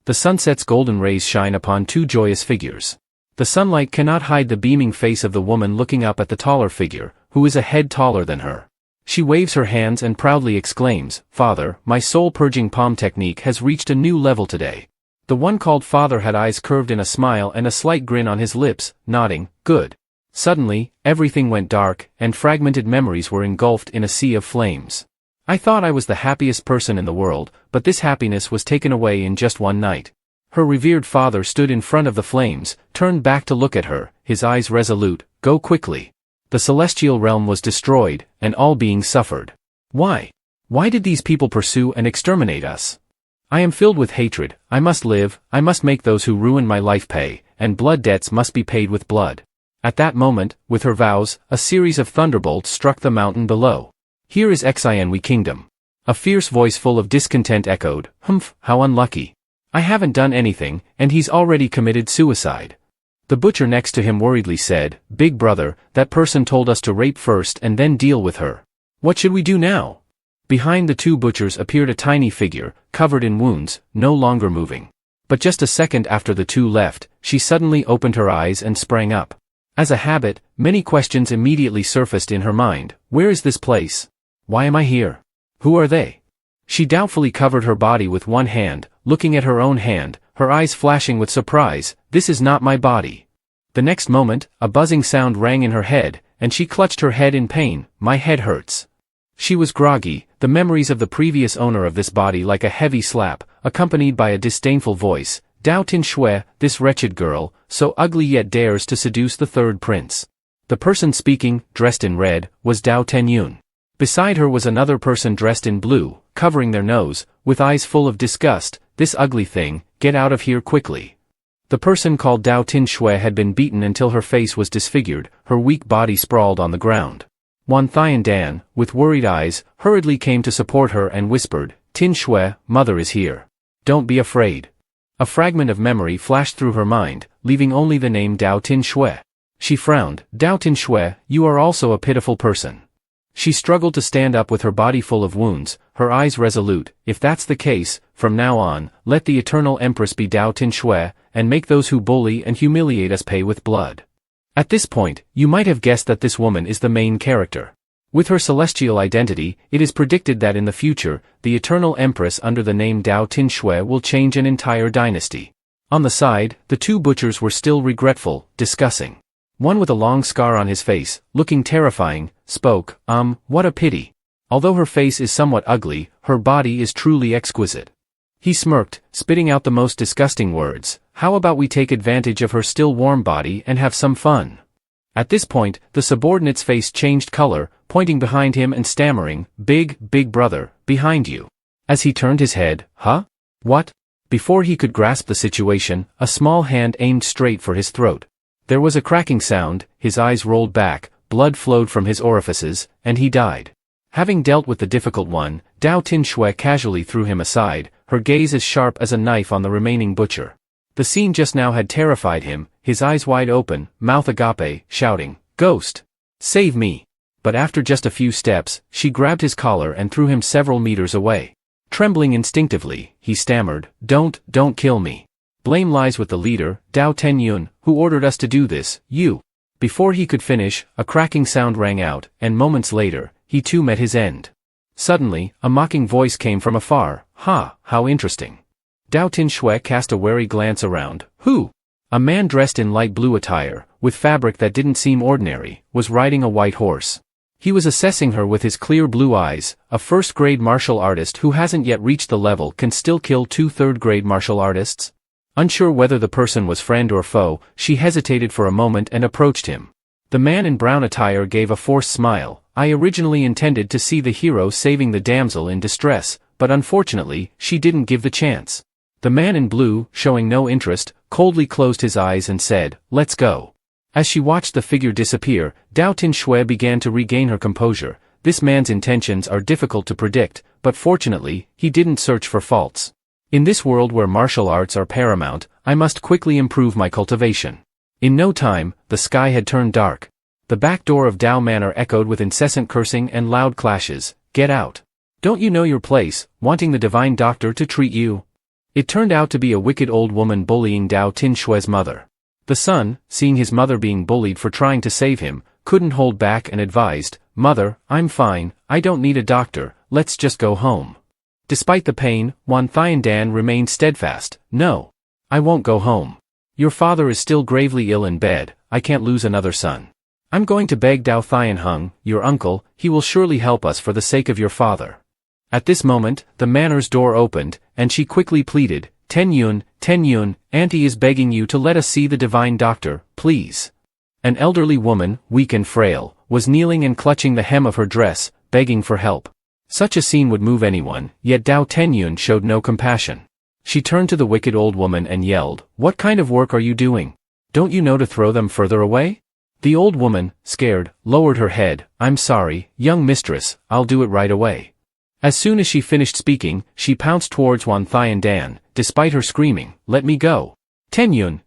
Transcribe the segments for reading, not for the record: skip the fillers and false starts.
The sunset's golden rays shine upon two joyous figures. The sunlight cannot hide the beaming face of the woman looking up at the taller figure, who is a head taller than her. She waves her hands and proudly exclaims, "Father, my soul-purging palm technique has reached a new level today." The one called father had eyes curved in a smile and a slight grin on his lips, nodding, "Good." Suddenly, everything went dark, and fragmented memories were engulfed in a sea of flames. I thought I was the happiest person in the world, but this happiness was taken away in just one night. Her revered father stood in front of the flames, turned back to look at her, his eyes resolute, "Go quickly." The celestial realm was destroyed, and all beings suffered. Why? Why did these people pursue and exterminate us? I am filled with hatred. I must live, I must make those who ruined my life pay, and blood debts must be paid with blood. At that moment, with her vows, a series of thunderbolts struck the mountain below. "Here is Xianwei Kingdom." A fierce voice full of discontent echoed, "Humph, how unlucky. I haven't done anything, and he's already committed suicide." The butcher next to him worriedly said, "Big brother, that person told us to rape first and then deal with her. What should we do now?" Behind the two butchers appeared a tiny figure, covered in wounds, no longer moving. But just a second after the two left, she suddenly opened her eyes and sprang up. As a habit, many questions immediately surfaced in her mind. Where is this place? Why am I here? Who are they? She doubtfully covered her body with one hand, looking at her own hand, her eyes flashing with surprise. "This is not my body." The next moment, a buzzing sound rang in her head, and she clutched her head in pain. "My head hurts." She was groggy, the memories of the previous owner of this body like a heavy slap, accompanied by a disdainful voice. "Dao Tinh Xue, this wretched girl, so ugly yet dares to seduce the third prince." The person speaking, dressed in red, was Dao Tenyun. Beside her was another person dressed in blue, covering their nose, with eyes full of disgust. "This ugly thing, get out of here quickly." The person called Dao Tinh Xue had been beaten until her face was disfigured, her weak body sprawled on the ground. Wan Thian Dan, with worried eyes, hurriedly came to support her and whispered, "Tinh Xue, mother is here. Don't be afraid." A fragment of memory flashed through her mind, leaving only the name Dao Tinh Xue. She frowned. "Dao Tinh Xue, you are also a pitiful person." She struggled to stand up with her body full of wounds, her eyes resolute. "If that's the case, from now on, let the eternal Empress be Dao Tinh Xue, and make those who bully and humiliate us pay with blood." At this point, you might have guessed that this woman is the main character. With her celestial identity, it is predicted that in the future, the eternal Empress under the name Dao Tinh Xue will change an entire dynasty. On the side, the two butchers were still regretful, discussing. One with a long scar on his face, looking terrifying, spoke, "What a pity. Although her face is somewhat ugly, her body is truly exquisite." He smirked, spitting out the most disgusting words. "How about we take advantage of her still warm body and have some fun?" At this point, the subordinate's face changed color, pointing behind him and stammering, Big brother, behind you." As he turned his head, "Huh? What?" Before he could grasp the situation, a small hand aimed straight for his throat. There was a cracking sound, his eyes rolled back, blood flowed from his orifices, and he died. Having dealt with the difficult one, Dao Tinh Xue casually threw him aside, her gaze as sharp as a knife on the remaining butcher. The scene just now had terrified him, his eyes wide open, mouth agape, shouting, "Ghost! Save me!" But after just a few steps, she grabbed his collar and threw him several meters away. Trembling instinctively, he stammered, Don't kill me. Blame lies with the leader, Dao Tenyun, who ordered us to do this, you." Before he could finish, a cracking sound rang out, and moments later, he too met his end. Suddenly, a mocking voice came from afar. "Ha, how interesting." Dao Tinh Xue cast a wary glance around. "Who?" A man dressed in light blue attire, with fabric that didn't seem ordinary, was riding a white horse. He was assessing her with his clear blue eyes. A first-grade martial artist who hasn't yet reached the level can still kill two third-grade martial artists? Unsure whether the person was friend or foe, she hesitated for a moment and approached him. The man in brown attire gave a forced smile. "I originally intended to see the hero saving the damsel in distress, but unfortunately, she didn't give the chance." The man in blue, showing no interest, coldly closed his eyes and said, "Let's go." As she watched the figure disappear, Dao Tinh Xue began to regain her composure. This man's intentions are difficult to predict, but fortunately, he didn't search for faults. In this world where martial arts are paramount, I must quickly improve my cultivation. In no time, the sky had turned dark. The back door of Dao Manor echoed with incessant cursing and loud clashes. "Get out. Don't you know your place, wanting the divine doctor to treat you?" It turned out to be a wicked old woman bullying Dao Tinh Xue's mother. The son, seeing his mother being bullied for trying to save him, couldn't hold back and advised, "Mother, I'm fine, I don't need a doctor, let's just go home." Despite the pain, Wan Thian remained steadfast, "No. I won't go home. Your father is still gravely ill in bed, I can't lose another son. I'm going to beg Dao Thian, your uncle, he will surely help us for the sake of your father." At this moment, the manor's door opened, and she quickly pleaded, Ten Yun, Auntie is begging you to let us see the divine doctor, please." An elderly woman, weak and frail, was kneeling and clutching the hem of her dress, begging for help. Such a scene would move anyone, yet Dao Tingyun showed no compassion. She turned to the wicked old woman and yelled, "What kind of work are you doing? Don't you know to throw them further away?" The old woman, scared, lowered her head, "I'm sorry, young mistress, I'll do it right away." As soon as she finished speaking, she pounced towards Wan Thian, despite her screaming, "Let me go! Ten Yun!"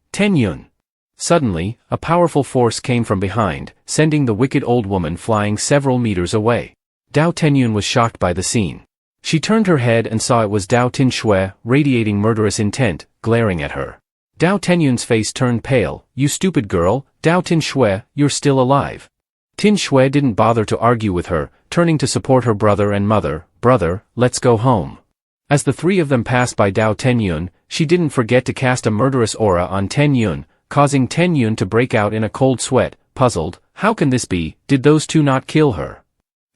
Suddenly, a powerful force came from behind, sending the wicked old woman flying several meters away. Dao Tinyun was shocked by the scene. She turned her head and saw it was Dao Tinh Xue, radiating murderous intent, glaring at her. Dao Tinyun's face turned pale. "You stupid girl, Dao Tinh Xue, you're still alive." Tinh Xue didn't bother to argue with her, turning to support her brother and mother. "Brother, let's go home." As the three of them passed by Dao Tinyun, she didn't forget to cast a murderous aura on Tinyun, causing Tinyun to break out in a cold sweat, puzzled. How can this be? Did those two not kill her?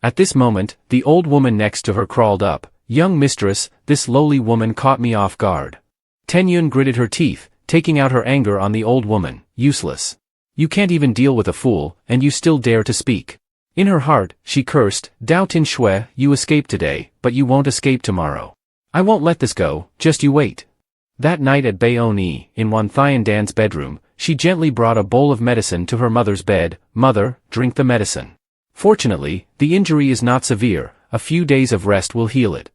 At this moment, the old woman next to her crawled up. "Young mistress, this lowly woman caught me off guard." Tinyun gritted her teeth, taking out her anger on the old woman. "Useless. You can't even deal with a fool, and you still dare to speak." In her heart, she cursed, "Dao Tinh Xue, you escaped today, but you won't escape tomorrow. I won't let this go, just you wait." That night at Bayoni, in Wan Thian's bedroom, she gently brought a bowl of medicine to her mother's bed. "Mother, drink the medicine. Fortunately, the injury is not severe, a few days of rest will heal it."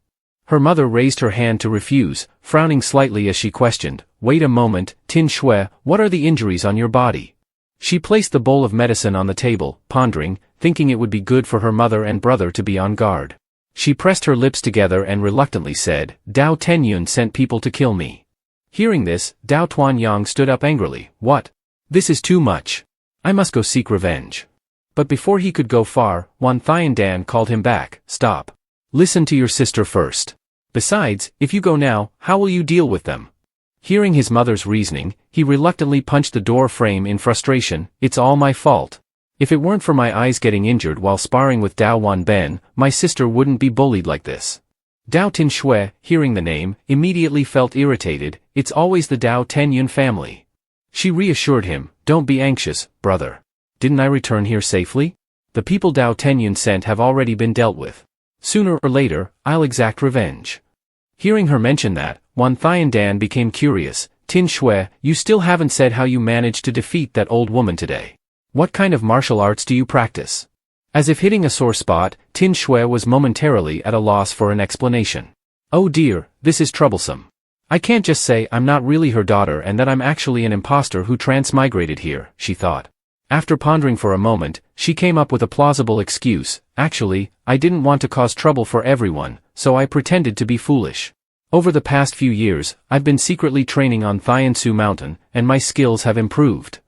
Her mother raised her hand to refuse, frowning slightly as she questioned, "Wait a moment, Tinh Xue, what are the injuries on your body?" She placed the bowl of medicine on the table, pondering, thinking it would be good for her mother and brother to be on guard. She pressed her lips together and reluctantly said, "Dao Tinyun sent people to kill me." Hearing this, Dao Tuanyang stood up angrily. "What? This is too much. I must go seek revenge." But before he could go far, Wan Thian called him back. "Stop. Listen to your sister first. Besides, if you go now, how will you deal with them?" Hearing his mother's reasoning, he reluctantly punched the door frame in frustration. "It's all my fault. If it weren't for my eyes getting injured while sparring with Dao Wanben, my sister wouldn't be bullied like this." Dao Tinh Xue, hearing the name, immediately felt irritated. "It's always the Dao Tinyun family." She reassured him, "Don't be anxious, brother. Didn't I return here safely? The people Dao Tinyun sent have already been dealt with. Sooner or later, I'll exact revenge." Hearing her mention that, Wan Thian became curious. "Tinh Xue, you still haven't said how you managed to defeat that old woman today. What kind of martial arts do you practice?" As if hitting a sore spot, Tinh Xue was momentarily at a loss for an explanation. "Oh dear, this is troublesome. I can't just say I'm not really her daughter and that I'm actually an imposter who transmigrated here," she thought. After pondering for a moment, she came up with a plausible excuse. "Actually, I didn't want to cause trouble for everyone, so I pretended to be foolish. Over the past few years, I've been secretly training on Thiansu Mountain, and my skills have improved."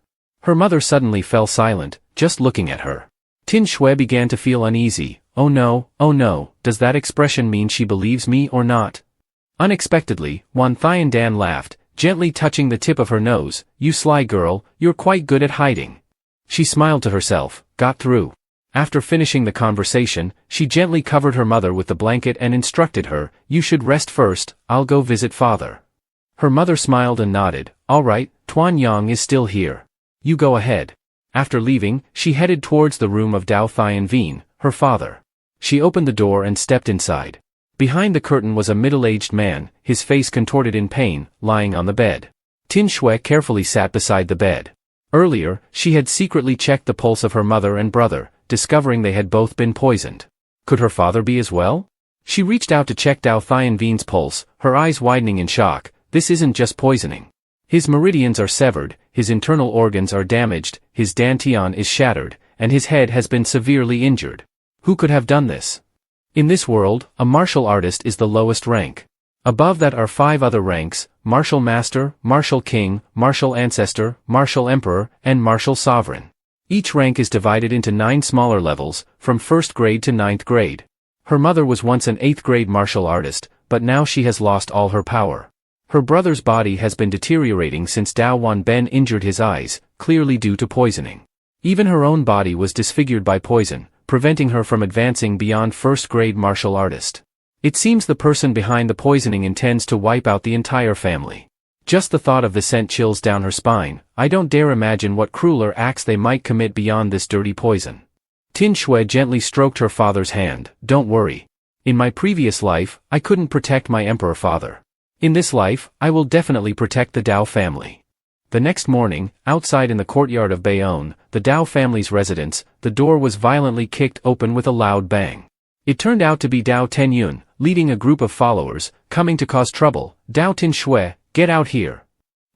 Her mother suddenly fell silent, just looking at her. Tinh Xue began to feel uneasy. Oh no, does that expression mean she believes me or not?" Unexpectedly, Wan Thian laughed, gently touching the tip of her nose. "You sly girl, you're quite good at hiding." She smiled to herself, got through. After finishing the conversation, she gently covered her mother with the blanket and instructed her, "You should rest first, I'll go visit father." Her mother smiled and nodded. "All right, Tuanyang is still here. You go ahead." After leaving, she headed towards the room of Dao Thian, her father. She opened the door and stepped inside. Behind the curtain was a middle-aged man, his face contorted in pain, lying on the bed. Tinh Xue carefully sat beside the bed. Earlier, she had secretly checked the pulse of her mother and brother, discovering they had both been poisoned. Could her father be as well? She reached out to check Dao Thian's pulse, her eyes widening in shock. This isn't just poisoning. His meridians are severed, his internal organs are damaged, his dantian is shattered, and his head has been severely injured. Who could have done this? In this world, a martial artist is the lowest rank. Above that are 5 other ranks: Martial Master, Martial King, Martial Ancestor, Martial Emperor, and Martial Sovereign. Each rank is divided into 9 smaller levels, from 1st grade to 9th grade. Her mother was once an 8th grade martial artist, but now she has lost all her power. Her brother's body has been deteriorating since Dao Wanben injured his eyes, clearly due to poisoning. Even her own body was disfigured by poison, preventing her from advancing beyond 1st grade martial artist. It seems the person behind the poisoning intends to wipe out the entire family. Just the thought of this sent chills down her spine. I don't dare imagine what crueler acts they might commit beyond this dirty poison. Tinh Xue gently stroked her father's hand. Don't worry. In my previous life, I couldn't protect my emperor father. In this life, I will definitely protect the Dao family. The next morning, outside in the courtyard of Bayonne, the Dao family's residence, the door was violently kicked open with a loud bang. It turned out to be Dao Tenyun, leading a group of followers, coming to cause trouble. Dao Tinh Xue, get out here.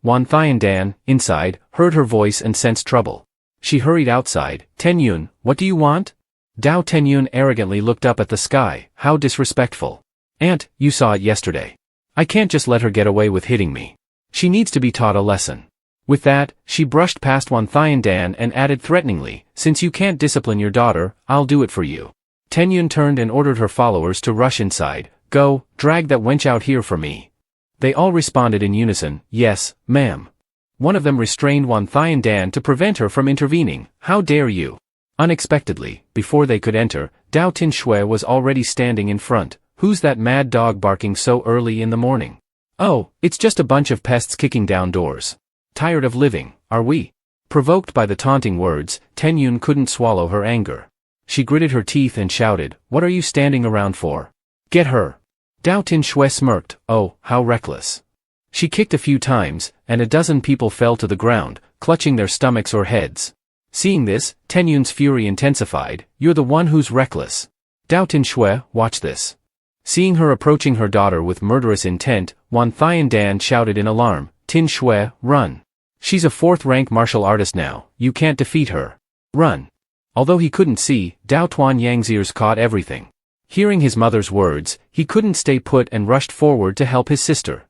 Wan Thiandan, inside, heard her voice and sensed trouble. She hurried outside. Tenyun, what do you want? Dao Tenyun arrogantly looked up at the sky. How disrespectful. Aunt, you saw it yesterday. I can't just let her get away with hitting me. She needs to be taught a lesson. With that, she brushed past Wan Thiandan and added threateningly, since you can't discipline your daughter, I'll do it for you. Tenyun turned and ordered her followers to rush inside. Go, drag that wench out here for me. They all responded in unison, yes, ma'am. One of them restrained Wan Thiandan to prevent her from intervening. How dare you? Unexpectedly, before they could enter, Dao Tinh Xue was already standing in front. Who's that mad dog barking so early in the morning? Oh, it's just a bunch of pests kicking down doors. Tired of living, are we? Provoked by the taunting words, Tenyun couldn't swallow her anger. She gritted her teeth and shouted, what are you standing around for? Get her. Dao Tinh Xue smirked. Oh, how reckless. She kicked a few times, and a dozen people fell to the ground, clutching their stomachs or heads. Seeing this, Tenyun's fury intensified. You're the one who's reckless. Dao Tinh Xue, watch this. Seeing her approaching her daughter with murderous intent, Wan Thiandan shouted in alarm, Tinh Xue, run. She's a 4th-rank martial artist now, you can't defeat her. Run. Although he couldn't see, Dao Tuan Yang's ears caught everything. Hearing his mother's words, he couldn't stay put and rushed forward to help his sister.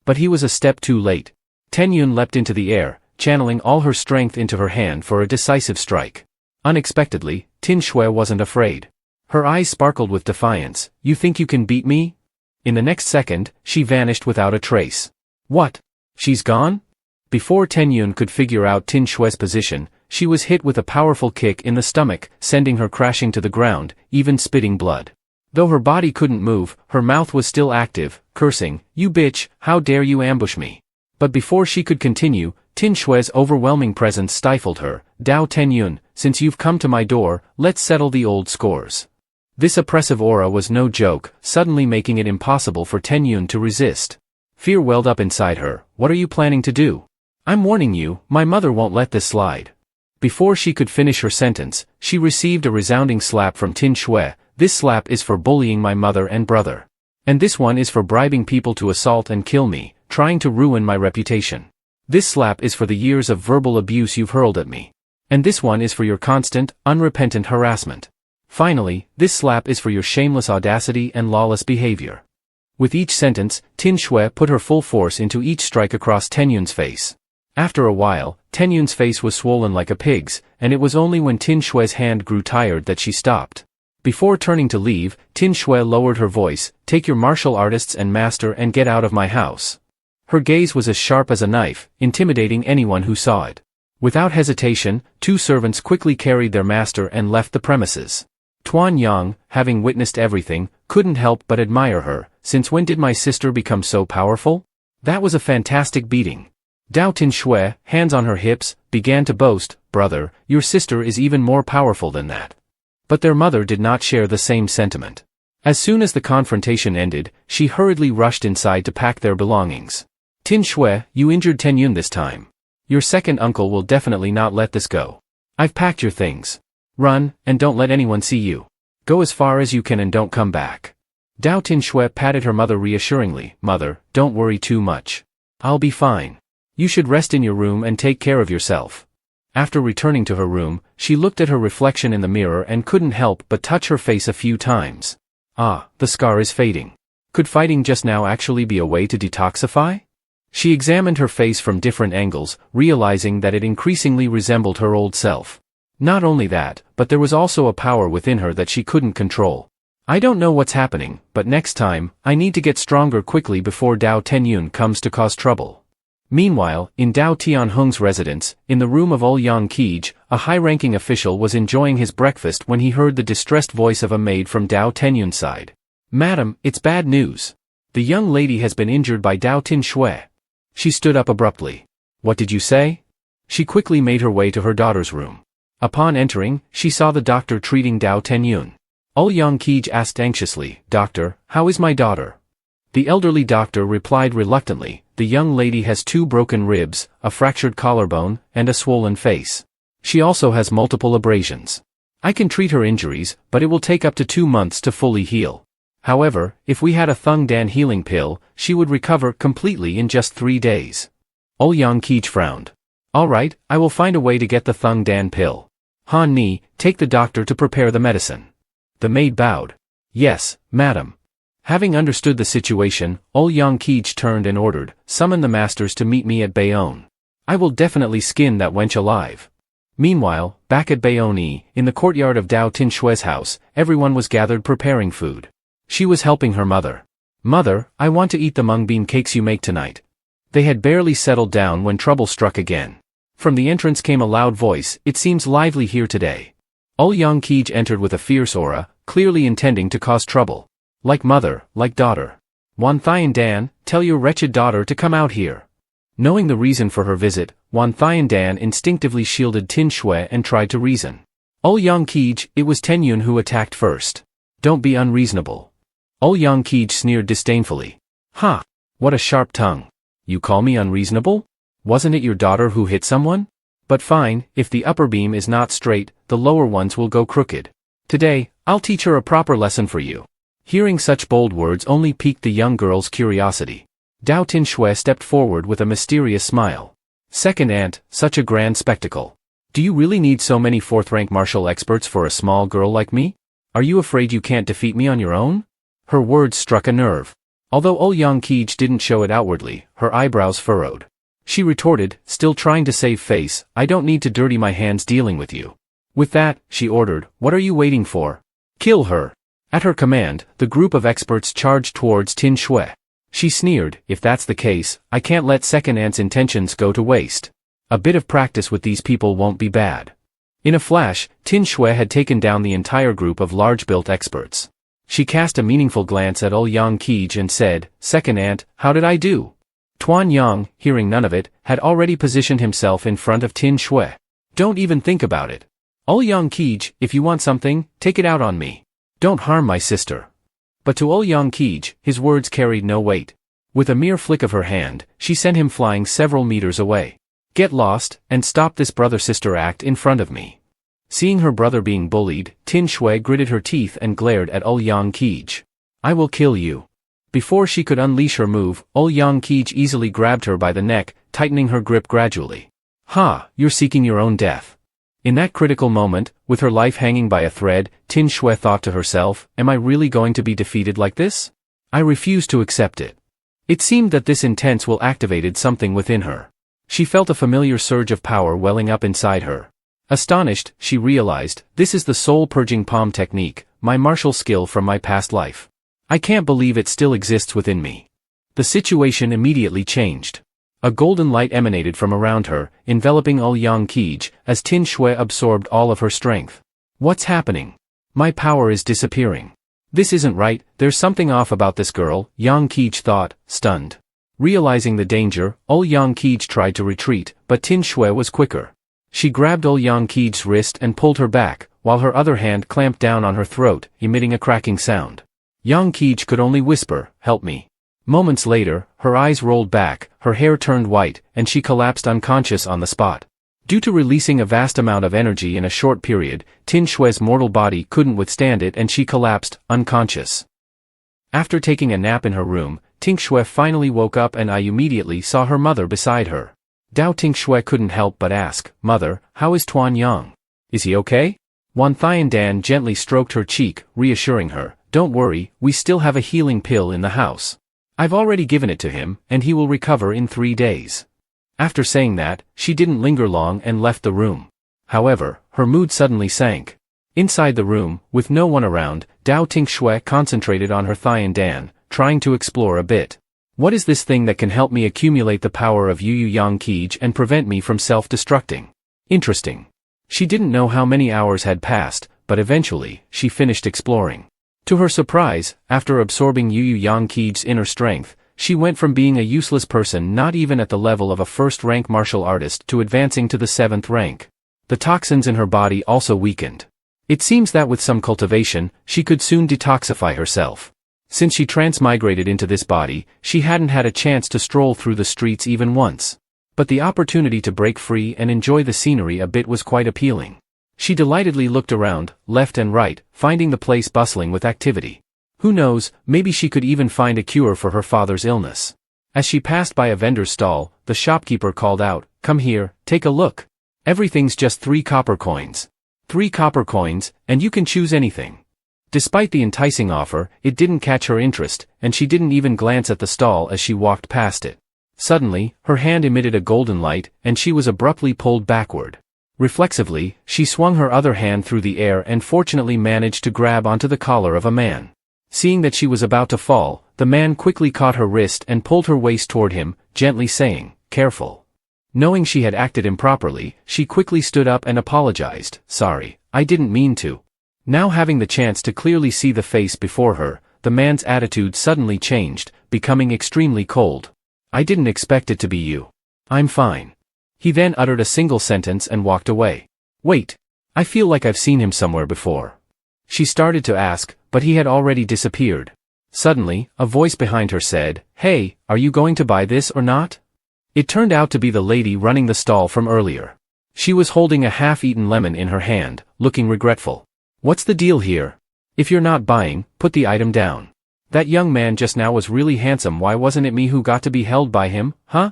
But he was a step too late. Tenyun leapt into the air, channeling all her strength into her hand for a decisive strike. Unexpectedly, Tinh Xue wasn't afraid. Her eyes sparkled with defiance. You think you can beat me? In the next second, she vanished without a trace. What? She's gone? Before Tenyun could figure out Tinh Xue's position, she was hit with a powerful kick in the stomach, sending her crashing to the ground, even spitting blood. Though her body couldn't move, her mouth was still active, cursing, you bitch, how dare you ambush me? But before she could continue, Tinh Xue's overwhelming presence stifled her. Dao Tenyun, since you've come to my door, let's settle the old scores. This oppressive aura was no joke, suddenly making it impossible for Tenyun to resist. Fear welled up inside her. What are you planning to do? I'm warning you, my mother won't let this slide. Before she could finish her sentence, she received a resounding slap from Tinh Xue. This slap is for bullying my mother and brother. And this one is for bribing people to assault and kill me, trying to ruin my reputation. This slap is for the years of verbal abuse you've hurled at me. And this one is for your constant, unrepentant harassment. Finally, this slap is for your shameless audacity and lawless behavior. With each sentence, Tinh Xue put her full force into each strike across Tenyun's face. After a while, Tenyun's face was swollen like a pig's, and it was only when Tinh Xue's hand grew tired that she stopped. Before turning to leave, Tinh Xue lowered her voice, take your martial artists and master and get out of my house. Her gaze was as sharp as a knife, intimidating anyone who saw it. Without hesitation, 2 servants quickly carried their master and left the premises. Tuan Yang, having witnessed everything, couldn't help but admire her. Since when did my sister become so powerful? That was a fantastic beating. Dao Tinh Xue, hands on her hips, began to boast, brother, your sister is even more powerful than that. But their mother did not share the same sentiment. As soon as the confrontation ended, she hurriedly rushed inside to pack their belongings. Tinh Xue, you injured Tenyun this time. Your second uncle will definitely not let this go. I've packed your things. Run, and don't let anyone see you. Go as far as you can and don't come back. Dao Tinh Xue patted her mother reassuringly. Mother, don't worry too much. I'll be fine. You should rest in your room and take care of yourself. After returning to her room, she looked at her reflection in the mirror and couldn't help but touch her face a few times. Ah, the scar is fading. Could fighting just now actually be a way to detoxify? She examined her face from different angles, realizing that it increasingly resembled her old self. Not only that, but there was also a power within her that she couldn't control. I don't know what's happening, but next time, I need to get stronger quickly before Dao Tenyun comes to cause trouble. Meanwhile, in Dao Tianheng's residence, in the room of Ouyang Qij, a high-ranking official was enjoying his breakfast when he heard the distressed voice of a maid from Dao Tenyun's side. "Madam, it's bad news. The young lady has been injured by Dao Tinh Xue." She stood up abruptly. "What did you say?" She quickly made her way to her daughter's room. Upon entering, she saw the doctor treating Dao Tenyun. Ouyang Qij asked anxiously, "Doctor, how is my daughter?" The elderly doctor replied reluctantly, "The young lady has 2 broken ribs, a fractured collarbone, and a swollen face. She also has multiple abrasions. I can treat her injuries, but it will take up to 2 months to fully heal. However, if we had a Thung Dan healing pill, she would recover completely in just 3 days." Ouyang Qij frowned. "All right, I will find a way to get the Thung Dan pill. Han Ni, take the doctor to prepare the medicine." The maid bowed. "Yes, madam." Having understood the situation, Ouyang Qij turned and ordered, "Summon the masters to meet me at Bayonne. I will definitely skin that wench alive." Meanwhile, back at Bayonne, in the courtyard of Dao Tinh Xue's house, everyone was gathered preparing food. She was helping her mother. "Mother, I want to eat the mung bean cakes you make tonight." They had barely settled down when trouble struck again. From the entrance came a loud voice, "It seems lively here today." Ouyang Qij entered with a fierce aura, clearly intending to cause trouble. Like mother, like daughter. "Wan Thian Dan, tell your wretched daughter to come out here." Knowing the reason for her visit, Wan Thian Dan instinctively shielded Tinh Xue and tried to reason. "Ouyang Qij, it was Tenyun who attacked first. Don't be unreasonable." Ouyang Qij sneered disdainfully. "Ha! What a sharp tongue. You call me unreasonable? Wasn't it your daughter who hit someone? But fine, if the upper beam is not straight, the lower ones will go crooked. Today, I'll teach her a proper lesson for you." Hearing such bold words only piqued the young girl's curiosity. Dao Tinh Xue stepped forward with a mysterious smile. "Second aunt, such a grand spectacle. Do you really need so many 4th-rank martial experts for a small girl like me? Are you afraid you can't defeat me on your own?" Her words struck a nerve. Although Ouyang Qij didn't show it outwardly, her eyebrows furrowed. She retorted, still trying to save face, "I don't need to dirty my hands dealing with you." With that, she ordered, "What are you waiting for? Kill her." At her command, the group of experts charged towards Tinh Xue. She sneered, "If that's the case, I can't let second aunt's intentions go to waste. A bit of practice with these people won't be bad." In a flash, Tinh Xue had taken down the entire group of large-built experts. She cast a meaningful glance at Ouyang Qij and said, "Second aunt, how did I do?" Tuan Yang, hearing none of it, had already positioned himself in front of Tinh Xue. "Don't even think about it. Ouyang Qij, if you want something, take it out on me. Don't harm my sister." But to Ouyang Qij, his words carried no weight. With a mere flick of her hand, she sent him flying several meters away. "Get lost, and stop this brother-sister act in front of me." Seeing her brother being bullied, Tinh Xue gritted her teeth and glared at Ouyang Qij. "I will kill you." Before she could unleash her move, Ouyang Qij easily grabbed her by the neck, tightening her grip gradually. "Ha, you're seeking your own death." In that critical moment, with her life hanging by a thread, Tinh Xue thought to herself, "Am I really going to be defeated like this? I refuse to accept it." It seemed that this intense will activated something within her. She felt a familiar surge of power welling up inside her. Astonished, she realized, this is the soul purging palm technique, my martial skill from my past life. I can't believe it still exists within me. The situation immediately changed. A golden light emanated from around her, enveloping Ouyang Qij, as Tinh Xue absorbed all of her strength. "What's happening? My power is disappearing. This isn't right, there's something off about this girl," Yang Qij thought, stunned. Realizing the danger, Ouyang Qij tried to retreat, but Tinh Xue was quicker. She grabbed Ouyang Qij's wrist and pulled her back, while her other hand clamped down on her throat, emitting a cracking sound. Yang Qij could only whisper, "Help me." Moments later, her eyes rolled back, her hair turned white, and she collapsed unconscious on the spot. Due to releasing a vast amount of energy in a short period, Tinh Xue's mortal body couldn't withstand it and she collapsed, unconscious. After taking a nap in her room, Tinh Xue finally woke up and I immediately saw her mother beside her. Dao Tinh Xue couldn't help but ask, "Mother, how is Tuan Yang? Is he okay?" Wan Thian Dan gently stroked her cheek, reassuring her, don't worry, we still have a healing pill in the house. I've already given it to him, and he will recover in 3 days. After saying that, she didn't linger long and left the room. However, her mood suddenly sank. Inside the room, with no one around, Dao Tinh Xue concentrated on her thigh and Dan, trying to explore a bit. What is this thing that can help me accumulate the power of Yu Yang Qij and prevent me from self-destructing? Interesting. She didn't know how many hours had passed, but eventually, she finished exploring. To her surprise, after absorbing Yu Yang Qij's inner strength, she went from being a useless person not even at the level of a first-rank martial artist to advancing to the 7th rank. The toxins in her body also weakened. It seems that with some cultivation, she could soon detoxify herself. Since she transmigrated into this body, she hadn't had a chance to stroll through the streets even once. But the opportunity to break free and enjoy the scenery a bit was quite appealing. She delightedly looked around, left and right, finding the place bustling with activity. Who knows, maybe she could even find a cure for her father's illness. As she passed by a vendor's stall, the shopkeeper called out, "Come here, take a look. Everything's just 3 copper coins. 3 copper coins, and you can choose anything." Despite the enticing offer, it didn't catch her interest, and she didn't even glance at the stall as she walked past it. Suddenly, her hand emitted a golden light, and she was abruptly pulled backward. Reflexively, she swung her other hand through the air and fortunately managed to grab onto the collar of a man. Seeing that she was about to fall, the man quickly caught her wrist and pulled her waist toward him, gently saying, "Careful." Knowing she had acted improperly, she quickly stood up and apologized, "Sorry, I didn't mean to." Now having the chance to clearly see the face before her, the man's attitude suddenly changed, becoming extremely cold. "I didn't expect it to be you. I'm fine." He then uttered a single sentence and walked away. "Wait. I feel like I've seen him somewhere before." She started to ask, but he had already disappeared. Suddenly, a voice behind her said, "Hey, are you going to buy this or not?" It turned out to be the lady running the stall from earlier. She was holding a half-eaten lemon in her hand, looking regretful. "What's the deal here? If you're not buying, put the item down. That young man just now was really handsome. Why wasn't it me who got to be held by him, huh?"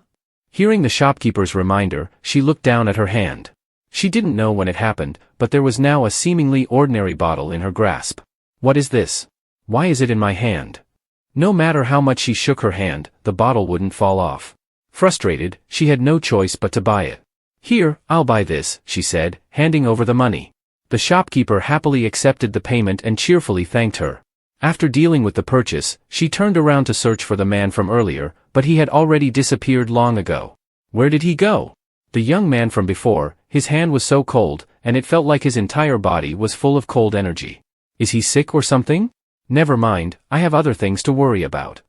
Hearing the shopkeeper's reminder, she looked down at her hand. She didn't know when it happened, but there was now a seemingly ordinary bottle in her grasp. "What is this? Why is it in my hand?" No matter how much she shook her hand, the bottle wouldn't fall off. Frustrated, she had no choice but to buy it. "Here, I'll buy this," she said, handing over the money. The shopkeeper happily accepted the payment and cheerfully thanked her. After dealing with the purchase, she turned around to search for the man from earlier, but he had already disappeared long ago. Where did he go? The young man from before, his hand was so cold, and it felt like his entire body was full of cold energy. Is he sick or something? Never mind, I have other things to worry about.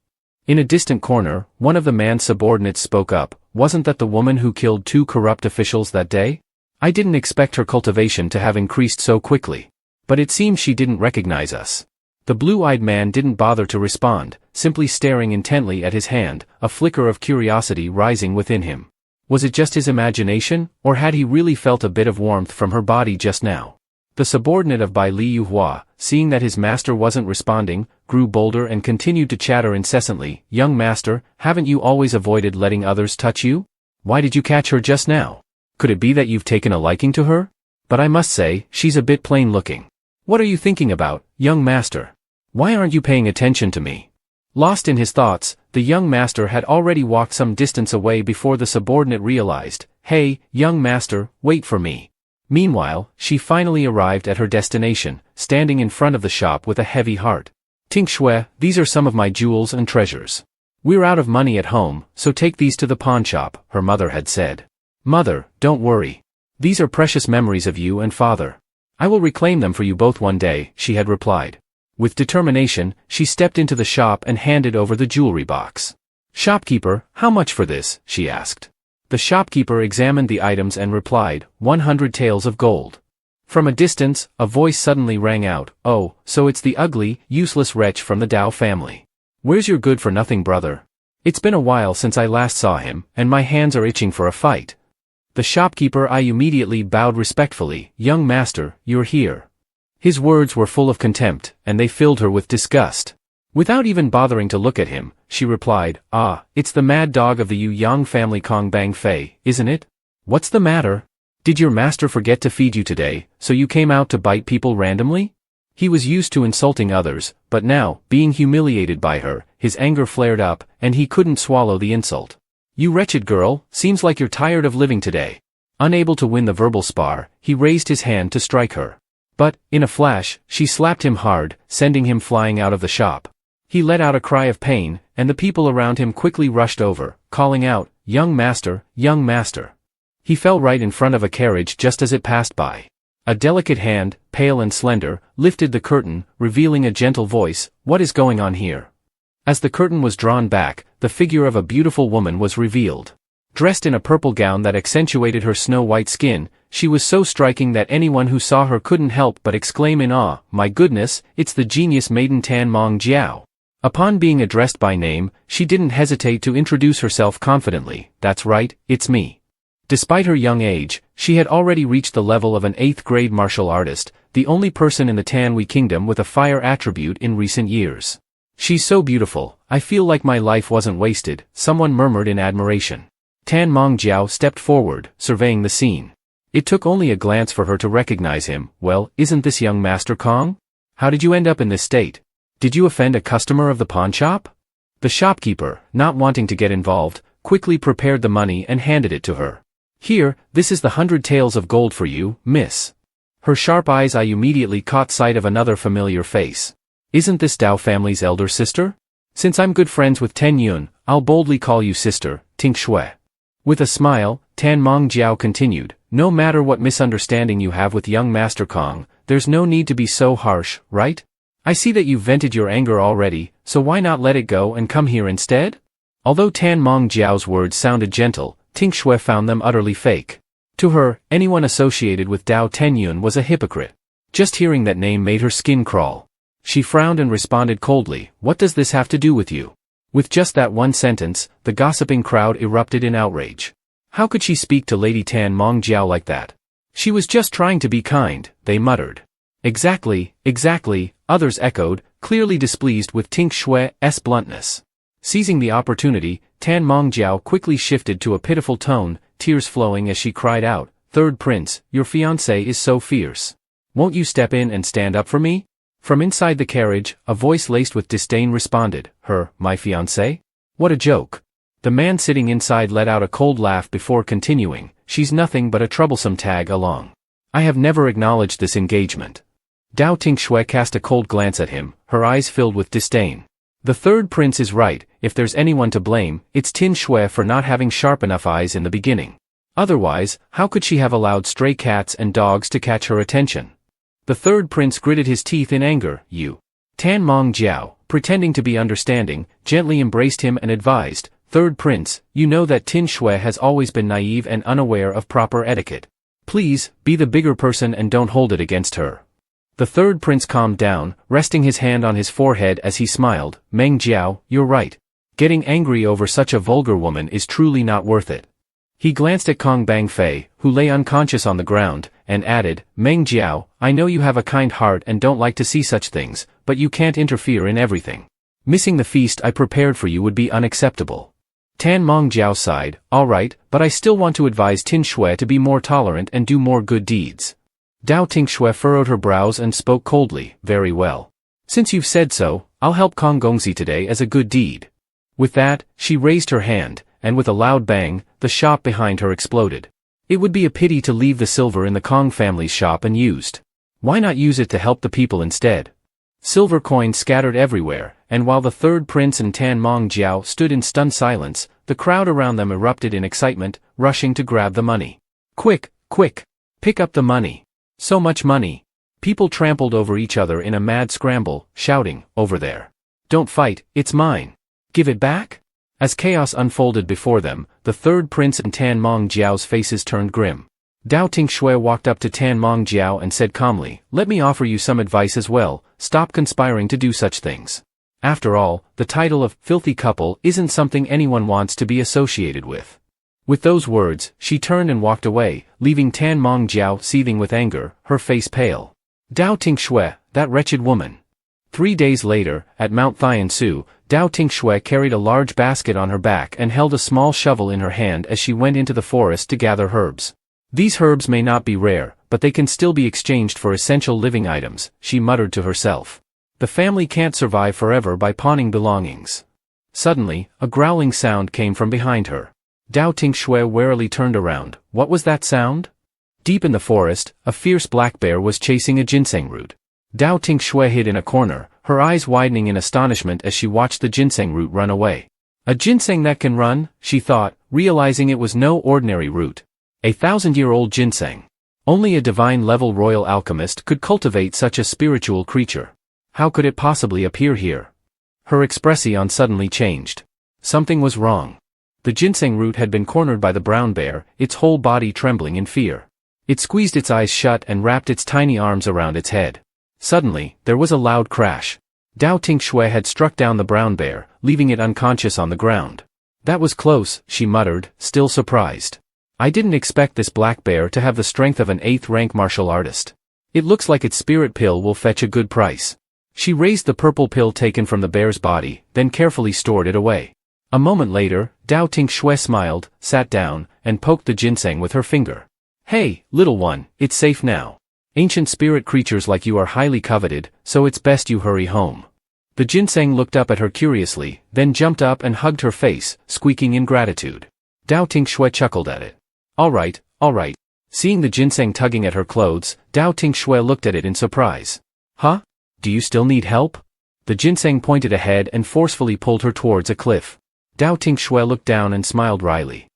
In a distant corner, one of the man's subordinates spoke up, "Wasn't that the woman who killed 2 corrupt officials that day? I didn't expect her cultivation to have increased so quickly. But it seems she didn't recognize us." The blue-eyed man didn't bother to respond, simply staring intently at his hand, a flicker of curiosity rising within him. Was it just his imagination, or had he really felt a bit of warmth from her body just now? The subordinate of Bai Li Yuhua, seeing that his master wasn't responding, grew bolder and continued to chatter incessantly, "Young master, haven't you always avoided letting others touch you? Why did you catch her just now? Could it be that you've taken a liking to her? But I must say, she's a bit plain-looking. What are you thinking about, young master? Why aren't you paying attention to me?" Lost in his thoughts, the young master had already walked some distance away before the subordinate realized, "Hey, young master, wait for me." Meanwhile, she finally arrived at her destination, standing in front of the shop with a heavy heart. "Tinh Xue, these are some of my jewels and treasures. We're out of money at home, so take these to the pawn shop," her mother had said. "Mother, don't worry. These are precious memories of you and father. I will reclaim them for you both one day," she had replied. With determination, she stepped into the shop and handed over the jewelry box. "Shopkeeper, how much for this?" she asked. The shopkeeper examined the items and replied, 100 taels of gold. From a distance, a voice suddenly rang out, "Oh, so it's the ugly, useless wretch from the Dao family. Where's your good-for-nothing brother? It's been a while since I last saw him, and my hands are itching for a fight." The shopkeeper immediately bowed respectfully, "Young master, you're here." His words were full of contempt, and they filled her with disgust. Without even bothering to look at him, she replied, "Ah, it's the mad dog of the Yu Yang family Kong Bang Fei, isn't it? What's the matter? Did your master forget to feed you today, so you came out to bite people randomly?" He was used to insulting others, but now, being humiliated by her, his anger flared up, and he couldn't swallow the insult. "You wretched girl, seems like you're tired of living today." Unable to win the verbal spar, he raised his hand to strike her. But, in a flash, she slapped him hard, sending him flying out of the shop. He let out a cry of pain, and the people around him quickly rushed over, calling out, "Young master, young master." He fell right in front of a carriage just as it passed by. A delicate hand, pale and slender, lifted the curtain, revealing a gentle voice, "What is going on here?" As the curtain was drawn back, the figure of a beautiful woman was revealed. Dressed in a purple gown that accentuated her snow-white skin, she was so striking that anyone who saw her couldn't help but exclaim in awe, "My goodness, it's the genius maiden Tan Mong Jiao." Upon being addressed by name, she didn't hesitate to introduce herself confidently, "That's right, it's me." Despite her young age, she had already reached the level of an 8th-grade martial artist, the only person in the Tanwei Kingdom with a fire attribute in recent years. "She's so beautiful, I feel like my life wasn't wasted," someone murmured in admiration. Tan Mong Jiao stepped forward, surveying the scene. It took only a glance for her to recognize him. "Well, isn't this young Master Kong? How did you end up in this state? Did you offend a customer of the pawn shop?" The shopkeeper, not wanting to get involved, quickly prepared the money and handed it to her. "Here, this is the 100 taels of gold for you, miss." Her sharp eyes immediately caught sight of another familiar face. "Isn't this Dao family's elder sister? Since I'm good friends with Ten Yun, I'll boldly call you sister, Tinh Xue." With a smile, Tan Mong Jiao continued, "No matter what misunderstanding you have with young Master Kong, there's no need to be so harsh, right? I see that you've vented your anger already, so why not let it go and come here instead?" Although Tan Mong Jiao's words sounded gentle, Tinh Xue found them utterly fake. To her, anyone associated with Dao Tenyun was a hypocrite. Just hearing that name made her skin crawl. She frowned and responded coldly, "What does this have to do with you?" With just that one sentence, the gossiping crowd erupted in outrage. How could she speak to Lady Tan Mong Jiao like that? She was just trying to be kind, they muttered. Exactly, exactly, others echoed, clearly displeased with Tinh Xue's bluntness. Seizing the opportunity, Tan Mong Jiao quickly shifted to a pitiful tone, tears flowing as she cried out, "Third Prince, your fiancé is so fierce. Won't you step in and stand up for me?" From inside the carriage, a voice laced with disdain responded, My fiancé? What a joke." The man sitting inside let out a cold laugh before continuing, "She's nothing but a troublesome tag along. I have never acknowledged this engagement." Dao Tinh Xue cast a cold glance at him, her eyes filled with disdain. The third prince is right, if there's anyone to blame, it's Tinh Xue for not having sharp enough eyes in the beginning. Otherwise, how could she have allowed stray cats and dogs to catch her attention? The third prince gritted his teeth in anger, "You." Tan Mong Jiao, pretending to be understanding, gently embraced him and advised, "Third prince, you know that Tinh Xue has always been naive and unaware of proper etiquette. Please, be the bigger person and don't hold it against her." The third prince calmed down, resting his hand on his forehead as he smiled, "Meng Jiao, you're right. Getting angry over such a vulgar woman is truly not worth it." He glanced at Kong Bangfei, who lay unconscious on the ground, and added, "Meng Jiao, I know you have a kind heart and don't like to see such things, but you can't interfere in everything. Missing the feast I prepared for you would be unacceptable." Tan Mong Jiao sighed, "All right, but I still want to advise Tinh Xue to be more tolerant and do more good deeds." Dao Tinh Xue furrowed her brows and spoke coldly, "Very well. Since you've said so, I'll help Kong Gongzi today as a good deed." With that, she raised her hand, and with a loud bang, the shop behind her exploded. It would be a pity to leave the silver in the Kong family's shop unused. Why not use it to help the people instead? Silver coins scattered everywhere, and while the third prince and Tan Mong Jiao stood in stunned silence, the crowd around them erupted in excitement, rushing to grab the money. "Quick, quick! Pick up the money! So much money!" People trampled over each other in a mad scramble, shouting, "Over there! Don't fight, it's mine! Give it back!" As chaos unfolded before them, the third prince and Tan Mong Jiao's faces turned grim. Dao Tinh Xue walked up to Tan Mong Jiao and said calmly, "Let me offer you some advice as well, stop conspiring to do such things. After all, the title of filthy couple isn't something anyone wants to be associated with." With those words, she turned and walked away, leaving Tan Mong Jiao seething with anger, her face pale. Dao Tinh Xue, that wretched woman. 3 days later, at Mount Thiansu, Dao Tinh Xue carried a large basket on her back and held a small shovel in her hand as she went into the forest to gather herbs. These herbs may not be rare, but they can still be exchanged for essential living items, she muttered to herself. The family can't survive forever by pawning belongings. Suddenly, a growling sound came from behind her. Dao Tinh Xue warily turned around. What was that sound? Deep in the forest, a fierce black bear was chasing a ginseng root. Dao Tinh Xue hid in a corner, her eyes widening in astonishment as she watched the ginseng root run away. A ginseng that can run, she thought, realizing it was no ordinary root. A 1,000-year-old ginseng. Only a divine-level royal alchemist could cultivate such a spiritual creature. How could it possibly appear here? Her expression suddenly changed. Something was wrong. The ginseng root had been cornered by the brown bear, its whole body trembling in fear. It squeezed its eyes shut and wrapped its tiny arms around its head. Suddenly, there was a loud crash. Dao Tinh Xue had struck down the brown bear, leaving it unconscious on the ground. That was close, she muttered, still surprised. I didn't expect this black bear to have the strength of an 8th-rank martial artist. It looks like its spirit pill will fetch a good price. She raised the purple pill taken from the bear's body, then carefully stored it away. A moment later, Dao Tinh Xue smiled, sat down, and poked the ginseng with her finger. Hey, little one, it's safe now. Ancient spirit creatures like you are highly coveted, so it's best you hurry home. The ginseng looked up at her curiously, then jumped up and hugged her face, squeaking in gratitude. Dao Tinh Xue chuckled at it. All right. Seeing the ginseng tugging at her clothes, Dao Tinh Xue looked at it in surprise. Huh? Do you still need help? The ginseng pointed ahead and forcefully pulled her towards a cliff. Dao Tinh Xue looked down and smiled wryly.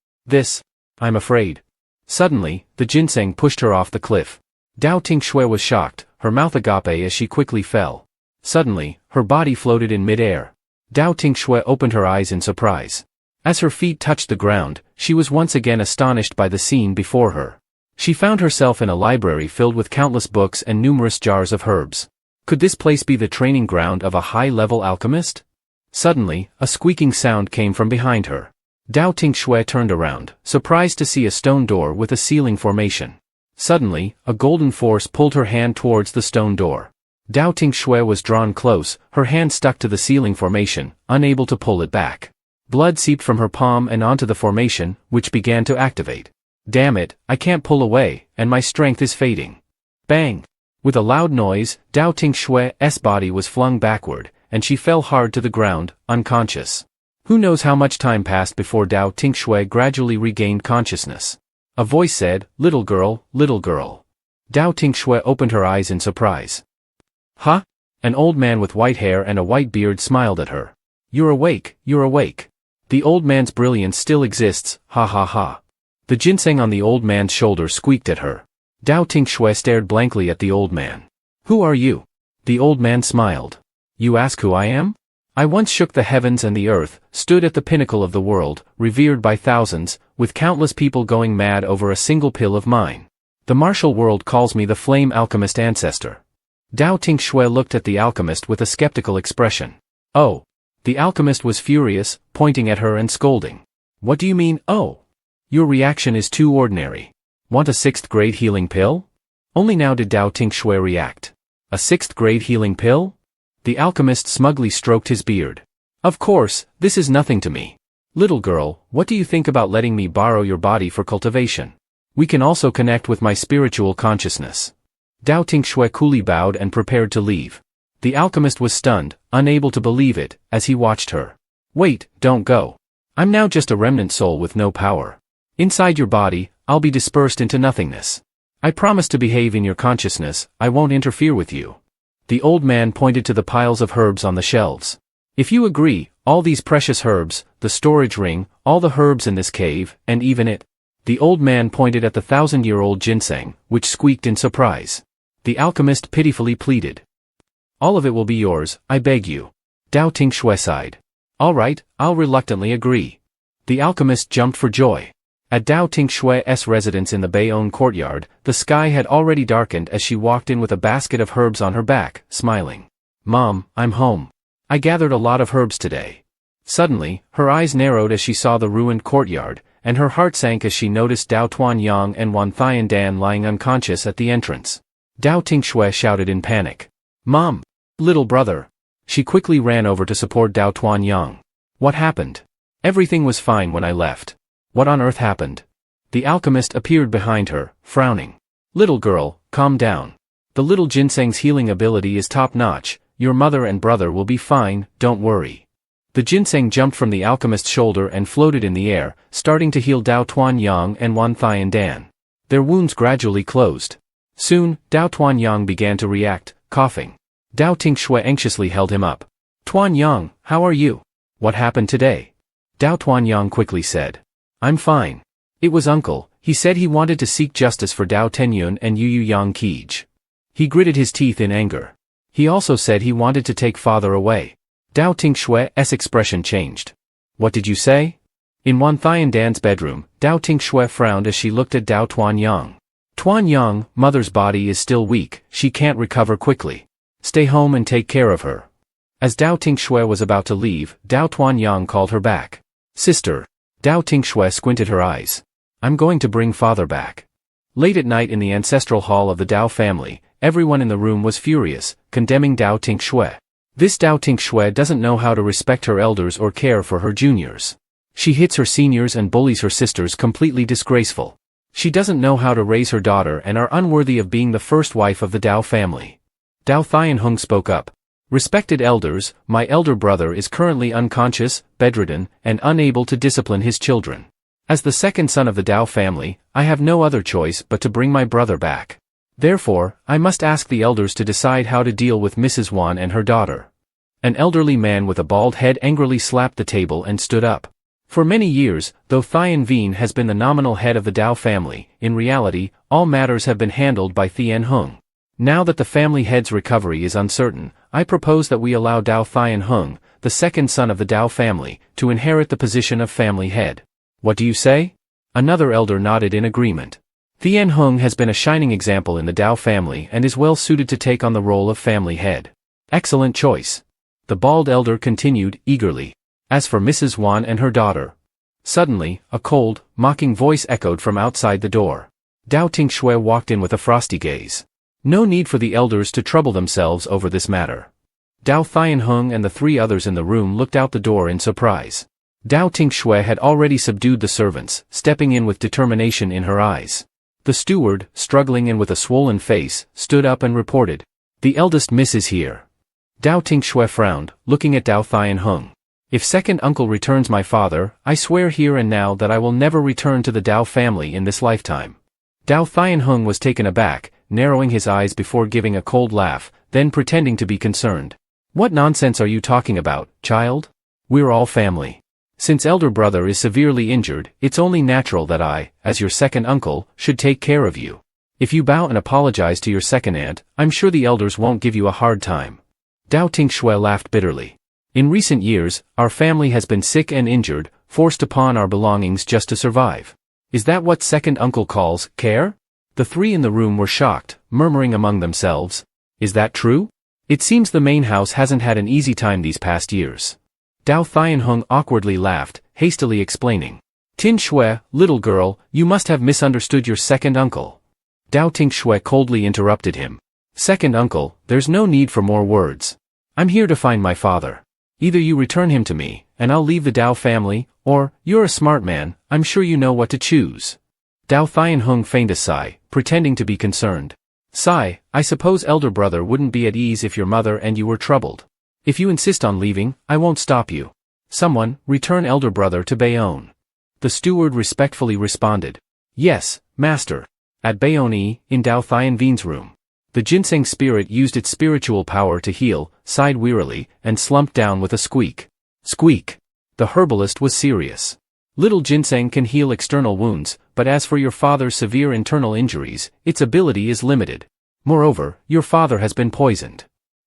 I'm afraid. Suddenly, the ginseng pushed her off the cliff. Dao Tinh Xue was shocked, her mouth agape as she quickly fell. Suddenly, her body floated in mid-air. Dao Tinh Xue opened her eyes in surprise. As her feet touched the ground, she was once again astonished by the scene before her. She found herself in a library filled with countless books and numerous jars of herbs. Could this place be the training ground of a high-level alchemist? Suddenly, a squeaking sound came from behind her. Dao Tinh Xue turned around, surprised to see a stone door with a ceiling formation. Suddenly, a golden force pulled her hand towards the stone door. Dao Tinh Xue was drawn close, her hand stuck to the ceiling formation, unable to pull it back. Blood seeped from her palm and onto the formation, which began to activate. Damn it, I can't pull away, and my strength is fading. Bang! With a loud noise, Dao Tinh Xue's body was flung backward, and she fell hard to the ground, unconscious. Who knows how much time passed before Dao Tinh Xue gradually regained consciousness. A voice said, little girl, little girl. Dao Tinh Xue opened her eyes in surprise. Huh? An old man with white hair and a white beard smiled at her. You're awake, you're awake. The old man's brilliance still exists, ha ha ha. The ginseng on the old man's shoulder squeaked at her. Dao Tinh Xue stared blankly at the old man. Who are you? The old man smiled. You ask who I am? I once shook the heavens and the earth, stood at the pinnacle of the world, revered by thousands, with countless people going mad over a single pill of mine. The martial world calls me the Flame Alchemist Ancestor. Dao Tinh Xue looked at the alchemist with a skeptical expression. Oh. The alchemist was furious, pointing at her and scolding. What do you mean, oh? Your reaction is too ordinary. Want a 6th-grade healing pill? Only now did Dao Tinh Xue react. A 6th-grade healing pill? The alchemist smugly stroked his beard. Of course, this is nothing to me. Little girl, what do you think about letting me borrow your body for cultivation? We can also connect with my spiritual consciousness. Dao Tinh Xue coolly bowed and prepared to leave. The alchemist was stunned, unable to believe it, as he watched her. Wait, don't go. I'm now just a remnant soul with no power. Inside your body, I'll be dispersed into nothingness. I promise to behave in your consciousness, I won't interfere with you. The old man pointed to the piles of herbs on the shelves. If you agree, all these precious herbs, the storage ring, all the herbs in this cave, and even it. The old man pointed at the 1,000-year-old ginseng, which squeaked in surprise. The alchemist pitifully pleaded. All of it will be yours, I beg you. Dao Tinh Xue sighed. All right, I'll reluctantly agree. The alchemist jumped for joy. At Dao Tinh Xue's residence in the Bayonne courtyard, the sky had already darkened as she walked in with a basket of herbs on her back, smiling. Mom, I'm home. I gathered a lot of herbs today. Suddenly, her eyes narrowed as she saw the ruined courtyard, and her heart sank as she noticed Dao Tuanyang and Wan Thian Dan lying unconscious at the entrance. Dao Tinh Xue shouted in panic. Mom! Little brother! She quickly ran over to support Dao Tuanyang. What happened? Everything was fine when I left. What on earth happened? The alchemist appeared behind her, frowning. Little girl, calm down. The little ginseng's healing ability is top-notch, your mother and brother will be fine, don't worry. The ginseng jumped from the alchemist's shoulder and floated in the air, starting to heal Dao Tuanyang and Wan Thian Dan. Their wounds gradually closed. Soon, Dao Tuanyang began to react, coughing. Dao Tinh Xue anxiously held him up. Tuanyang, how are you? What happened today? Dao Tuanyang quickly said. I'm fine. It was uncle, he said he wanted to seek justice for Dao Tenyun and Yu Yang Kij. He gritted his teeth in anger. He also said he wanted to take father away. Dao Tinh Xue's expression changed. What did you say? In Wan Thian Dan's bedroom, Dao Tinh Xue frowned as she looked at Dao Tuanyang. Tuanyang, mother's body is still weak, she can't recover quickly. Stay home and take care of her. As Dao Tinh Xue was about to leave, Dao Tuanyang called her back. Sister. Dao Tinh Xue squinted her eyes. I'm going to bring father back. Late at night in the ancestral hall of the Dao family, everyone in the room was furious, condemning Dao Tinh Xue. This Dao Tinh Xue doesn't know how to respect her elders or care for her juniors. She hits her seniors and bullies her sisters, completely disgraceful. She doesn't know how to raise her daughter and are unworthy of being the first wife of the Dao family. Dao Thianhung spoke up. Respected elders, my elder brother is currently unconscious, bedridden, and unable to discipline his children. As the second son of the Dao family, I have no other choice but to bring my brother back. Therefore, I must ask the elders to decide how to deal with Mrs. Wan and her daughter. An elderly man with a bald head angrily slapped the table and stood up. For many years, though Thian Vien has been the nominal head of the Dao family, in reality, all matters have been handled by Thian Hung. Now that the family head's recovery is uncertain, I propose that we allow Dao Thian Hung, the second son of the Dao family, to inherit the position of family head. What do you say? Another elder nodded in agreement. Thian Hung has been a shining example in the Dao family and is well suited to take on the role of family head. Excellent choice. The bald elder continued, eagerly. As for Mrs. Wan and her daughter. Suddenly, a cold, mocking voice echoed from outside the door. Dao Tinh Xue walked in with a frosty gaze. No need for the elders to trouble themselves over this matter. Dao Thian Hung and the three others in the room looked out the door in surprise. Dao Tinh Xue had already subdued the servants, stepping in with determination in her eyes. The steward, struggling and with a swollen face, stood up and reported. The eldest miss is here. Dao Tinh Xue frowned, looking at Dao Thian Hung. If second uncle returns my father, I swear here and now that I will never return to the Dao family in this lifetime. Dao Thian Hung was taken aback, narrowing his eyes before giving a cold laugh, then pretending to be concerned. What nonsense are you talking about, child? We're all family. Since elder brother is severely injured, it's only natural that I, as your second uncle, should take care of you. If you bow and apologize to your second aunt, I'm sure the elders won't give you a hard time. Dao Tinh Xue laughed bitterly. In recent years, our family has been sick and injured, forced upon our belongings just to survive. Is that what second uncle calls care? The three in the room were shocked, murmuring among themselves. Is that true? It seems the main house hasn't had an easy time these past years. Dao Thian Hung awkwardly laughed, hastily explaining. Tinh Xue, little girl, you must have misunderstood your second uncle. Dao Tinh Xue coldly interrupted him. Second uncle, there's no need for more words. I'm here to find my father. Either you return him to me, and I'll leave the Dao family, or, you're a smart man, I'm sure you know what to choose. Dao Thian Hung feigned a sigh, pretending to be concerned. Sigh, I suppose elder brother wouldn't be at ease if your mother and you were troubled. If you insist on leaving, I won't stop you. Someone, return elder brother to Bayonne. The steward respectfully responded. Yes, master. At Bayonne, in Dao Thian Vien's room. The ginseng spirit used its spiritual power to heal, sighed wearily, and slumped down with a squeak. Squeak. The herbalist was serious. Little ginseng can heal external wounds, but as for your father's severe internal injuries, its ability is limited. Moreover, your father has been poisoned.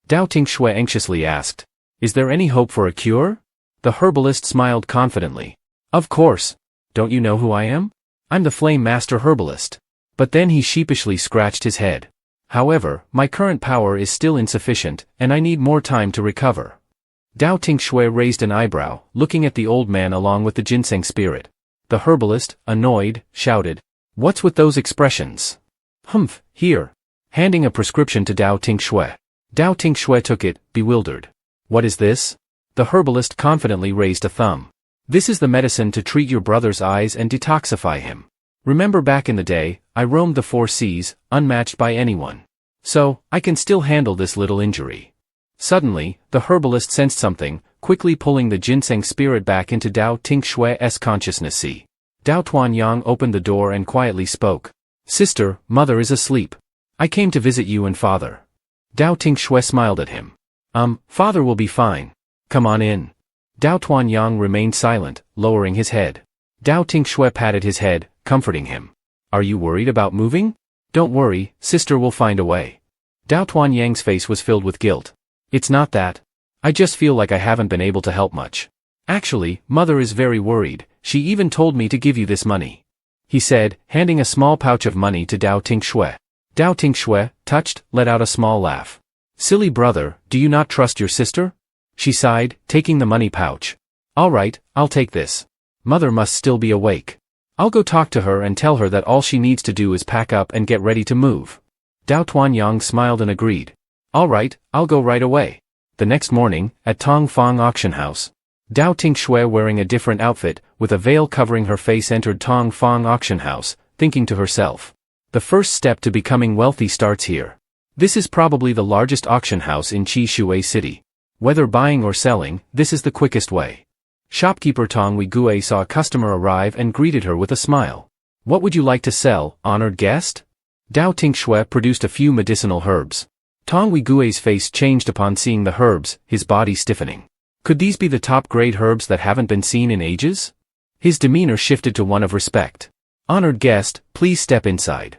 Dao Tinh Xue anxiously asked. Is there any hope for a cure? The herbalist smiled confidently. Of course. Don't you know who I am? I'm the Flame Master Herbalist. But then he sheepishly scratched his head. However, my current power is still insufficient, and I need more time to recover. Dao Tinh Xue raised an eyebrow, looking at the old man along with the ginseng spirit. The herbalist, annoyed, shouted. What's with those expressions? Humph, here. Handing a prescription to Dao Tinh Xue. Dao Tinh Xue took it, bewildered. What is this? The herbalist confidently raised a thumb. This is the medicine to treat your brother's eyes and detoxify him. Remember back in the day, I roamed the 4 seas, unmatched by anyone. So, I can still handle this little injury. Suddenly, the herbalist sensed something, quickly pulling the ginseng spirit back into Dao Tinh Xue's consciousness. Dao Tuanyang opened the door and quietly spoke. Sister, mother is asleep. I came to visit you and father. Dao Tinh Xue smiled at him. Father will be fine. Come on in. Dao Tuanyang remained silent, lowering his head. Dao Tinh Xue patted his head, comforting him. Are you worried about moving? Don't worry, sister will find a way. Dao Tuanyang's face was filled with guilt. It's not that. I just feel like I haven't been able to help much. Actually, mother is very worried, she even told me to give you this money. He said, handing a small pouch of money to Dao Tinh Xue. Dao Tinh Xue, touched, let out a small laugh. Silly brother, do you not trust your sister? She sighed, taking the money pouch. All right, I'll take this. Mother must still be awake. I'll go talk to her and tell her that all she needs to do is pack up and get ready to move. Dao Tuanyang smiled and agreed. All right, I'll go right away. The next morning, at Tong Fong auction house, Dao Tinh Xue, wearing a different outfit, with a veil covering her face, entered Tong Fong auction house, thinking to herself. The first step to becoming wealthy starts here. This is probably the largest auction house in Qishui City. Whether buying or selling, this is the quickest way. Shopkeeper Tong Weiguo saw a customer arrive and greeted her with a smile. What would you like to sell, honored guest? Dao Tinh Xue produced a few medicinal herbs. Tong Weiguo's face changed upon seeing the herbs, his body stiffening. Could these be the top-grade herbs that haven't been seen in ages? His demeanor shifted to one of respect. Honored guest, please step inside.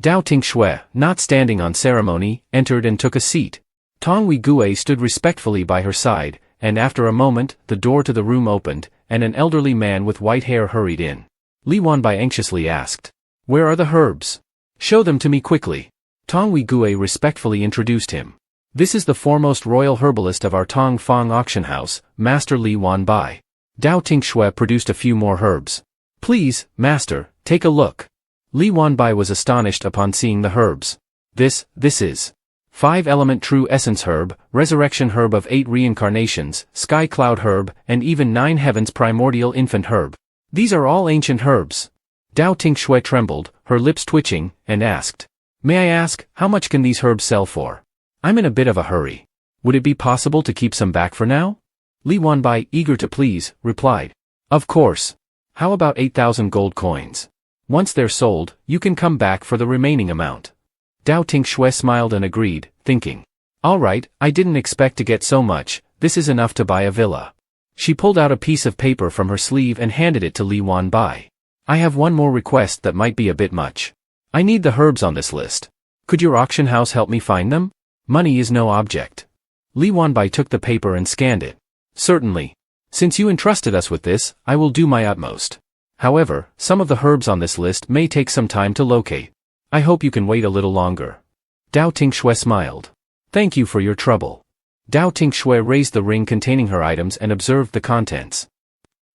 Dao Tinh Xue, not standing on ceremony, entered and took a seat. Tong Weiguo stood respectfully by her side, and after a moment, the door to the room opened, and an elderly man with white hair hurried in. Li Wanbai anxiously asked. Where are the herbs? Show them to me quickly. Tong Weiguo respectfully introduced him. This is the foremost royal herbalist of our Tong Fong auction house, Master Li Wanbai. Dao Tinh Xue produced a few more herbs. Please, Master, take a look. Li Wanbai was astonished upon seeing the herbs. This is 5-element true essence herb, resurrection herb of 8 reincarnations, sky cloud herb, and even 9 heavens primordial infant herb. These are all ancient herbs. Dao Tinh Xue trembled, her lips twitching, and asked. May I ask, how much can these herbs sell for? I'm in a bit of a hurry. Would it be possible to keep some back for now? Li Wanbai, eager to please, replied. Of course. How about 8,000 gold coins? Once they're sold, you can come back for the remaining amount. Dao Tinh Xue smiled and agreed, thinking. All right, I didn't expect to get so much, this is enough to buy a villa. She pulled out a piece of paper from her sleeve and handed it to Li Wanbai. I have one more request that might be a bit much. I need the herbs on this list. Could your auction house help me find them? Money is no object. Li Wanbai took the paper and scanned it. Certainly. Since you entrusted us with this, I will do my utmost. However, some of the herbs on this list may take some time to locate. I hope you can wait a little longer. Dao Tinh Xue smiled. Thank you for your trouble. Dao Tinh Xue raised the ring containing her items and observed the contents.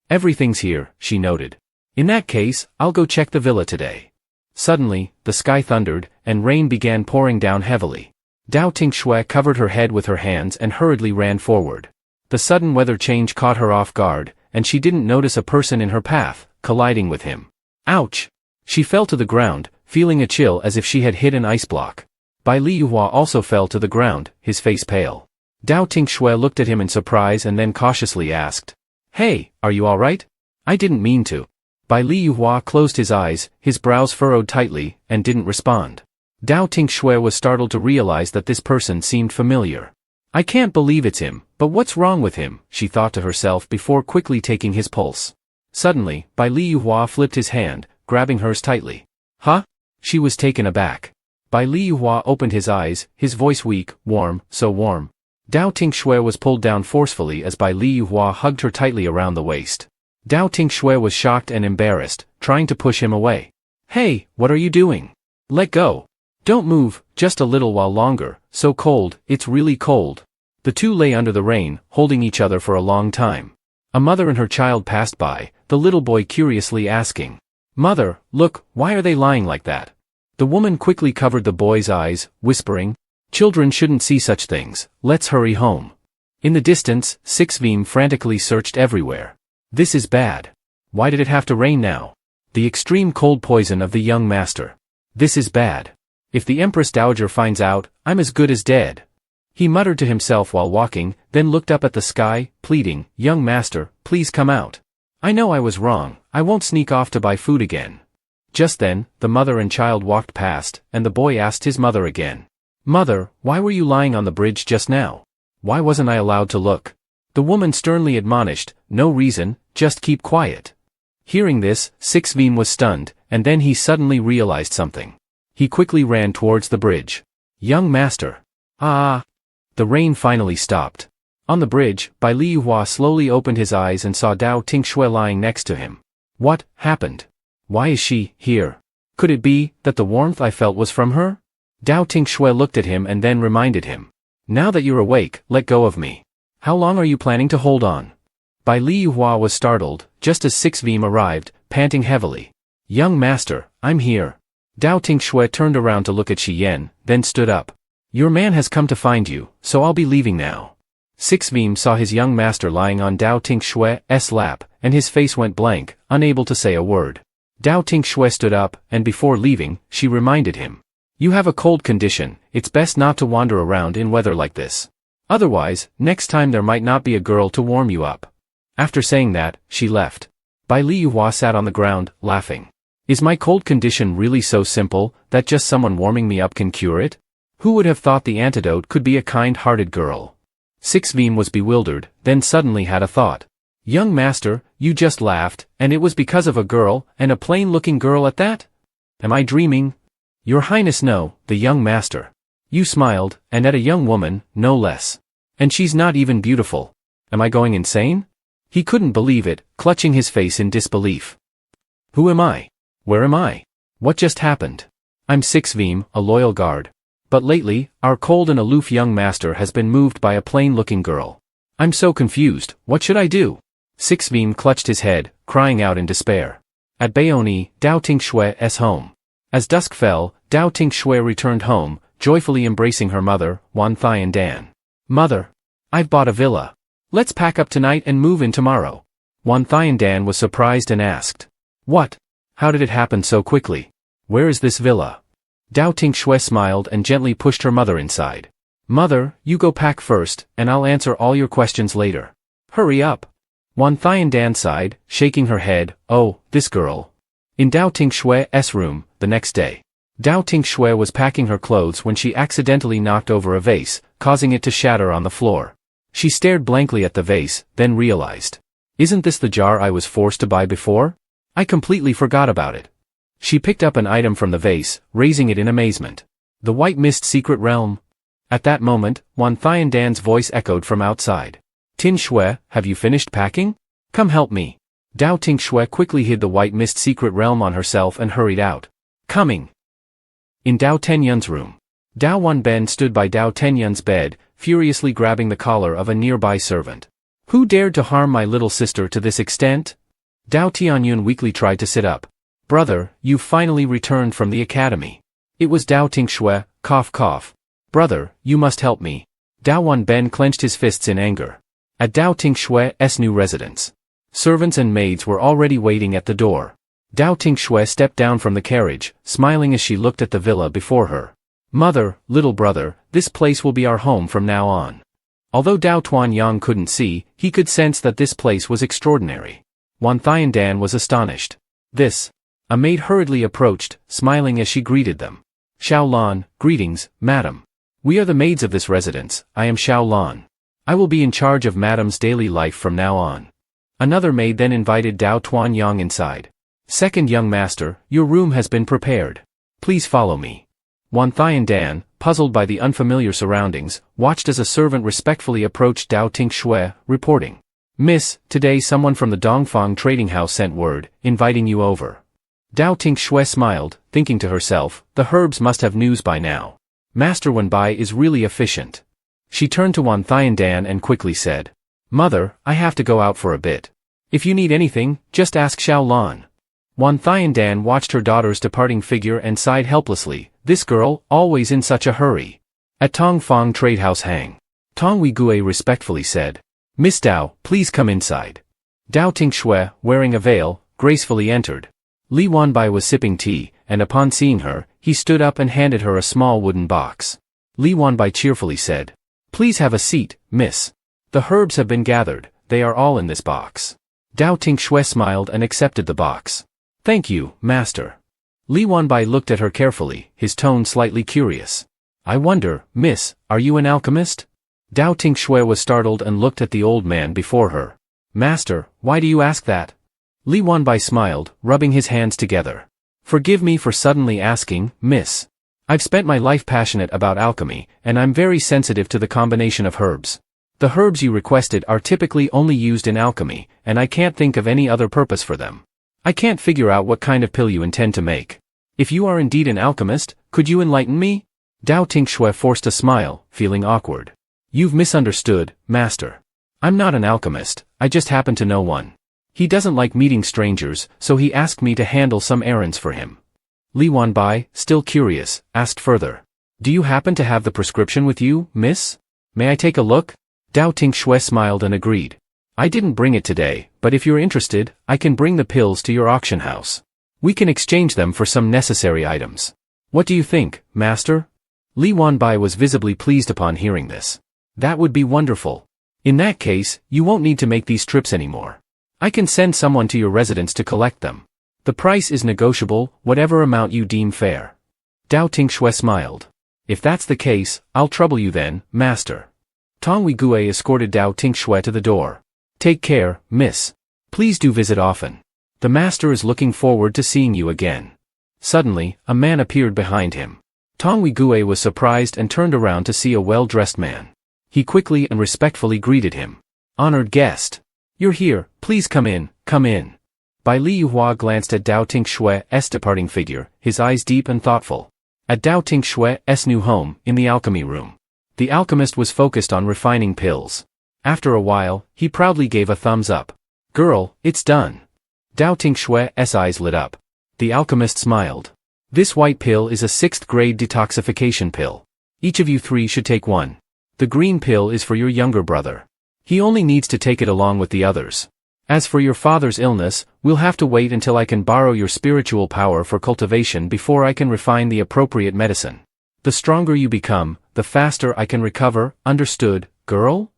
Everything's here, she noted. In that case, I'll go check the villa today. Suddenly, the sky thundered, and rain began pouring down heavily. Dao Tinh Xue covered her head with her hands and hurriedly ran forward. The sudden weather change caught her off guard, and she didn't notice a person in her path, colliding with him. Ouch! She fell to the ground, feeling a chill as if she had hit an ice block. Bai Liyuhua also fell to the ground, his face pale. Dao Tinh Xue looked at him in surprise and then cautiously asked. Hey, are you all right? I didn't mean to. Bai Liyuhua closed his eyes, his brows furrowed tightly, and didn't respond. Dao Tinh Xue was startled to realize that this person seemed familiar. I can't believe it's him, but what's wrong with him, she thought to herself before quickly taking his pulse. Suddenly, Bai Liyuhua flipped his hand, grabbing hers tightly. Huh? She was taken aback. Bai Liyuhua opened his eyes, his voice weak, warm, so warm. Dao Tinh Xue was pulled down forcefully as Bai Liyuhua hugged her tightly around the waist. Dao Tinh Xue was shocked and embarrassed, trying to push him away. Hey, what are you doing? Let go. Don't move, just a little while longer, so cold, it's really cold. The two lay under the rain, holding each other for a long time. A mother and her child passed by, the little boy curiously asking. Mother, look, why are they lying like that? The woman quickly covered the boy's eyes, whispering. Children shouldn't see such things, let's hurry home. In the distance, Six Veem frantically searched everywhere. This is bad. Why did it have to rain now? The extreme cold poison of the young master. This is bad. If the Empress Dowager finds out, I'm as good as dead. He muttered to himself while walking, then looked up at the sky, pleading, "Young master, please come out. I know I was wrong, I won't sneak off to buy food again." Just then, the mother and child walked past, and the boy asked his mother again, "Mother, why were you lying on the bridge just now? Why wasn't I allowed to look?" The woman sternly admonished, "No reason, just keep quiet." Hearing this, Sixveem was stunned, and then he suddenly realized something. He quickly ran towards the bridge. "Young master." "Ah!" The rain finally stopped. On the bridge, Bai Liyuhua slowly opened his eyes and saw Dao Tinh Xue lying next to him. "What happened? Why is she here? Could it be that the warmth I felt was from her?" Dao Tinh Xue looked at him and then reminded him. "Now that you're awake, let go of me. How long are you planning to hold on?" Bai Liyuhua was startled, just as Sixveem arrived, panting heavily. "Young master, I'm here." Dao Tinh Xue turned around to look at Shi Yan, then stood up. "Your man has come to find you, so I'll be leaving now." Sixveem saw his young master lying on Dao Tinh Xue's lap, and his face went blank, unable to say a word. Dao Tinh Xue stood up, and before leaving, she reminded him. "You have a cold condition, it's best not to wander around in weather like this. Otherwise, next time there might not be a girl to warm you up." After saying that, she left. Bai Liyuhua sat on the ground, laughing. Is my cold condition really so simple, that just someone warming me up can cure it? Who would have thought the antidote could be a kind-hearted girl? Sixveem was bewildered, then suddenly had a thought. "Young master, you just laughed, and it was because of a girl, and a plain-looking girl at that? Am I dreaming?" "Your Highness, no, the young master. You smiled, and at a young woman, no less. And she's not even beautiful. Am I going insane?" He couldn't believe it, clutching his face in disbelief. "Who am I? Where am I? What just happened? I'm Sixveem, a loyal guard. But lately, our cold and aloof young master has been moved by a plain-looking girl. I'm so confused, what should I do?" Sixveem clutched his head, crying out in despair. At Bayoni, Dao Tinh Xue's home. As dusk fell, Dao Tinh Xue returned home, joyfully embracing her mother, Wan Thai and Dan. "Mother, I've bought a villa. Let's pack up tonight and move in tomorrow." Wan Thai and Dan was surprised and asked, "What? How did it happen so quickly? Where is this villa?" Dao Tinh Xue smiled and gently pushed her mother inside. "Mother, you go pack first, and I'll answer all your questions later. Hurry up." Wan Thai and Dan sighed, shaking her head. "Oh, this girl." In Dao Tinh Xue's room, the next day. Dao Tinh Xue was packing her clothes when she accidentally knocked over a vase, causing it to shatter on the floor. She stared blankly at the vase, then realized. "Isn't this the jar I was forced to buy before? I completely forgot about it." She picked up an item from the vase, raising it in amazement. "The White Mist Secret Realm?" At that moment, Wan Thai and Dan's voice echoed from outside. "Tin Xue, have you finished packing? Come help me." Dao Tinh Xue quickly hid the White Mist Secret Realm on herself and hurried out. "Coming." In Dao Tenyun's room. Dao Wanben stood by Dao Tenyun's bed, furiously grabbing the collar of a nearby servant. "Who dared to harm my little sister to this extent?" Dao Tianyun weakly tried to sit up. "Brother, you've finally returned from the academy." It was Dao Tinh Xue, cough cough. "Brother, you must help me." Dao Wanben clenched his fists in anger. At Dao Tinh Xue's new residence. Servants and maids were already waiting at the door. Dao Tinh Xue stepped down from the carriage, smiling as she looked at the villa before her. "Mother, little brother, this place will be our home from now on." Although Dao Tuanyang couldn't see, he could sense that this place was extraordinary. Wan Thai and Dan was astonished. "This." A maid hurriedly approached, smiling as she greeted them. "Xiao Lan, greetings, madam. We are the maids of this residence. I am Xiao Lan. I will be in charge of madam's daily life from now on." Another maid then invited Dao Tuanyang inside. "Second young master, your room has been prepared. Please follow me." Wan Thai and Dan, puzzled by the unfamiliar surroundings, watched as a servant respectfully approached Dao Tinh Xue, reporting, "Miss, today someone from the Dongfang trading house sent word, inviting you over." Dao Tinh Xue smiled, thinking to herself, the Herbs must have news by now. Master Wenbai is really efficient. She turned to Wan Thai and Dan and quickly said, "Mother, I have to go out for a bit. If you need anything, just ask Xiao Lan." Wan Thai and Dan watched her daughter's departing figure and sighed helplessly. This girl, always in such a hurry. At Dongfang Trade House Hang. Tong Weiguo respectfully said, "Miss Dao, please come inside." Dao Tinh Xue, wearing a veil, gracefully entered. Li Wanbai was sipping tea, and upon seeing her, he stood up and handed her a small wooden box. Li Wanbai cheerfully said, "Please have a seat, miss. The herbs have been gathered, they are all in this box." Dao Tinh Xue smiled and accepted the box. "Thank you, master." Li Wanbai looked at her carefully, his tone slightly curious. "I wonder, miss, are you an alchemist?" Dao Tinh Xue was startled and looked at the old man before her. "Master, why do you ask that?" Li Wanbai smiled, rubbing his hands together. "Forgive me for suddenly asking, miss. I've spent my life passionate about alchemy, and I'm very sensitive to the combination of herbs. The herbs you requested are typically only used in alchemy, and I can't think of any other purpose for them. I can't figure out what kind of pill you intend to make. If you are indeed an alchemist, could you enlighten me?" Dao Tinh Xue forced a smile, feeling awkward. "You've misunderstood, master. I'm not an alchemist, I just happen to know one. He doesn't like meeting strangers, so he asked me to handle some errands for him." Li Wanbai, still curious, asked further. "Do you happen to have the prescription with you, miss? May I take a look?" Dao Tinh Xue smiled and agreed. "I didn't bring it today, but if you're interested, I can bring the pills to your auction house. We can exchange them for some necessary items. What do you think, master?" Li Wanbai was visibly pleased upon hearing this. "That would be wonderful. In that case, you won't need to make these trips anymore. I can send someone to your residence to collect them. The price is negotiable, whatever amount you deem fair." Dao Tinh Xue smiled. "If that's the case, I'll trouble you then, master." Tong Weiguo escorted Dao Tinh Xue to the door. "Take care, miss. Please do visit often. The master is looking forward to seeing you again." Suddenly, a man appeared behind him. Tong Weiguo was surprised and turned around to see a well-dressed man. He quickly and respectfully greeted him. "Honored guest. You're here, please come in, come in." Bai Li Yuhua glanced at Dao Tinh Xue's departing figure, his eyes deep and thoughtful. At Dao Tinh Xue's new home, in the alchemy room, the alchemist was focused on refining pills. After a while, he proudly gave a thumbs up. "Girl, it's done." Dao Tinh Xue's eyes lit up. The alchemist smiled. "This white pill is a 6th grade detoxification pill. Each of you 3 should take one. The green pill is for your younger brother. He only needs to take it along with the others. As for your father's illness, we'll have to wait until I can borrow your spiritual power for cultivation before I can refine the appropriate medicine. The stronger you become, the faster I can recover, understood, girl?"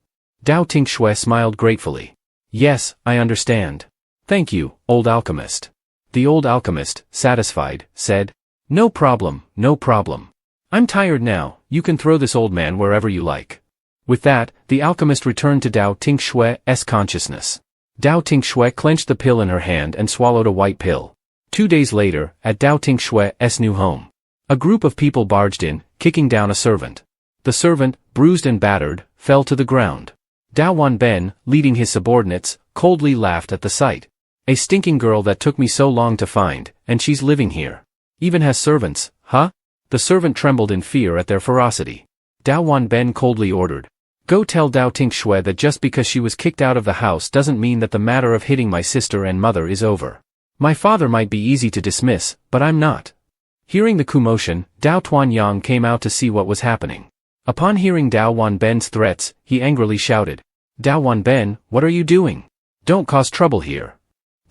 Dao Tinh Xue smiled gratefully. "Yes, I understand. Thank you, old alchemist." The old alchemist, satisfied, said, No problem, no problem. I'm tired now, you can throw this old man wherever you like." With that, the alchemist returned to Dao Tinh Xue's consciousness. Dao Tinh Xue clenched the pill in her hand and swallowed a white pill. 2 days later, at Dao Tinh Xue's new home, a group of people barged in, kicking down a servant. The servant, bruised and battered, fell to the ground. Dao Wanben, leading his subordinates, coldly laughed at the sight. "A stinking girl that took me so long to find, and she's living here. Even has servants, huh?" The servant trembled in fear at their ferocity. Dao Wanben coldly ordered, "Go tell Dao Tinh Xue that just because she was kicked out of the house doesn't mean that the matter of hitting my sister and mother is over. My father might be easy to dismiss, but I'm not." Hearing the commotion, Dao Tuanyang came out to see what was happening. Upon hearing Dao Wanben's threats, he angrily shouted, "Dao Wanben, what are you doing? Don't cause trouble here."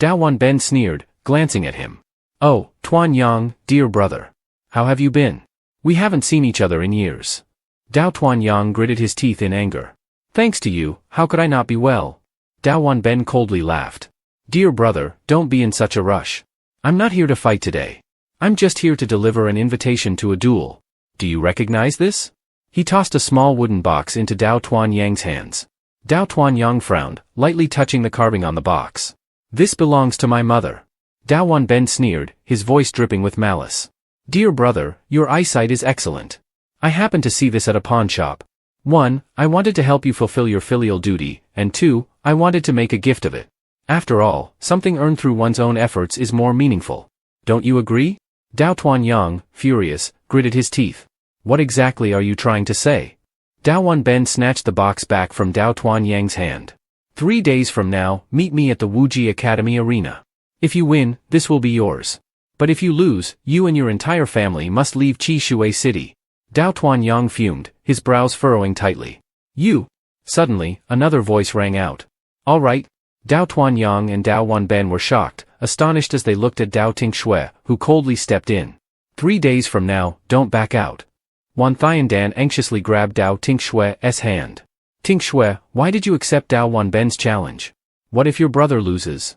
Dao Wanben sneered, glancing at him. "Oh, Tuanyang, dear brother. How have you been? We haven't seen each other in years." Dao Tuanyang gritted his teeth in anger. "Thanks to you, how could I not be well?" Dao Wanben coldly laughed. "Dear brother, don't be in such a rush. I'm not here to fight today. I'm just here to deliver an invitation to a duel. Do you recognize this?" He tossed a small wooden box into Dao Tuanyang's hands. Dao Tuanyang frowned, lightly touching the carving on the box. "This belongs to my mother." Dao Wanben sneered, his voice dripping with malice. "Dear brother, your eyesight is excellent. I happened to see this at a pawn shop. 1. I wanted to help you fulfill your filial duty, and 2. I wanted to make a gift of it. After all, something earned through one's own efforts is more meaningful. Don't you agree?" Dao Tuanyang, furious, gritted his teeth. "What exactly are you trying to say?" Dao Wanben snatched the box back from Dao Tuanyang's hand. 3 days from now, meet me at the Wuji Academy arena. If you win, this will be yours. But if you lose, you and your entire family must leave Qishui City." Dao Tuanyang fumed, his brows furrowing tightly. "You!" Suddenly, another voice rang out. "All right." Dao Tuanyang and Dao Wanben were shocked, astonished as they looked at Dao Tinh Xue, who coldly stepped in. 3 days from now, don't back out. Wan Thiandan anxiously grabbed Dao Tinh Xue's hand. Tinh Xue, why did you accept Dao Wanben's challenge? What if your brother loses?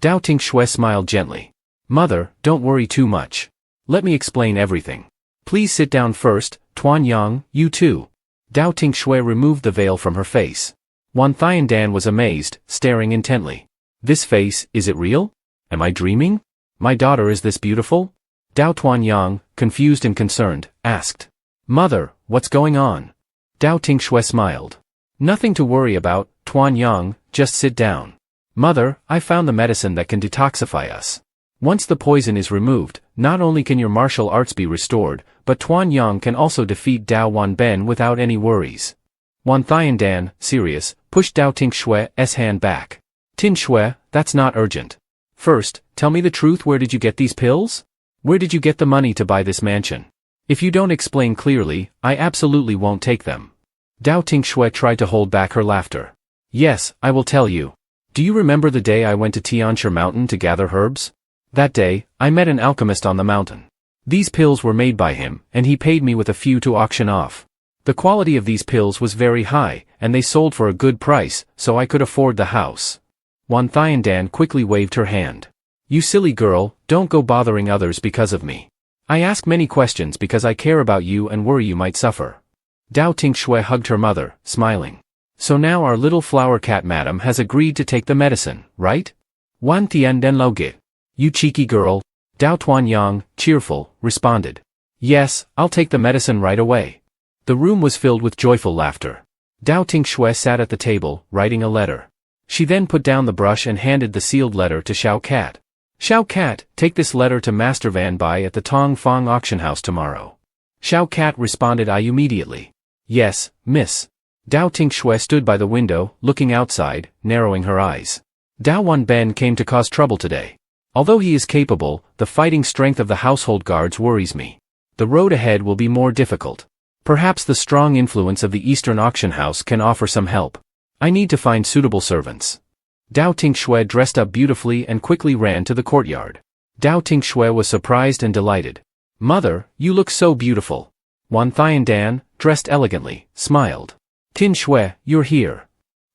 Dao Tinh Xue smiled gently. Mother, don't worry too much. Let me explain everything. Please sit down first, Tuan Yang, you too. Dao Tinh Xue removed the veil from her face. Wan Thiandan was amazed, staring intently. This face, is it real? Am I dreaming? My daughter is this beautiful? Dao Tuan Yang, confused and concerned, asked. Mother, what's going on? Dao Tinh Xue smiled. Nothing to worry about, Tuan Yang, just sit down. Mother, I found the medicine that can detoxify us. Once the poison is removed, not only can your martial arts be restored, but Tuan Yang can also defeat Dao Wanben without any worries. Wan Thiandan, serious, pushed Dao Tinh Xue's hand back. Tinh Xue, that's not urgent. First, tell me the truth, where did you get these pills? Where did you get the money to buy this mansion? If you don't explain clearly, I absolutely won't take them. Dao Tinh Xue tried to hold back her laughter. Yes, I will tell you. Do you remember the day I went to Tianshi Mountain to gather herbs? That day, I met an alchemist on the mountain. These pills were made by him, and he paid me with a few to auction off. The quality of these pills was very high, and they sold for a good price, so I could afford the house. Wan Thiandan quickly waved her hand. You silly girl, don't go bothering others because of me. I ask many questions because I care about you and worry you might suffer. Dao Tinh Xue hugged her mother, smiling. So now our little flower cat madam has agreed to take the medicine, right? Wan Thiandan Loge. You cheeky girl. Dao Tuan Yang, cheerful, responded. Yes, I'll take the medicine right away. The room was filled with joyful laughter. Dao Tinh Xue sat at the table, writing a letter. She then put down the brush and handed the sealed letter to Xiao Cat. Xiao Cat, take this letter to Master Van Bai at the Tong Fong auction house tomorrow. Xiao Cat responded immediately. Yes, miss. Dao Tinh Xue stood by the window, looking outside, narrowing her eyes. Dao Wanben came to cause trouble today. Although he is capable, the fighting strength of the household guards worries me. The road ahead will be more difficult. Perhaps the strong influence of the Eastern auction house can offer some help. I need to find suitable servants. Dao Tinh Xue dressed up beautifully and quickly ran to the courtyard. Dao Tinh Xue was surprised and delighted. Mother, you look so beautiful. Wan Thiandan, dressed elegantly, smiled. Tinh Xue, you're here.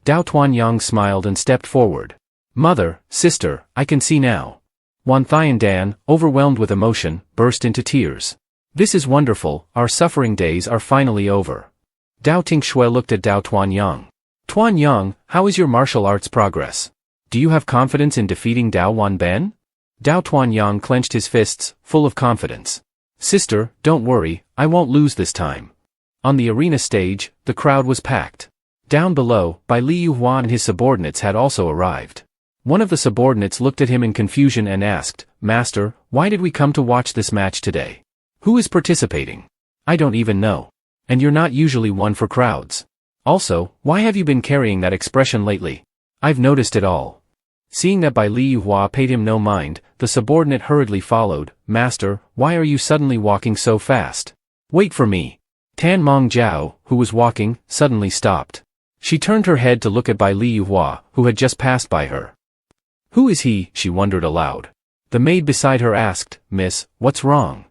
Dao Tuan Yang smiled and stepped forward. Mother, sister, I can see now. Wan Thiandan, overwhelmed with emotion, burst into tears. This is wonderful, our suffering days are finally over. Dao Tinh Xue looked at Dao Tuan Yang. Tuan Yang, how is your martial arts progress? Do you have confidence in defeating Dao Wanben? Dao Tuan Yang clenched his fists, full of confidence. Sister, don't worry, I won't lose this time. On the arena stage, the crowd was packed. Down below, Bai Liyuhua and his subordinates had also arrived. One of the subordinates looked at him in confusion and asked, Master, why did we come to watch this match today? Who is participating? I don't even know. And you're not usually one for crowds. Also, why have you been carrying that expression lately? I've noticed it all. Seeing that Bai Liyuhua paid him no mind, the subordinate hurriedly followed. Master, why are you suddenly walking so fast? Wait for me. Tan Mong Jiao, who was walking, suddenly stopped. She turned her head to look at Bai Liyuhua, who had just passed by her. Who is he? She wondered aloud. The maid beside her asked, Miss, what's wrong?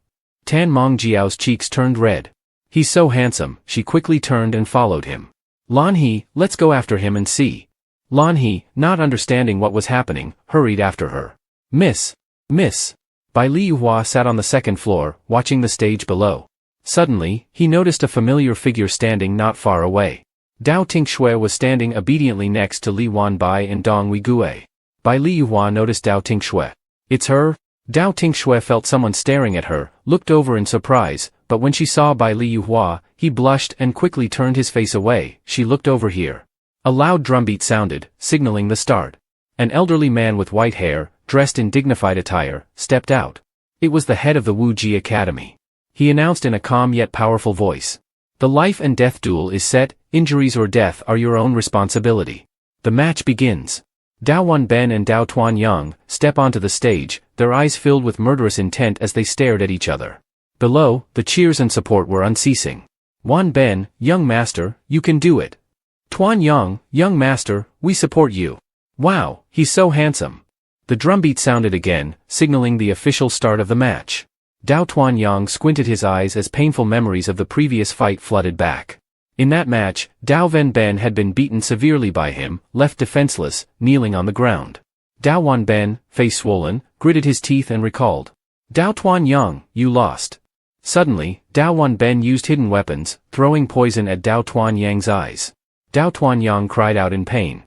Tan Mong Jiao's cheeks turned red. He's so handsome, she quickly turned and followed him. Lan He, let's go after him and see. Lan He, not understanding what was happening, hurried after her. Miss. Bai Liyuhua sat on the second floor, watching the stage below. Suddenly, he noticed a familiar figure standing not far away. Dao Tinh Xue was standing obediently next to Li Wanbai and Dong Weiguo. Bai Liyuhua noticed Dao Tinh Xue. It's her? Dao Tinh Xue felt someone staring at her, looked over in surprise, but when she saw Bai Liyuhua, he blushed and quickly turned his face away. She looked over here. A loud drumbeat sounded, signaling the start. An elderly man with white hair, dressed in dignified attire, stepped out. It was the head of the Muchj Academy. He announced in a calm yet powerful voice. The life and death duel is set, injuries or death are your own responsibility. The match begins. Dao Wanben and Dao Tuan Yang step onto the stage, their eyes filled with murderous intent as they stared at each other. Below, the cheers and support were unceasing. Wanben, young master, you can do it. Tuan Yang, young master, we support you. Wow, he's so handsome. The drumbeat sounded again, signaling the official start of the match. Dao Tuanyang squinted his eyes as painful memories of the previous fight flooded back. In that match, Dao Wenben had been beaten severely by him, left defenseless, kneeling on the ground. Dao Wenben, face swollen, gritted his teeth and recalled. Dao Tuanyang, you lost. Suddenly, Dao Wenben used hidden weapons, throwing poison at Dao Tuanyang's eyes. Dao Tuanyang cried out in pain.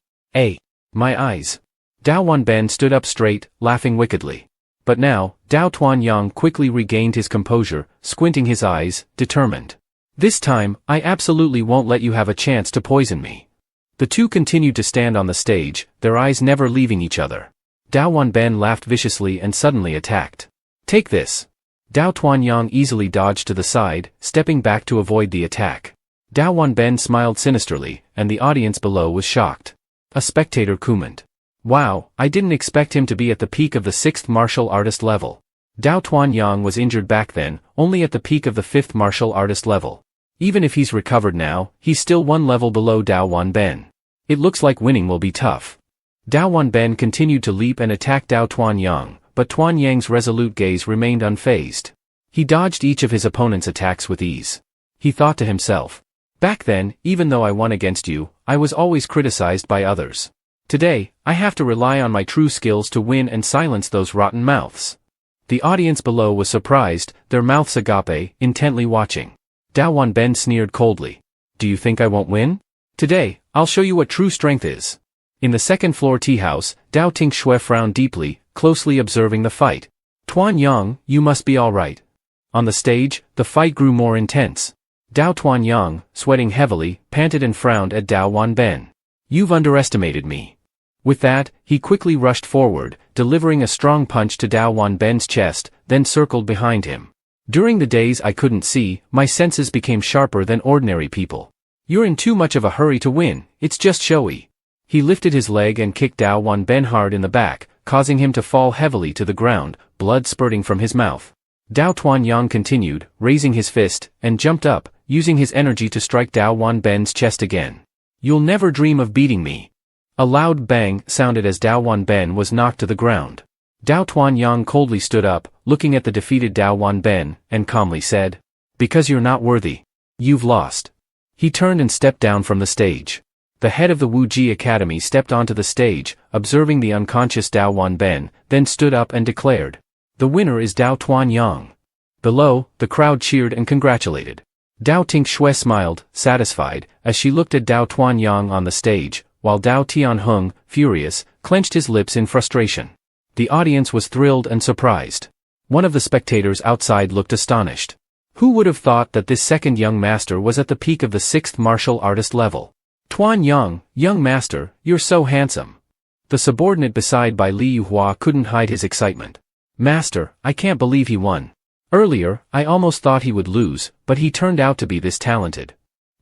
My eyes. Dao Wenben stood up straight, laughing wickedly. But now, Dao Tuanyang quickly regained his composure, squinting his eyes, determined. This time, I absolutely won't let you have a chance to poison me. The two continued to stand on the stage, their eyes never leaving each other. Dao Wenben laughed viciously and suddenly attacked. Take this. Dao Tuanyang easily dodged to the side, stepping back to avoid the attack. Dao Wenben smiled sinisterly, and the audience below was shocked. A spectator commented. Wow, I didn't expect him to be at the peak of the 6th martial artist level. Dao Tuanyang was injured back then, only at the peak of the 5th martial artist level. Even if he's recovered now, he's still one level below Dao Wenben. It looks like winning will be tough. Dao Wenben continued to leap and attack Dao Tuanyang, but Tuanyang's resolute gaze remained unfazed. He dodged each of his opponent's attacks with ease. He thought to himself. Back then, even though I won against you, I was always criticized by others. Today, I have to rely on my true skills to win and silence those rotten mouths. The audience below was surprised, their mouths agape, intently watching. Dao Wenben sneered coldly. Do you think I won't win? Today, I'll show you what true strength is. In the second-floor tea house, Dao Tinh Xue frowned deeply, closely observing the fight. Tuanyang, you must be all right. On the stage, the fight grew more intense. Dao Tuanyang, sweating heavily, panted and frowned at Dao Wenben. You've underestimated me. With that, he quickly rushed forward, delivering a strong punch to Dao Wenben's chest, then circled behind him. During the days I couldn't see, my senses became sharper than ordinary people. You're in too much of a hurry to win, it's just showy. He lifted his leg and kicked Dao Wenben hard in the back, causing him to fall heavily to the ground, blood spurting from his mouth. Dao Tuanyang continued, raising his fist, and jumped up, using his energy to strike Dao Wenben's chest again. You'll never dream of beating me. A loud bang sounded as Dao Wenben was knocked to the ground. Dao Tuanyang coldly stood up, looking at the defeated Dao Wenben, and calmly said, Because you're not worthy. You've lost. He turned and stepped down from the stage. The head of the Muchj Academy stepped onto the stage, observing the unconscious Dao Wenben, then stood up and declared, The winner is Dao Tuanyang. Below, the crowd cheered and congratulated. Dao Tinh Xue smiled, satisfied, as she looked at Dao Tuanyang on the stage, while Dao Tianheng, furious, clenched his lips in frustration. The audience was thrilled and surprised. One of the spectators outside looked astonished. Who would have thought that this second young master was at the peak of the 6th martial artist level? Tuanyang, young master, you're so handsome. The subordinate beside Bai Liyuhua couldn't hide his excitement. Master, I can't believe he won. Earlier, I almost thought he would lose, but he turned out to be this talented.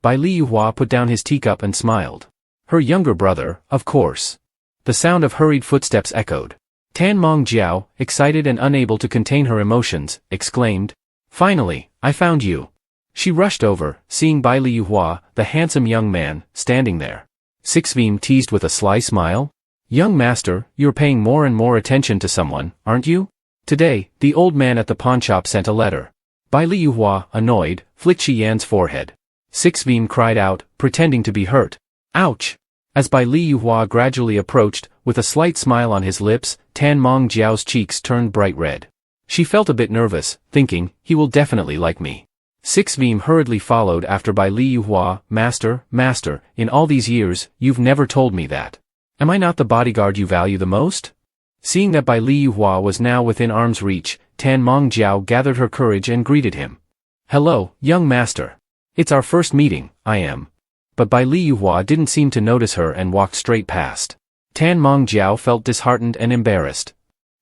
Bai Liyuhua put down his teacup and smiled. Her younger brother, of course. The sound of hurried footsteps echoed. Tan Mengjiao, excited and unable to contain her emotions, exclaimed, Finally, I found you. She rushed over, seeing Bai Liyuhua, the handsome young man, standing there. Sixveem teased with a sly smile. Young master, you're paying more and more attention to someone, aren't you? Today, the old man at the pawnshop sent a letter. Bai Liyuhua, annoyed, flicked Shiyan's forehead. Sixveem cried out, pretending to be hurt. Ouch! As Bai Liyuhua gradually approached, with a slight smile on his lips, Tan Mengjiao's cheeks turned bright red. She felt a bit nervous, thinking, he will definitely like me. Sixveem hurriedly followed after Bai Liyuhua. Master, in all these years, you've never told me that. Am I not the bodyguard you value the most? Seeing that Bai Liyuhua was now within arm's reach, Tan Mengjiao gathered her courage and greeted him. Hello, young master. It's our first meeting, I am. But Bai Liyuhua didn't seem to notice her and walked straight past. Tan Mengjiao felt disheartened and embarrassed.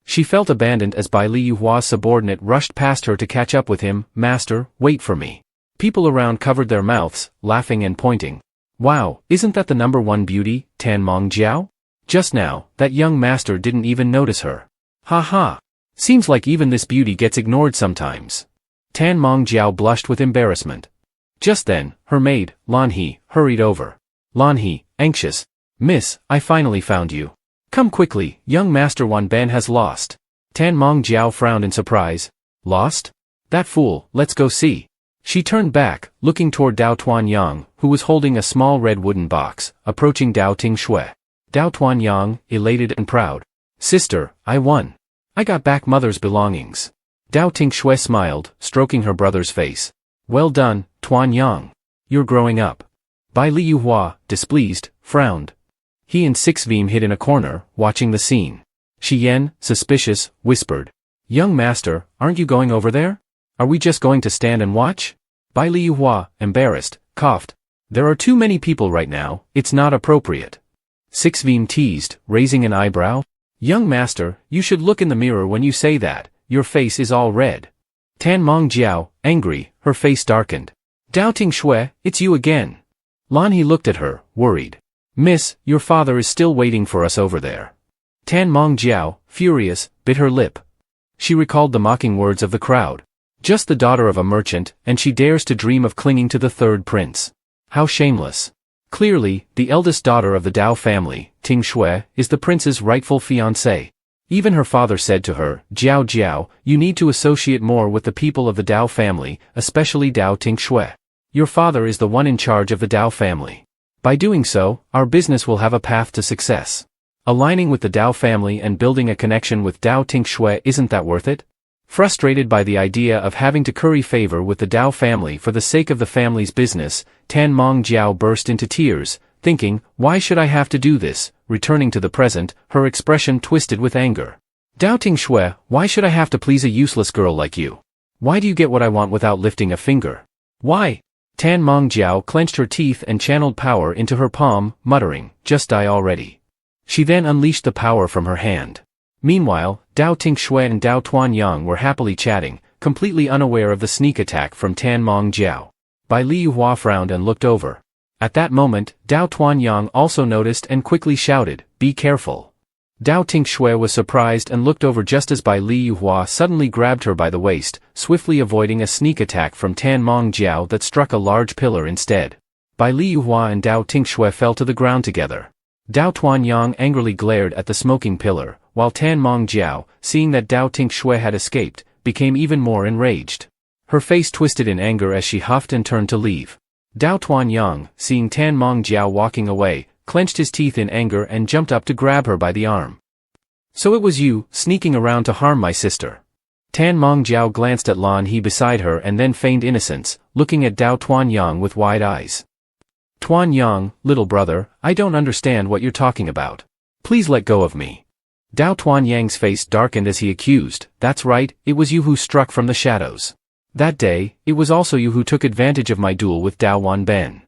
She felt abandoned as Bai Liyuhua's subordinate rushed past her to catch up with him. Master, wait for me. People around covered their mouths, laughing and pointing. Wow, isn't that the number one beauty, Tan Mengjiao? Just now, that young master didn't even notice her. Ha ha. Seems like even this beauty gets ignored sometimes. Tan Mengjiao blushed with embarrassment. Just then, her maid, Lan He, hurried over. Lan He, anxious. Miss, I finally found you. Come quickly, young Master Wan Ben has lost. Tan Mongjiao frowned in surprise. Lost? That fool, let's go see. She turned back, looking toward Dao Tuanyang, who was holding a small red wooden box, approaching Dao Tinh Xue. Dao Tuanyang, elated and proud. Sister, I won. I got back mother's belongings. Dao Tinh Xue smiled, stroking her brother's face. Well done, Tuanyang. You're growing up. Bai Liyuhua, displeased, frowned. He and Sixveem hid in a corner, watching the scene. Shi Yan, suspicious, whispered. Young master, aren't you going over there? Are we just going to stand and watch? Bai Liyuhua, embarrassed, coughed. There are too many people right now, it's not appropriate. Sixveem teased, raising an eyebrow. Young master, you should look in the mirror when you say that, your face is all red. Tan Mongjiao, angry, her face darkened. Dao Tinh Xue, it's you again. Lan He looked at her, worried. Miss, your father is still waiting for us over there. Tan Mongjiao, furious, bit her lip. She recalled the mocking words of the crowd. Just the daughter of a merchant, and she dares to dream of clinging to the third prince. How shameless. Clearly, the eldest daughter of the Dao family, Tinh Xue, is the prince's rightful fiancée. Even her father said to her, Jiao Jiao, you need to associate more with the people of the Dao family, especially Dao Tinh Xue. Your father is the one in charge of the Dao family. By doing so, our business will have a path to success. Aligning with the Dao family and building a connection with Dao Tinh Xue, isn't that worth it? Frustrated by the idea of having to curry favor with the Dao family for the sake of the family's business, Tan Mongjiao burst into tears, thinking, why should I have to do this? Returning to the present, her expression twisted with anger. Dao Tinh Xue, why should I have to please a useless girl like you? Why do you get what I want without lifting a finger? Why? Tan Mongjiao clenched her teeth and channeled power into her palm, muttering, just die already. She then unleashed the power from her hand. Meanwhile, Dao Tinh Xue and Dao Tuanyang were happily chatting, completely unaware of the sneak attack from Tan Mongjiao. Bai Liyuhua frowned and looked over. At that moment, Dao Tuanyang also noticed and quickly shouted, be careful. Dao Tinh Xue was surprised and looked over just as Bai Liyuhua suddenly grabbed her by the waist, swiftly avoiding a sneak attack from Tan Mongjiao that struck a large pillar instead. Bai Liyuhua and Dao Tinh Xue fell to the ground together. Dao Tuanyang angrily glared at the smoking pillar, while Tan Mongjiao, seeing that Dao Tinh Xue had escaped, became even more enraged. Her face twisted in anger as she huffed and turned to leave. Dao Tuanyang, seeing Tan Mongjiao walking away, clenched his teeth in anger and jumped up to grab her by the arm. So it was you, sneaking around to harm my sister. Tan Mongjiao glanced at Lan He beside her and then feigned innocence, looking at Dao Tuanyang with wide eyes. Tuanyang, little brother, I don't understand what you're talking about. Please let go of me. Dao Tuanyang's face darkened as he accused, that's right, it was you who struck from the shadows. That day, it was also you who took advantage of my duel with Dao Wan Ben.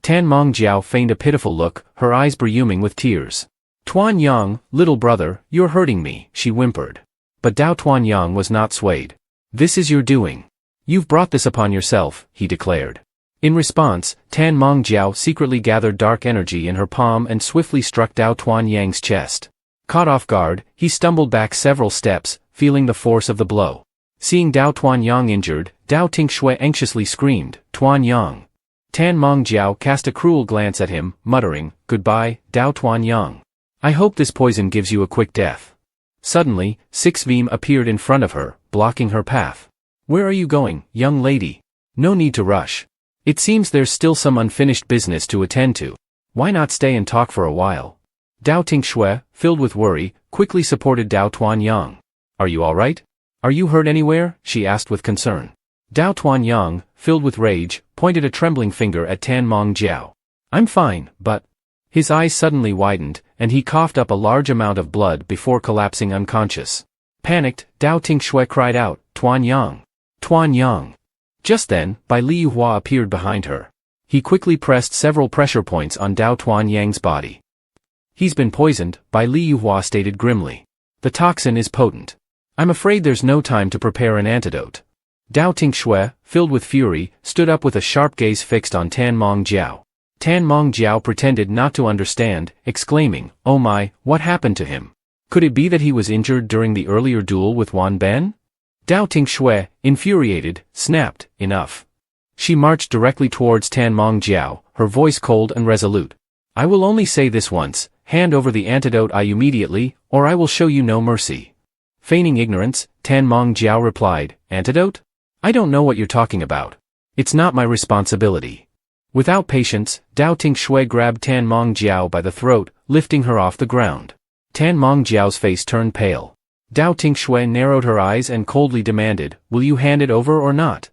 Tan Mongjiao feigned a pitiful look, her eyes briming with tears. Tuanyang, little brother, you're hurting me, she whimpered. But Dao Tuanyang was not swayed. This is your doing. You've brought this upon yourself, he declared. In response, Tan Mongjiao secretly gathered dark energy in her palm and swiftly struck Dao Tuanyang's chest. Caught off guard, he stumbled back several steps, feeling the force of the blow. Seeing Dao Tuanyang injured, Dao Tinh Xue anxiously screamed, Tuanyang. Tan Mongjiao cast a cruel glance at him, muttering, goodbye, Dao Tuanyang. I hope this poison gives you a quick death. Suddenly, Sixveem appeared in front of her, blocking her path. Where are you going, young lady? No need to rush. It seems there's still some unfinished business to attend to. Why not stay and talk for a while? Dao Tinh Xue, filled with worry, quickly supported Dao Tuanyang. Are you all right? Are you hurt anywhere? She asked with concern. Dao Tuanyang, filled with rage, pointed a trembling finger at Tan Mongjiao. I'm fine, but... His eyes suddenly widened, and he coughed up a large amount of blood before collapsing unconscious. Panicked, Dao Tinh Xue cried out, Tuanyang! Tuanyang! Just then, Bai Liyuhua appeared behind her. He quickly pressed several pressure points on Dao Tuanyang's body. He's been poisoned, Bai Liyuhua stated grimly. The toxin is potent. I'm afraid there's no time to prepare an antidote. Dao Tinh Xue, filled with fury, stood up with a sharp gaze fixed on Tan Mongjiao. Tan Mongjiao pretended not to understand, exclaiming, oh my, what happened to him? Could it be that he was injured during the earlier duel with Wan Ben? Dao Tinh Xue, infuriated, snapped, enough. She marched directly towards Tan Mongjiao, her voice cold and resolute. I will only say this once, Hand over the antidote immediately, or I will show you no mercy. Feigning ignorance, Tan Mongjiao replied, Antidote? I don't know what you're talking about. It's not my responsibility. Without patience, Dao Tinh Xue grabbed Tan Mongjiao by the throat, lifting her off the ground. Tan Mongjiao's face turned pale. Dao Tinh Xue narrowed her eyes and coldly demanded, Will you hand it over or not?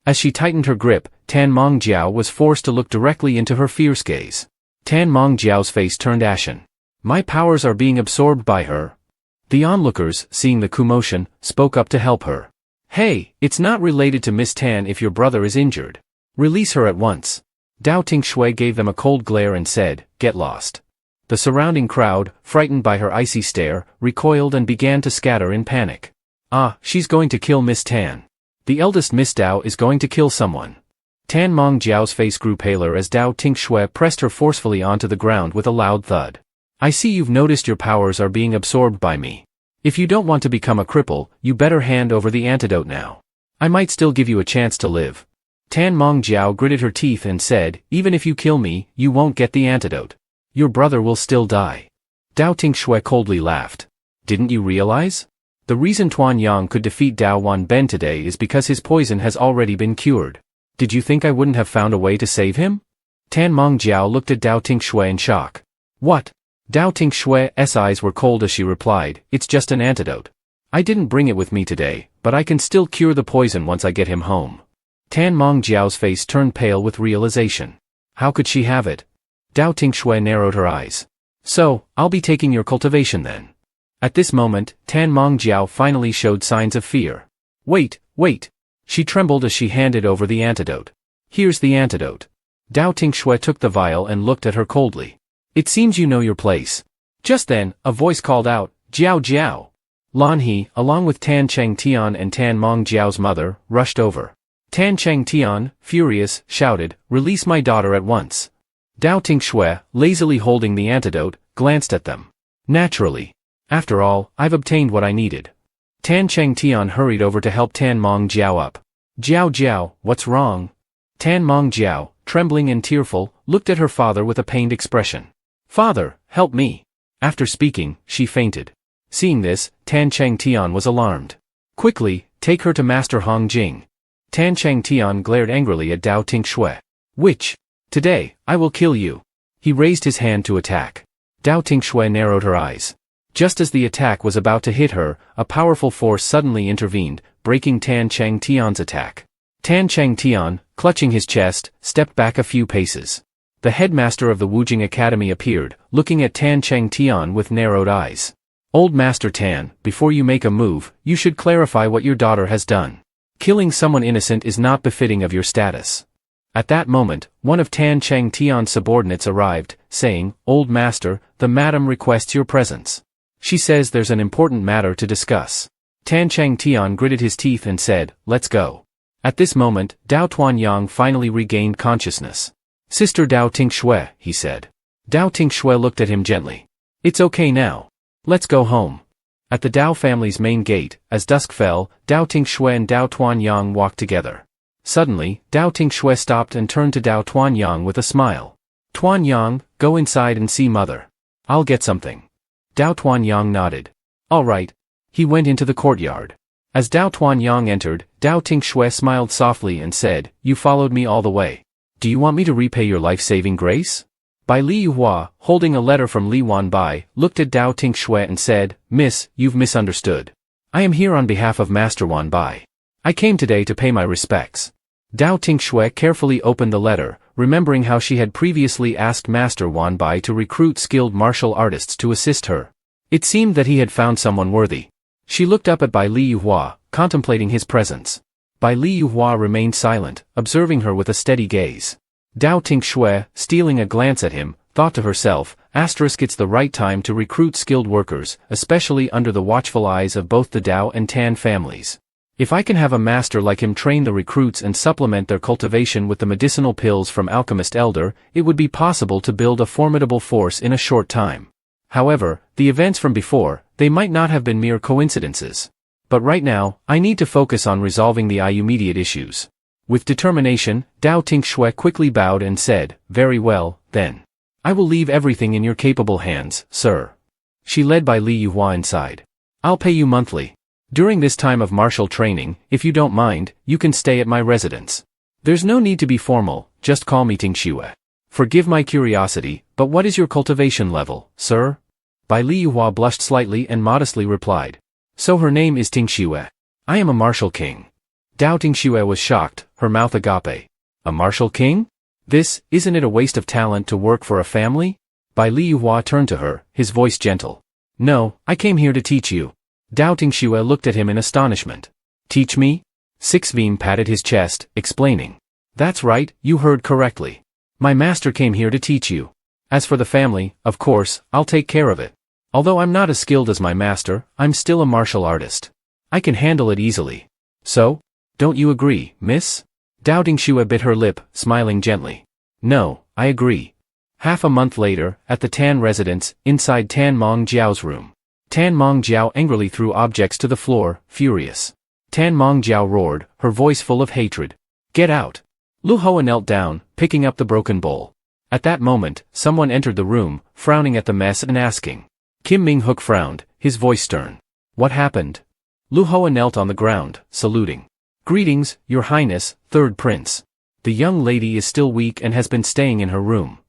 As she tightened her grip, Tan Mongjiao was forced to look directly into her fierce gaze. Tan Mongjiao's face turned ashen. My powers are being absorbed by her. The onlookers, seeing the commotion, spoke up to help her. Hey, it's not related to Miss Tan if your brother is injured. Release her at once. Dao Tinh Xue gave them a cold glare and said, Get lost. The surrounding crowd, frightened by her icy stare, recoiled and began to scatter in panic. Ah, she's going to kill Miss Tan. The eldest Miss Dao is going to kill someone. Tan Mongjiao's face grew paler as Dao Tinh Xue pressed her forcefully onto the ground with a loud thud. I see you've noticed your powers are being absorbed by me. If you don't want to become a cripple, you better hand over the antidote now. I might still give you a chance to live. Tan Mongjiao gritted her teeth and said, Even if you kill me, you won't get the antidote. Your brother will still die. Dao Tinh Xue coldly laughed. Didn't you realize? The reason Tuan Yang could defeat Dao Wanben today is because his poison has already been cured. Did you think I wouldn't have found a way to save him? Tan Mongjiao looked at Dao Tinh Xue in shock. What? Dao Tinh Xue's eyes were cold as she replied, It's just an antidote. I didn't bring it with me today, but I can still cure the poison once I get him home. Tan Mongjiao's face turned pale with realization. How could she have it? Dao Tinh Xue narrowed her eyes. So, I'll be taking your cultivation then. At this moment, Tan Mongjiao finally showed signs of fear. Wait. She trembled as she handed over the antidote. Here's the antidote. Dao Tinh Xue took the vial and looked at her coldly. It seems you know your place. Just then, a voice called out, Jiao Jiao. Lan He, along with Tan Cheng Tian and Tan Mongjiao's mother, rushed over. Tan Cheng Tian, furious, shouted, Release my daughter at once. Dao Tinh Xue, lazily holding the antidote, glanced at them. Naturally. After all, I've obtained what I needed. Tan Cheng Tian hurried over to help Tan Mongjiao up. Jiao, what's wrong? Tan Mongjiao, trembling and tearful, looked at her father with a pained expression. Father, help me. After speaking, she fainted. Seeing this, Tan Cheng Tian was alarmed. Quickly, take her to Master Hong Jing. Tan Cheng Tian glared angrily at Dao Tinh Xue. Which? Today, I will kill you. He raised his hand to attack. Dao Tinh Xue narrowed her eyes. Just as the attack was about to hit her, a powerful force suddenly intervened, breaking Tan Cheng Tian's attack. Tan Cheng Tian, clutching his chest, stepped back a few paces. The headmaster of the Wujing Academy appeared, looking at Tan Cheng Tian with narrowed eyes. Old Master Tan, before you make a move, you should clarify what your daughter has done. Killing someone innocent is not befitting of your status. At that moment, one of Tan Cheng Tian's subordinates arrived, saying, Old Master, the madam requests your presence. She says there's an important matter to discuss. Tan Cheng Tian gritted his teeth and said, Let's go. At this moment, Dao Tuan Yang finally regained consciousness. Sister Dao Tinh Xue, he said. Dao Tinh Xue looked at him gently. It's okay now. Let's go home. At the Dao family's main gate, as dusk fell, Dao Tinh Xue and Dao Tuan Yang walked together. Suddenly, Dao Tinh Xue stopped and turned to Dao Tuan Yang with a smile. Tuan Yang, go inside and see mother. I'll get something. Dao Tuan Yang nodded. All right. He went into the courtyard. As Dao Tuan Yang entered, Dao Tinh Xue smiled softly and said, You followed me all the way. Do you want me to repay your life-saving grace? Bai Li Yuhua, holding a letter from Li Wanbai, looked at Dao Tinh Xue and said, Miss, you've misunderstood. I am here on behalf of Master Wanbai. I came today to pay my respects. Dao Tinh Xue carefully opened the letter, remembering how she had previously asked Master Wanbai to recruit skilled martial artists to assist her. It seemed that he had found someone worthy. She looked up at Bai Li Yuhua, contemplating his presence. Bai Li Yuhua remained silent, observing her with a steady gaze. Dao Tinh Xue, stealing a glance at him, thought to herself, it's the right time to recruit skilled workers, especially under the watchful eyes of both the Dao and Tan families. If I can have a master like him train the recruits and supplement their cultivation with the medicinal pills from Alchemist Elder, it would be possible to build a formidable force in a short time. However, the events from before, they might not have been mere coincidences. But right now, I need to focus on resolving the immediate issues. With determination, Dao Tinh Xue quickly bowed and said, Very well, then. I will leave everything in your capable hands, sir. She led by Li Yuhua inside. I'll pay you monthly. During this time of martial training, if you don't mind, you can stay at my residence. There's no need to be formal, just call me Tinh Xue. Forgive my curiosity, but what is your cultivation level, sir? Bai Li Yuhua blushed slightly and modestly replied. So her name is Tinh Xue. I am a martial king. Dao Tinh Xue was shocked, her mouth agape. A martial king? Isn't it a waste of talent to work for a family? Bai Li Yuhua turned to her, his voice gentle. No, I came here to teach you. Dao Tinh Xue looked at him in astonishment. Teach me? Sixveem patted his chest, explaining. That's right, you heard correctly. My master came here to teach you. As for the family, of course, I'll take care of it. Although I'm not as skilled as my master, I'm still a martial artist. I can handle it easily. So? Don't you agree, miss? Dao Tinh Xue bit her lip, smiling gently. No, I agree. Half a month later, at the Tan residence, inside Tan Mongjiao's room. Tan Mongjiao angrily threw objects to the floor, furious. Tan Mongjiao roared, her voice full of hatred. Get out! Lu Hoa knelt down, picking up the broken bowl. At that moment, someone entered the room, frowning at the mess and asking. Kim Ming-hook frowned, his voice stern. What happened? Lu Hoa knelt on the ground, saluting. Greetings, Your Highness, Third Prince. The young lady is still weak and has been staying in her room.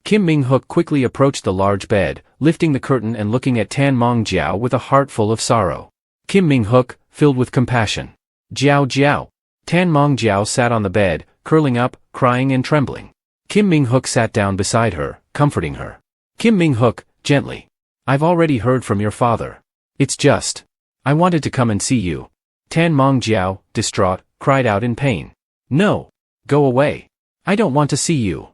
Kim Ming-hook quickly approached the large bed, lifting the curtain and looking at Tan Mongjiao with a heart full of sorrow. Kim Ming-hook, filled with compassion. Jiao Jiao. Tan Mongjiao sat on the bed, curling up, crying and trembling. Kim Ming-hook sat down beside her, comforting her. Kim Ming-hook, gently. I've already heard from your father. It's just. I wanted to come and see you. Tan Mongjiao, distraught, cried out in pain. No. Go away. I don't want to see you.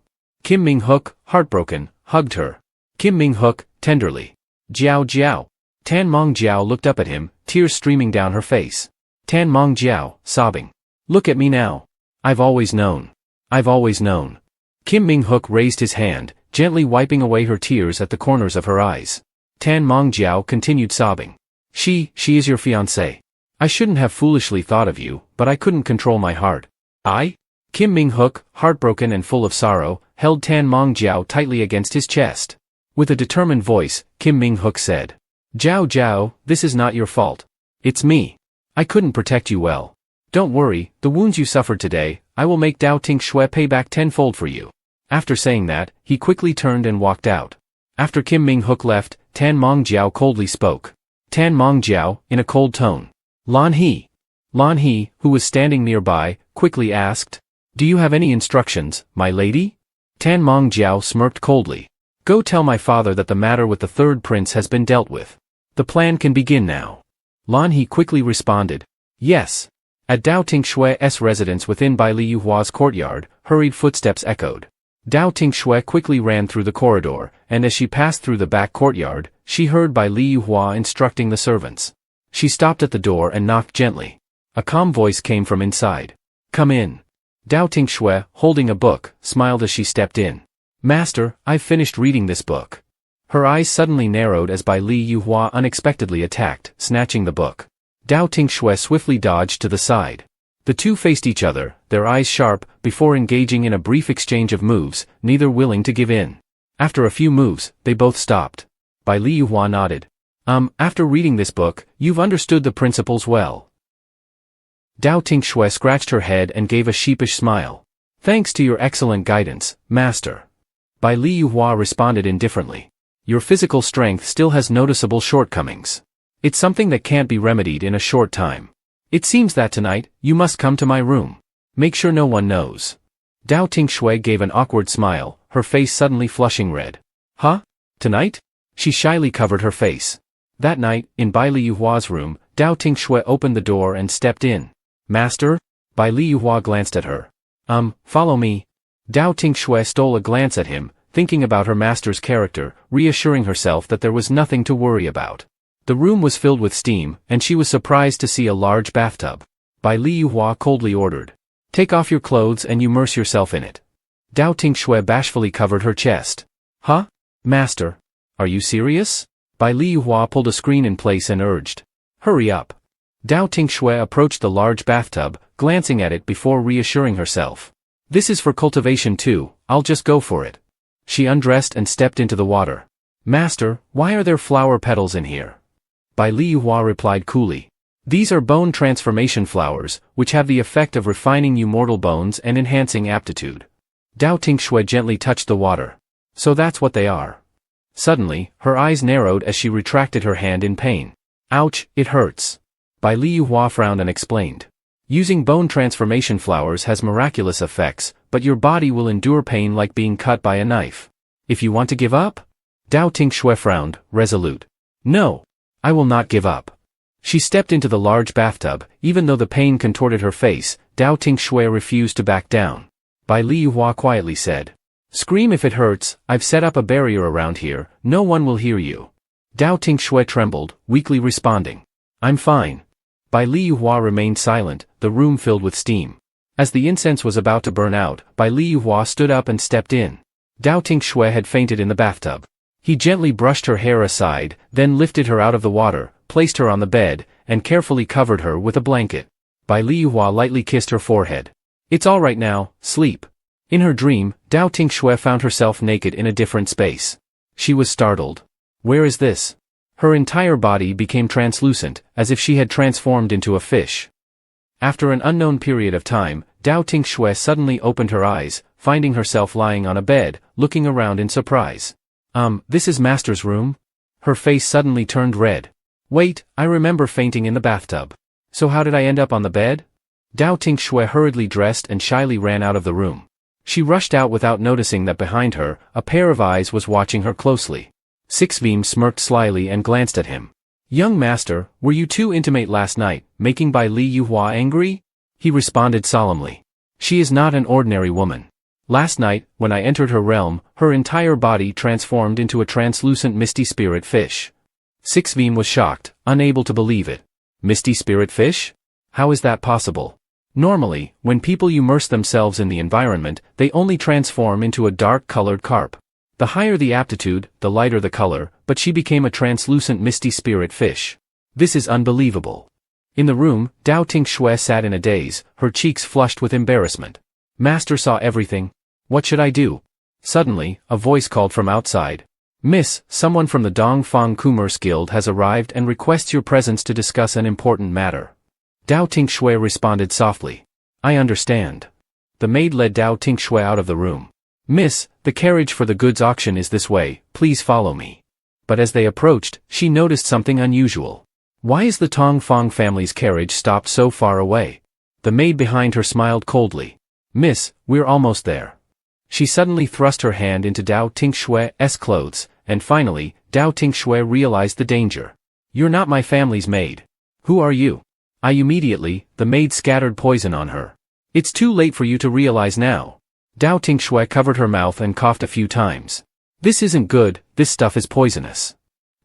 Kim Ming-hook, heartbroken, hugged her. Kim Ming-hook, tenderly. Jiao Jiao. Tan Mongjiao looked up at him, tears streaming down her face. Tan Mongjiao, sobbing. Look at me now. I've always known. I've always known. Kim Ming-hook raised his hand, gently wiping away her tears at the corners of her eyes. Tan Mongjiao continued sobbing. She is your fiancée. I shouldn't have foolishly thought of you, but I couldn't control my heart. I? Kim Ming-hook, heartbroken and full of sorrow, held Tan Mongjiao tightly against his chest. With a determined voice, Kim Ming-hook said. Jiao Jiao, this is not your fault. It's me. I couldn't protect you well. Don't worry, the wounds you suffered today, I will make Dao Tinh Xue pay back tenfold for you. After saying that, he quickly turned and walked out. After Kim Ming-hook left, Tan Mongjiao coldly spoke. Tan Mongjiao, in a cold tone. Lan He. Lan He, who was standing nearby, quickly asked. Do you have any instructions, my lady? Tan Mongjiao smirked coldly. Go tell my father that the matter with the third prince has been dealt with. The plan can begin now. Lan He quickly responded. Yes. At Dao Tinh Xue's residence within Bai Li Yuhua's courtyard, hurried footsteps echoed. Dao Tinh Xue quickly ran through the corridor, and as she passed through the back courtyard, she heard Bai Li Yuhua instructing the servants. She stopped at the door and knocked gently. A calm voice came from inside. Come in. Dao Tinh Xue, holding a book, smiled as she stepped in. Master, I've finished reading this book. Her eyes suddenly narrowed as Bai Li Yuhua unexpectedly attacked, snatching the book. Dao Tinh Xue swiftly dodged to the side. The two faced each other, their eyes sharp, before engaging in a brief exchange of moves, neither willing to give in. After a few moves, they both stopped. Bai Li Yuhua nodded. After reading this book, you've understood the principles well. Dao Tinh Xue scratched her head and gave a sheepish smile. Thanks to your excellent guidance, master. Bai Li Yuhua responded indifferently. Your physical strength still has noticeable shortcomings. It's something that can't be remedied in a short time. It seems that tonight, you must come to my room. Make sure no one knows. Dao Tinh Xue gave an awkward smile, her face suddenly flushing red. Huh? Tonight? She shyly covered her face. That night, in Bai Li Yuhua's room, Dao Tinh Xue opened the door and stepped in. Master? Bai Li Yuhua glanced at her. Follow me. Dao Tinh Xue stole a glance at him, thinking about her master's character, reassuring herself that there was nothing to worry about. The room was filled with steam, and she was surprised to see a large bathtub. Bai Li Yuhua coldly ordered. Take off your clothes and immerse yourself in it. Dao Tinh Xue bashfully covered her chest. Huh? Master? Are you serious? Bai Li Yuhua pulled a screen in place and urged. Hurry up. Dao Tinh Xue approached the large bathtub, glancing at it before reassuring herself. This is for cultivation too, I'll just go for it. She undressed and stepped into the water. Master, why are there flower petals in here? Bai Liyuhua replied coolly. These are bone transformation flowers, which have the effect of refining you mortal bones and enhancing aptitude. Dao Tinh Xue gently touched the water. So that's what they are. Suddenly, her eyes narrowed as she retracted her hand in pain. Ouch, it hurts. Bai Liyuhua frowned and explained. Using bone transformation flowers has miraculous effects, but your body will endure pain like being cut by a knife. If you want to give up? Dao Tinh Xue frowned, resolute. No. I will not give up. She stepped into the large bathtub. Even though the pain contorted her face, Dao Tinh Xue refused to back down. Bai Liyuhua quietly said. Scream if it hurts, I've set up a barrier around here, no one will hear you. Dao Tinh Xue trembled, weakly responding. I'm fine. Bai Liyuhua remained silent, the room filled with steam. As the incense was about to burn out, Bai Liyuhua stood up and stepped in. Dao Tinh Xue had fainted in the bathtub. He gently brushed her hair aside, then lifted her out of the water, placed her on the bed, and carefully covered her with a blanket. Bai Liyuhua lightly kissed her forehead. It's all right now, sleep. In her dream, Dao Tinh Xue found herself naked in a different space. She was startled. Where is this? Her entire body became translucent, as if she had transformed into a fish. After an unknown period of time, Dao Tinh Xue suddenly opened her eyes, finding herself lying on a bed, looking around in surprise. This is Master's room? Her face suddenly turned red. Wait, I remember fainting in the bathtub. So how did I end up on the bed? Dao Tinh Xue hurriedly dressed and shyly ran out of the room. She rushed out without noticing that behind her, a pair of eyes was watching her closely. Sixbeam smirked slyly and glanced at him. Young master, were you too intimate last night, making Bai Liyuhua angry? He responded solemnly. She is not an ordinary woman. Last night, when I entered her realm, her entire body transformed into a translucent misty spirit fish. Sixbeam was shocked, unable to believe it. Misty spirit fish? How is that possible? Normally, when people immerse themselves in the environment, they only transform into a dark-colored carp. The higher the aptitude, the lighter the color, but she became a translucent misty spirit fish. This is unbelievable. In the room, Dao Tinh Xue sat in a daze, her cheeks flushed with embarrassment. Master saw everything. What should I do? Suddenly, a voice called from outside. Miss, someone from the Dongfang Commerce Guild has arrived and requests your presence to discuss an important matter. Dao Tinh Xue responded softly. I understand. The maid led Dao Tinh Xue out of the room. Miss, the carriage for the goods auction is this way, please follow me. But as they approached, she noticed something unusual. Why is the Dongfang family's carriage stopped so far away? The maid behind her smiled coldly. Miss, we're almost there. She suddenly thrust her hand into Dao Tinh Xue's clothes, and finally, Dao Tinh Xue realized the danger. You're not my family's maid. Who are you? Immediately, the maid scattered poison on her. It's too late for you to realize now. Dao Tinh Xue covered her mouth and coughed a few times. This isn't good, this stuff is poisonous.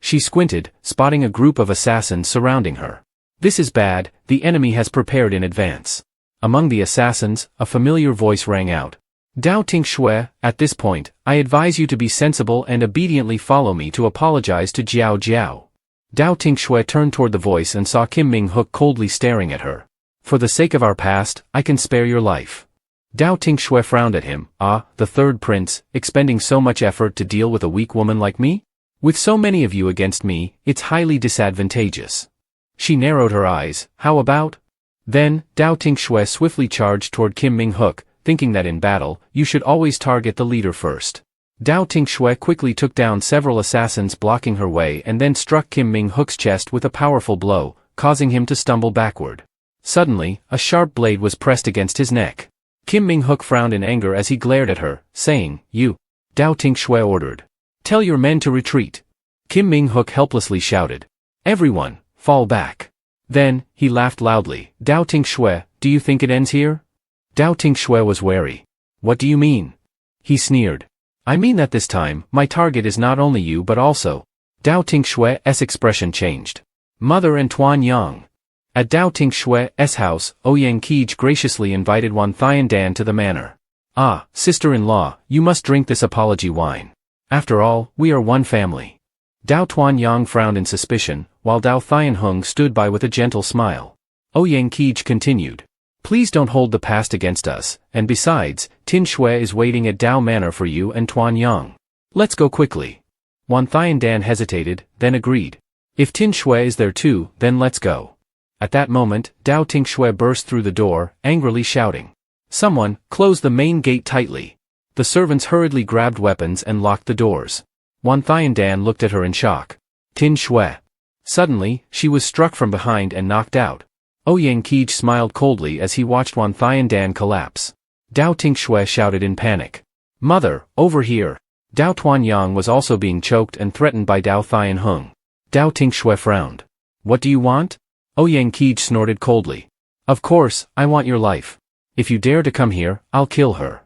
She squinted, spotting a group of assassins surrounding her. This is bad, the enemy has prepared in advance. Among the assassins, a familiar voice rang out. Dao Tinh Xue, at this point, I advise you to be sensible and obediently follow me to apologize to Jiao Jiao. Dao Tinh Xue turned toward the voice and saw Kim Ming-hook coldly staring at her. For the sake of our past, I can spare your life. Dao Tinh Xue frowned at him. Ah, the third prince, expending so much effort to deal with a weak woman like me? With so many of you against me, it's highly disadvantageous. She narrowed her eyes. How about? Then, Dao Tinh Xue swiftly charged toward Kim Ming-hook, thinking that in battle, you should always target the leader first. Dao Tinh Xue quickly took down several assassins blocking her way and then struck Kim Ming-hook's chest with a powerful blow, causing him to stumble backward. Suddenly, a sharp blade was pressed against his neck. Kim Ming-hook frowned in anger as he glared at her, saying, You. Dao Tinh Xue ordered. Tell your men to retreat. Kim Ming-hook helplessly shouted. Everyone, fall back. Then, he laughed loudly. Dao Tinh Xue, do you think it ends here? Dao Tinh Xue was wary. What do you mean? He sneered. I mean that this time, my target is not only you but also. Dao Tinh Xue's expression changed. Mother and Tuan Yang. At Dao Tinh Xue's house, Ouyang Keej graciously invited Wan Thian Dan to the manor. Ah, sister-in-law, you must drink this apology wine. After all, we are one family. Dao Tuan Yang frowned in suspicion, while Dao Thian Hung stood by with a gentle smile. Ouyang Keej continued. Please don't hold the past against us, and besides, Tin Xue is waiting at Dao Manor for you and Tuan Yang. Let's go quickly. Wan Dan hesitated, then agreed. If Tin Xue is there too, then let's go. At that moment, Dao Tinh Xue burst through the door, angrily shouting. Someone, close the main gate tightly. The servants hurriedly grabbed weapons and locked the doors. Wan Dan looked at her in shock. Tin Xue. Suddenly, she was struck from behind and knocked out. Ouyang Qij smiled coldly as he watched Wan Dan collapse. Dao Tinh Xue shouted in panic. Mother, over here. Dao Tuan Yang was also being choked and threatened by Dao Thian Hung. Dao Tinh Xue frowned. What do you want? Ouyang Qij snorted coldly. Of course, I want your life. If you dare to come here, I'll kill her.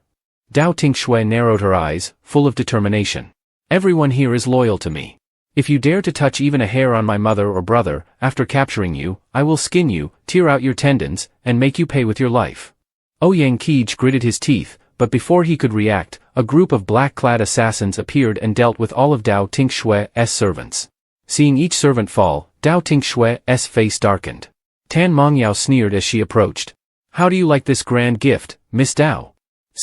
Dao Tinh Xue narrowed her eyes, full of determination. Everyone here is loyal to me. If you dare to touch even a hair on my mother or brother, after capturing you, I will skin you, tear out your tendons, and make you pay with your life. Ouyang Qij gritted his teeth, but before he could react, a group of black-clad assassins appeared and dealt with all of Dao Tinh Xue's servants. Seeing each servant fall, Dao Tinh Xue's face darkened. Tan Mongyao sneered as she approached. How do you like this grand gift, Miss Dao?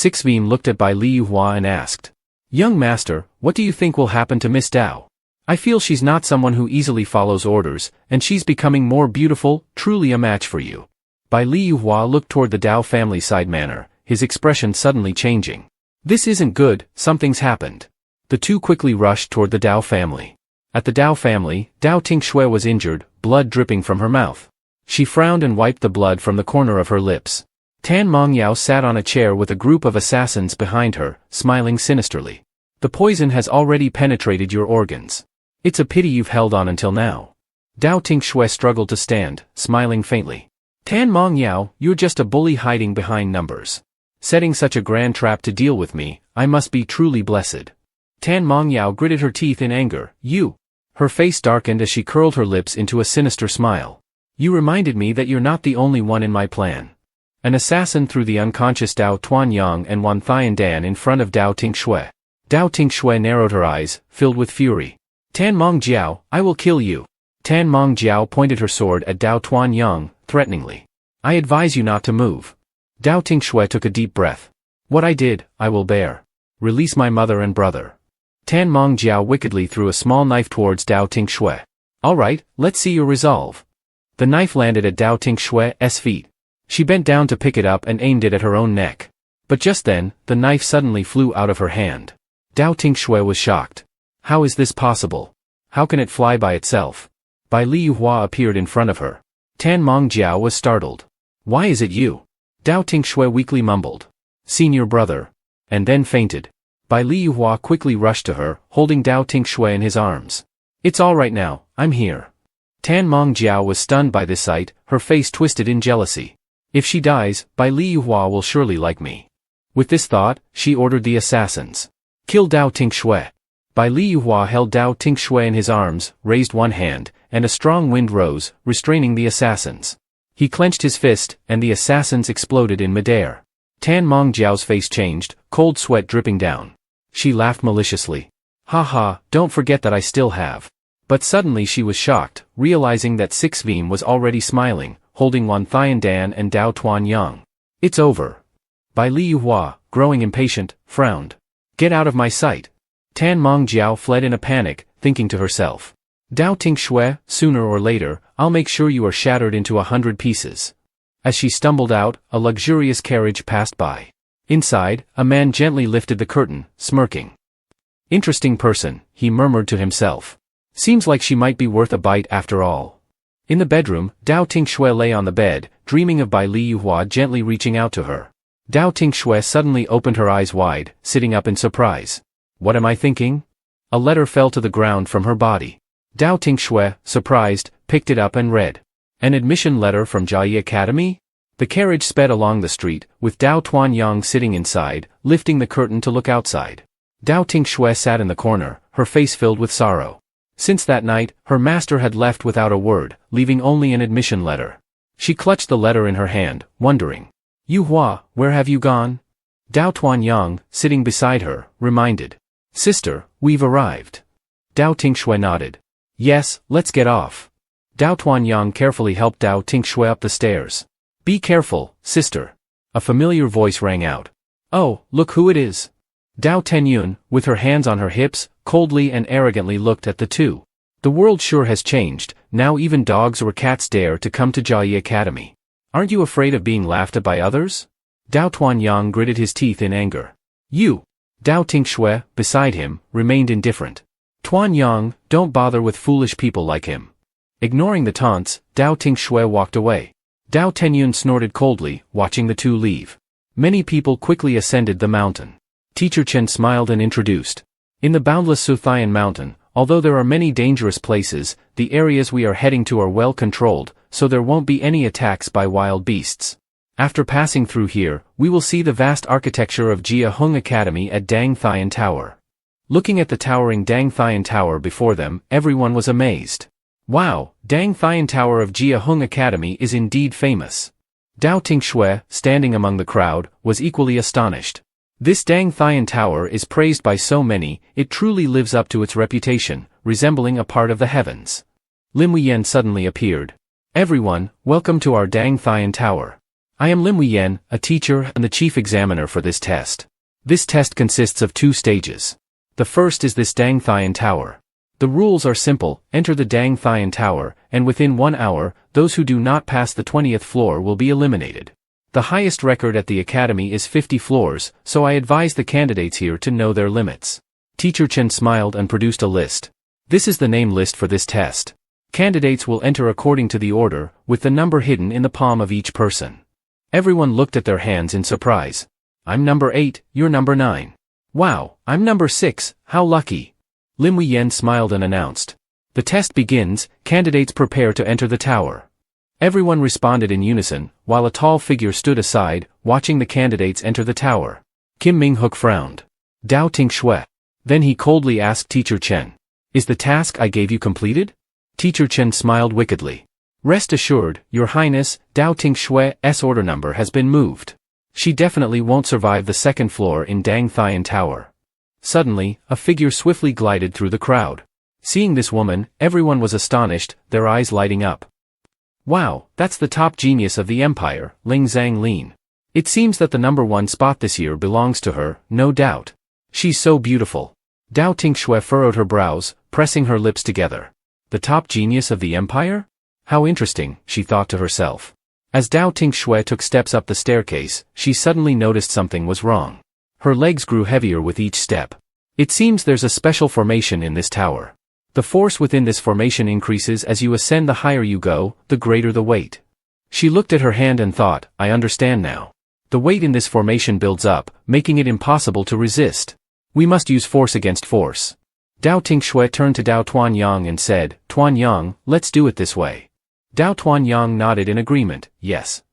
Sixveem looked at Bai Liyuhua and asked. Young master, what do you think will happen to Miss Dao? I feel she's not someone who easily follows orders, and she's becoming more beautiful, truly a match for you. Bai Liyuhua looked toward the Dao family side manor, his expression suddenly changing. This isn't good, something's happened. The two quickly rushed toward the Dao family. At the Dao family, Dao Tinh Xue was injured, blood dripping from her mouth. She frowned and wiped the blood from the corner of her lips. Tan Mongyao sat on a chair with a group of assassins behind her, smiling sinisterly. The poison has already penetrated your organs. It's a pity you've held on until now. Dao Tinh Xue struggled to stand, smiling faintly. Tan Mongyao, you're just a bully hiding behind numbers. Setting such a grand trap to deal with me, I must be truly blessed. Tan Mongyao gritted her teeth in anger. You. Her face darkened as she curled her lips into a sinister smile. You reminded me that you're not the only one in my plan. An assassin threw the unconscious Dao Tuan Yang and Wan Dan in front of Dao Tinh Xue. Dao Tinh Xue narrowed her eyes, filled with fury. Tan Mongyao, I will kill you. Tan Mongyao pointed her sword at Dao Tuan Yang, threateningly. I advise you not to move. Dao Tinh Xue took a deep breath. What I did, I will bear. Release my mother and brother. Tan Mongyao wickedly threw a small knife towards Dao Tinh Xue. All right, let's see your resolve. The knife landed at Dao Tinh Xue's feet. She bent down to pick it up and aimed it at her own neck. But just then, the knife suddenly flew out of her hand. Dao Tinh Xue was shocked. How is this possible? How can it fly by itself? Bai Liyuhua appeared in front of her. Tan Mongyao was startled. Why is it you? Dao Tinh Xue weakly mumbled. Senior brother. And then fainted. Bai Liyuhua quickly rushed to her, holding Dao Tinh Xue in his arms. It's all right now, I'm here. Tan Mongyao was stunned by this sight, her face twisted in jealousy. If she dies, Bai Liyuhua will surely like me. With this thought, she ordered the assassins. Kill Dao Tinh Xue. Bai Liyuhua held Dao Tinh Xue in his arms, raised one hand, and a strong wind rose, restraining the assassins. He clenched his fist, and the assassins exploded in midair. Tan Mongjiao's face changed, cold sweat dripping down. She laughed maliciously. Ha ha, don't forget that I still have. But suddenly she was shocked, realizing that Sixveem was already smiling, holding Wan Dan and Dao Tuan Yang. It's over. Bai Liyuhua, growing impatient, frowned. Get out of my sight. Tan Mongjiao fled in a panic, thinking to herself. Dao Tinh Xue, sooner or later, I'll make sure you are shattered into 100 pieces. As she stumbled out, a luxurious carriage passed by. Inside, a man gently lifted the curtain, smirking. Interesting person, he murmured to himself. Seems like she might be worth a bite after all. In the bedroom, Dao Tinh Xue lay on the bed, dreaming of Bai Liyuhua gently reaching out to her. Dao Tinh Xue suddenly opened her eyes wide, sitting up in surprise. What am I thinking? A letter fell to the ground from her body. Dao Tinh Xue, surprised, picked it up and read. An admission letter from Jiayi Academy? The carriage sped along the street, with Dao Tuan Yang sitting inside, lifting the curtain to look outside. Dao Tinh Xue sat in the corner, her face filled with sorrow. Since that night, her master had left without a word, leaving only an admission letter. She clutched the letter in her hand, wondering. Yuhua, where have you gone? Dao Tuan Yang, sitting beside her, reminded. Sister, we've arrived. Dao Tinh Xue nodded. Yes, let's get off. Dao Tuan Yang carefully helped Dao Tinh Xue up the stairs. Be careful, sister. A familiar voice rang out. Oh, look who it is. Dao Tianyun, with her hands on her hips, coldly and arrogantly looked at the two. The world sure has changed, now even dogs or cats dare to come to Jiayi Academy. Aren't you afraid of being laughed at by others? Dao Tuanyang gritted his teeth in anger. You! Dao Tinh Xue, beside him, remained indifferent. Tuanyang, don't bother with foolish people like him. Ignoring the taunts, Dao Tinh Xue walked away. Dao Tianyun snorted coldly, watching the two leave. Many people quickly ascended the mountain. Teacher Chen smiled and introduced. In the boundless Suthian mountain, although there are many dangerous places, the areas we are heading to are well controlled, so there won't be any attacks by wild beasts. After passing through here, we will see the vast architecture of Jia Hung Academy at Dang Thian Tower. Looking at the towering Dang Thian Tower before them, everyone was amazed. Wow, Dang Thian Tower of Jia Hung Academy is indeed famous. Dao Tinh Xue, standing among the crowd, was equally astonished. This Dang Thian Tower is praised by so many, it truly lives up to its reputation, resembling a part of the heavens. Lim Wuyen suddenly appeared. Everyone, welcome to our Dang Thian Tower. I am Lim Wuyen, a teacher and the chief examiner for this test. This test consists of 2 stages. The first is this Dang Thian Tower. The rules are simple: enter the Dang Thian Tower, and within 1 hour, those who do not pass the 20th floor will be eliminated. The highest record at the academy is 50 floors, so I advise the candidates here to know their limits. Teacher Chen smiled and produced a list. This is the name list for this test. Candidates will enter according to the order, with the number hidden in the palm of each person. Everyone looked at their hands in surprise. I'm number 8, you're number 9. Wow, I'm number 6, how lucky. Lim Wuyen smiled and announced. The test begins, candidates prepare to enter the tower. Everyone responded in unison, while a tall figure stood aside, watching the candidates enter the tower. Kim Ming-hook frowned. Dao Tinh Xue. Then he coldly asked Teacher Chen. Is the task I gave you completed? Teacher Chen smiled wickedly. Rest assured, Your Highness, Dao Tinh Xue's order number has been moved. She definitely won't survive the 2nd floor in Dang Thian Tower. Suddenly, a figure swiftly glided through the crowd. Seeing this woman, everyone was astonished, their eyes lighting up. Wow, that's the top genius of the empire, Ling Zhanglin. It seems that the number 1 spot this year belongs to her, no doubt. She's so beautiful. Dao Tinh Xue furrowed her brows, pressing her lips together. The top genius of the empire? How interesting, she thought to herself. As Dao Tinh Xue took steps up the staircase, she suddenly noticed something was wrong. Her legs grew heavier with each step. It seems there's a special formation in this tower. The force within this formation increases as you ascend. The higher you go, the greater the weight. She looked at her hand and thought, I understand now. The weight in this formation builds up, making it impossible to resist. We must use force against force. Dao Tinh Xue turned to Dao Tuanyang and said, Tuanyang, let's do it this way. Dao Tuanyang nodded in agreement, yes.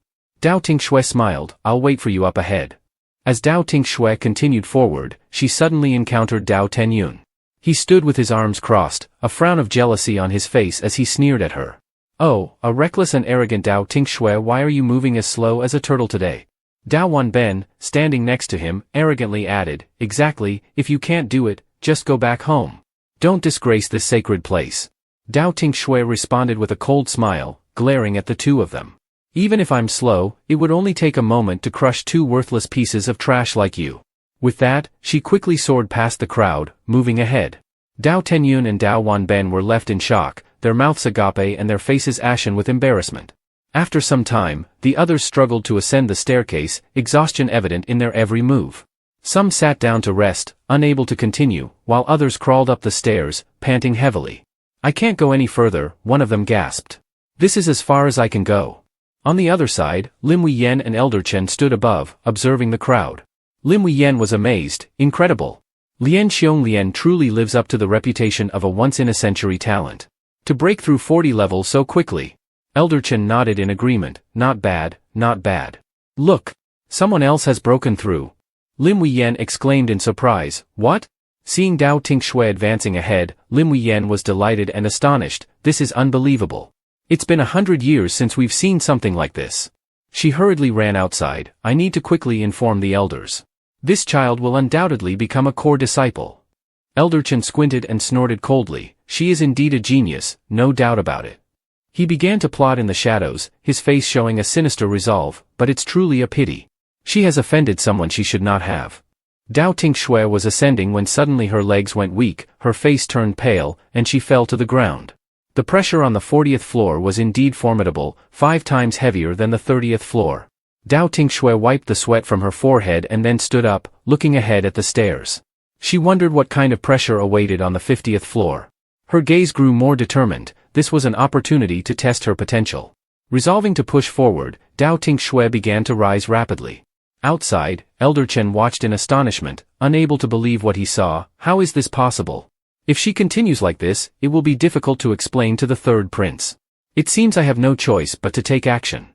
Dao Tinh Xue smiled, I'll wait for you up ahead. As Dao Tinh Xue continued forward, she suddenly encountered Dao Tianyun. He stood with his arms crossed, a frown of jealousy on his face as he sneered at her. Oh, a reckless and arrogant Dao Tinh Xue, why are you moving as slow as a turtle today? Dao Wanben, standing next to him, arrogantly added, exactly, if you can't do it, just go back home. Don't disgrace this sacred place. Dao Tinh Xue responded with a cold smile, glaring at the two of them. Even if I'm slow, it would only take a moment to crush 2 worthless pieces of trash like you. With that, she quickly soared past the crowd, moving ahead. Dao Tianyun and Dao Wanben were left in shock, their mouths agape and their faces ashen with embarrassment. After some time, the others struggled to ascend the staircase, exhaustion evident in their every move. Some sat down to rest, unable to continue, while others crawled up the stairs, panting heavily. I can't go any further, one of them gasped. This is as far as I can go. On the other side, Lim Wuyen and Elder Chen stood above, observing the crowd. Lim Wuyen was amazed, incredible. Lian Xiong truly lives up to the reputation of a once-in-a-century talent. To break through 40 levels so quickly. Elder Chen nodded in agreement, not bad, not bad. Look! Someone else has broken through. Lim Wuyen exclaimed in surprise, what? Seeing Dao Tinh Xue advancing ahead, Lim Wuyen was delighted and astonished, this is unbelievable. It's been 100 years since we've seen something like this. She hurriedly ran outside, I need to quickly inform the elders. This child will undoubtedly become a core disciple. Elder Chen squinted and snorted coldly, she is indeed a genius, no doubt about it. He began to plot in the shadows, his face showing a sinister resolve, but it's truly a pity. She has offended someone she should not have. Dao Tinh Xue was ascending when suddenly her legs went weak, her face turned pale, and she fell to the ground. The pressure on the 40th floor was indeed formidable, 5 times heavier than the 30th floor. Dao Tinh Xue wiped the sweat from her forehead and then stood up, looking ahead at the stairs. She wondered what kind of pressure awaited on the 50th floor. Her gaze grew more determined. This was an opportunity to test her potential. Resolving to push forward, Dao Tinh Xue began to rise rapidly. Outside, Elder Chen watched in astonishment, unable to believe what he saw. How is this possible? If she continues like this, it will be difficult to explain to the third prince. It seems I have no choice but to take action.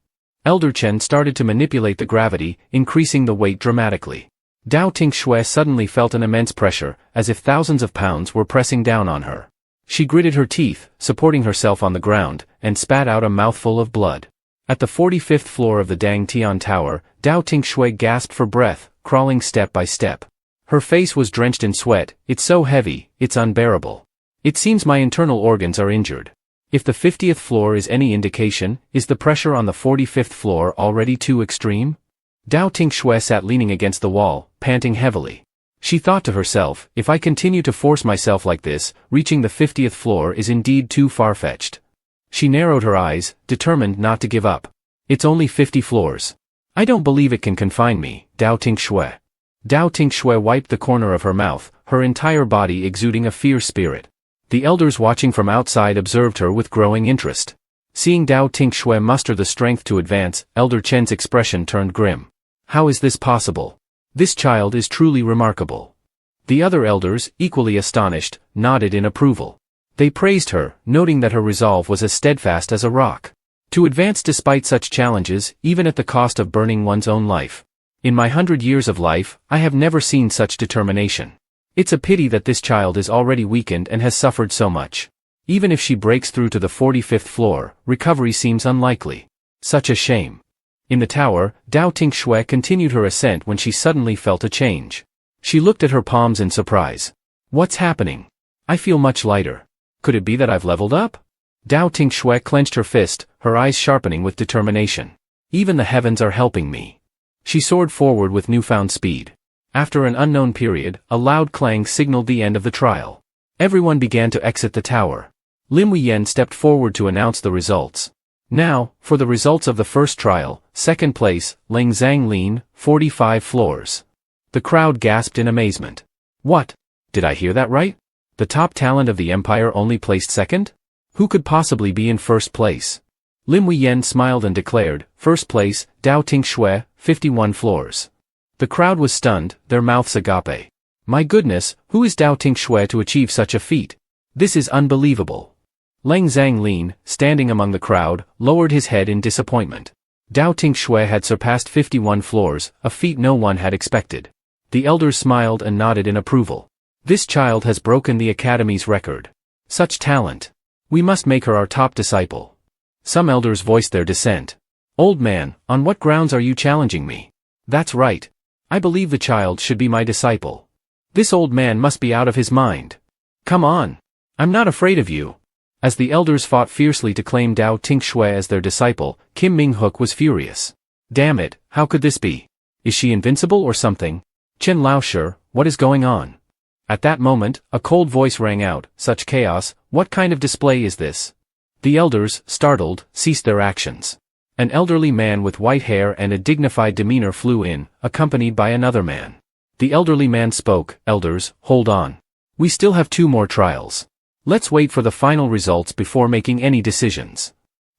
Elder Chen started to manipulate the gravity, increasing the weight dramatically. Dao Tinh Xue suddenly felt an immense pressure, as if thousands of pounds were pressing down on her. She gritted her teeth, supporting herself on the ground, and spat out a mouthful of blood. At the 45th floor of the Dang Tian Tower, Dao Tinh Xue gasped for breath, crawling step by step. Her face was drenched in sweat. It's so heavy, it's unbearable. It seems my internal organs are injured. If the 50th floor is any indication, is the pressure on the 45th floor already too extreme? Dao Tinh Xue sat leaning against the wall, panting heavily. She thought to herself, if I continue to force myself like this, reaching the 50th floor is indeed too far-fetched. She narrowed her eyes, determined not to give up. It's only 50 floors. I don't believe it can confine me, Dao Tinh Xue. Dao Tinh Xue wiped the corner of her mouth, her entire body exuding a fierce spirit. The elders watching from outside observed her with growing interest. Seeing Dao Tinh Xue muster the strength to advance, Elder Chen's expression turned grim. How is this possible? This child is truly remarkable. The other elders, equally astonished, nodded in approval. They praised her, noting that her resolve was as steadfast as a rock. To advance despite such challenges, even at the cost of burning one's own life. In my 100 years of life, I have never seen such determination. It's a pity that this child is already weakened and has suffered so much. Even if she breaks through to the 45th floor, recovery seems unlikely. Such a shame. In the tower, Dao Tinh Xue continued her ascent when she suddenly felt a change. She looked at her palms in surprise. What's happening? I feel much lighter. Could it be that I've leveled up? Dao Tinh Xue clenched her fist, her eyes sharpening with determination. Even the heavens are helping me. She soared forward with newfound speed. After an unknown period, a loud clang signaled the end of the trial. Everyone began to exit the tower. Lim Wuyen stepped forward to announce the results. Now, for the results of the first trial, second place, Ling Zhanglin, 45 floors. The crowd gasped in amazement. What? Did I hear that right? The top talent of the empire only placed second? Who could possibly be in first place? Lim Wuyen smiled and declared, first place, Dao Tinh Xue, 51 floors. The crowd was stunned, their mouths agape. My goodness, who is Dao Tinh Xue to achieve such a feat? This is unbelievable. Ling Zhanglin, standing among the crowd, lowered his head in disappointment. Dao Tinh Xue had surpassed 51 floors, a feat no one had expected. The elders smiled and nodded in approval. This child has broken the academy's record. Such talent. We must make her our top disciple. Some elders voiced their dissent. Old man, on what grounds are you challenging me? That's right. I believe the child should be my disciple. This old man must be out of his mind. Come on. I'm not afraid of you. As the elders fought fiercely to claim Dao Tinh Xue as their disciple, Kim Ming-hook was furious. Damn it, how could this be? Is she invincible or something? Chen Laoshi, what is going on? At that moment, a cold voice rang out, such chaos, what kind of display is this? The elders, startled, ceased their actions. An elderly man with white hair and a dignified demeanor flew in, accompanied by another man. The elderly man spoke, Elders, hold on. We still have 2 more trials. Let's wait for the final results before making any decisions.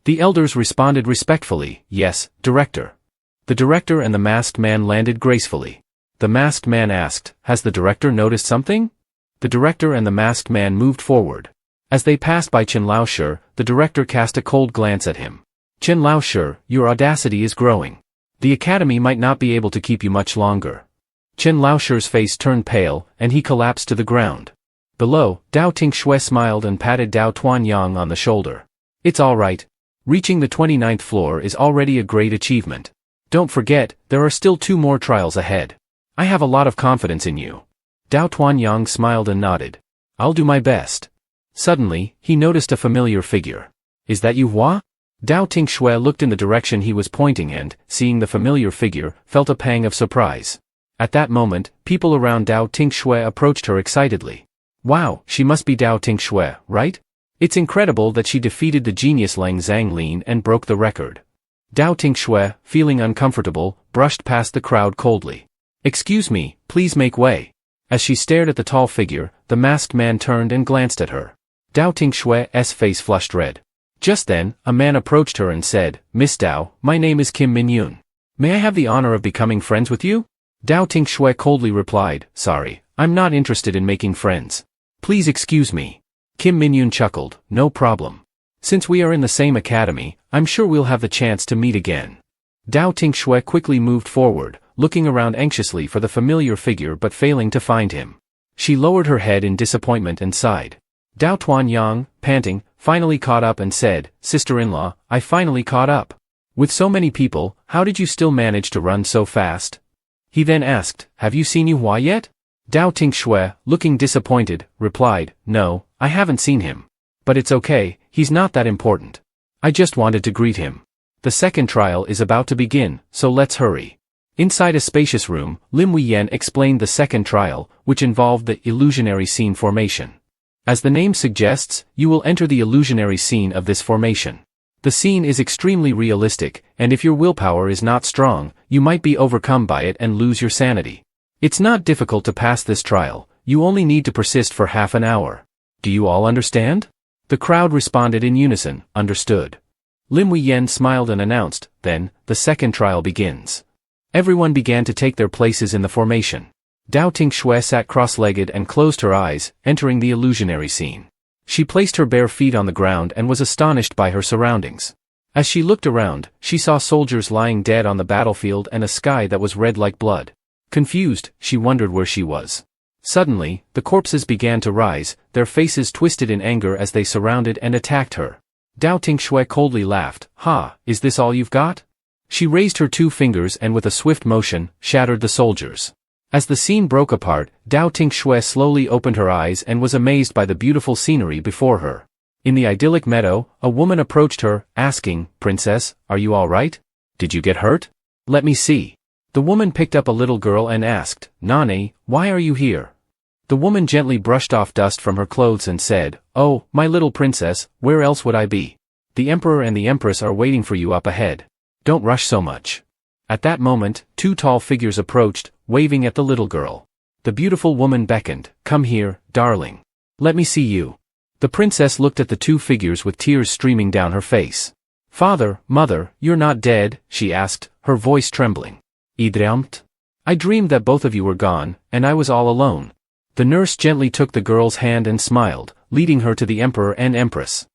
The elders responded respectfully, yes, Director. The director and the masked man landed gracefully. The masked man asked, has the director noticed something? The director and the masked man moved forward. As they passed by Chen Laoshi, the director cast a cold glance at him. Chen Laoshi, your audacity is growing. The academy might not be able to keep you much longer. Chen Laoshi's face turned pale, and he collapsed to the ground. Below, Dao Tinh Xue smiled and patted Dao Tuanyang on the shoulder. It's all right. Reaching the 29th floor is already a great achievement. Don't forget, there are still 2 more trials ahead. I have a lot of confidence in you. Dao Tuanyang smiled and nodded. I'll do my best. Suddenly, he noticed a familiar figure. Is that you, Hua? Dao Tinh Xue looked in the direction he was pointing and, seeing the familiar figure, felt a pang of surprise. At that moment, people around Dao Tinh Xue approached her excitedly. Wow, she must be Dao Tinh Xue, right? It's incredible that she defeated the genius Lang Zhanglin and broke the record. Dao Tinh Xue, feeling uncomfortable, brushed past the crowd coldly. Excuse me, please make way. As she stared at the tall figure, the masked man turned and glanced at her. Dao Tinh Xue's face flushed red. Just then, a man approached her and said, Miss Dao, my name is Kim Min-yoon. May I have the honor of becoming friends with you? Dao Tinh Xue coldly replied, Sorry, I'm not interested in making friends. Please excuse me. Kim Min-yoon chuckled, No problem. Since we are in the same academy, I'm sure we'll have the chance to meet again. Dao Tinh Xue quickly moved forward, looking around anxiously for the familiar figure but failing to find him. She lowered her head in disappointment and sighed. Dao Tuanyang, panting, finally caught up and said, Sister-in-law, I finally caught up. With so many people, how did you still manage to run so fast? He then asked, Have you seen Yu Hua yet? Dao Tinh Xue, looking disappointed, replied, No, I haven't seen him. But it's okay, he's not that important. I just wanted to greet him. The second trial is about to begin, so let's hurry. Inside a spacious room, Lim Huiyan explained the second trial, which involved the illusionary scene formation. As the name suggests, you will enter the illusionary scene of this formation. The scene is extremely realistic, and if your willpower is not strong, you might be overcome by it and lose your sanity. It's not difficult to pass this trial, you only need to persist for half an hour. Do you all understand? The crowd responded in unison, Understood. Lim Huiyan smiled and announced, Then, the second trial begins. Everyone began to take their places in the formation. Dao Tinh Xue sat cross-legged and closed her eyes, entering the illusionary scene. She placed her bare feet on the ground and was astonished by her surroundings. As she looked around, she saw soldiers lying dead on the battlefield and a sky that was red like blood. Confused, she wondered where she was. Suddenly, the corpses began to rise, their faces twisted in anger as they surrounded and attacked her. Dao Tinh Xue coldly laughed, Ha, is this all you've got? She raised her 2 fingers and with a swift motion, shattered the soldiers. As the scene broke apart, Dao Tinh Xue slowly opened her eyes and was amazed by the beautiful scenery before her. In the idyllic meadow, a woman approached her, asking, Princess, are you all right? Did you get hurt? Let me see. The woman picked up a little girl and asked, Nane, why are you here? The woman gently brushed off dust from her clothes and said, Oh, my little princess, where else would I be? The Emperor and the Empress are waiting for you up ahead. Don't rush so much. At that moment, 2 tall figures approached, waving at the little girl. The beautiful woman beckoned, Come here, darling. Let me see you. The princess looked at the 2 figures with tears streaming down her face. Father, mother, you're not dead, she asked, her voice trembling. Idreamt? I dreamed that both of you were gone, and I was all alone. The nurse gently took the girl's hand and smiled, leading her to the Emperor and Empress.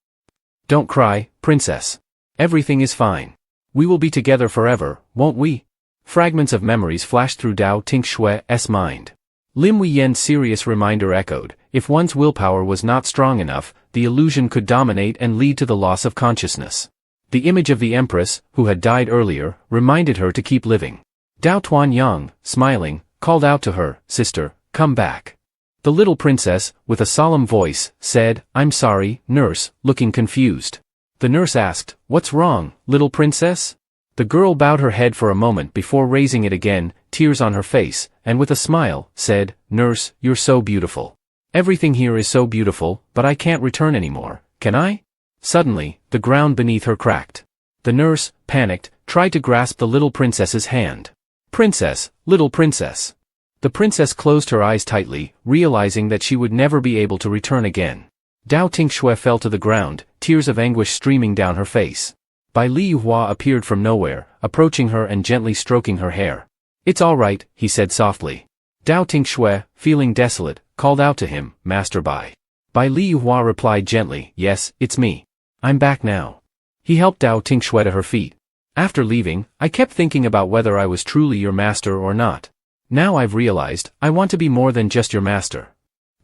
Don't cry, princess. Everything is fine. We will be together forever, won't we? Fragments of memories flashed through Dao Tinh Xue's mind. Lim Huiyan's serious reminder echoed, if one's willpower was not strong enough, the illusion could dominate and lead to the loss of consciousness. The image of the Empress, who had died earlier, reminded her to keep living. Dao Tuanyang, smiling, called out to her, Sister, come back. The little princess, with a solemn voice, said, I'm sorry, nurse, looking confused. The nurse asked, What's wrong, little princess? The girl bowed her head for a moment before raising it again, tears on her face, and with a smile, said, Nurse, you're so beautiful. Everything here is so beautiful, but I can't return anymore, can I? Suddenly, the ground beneath her cracked. The nurse, panicked, tried to grasp the little princess's hand. Princess, little princess. The princess closed her eyes tightly, realizing that she would never be able to return again. Dao Tinh Xue fell to the ground, tears of anguish streaming down her face. Bai Li Yuhua appeared from nowhere, approaching her and gently stroking her hair. It's all right, he said softly. Dao Tinh Xue, feeling desolate, called out to him, Master Bai. Bai Li Yuhua replied gently, Yes, it's me. I'm back now. He helped Dao Tinh Xue to her feet. After leaving, I kept thinking about whether I was truly your master or not. Now I've realized, I want to be more than just your master.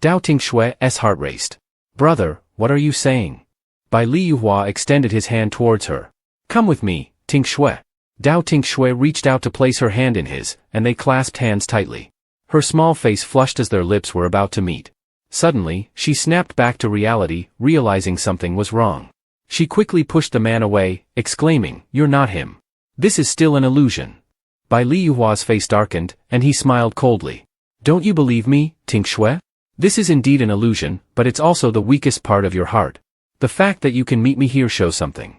Dao Tinh Xue's heart raced. Brother, what are you saying? Bai Li Yuhua extended his hand towards her. Come with me, Tinh Xue. Dao Tinh Xue reached out to place her hand in his, and they clasped hands tightly. Her small face flushed as their lips were about to meet. Suddenly, she snapped back to reality, realizing something was wrong. She quickly pushed the man away, exclaiming, "You're not him. This is still an illusion." Bai Liuhua's face darkened, and he smiled coldly. "Don't you believe me, Tinh Xue? This is indeed an illusion, but it's also the weakest part of your heart. The fact that you can meet me here shows something."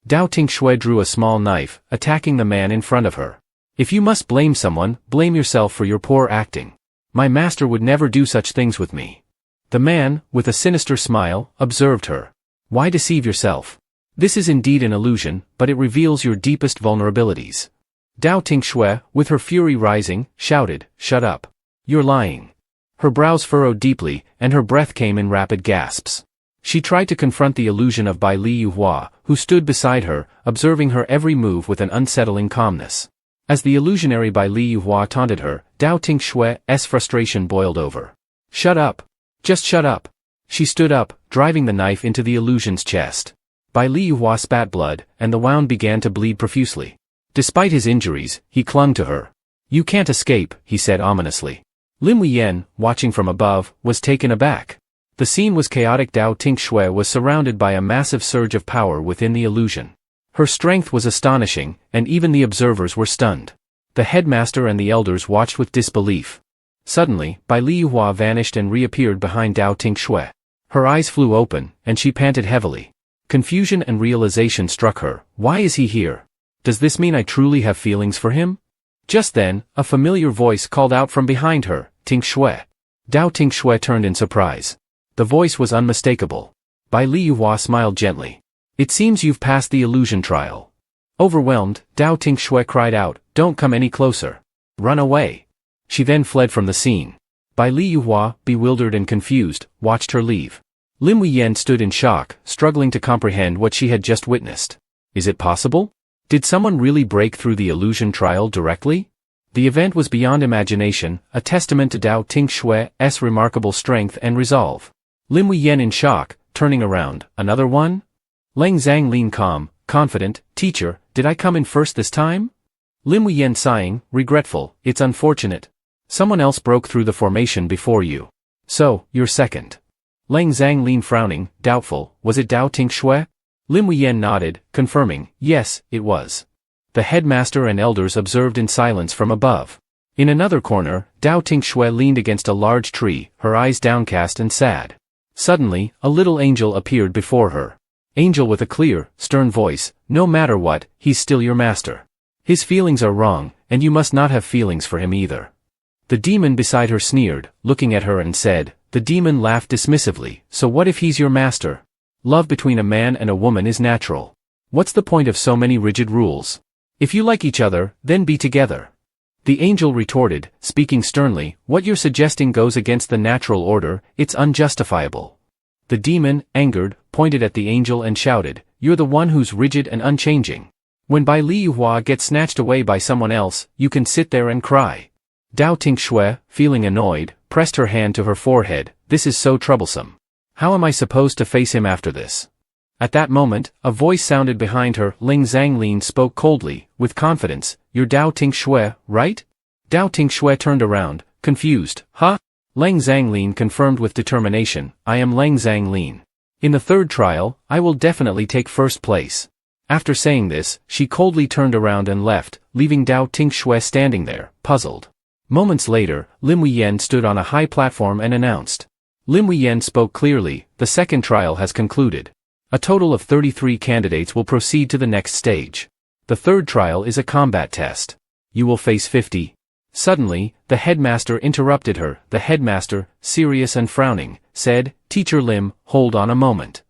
Dao Tinh Xue drew a small knife, attacking the man in front of her. "If you must blame someone, blame yourself for your poor acting. My master would never do such things with me." The man, with a sinister smile, observed her. "Why deceive yourself? This is indeed an illusion, but it reveals your deepest vulnerabilities." Dao Tinh Xue, with her fury rising, shouted, "Shut up. You're lying." Her brows furrowed deeply, and her breath came in rapid gasps. She tried to confront the illusion of Bai Liuhua, who stood beside her, observing her every move with an unsettling calmness. As the illusionary Bai Liuhua taunted her, Dao Tinh Xue's frustration boiled over. "Shut up. Just shut up." She stood up, driving the knife into the illusion's chest. Bai Liuhua spat blood, and the wound began to bleed profusely. Despite his injuries, he clung to her. "You can't escape," he said ominously. Lim Weiyan, watching from above, was taken aback. The scene was chaotic. Dao Tinh Xue was surrounded by a massive surge of power within the illusion. Her strength was astonishing, and even the observers were stunned. The headmaster and the elders watched with disbelief. Suddenly, Bai Liuhua vanished and reappeared behind Dao Tinh Xue. Her eyes flew open, and she panted heavily. Confusion and realization struck her. Why is he here? Does this mean I truly have feelings for him? Just then, a familiar voice called out from behind her, "Tinh Xue." Dao Tinh Xue turned in surprise. The voice was unmistakable. Bai Liuhua smiled gently. "It seems you've passed the illusion trial." Overwhelmed, Dao Tinh Xue cried out, "Don't come any closer. Run away." She then fled from the scene. Bai Liuhua, bewildered and confused, watched her leave. Lim Weiyan stood in shock, struggling to comprehend what she had just witnessed. Is it possible? Did someone really break through the illusion trial directly? The event was beyond imagination, a testament to Dao Tinh Xue's remarkable strength and resolve. Lim Weiyan in shock, turning around, "Another one?" Leng Zhanglin calm, confident, "Teacher, did I come in first this time?" Lim Weiyan sighing, regretful, "It's unfortunate. Someone else broke through the formation before you. So, you're second." Leng Zhanglin frowning, doubtful, "Was it Dao Tinh Xue?" Lim Weiyan nodded, confirming, "Yes, it was." The headmaster and elders observed in silence from above. In another corner, Dao Tinh Xue leaned against a large tree, her eyes downcast and sad. Suddenly, a little angel appeared before her. Angel with a clear, stern voice, "No matter what, he's still your master. His feelings are wrong, and you must not have feelings for him either." The demon beside her sneered, looking at her and said. The demon laughed dismissively, "So what if he's your master? Love between a man and a woman is natural. What's the point of so many rigid rules? If you like each other, then be together." The angel retorted, speaking sternly, "What you're suggesting goes against the natural order, it's unjustifiable." The demon, angered, pointed at the angel and shouted, "You're the one who's rigid and unchanging. When Bai Liuhua gets snatched away by someone else, you can sit there and cry." Dao Tinh Xue, feeling annoyed, pressed her hand to her forehead. "This is so troublesome. How am I supposed to face him after this?" At that moment, a voice sounded behind her. Leng Zhanglin spoke coldly, with confidence, "You're Dao Tinh Xue, right?" Dao Tinh Xue turned around, confused. "Huh?" Leng Zhanglin confirmed with determination, "I am Leng Zhanglin. In the third trial, I will definitely take first place." After saying this, she coldly turned around and left, leaving Dao Tinh Xue standing there, puzzled. Moments later, Lim Weiyan stood on a high platform and announced. Lim Weiyan spoke clearly, "The second trial has concluded. A total of 33 candidates will proceed to the next stage. The third trial is a combat test. You will face 50. Suddenly, the headmaster interrupted her. The headmaster, serious and frowning, said, "Teacher Lim, hold on a moment."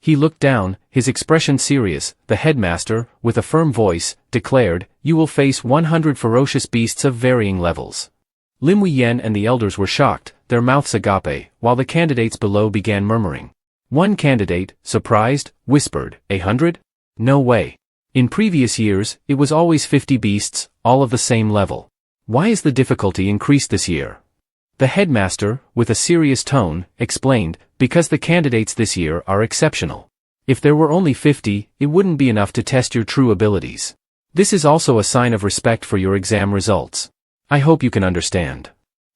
He looked down, his expression serious. The headmaster, with a firm voice, declared, "You will face 100 ferocious beasts of varying levels." Lim Weiyan and the elders were shocked, their mouths agape, while the candidates below began murmuring. One candidate, surprised, whispered, 100? No way. In previous years, it was always 50 beasts, all of the same level. Why is the difficulty increased this year? The headmaster, with a serious tone, explained, because the candidates this year are exceptional. If there were only 50, it wouldn't be enough to test your true abilities. This is also a sign of respect for your exam results. I hope you can understand.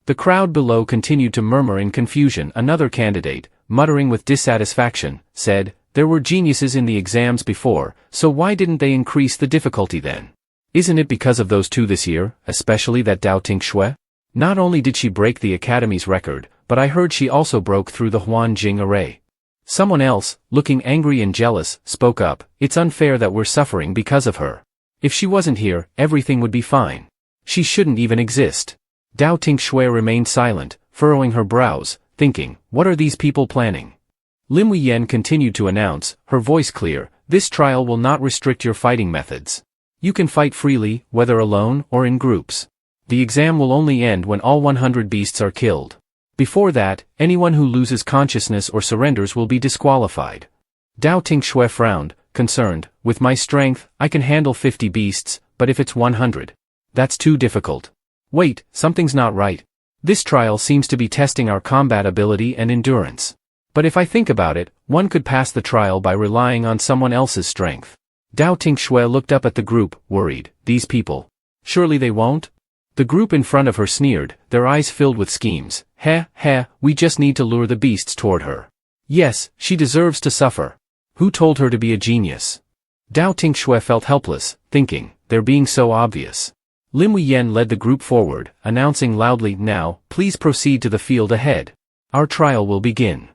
The crowd below continued to murmur in confusion. Another candidate, muttering with dissatisfaction, said, There were geniuses in the exams before, so why didn't they increase the difficulty then? Isn't it because of those two this year, especially that Dao Tinh Xue? Not only did she break the Academy's record, but I heard she also broke through the Huanjing array. Someone else, looking angry and jealous, spoke up, "It's unfair that we're suffering because of her. If she wasn't here, everything would be fine. She shouldn't even exist." Dao Tinh Xue remained silent, furrowing her brows, thinking, what are these people planning? Lim Wuyen continued to announce, her voice clear, "This trial will not restrict your fighting methods. You can fight freely, whether alone or in groups. The exam will only end when all 100 beasts are killed. Before that, anyone who loses consciousness or surrenders will be disqualified." Dao Tinh Xue frowned, concerned, "With my strength, I can handle 50 beasts, but if it's 100? That's too difficult. Wait, something's not right. This trial seems to be testing our combat ability and endurance. But if I think about it, one could pass the trial by relying on someone else's strength." Dao Tinh Xue looked up at the group, worried, "These people. Surely they won't?" The group in front of her sneered, their eyes filled with schemes. Heh, we just need to lure the beasts toward her. Yes, she deserves to suffer. Who told her to be a genius? Dao Tinh Xue felt helpless, thinking, they're being so obvious. Lim Wuyen led the group forward, announcing loudly, "Now, please proceed to the field ahead. Our trial will begin."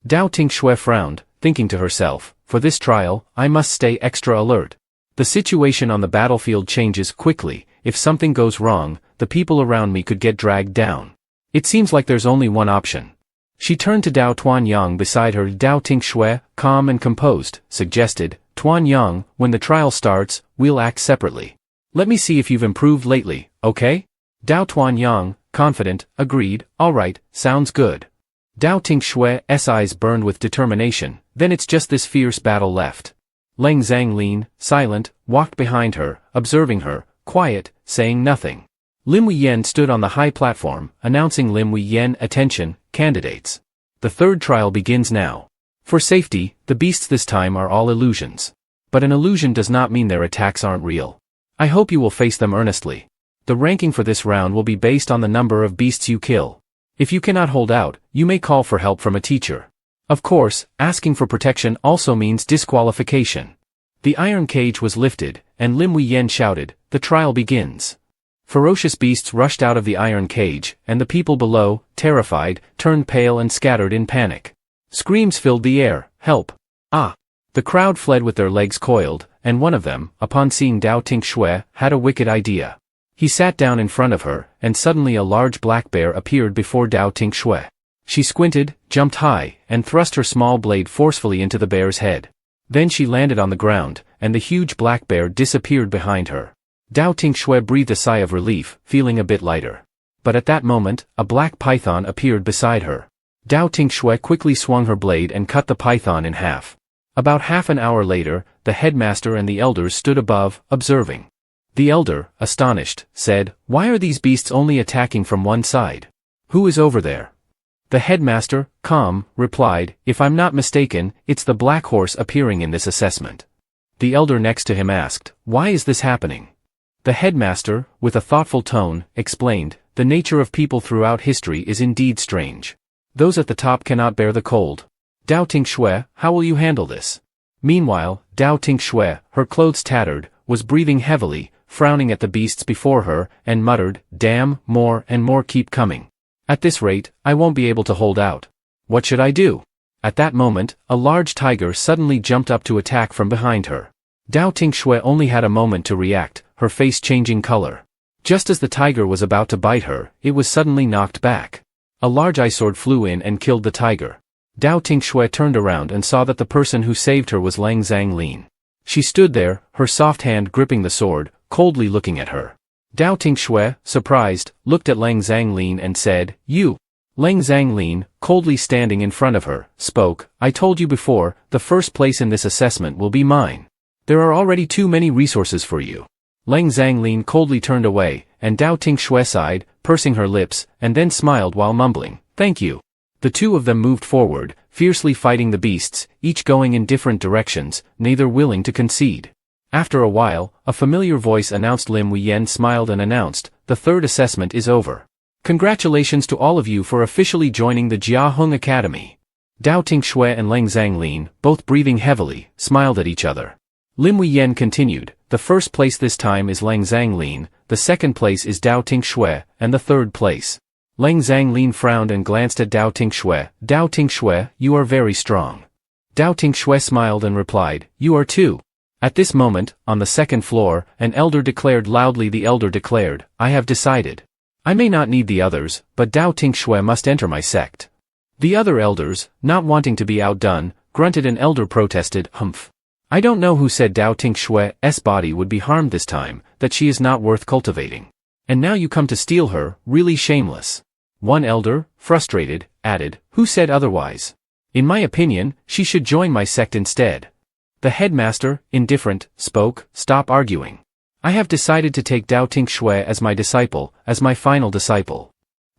Dao Tinh Xue frowned, thinking to herself, for this trial, I must stay extra alert. The situation on the battlefield changes quickly. If something goes wrong, the people around me could get dragged down. It seems like there's only one option. She turned to Dao Tuanyang beside her. Dao Tinh Xue, calm and composed, suggested, "Tuanyang, when the trial starts, we'll act separately. Let me see if you've improved lately, okay?" Dao Tuanyang, confident, agreed, "All right, sounds good." Dao Tinh Xue's eyes burned with determination, "Then it's just this fierce battle left." Leng Zhanglin, silent, walked behind her, observing her, quiet, saying nothing. Lim Wuyen stood on the high platform, announcing, "Lim Wuyen, attention, candidates. The third trial begins now. For safety, the beasts this time are all illusions. But an illusion does not mean their attacks aren't real. I hope you will face them earnestly. The ranking for this round will be based on the number of beasts you kill. If you cannot hold out, you may call for help from a teacher. Of course, asking for protection also means disqualification." The iron cage was lifted, and Lim Wuyen shouted, "The trial begins." Ferocious beasts rushed out of the iron cage, and the people below, terrified, turned pale and scattered in panic. Screams filled the air, "Help! Ah!" The crowd fled with their legs coiled, and one of them, upon seeing Dao Tinh Xue, had a wicked idea. He sat down in front of her, and suddenly a large black bear appeared before Dao Tinh Xue. She squinted, jumped high, and thrust her small blade forcefully into the bear's head. Then she landed on the ground, and the huge black bear disappeared behind her. Dao Tinh Xue breathed a sigh of relief, feeling a bit lighter. But at that moment, a black python appeared beside her. Dao Tinh Xue quickly swung her blade and cut the python in half. About half an hour later, the headmaster and the elders stood above, observing. The elder, astonished, said, "Why are these beasts only attacking from one side? Who is over there?" The headmaster, calm, replied, "If I'm not mistaken, it's the black horse appearing in this assessment." The elder next to him asked, "Why is this happening?" The headmaster, with a thoughtful tone, explained, "The nature of people throughout history is indeed strange. Those at the top cannot bear the cold. Dao Tinh Xue, how will you handle this?" Meanwhile, Dao Tinh Xue, her clothes tattered, was breathing heavily, frowning at the beasts before her, and muttered, "Damn, more and more keep coming. At this rate, I won't be able to hold out. What should I do?" At that moment, a large tiger suddenly jumped up to attack from behind her. Dao Tinh Xue only had a moment to react, her face changing color. Just as the tiger was about to bite her, it was suddenly knocked back. A large ice sword flew in and killed the tiger. Dao Tinh Xue turned around and saw that the person who saved her was Leng Zhanglin. She stood there, her soft hand gripping the sword, coldly looking at her. Dao Tinh Xue, surprised, looked at Leng Zhanglin and said, "You." Leng Zhanglin, coldly standing in front of her, spoke, "I told you before, the first place in this assessment will be mine. There are already too many resources for you." Leng Zhanglin coldly turned away, and Dao Tinh Xue sighed, pursing her lips, and then smiled while mumbling, "Thank you." The two of them moved forward, fiercely fighting the beasts, each going in different directions, neither willing to concede. After a while, a familiar voice announced. Lim Wuyen smiled and announced, "The third assessment is over. Congratulations to all of you for officially joining the Jiahong Academy." Dao Tinh Xue and Leng Zhanglin, both breathing heavily, smiled at each other. Lin Wuyen continued, the first place this time is Leng Zhanglin, the second place is Dao Tinh Xue, and the third place. Leng Zhanglin frowned and glanced at Dao Tinh Xue. Dao Tinh Xue, you are very strong. Dao Tinh Xue smiled and replied, you are too. At this moment, on the second floor, an elder declared loudly. The elder declared, I have decided. I may not need the others, but Dao Tinh Xue must enter my sect. The other elders, not wanting to be outdone, grunted. An elder protested, humph. I don't know who said Dao Tinh Xue's body would be harmed this time, that she is not worth cultivating. And now you come to steal her, really shameless. One elder, frustrated, added, who said otherwise? In my opinion, she should join my sect instead. The headmaster, indifferent, spoke, stop arguing. I have decided to take Dao Tinh Xue as my disciple, as my final disciple.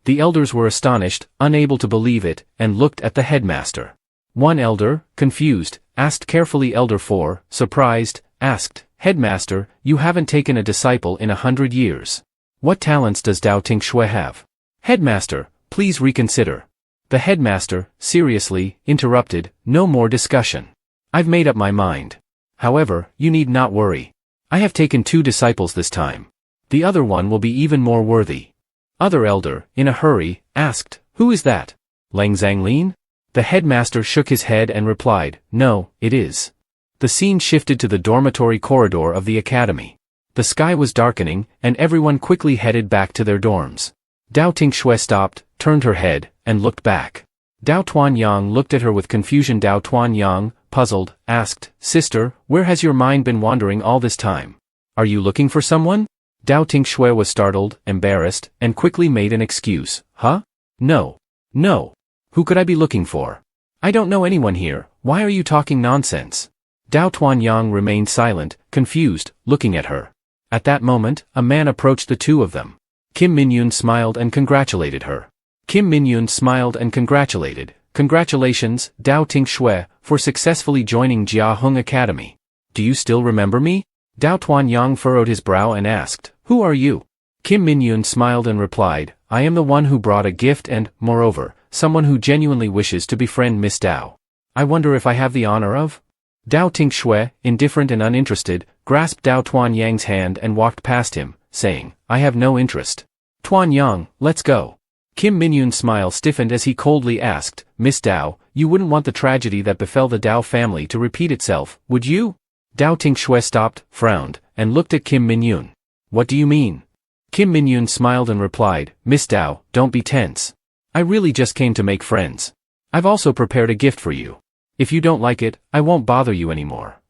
The elders were astonished, unable to believe it, and looked at the headmaster. One elder, confused, asked carefully. Elder 4, surprised, asked, Headmaster, you haven't taken a disciple in 100 years. What talents does Dao Tinh Xue have? Headmaster, please reconsider. The headmaster, seriously, interrupted, no more discussion. I've made up my mind. However, you need not worry. I have taken 2 disciples this time. The other one will be even more worthy. Other elder, in a hurry, asked, who is that? Leng Zhanglin? The headmaster shook his head and replied, no, it is. The scene shifted to the dormitory corridor of the academy. The sky was darkening, and everyone quickly headed back to their dorms. Dao Tinh Xue stopped, turned her head, and looked back. Dao Tuanyang looked at her with confusion. Dao Tuanyang, puzzled, asked, Sister, where has your mind been wandering all this time? Are you looking for someone? Dao Tinh Xue was startled, embarrassed, and quickly made an excuse. Huh? No. No. Who could I be looking for? I don't know anyone here, why are you talking nonsense? Dao Tuanyang remained silent, confused, looking at her. At that moment, a man approached the two of them. Kim Minyun smiled and congratulated her. Kim Minyun smiled and congratulated, congratulations, Dao Tinh Xue, for successfully joining Jiahong Academy. Do you still remember me? Dao Tuanyang furrowed his brow and asked, who are you? Kim Minyun smiled and replied, I am the one who brought a gift and, moreover, someone who genuinely wishes to befriend Miss Dao. I wonder if I have the honor of? Dao Tinh Xue, indifferent and uninterested, grasped Dao Tuanyang's hand and walked past him, saying, I have no interest. Tuanyang, let's go. Kim Minyun's smile stiffened as he coldly asked, Miss Dao, you wouldn't want the tragedy that befell the Dao family to repeat itself, would you? Dao Tinh Xue stopped, frowned, and looked at Kim Minyun. What do you mean? Kim Minyun smiled and replied, Miss Dao, don't be tense. I really just came to make friends. I've also prepared a gift for you. If you don't like it, I won't bother you anymore.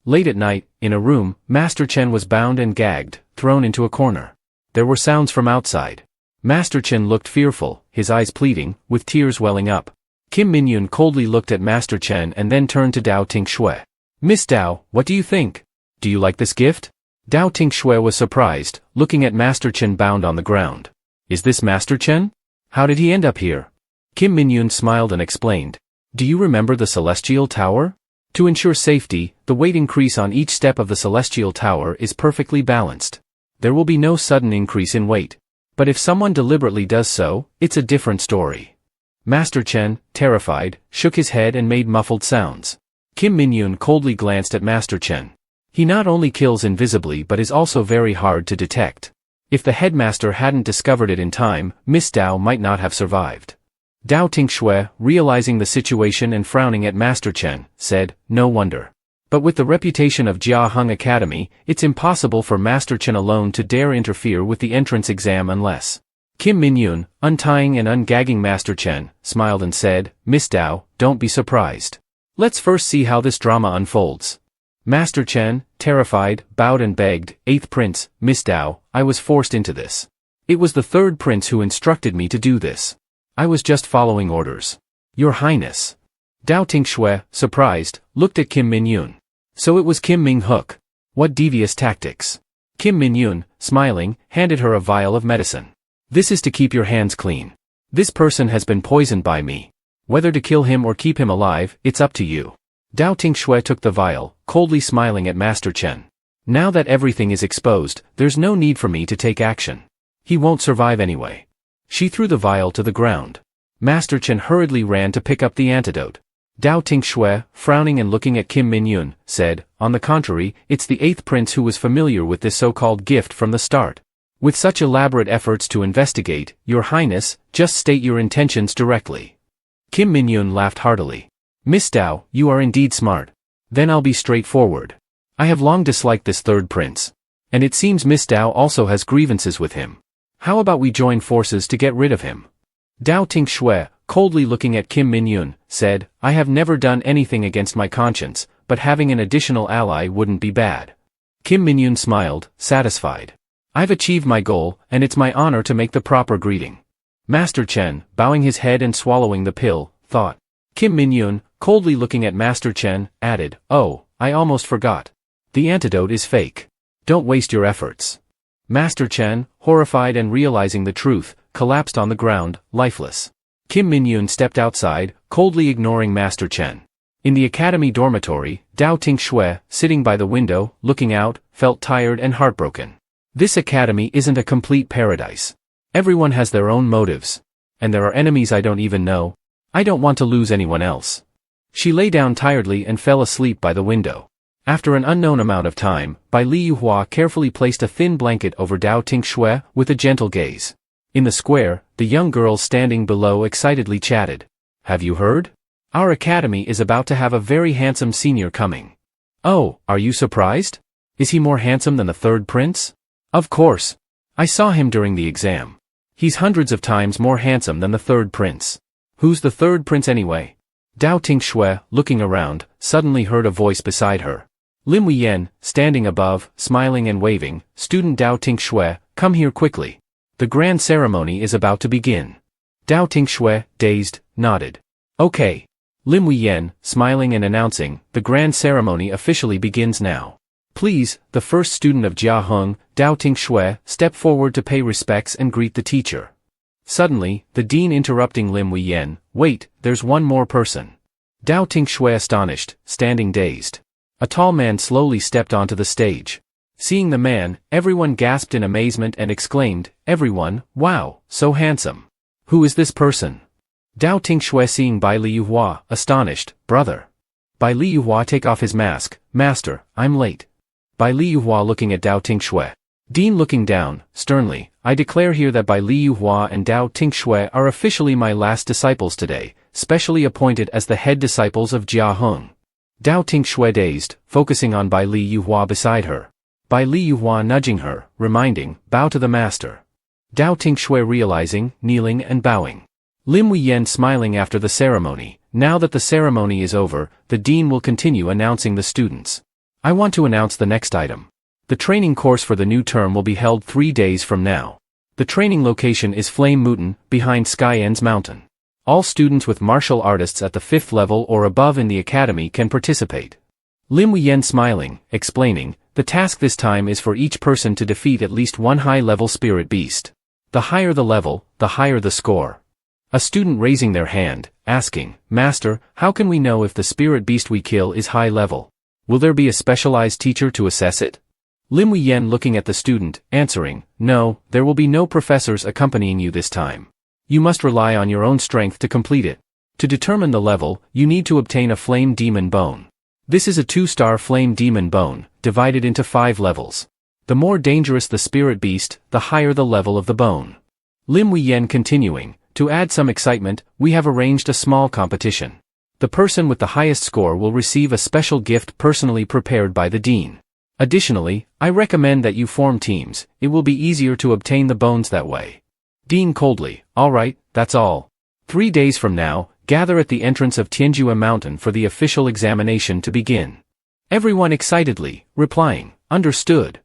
Late at night, in a room, Master Chen was bound and gagged, thrown into a corner. There were sounds from outside. Master Chen looked fearful, his eyes pleading, with tears welling up. Kim Minyun coldly looked at Master Chen and then turned to Dao Tinh Xue. Miss Dao, what do you think? Do you like this gift? Dao Tinh Xue was surprised, looking at Master Chen bound on the ground. Is this Master Chen? How did he end up here? Kim Minyun smiled and explained. Do you remember the Celestial Tower? To ensure safety, the weight increase on each step of the Celestial Tower is perfectly balanced. There will be no sudden increase in weight. But if someone deliberately does so, it's a different story. Master Chen, terrified, shook his head and made muffled sounds. Kim Minyun coldly glanced at Master Chen. He not only kills invisibly but is also very hard to detect. If the headmaster hadn't discovered it in time, Miss Dao might not have survived. Dao Tinh Xue, realizing the situation and frowning at Master Chen, said, no wonder. But with the reputation of Jiahong Academy, it's impossible for Master Chen alone to dare interfere with the entrance exam unless. Kim Minyun, untying and ungagging Master Chen, smiled and said, Miss Dao, don't be surprised. Let's first see how this drama unfolds. Master Chen, terrified, bowed and begged, 8th Prince, Miss Dao, I was forced into this. It was the 3rd Prince who instructed me to do this. I was just following orders. Your Highness. Dao Tinh Xue, surprised, looked at Kim Minyun. So it was Kim Ming Hook. What devious tactics. Kim Minyun, smiling, handed her a vial of medicine. This is to keep your hands clean. This person has been poisoned by me. Whether to kill him or keep him alive, it's up to you. Dao Tinh Xue took the vial, coldly smiling at Master Chen. Now that everything is exposed, there's no need for me to take action. He won't survive anyway. She threw the vial to the ground. Master Chen hurriedly ran to pick up the antidote. Dao Tinh Xue, frowning and looking at Kim Min-yun, said, "On the contrary, it's the 8th prince who was familiar with this so-called gift from the start. With such elaborate efforts to investigate, Your Highness, just state your intentions directly." Kim Min-yun laughed heartily. "Miss Dao, you are indeed smart. Then I'll be straightforward. I have long disliked this 3rd prince. And it seems Miss Dao also has grievances with him. How about we join forces to get rid of him?" Dao Tinh Xue, coldly looking at Kim Min-yun, said, "I have never done anything against my conscience, but having an additional ally wouldn't be bad." Kim Min-yun smiled, satisfied. "I've achieved my goal, and it's my honor to make the proper greeting." Master Chen, bowing his head and swallowing the pill, thought. Kim Min-yun, coldly looking at Master Chen, added, "Oh, I almost forgot. The antidote is fake. Don't waste your efforts." Master Chen, horrified and realizing the truth, collapsed on the ground, lifeless. Kim Min-yun stepped outside, coldly ignoring Master Chen. In the academy dormitory, Dao Tinh Xue, sitting by the window, looking out, felt tired and heartbroken. This academy isn't a complete paradise. Everyone has their own motives. And there are enemies I don't even know. I don't want to lose anyone else. She lay down tiredly and fell asleep by the window. After an unknown amount of time, Bai Liyuhua carefully placed a thin blanket over Dao Tinh Xue with a gentle gaze. In the square, the young girls standing below excitedly chatted. "Have you heard? Our academy is about to have a very handsome senior coming." "Oh, are you surprised? Is he more handsome than the 3rd prince?" "Of course. I saw him during the exam. He's hundreds of times more handsome than the 3rd prince." "Who's the 3rd prince anyway?" Dao Tinh Xue, looking around, suddenly heard a voice beside her. Lim Wuyen, standing above, smiling and waving, "Student Dao Tinh Xue, come here quickly. The grand ceremony is about to begin." Dao Tinh Xue, dazed, nodded. "Okay." Lim Wuyen, smiling and announcing, "The grand ceremony officially begins now. Please, the first student of Jia Heng, Dao Tinh Xue, step forward to pay respects and greet the teacher." Suddenly, the dean interrupting Lim Wuyen, "Wait, there's one more person." Dao Tinh Xue astonished, standing dazed. A tall man slowly stepped onto the stage. Seeing the man, everyone gasped in amazement and exclaimed, "Everyone, wow, so handsome. Who is this person?" Dao Tinh Xue seeing Bai Liyuhua, astonished, "Brother." Bai Liyuhua take off his mask, "Master, I'm late." Bai Liyuhua looking at Dao Tinh Xue. Dean looking down, sternly, "I declare here that Bai Liyuhua and Dao Tinh Xue are officially my last disciples today, specially appointed as the head disciples of Jia Heng." Dao Tinh Xue dazed, focusing on Bai Liyuhua beside her. Bai Liyuhua nudging her, reminding, "Bow to the master." Dao Tinh Xue realizing, kneeling and bowing. Lim Wuyen smiling after the ceremony. Now that the ceremony is over, the dean will continue announcing the students. "I want to announce the next item. The training course for the new term will be held 3 days from now. The training location is Flame Mountain, behind Skyend's mountain. All students with martial artists at the 5th level or above in the academy can participate." Lim Wuyen smiling, explaining, "The task this time is for each person to defeat at least one high-level spirit beast. The higher the level, the higher the score." A student raising their hand, asking, "Master, how can we know if the spirit beast we kill is high level? Will there be a specialized teacher to assess it?" Lim Wuyen looking at the student, answering, "No, there will be no professors accompanying you this time. You must rely on your own strength to complete it. To determine the level, you need to obtain a flame demon bone. This is a 2-star flame demon bone, divided into 5 levels. The more dangerous the spirit beast, the higher the level of the bone." Lim Wuyen continuing, "To add some excitement, we have arranged a small competition. The person with the highest score will receive a special gift personally prepared by the dean. Additionally, I recommend that you form teams, it will be easier to obtain the bones that way." Dean coldly, "All right, that's all. 3 days from now, gather at the entrance of Tianjue Mountain for the official examination to begin." Everyone excitedly, replying, "Understood."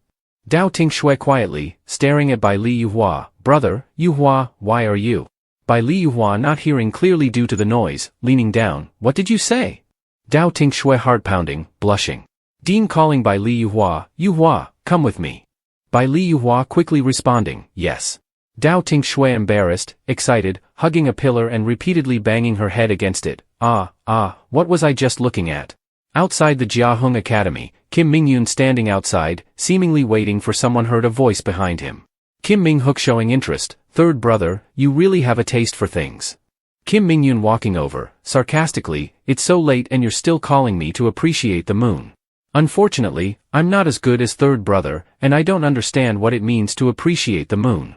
Dao Tinh Xue quietly, staring at Bai Liyuhua, "Brother, Yuhua, why are you?" Bai Liyuhua not hearing clearly due to the noise, leaning down, "What did you say?" Dao Tinh Xue heart pounding, blushing. Dean calling Bai Liyuhua, "Yuhua, come with me." Bai Liyuhua quickly responding, "Yes." Dao Tinh Xue embarrassed, excited, hugging a pillar and repeatedly banging her head against it. What was I just looking at?" Outside the Jia Heng Academy, Kim Mingyun standing outside, seemingly waiting for someone heard a voice behind him. Kim Minghook showing interest, "Third brother, you really have a taste for things. Kim Mingyun walking over, sarcastically, it's so late and you're still calling me to appreciate the moon. Unfortunately, I'm not as good as third brother, and I don't understand what it means to appreciate the moon.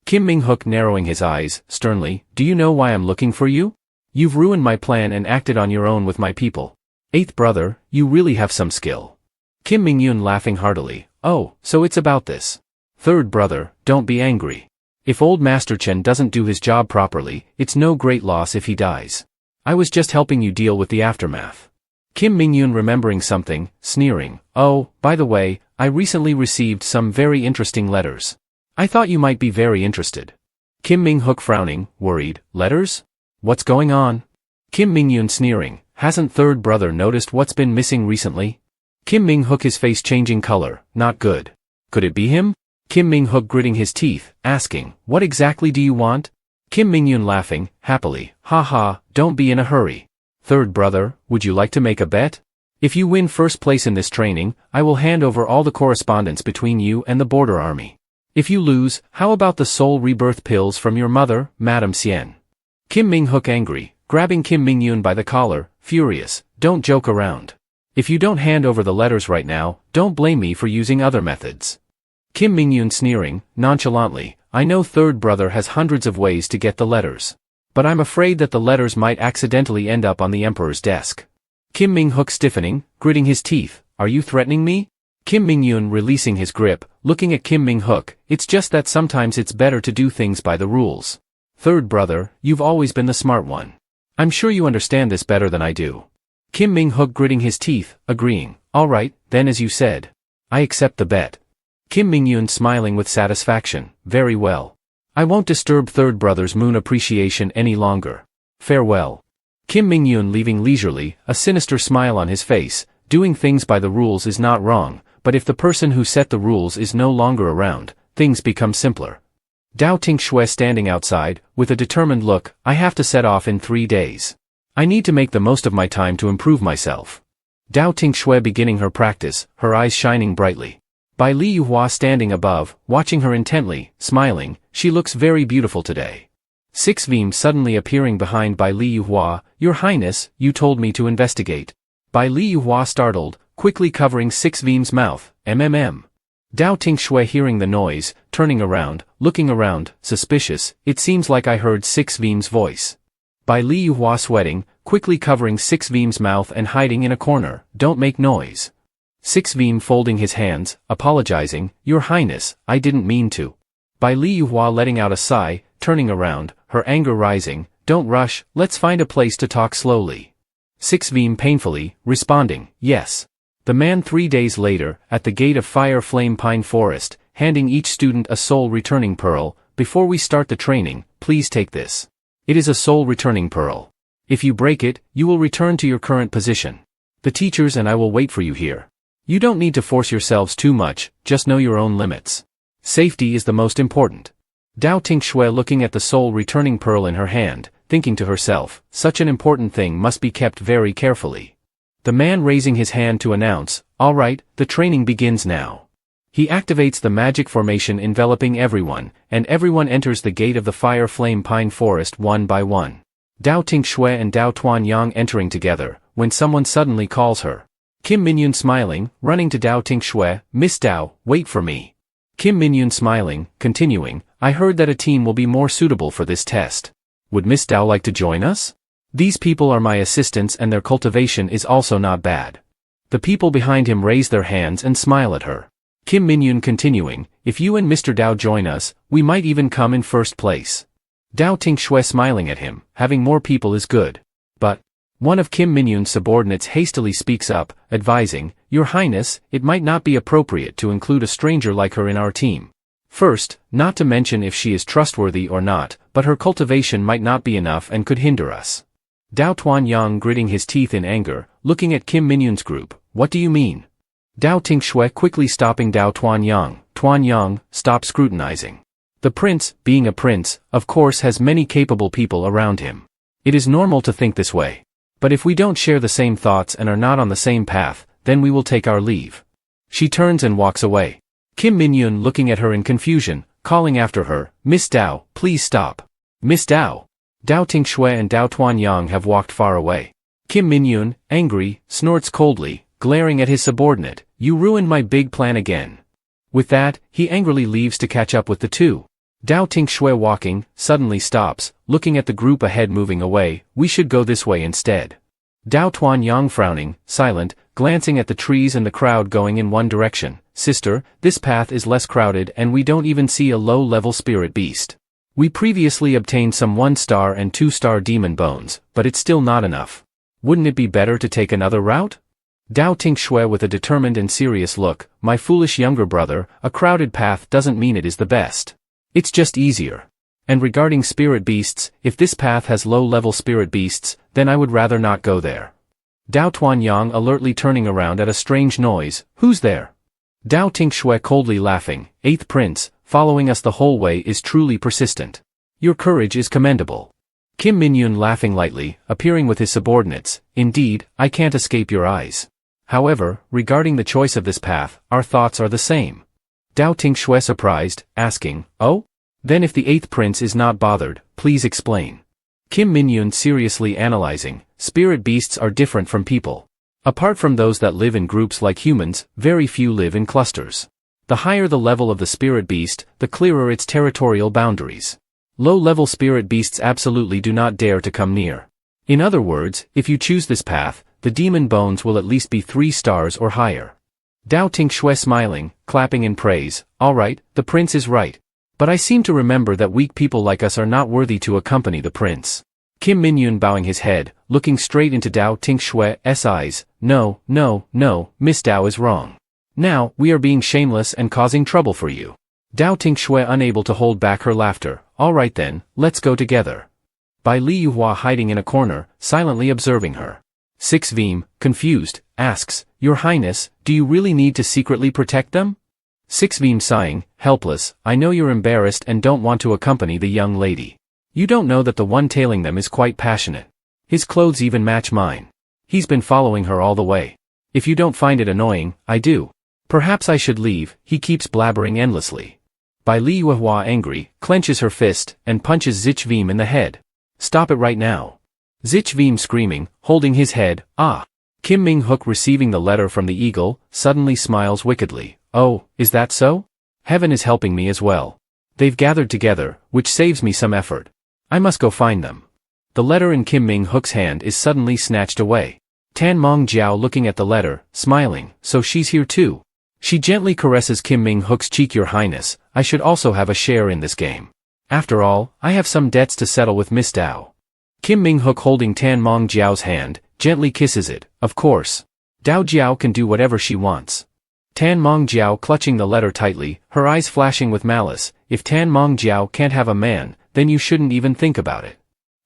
Kim Ming-hook narrowing his eyes, sternly, do you know why I'm looking for you? You've ruined my plan and acted on your own with my people. Eighth brother, you really have some skill. Kim Mingyun laughing heartily, oh, so it's about this. Third brother, don't be angry. If old Master Chen doesn't do his job properly, it's no great loss if he dies. I was just helping you deal with the aftermath. Kim Mingyun remembering something, sneering, oh, by the way, I recently received some very interesting letters. I thought you might be very interested. Kim Ming-hook frowning, worried, letters? What's going on? Kim Mingyun sneering, hasn't third brother noticed what's been missing recently? Kim Ming-hook his face changing color, not good. Could it be him? Kim Ming-hook gritting his teeth, asking, what exactly do you want? Kim Mingyun laughing, happily, ha, don't be in a hurry. Third brother, would you like to make a bet? If you win first place in this training, I will hand over all the correspondence between you and the border army. If you lose, how about the soul rebirth pills from your mother, Madame Xian? Kim Ming-hook angry, grabbing Kim Mingyun by the collar, furious, don't joke around. If you don't hand over the letters right now, don't blame me for using other methods. Kim Mingyun sneering, nonchalantly, I know third brother has hundreds of ways to get the letters. But I'm afraid that the letters might accidentally end up on the Emperor's desk. Kim Ming-hook stiffening, gritting his teeth, are you threatening me? Kim Mingyun releasing his grip, looking at Kim Ming-hook, it's just that sometimes it's better to do things by the rules. Third brother, you've always been the smart one. I'm sure you understand this better than I do. Kim Ming-hook gritting his teeth, agreeing, alright, then as you said. I accept the bet. Kim Mingyun smiling with satisfaction, very well. I won't disturb third brother's moon appreciation any longer. Farewell. Kim Mingyun leaving leisurely, a sinister smile on his face, doing things by the rules is not wrong, but if the person who set the rules is no longer around, things become simpler. Dao Tinh Xue standing outside, with a determined look, I have to set off in 3 days. I need to make the most of my time to improve myself. Dao Tinh Xue beginning her practice, her eyes shining brightly. Bai Li Yuhua standing above, watching her intently, smiling, she looks very beautiful today. 6 Vim suddenly appearing behind Bai Li Yuhua, Your Highness, you told me to investigate. Bai Li Yuhua startled, quickly covering 6 Vim's mouth, Dao Tinh Xue hearing the noise, turning around, looking around, suspicious, it seems like I heard 6 Vim's voice. Bai Li Yuhua sweating, quickly covering 6 Vim's mouth and hiding in a corner, don't make noise. 6 Vim folding his hands, apologizing, Your Highness, I didn't mean to. Bai Li Yuhua letting out a sigh, turning around, her anger rising, don't rush, let's find a place to talk slowly. 6 Vim painfully, responding, yes. The man 3 days later, at the gate of Fire Flame Pine Forest, handing each student a soul returning pearl, before we start the training, please take this. It is a soul returning pearl. If you break it, you will return to your current position. The teachers and I will wait for you here. You don't need to force yourselves too much, just know your own limits. Safety is the most important. Dao Tinh Xue looking at the soul returning pearl in her hand, thinking to herself, such an important thing must be kept very carefully. The man raising his hand to announce, alright, the training begins now. He activates the magic formation enveloping everyone, and everyone enters the gate of the Fire Flame Pine Forest one by one. Dao Tinh Xue and Dao Tuanyang entering together, when someone suddenly calls her. Kim Mingyun smiling, running to Dao Tinh Xue, Miss Dao, wait for me. Kim Mingyun smiling, continuing, I heard that a team will be more suitable for this test. Would Miss Dao like to join us? These people are my assistants and their cultivation is also not bad. The people behind him raise their hands and smile at her. Kim Mingyun continuing, if you and Mr. Dao join us, we might even come in first place. Dao Tinh Xue smiling at him, having more people is good. But, one of Kim Mingyun's subordinates hastily speaks up, advising, Your Highness, it might not be appropriate to include a stranger like her in our team. First, not to mention if she is trustworthy or not, but her cultivation might not be enough and could hinder us. Dao Tuanyang gritting his teeth in anger, looking at Kim Mingyun's group, what do you mean? Dao Tinh Xue quickly stopping Dao Tuanyang, Tuanyang, stop scrutinizing. The prince, being a prince, of course has many capable people around him. It is normal to think this way. But if we don't share the same thoughts and are not on the same path, then we will take our leave. She turns and walks away. Kim Mingyun looking at her in confusion, calling after her, Miss Dao, please stop. Miss Dao. Dao Tinh Xue and Dao Tuanyang have walked far away. Kim Minyun, angry, snorts coldly, glaring at his subordinate, "You ruined my big plan again." With that, he angrily leaves to catch up with the two. Dao Tinh Xue walking, suddenly stops, looking at the group ahead moving away. "We should go this way instead." Dao Tuanyang frowning, silent, glancing at the trees and the crowd going in one direction. "Sister, this path is less crowded and we don't even see a low-level spirit beast. We previously obtained some 1-star and 2-star demon bones, but it's still not enough. Wouldn't it be better to take another route?" Dao Tinh Xue with a determined and serious look, "My foolish younger brother, a crowded path doesn't mean it is the best. It's just easier. And regarding spirit beasts, if this path has low-level spirit beasts, then I would rather not go there." Dao Tuanyang alertly turning around at a strange noise. "Who's there?" Dao Tinh Xue coldly laughing, "Eighth Prince, following us the whole way is truly persistent. Your courage is commendable." Kim Minyun laughing lightly, appearing with his subordinates, "Indeed, I can't escape your eyes. However, regarding the choice of this path, our thoughts are the same." Dao Tinh Xue surprised, asking, "Oh? Then if the 8th Prince is not bothered, please explain." Kim Minyun seriously analyzing, "Spirit beasts are different from people. Apart from those that live in groups like humans, very few live in clusters. The higher the level of the spirit beast, the clearer its territorial boundaries. Low-level spirit beasts absolutely do not dare to come near. In other words, if you choose this path, the demon bones will at least be 3 stars or higher." Dao Tinh Xue smiling, clapping in praise, "All right, the prince is right. But I seem to remember that weak people like us are not worthy to accompany the prince." Kim Minyun bowing his head, looking straight into Dao Tinh Xue's eyes, "No, no, no, Miss Dao is wrong. Now, we are being shameless and causing trouble for you." Dao Tinh Xue unable to hold back her laughter, "All right then, let's go together." By Li Yuhua hiding in a corner, silently observing her. 6 Veem, confused, asks, "Your Highness, do you really need to secretly protect them?" 6 Veem sighing, helpless, "I know you're embarrassed and don't want to accompany the young lady. You don't know that the one tailing them is quite passionate. His clothes even match mine. He's been following her all the way. If you don't find it annoying, I do. Perhaps I should leave, he keeps blabbering endlessly." By Li Yuhua angry, clenches her fist, and punches 6 Veem in the head. "Stop it right now." 6 Veem screaming, holding his head, "Ah." Kim Ming Hook receiving the letter from the eagle, suddenly smiles wickedly. "Oh, is that so? Heaven is helping me as well. They've gathered together, which saves me some effort. I must go find them." The letter in Kim Ming Hook's hand is suddenly snatched away. Tan Mong Jiao looking at the letter, smiling, "So she's here too." She gently caresses Kim Ming Hook's cheek. "Your Highness, I should also have a share in this game. After all, I have some debts to settle with Miss Dao." Kim Ming Hook holding Tan Mong Jiao's hand, gently kisses it. "Of course. Dao Jiao can do whatever she wants." Tan Mong Jiao clutching the letter tightly, her eyes flashing with malice, "If Tan Mong Jiao can't have a man, then you shouldn't even think about it."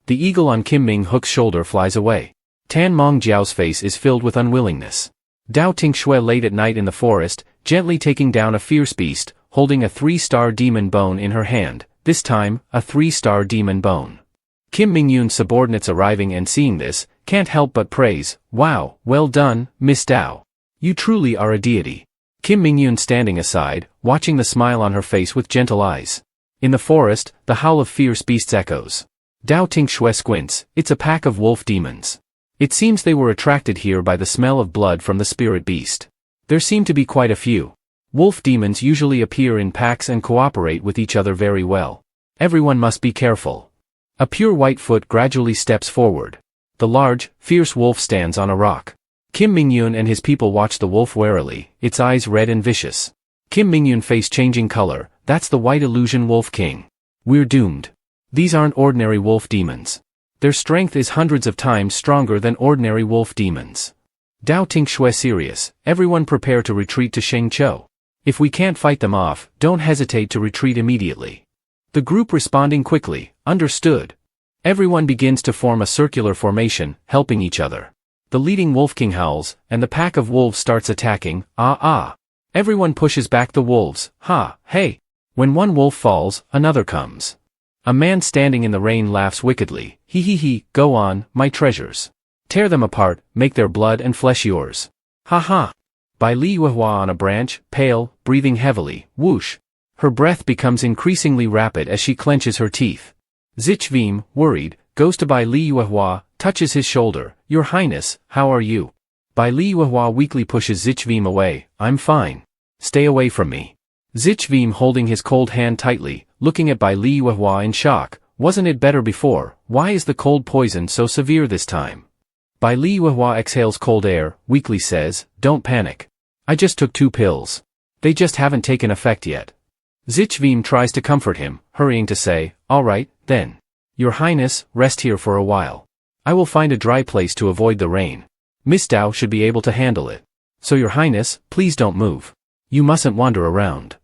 The eagle on Kim Ming Hook's shoulder flies away. Tan Mong Jiao's face is filled with unwillingness. Dao Tinh Xue late at night in the forest, gently taking down a fierce beast, holding a 3-star demon bone in her hand, this time, a 3-star demon bone. Kim Mingyun's subordinates arriving and seeing this, can't help but praise, "Wow, well done, Miss Dao. You truly are a deity." Kim Mingyun standing aside, watching the smile on her face with gentle eyes. In the forest, the howl of fierce beasts echoes. Dao Tinh Xue squints, "It's a pack of wolf demons. It seems they were attracted here by the smell of blood from the spirit beast. There seem to be quite a few. Wolf demons usually appear in packs and cooperate with each other very well. Everyone must be careful." A pure white foot gradually steps forward. The large, fierce wolf stands on a rock. Kim Mingyun and his people watch the wolf warily, its eyes red and vicious. Kim Mingyun face changing color, "That's the white illusion wolf king. We're doomed. These aren't ordinary wolf demons. Their strength is hundreds of times stronger than ordinary wolf demons." Dao Tinh Xue serious, "Everyone prepare to retreat to Shengqiu. If we can't fight them off, don't hesitate to retreat immediately." The group responding quickly, "Understood." Everyone begins to form a circular formation, helping each other. The leading wolf king howls, and the pack of wolves starts attacking, "Ah ah." Everyone pushes back the wolves, "Ha, hey." When one wolf falls, another comes. A man standing in the rain laughs wickedly, "He he he, go on, my treasures. Tear them apart, make their blood and flesh yours. Ha ha." By Li Yuhua on a branch, pale, breathing heavily, whoosh. Her breath becomes increasingly rapid as she clenches her teeth. 6 Veem, worried, Goes to Bai Li Yuehua, touches his shoulder. Your Highness, how are you? Bai Li Yuehua weakly pushes Zichvim away. I'm fine. Stay away from me. Zichvim holding his cold hand tightly, looking at Bai Li Yuehua in shock. Wasn't it better before? Why is the cold poison so severe this time? Bai Li Yuehua exhales cold air, weakly says, don't panic. I just took 2 pills. They just haven't taken effect yet. Zichvim tries to comfort him, hurrying to say, all right, then. Your Highness, rest here for a while. I will find a dry place to avoid the rain. Miss Dao should be able to handle it. So Your Highness, please don't move. You mustn't wander around.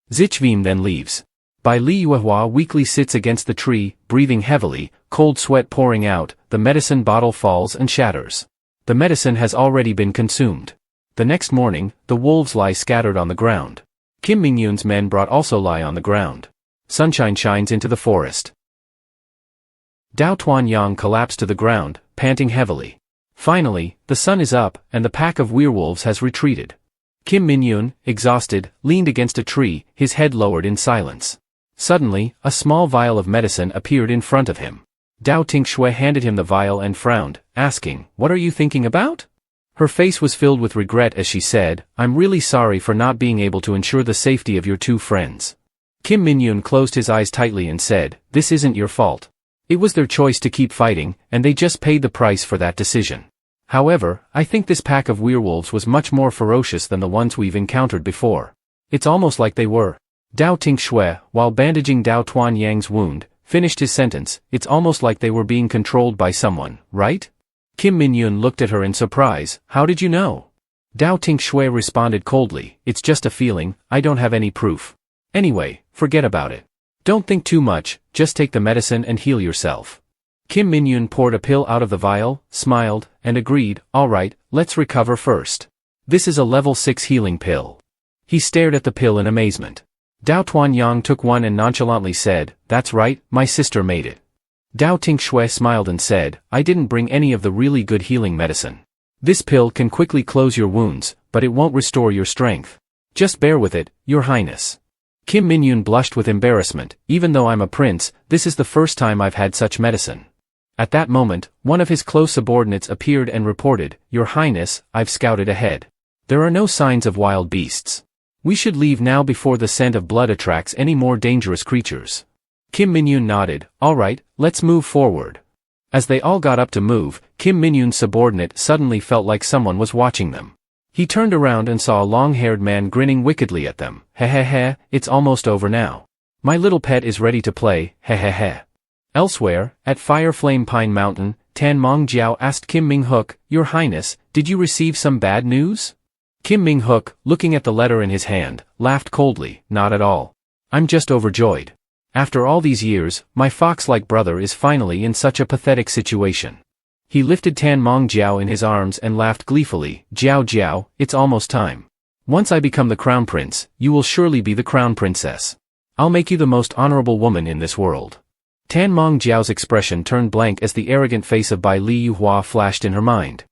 Zichvim then leaves. Bai Li Yuehua weakly sits against the tree, breathing heavily, cold sweat pouring out, the medicine bottle falls and shatters. The medicine has already been consumed. The next morning, the wolves lie scattered on the ground. Kim Mingyun's men brought also lie on the ground. Sunshine shines into the forest. Dao Tuanyang collapsed to the ground, panting heavily. Finally, the sun is up, and the pack of werewolves has retreated. Kim Mingyun, exhausted, leaned against a tree, his head lowered in silence. Suddenly, a small vial of medicine appeared in front of him. Dao Tinh Xue handed him the vial and frowned, asking, what are you thinking about? Her face was filled with regret as she said, I'm really sorry for not being able to ensure the safety of your 2 friends. Kim Mingyun closed his eyes tightly and said, this isn't your fault. It was their choice to keep fighting, and they just paid the price for that decision. However, I think this pack of werewolves was much more ferocious than the ones we've encountered before. It's almost like they were. Dao Tinh Xue, while bandaging Dao Tuanyang's wound, finished his sentence, it's almost like they were being controlled by someone, right? Kim Mingyun looked at her in surprise, how did you know? Dao Tinh Xue responded coldly, it's just a feeling, I don't have any proof. Anyway, forget about it. Don't think too much, just take the medicine and heal yourself. Kim Mingyun poured a pill out of the vial, smiled, and agreed, all right, let's recover first. This is a level 6 healing pill. He stared at the pill in amazement. Dao Tuanyang took one and nonchalantly said, that's right, my sister made it. Dao Tinh Xue smiled and said, I didn't bring any of the really good healing medicine. This pill can quickly close your wounds, but it won't restore your strength. Just bear with it, Your Highness. Kim Mingyun blushed with embarrassment, even though I'm a prince, this is the first time I've had such medicine. At that moment, one of his close subordinates appeared and reported, Your Highness, I've scouted ahead. There are no signs of wild beasts. We should leave now before the scent of blood attracts any more dangerous creatures. Kim Mingyun nodded, all right, let's move forward. As they all got up to move, Kim Mingyun's subordinate suddenly felt like someone was watching them. He turned around and saw a long-haired man grinning wickedly at them. Heh, it's almost over now. My little pet is ready to play, heh. Elsewhere, at Fire Flame Pine Mountain, Tan Mong Jiao asked Kim Ming-hook, Your Highness, did you receive some bad news? Kim Ming-hook, looking at the letter in his hand, laughed coldly, not at all. I'm just overjoyed. After all these years, my fox-like brother is finally in such a pathetic situation. He lifted Tan Mong Jiao in his arms and laughed gleefully, Jiao, it's almost time. Once I become the crown prince, you will surely be the crown princess. I'll make you the most honorable woman in this world. Tan Mong Jiao's expression turned blank as the arrogant face of Bai Li Yuehua flashed in her mind.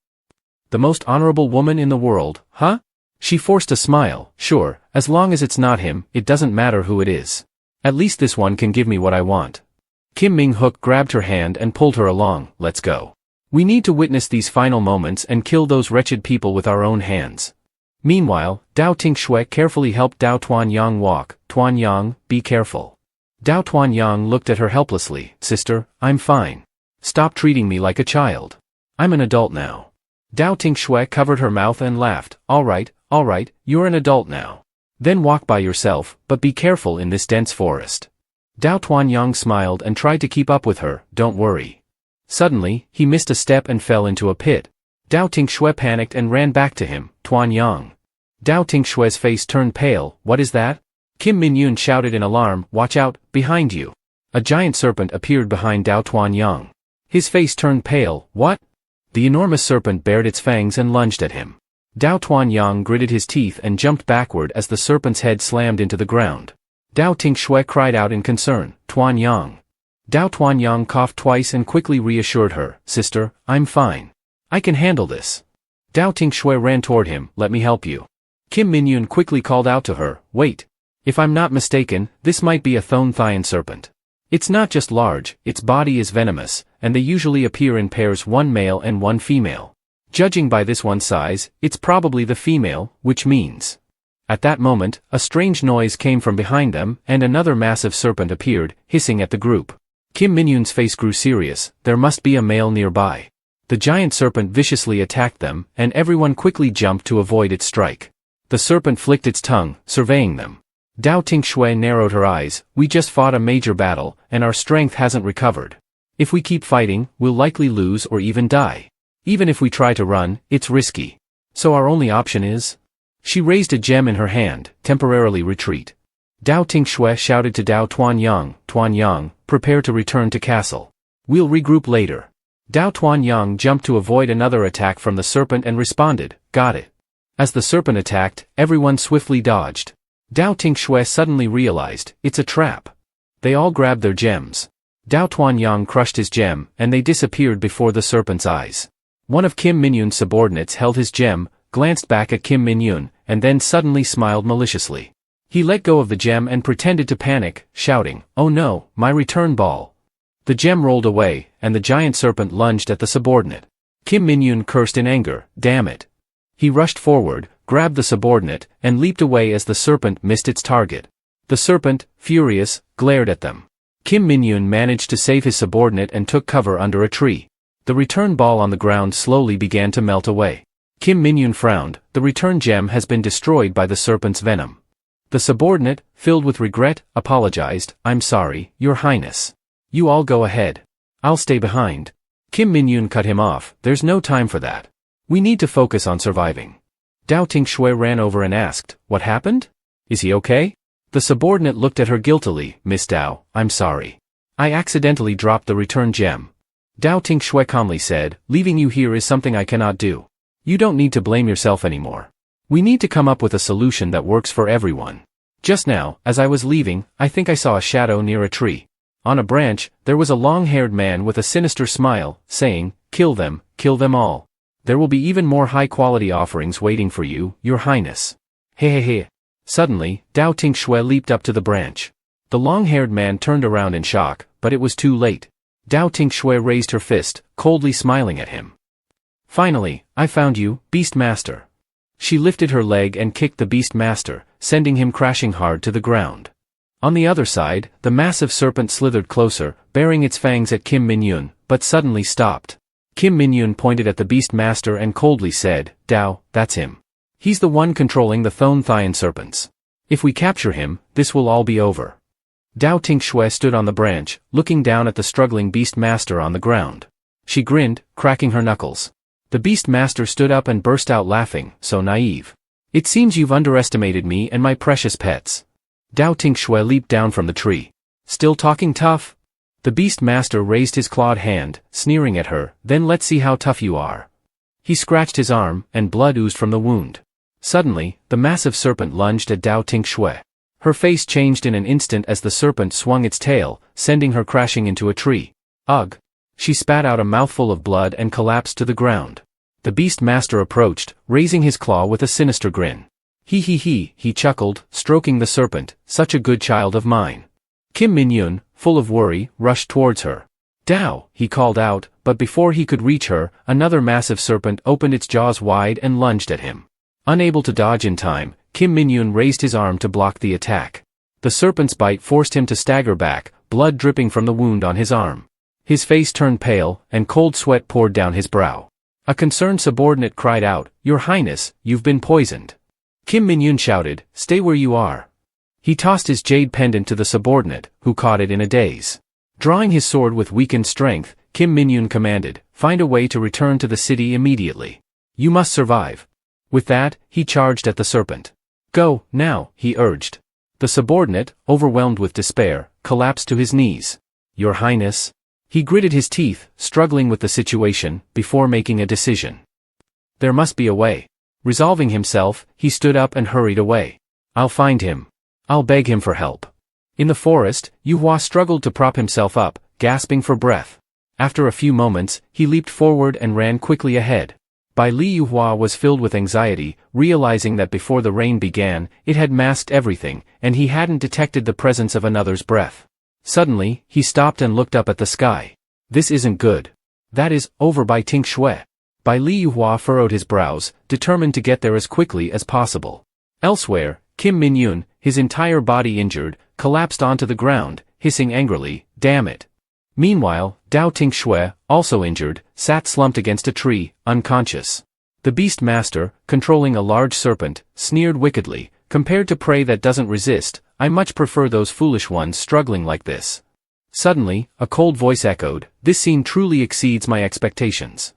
The most honorable woman in the world, huh? She forced a smile, sure, as long as it's not him, it doesn't matter who it is. At least this one can give me what I want. Kim Ming-hook grabbed her hand and pulled her along, let's go. We need to witness these final moments and kill those wretched people with our own hands. Meanwhile, Dao Tinh Xue carefully helped Dao Tuanyang walk. Tuanyang, be careful. Dao Tuanyang looked at her helplessly, sister, I'm fine. Stop treating me like a child. I'm an adult now. Dao Tinh Xue covered her mouth and laughed, all right, you're an adult now. Then walk by yourself, but be careful in this dense forest. Dao Tuanyang smiled and tried to keep up with her, don't worry. Suddenly, he missed a step and fell into a pit. Dao Tinh Xue panicked and ran back to him, Tuanyang. Dao Tinh Xue's face turned pale, what is that? Kim Mingyun shouted in alarm, watch out, behind you. A giant serpent appeared behind Dao Tuanyang. His face turned pale, what? The enormous serpent bared its fangs and lunged at him. Dao Tuanyang gritted his teeth and jumped backward as the serpent's head slammed into the ground. Dao Tinh Xue cried out in concern, Tuanyang. Dao Tuanyang coughed twice and quickly reassured her, sister, I'm fine. I can handle this. Dao Tinh Xue ran toward him, let me help you. Kim Mingyun quickly called out to her, wait. If I'm not mistaken, this might be a Thone Thien serpent. It's not just large, its body is venomous, and they usually appear in pairs, one male and one female. Judging by this one size, it's probably the female, which means. At that moment, a strange noise came from behind them, and another massive serpent appeared, hissing at the group. Kim Min-yoon's face grew serious. There must be a male nearby. The giant serpent viciously attacked them, and everyone quickly jumped to avoid its strike. The serpent flicked its tongue, surveying them. Dao Tinh Xue narrowed her eyes. We just fought a major battle, and our strength hasn't recovered. If we keep fighting, we'll likely lose or even die. Even if we try to run, it's risky. So our only option is? She raised a gem in her hand, temporarily retreat. Dao Tinh Xue shouted to Dao Tuanyang, prepare to return to castle. We'll regroup later. Dao Tuanyang jumped to avoid another attack from the serpent and responded, got it. As the serpent attacked, everyone swiftly dodged. Dao Tinh Xue suddenly realized, it's a trap. They all grabbed their gems. Dao Tuanyang crushed his gem, and they disappeared before the serpent's eyes. One of Kim Min-yoon's subordinates held his gem, glanced back at Kim Min-yoon, and then suddenly smiled maliciously. He let go of the gem and pretended to panic, shouting, oh no, my return ball. The gem rolled away, and the giant serpent lunged at the subordinate. Kim Min-yoon cursed in anger, damn it. He rushed forward, grabbed the subordinate, and leaped away as the serpent missed its target. The serpent, furious, glared at them. Kim Min-yoon managed to save his subordinate and took cover under a tree. The return ball on the ground slowly began to melt away. Kim Min-yoon frowned, the return gem has been destroyed by the serpent's venom. The subordinate, filled with regret, apologized, I'm sorry, Your Highness. You all go ahead. I'll stay behind. Kim Min-yoon cut him off, there's no time for that. We need to focus on surviving. Dao Tinh Xue ran over and asked, what happened? Is he okay? The subordinate looked at her guiltily, Miss Dao, I'm sorry. I accidentally dropped the return gem. Dao Tinh Xue calmly said, leaving you here is something I cannot do. You don't need to blame yourself anymore. We need to come up with a solution that works for everyone. Just now, as I was leaving, I think I saw a shadow near a tree. On a branch, there was a long-haired man with a sinister smile, saying, kill them all. There will be even more high-quality offerings waiting for you, Your Highness. Hehehe. Suddenly, Dao Tinh Xue leaped up to the branch. The long-haired man turned around in shock, but it was too late. Dao Tinh Xue raised her fist, coldly smiling at him. Finally, I found you, Beast Master. She lifted her leg and kicked the Beast Master, sending him crashing hard to the ground. On the other side, the massive serpent slithered closer, baring its fangs at Kim Min-yoon, but suddenly stopped. Kim Min-yoon pointed at the Beast Master and coldly said, Dao, that's him. He's the one controlling the Thon-Thien serpents. If we capture him, this will all be over. Dao Tinh Xue stood on the branch, looking down at the struggling Beast Master on the ground. She grinned, cracking her knuckles. The Beast Master stood up and burst out laughing, so naive. It seems you've underestimated me and my precious pets. Dao Tinh Xue leaped down from the tree. Still talking tough? The Beast Master raised his clawed hand, sneering at her, then let's see how tough you are. He scratched his arm, and blood oozed from the wound. Suddenly, the massive serpent lunged at Dao Tinh Xue. Her face changed in an instant as the serpent swung its tail, sending her crashing into a tree. Ugh! She spat out a mouthful of blood and collapsed to the ground. The Beast Master approached, raising his claw with a sinister grin. He chuckled, stroking the serpent, such a good child of mine. Kim Min-yoon, full of worry, rushed towards her. Dao, he called out, but before he could reach her, another massive serpent opened its jaws wide and lunged at him. Unable to dodge in time, Kim Min-yoon raised his arm to block the attack. The serpent's bite forced him to stagger back, blood dripping from the wound on his arm. His face turned pale, and cold sweat poured down his brow. A concerned subordinate cried out, Your Highness, you've been poisoned. Kim Min-yoon shouted, stay where you are. He tossed his jade pendant to the subordinate, who caught it in a daze. Drawing his sword with weakened strength, Kim Min-yoon commanded, find a way to return to the city immediately. You must survive. With that, he charged at the serpent. Go, now, he urged. The subordinate, overwhelmed with despair, collapsed to his knees. Your Highness. He gritted his teeth, struggling with the situation, before making a decision. There must be a way. Resolving himself, he stood up and hurried away. I'll find him. I'll beg him for help. In the forest, Yuhua struggled to prop himself up, gasping for breath. After a few moments, he leaped forward and ran quickly ahead. By Li Yuhua was filled with anxiety, realizing that before the rain began, it had masked everything, and he hadn't detected the presence of another's breath. Suddenly, he stopped and looked up at the sky. This isn't good. That is, over by Tinh Xue. Bai Liyuhua furrowed his brows, determined to get there as quickly as possible. Elsewhere, Kim Min-yoon, his entire body injured, collapsed onto the ground, hissing angrily, "Damn it." Meanwhile, Dao Tinh Xue, also injured, sat slumped against a tree, unconscious. The beast master, controlling a large serpent, sneered wickedly, "Compared to prey that doesn't resist, I much prefer those foolish ones struggling like this." Suddenly, a cold voice echoed, "This scene truly exceeds my expectations."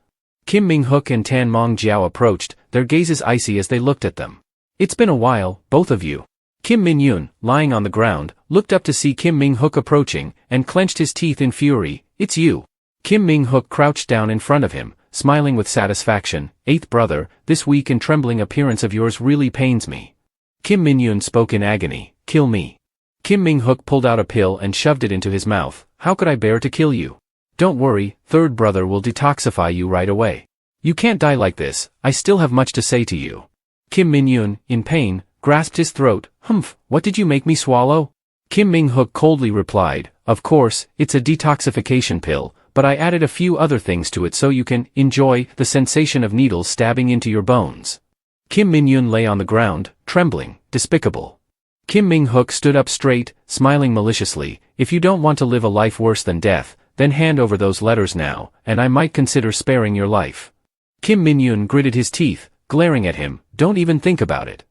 Kim Ming-hook and Tan Mong-jiao approached, their gazes icy as they looked at them. "It's been a while, both of you." Kim Min-yoon, lying on the ground, looked up to see Kim Ming-hook approaching, and clenched his teeth in fury. "It's you." Kim Ming-hook crouched down in front of him, smiling with satisfaction. "Eighth brother, this weak and trembling appearance of yours really pains me." Kim Min-yoon spoke in agony, "Kill me." Kim Ming-hook pulled out a pill and shoved it into his mouth. "How could I bear to kill you? Don't worry, third brother will detoxify you right away. You can't die like this, I still have much to say to you." Kim Min-yoon, in pain, grasped his throat. "Humph, what did you make me swallow?" Kim Ming-hook coldly replied, "Of course, it's a detoxification pill, but I added a few other things to it so you can enjoy the sensation of needles stabbing into your bones." Kim Min-yoon lay on the ground, trembling, despicable. Kim Ming-hook stood up straight, smiling maliciously. "If you don't want to live a life worse than death, then hand over those letters now, and I might consider sparing your life." Kim Min-yoon gritted his teeth, glaring at him. "Don't even think about it."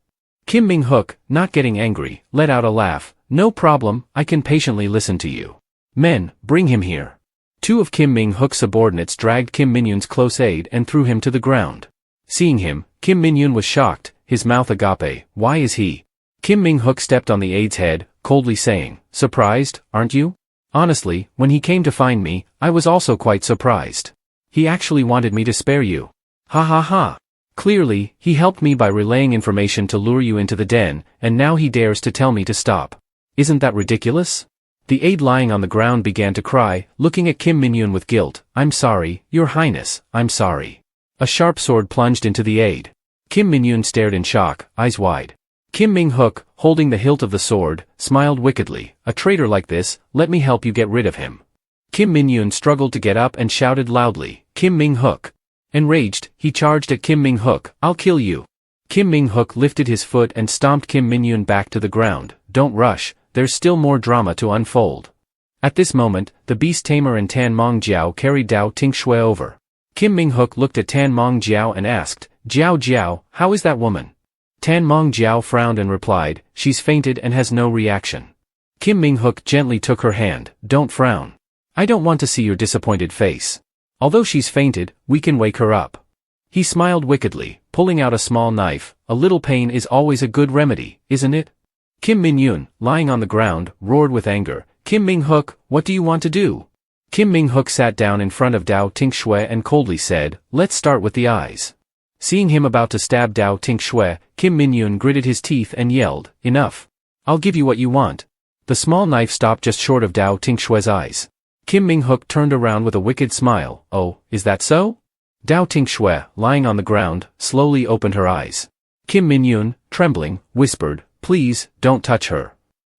Kim Ming-hook, not getting angry, let out a laugh. "No problem, I can patiently listen to you. Men, bring him here." Two of Kim Ming-hook's subordinates dragged Kim Min-yoon's close aide and threw him to the ground. Seeing him, Kim Min-yoon was shocked, his mouth agape. "Why is he?" Kim Ming-hook stepped on the aide's head, coldly saying, "Surprised, aren't you? Honestly, when he came to find me, I was also quite surprised. He actually wanted me to spare you. Ha ha ha. Clearly, he helped me by relaying information to lure you into the den, and now he dares to tell me to stop. Isn't that ridiculous?" The aide lying on the ground began to cry, looking at Kim Min-yoon with guilt. "I'm sorry, Your Highness, I'm sorry." A sharp sword plunged into the aide. Kim Min-yoon stared in shock, eyes wide. Kim Ming-hook, holding the hilt of the sword, smiled wickedly. "A traitor like this, let me help you get rid of him." Kim Min-yoon struggled to get up and shouted loudly, "Kim Ming-hook." Enraged, he charged at Kim Ming-hook. "I'll kill you." Kim Ming-hook lifted his foot and stomped Kim Min-yoon back to the ground. "Don't rush, there's still more drama to unfold." At this moment, the beast tamer and Tan Mong-jiao carried Dao Tinh Xue over. Kim Ming-hook looked at Tan Mong-jiao and asked, "Jiao Jiao, how is that woman?" Tan Mong-jiao frowned and replied, "She's fainted and has no reaction." Kim Ming-hook gently took her hand. "Don't frown. I don't want to see your disappointed face. Although she's fainted, we can wake her up." He smiled wickedly, pulling out a small knife. "A little pain is always a good remedy, isn't it?" Kim Min-yoon, lying on the ground, roared with anger. "Kim Ming-hook, what do you want to do?" Kim Ming-hook sat down in front of Dao Tinh Xue and coldly said, "Let's start with the eyes." Seeing him about to stab Dao Tinh Xue, Kim Min-yoon gritted his teeth and yelled, "Enough. I'll give you what you want." The small knife stopped just short of Dao Tinh Xue's eyes. Kim Ming-hook turned around with a wicked smile. "Oh, is that so?" Dao Tinh Xue, lying on the ground, slowly opened her eyes. Kim Min-yoon, trembling, whispered, "Please, don't touch her."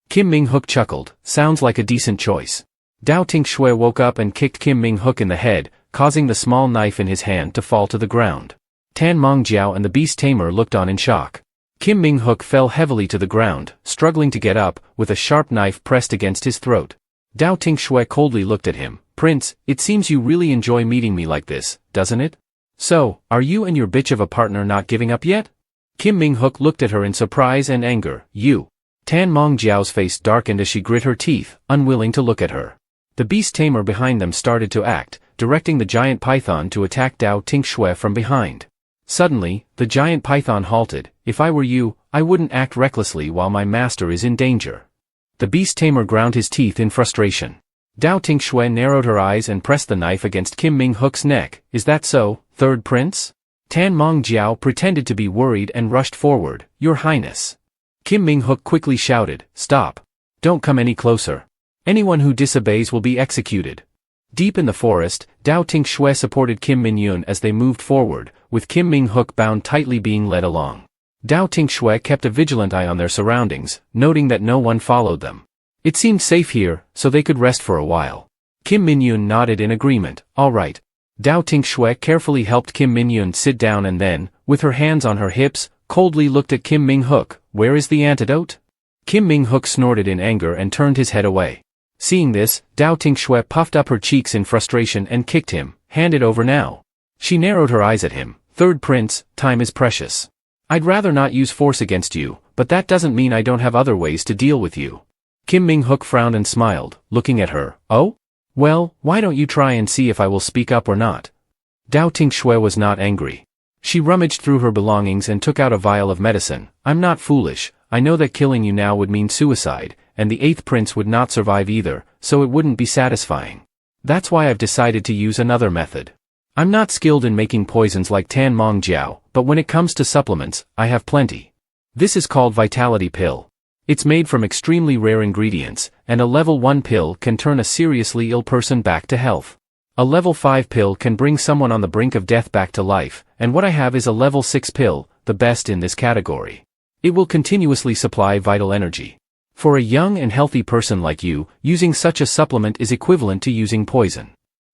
Kim Ming-hook chuckled, "Sounds like a decent choice." Dao Tinh Xue woke up and kicked Kim Ming-hook in the head, causing the small knife in his hand to fall to the ground. Tan Mong-jiao and the beast tamer looked on in shock. Kim Ming-hook fell heavily to the ground, struggling to get up, with a sharp knife pressed against his throat. Dao Tinh Xue coldly looked at him. "Prince, it seems you really enjoy meeting me like this, doesn't it? So, are you and your bitch of a partner not giving up yet?" Kim Ming-hook looked at her in surprise and anger. "You." Tan Mong-jiao's face darkened as she grit her teeth, unwilling to look at her. The beast tamer behind them started to act, directing the giant python to attack Dao Tinh Xue from behind. Suddenly, the giant python halted. "If I were you, I wouldn't act recklessly while my master is in danger." The beast tamer ground his teeth in frustration. Dao Tinh Xue narrowed her eyes and pressed the knife against Kim Ming-hook's neck. "Is that so, third prince?" Tan Mong-jiao pretended to be worried and rushed forward. "Your Highness." Kim Ming-hook quickly shouted, "Stop. Don't come any closer. Anyone who disobeys will be executed." Deep in the forest, Dao Tinh Xue supported Kim Min-yoon as they moved forward, with Kim Ming-hook bound tightly being led along. Dao Tinh Xue kept a vigilant eye on their surroundings, noting that no one followed them. It seemed safe here, so they could rest for a while. Kim Min-yoon nodded in agreement. All right. Dao Tinh Xue carefully helped Kim Min-yoon sit down and then, with her hands on her hips, coldly looked at Kim Min-hook. Where is the antidote? Kim Min-hook snorted in anger and turned his head away. Seeing this, Dao Tinh Xue puffed up her cheeks in frustration and kicked him. Hand it over now. She narrowed her eyes at him. Third prince, time is precious. I'd rather not use force against you, but that doesn't mean I don't have other ways to deal with you. Kim Min-hook frowned and smiled, looking at her. Oh? Well, why don't you try and see if I will speak up or not? Dao Tinh Xue was not angry. She rummaged through her belongings and took out a vial of medicine. I'm not foolish, I know that killing you now would mean suicide, and the 8th prince would not survive either, so it wouldn't be satisfying. That's why I've decided to use another method. I'm not skilled in making poisons like Tan Mong Jiao, but when it comes to supplements, I have plenty. This is called Vitality Pill. It's made from extremely rare ingredients, and a level 1 pill can turn a seriously ill person back to health. A level 5 pill can bring someone on the brink of death back to life, and what I have is a level 6 pill, the best in this category. It will continuously supply vital energy. For a young and healthy person like you, using such a supplement is equivalent to using poison.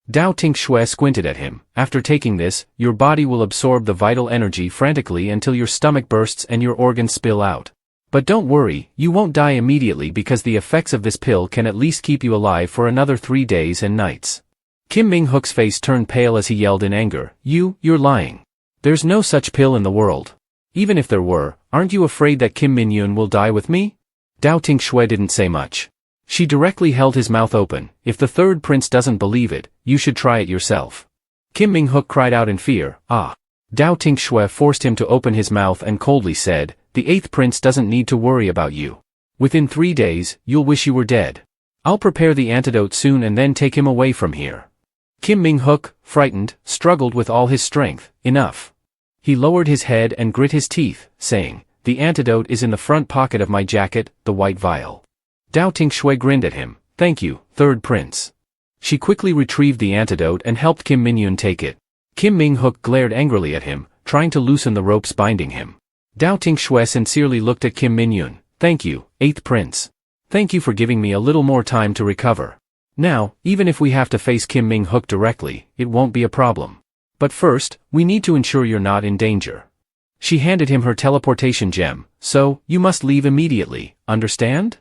Dao Tinh Xue squinted at him. After taking this, your body will absorb the vital energy frantically until your stomach bursts and your organs spill out. But don't worry, you won't die immediately because the effects of this pill can at least keep you alive for another 3 days and nights. Kim Min-hook's face turned pale as he yelled in anger. You're lying. There's no such pill in the world. Even if there were, aren't you afraid that Kim Min-yoon will die with me? Dao Tinh Xue didn't say much. She directly held his mouth open. If the 3rd prince doesn't believe it, you should try it yourself. Kim Min-hook cried out in fear. Ah. Dao Tinh Xue forced him to open his mouth and coldly said, the 8th prince doesn't need to worry about you. Within 3 days, you'll wish you were dead. I'll prepare the antidote soon and then take him away from here. Kim Min-hook, frightened, struggled with all his strength. Enough. He lowered his head and grit his teeth, saying, the antidote is in the front pocket of my jacket, the white vial. Dao Tinh Xue grinned at him. Thank you, 3rd prince. She quickly retrieved the antidote and helped Kim Min-yoon take it. Kim Min-hook glared angrily at him, trying to loosen the ropes binding him. Dao Tinh Xue sincerely looked at Kim Min-yoon. Thank you, 8th prince. Thank you for giving me a little more time to recover. Now, even if we have to face Kim Min-hook directly, it won't be a problem. But first, we need to ensure you're not in danger. She handed him her teleportation gem. So, you must leave immediately, understand?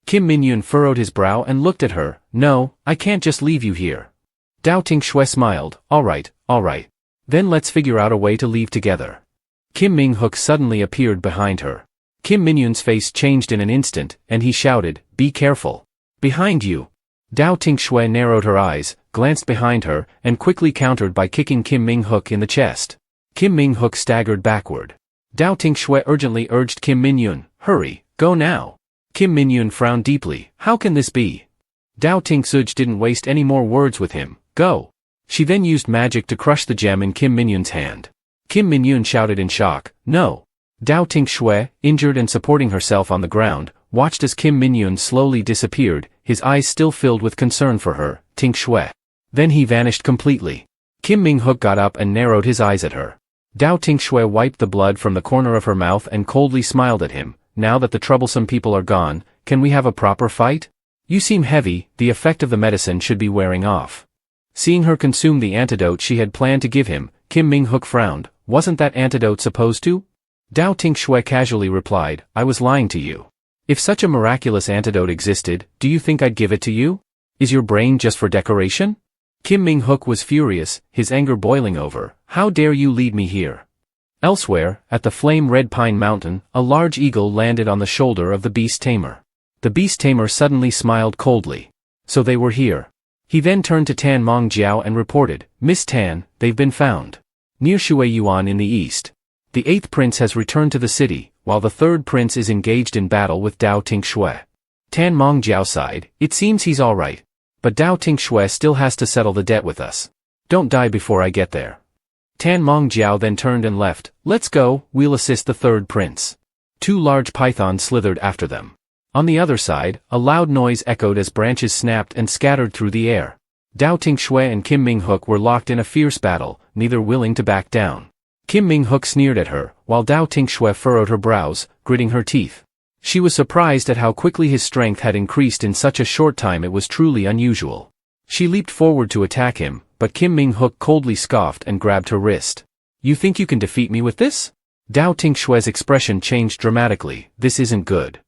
Kim Min-yoon furrowed his brow and looked at her. No, I can't just leave you here. Dao Tinh Xue smiled. All right. Then let's figure out a way to leave together. Kim Min-hook suddenly appeared behind her. Kim Min-yoon's face changed in an instant, and he shouted, be careful. Behind you. Dao Tinh Xue narrowed her eyes, glanced behind her, and quickly countered by kicking Kim Min-hook in the chest. Kim Min-hook staggered backward. Dao Tinh Xue urgently urged Kim Min-yoon, hurry, go now. Kim Min-yoon frowned deeply. How can this be? Dao Tinh Xue didn't waste any more words with him. Go. She then used magic to crush the gem in Kim Min-yoon's hand. Kim Min-yoon shouted in shock, no. Dao Tinh Xue, injured and supporting herself on the ground, watched as Kim Min-yoon slowly disappeared, his eyes still filled with concern for her. Tinh Xue. Then he vanished completely. Kim Min-hook got up and narrowed his eyes at her. Dao Tinh Xue wiped the blood from the corner of her mouth and coldly smiled at him. Now that the troublesome people are gone, can we have a proper fight? You seem heavy, the effect of the medicine should be wearing off. Seeing her consume the antidote she had planned to give him, Kim Min-hook frowned. Wasn't that antidote supposed to? Dao Tinh Xue casually replied, I was lying to you. If such a miraculous antidote existed, do you think I'd give it to you? Is your brain just for decoration? Kim Min-hook was furious, his anger boiling over. How dare you lead me here? Elsewhere, at the flame-red pine mountain, a large eagle landed on the shoulder of the beast tamer. The beast tamer suddenly smiled coldly. So they were here. He then turned to Tan Mong Jiao and reported, Miss Tan, they've been found. Near Shuiyuan in the east. The 8th prince has returned to the city, while the 3rd prince is engaged in battle with Dao Tinh Xue. Tan Mong Jiao sighed. It seems he's all right. But Dao Tinh Xue still has to settle the debt with us. Don't die before I get there. Tan Mong Jiao then turned and left. Let's go, we'll assist the 3rd prince. 2 large pythons slithered after them. On the other side, a loud noise echoed as branches snapped and scattered through the air. Dao Tinh Xue and Kim Min-hook were locked in a fierce battle, neither willing to back down. Kim Min-hook sneered at her, while Dao Tinh Xue furrowed her brows, gritting her teeth. She was surprised at how quickly his strength had increased in such a short time. It was truly unusual. She leaped forward to attack him, but Kim Ming-hook coldly scoffed and grabbed her wrist. You think you can defeat me with this? Dao Tinh Xue's expression changed dramatically. This isn't good.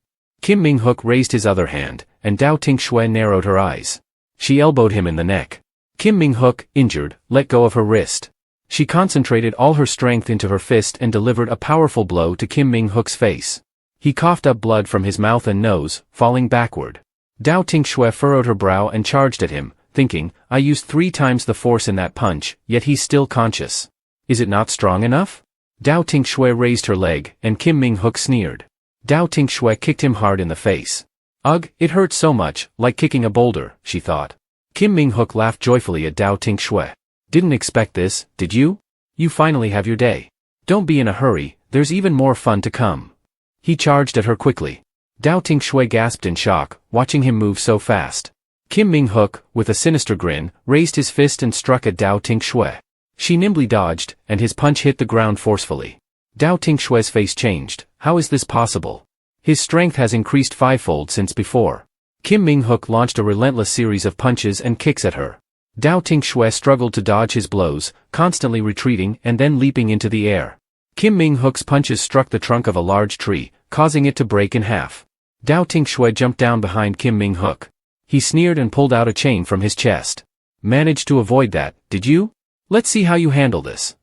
Kim Ming-hook raised his other hand, and Dao Tinh Xue narrowed her eyes. She elbowed him in the neck. Kim Ming-hook, injured, let go of her wrist. She concentrated all her strength into her fist and delivered a powerful blow to Kim Ming-hook's face. He coughed up blood from his mouth and nose, falling backward. Dao Tinh Xue furrowed her brow and charged at him, thinking, I used 3 times the force in that punch, yet he's still conscious. Is it not strong enough? Dao Tinh Xue raised her leg, and Kim Ming-hook sneered. Dao Tinh Xue kicked him hard in the face. Ugh, it hurt so much, like kicking a boulder, she thought. Kim Ming-hook laughed joyfully at Dao Tinh Xue. Didn't expect this, did you? You finally have your day. Don't be in a hurry, there's even more fun to come. He charged at her quickly. Dao Tinh Xue gasped in shock, watching him move so fast. Kim Ming-hook, with a sinister grin, raised his fist and struck at Dao Tinh Xue. She nimbly dodged, and his punch hit the ground forcefully. Dao Tinh Xue's face changed. How is this possible? His strength has increased 5-fold since before. Kim Ming-hook launched a relentless series of punches and kicks at her. Dao Tinh Xue struggled to dodge his blows, constantly retreating and then leaping into the air. Kim Ming-hook's punches struck the trunk of a large tree, causing it to break in half. Dao Tinh Xue jumped down behind Kim Ming-hook. He sneered and pulled out a chain from his chest. Managed to avoid that, did you? Let's see how you handle this.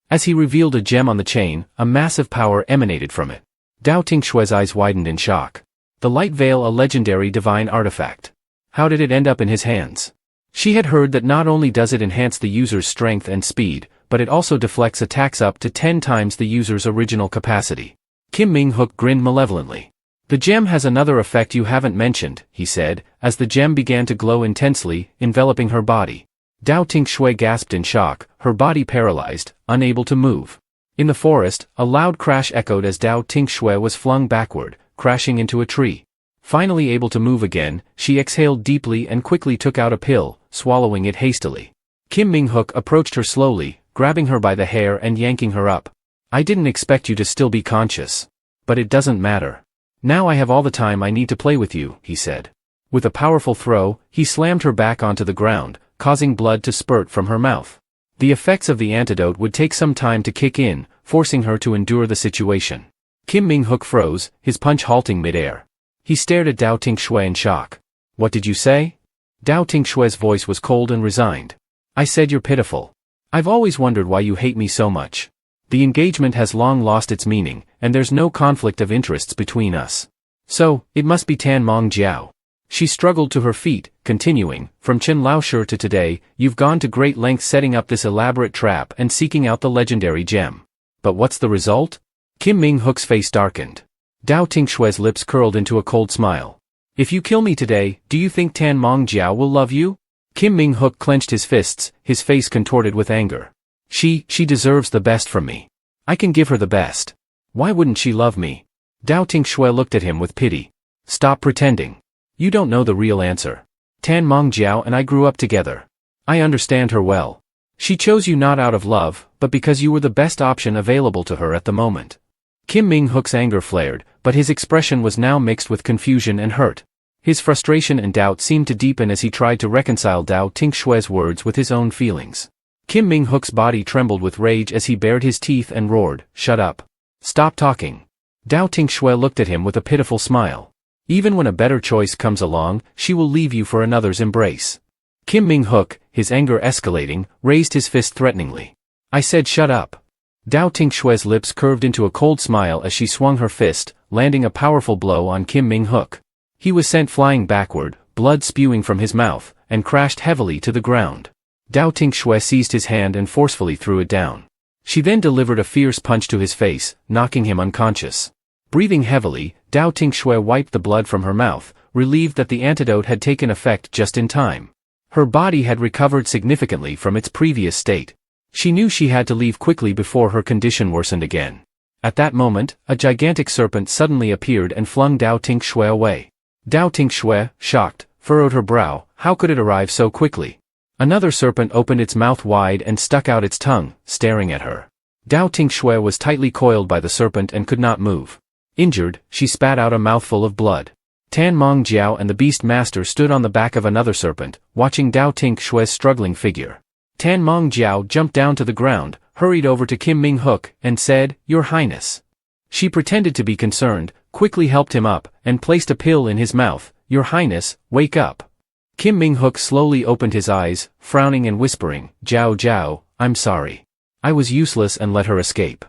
As he revealed a gem on the chain, a massive power emanated from it. Dao Tinh Xue's eyes widened in shock. The light veil, a legendary divine artifact. How did it end up in his hands? She had heard that not only does it enhance the user's strength and speed, but it also deflects attacks up to 10 times the user's original capacity. Kim Ming-hook grinned malevolently. The gem has another effect you haven't mentioned, he said, as the gem began to glow intensely, enveloping her body. Dao Tinh Xue gasped in shock, her body paralyzed, unable to move. In the forest, a loud crash echoed as Dao Tinh Xue was flung backward, crashing into a tree. Finally able to move again, she exhaled deeply and quickly took out a pill, swallowing it hastily. Kim Ming-hook approached her slowly, grabbing her by the hair and yanking her up. I didn't expect you to still be conscious. But it doesn't matter. Now I have all the time I need to play with you, he said. With a powerful throw, he slammed her back onto the ground, causing blood to spurt from her mouth. The effects of the antidote would take some time to kick in, forcing her to endure the situation. Kim Ming-hook froze, his punch halting mid-air. He stared at Dao Tinh Xue in shock. What did you say? Dao Tinh Xue's voice was cold and resigned. I said you're pitiful. I've always wondered why you hate me so much. The engagement has long lost its meaning, and there's no conflict of interests between us. So, it must be Tan Mong Jiao. She struggled to her feet, continuing, from Chen Laoshi to today, you've gone to great lengths setting up this elaborate trap and seeking out the legendary gem. But what's the result? Kim Ming-hook's face darkened. Dao Tinh Xue's lips curled into a cold smile. If you kill me today, do you think Tan Mong Jiao will love you? Kim Ming-hook clenched his fists, his face contorted with anger. She deserves the best from me. I can give her the best. Why wouldn't she love me? Dao Tinh Xue looked at him with pity. Stop pretending. You don't know the real answer. Tan Mong Jiao and I grew up together. I understand her well. She chose you not out of love, but because you were the best option available to her at the moment. Kim Ming-hook's anger flared, but his expression was now mixed with confusion and hurt. His frustration and doubt seemed to deepen as he tried to reconcile Dao Tinh Xue's words with his own feelings. Kim Ming-hook's body trembled with rage as he bared his teeth and roared, Shut up. Stop talking. Dao Tinh Xue looked at him with a pitiful smile. Even when a better choice comes along, she will leave you for another's embrace. Kim Ming-hook, his anger escalating, raised his fist threateningly. I said shut up. Dao Tinh Xue's lips curved into a cold smile as she swung her fist, landing a powerful blow on Kim Ming-hook. He was sent flying backward, blood spewing from his mouth, and crashed heavily to the ground. Dao Tinh Xue seized his hand and forcefully threw it down. She then delivered a fierce punch to his face, knocking him unconscious. Breathing heavily, Dao Tinh Xue wiped the blood from her mouth, relieved that the antidote had taken effect just in time. Her body had recovered significantly from its previous state. She knew she had to leave quickly before her condition worsened again. At that moment, a gigantic serpent suddenly appeared and flung Dao Tinh Xue away. Dao Tinh Xue, shocked, furrowed her brow. How could it arrive so quickly? Another serpent opened its mouth wide and stuck out its tongue, staring at her. Dao Tinh Xue was tightly coiled by the serpent and could not move. Injured, she spat out a mouthful of blood. Tan Mong Jiao and the Beast Master stood on the back of another serpent, watching Dao Tinh Xue's struggling figure. Tan Mong Jiao jumped down to the ground, hurried over to Kim Ming Hook, and said, "Your Highness." She pretended to be concerned, quickly helped him up, and placed a pill in his mouth. "Your Highness, wake up." Kim Ming Hook slowly opened his eyes, frowning and whispering, "Jiao Jiao, I'm sorry. I was useless and let her escape."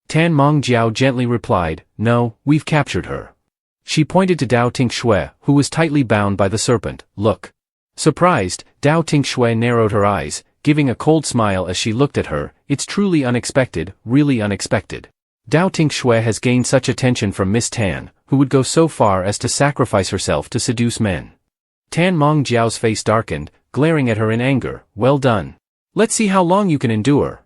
Tan Mong Jiao gently replied, "No, we've captured her." She pointed to Dao Tinh Xue, who was tightly bound by the serpent. "Look." Surprised, Dao Tinh Xue narrowed her eyes, giving a cold smile as she looked at her. "It's truly unexpected, really unexpected. Dao Tinh Xue has gained such attention from Miss Tan, who would go so far as to sacrifice herself to seduce men." Tan Mong Jiao's face darkened, glaring at her in anger. "Well done. Let's see how long you can endure."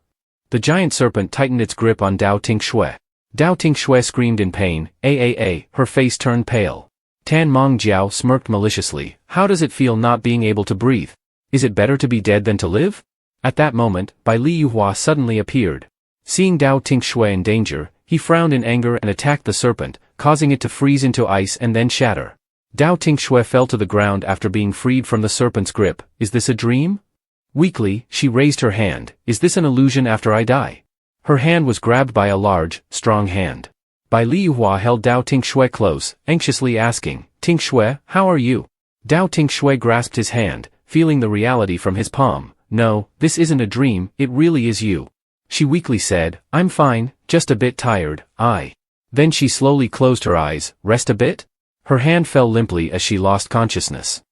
The giant serpent tightened its grip on Dao Tinh Xue. Dao Tinh Xue screamed in pain. Her face turned pale. Tan Mong Jiao smirked maliciously. "How does it feel not being able to breathe? Is it better to be dead than to live?" At that moment, Bai Liyuhua suddenly appeared. Seeing Dao Tinh Xue in danger, he frowned in anger and attacked the serpent, causing it to freeze into ice and then shatter. Dao Tinh Xue fell to the ground after being freed from the serpent's grip. "Is this a dream?" Weakly, she raised her hand. "Is this an illusion after I die?" Her hand was grabbed by a large, strong hand. Bai Liyuhua held Dao Tinh Xue close, anxiously asking, "Tinh Xue, how are you?" Dao Tinh Xue grasped his hand, feeling the reality from his palm. "No, this isn't a dream, it really is you." She weakly said, "I'm fine, just a bit tired, Then she slowly closed her eyes. "Rest a bit?" Her hand fell limply as she lost consciousness.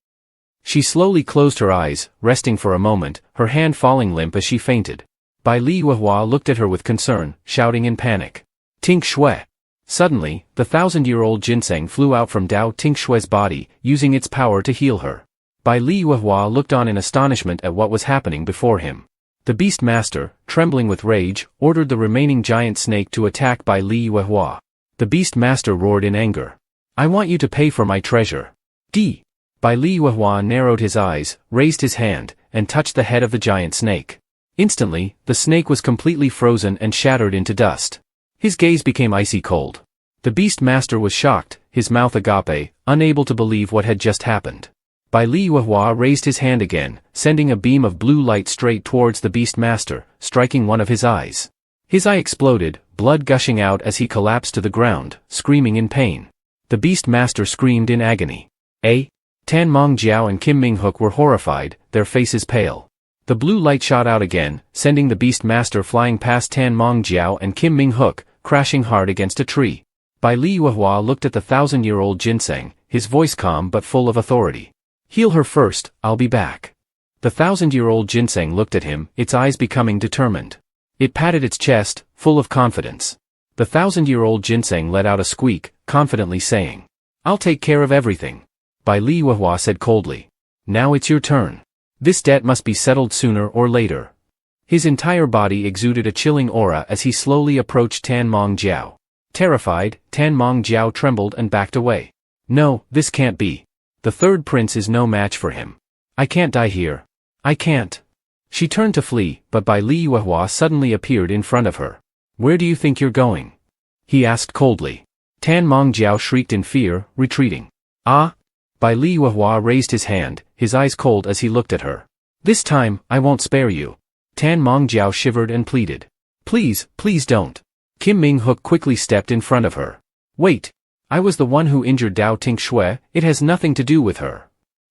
She slowly closed her eyes, resting for a moment, her hand falling limp as she fainted. Bai Liyuhua looked at her with concern, shouting in panic, "Tinh Xue!" Suddenly, the 1,000-year-old ginseng flew out from Dao Tinh Xue's body, using its power to heal her. Bai Liyuhua looked on in astonishment at what was happening before him. The Beast Master, trembling with rage, ordered the remaining giant snake to attack Bai Liyuhua. The Beast Master roared in anger. "I want you to pay for my treasure." D. Bai Liyuhua narrowed his eyes, raised his hand, and touched the head of the giant snake. Instantly, the snake was completely frozen and shattered into dust. His gaze became icy cold. The Beast Master was shocked, his mouth agape, unable to believe what had just happened. Bai Liyuhua raised his hand again, sending a beam of blue light straight towards the Beast Master, striking one of his eyes. His eye exploded, blood gushing out as he collapsed to the ground, screaming in pain. The Beast Master screamed in agony. Tan Mong Jiao and Kim Ming Hook were horrified, their faces pale. The blue light shot out again, sending the Beast Master flying past Tan Mong Jiao and Kim Ming Hook, crashing hard against a tree. Bai Liyuhua looked at the 1,000-year-old ginseng, his voice calm but full of authority. "Heal her first, I'll be back." The 1,000-year-old ginseng looked at him, its eyes becoming determined. It patted its chest, full of confidence. The 1,000-year-old ginseng let out a squeak, confidently saying, "I'll take care of everything." Bai Liyuhua said coldly, "Now it's your turn. This debt must be settled sooner or later." His entire body exuded a chilling aura as he slowly approached Tan Mong Jiao. Terrified, Tan Mong Jiao trembled and backed away. "No, this can't be. The third prince is no match for him. I can't die here. I can't." She turned to flee, but Bai Liyuhua suddenly appeared in front of her. "Where do you think you're going?" he asked coldly. Tan Mong Jiao shrieked in fear, retreating. "Ah!" Bai Liyuhua raised his hand, his eyes cold as he looked at her. "This time, I won't spare you." Tan Mong Jiao shivered and pleaded. "Please, please don't." Kim Ming Hook quickly stepped in front of her. "Wait. I was the one who injured Dao Tinh Xue, it has nothing to do with her."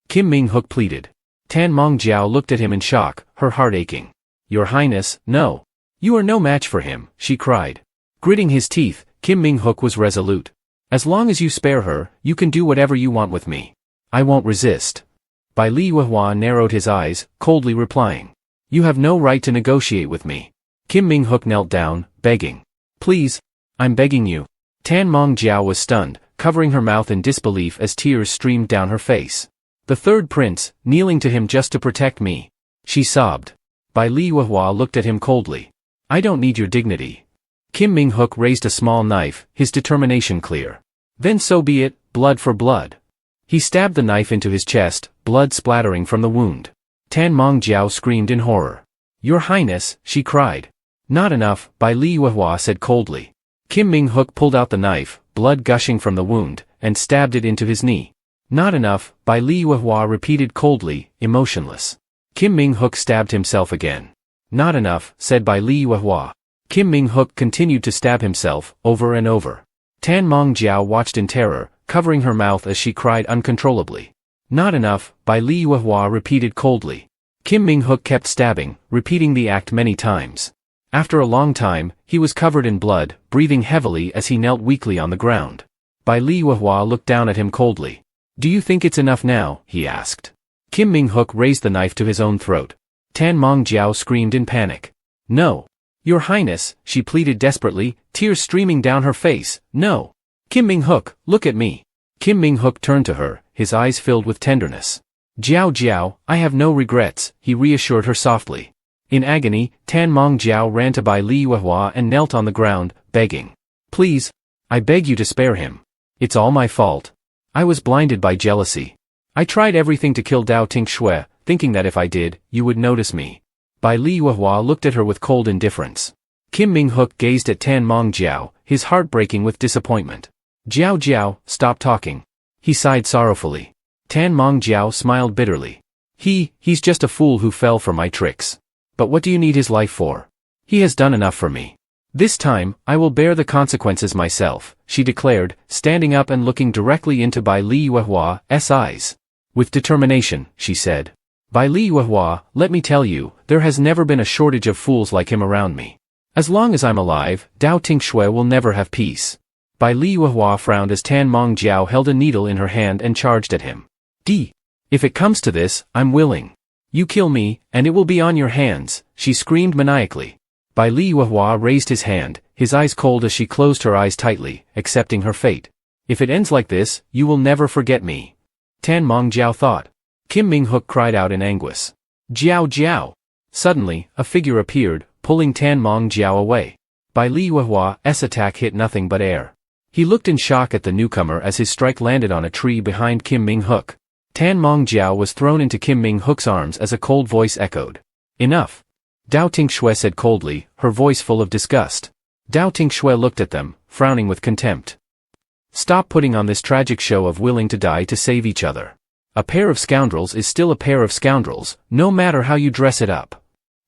Kim Ming Hook pleaded. Tan Mong Jiao looked at him in shock, her heart aching. "Your Highness, no. You are no match for him," she cried. Gritting his teeth, Kim Ming Hook was resolute. "As long as you spare her, you can do whatever you want with me. I won't resist." Bai Liyuhua narrowed his eyes, coldly replying. "You have no right to negotiate with me." Kim Ming Hook knelt down, begging. "Please. I'm begging you." Tan Mong Jiao was stunned, covering her mouth in disbelief as tears streamed down her face. "The third prince, kneeling to him just to protect me," she sobbed. Bai Liyuhua looked at him coldly. "I don't need your dignity." Kim Ming Hook raised a small knife, his determination clear. "Then so be it, blood for blood." He stabbed the knife into his chest, blood splattering from the wound. Tan Mong Jiao screamed in horror. "Your Highness," she cried. "Not enough," Bai Liyuhua said coldly. Kim Ming Hook pulled out the knife, blood gushing from the wound, and stabbed it into his knee. Not enough, Bai Li Yuehua repeated coldly, emotionless. Kim Ming-hook stabbed himself again. Not enough, said Bai Li Yuehua. Kim Ming-hook continued to stab himself, over and over. Tan Mongjiao watched in terror, covering her mouth as she cried uncontrollably. Not enough, Bai Li Yuehua repeated coldly. Kim Ming-hook kept stabbing, repeating the act many times. After a long time, he was covered in blood, breathing heavily as he knelt weakly on the ground. Bai Li Yuehua looked down at him coldly. Do you think it's enough now? He asked. Kim Ming-hook raised the knife to his own throat. Tan Mongjiao screamed in panic. No. Your Highness, she pleaded desperately, tears streaming down her face. No. Kim Ming-hook, look at me. Kim Ming-hook turned to her, his eyes filled with tenderness. Jiao Jiao, I have no regrets, he reassured her softly. In agony, Tan Mongjiao ran to Bai Li Yuehua and knelt on the ground, begging. Please. I beg you to spare him. It's all my fault. I was blinded by jealousy. I tried everything to kill Dao Tinh Xue, thinking that if I did, you would notice me. Bai Li Yuehua looked at her with cold indifference. Kim Ming-hook gazed at Tan Mongjiao, his heart breaking with disappointment. Jiao Jiao, stop talking. He sighed sorrowfully. Tan Mongjiao smiled bitterly. He's just a fool who fell for my tricks. But what do you need his life for? He has done enough for me. This time, I will bear the consequences myself, she declared, standing up and looking directly into Bai Li Yuehua's eyes. With determination, she said. Bai Li Yuehua, let me tell you, there has never been a shortage of fools like him around me. As long as I'm alive, Dao Tinh Xue will never have peace. Bai Li Yuehua frowned as Tan Mongjiao held a needle in her hand and charged at him. If it comes to this, I'm willing. You kill me, and it will be on your hands, she screamed maniacally. Bai Li Yuehua raised his hand, his eyes cold as she closed her eyes tightly, accepting her fate. If it ends like this, you will never forget me. Tan Mongjiao thought. Kim Ming-hook cried out in anguish. Jiao Jiao! Suddenly, a figure appeared, pulling Tan Mongjiao away. Bai Li Yuehua's attack hit nothing but air. He looked in shock at the newcomer as his strike landed on a tree behind Kim Ming-hook. Tan Mongjiao was thrown into Kim Ming-hook's arms as a cold voice echoed. Enough. Dao Tinh Xue said coldly, her voice full of disgust. Dao Tinh Xue looked at them, frowning with contempt. Stop putting on this tragic show of willing to die to save each other. A pair of scoundrels is still a pair of scoundrels, no matter how you dress it up.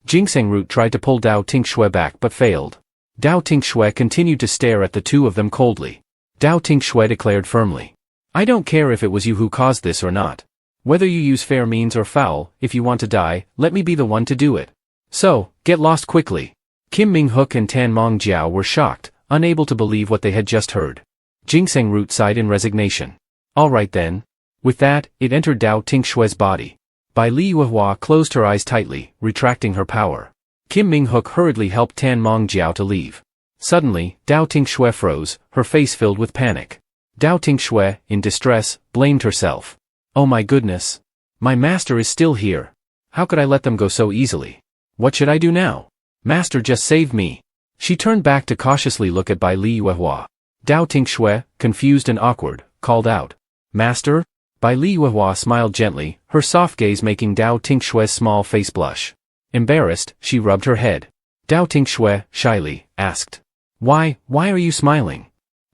Jingsengroot tried to pull Dao Tinh Xue back but failed. Dao Tinh Xue continued to stare at the two of them coldly. Dao Tinh Xue declared firmly. I don't care if it was you who caused this or not. Whether you use fair means or foul, if you want to die, let me be the one to do it. So, get lost quickly. Kim Ming-hook and Tan Mongjiao were shocked, unable to believe what they had just heard. Jingsengroot sighed in resignation. All right then. With that, it entered Dao Tinh Xue's body. Bai Li Yuehua closed her eyes tightly, retracting her power. Kim Ming-hook hurriedly helped Tan Mongjiao to leave. Suddenly, Dao Tinh Xue froze, her face filled with panic. Dao Tinh Xue, in distress, blamed herself. Oh my goodness. My master is still here. How could I let them go so easily? What should I do now? Master just saved me. She turned back to cautiously look at Bai Li Yuehua. Dao Tinh Xue, confused and awkward, called out. Master? Bai Li Yuehua smiled gently, her soft gaze making Dao Tinh Xue's small face blush. Embarrassed, she rubbed her head. Dao Tinh Xue, shyly, asked. Why are you smiling?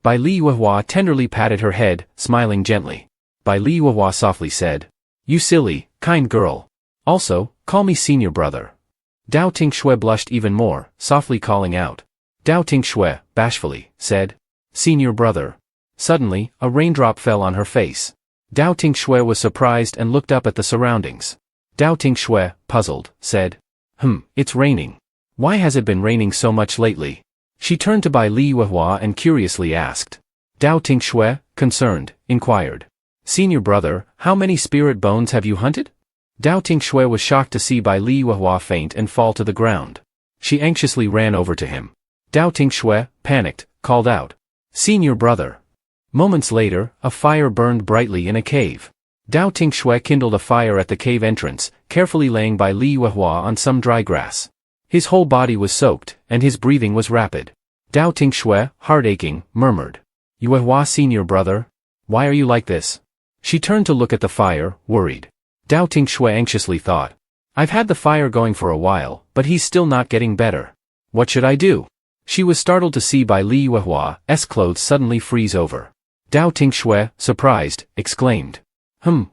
Bai Li Yuehua tenderly patted her head, smiling gently. Bai Li Yuehua softly said. You silly, kind girl. Also, call me senior brother. Dao Tinh Xue blushed even more, softly calling out. Dao Tinh Xue, bashfully, said. Senior brother. Suddenly, a raindrop fell on her face. Dao Tinh Xue was surprised and looked up at the surroundings. Dao Tinh Xue, puzzled, said. It's raining. Why has it been raining so much lately? She turned to Bai Li Yuehua and curiously asked. Dao Tinh Xue, concerned, inquired. Senior brother, how many spirit bones have you hunted? Dao Tinh Xue was shocked to see Bai Li Yuehua faint and fall to the ground. She anxiously ran over to him. Dao Tinh Xue, panicked, called out. Senior brother. Moments later, a fire burned brightly in a cave. Dao Tinh Xue kindled a fire at the cave entrance, carefully laying Bai Li Yuehua on some dry grass. His whole body was soaked, and his breathing was rapid. Dao Tinh Xue, heart aching, murmured. Yuehua senior brother? Why are you like this? She turned to look at the fire, worried. Dao Tinh Xue anxiously thought. I've had the fire going for a while, but he's still not getting better. What should I do? She was startled to see Bai Li Yuehua's clothes suddenly freeze over. Dao Tinh Xue, surprised, exclaimed.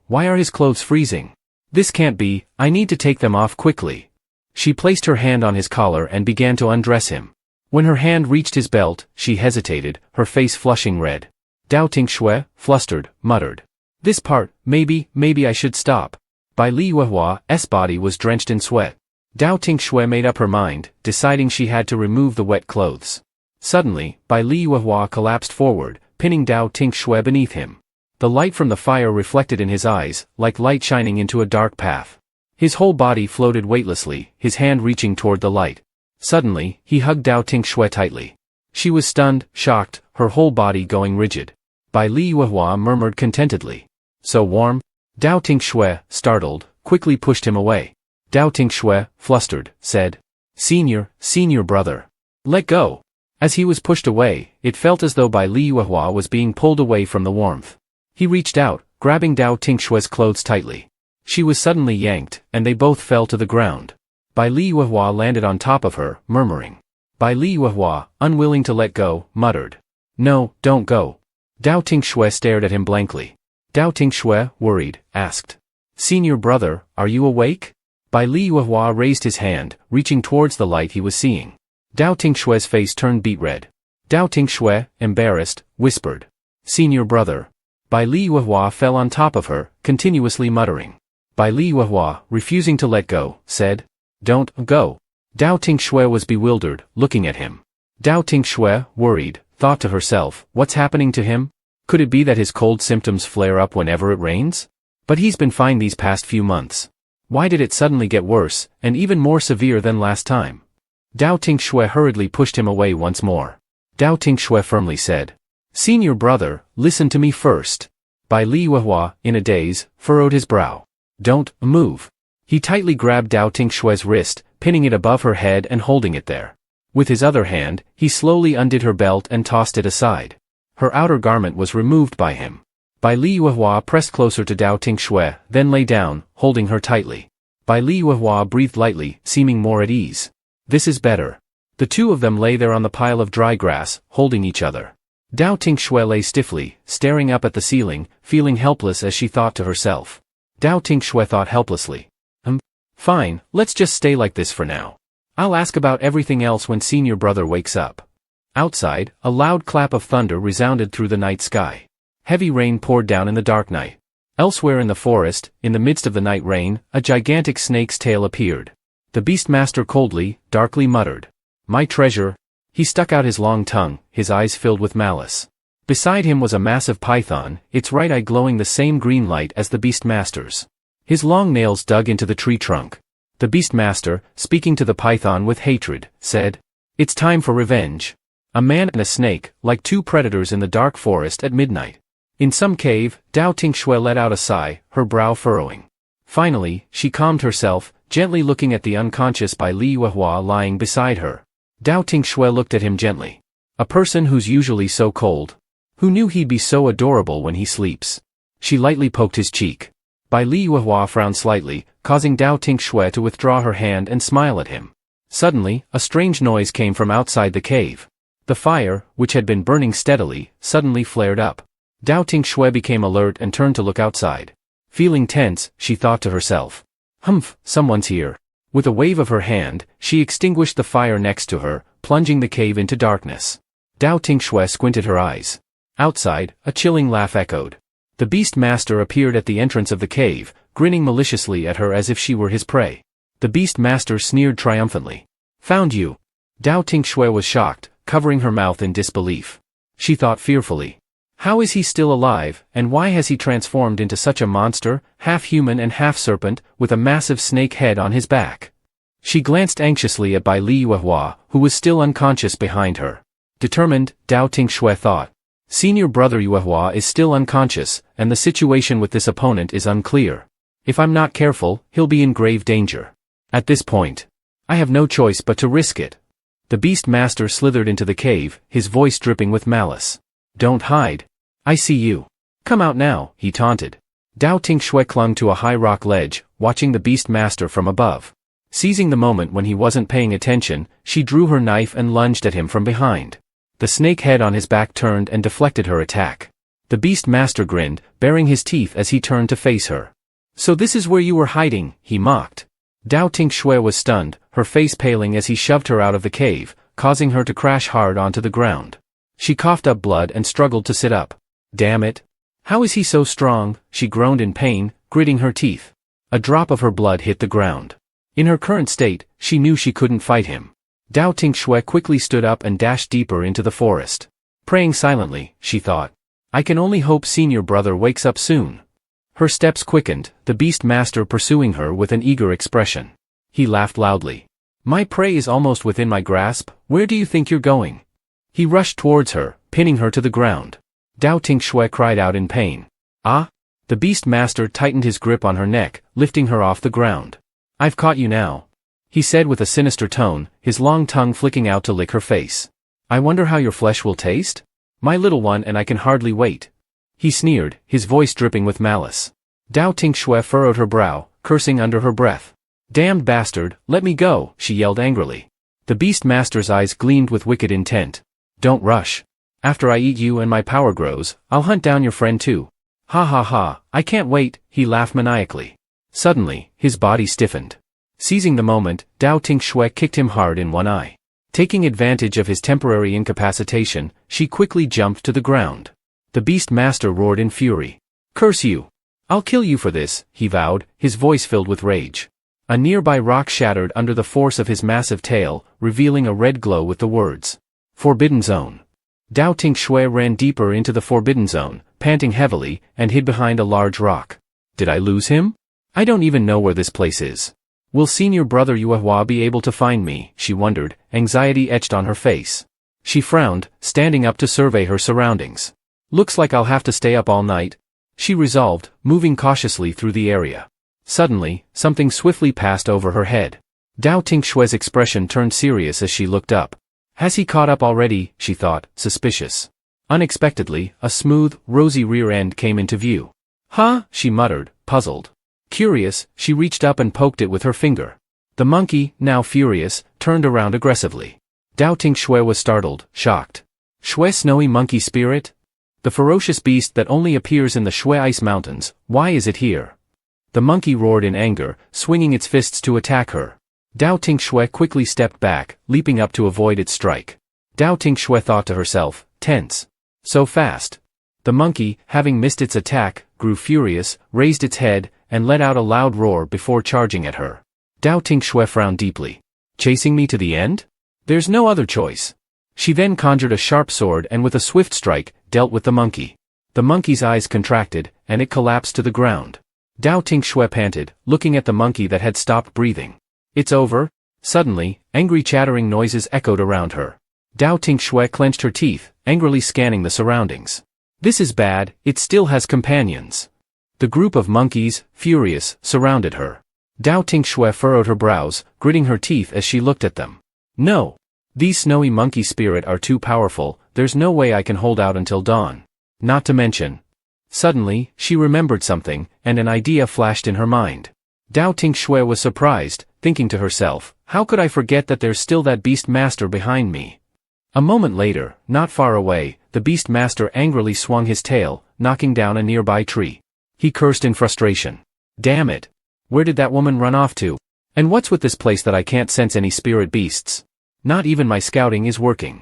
Why are his clothes freezing? This can't be, I need to take them off quickly. She placed her hand on his collar and began to undress him. When her hand reached his belt, she hesitated, her face flushing red. Dao Tinh Xue, flustered, muttered. This part, maybe I should stop. Bai Li Yuehua's body was drenched in sweat. Dao Tinh Xue made up her mind, deciding she had to remove the wet clothes. Suddenly, Bai Li Yuehua collapsed forward, pinning Dao Tinh Xue beneath him. The light from the fire reflected in his eyes, like light shining into a dark path. His whole body floated weightlessly, his hand reaching toward the light. Suddenly, he hugged Dao Tinh Xue tightly. She was stunned, shocked, her whole body going rigid. Bai Li Yuehua murmured contentedly. So warm? Dao Tinh Xue, startled, quickly pushed him away. Dao Tinh Xue, flustered, said. Senior brother. Let go. As he was pushed away, it felt as though Bai Li Yuehua was being pulled away from the warmth. He reached out, grabbing Dao Tinh Xue's clothes tightly. She was suddenly yanked, and they both fell to the ground. Bai Li Yuehua landed on top of her, murmuring. Bai Li Yuehua, unwilling to let go, muttered. No, don't go. Dao Tinh Xue stared at him blankly. Dao Tinh Xue, worried, asked. Senior brother, are you awake? Bai Li Yuehua raised his hand, reaching towards the light he was seeing. Dao Tinh Xue's face turned beet red. Dao Tinh Xue, embarrassed, whispered. Senior brother. Bai Li Yuehua fell on top of her, continuously muttering. Bai Li Yuehua, refusing to let go, said. Don't go. Dao Tinh Xue was bewildered, looking at him. Dao Tinh Xue, worried, thought to herself, what's happening to him? Could it be that his cold symptoms flare up whenever it rains? But he's been fine these past few months. Why did it suddenly get worse, and even more severe than last time? Dao Tinh Xue hurriedly pushed him away once more. Dao Tinh Xue firmly said. Senior brother, listen to me first. Bai Li Yuehua, in a daze, furrowed his brow. Don't move. He tightly grabbed Dao Tinh Xue's wrist, pinning it above her head and holding it there. With his other hand, he slowly undid her belt and tossed it aside. Her outer garment was removed by him. Bai Li Yuehua pressed closer to Dao Tinh Xue, then lay down, holding her tightly. Bai Li Yuehua breathed lightly, seeming more at ease. This is better. The two of them lay there on the pile of dry grass, holding each other. Dao Tinh Xue lay stiffly, staring up at the ceiling, feeling helpless as she thought to herself. Dao Tinh Xue thought helplessly. Fine, let's just stay like this for now. I'll ask about everything else when senior brother wakes up. Outside, a loud clap of thunder resounded through the night sky. Heavy rain poured down in the dark night. Elsewhere in the forest, in the midst of the night rain, a gigantic snake's tail appeared. The Beastmaster coldly, darkly muttered. My treasure. He stuck out his long tongue, his eyes filled with malice. Beside him was a massive python, its right eye glowing the same green light as the Beastmaster's. His long nails dug into the tree trunk. The Beastmaster, speaking to the python with hatred, said. It's time for revenge. A man and a snake, like two predators in the dark forest at midnight. In some cave, Dao Tinh Xue let out a sigh, her brow furrowing. Finally, she calmed herself, gently looking at the unconscious Bai Li Yuehua lying beside her. Dao Tinh Xue looked at him gently. A person who's usually so cold. Who knew he'd be so adorable when he sleeps? She lightly poked his cheek. Bai Li Yuehua frowned slightly, causing Dao Tinh Xue to withdraw her hand and smile at him. Suddenly, a strange noise came from outside the cave. The fire, which had been burning steadily, suddenly flared up. Dao Tinh Xue became alert and turned to look outside. Feeling tense, she thought to herself. Humph, someone's here. With a wave of her hand, she extinguished the fire next to her, plunging the cave into darkness. Dao Tinh Xue squinted her eyes. Outside, a chilling laugh echoed. The Beastmaster appeared at the entrance of the cave, grinning maliciously at her as if she were his prey. The Beastmaster sneered triumphantly. Found you. Dao Tinh Xue was shocked, covering her mouth in disbelief. She thought fearfully. How is he still alive, and why has he transformed into such a monster, half human and half serpent, with a massive snake head on his back? She glanced anxiously at Bai Li Yuehua, who was still unconscious behind her. Determined, Dao Tinh Xue thought. Senior brother Yuehua is still unconscious, and the situation with this opponent is unclear. If I'm not careful, he'll be in grave danger. At this point, I have no choice but to risk it. The Beastmaster slithered into the cave, his voice dripping with malice. Don't hide. I see you. Come out now, he taunted. Dao Tinh Xue clung to a high rock ledge, watching the Beastmaster from above. Seizing the moment when he wasn't paying attention, she drew her knife and lunged at him from behind. The snake head on his back turned and deflected her attack. The beast master grinned, baring his teeth as he turned to face her. "So this is where you were hiding," he mocked. Dao Tinh Xue was stunned, her face paling as he shoved her out of the cave, causing her to crash hard onto the ground. She coughed up blood and struggled to sit up. "Damn it. How is he so strong?" she groaned in pain, gritting her teeth. A drop of her blood hit the ground. In her current state, she knew she couldn't fight him. Dao Tinh Xue quickly stood up and dashed deeper into the forest. Praying silently, she thought. "I can only hope senior brother wakes up soon." Her steps quickened, the beast master pursuing her with an eager expression. He laughed loudly. "My prey is almost within my grasp, where do you think you're going?" He rushed towards her, pinning her to the ground. Dao Tinh Xue cried out in pain. "Ah!" The beast master tightened his grip on her neck, lifting her off the ground. "I've caught you now," he said with a sinister tone, his long tongue flicking out to lick her face. "I wonder how your flesh will taste? My little one, and I can hardly wait." He sneered, his voice dripping with malice. Dao Tinh Xue furrowed her brow, cursing under her breath. "Damned bastard, let me go," she yelled angrily. The beast master's eyes gleamed with wicked intent. "Don't rush. After I eat you and my power grows, I'll hunt down your friend too." "Ha ha ha, I can't wait," he laughed maniacally. Suddenly, his body stiffened. Seizing the moment, Dao Tinh Xue kicked him hard in one eye. Taking advantage of his temporary incapacitation, she quickly jumped to the ground. The beast master roared in fury. "Curse you! I'll kill you for this," he vowed, his voice filled with rage. A nearby rock shattered under the force of his massive tail, revealing a red glow with the words, "Forbidden Zone." Dao Tinh Xue ran deeper into the Forbidden Zone, panting heavily, and hid behind a large rock. "Did I lose him? I don't even know where this place is. Will senior brother Yuehua be able to find me?" she wondered, anxiety etched on her face. She frowned, standing up to survey her surroundings. "Looks like I'll have to stay up all night," she resolved, moving cautiously through the area. Suddenly, something swiftly passed over her head. Dao Tinh Xue's expression turned serious as she looked up. "Has he caught up already?" she thought, suspicious. Unexpectedly, a smooth, rosy rear end came into view. "Huh?" she muttered, puzzled. Curious, she reached up and poked it with her finger. The monkey, now furious, turned around aggressively. Dao Tinh Xue was startled, shocked. "Xue snowy monkey spirit? The ferocious beast that only appears in the Xue ice mountains, why is it here?" The monkey roared in anger, swinging its fists to attack her. Dao Tinh Xue quickly stepped back, leaping up to avoid its strike. Dao Tinh Xue thought to herself, tense. So fast. The monkey, having missed its attack, grew furious, raised its head, and let out a loud roar before charging at her. Dao Tinh Xue frowned deeply. "Chasing me to the end? There's no other choice." She then conjured a sharp sword and with a swift strike, dealt with the monkey. The monkey's eyes contracted, and it collapsed to the ground. Dao Tinh Xue panted, looking at the monkey that had stopped breathing. "It's over?" Suddenly, angry chattering noises echoed around her. Dao Tinh Xue clenched her teeth, angrily scanning the surroundings. "This is bad, it still has companions." The group of monkeys, furious, surrounded her. Dao Tinh Xue furrowed her brows, gritting her teeth as she looked at them. "No. These snowy monkey spirit are too powerful, there's no way I can hold out until dawn. Not to mention." Suddenly, she remembered something, and an idea flashed in her mind. Dao Tinh Xue was surprised, thinking to herself, how could I forget that there's still that beast master behind me? A moment later, not far away, the beast master angrily swung his tail, knocking down a nearby tree. He cursed in frustration. "Damn it! Where did that woman run off to? And what's with this place that I can't sense any spirit beasts? Not even my scouting is working."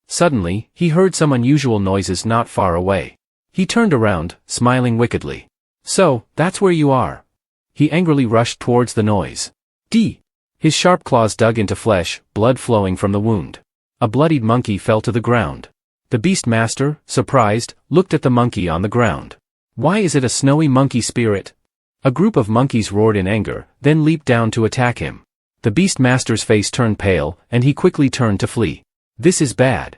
Suddenly, he heard some unusual noises not far away. He turned around, smiling wickedly. "So, that's where you are." He angrily rushed towards the noise. D. His sharp claws dug into flesh, blood flowing from the wound. A bloodied monkey fell to the ground. The beast master, surprised, looked at the monkey on the ground. "Why is it a snowy monkey spirit?" A group of monkeys roared in anger, then leaped down to attack him. The beast master's face turned pale, and he quickly turned to flee. "This is bad."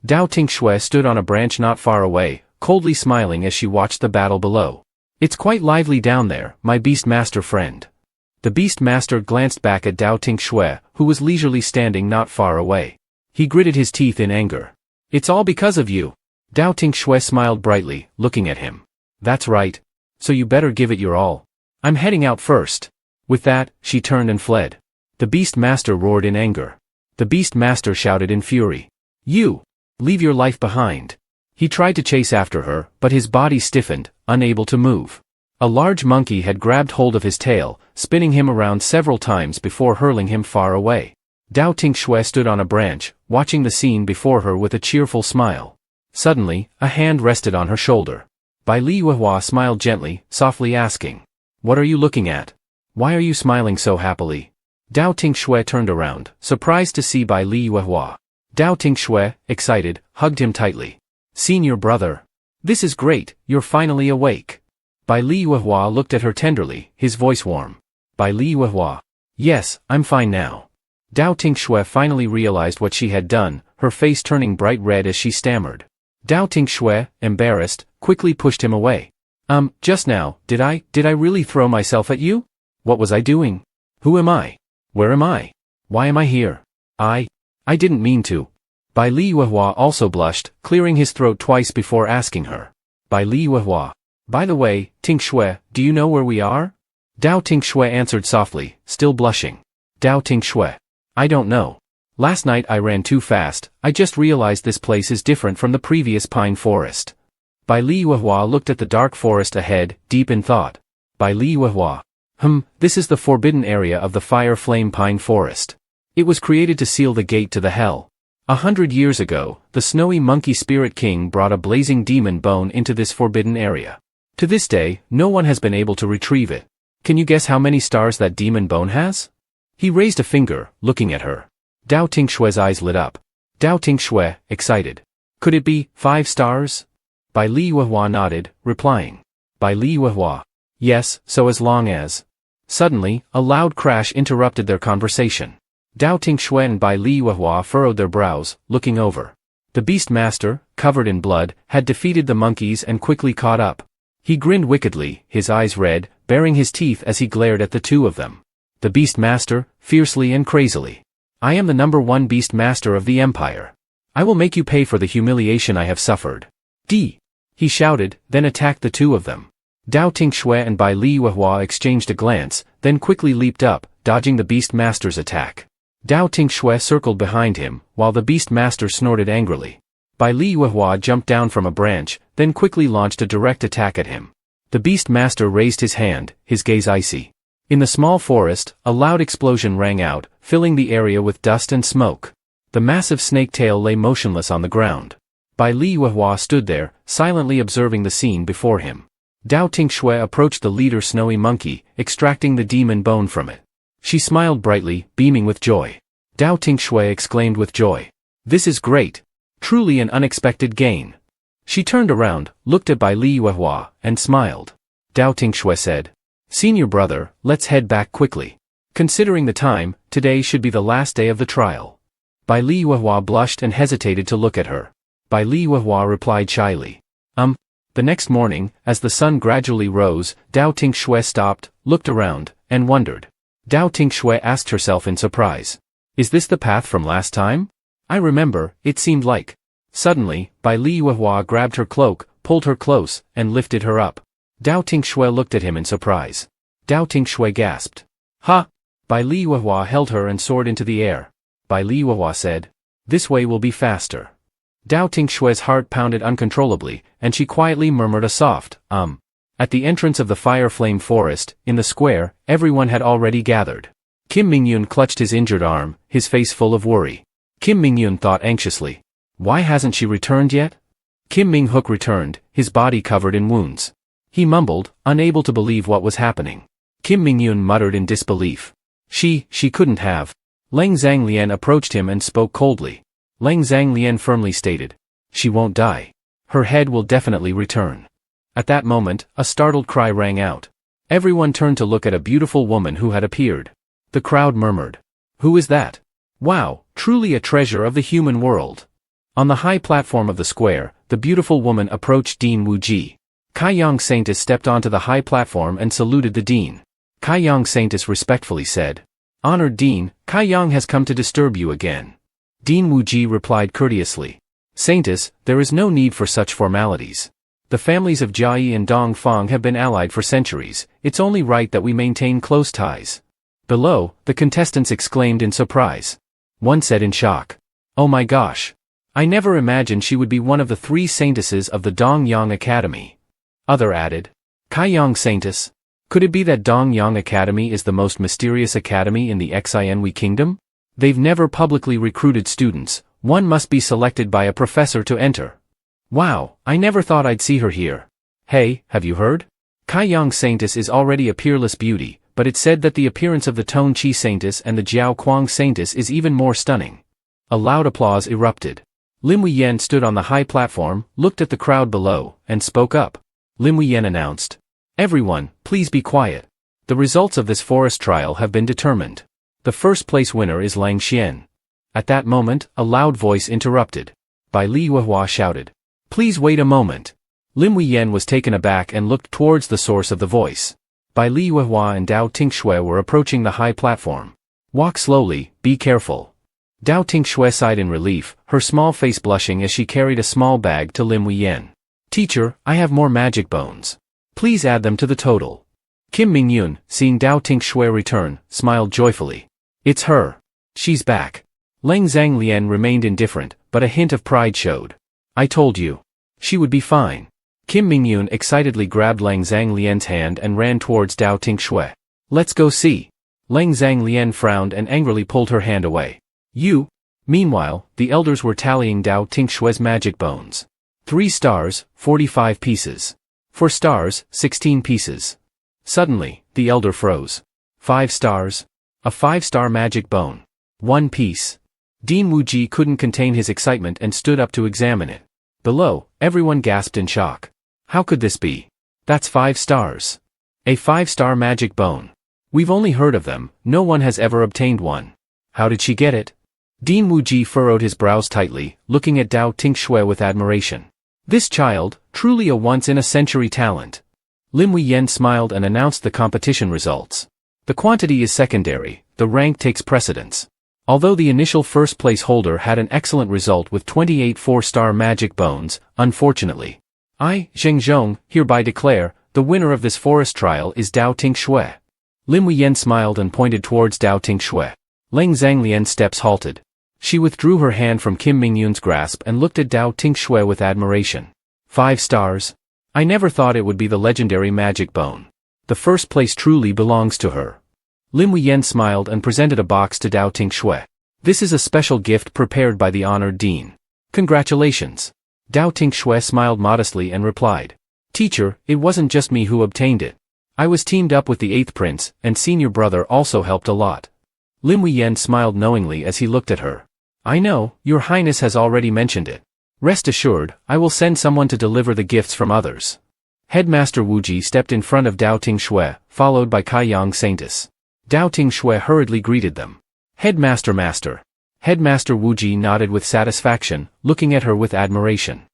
Dao Tinh Xue stood on a branch not far away, coldly smiling as she watched the battle below. "It's quite lively down there, my beast master friend." The beast master glanced back at Dao Tinh Xue, who was leisurely standing not far away. He gritted his teeth in anger. "It's all because of you." Dao Tinh Xue smiled brightly, looking at him. "That's right. So you better give it your all. I'm heading out first." With that, she turned and fled. The Beast Master roared in anger. The Beast Master shouted in fury. You! Leave your life behind. He tried to chase after her, but his body stiffened, unable to move. A large monkey had grabbed hold of his tail, spinning him around several times before hurling him far away. Dao Tinh Xue stood on a branch, watching the scene before her with a cheerful smile. Suddenly, a hand rested on her shoulder. Bai Li Yuehua smiled gently, softly asking, "What are you looking at? Why are you smiling so happily?" Dao Tinh Xue turned around, surprised to see Bai Li Yuehua. Dao Tinh Xue, excited, hugged him tightly. "Senior brother. This is great, you're finally awake." Bai Li Yuehua looked at her tenderly, his voice warm. Bai Li Yuehua. "Yes, I'm fine now." Dao Tinh Xue finally realized what she had done, her face turning bright red as she stammered. Dao Tinh Xue, embarrassed, quickly pushed him away. Just now, did I really throw myself at you? What was I doing? Who am I? Where am I? Why am I here? I didn't mean to." Bai Li Yuehua also blushed, clearing his throat twice before asking her. Bai Li Yuehua. "By the way, Tinh Xue, do you know where we are?" Dao Tinh Xue answered softly, still blushing. Dao Tinh Xue. "I don't know. Last night I ran too fast, I just realized this place is different from the previous pine forest." Bai Li Yuehua looked at the dark forest ahead, deep in thought. Bai Li Yuehua. This is the forbidden area of the fire flame pine forest. It was created to seal the gate to the hell. 100 years ago, the snowy monkey spirit king brought a blazing demon bone into this forbidden area. To this day, no one has been able to retrieve it. Can you guess how many stars that demon bone has? He raised a finger, looking at her. Dao Tinh Xue's eyes lit up. Dao Tinh Xue, excited. "Could it be 5 stars? Bai Li Yuehua nodded, replying. Bai Li Yuehua. "Yes, so as long as." Suddenly, a loud crash interrupted their conversation. Dao Tinh Xue and Bai Li Yuehua furrowed their brows, looking over. The Beast Master, covered in blood, had defeated the monkeys and quickly caught up. He grinned wickedly, his eyes red, baring his teeth as he glared at the two of them. The Beast Master, fiercely and crazily. "I am the #1 Beast Master of the Empire. I will make you pay for the humiliation I have suffered." He shouted, then attacked the two of them. Dao Tinh Xue and Bai Li Yuehua exchanged a glance, then quickly leaped up, dodging the Beast Master's attack. Dao Tinh Xue circled behind him, while the Beast Master snorted angrily. Bai Li Yuehua jumped down from a branch, then quickly launched a direct attack at him. The Beast Master raised his hand, his gaze icy. In the small forest, a loud explosion rang out, filling the area with dust and smoke. The massive snake tail lay motionless on the ground. Bai Li Yuehua stood there, silently observing the scene before him. Dao Tinh Xue approached the leader snowy monkey, extracting the demon bone from it. She smiled brightly, beaming with joy. Dao Tinh Xue exclaimed with joy. "This is great. Truly an unexpected gain." She turned around, looked at Bai Li Yuehua, and smiled. Dao Tinh Xue said, "Senior brother, let's head back quickly. Considering the time, today should be the last day of the trial." Bai Li Yuehua blushed and hesitated to look at her. Bai Li Yuehua replied shyly. The next morning, as the sun gradually rose, Dao Tinh Xue stopped, looked around, and wondered. Dao Tinh Xue asked herself in surprise. "Is this the path from last time? I remember, it seemed like." Suddenly, Bai Li Yuehua grabbed her cloak, pulled her close, and lifted her up. Dao Tinh Xue looked at him in surprise. Dao Tinh Xue gasped. "Ha!" Bai Li Yuehua held her and soared into the air. Bai Li Yuehua said, "This way will be faster." Dao Tinh Xue's heart pounded uncontrollably, and she quietly murmured a soft, At the entrance of the fire flame forest, in the square, everyone had already gathered. Kim Mingyun clutched his injured arm, his face full of worry. Kim Mingyun thought anxiously. Why hasn't she returned yet? Kim Ming-hook returned, his body covered in wounds. He mumbled, unable to believe what was happening. Kim Mingyun muttered in disbelief. She couldn't have. Leng Zhanglian approached him and spoke coldly. Leng Zhanglian firmly stated. She won't die. Her head will definitely return. At that moment, a startled cry rang out. Everyone turned to look at a beautiful woman who had appeared. The crowd murmured. Who is that? Wow, truly a treasure of the human world. On the high platform of the square, the beautiful woman approached Dean Wuji. Kaiyang Saintis stepped onto the high platform and saluted the dean. Kaiyang Saintis respectfully said. Honored Dean, Kaiyang has come to disturb you again. Dean Wuji replied courteously. Saintis, there is no need for such formalities. The families of Jiayi and Dongfang have been allied for centuries, it's only right that we maintain close ties. Below, the contestants exclaimed in surprise. One said in shock, "Oh my gosh! I never imagined she would be one of the 3 saintesses of the Dongyang Academy." Other added, "Kaiyang Saintess? Could it be that Dongyang Academy is the most mysterious academy in the Xianwei Kingdom? They've never publicly recruited students, one must be selected by a professor to enter. Wow, I never thought I'd see her here. Hey, have you heard? Kaiyang Saintess is already a peerless beauty, but it's said that the appearance of the Tong Qi Saintess and the Jiao Kuang Saintess is even more stunning." A loud applause erupted. Lim Wuyen stood on the high platform, looked at the crowd below, and spoke up. Lim Wuyen announced, "Everyone, please be quiet. The results of this forest trial have been determined. The first place winner is Lang Xian." At that moment, a loud voice interrupted. Bai Li Yuehua shouted, "Please wait a moment." Lim Wuyen was taken aback and looked towards the source of the voice. Bai Li Yuehua and Dao Tinh Xue were approaching the high platform. "Walk slowly, be careful." Dao Tinh Xue sighed in relief, her small face blushing as she carried a small bag to Lim Wuyen. "Teacher, I have more magic bones. Please add them to the total." Kim Mingyun, seeing Dao Tinh Xue return, smiled joyfully. "It's her. She's back." Leng Zhanglian remained indifferent, but a hint of pride showed. "I told you. She would be fine." Kim Mingyun excitedly grabbed Leng Zhanglian's hand and ran towards Dao Tinh Xue. "Let's go see." Leng Zhanglian frowned and angrily pulled her hand away. "You?" Meanwhile, the elders were tallying Dao Tinh Xue's magic bones. 3 stars, 45 pieces. 4 stars, 16 pieces. Suddenly, the elder froze. 5 stars? A 5-star magic bone. 1 piece. Dean Muchj couldn't contain his excitement and stood up to examine it. Below, everyone gasped in shock. How could this be? That's 5 stars. A 5-star magic bone. We've only heard of them, no one has ever obtained one. How did she get it? Dean Muchj furrowed his brows tightly, looking at Dao Tinh Xue with admiration. This child, truly a once-in-a-century talent. Lim Wuyen smiled and announced the competition results. The quantity is secondary, the rank takes precedence. Although the initial first-place holder had an excellent result with 28 4-star magic bones, unfortunately, I, Zheng Zhong, hereby declare, the winner of this forest trial is Dao Tinh Xue. Lim Wuyen smiled and pointed towards Dao Tinh Xue. Leng Zhanglian's steps halted. She withdrew her hand from Kim Mingyun's grasp and looked at Dao Tinh Xue with admiration. 5 stars? I never thought it would be the legendary magic bone. The first place truly belongs to her. Lim Wuyen smiled and presented a box to Dao Tinh Xue. This is a special gift prepared by the honored dean. Congratulations. Dao Tinh Xue smiled modestly and replied. Teacher, it wasn't just me who obtained it. I was teamed up with the 8th prince, and senior brother also helped a lot. Lim Wuyen smiled knowingly as he looked at her. I know, your highness has already mentioned it. Rest assured, I will send someone to deliver the gifts from others. Headmaster Wuji stepped in front of Dao Tinh Xue, followed by Kaiyang Saintess. Dao Tinh Xue hurriedly greeted them. Headmaster Master. Headmaster Wuji nodded with satisfaction, looking at her with admiration.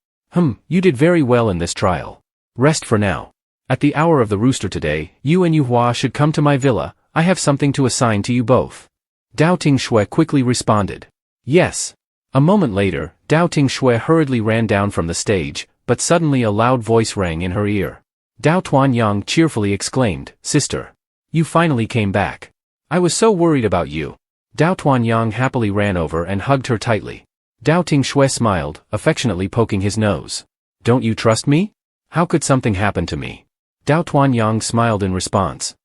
You did very well in this trial. Rest for now. At the hour of the rooster today, you and Yuhua should come to my villa, I have something to assign to you both. Dao Tinh Xue quickly responded. Yes. A moment later, Dao Tinh Xue hurriedly ran down from the stage, but suddenly a loud voice rang in her ear. Dao Tuanyang cheerfully exclaimed, Sister. You finally came back. I was so worried about you. Dao Tuanyang happily ran over and hugged her tightly. Dao Tinh Xue smiled, affectionately poking his nose. Don't you trust me? How could something happen to me? Dao Tuanyang smiled in response.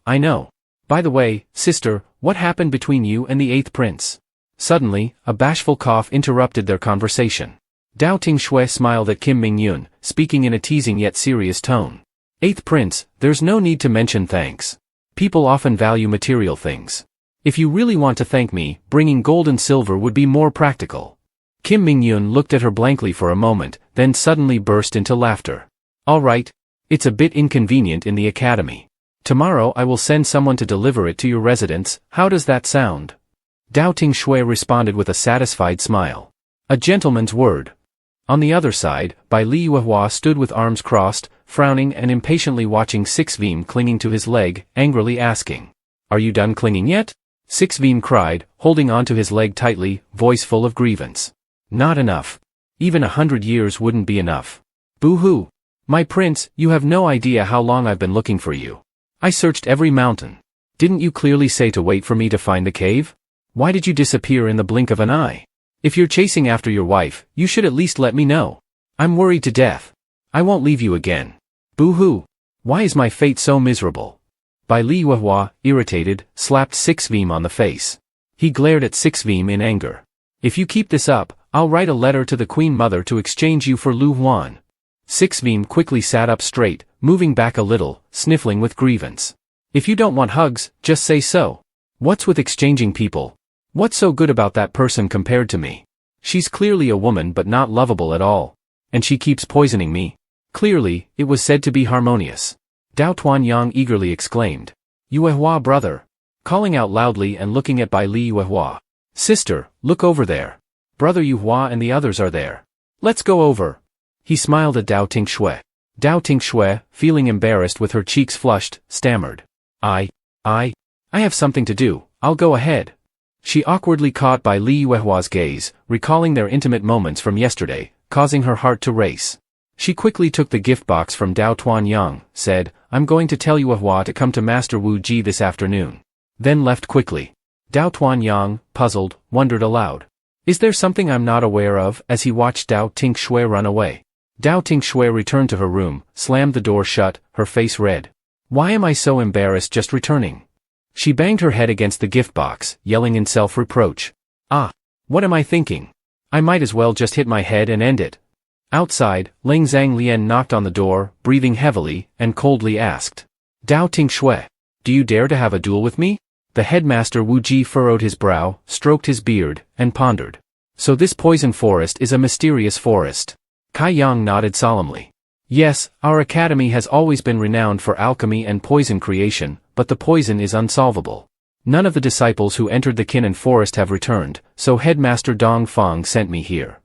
I know. By the way, sister, what happened between you and the 8th prince? Suddenly, a bashful cough interrupted their conversation. Dao Tinh Xue smiled at Kim Mingyun, speaking in a teasing yet serious tone. 8th prince, there's no need to mention thanks. People often value material things. If you really want to thank me, bringing gold and silver would be more practical. Kim Mingyun looked at her blankly for a moment, then suddenly burst into laughter. All right. It's a bit inconvenient in the academy. Tomorrow I will send someone to deliver it to your residence, how does that sound? Dao Tinh Xue responded with a satisfied smile. A gentleman's word. On the other side, Bai Li Yuehua stood with arms crossed, frowning and impatiently watching Six Veem clinging to his leg, angrily asking. Are you done clinging yet? Six Veem cried, holding onto his leg tightly, voice full of grievance. Not enough. Even 100 years wouldn't be enough. Boo-hoo. My prince, you have no idea how long I've been looking for you. I searched every mountain. Didn't you clearly say to wait for me to find the cave? Why did you disappear in the blink of an eye? If you're chasing after your wife, you should at least let me know. I'm worried to death. I won't leave you again. Boo-hoo. Why is my fate so miserable? Bai Li Yuehua, irritated, slapped Sixveem on the face. He glared at Sixveem in anger. If you keep this up, I'll write a letter to the Queen Mother to exchange you for Lu Huan. Sixveem quickly sat up straight, moving back a little, sniffling with grievance. If you don't want hugs, just say so. What's with exchanging people? What's so good about that person compared to me? She's clearly a woman but not lovable at all. And she keeps poisoning me. Clearly, it was said to be harmonious. Dao Tuanyang eagerly exclaimed. Yuehua brother. Calling out loudly and looking at Bai Li Yuehua. Sister, look over there. Brother Yuehua and the others are there. Let's go over. He smiled at Dao Tinh Xue. Dao Tinh Xue, feeling embarrassed with her cheeks flushed, stammered. I have something to do, I'll go ahead. She awkwardly caught Bai Li Yuehua's gaze, recalling their intimate moments from yesterday, causing her heart to race. She quickly took the gift box from Dao Tuanyang, said, I'm going to tell Yuehua to come to Master Wu Ji this afternoon. Then left quickly. Dao Tuanyang, puzzled, wondered aloud. Is there something I'm not aware of, as he watched Dao Tinh Xue run away? Dao Tinh Xue returned to her room, slammed the door shut, her face red. Why am I so embarrassed just returning? She banged her head against the gift box, yelling in self-reproach. What am I thinking? I might as well just hit my head and end it. Outside, Ling Zhanglian knocked on the door, breathing heavily, and coldly asked. Dao Tinh Xue, do you dare to have a duel with me? The headmaster Wu Ji furrowed his brow, stroked his beard, and pondered. So this poison forest is a mysterious forest. Kai Yang nodded solemnly. Yes, our academy has always been renowned for alchemy and poison creation, but the poison is unsolvable. None of the disciples who entered the Kinnan forest have returned, so Headmaster Dong Feng sent me here.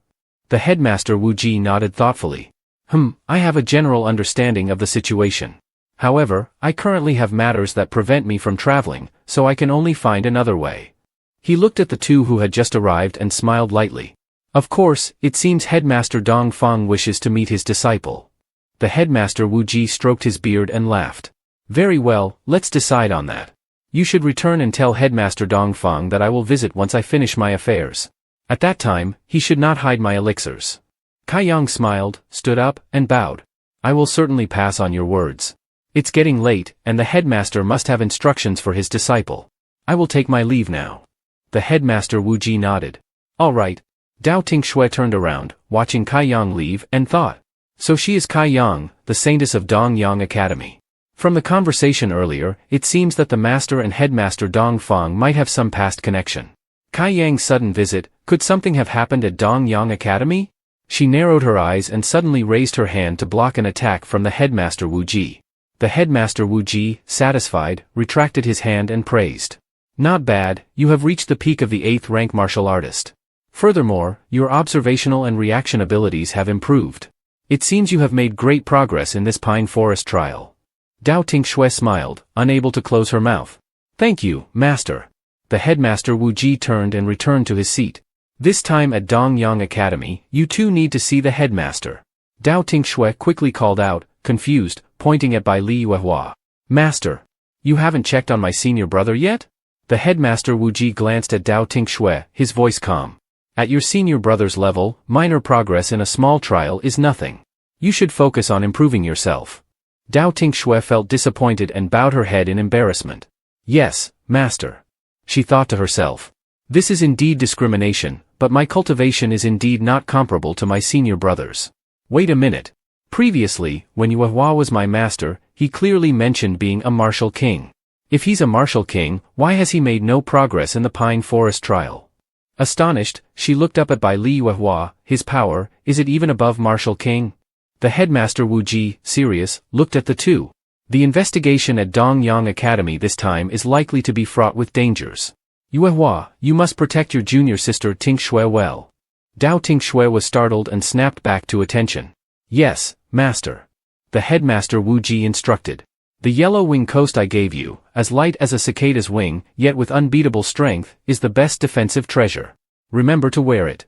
The headmaster Wu Ji nodded thoughtfully. I have a general understanding of the situation. However, I currently have matters that prevent me from traveling, so I can only find another way. He looked at the two who had just arrived and smiled lightly. Of course, it seems Headmaster Dong Feng wishes to meet his disciple. The headmaster Wu Ji stroked his beard and laughed. Very well, let's decide on that. You should return and tell Headmaster Dong Feng that I will visit once I finish my affairs. At that time, he should not hide my elixirs. Kai Yang smiled, stood up, and bowed. I will certainly pass on your words. It's getting late, and the headmaster must have instructions for his disciple. I will take my leave now. The headmaster Wu Ji nodded. All right. Dao Tinh Xue turned around, watching Kai Yang leave, and thought. So she is Kai Yang, the saintess of Dong Yang Academy. From the conversation earlier, it seems that the master and headmaster Dong Feng might have some past connection. Kai Yang's sudden visit, could something have happened at Dong Yang Academy? She narrowed her eyes and suddenly raised her hand to block an attack from the headmaster Wu Ji. The headmaster Wu Ji, satisfied, retracted his hand and praised. Not bad, you have reached the peak of the 8th rank martial artist. Furthermore, your observational and reaction abilities have improved. It seems you have made great progress in this pine forest trial. Dao Tinh Xue smiled, unable to close her mouth. Thank you, master. The headmaster Wu Ji turned and returned to his seat. This time at Dong Yang Academy, you two need to see the headmaster. Dao Tinh Xue quickly called out, confused, pointing at Bai Li Yuehua. Master, you haven't checked on my senior brother yet? The headmaster Wu Ji glanced at Dao Tinh Xue, his voice calm. At your senior brother's level, minor progress in a small trial is nothing. You should focus on improving yourself. Dao Tinh Xue felt disappointed and bowed her head in embarrassment. Yes, master. She thought to herself. This is indeed discrimination, but my cultivation is indeed not comparable to my senior brother's. Wait a minute. Previously, when Yuehua was my master, he clearly mentioned being a martial king. If he's a martial king, why has he made no progress in the Pine Forest trial? Astonished, she looked up at Bai Li Yuehua. His power, is it even above martial king? The headmaster Wu Ji, serious, looked at the two. The investigation at Dong Yang Academy this time is likely to be fraught with dangers. Yuehua, you must protect your junior sister Tinh Xue well. Dao Tinh Xue was startled and snapped back to attention. Yes, master. The headmaster Wu Ji instructed. The yellow wing coast I gave you, as light as a cicada's wing, yet with unbeatable strength, is the best defensive treasure. Remember to wear it.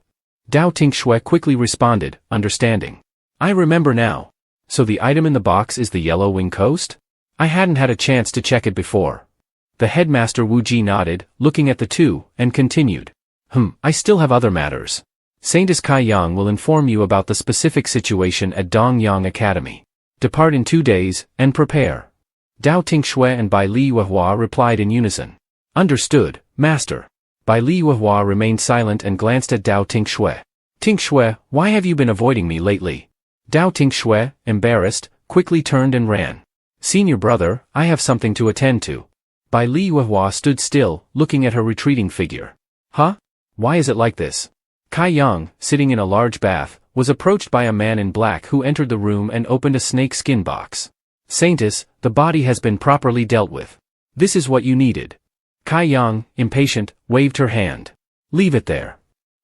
Dao Tinh Xue quickly responded, understanding. I remember now. So the item in the box is the yellow wing coast? I hadn't had a chance to check it before. The headmaster Wu Ji nodded, looking at the two, and continued. I still have other matters. Saintess Kai Yang will inform you about the specific situation at Dongyang Academy. Depart in 2 days, and prepare. Dao Tinh Xue and Bai Li Yuehua replied in unison. Understood, master. Bai Li Yuehua remained silent and glanced at Dao Tinh Xue. Tinh Xue, why have you been avoiding me lately? Dao Tinh Xue, embarrassed, quickly turned and ran. Senior brother, I have something to attend to. Bai Li Yuehua stood still, looking at her retreating figure. Huh? Why is it like this? Kai Yang, sitting in a large bath, was approached by a man in black who entered the room and opened a snake skin box. Saintess, the body has been properly dealt with. This is what you needed. Kai Yang, impatient, waved her hand. Leave it there.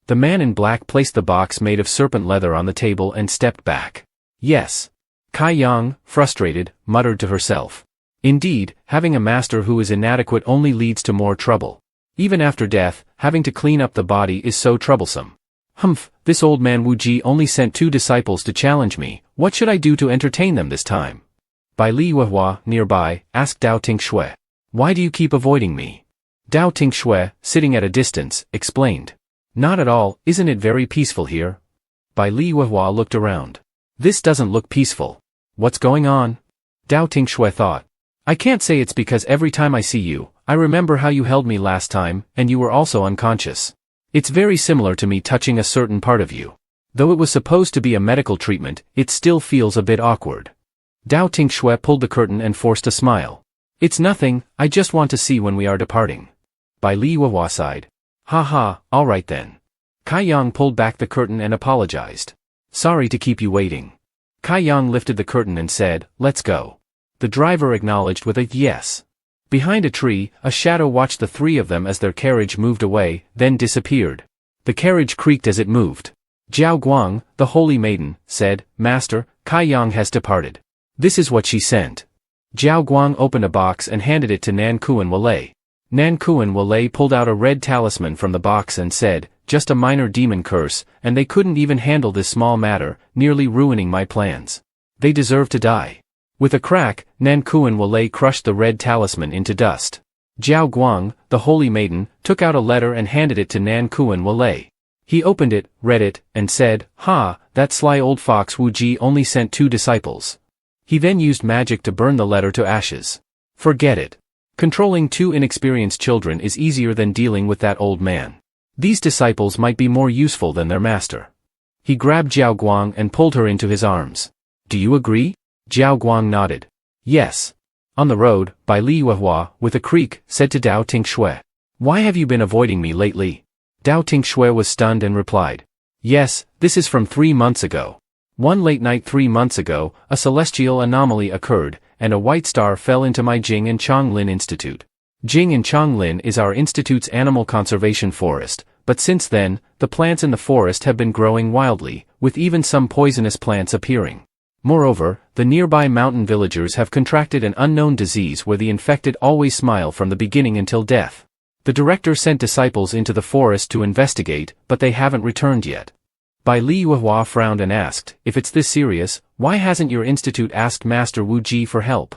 The man in black placed the box made of serpent leather on the table and stepped back. Yes. Kai Yang, frustrated, muttered to herself. Indeed, having a master who is inadequate only leads to more trouble. Even after death, having to clean up the body is so troublesome. This old man Wu Ji only sent 2 disciples to challenge me, what should I do to entertain them this time? Bai Li Yuehua, nearby, asked Dao Tinh Xue. Why do you keep avoiding me? Dao Tinh Xue, sitting at a distance, explained. Not at all, isn't it very peaceful here? Bai Li Yuehua looked around. This doesn't look peaceful. What's going on? Dao Tinh Xue thought. I can't say it's because every time I see you, I remember how you held me last time, and you were also unconscious. It's very similar to me touching a certain part of you. Though it was supposed to be a medical treatment, it still feels a bit awkward. Dao Tinh Xue pulled the curtain and forced a smile. It's nothing, I just want to see when we are departing. Bai Li Yuehua sighed. Ha, all right then. Kai Yang pulled back the curtain and apologized. Sorry to keep you waiting. Kai Yang lifted the curtain and said, let's go. The driver acknowledged with a yes. Behind a tree, a shadow watched the 3 of them as their carriage moved away, then disappeared. The carriage creaked as it moved. Jiao Guang, the holy maiden, said, Master, Kai Yang has departed. This is what she sent. Jiao Guang opened a box and handed it to Nan Kuan Wale. Nan Kuan Wale pulled out a red talisman from the box and said, just a minor demon curse, and they couldn't even handle this small matter, nearly ruining my plans. They deserve to die. With a crack, Nan Kuan Wale crushed the red talisman into dust. Jiao Guang, the holy maiden, took out a letter and handed it to Nan Kuan Wale. He opened it, read it, and said, that sly old fox Wu Ji only sent 2 disciples. He then used magic to burn the letter to ashes. Forget it. Controlling 2 inexperienced children is easier than dealing with that old man. These disciples might be more useful than their master. He grabbed Jiao Guang and pulled her into his arms. Do you agree? Jiao Guang nodded. Yes. On the road, Bai Li Yuehua, with a creak, said to Dao Tinh Xue. Why have you been avoiding me lately? Dao Tinh Xue was stunned and replied. Yes, this is from 3 months ago. One late night 3 months ago, a celestial anomaly occurred, and a white star fell into my Jing and Chonglin Institute. Jing and Chonglin is our institute's animal conservation forest, but since then, the plants in the forest have been growing wildly, with even some poisonous plants appearing. Moreover, the nearby mountain villagers have contracted an unknown disease where the infected always smile from the beginning until death. The director sent disciples into the forest to investigate, but they haven't returned yet. Bai Li Yuehua frowned and asked, if it's this serious, why hasn't your institute asked Master Wu Ji for help?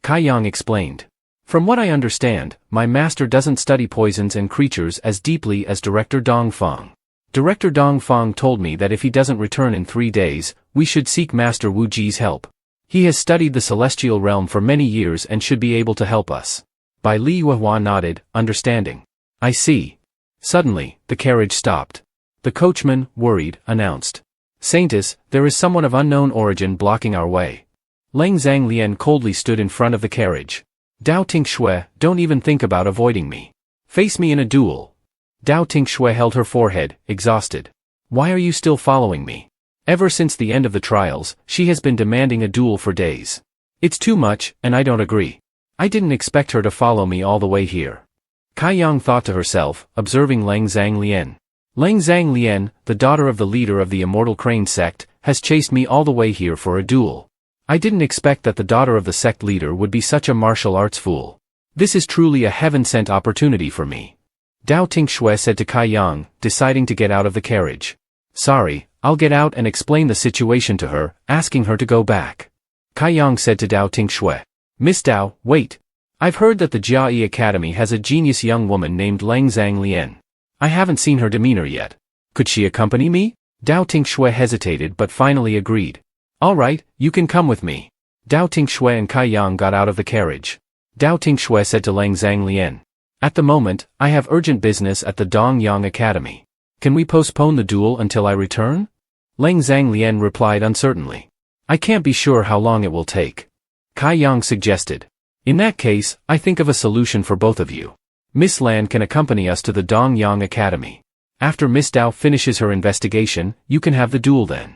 Kai Yang explained. From what I understand, my master doesn't study poisons and creatures as deeply as Director Dong Feng. Director Dong Feng told me that if he doesn't return in 3 days, we should seek Master Wu Ji's help. He has studied the celestial realm for many years and should be able to help us. Bai Li Yuehua nodded, understanding. I see. Suddenly, the carriage stopped. The coachman, worried, announced. Saintess, there is someone of unknown origin blocking our way. Leng Zhanglian coldly stood in front of the carriage. Dao Tinh Xue, don't even think about avoiding me. Face me in a duel. Dao Tinh Xue held her forehead, exhausted. Why are you still following me? Ever since the end of the trials, she has been demanding a duel for days. It's too much, and I don't agree. I didn't expect her to follow me all the way here. Kai Yang thought to herself, observing Leng Zhanglian. Leng Zhanglian, the daughter of the leader of the Immortal Crane sect, has chased me all the way here for a duel. I didn't expect that the daughter of the sect leader would be such a martial arts fool. This is truly a heaven-sent opportunity for me. Dao Tinh Xue said to Kai Yang, deciding to get out of the carriage. Sorry, I'll get out and explain the situation to her, asking her to go back. Kai Yang said to Dao Tinh Xue. Miss Dao, wait. I've heard that the Jiayi Academy has a genius young woman named Leng Zhanglian. I haven't seen her demeanor yet. Could she accompany me? Dao Tinh Xue hesitated but finally agreed. All right, you can come with me. Dao Tinh Xue and Kai Yang got out of the carriage. Dao Tinh Xue said to Leng Zhanglian, "At the moment, I have urgent business at the Dongyang Academy. Can we postpone the duel until I return?" Leng Zhanglian replied uncertainly. "I can't be sure how long it will take." Kai Yang suggested. "In that case, I think of a solution for both of you. Miss Lan can accompany us to the Dongyang Academy. After Miss Dao finishes her investigation, you can have the duel then."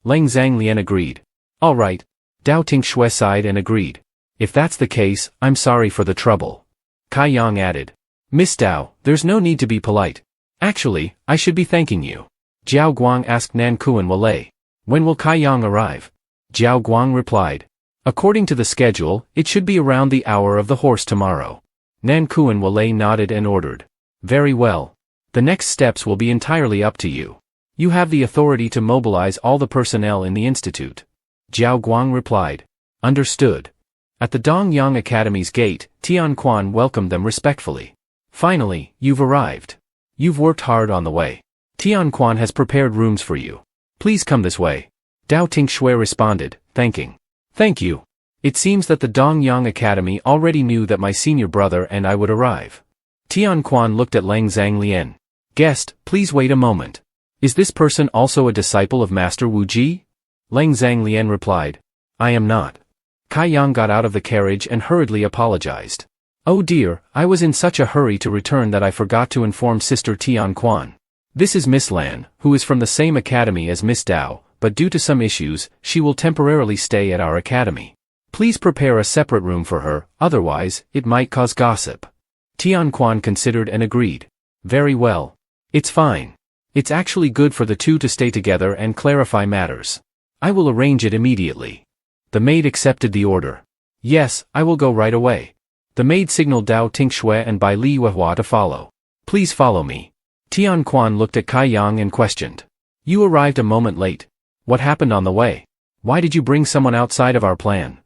Leng Zhanglian agreed. "All right." Dao Tinh Xue sighed and agreed. "If that's the case, I'm sorry for the trouble." Kai Yang added. "Miss Dao, there's no need to be polite. Actually, I should be thanking you." Jiao Guang asked Nan Kuan Wale. "When will Kai Yang arrive?" Jiao Guang replied. "According to the schedule, it should be around the hour of the horse tomorrow." Nan Kuan Wale nodded and ordered. "Very well. The next steps will be entirely up to you. You have the authority to mobilize all the personnel in the institute." Jiao Guang replied. "Understood." At the Dongyang Academy's gate, Tian Quan welcomed them respectfully. "Finally, you've arrived. You've worked hard on the way. Tian Quan has prepared rooms for you. Please come this way." Dao Tinh Xue responded, thanking. "Thank you. It seems that the Dongyang Academy already knew that my senior brother and I would arrive." Tian Quan looked at Leng Zhanglian. "Guest, please wait a moment. Is this person also a disciple of Master Wu Ji?" Leng Zhanglian replied. "I am not." Kai Yang got out of the carriage and hurriedly apologized. "Oh dear, I was in such a hurry to return that I forgot to inform Sister Tian Quan. This is Miss Lan, who is from the same academy as Miss Dao, but due to some issues, she will temporarily stay at our academy. Please prepare a separate room for her, otherwise, it might cause gossip." Tian Quan considered and agreed. "Very well. It's fine. It's actually good for the two to stay together and clarify matters. I will arrange it immediately." The maid accepted the order. "Yes, I will go right away." The maid signaled Dao Tinh Xue and Bai Li Huahua to follow. "Please follow me." Tian Quan looked at Kai Yang and questioned. "You arrived a moment late. What happened on the way? Why did you bring someone outside of our plan?"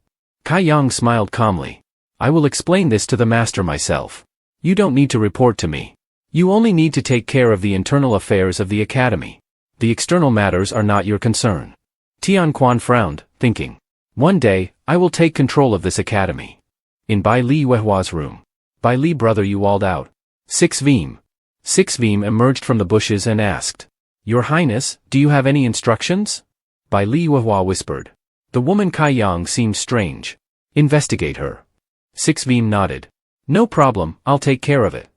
Kai Yang smiled calmly. "I will explain this to the master myself. You don't need to report to me. You only need to take care of the internal affairs of the academy. The external matters are not your concern." Tian Quan frowned, thinking. "One day, I will take control of this academy." In Bai Li Huahua's room. Bai Li brother yelled out. "Six Veem." Six Veem emerged from the bushes and asked. "Your Highness, do you have any instructions?" Bai Li Huahua whispered. "The woman Kai Yang seems strange. Investigate her." Six Veem nodded. "No problem, I'll take care of it."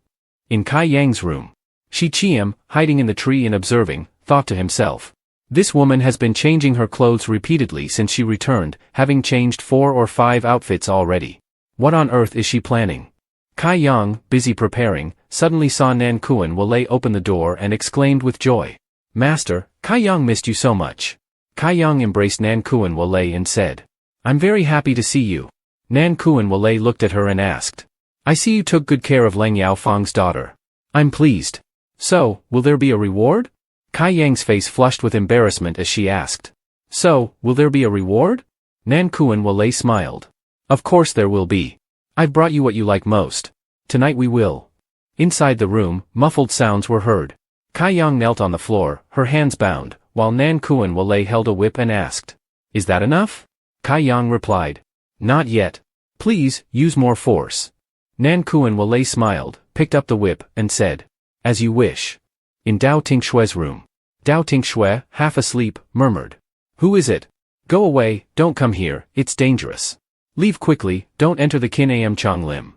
In Kai Yang's room. Shi Qian, hiding in the tree and observing, thought to himself. This woman has been changing her clothes repeatedly since she returned, having changed 4 or 5 outfits already. What on earth is she planning? Kai Yang, busy preparing, suddenly saw Nan Kuan Wale open the door and exclaimed with joy. "Master, Kai Yang missed you so much." Kai Yang embraced Nan Kuan Wale and said. "I'm very happy to see you." Nan Kuan Wale looked at her and asked. "I see you took good care of Leng Yaofang's daughter. I'm pleased. So, will there be a reward?" Kai Yang's face flushed with embarrassment as she asked. "So, will there be a reward?" Nan Kuan Wale smiled. "Of course there will be. I've brought you what you like most. Tonight we will." Inside the room, muffled sounds were heard. Kai Yang knelt on the floor, her hands bound, while Nan Kuan Wale held a whip and asked. "Is that enough?" Kai Yang replied. "Not yet. Please, use more force." Nan Kuan Wale smiled, picked up the whip, and said. "As you wish." In Dao Tinh Xue's room. Dao Tinh Xue, half asleep, murmured. "Who is it? Go away, don't come here, it's dangerous. Leave quickly, don't enter the Kin Am Chong Lim."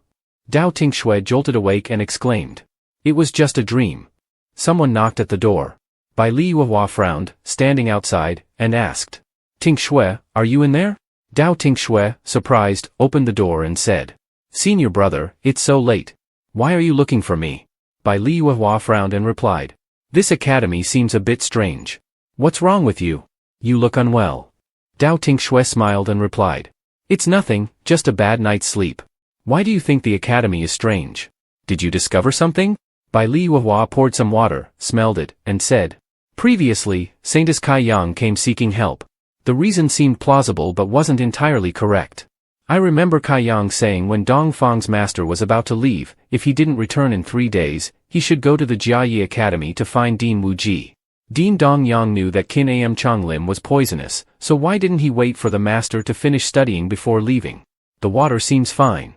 Dao Tinh Xue jolted awake and exclaimed. "It was just a dream." Someone knocked at the door. Bai Li Huahua frowned, standing outside, and asked. "Tinh Xue, are you in there?" Dao Tinh Xue, surprised, opened the door and said. "Senior brother, it's so late. Why are you looking for me?" Bai Li Huahua frowned and replied. "This academy seems a bit strange. What's wrong with you? You look unwell." Dao Tinh Xue smiled and replied. "It's nothing, just a bad night's sleep. Why do you think the academy is strange? Did you discover something?" Bai Li Huahua poured some water, smelled it, and said. "Previously, Saintess Kai Yang came seeking help. The reason seemed plausible but wasn't entirely correct. I remember Kai Yang saying when Dong Fang's master was about to leave, if he didn't return in 3 days, he should go to the Jiayi Academy to find Dean Wuji. Dean Dong Yang knew that Qin Am Chonglim was poisonous, so why didn't he wait for the master to finish studying before leaving? The water seems fine.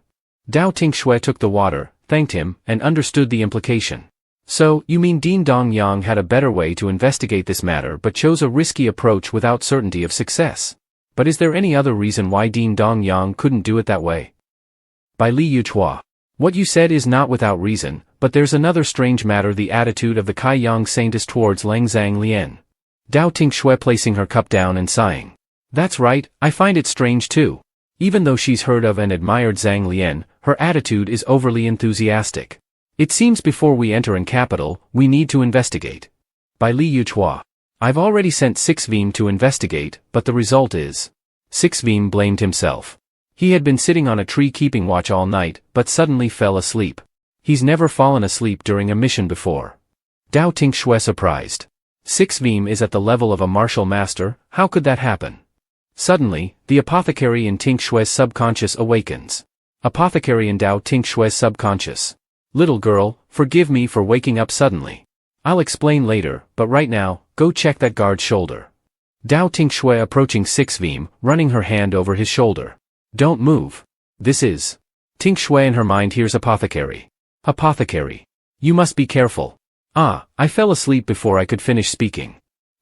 Dao Tinh Xue took the water, thanked him, and understood the implication. So, you mean Dean Dong Yang had a better way to investigate this matter but chose a risky approach without certainty of success? But is there any other reason why Dean Dong Yang couldn't do it that way? By Li Yuchua. What you said is not without reason, but there's another strange matter: the attitude of the Kai Yang saintess towards Lang Zhang Lian. Dao Tinh Xue placing her cup down and sighing. That's right, I find it strange too. Even though she's heard of and admired Zhang Lian, her attitude is overly enthusiastic. It seems before we enter in capital, we need to investigate. By Li Yuchua. I've already sent Sixveem to investigate, but the result is... Sixveem blamed himself. He had been sitting on a tree keeping watch all night, but suddenly fell asleep. He's never fallen asleep during a mission before. Dao Tinh Xue surprised. Sixveem is at the level of a martial master, how could that happen? Suddenly, the apothecary in Tinh Xue's subconscious awakens. Apothecary in Dao Tinh Xue's subconscious. Little girl, forgive me for waking up suddenly. I'll explain later, but right now, go check that guard's shoulder. Dao Tinh Xue approaching Sixveem, running her hand over his shoulder. Don't move. This is... Tinh Xue in her mind hears apothecary. Apothecary. You must be careful. Ah, I fell asleep before I could finish speaking.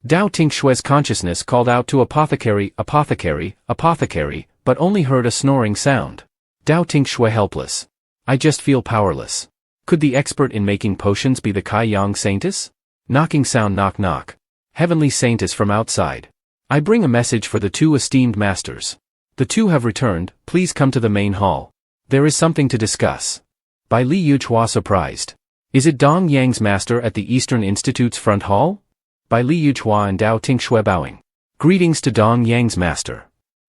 Dao Tinh Xue's consciousness called out to apothecary, apothecary, apothecary, but only heard a snoring sound. Dao Tinh Xue helpless. I just feel powerless. Could the expert in making potions be the Kai Yang saintess? Knocking sound, knock knock. Heavenly saintess from outside. I bring a message for the 2 esteemed masters. The 2 have returned, please come to the main hall. There is something to discuss. By Li Yuchua surprised. Is it Dong Yang's master at the Eastern Institute's front hall? By Li Yuchua and Dao Tinh Xue bowing. Greetings to Dong Yang's master.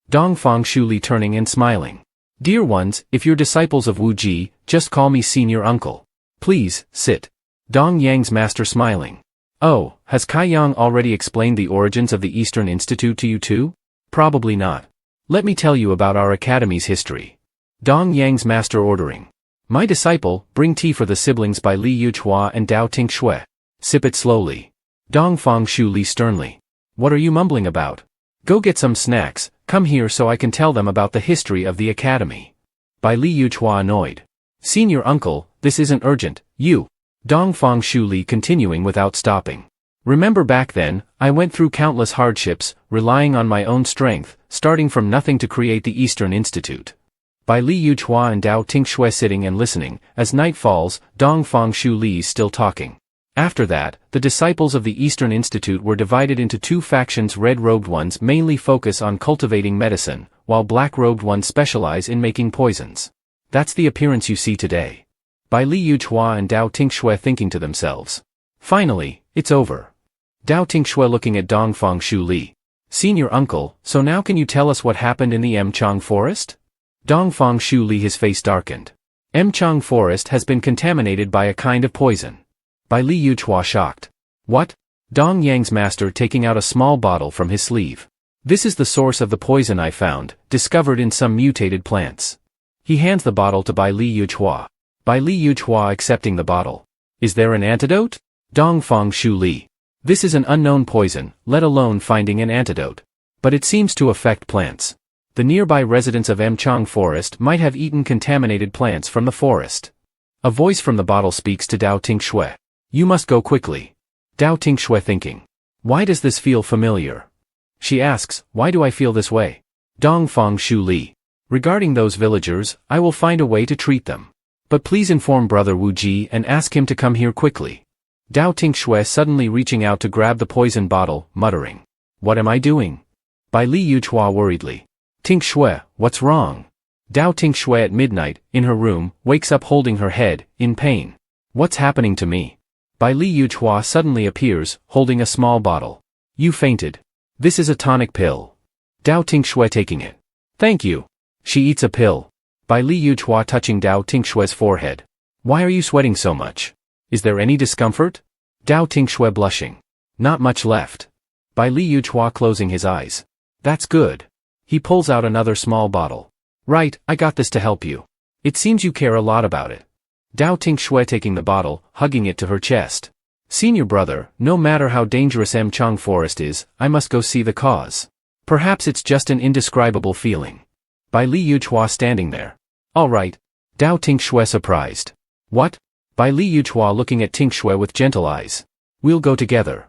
Dong Fang Shuli turning and smiling. Dear ones, if you're disciples of Wuji, just call me senior uncle. Please, sit. Dong Yang's master smiling. Oh, has Kai Yang already explained the origins of the Eastern Institute to you too? Probably not. Let me tell you about our academy's history. Dong Yang's master ordering. My disciple, bring tea for the siblings. By Li Yuchua and Dao Tinh Xue. Sip it slowly. Dong Fang Shuli sternly. What are you mumbling about? Go get some snacks, come here so I can tell them about the history of the academy. By Li Yuchua annoyed. Senior uncle, this isn't urgent, you. Dong Fang Shuli continuing without stopping. Remember back then, I went through countless hardships, relying on my own strength, starting from nothing to create the Eastern Institute. By Li Yuchua and Dao Tinh Xue sitting and listening, as night falls, Dong Fang Shuli still talking. After that, the disciples of the Eastern Institute were divided into 2 factions. Red-robed ones mainly focus on cultivating medicine, while black-robed ones specialize in making poisons. That's the appearance you see today. By Li Yuchua and Dao Tinh Xue thinking to themselves. Finally, it's over. Dao Tinh Xue looking at Dong Fang Shuli. Senior uncle, so now can you tell us what happened in the Mchang forest? Dong Fang Shuli his face darkened. Mchang forest has been contaminated by a kind of poison. By Li Yuchua shocked. What? Dong Yang's master taking out a small bottle from his sleeve. This is the source of the poison I found, discovered in some mutated plants. He hands the bottle to Bai Li Yuchua. Bai Li Yuchua accepting the bottle. Is there an antidote? Dong Fang Shuli. This is an unknown poison, let alone finding an antidote. But it seems to affect plants. The nearby residents of Mchang forest might have eaten contaminated plants from the forest. A voice from the bottle speaks to Dao Tinh Xue. You must go quickly. Dao Tinh Xue thinking. Why does this feel familiar? She asks, why do I feel this way? Dong Fang Shuli. Regarding those villagers, I will find a way to treat them. But please inform Brother Wuji and ask him to come here quickly. Dao Tinh Xue suddenly reaching out to grab the poison bottle, muttering. What am I doing? By Li Yuchua worriedly. Tinh Xue, what's wrong? Dao Tinh Xue at midnight, in her room, wakes up holding her head, in pain. What's happening to me? By Li Yuchua suddenly appears, holding a small bottle. You fainted. This is a tonic pill. Dao Tinh Xue taking it. Thank you. She eats a pill. By Li Yuchua touching Dao Tinh Xue's forehead. Why are you sweating so much? Is there any discomfort? Dao Tinh Xue blushing. Not much left. By Li Yuchua closing his eyes. That's good. He pulls out another small bottle. Right, I got this to help you. It seems you care a lot about it. Dao Tinh Xue taking the bottle, hugging it to her chest. Senior brother, no matter how dangerous Emchang Forest is, I must go see the cause. Perhaps it's just an indescribable feeling. Bai Li Yuchua standing there. All right. Dao Tinh Xue surprised. What? Bai Li Yuchua looking at Tinh Xue with gentle eyes. We'll go together.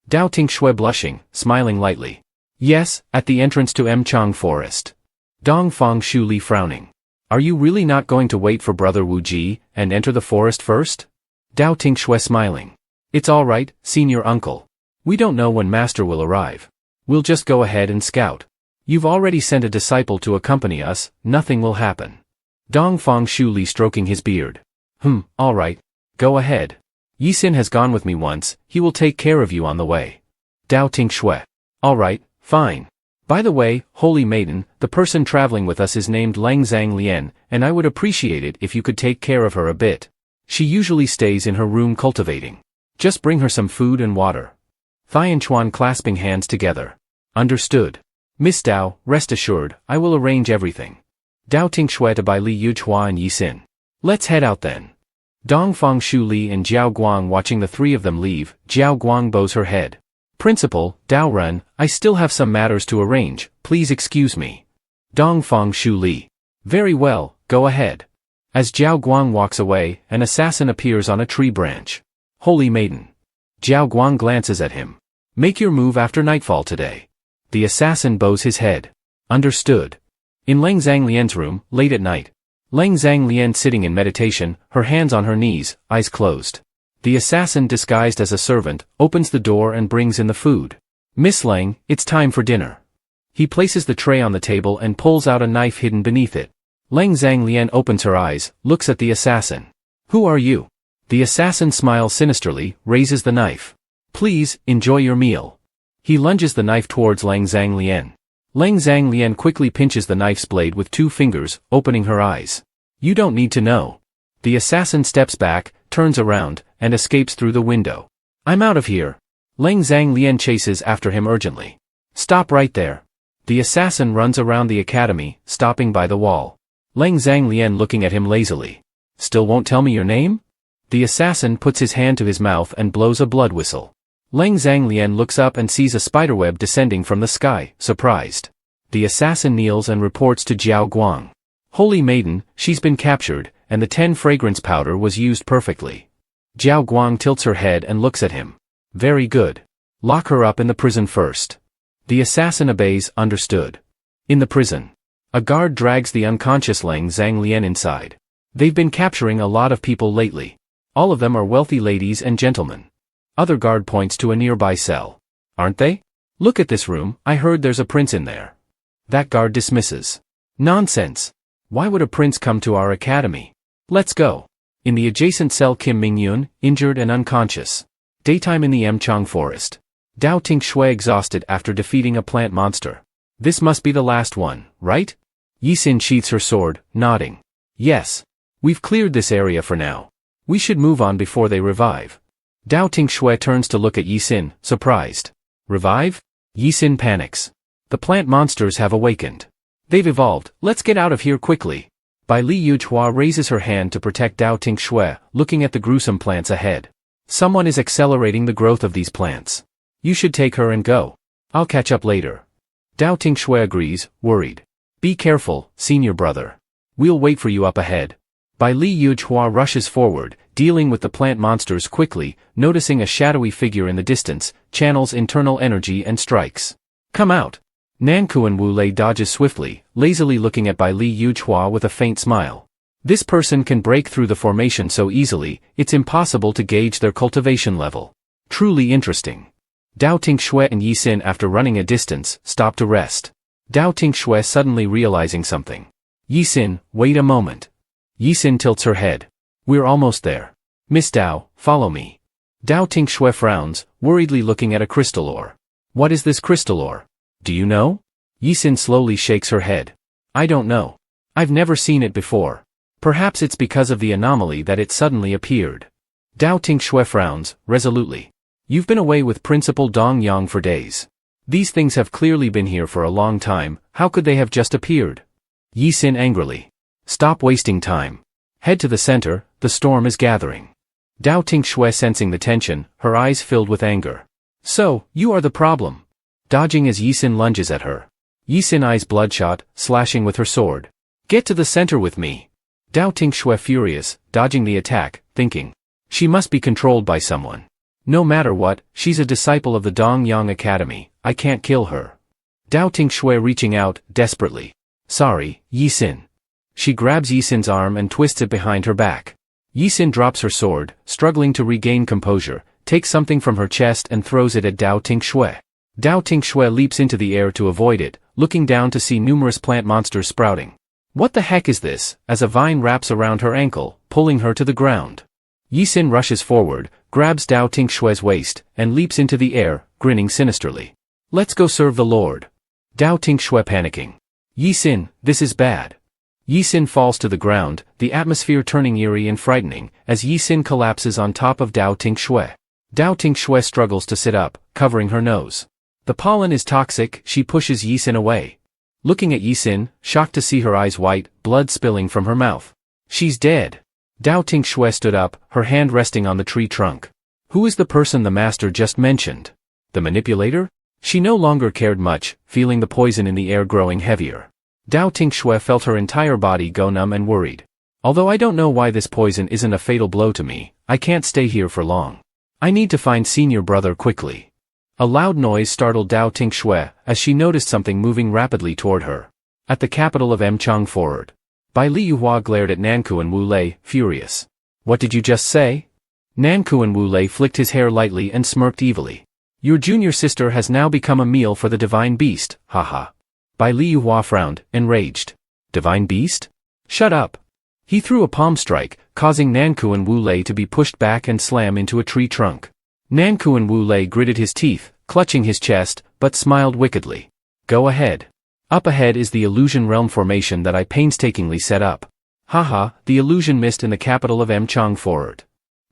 Dao Tinh Xue blushing, smiling lightly. Yes, at the entrance to Emchang Forest. Dong Fang Shu Li frowning. Are you really not going to wait for brother Wu Ji and enter the forest first? Dao Tinh Xue smiling. It's all right, senior uncle. We don't know when master will arrive. We'll just go ahead and scout. You've already sent a disciple to accompany us, nothing will happen. Dong Fang Shu Li stroking his beard. All right. Go ahead. Yi Xin has gone with me once, he will take care of you on the way. Dao Tinh Xue. All right, fine. By the way, holy maiden, the person traveling with us is named Lang Zhang Lian, and I would appreciate it if you could take care of her a bit. She usually stays in her room cultivating. Just bring her some food and water. Thian Chuan clasping hands together. Understood. Miss Dao, rest assured, I will arrange everything. Dao Tinh Xue to Bai Li Yuchua and Yi Xin. Let's head out then. Dong Fang Shu Li and Jiao Guang watching the three of them leave, Jiao Guang bows her head. Principal, Dao Ren, I still have some matters to arrange, please excuse me. Dong Fang Shu Li. Very well, go ahead. As Jiao Guang walks away, an assassin appears on a tree branch. Holy maiden. Jiao Guang glances at him. Make your move after nightfall today. The assassin bows his head. Understood. In Lang Zhang Lian's room, late at night. Lang Zhang Lian sitting in meditation, her hands on her knees, eyes closed. The assassin disguised as a servant, opens the door and brings in the food. Miss Lang, it's time for dinner. He places the tray on the table and pulls out a knife hidden beneath it. Lang Zhang Lian opens her eyes, looks at the assassin. Who are you? The assassin smiles sinisterly, raises the knife. Please, enjoy your meal. He lunges the knife towards Lang Zhang Lian. Lang Zhang Lian quickly pinches the knife's blade with 2 fingers, opening her eyes. You don't need to know. The assassin steps back, turns around, and escapes through the window. I'm out of here. Lang Zhang Lian chases after him urgently. Stop right there. The assassin runs around the academy, stopping by the wall. Lang Zhang Lian looking at him lazily. Still won't tell me your name? The assassin puts his hand to his mouth and blows a blood whistle. Lang Zhang Lian looks up and sees a spiderweb descending from the sky, surprised. The assassin kneels and reports to Jiao Guang. Holy maiden, she's been captured, and the 10 fragrance powder was used perfectly. Jiao Guang tilts her head and looks at him. Very good. Lock her up in the prison first. The assassin obeys, understood. In the prison. A guard drags the unconscious Lang Zhang Lian inside. They've been capturing a lot of people lately. All of them are wealthy ladies and gentlemen. Other guard points to a nearby cell. Aren't they? Look at this room, I heard there's a prince in there. That guard dismisses. Nonsense. Why would a prince come to our academy? Let's go. In the adjacent cell Kim Mingyun, injured and unconscious. Daytime in the Emchang Forest. Dao Tinh Xue exhausted after defeating a plant monster. This must be the last one, right? Yi Xin sheaths her sword, nodding. Yes. We've cleared this area for now. We should move on before they revive. Dao Tinh Xue turns to look at Yi Xin, surprised. Revive? Yi Xin panics. The plant monsters have awakened. They've evolved, let's get out of here quickly. Bai Li Yuchua raises her hand to protect Dao Tinh Xue, looking at the gruesome plants ahead. Someone is accelerating the growth of these plants. You should take her and go. I'll catch up later. Dao Tinh Xue agrees, worried. Be careful, senior brother. We'll wait for you up ahead. Bai Li Yuchua rushes forward, dealing with the plant monsters quickly, noticing a shadowy figure in the distance, channels internal energy and strikes. Come out. Nankuan Wu Lei dodges swiftly, lazily looking at Bai Li Yuchua with a faint smile. This person can break through the formation so easily, it's impossible to gauge their cultivation level. Truly interesting. Dao Tinh Xue and Yi Xin after running a distance, stop to rest. Dao Tinh Xue suddenly realizing something. Yi Xin, wait a moment. Yi Xin tilts her head. We're almost there. Miss Dao, follow me. Dao Tinh Xue frowns, worriedly looking at a crystal ore. What is this crystal ore? Do you know? Yi Xin slowly shakes her head. I don't know. I've never seen it before. Perhaps it's because of the anomaly that it suddenly appeared. Dao Tinh Xue frowns, resolutely. You've been away with Principal Dong Yang for days. These things have clearly been here for a long time, how could they have just appeared? Yi Xin angrily. Stop wasting time. Head to the center, the storm is gathering. Dao Tinh Xue sensing the tension, her eyes filled with anger. So, you are the problem. Dodging as Yi Xin lunges at her. Yi Xin eyes bloodshot, slashing with her sword. Get to the center with me. Dao Tinh Xue furious, dodging the attack, thinking. She must be controlled by someone. No matter what, she's a disciple of the Dongyang Academy, I can't kill her. Dao Tinh Xue reaching out, desperately. Sorry, Yi Xin. She grabs Yi Xin's arm and twists it behind her back. Yi Xin drops her sword, struggling to regain composure, takes something from her chest and throws it at Dao Tinh Xue. Dao Tinh Xue leaps into the air to avoid it, looking down to see numerous plant monsters sprouting. What the heck is this, as a vine wraps around her ankle, pulling her to the ground. Yi Xin rushes forward, grabs Dao Tinh Xue's waist, and leaps into the air, grinning sinisterly. Let's go serve the Lord. Dao Tinh Xue panicking. Yi Xin, this is bad. Yi Xin falls to the ground, the atmosphere turning eerie and frightening, as Yi Xin collapses on top of Dao Tinh Xue. Dao Tinh Xue struggles to sit up, covering her nose. The pollen is toxic, she pushes Yi Xin away. Looking at Yi Xin, shocked to see her eyes white, blood spilling from her mouth. She's dead. Dao Tinh Xue stood up, her hand resting on the tree trunk. Who is the person the master just mentioned? The manipulator? She no longer cared much, feeling the poison in the air growing heavier. Dao Tinh Xue felt her entire body go numb and worried. Although I don't know why this poison isn't a fatal blow to me, I can't stay here for long. I need to find senior brother quickly. A loud noise startled Dao Tinh Xue, as she noticed something moving rapidly toward her. At the capital of Emchang Forward. Bai Liyuhua glared at Nankuan Wu Lei, furious. What did you just say? Nankuan Wu Lei flicked his hair lightly and smirked evilly. Your junior sister has now become a meal for the divine beast, haha. Bai Liyuhua frowned, enraged. Divine beast? Shut up. He threw a palm strike, causing Nankuan Wu Lei to be pushed back and slam into a tree trunk. Nankuan Wu Lei gritted his teeth, clutching his chest, but smiled wickedly. Go ahead. Up ahead is the illusion realm formation that I painstakingly set up. Haha, the illusion mist in the capital of Emchang Forward.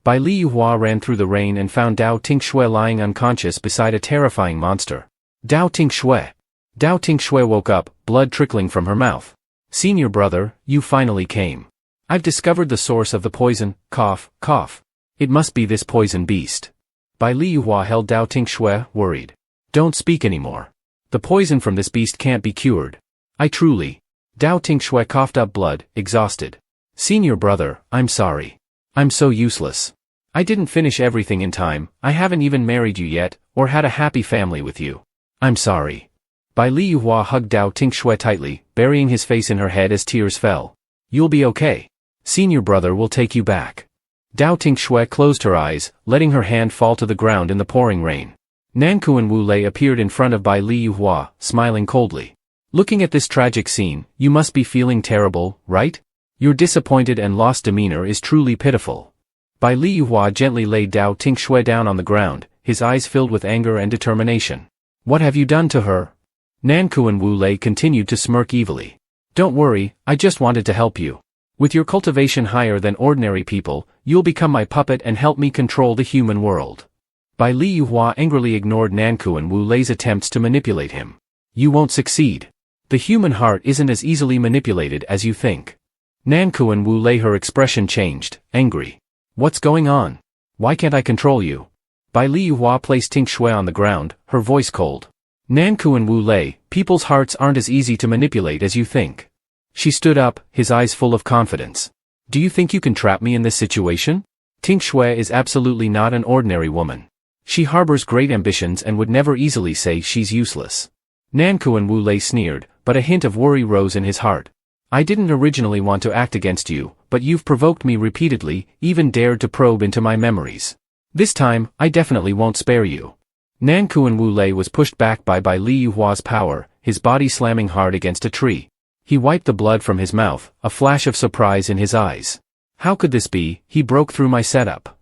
Bai Liyuhua ran through the rain and found Dao Tinh Xue lying unconscious beside a terrifying monster. Dao Tinh Xue. Dao Tinh Xue woke up, blood trickling from her mouth. Senior brother, you finally came. I've discovered the source of the poison, cough, cough. It must be this poison beast. Bai Liyuhua held Dao Tinh Xue, worried. Don't speak anymore. The poison from this beast can't be cured. I truly. Dao Tinh Xue coughed up blood, exhausted. Senior brother, I'm sorry. I'm so useless. I didn't finish everything in time, I haven't even married you yet, or had a happy family with you. I'm sorry. Bai Liyuhua hugged Dao Tinh Xue tightly, burying his face in her head as tears fell. You'll be okay. Senior brother will take you back. Dao Tinh Xue closed her eyes, letting her hand fall to the ground in the pouring rain. Nankuan Wu Lei appeared in front of Bai Liyuhua, smiling coldly. Looking at this tragic scene, you must be feeling terrible, right? Your disappointed and lost demeanor is truly pitiful. Bai Liyuhua gently laid Dao Tinh Xue down on the ground, his eyes filled with anger and determination. What have you done to her? Nankuan Wu Lei continued to smirk evilly. Don't worry, I just wanted to help you. With your cultivation higher than ordinary people, you'll become my puppet and help me control the human world. Bai Liyuhua angrily ignored Nankuan Wu Lei's attempts to manipulate him. You won't succeed. The human heart isn't as easily manipulated as you think. Nankuan Wu Lei, her expression changed, angry. What's going on? Why can't I control you? Bai Liyuhua placed Tinh Xue on the ground, her voice cold. Nankuan Wu Lei, people's hearts aren't as easy to manipulate as you think. She stood up, his eyes full of confidence. Do you think you can trap me in this situation? Tinh Xue is absolutely not an ordinary woman. She harbors great ambitions and would never easily say she's useless. Nankuan Wu Lei sneered, but a hint of worry rose in his heart. I didn't originally want to act against you, but you've provoked me repeatedly, even dared to probe into my memories. This time, I definitely won't spare you. Nankuan Wu Lei was pushed back by Bai Liyuhua's power, his body slamming hard against a tree. He wiped the blood from his mouth, a flash of surprise in his eyes. How could this be? He broke through my setup.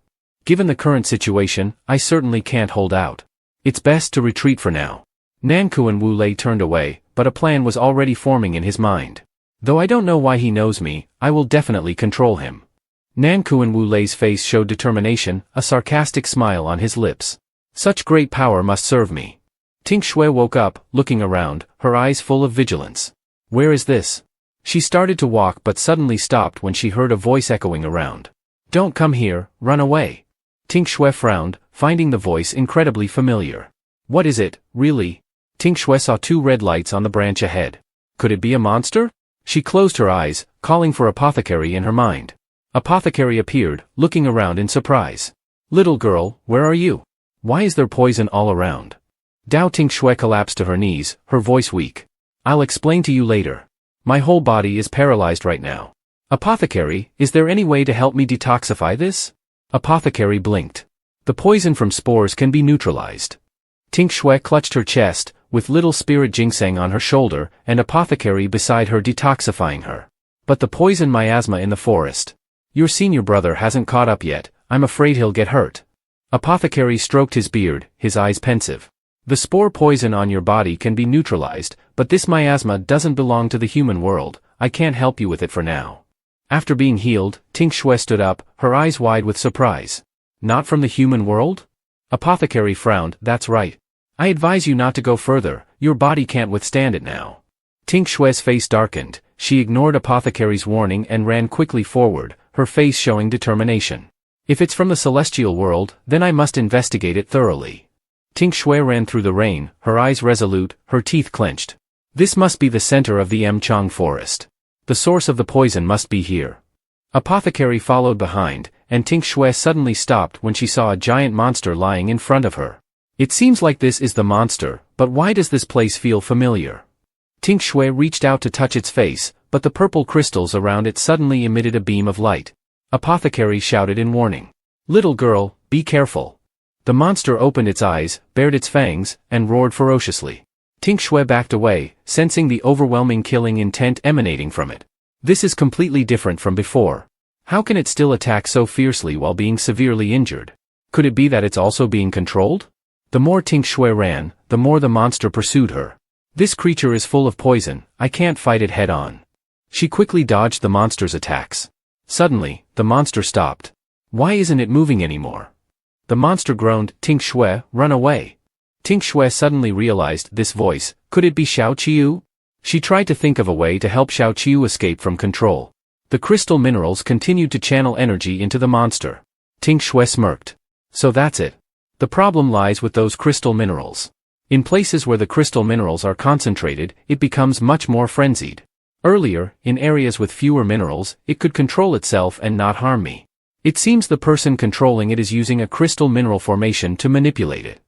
Given the current situation, I certainly can't hold out. It's best to retreat for now. Nankuan Wu Lei turned away, but a plan was already forming in his mind. Though I don't know why he knows me, I will definitely control him. Nankuan Wu Lei's face showed determination, a sarcastic smile on his lips. Such great power must serve me. Tinh Xue woke up, looking around, her eyes full of vigilance. Where is this? She started to walk but suddenly stopped when she heard a voice echoing around. Don't come here, run away. Ting Xue frowned, finding the voice incredibly familiar. What is it, really? Ting Xue saw 2 red lights on the branch ahead. Could it be a monster? She closed her eyes, calling for Apothecary in her mind. Apothecary appeared, looking around in surprise. Little girl, where are you? Why is there poison all around? Dao Ting Xue collapsed to her knees, her voice weak. I'll explain to you later. My whole body is paralyzed right now. Apothecary, is there any way to help me detoxify this? Apothecary blinked. The poison from spores can be neutralized. Ting Xue clutched her chest, with little spirit ginseng on her shoulder, and Apothecary beside her detoxifying her. But the poison miasma in the forest. Your senior brother hasn't caught up yet, I'm afraid he'll get hurt. Apothecary stroked his beard, his eyes pensive. The spore poison on your body can be neutralized, but this miasma doesn't belong to the human world, I can't help you with it for now. After being healed, Ting Xue stood up, her eyes wide with surprise. Not from the human world? Apothecary frowned, that's right. I advise you not to go further, your body can't withstand it now. Ting Xue's face darkened, she ignored Apothecary's warning and ran quickly forward, her face showing determination. If it's from the celestial world, then I must investigate it thoroughly. Ting Xue ran through the rain, her eyes resolute, her teeth clenched. This must be the center of the Mchang forest. The source of the poison must be here. Apothecary followed behind, and Ting Xue suddenly stopped when she saw a giant monster lying in front of her. It seems like this is the monster, but why does this place feel familiar? Ting Xue reached out to touch its face, but the purple crystals around it suddenly emitted a beam of light. Apothecary shouted in warning. Little girl, be careful. The monster opened its eyes, bared its fangs, and roared ferociously. Ting Xue backed away, sensing the overwhelming killing intent emanating from it. This is completely different from before. How can it still attack so fiercely while being severely injured? Could it be that it's also being controlled? The more Ting Xue ran, the more the monster pursued her. This creature is full of poison, I can't fight it head on. She quickly dodged the monster's attacks. Suddenly, the monster stopped. Why isn't it moving anymore? The monster groaned, Ting Xue, run away. Ting Xue suddenly realized this voice, could it be Xiao Qiu? She tried to think of a way to help Xiao Qiu escape from control. The crystal minerals continued to channel energy into the monster. Ting Xue smirked. So that's it. The problem lies with those crystal minerals. In places where the crystal minerals are concentrated, it becomes much more frenzied. Earlier, in areas with fewer minerals, it could control itself and not harm me. It seems the person controlling it is using a crystal mineral formation to manipulate it.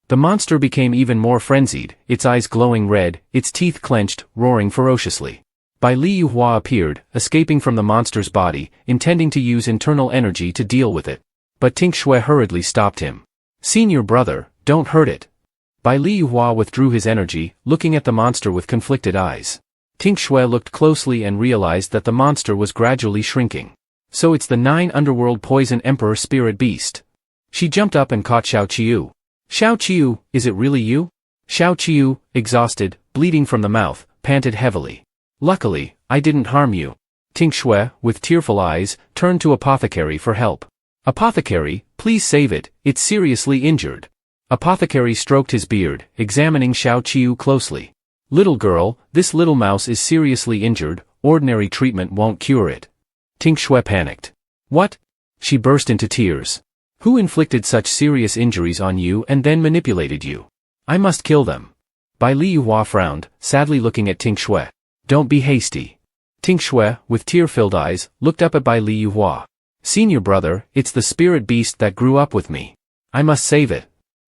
The monster became even more frenzied, its eyes glowing red, its teeth clenched, roaring ferociously. Bai Li Yuhua appeared, escaping from the monster's body, intending to use internal energy to deal with it. But Ting Xue hurriedly stopped him. Senior brother, don't hurt it. Bai Li Yuhua withdrew his energy, looking at the monster with conflicted eyes. Ting Xue looked closely and realized that the monster was gradually shrinking. So it's the 9 underworld poison emperor spirit beast. She jumped up and caught Xiao Qiu. Xiao Qiu, is it really you? Xiao Qiu, exhausted, bleeding from the mouth, panted heavily. Luckily, I didn't harm you. Ting Xue, with tearful eyes, turned to Apothecary for help. Apothecary, please save it, it's seriously injured. Apothecary stroked his beard, examining Xiao Qiu closely. Little girl, this little mouse is seriously injured, ordinary treatment won't cure it. Ting Xue panicked. What? She burst into tears. Who inflicted such serious injuries on you and then manipulated you? I must kill them. Bai Li Yuhua frowned, sadly looking at Ting Xue. Don't be hasty. Ting Xue, with tear-filled eyes, looked up at Bai Li Yuhua. Senior brother, it's the spirit beast that grew up with me. I must save it.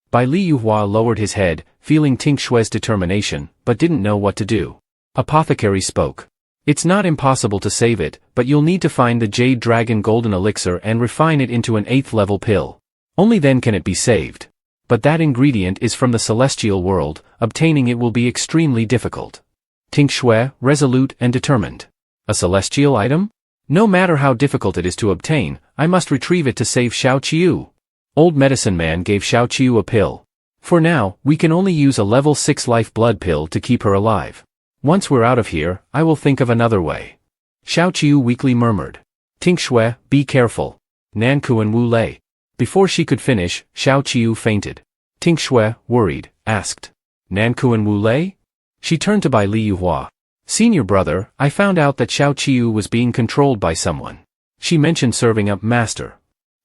Bai Li Yuhua lowered his head, feeling Ting Xue's determination, but didn't know what to do. Apothecary spoke. It's not impossible to save it, but you'll need to find the Jade Dragon Golden Elixir and refine it into an 8th level pill. Only then can it be saved. But that ingredient is from the celestial world, obtaining it will be extremely difficult. Ting Xue, resolute and determined. A celestial item? No matter how difficult it is to obtain, I must retrieve it to save Xiao Qiu. Old Medicine Man gave Xiao Qiu a pill. For now, we can only use a level 6 life blood pill to keep her alive. Once we're out of here, I will think of another way. Xiao Qiu weakly murmured. Ting Xue, be careful. Nankuan Wu Lei. Before she could finish, Xiao Qiu fainted. Ting Xue, worried, asked. Nankuan Wu Lei? She turned to Bai Li Yuhua. Senior brother, I found out that Xiao Qiu was being controlled by someone. She mentioned serving up master.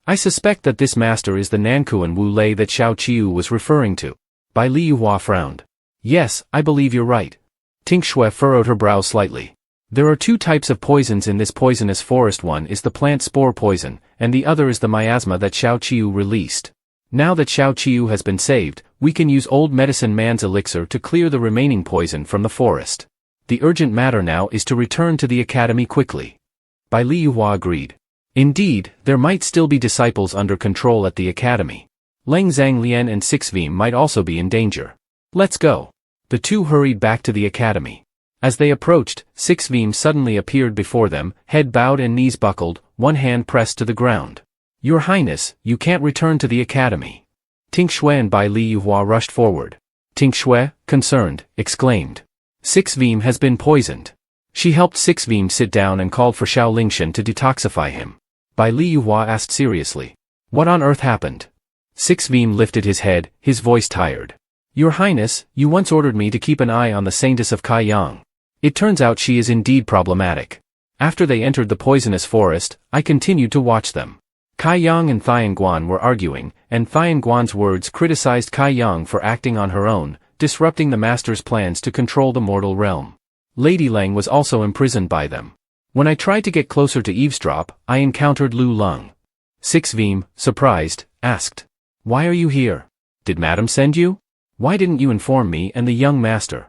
I suspect that this master is the Nankuan Wu Lei that Xiao Qiu was referring to. Bai Liyuhua frowned. Yes, I believe you're right. Ting Xue furrowed her brow slightly. There are two types of poisons in this poisonous forest. One is the plant spore poison, and the other is the miasma that Xiao Qiu released. Now that Xiao Qiu has been saved, we can use old medicine man's elixir to clear the remaining poison from the forest. The urgent matter now is to return to the academy quickly. Bai Liyuhua agreed. Indeed, there might still be disciples under control at the academy. Leng Zhanglian and Sixveem might also be in danger. Let's go. The two hurried back to the academy. As they approached, Sixveem suddenly appeared before them, head bowed and knees buckled, one hand pressed to the ground. Your Highness, you can't return to the academy. Ting Xue and Bai Liyuhua rushed forward. Ting Xue, concerned, exclaimed. Sixveem has been poisoned. She helped Sixveem sit down and called for Xiao Lingshan to detoxify him. Bai Liyuhua asked seriously. What on earth happened? Sixveem lifted his head, his voice tired. Your Highness, you once ordered me to keep an eye on the Saintess of Kaiyang. It turns out she is indeed problematic. After they entered the poisonous forest, I continued to watch them. Kaiyang and Thianguan were arguing, and Thianguan's words criticized Kaiyang for acting on her own, disrupting the master's plans to control the mortal realm. Lady Leng was also imprisoned by them. When I tried to get closer to eavesdrop, I encountered Lu Leng. Sixveem, surprised, asked. Why are you here? Did Madam send you? Why didn't you inform me and the young master?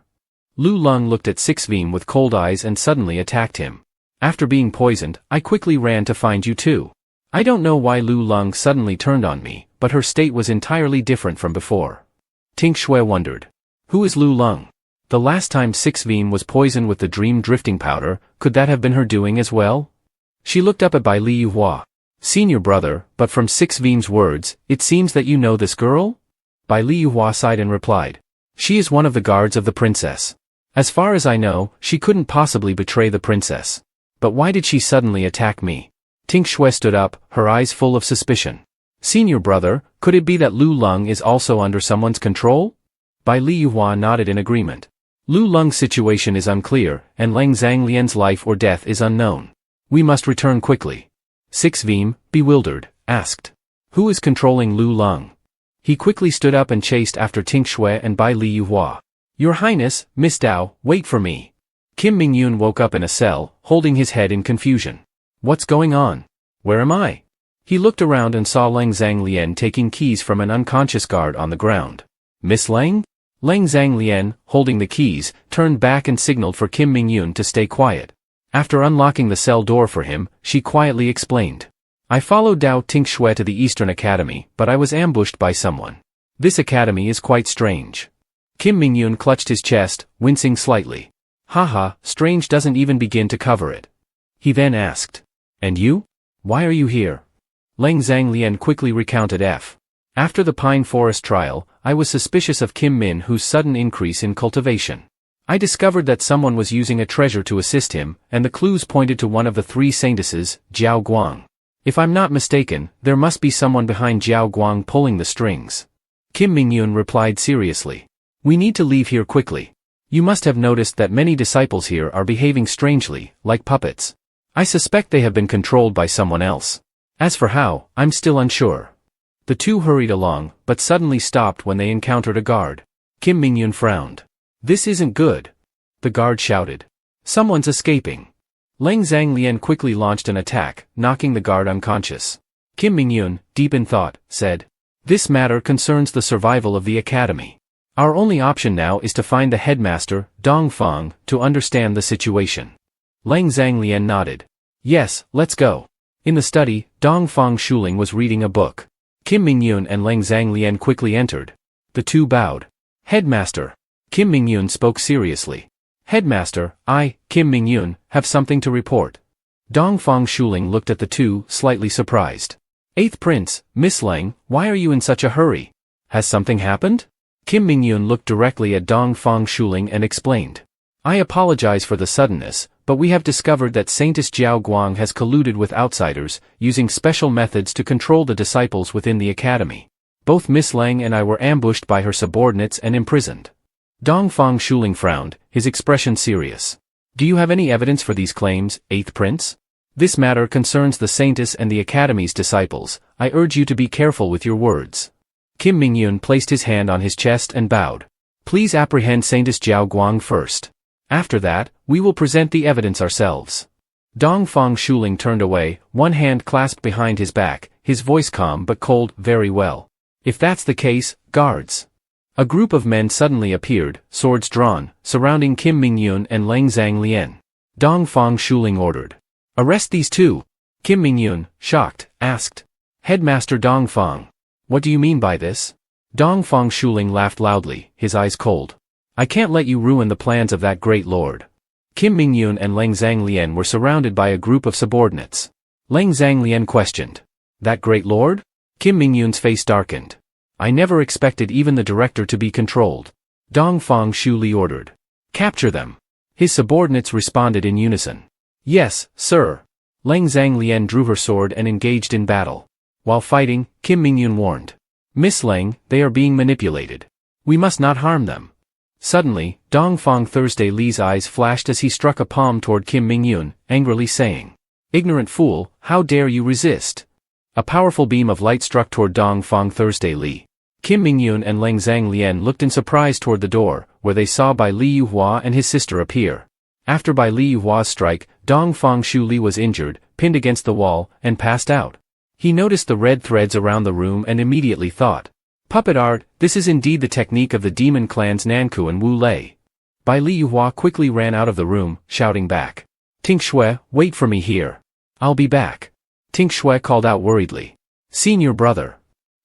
Lu Leng looked at Sixveem with cold eyes and suddenly attacked him. After being poisoned, I quickly ran to find you too. I don't know why Lu Leng suddenly turned on me, but her state was entirely different from before. Ting Xue wondered. Who is Lu Leng? The last time Sixveem was poisoned with the dream drifting powder, could that have been her doing as well? She looked up at Bai Liyuhua. Senior brother, but from Sixveem's words, it seems that you know this girl? Bai Liyuhua sighed and replied. She is one of the guards of the princess. As far as I know, she couldn't possibly betray the princess. But why did she suddenly attack me? Ting Xue stood up, her eyes full of suspicion. Senior brother, could it be that Lu Leng is also under someone's control? Bai Liyuhua nodded in agreement. Lu Leng's situation is unclear, and Leng Zhanglian's life or death is unknown. We must return quickly. Sixveem, bewildered, asked. Who is controlling Lu Leng? He quickly stood up and chased after Ting Xue and Bai Liyuhua. Your Highness, Miss Dao, wait for me. Kim Mingyun woke up in a cell, holding his head in confusion. What's going on? Where am I? He looked around and saw Leng Zhanglian taking keys from an unconscious guard on the ground. Miss Leng? Leng Zhanglian, holding the keys, turned back and signaled for Kim Mingyun to stay quiet. After unlocking the cell door for him, she quietly explained. I followed Dao Tinh Xue to the Eastern Academy, but I was ambushed by someone. This academy is quite strange. Kim Mingyun clutched his chest, wincing slightly. Haha, strange doesn't even begin to cover it. He then asked. And you? Why are you here? Leng Zhanglian quickly recounted After the Pine Forest trial, I was suspicious of Kim Min Hu's sudden increase in cultivation. I discovered that someone was using a treasure to assist him, and the clues pointed to one of the three saintesses, Jiao Guang. If I'm not mistaken, there must be someone behind Jiao Guang pulling the strings. Kim Mingyun replied seriously. We need to leave here quickly. You must have noticed that many disciples here are behaving strangely, like puppets. I suspect they have been controlled by someone else. As for how, I'm still unsure. The two hurried along, but suddenly stopped when they encountered a guard. Kim Mingyun frowned. This isn't good. The guard shouted. Someone's escaping. Leng Zhanglian quickly launched an attack, knocking the guard unconscious. Kim Mingyun, deep in thought, said. This matter concerns the survival of the academy. Our only option now is to find the headmaster, Dongfang, to understand the situation. Leng Zhanglian nodded. Yes, let's go. In the study, Dongfang Shuling was reading a book. Kim Mingyun and Leng Zhanglian quickly entered. The two bowed. Headmaster. Kim Mingyun spoke seriously. Headmaster, I, Kim Mingyun, have something to report. Dongfang Shuling looked at the two, slightly surprised. Eighth Prince, Miss Leng, why are you in such a hurry? Has something happened? Kim Mingyun looked directly at Dongfang Shuling and explained. I apologize for the suddenness, but we have discovered that Saintess Jiao Guang has colluded with outsiders, using special methods to control the disciples within the academy. Both Miss Leng and I were ambushed by her subordinates and imprisoned. Dongfang Shuling frowned, his expression serious. Do you have any evidence for these claims, 8th Prince? This matter concerns the Saintess and the Academy's disciples. I urge you to be careful with your words. Kim Mingyun placed his hand on his chest and bowed. Please apprehend Saintess Jiao Guang first. After that, we will present the evidence ourselves. Dongfang Shuling turned away, one hand clasped behind his back, his voice calm but cold. Very well. If that's the case, guards. A group of men suddenly appeared, swords drawn, surrounding Kim Mingyun and Leng Zhanglian. Dongfang Shuling ordered. Arrest these two. Kim Mingyun, shocked, asked. Headmaster Dongfang. What do you mean by this? Dongfang Shuling laughed loudly, his eyes cold. I can't let you ruin the plans of that great lord. Kim Mingyun and Leng Zhanglian were surrounded by a group of subordinates. Leng Zhanglian questioned. That great lord? Kim Mingyun's face darkened. I never expected even the director to be controlled. Dongfang Shuli ordered. Capture them. His subordinates responded in unison. Yes, sir. Leng Zhanglian drew her sword and engaged in battle. While fighting, Kim Mingyun warned. Miss Leng, they are being manipulated. We must not harm them. Suddenly, Dongfang Thursday Li's eyes flashed as he struck a palm toward Kim Mingyun, angrily saying. Ignorant fool, how dare you resist? A powerful beam of light struck toward Dongfang Thursday Li. Kim Mingyun and Leng Zhanglian looked in surprise toward the door, where they saw Bai Li Yuhua and his sister appear. After Bai Li Yuhua's strike, Dongfang Shu Li was injured, pinned against the wall, and passed out. He noticed the red threads around the room and immediately thought. Puppet art, this is indeed the technique of the demon clans Nanku and Wu Lei. Bai Li Yuhua quickly ran out of the room, shouting back. Ting Xue, wait for me here. I'll be back. Ting Xue called out worriedly. Senior brother.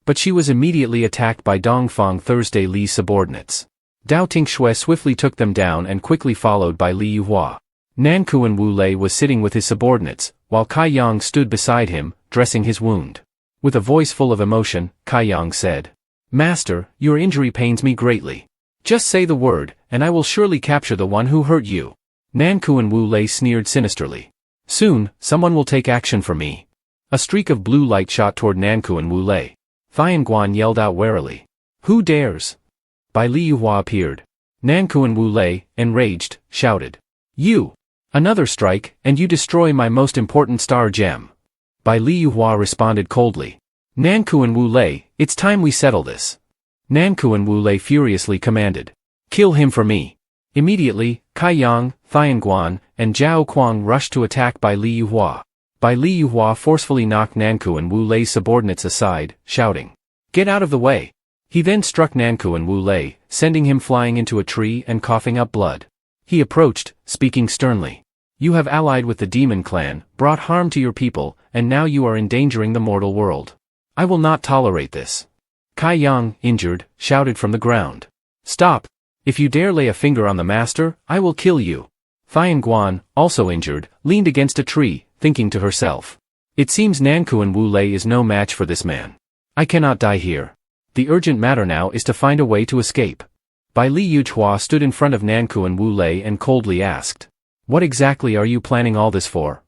But she was immediately attacked by Dongfang Thursday Li's subordinates. Dao Ting Xue swiftly took them down and quickly followed by Li Yuhua. Nanku and Wu Lei was sitting with his subordinates, while Kai Yang stood beside him, dressing his wound. With a voice full of emotion, Kai Yang said. Master, your injury pains me greatly. Just say the word, and I will surely capture the one who hurt you. Nanku and Wu Lei sneered sinisterly. Soon, someone will take action for me. A streak of blue light shot toward Nanku and Wu Lei. Thian yelled out warily. Who dares? Bai Li Yuhua appeared. Nanku and Wu Lei, enraged, shouted. You! Another strike, and you destroy my most important star gem. Bai Li Yuhua responded coldly. Nanku and Wu Lei, it's time we settle this. Nanku and Wu Lei furiously commanded. Kill him for me. Immediately, Kai Yang, Thian and Zhao Kuang rushed to attack Bai Li Yuhua. Bai Li Yuhua forcefully knocked Nanku and Wu Lei's subordinates aside, shouting. Get out of the way. He then struck Nanku and Wu Lei, sending him flying into a tree and coughing up blood. He approached, speaking sternly. You have allied with the demon clan, brought harm to your people, and now you are endangering the mortal world. I will not tolerate this. Kai Yang, injured, shouted from the ground. Stop! If you dare lay a finger on the master, I will kill you. Thian, also injured, leaned against a tree, thinking to herself. It seems Nanku and Wu Lei is no match for this man. I cannot die here. The urgent matter now is to find a way to escape. Bai Li Yuhua stood in front of Nanku and Wu Lei and coldly asked. What exactly are you planning all this for?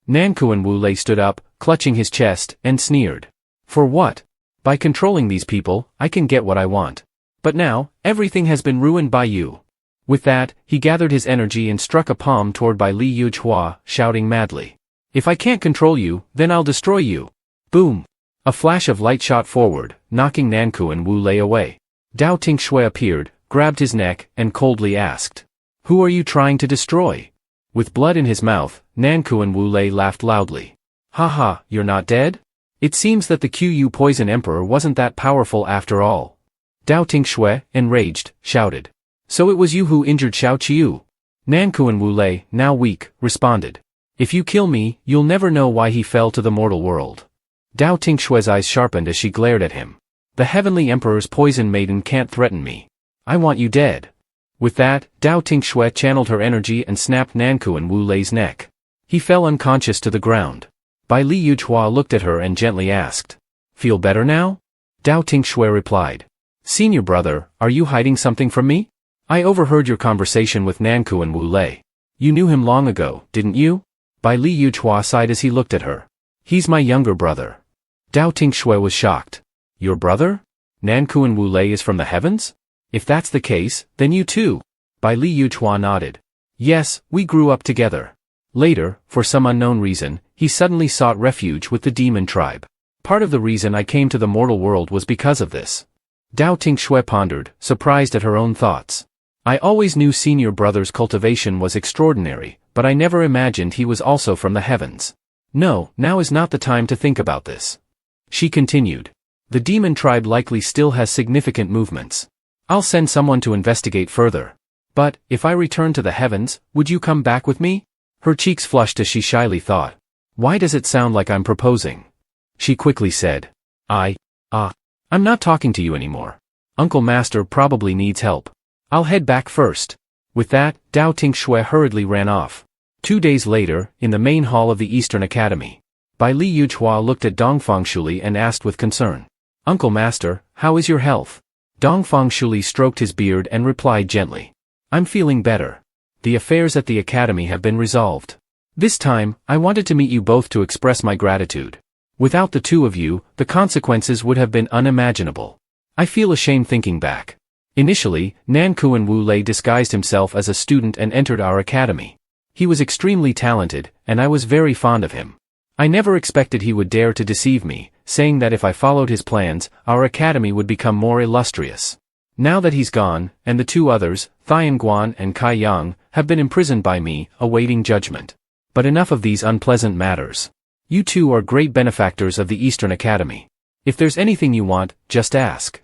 Nanku and Wu Lei stood up, clutching his chest, and sneered. For what? By controlling these people, I can get what I want. But now, everything has been ruined by you. With that, he gathered his energy and struck a palm toward Bai Li Yuhua, shouting madly. If I can't control you, then I'll destroy you. Boom! A flash of light shot forward, knocking Nanku and Wu Lei away. Dao Ting Xue appeared, grabbed his neck, and coldly asked. Who are you trying to destroy? With blood in his mouth, Nanku and Wu Lei laughed loudly. Haha, you're not dead? It seems that the Qu Poison Emperor wasn't that powerful after all. Dao Ting Xue, enraged, shouted. So it was you who injured Xiao Qiu? Nanku and Wu Lei, now weak, responded. If you kill me, you'll never know why he fell to the mortal world. Dao Ting Xue's eyes sharpened as she glared at him. The Heavenly Emperor's poison maiden can't threaten me. I want you dead. With that, Dao Ting Xue channeled her energy and snapped Nanku and Wu Lei's neck. He fell unconscious to the ground. Bai Li Yuhua looked at her and gently asked. Feel better now? Dao Ting Xue replied. Senior brother, are you hiding something from me? I overheard your conversation with Nanku and Wu Lei. You knew him long ago, didn't you? Bai Li Yuhua sighed as he looked at her. He's my younger brother. Dao Ting Xue was shocked. Your brother? Nanku and Wu Lei is from the heavens? If that's the case, then you too. Bai Li Yuhua nodded. Yes, we grew up together. Later, for some unknown reason, he suddenly sought refuge with the demon tribe. Part of the reason I came to the mortal world was because of this. Dao Tinh Xue pondered, surprised at her own thoughts. I always knew senior brother's cultivation was extraordinary, but I never imagined he was also from the heavens. No, now is not the time to think about this. She continued. The demon tribe likely still has significant movements. I'll send someone to investigate further. But, if I return to the heavens, would you come back with me? Her cheeks flushed as she shyly thought. Why does it sound like I'm proposing? She quickly said. I'm not talking to you anymore. Uncle Master probably needs help. I'll head back first. With that, Dao Tinh Xue hurriedly ran off. 2 days later, in the main hall of the Eastern Academy, Bai Li Yuzhua looked at Dongfang Shuli and asked with concern. Uncle Master, how is your health? Dongfang Shuli stroked his beard and replied gently. I'm feeling better. The affairs at the academy have been resolved. This time, I wanted to meet you both to express my gratitude. Without the two of you, the consequences would have been unimaginable. I feel ashamed thinking back. Initially, Nankuan Wu Lei disguised himself as a student and entered our academy. He was extremely talented, and I was very fond of him. I never expected he would dare to deceive me, saying that if I followed his plans, our academy would become more illustrious. Now that he's gone, and the two others, Thian Guan and Kai Yang, have been imprisoned by me, awaiting judgment. But enough of these unpleasant matters. You two are great benefactors of the Eastern Academy. If there's anything you want, just ask.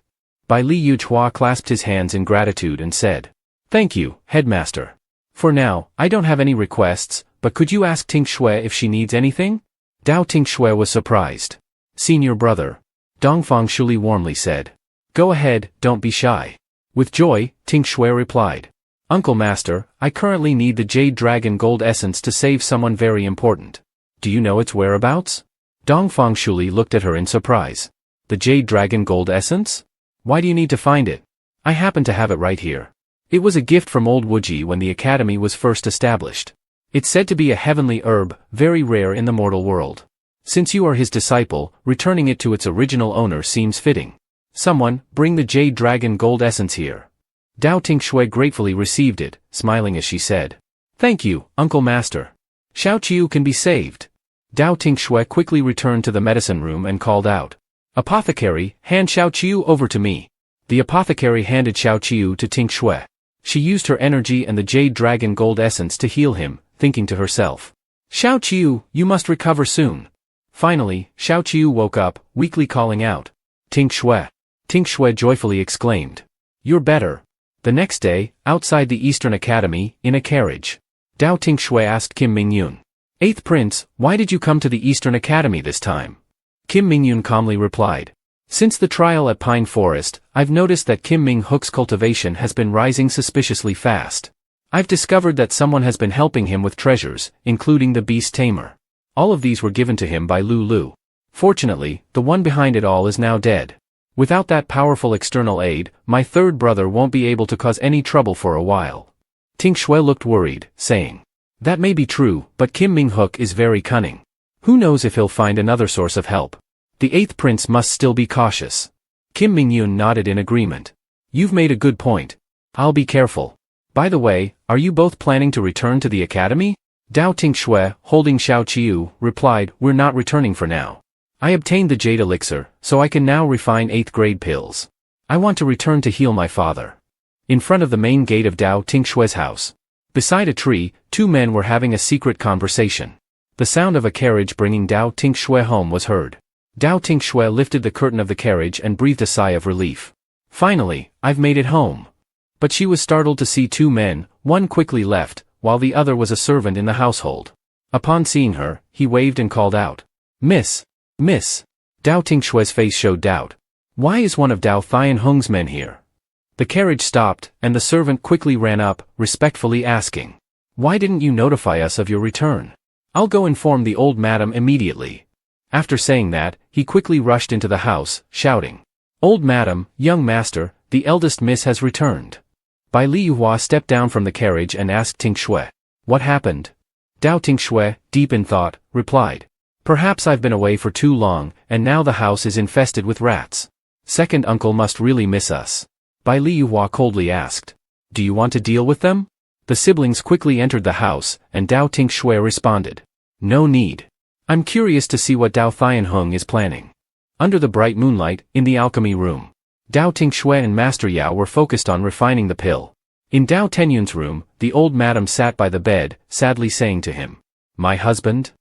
Bai Li Yuzhua clasped his hands in gratitude and said. Thank you, Headmaster. For now, I don't have any requests, but could you ask Tinh Xue if she needs anything? Dao Tinh Xue was surprised. Senior brother. Dongfang Shuli warmly said. Go ahead, don't be shy. With joy, Tinh Xue replied. Uncle Master, I currently need the Jade Dragon Gold Essence to save someone very important. Do you know its whereabouts? Dongfang Shuli looked at her in surprise. The Jade Dragon Gold Essence? Why do you need to find it? I happen to have it right here. It was a gift from old Wuji when the academy was first established. It's said to be a heavenly herb, very rare in the mortal world. Since you are his disciple, returning it to its original owner seems fitting. Someone, bring the Jade Dragon Gold Essence here. Dao Tinh Xue gratefully received it, smiling as she said. Thank you, Uncle Master. Xiao Qiu can be saved. Dao Tinh Xue quickly returned to the medicine room and called out. Apothecary, hand Xiao Qiu over to me. The apothecary handed Xiao Qiu to Tinh Xue. She used her energy and the Jade Dragon Gold Essence to heal him, thinking to herself. Xiao Qiu, you must recover soon. Finally, Xiao Qiu woke up, weakly calling out. Tinh Xue. Tinh Xue joyfully exclaimed. You're better. The next day, outside the Eastern Academy, in a carriage, Dao Tinh Xue asked Kim Mingyun. Eighth Prince, why did you come to the Eastern Academy this time? Kim Mingyun calmly replied. Since the trial at Pine Forest, I've noticed that Kim Ming Hook's cultivation has been rising suspiciously fast. I've discovered that someone has been helping him with treasures, including the beast tamer. All of these were given to him by Lu Lu. Fortunately, the one behind it all is now dead. Without that powerful external aid, my third brother won't be able to cause any trouble for a while. Tinh Xue looked worried, saying. That may be true, but Kim Ming Hook is very cunning. Who knows if he'll find another source of help? The eighth prince must still be cautious. Kim Mingyun nodded in agreement. You've made a good point. I'll be careful. By the way, are you both planning to return to the academy? Dao Tinh Xue, holding Xiao Qiu, replied, We're not returning for now. I obtained the jade elixir, so I can now refine 8th grade pills. I want to return to heal my father. In front of the main gate of Dao Tinh Xue's house. Beside a tree, two men were having a secret conversation. The sound of a carriage bringing Dao Tinh Xue home was heard. Dao Tinh Xue lifted the curtain of the carriage and breathed a sigh of relief. Finally, I've made it home. But she was startled to see two men, one quickly left, while the other was a servant in the household. Upon seeing her, he waved and called out. Miss! Miss! Dao Tinh Xue's face showed doubt. Why is one of Dao Thian Hong's men here? The carriage stopped, and the servant quickly ran up, respectfully asking. Why didn't you notify us of your return? I'll go inform the old madam immediately. After saying that, he quickly rushed into the house, shouting. Old madam, young master, the eldest miss has returned. Bai Li Yuhua stepped down from the carriage and asked Tinh Xue. What happened? Dao Tinh Xue, deep in thought, replied. Perhaps I've been away for too long, and now the house is infested with rats. Second uncle must really miss us. Bai Li Yuhua coldly asked. Do you want to deal with them? The siblings quickly entered the house, and Dao Tinh Xue responded. No need. I'm curious to see what Dao Tianhong is planning. Under the bright moonlight, in the alchemy room, Dao Tinh Xue and Master Yao were focused on refining the pill. In Dao Tenyun's room, the old madam sat by the bed, sadly saying to him, My husband,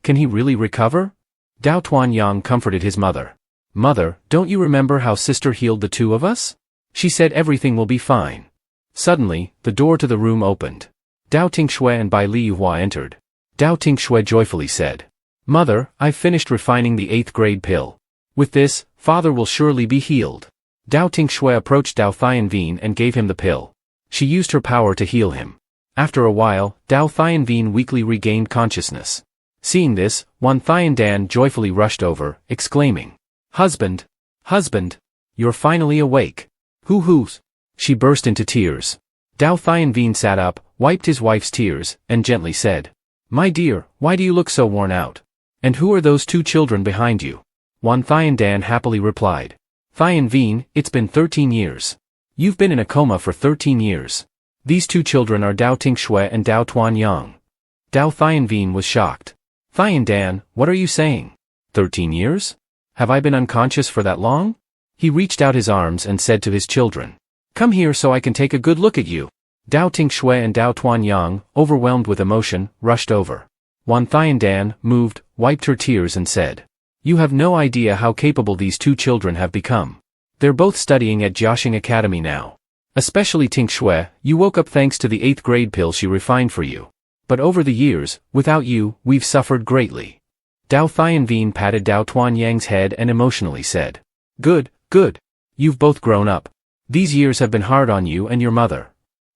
can he really recover? Dao Tuanyang comforted his mother. Mother, don't you remember how sister healed the two of us? She said everything will be fine. Suddenly, the door to the room opened. Dao Tinh Xue and Bai Liyuhua entered. Dao Tinh Xue joyfully said, Mother, I've finished refining the 8th grade pill. With this, father will surely be healed. Dao Tinh Xue approached Dao Tianvin and gave him the pill. She used her power to heal him. After a while, Dao Tianvin weakly regained consciousness. Seeing this, Wan Tiandan joyfully rushed over, exclaiming, Husband! You're finally awake. Hoo-hoos! She burst into tears. Dao Tianvin sat up, wiped his wife's tears, and gently said, My dear, why do you look so worn out? And who are those 2 children behind you? Wan Tiandan happily replied, Tianvin, it's been 13 years. You've been in a coma for 13 years. These 2 children are Dao Tinh Xue and Dao Tuanyang. Dao Tianvin was shocked. Tiandan, what are you saying? 13 years? Have I been unconscious for that long? He reached out his arms and said to his children, Come here so I can take a good look at you. Dao Tinh Xue and Dao Tuanyang, overwhelmed with emotion, rushed over. Wan Tiandan, moved, wiped her tears and said, You have no idea how capable these 2 children have become. They're both studying at Jiaxing Academy now. Especially Tinh Xue, you woke up thanks to the 8th grade pill she refined for you. But over the years, without you, we've suffered greatly. Dao Tianvin patted Dao Tuanyang's head and emotionally said, Good. You've both grown up. These years have been hard on you and your mother.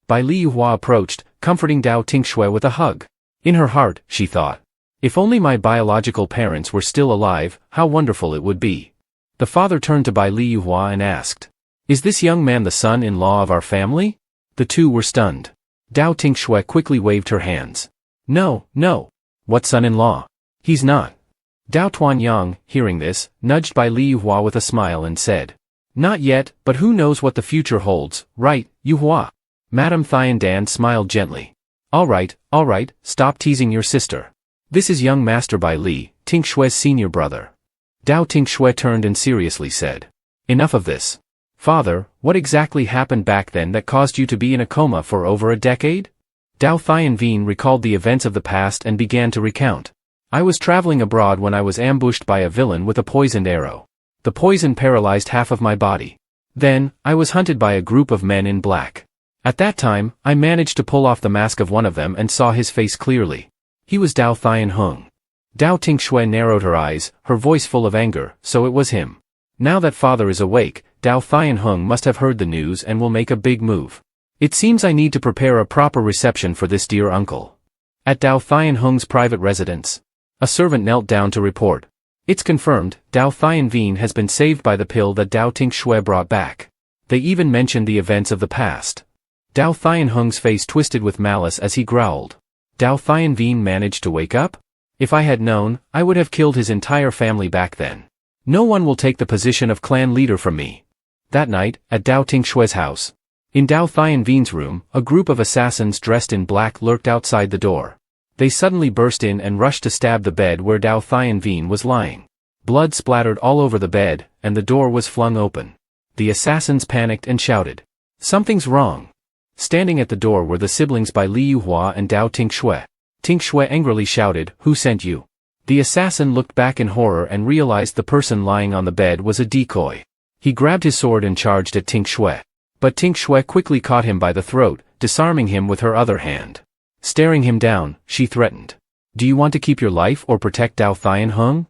Bai Liyuhua approached, comforting Dao Tinh Xue with a hug. In her heart, she thought, If only my biological parents were still alive, how wonderful it would be. The father turned to Bai Liyuhua and asked, Is this young man the son-in-law of our family? The 2 were stunned. Dao Tinh Xue quickly waved her hands. No. What son-in-law? He's not. Dao Tuanyang, hearing this, nudged Bai Liyuhua with a smile and said, Not yet, but who knows what the future holds, right, Yuhua? Madame Tiandan smiled gently. All right, stop teasing your sister. This is young Master Bai Li, Tinh Xue's senior brother. Dao Tinh Xue turned and seriously said, Enough of this. Father, what exactly happened back then that caused you to be in a coma for over a decade? Dao Tianvin recalled the events of the past and began to recount. I was traveling abroad when I was ambushed by a villain with a poisoned arrow. The poison paralyzed half of my body. Then, I was hunted by a group of men in black. At that time, I managed to pull off the mask of one of them and saw his face clearly. He was Dao Tianhong. Dao Tinh Xue narrowed her eyes, her voice full of anger, so it was him. Now that father is awake, Dao Tianhong must have heard the news and will make a big move. It seems I need to prepare a proper reception for this dear uncle. At Dao Tianhong's private residence, a servant knelt down to report. It's confirmed, Dao Tianvin has been saved by the pill that Dao Tinh Xue brought back. They even mentioned the events of the past. Dao Tianhong's face twisted with malice as he growled. Dao Tianvin managed to wake up? If I had known, I would have killed his entire family back then. No one will take the position of clan leader from me. That night, at Dao Tinh Xue's house, in Dao Tianvin's room, a group of assassins dressed in black lurked outside the door. They suddenly burst in and rushed to stab the bed where Dao Tianvin was lying. Blood splattered all over the bed, and the door was flung open. The assassins panicked and shouted, Something's wrong. Standing at the door were the siblings Bai Liyuhua and Dao Tinh Xue. Tinh Xue angrily shouted, Who sent you? The assassin looked back in horror and realized the person lying on the bed was a decoy. He grabbed his sword and charged at Tinh Xue. But Tinh Xue quickly caught him by the throat, disarming him with her other hand. Staring him down, she threatened. Do you want to keep your life or protect Dao Tianhong?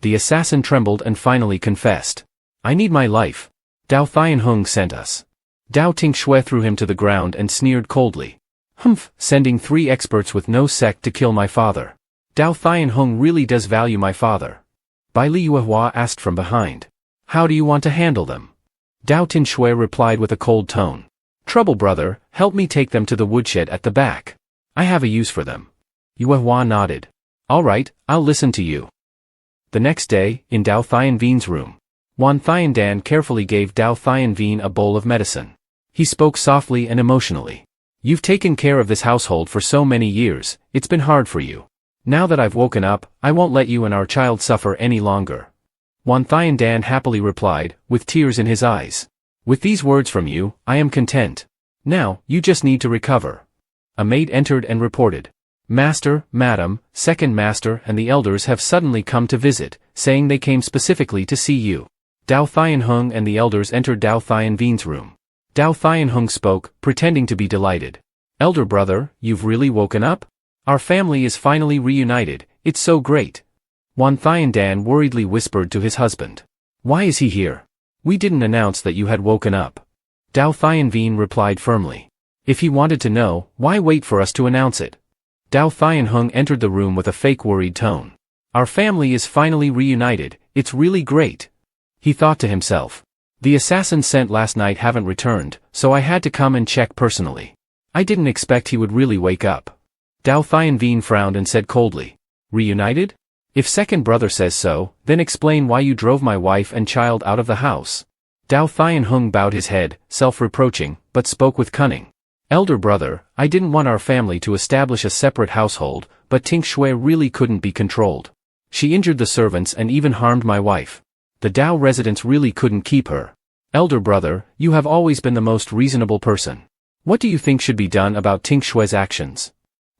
The assassin trembled and finally confessed. I need my life. Dao Tianhong sent us. Dao Tinh Xue threw him to the ground and sneered coldly. Humph, sending 3 experts with no sect to kill my father. Dao Tianhong really does value my father. Bai Liyuhua asked from behind. How do you want to handle them? Dao Tinh Xue replied with a cold tone. Trouble brother, help me take them to the woodshed at the back. I have a use for them. Yuehua nodded. All right, I'll listen to you. The next day, in Dao Tianvin's room, Wan Tiandan carefully gave Dao Tianvin a bowl of medicine. He spoke softly and emotionally. You've taken care of this household for so many years, it's been hard for you. Now that I've woken up, I won't let you and our child suffer any longer. Wan Thian Dan happily replied, with tears in his eyes. With these words from you, I am content. Now, you just need to recover. A maid entered and reported. Master, Madam, Second Master and the elders have suddenly come to visit, saying they came specifically to see you. Dao Thian Hung and the elders entered Dao Thian Vin's room. Dao Thian Hung spoke, pretending to be delighted. Elder brother, you've really woken up? Our family is finally reunited, it's so great. Wan Thian Dan worriedly whispered to his husband. Why is he here? We didn't announce that you had woken up. Dao Thian Vin replied firmly. If he wanted to know, why wait for us to announce it? Dao Thian Hung entered the room with a fake worried tone. Our family is finally reunited, it's really great. He thought to himself. The assassins sent last night haven't returned, so I had to come and check personally. I didn't expect he would really wake up. Dao Thian Vin frowned and said coldly. Reunited? If second brother says so, then explain why you drove my wife and child out of the house. Dao Thian Hung bowed his head, self-reproaching, but spoke with cunning. Elder brother, I didn't want our family to establish a separate household, but Tinh Xue really couldn't be controlled. She injured the servants and even harmed my wife. The Dao residents really couldn't keep her. Elder brother, you have always been the most reasonable person. What do you think should be done about Tinh Xue's actions?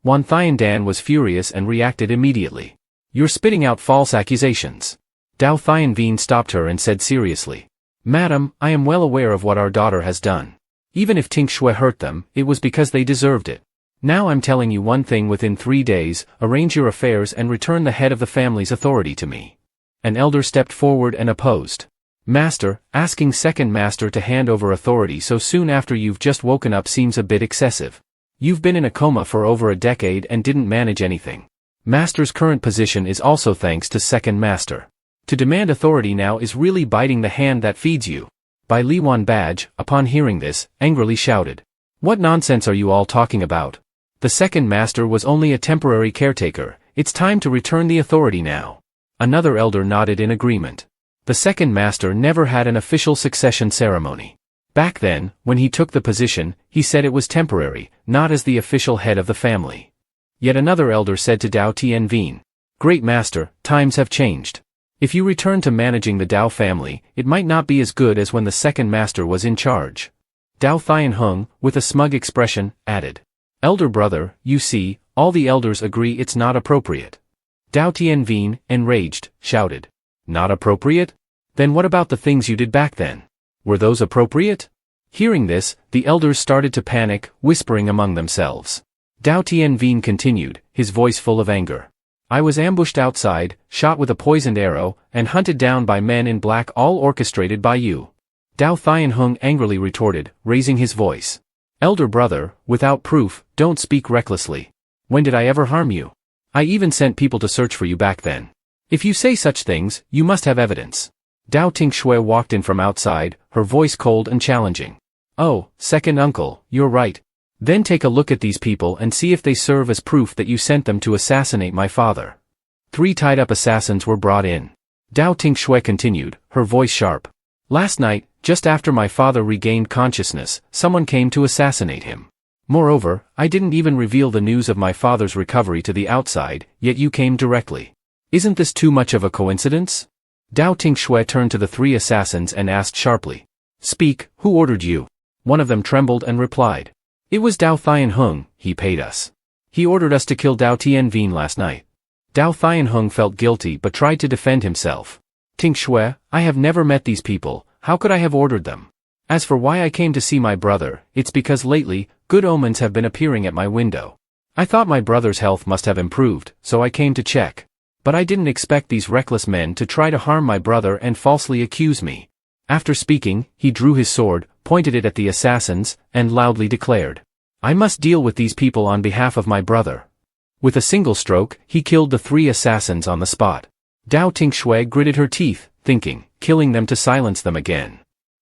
Wan Thian Dan was furious and reacted immediately. You're spitting out false accusations. Dao Thian Vin stopped her and said seriously. Madam, I am well aware of what our daughter has done. Even if Tinh Xue hurt them, it was because they deserved it. Now I'm telling you one thing: within 3 days, arrange your affairs and return the head of the family's authority to me. An elder stepped forward and opposed. Master, asking second master to hand over authority so soon after you've just woken up seems a bit excessive. You've been in a coma for over a decade and didn't manage anything. Master's current position is also thanks to second master. To demand authority now is really biting the hand that feeds you. Bai Liwan Badge, upon hearing this, angrily shouted. What nonsense are you all talking about? The second master was only a temporary caretaker, it's time to return the authority now. Another elder nodded in agreement. The second master never had an official succession ceremony. Back then, when he took the position, he said it was temporary, not as the official head of the family. Yet another elder said to Dao Tian Vin. Great master, times have changed. If you return to managing the Dao family, it might not be as good as when the second master was in charge. Dao Thian Hung, with a smug expression, added. Elder brother, you see, all the elders agree it's not appropriate. Dao Tian Vin, enraged, shouted. Not appropriate? Then what about the things you did back then? Were those appropriate? Hearing this, the elders started to panic, whispering among themselves. Dao Tian Vin continued, his voice full of anger. I was ambushed outside, shot with a poisoned arrow, and hunted down by men in black, all orchestrated by you. Dao Thian Hung angrily retorted, raising his voice. Elder brother, without proof, don't speak recklessly. When did I ever harm you? I even sent people to search for you back then. If you say such things, you must have evidence. Dao Tinh Xue walked in from outside, her voice cold and challenging. Oh, second uncle, you're right. Then take a look at these people and see if they serve as proof that you sent them to assassinate my father. 3 tied-up assassins were brought in. Dao Tinh Xue continued, her voice sharp. Last night, just after my father regained consciousness, someone came to assassinate him. Moreover, I didn't even reveal the news of my father's recovery to the outside, yet you came directly. Isn't this too much of a coincidence? Dao Tinh Xue turned to the 3 assassins and asked sharply. Speak, who ordered you? One of them trembled and replied. It was Dao Thian Hung, he paid us. He ordered us to kill Dao Tian Vin last night. Dao Thian Hung felt guilty but tried to defend himself. Tinh Xue, I have never met these people, how could I have ordered them? As for why I came to see my brother, it's because lately, good omens have been appearing at my window. I thought my brother's health must have improved, so I came to check. But I didn't expect these reckless men to try to harm my brother and falsely accuse me. After speaking, he drew his sword, pointed it at the assassins, and loudly declared. I must deal with these people on behalf of my brother. With a single stroke, he killed the 3 assassins on the spot. Dao Tinh Xue gritted her teeth, thinking, killing them to silence them again.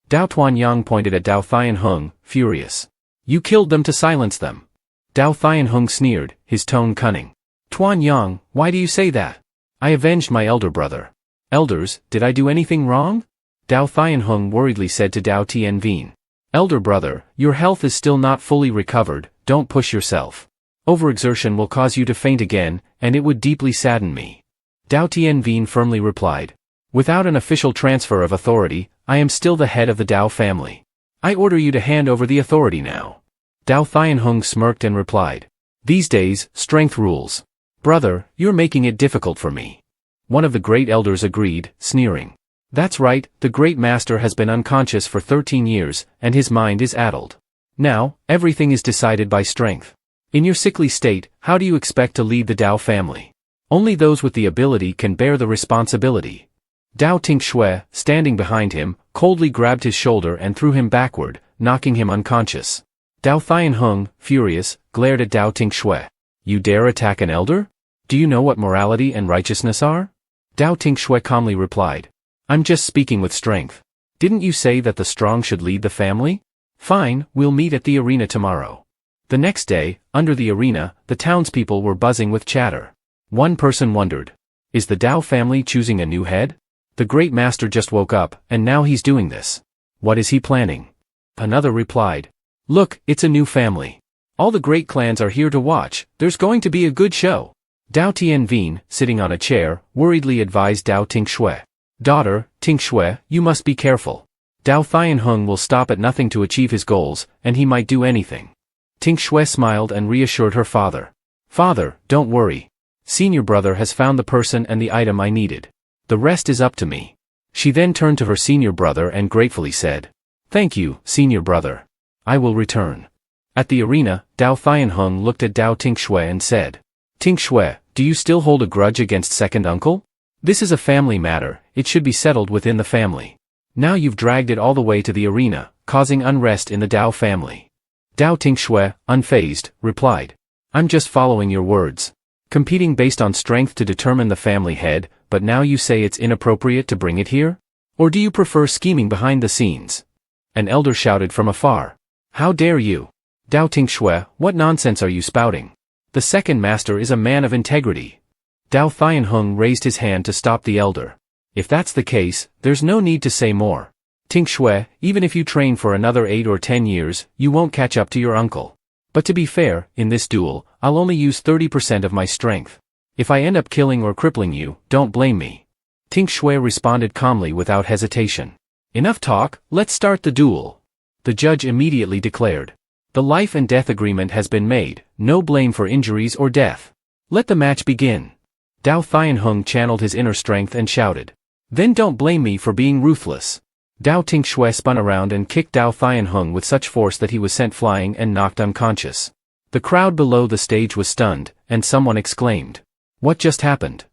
Dao Tuanyang pointed at Dao Thian Hung, furious. You killed them to silence them. Dao Thian Hung sneered, his tone cunning. Tuanyang, why do you say that? I avenged my elder brother. Elders, did I do anything wrong? Dao Thian Hung worriedly said to Dao Tian Vin. Elder brother, your health is still not fully recovered, don't push yourself. Overexertion will cause you to faint again, and it would deeply sadden me. Dao Tianvin firmly replied. Without an official transfer of authority, I am still the head of the Dao family. I order you to hand over the authority now. Dao Tianhong smirked and replied. These days, strength rules. Brother, you're making it difficult for me. One of the great elders agreed, sneering. That's right, the great master has been unconscious for 13 years, and his mind is addled. Now, everything is decided by strength. In your sickly state, how do you expect to lead the Dao family? Only those with the ability can bear the responsibility. Dao Tinh Xue, standing behind him, coldly grabbed his shoulder and threw him backward, knocking him unconscious. Dao Tianhong, furious, glared at Dao Tinh Xue. You dare attack an elder? Do you know what morality and righteousness are? Dao Tinh Xue calmly replied. I'm just speaking with strength. Didn't you say that the strong should lead the family? Fine, we'll meet at the arena tomorrow. The next day, under the arena, the townspeople were buzzing with chatter. One person wondered. Is the Dao family choosing a new head? The great master just woke up, and now he's doing this. What is he planning? Another replied. Look, it's a new family. All the great clans are here to watch, there's going to be a good show. Dao Tianvin, sitting on a chair, worriedly advised Dao Tinh Xue. Daughter, Tinh Xue, you must be careful. Dao Tianhong will stop at nothing to achieve his goals, and he might do anything. Tinh Xue smiled and reassured her father. Father, don't worry. Senior brother has found the person and the item I needed. The rest is up to me. She then turned to her senior brother and gratefully said. Thank you, senior brother. I will return. At the arena, Dao Tianhong looked at Dao Tinh Xue and said. Tinh Xue, do you still hold a grudge against second uncle? This is a family matter, it should be settled within the family. Now you've dragged it all the way to the arena, causing unrest in the Dao family. Dao Tinh Xue, unfazed, replied. I'm just following your words. Competing based on strength to determine the family head, but now you say it's inappropriate to bring it here? Or do you prefer scheming behind the scenes? An elder shouted from afar. How dare you? Dao Tinh Xue, what nonsense are you spouting? The second master is a man of integrity. Dao Tianhong raised his hand to stop the elder. If that's the case, there's no need to say more. Tinh Xue, even if you train for another 8 or 10 years, you won't catch up to your uncle. But to be fair, in this duel, I'll only use 30% of my strength. If I end up killing or crippling you, don't blame me. Tinh Xue responded calmly without hesitation. Enough talk, let's start the duel. The judge immediately declared. The life and death agreement has been made, no blame for injuries or death. Let the match begin. Dao Tianhong channeled his inner strength and shouted. Then don't blame me for being ruthless. Dao Tinh Xue spun around and kicked Dao Tianhong with such force that he was sent flying and knocked unconscious. The crowd below the stage was stunned, and someone exclaimed. What just happened?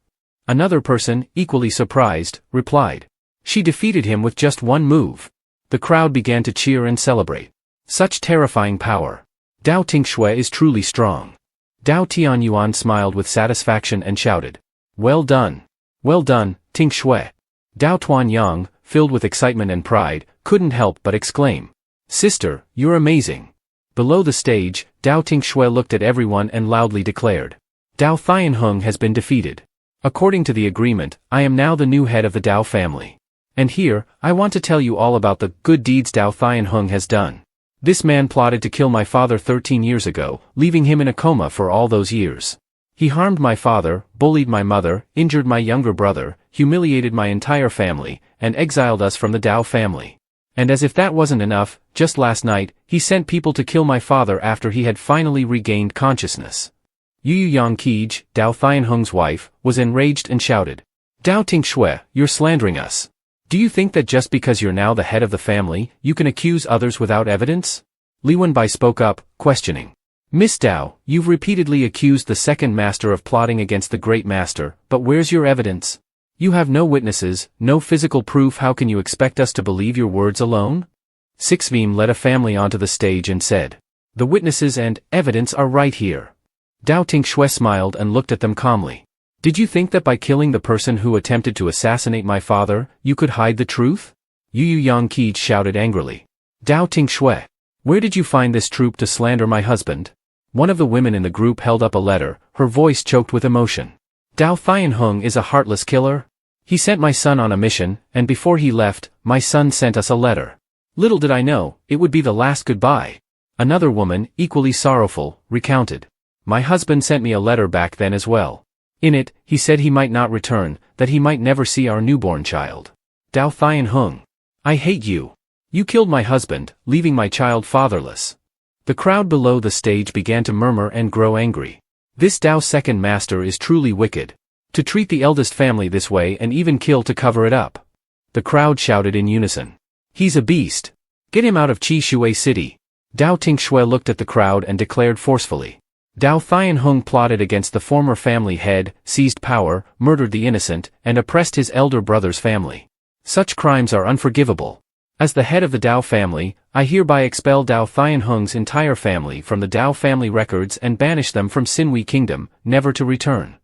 Another person, equally surprised, replied. She defeated him with just one move. The crowd began to cheer and celebrate. Such terrifying power. Dao Tinh Xue is truly strong. Dao Tianyuan smiled with satisfaction and shouted. Well done. Well done, Tinh Xue. Dao Tuanyang, filled with excitement and pride, couldn't help but exclaim. Sister, you're amazing. Below the stage, Dao Tinh Xue looked at everyone and loudly declared. Dao Tianhong has been defeated. According to the agreement, I am now the new head of the Dao family. And here, I want to tell you all about the good deeds Dao Tianhong has done. This man plotted to kill my father 13 years ago, leaving him in a coma for all those years. He harmed my father, bullied my mother, injured my younger brother, humiliated my entire family, and exiled us from the Dao family. And as if that wasn't enough, just last night, he sent people to kill my father after he had finally regained consciousness. Yu Yangqij, Dao Tianhong's wife, was enraged and shouted. Dao Tinh Xue, you're slandering us. Do you think that just because you're now the head of the family, you can accuse others without evidence? Li Wenbai spoke up, questioning. Miss Dao, you've repeatedly accused the second master of plotting against the great master, but where's your evidence? You have no witnesses, no physical proof. How can you expect us to believe your words alone? Sixveem led a family onto the stage and said. The witnesses and evidence are right here. Dao Tinh Xue smiled and looked at them calmly. Did you think that by killing the person who attempted to assassinate my father, you could hide the truth? Yu Yangqij shouted angrily. Dao Tinh Xue, where did you find this troop to slander my husband? One of the women in the group held up a letter, her voice choked with emotion. Dao Tianhong is a heartless killer. He sent my son on a mission, and before he left, my son sent us a letter. Little did I know, it would be the last goodbye. Another woman, equally sorrowful, recounted. My husband sent me a letter back then as well. In it, he said he might not return, that he might never see our newborn child. Dao Thian Hung. I hate you. You killed my husband, leaving my child fatherless. The crowd below the stage began to murmur and grow angry. This Dao second master is truly wicked. To treat the eldest family this way and even kill to cover it up. The crowd shouted in unison. He's a beast. Get him out of Qishui City. Dao Tinh Xue looked at the crowd and declared forcefully. Dao Thian Hung plotted against the former family head, seized power, murdered the innocent, and oppressed his elder brother's family. Such crimes are unforgivable. As the head of the Dao family, I hereby expel Dao Thian Hung's entire family from the Dao family records and banish them from Xinhui Kingdom, never to return.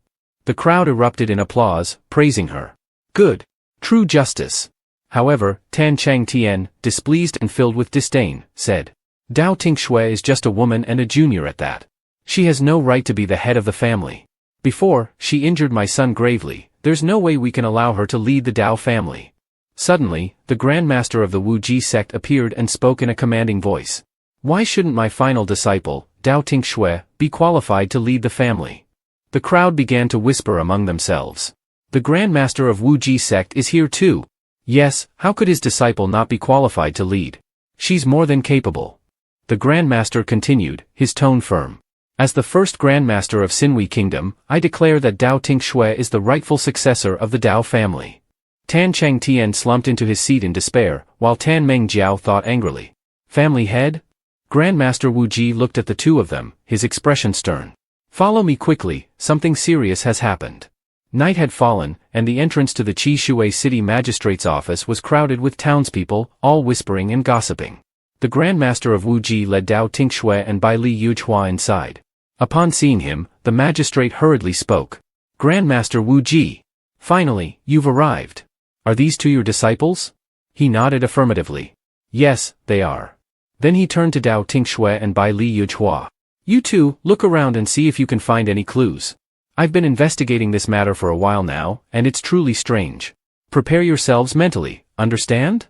The crowd erupted in applause, praising her. Good. True justice. However, Tan Chang Tian, displeased and filled with disdain, said. Dao Tinh Xue is just a woman and a junior at that. She has no right to be the head of the family. Before, she injured my son gravely, there's no way we can allow her to lead the Dao family. Suddenly, the Grand Master of the Muchj sect appeared and spoke in a commanding voice. Why shouldn't my final disciple, Dao Tinh Xue, be qualified to lead the family? The crowd began to whisper among themselves. The Grand Master of Muchj sect is here too. Yes, how could his disciple not be qualified to lead? She's more than capable. The Grand Master continued, his tone firm. As the first Grand Master of Xinhui Kingdom, I declare that Dao Tinh Xue is the rightful successor of the Dao family. Tan Chang Tian slumped into his seat in despair, while Tan Meng Jiao thought angrily. Family head? Grand Master Wu Ji looked at the two of them, his expression stern. Follow me quickly, something serious has happened. Night had fallen, and the entrance to the Qishui City Magistrate's office was crowded with townspeople, all whispering and gossiping. The Grand Master of Muchj led Dao Tinh Xue and Bai Li Yujhua inside. Upon seeing him, the magistrate hurriedly spoke. Grand Master Muchj. Finally, you've arrived. Are these two your disciples? He nodded affirmatively. Yes, they are. Then he turned to Dao Tinh Xue and Bai Li Yujhua. You two, look around and see if you can find any clues. I've been investigating this matter for a while now, and it's truly strange. Prepare yourselves mentally, understand?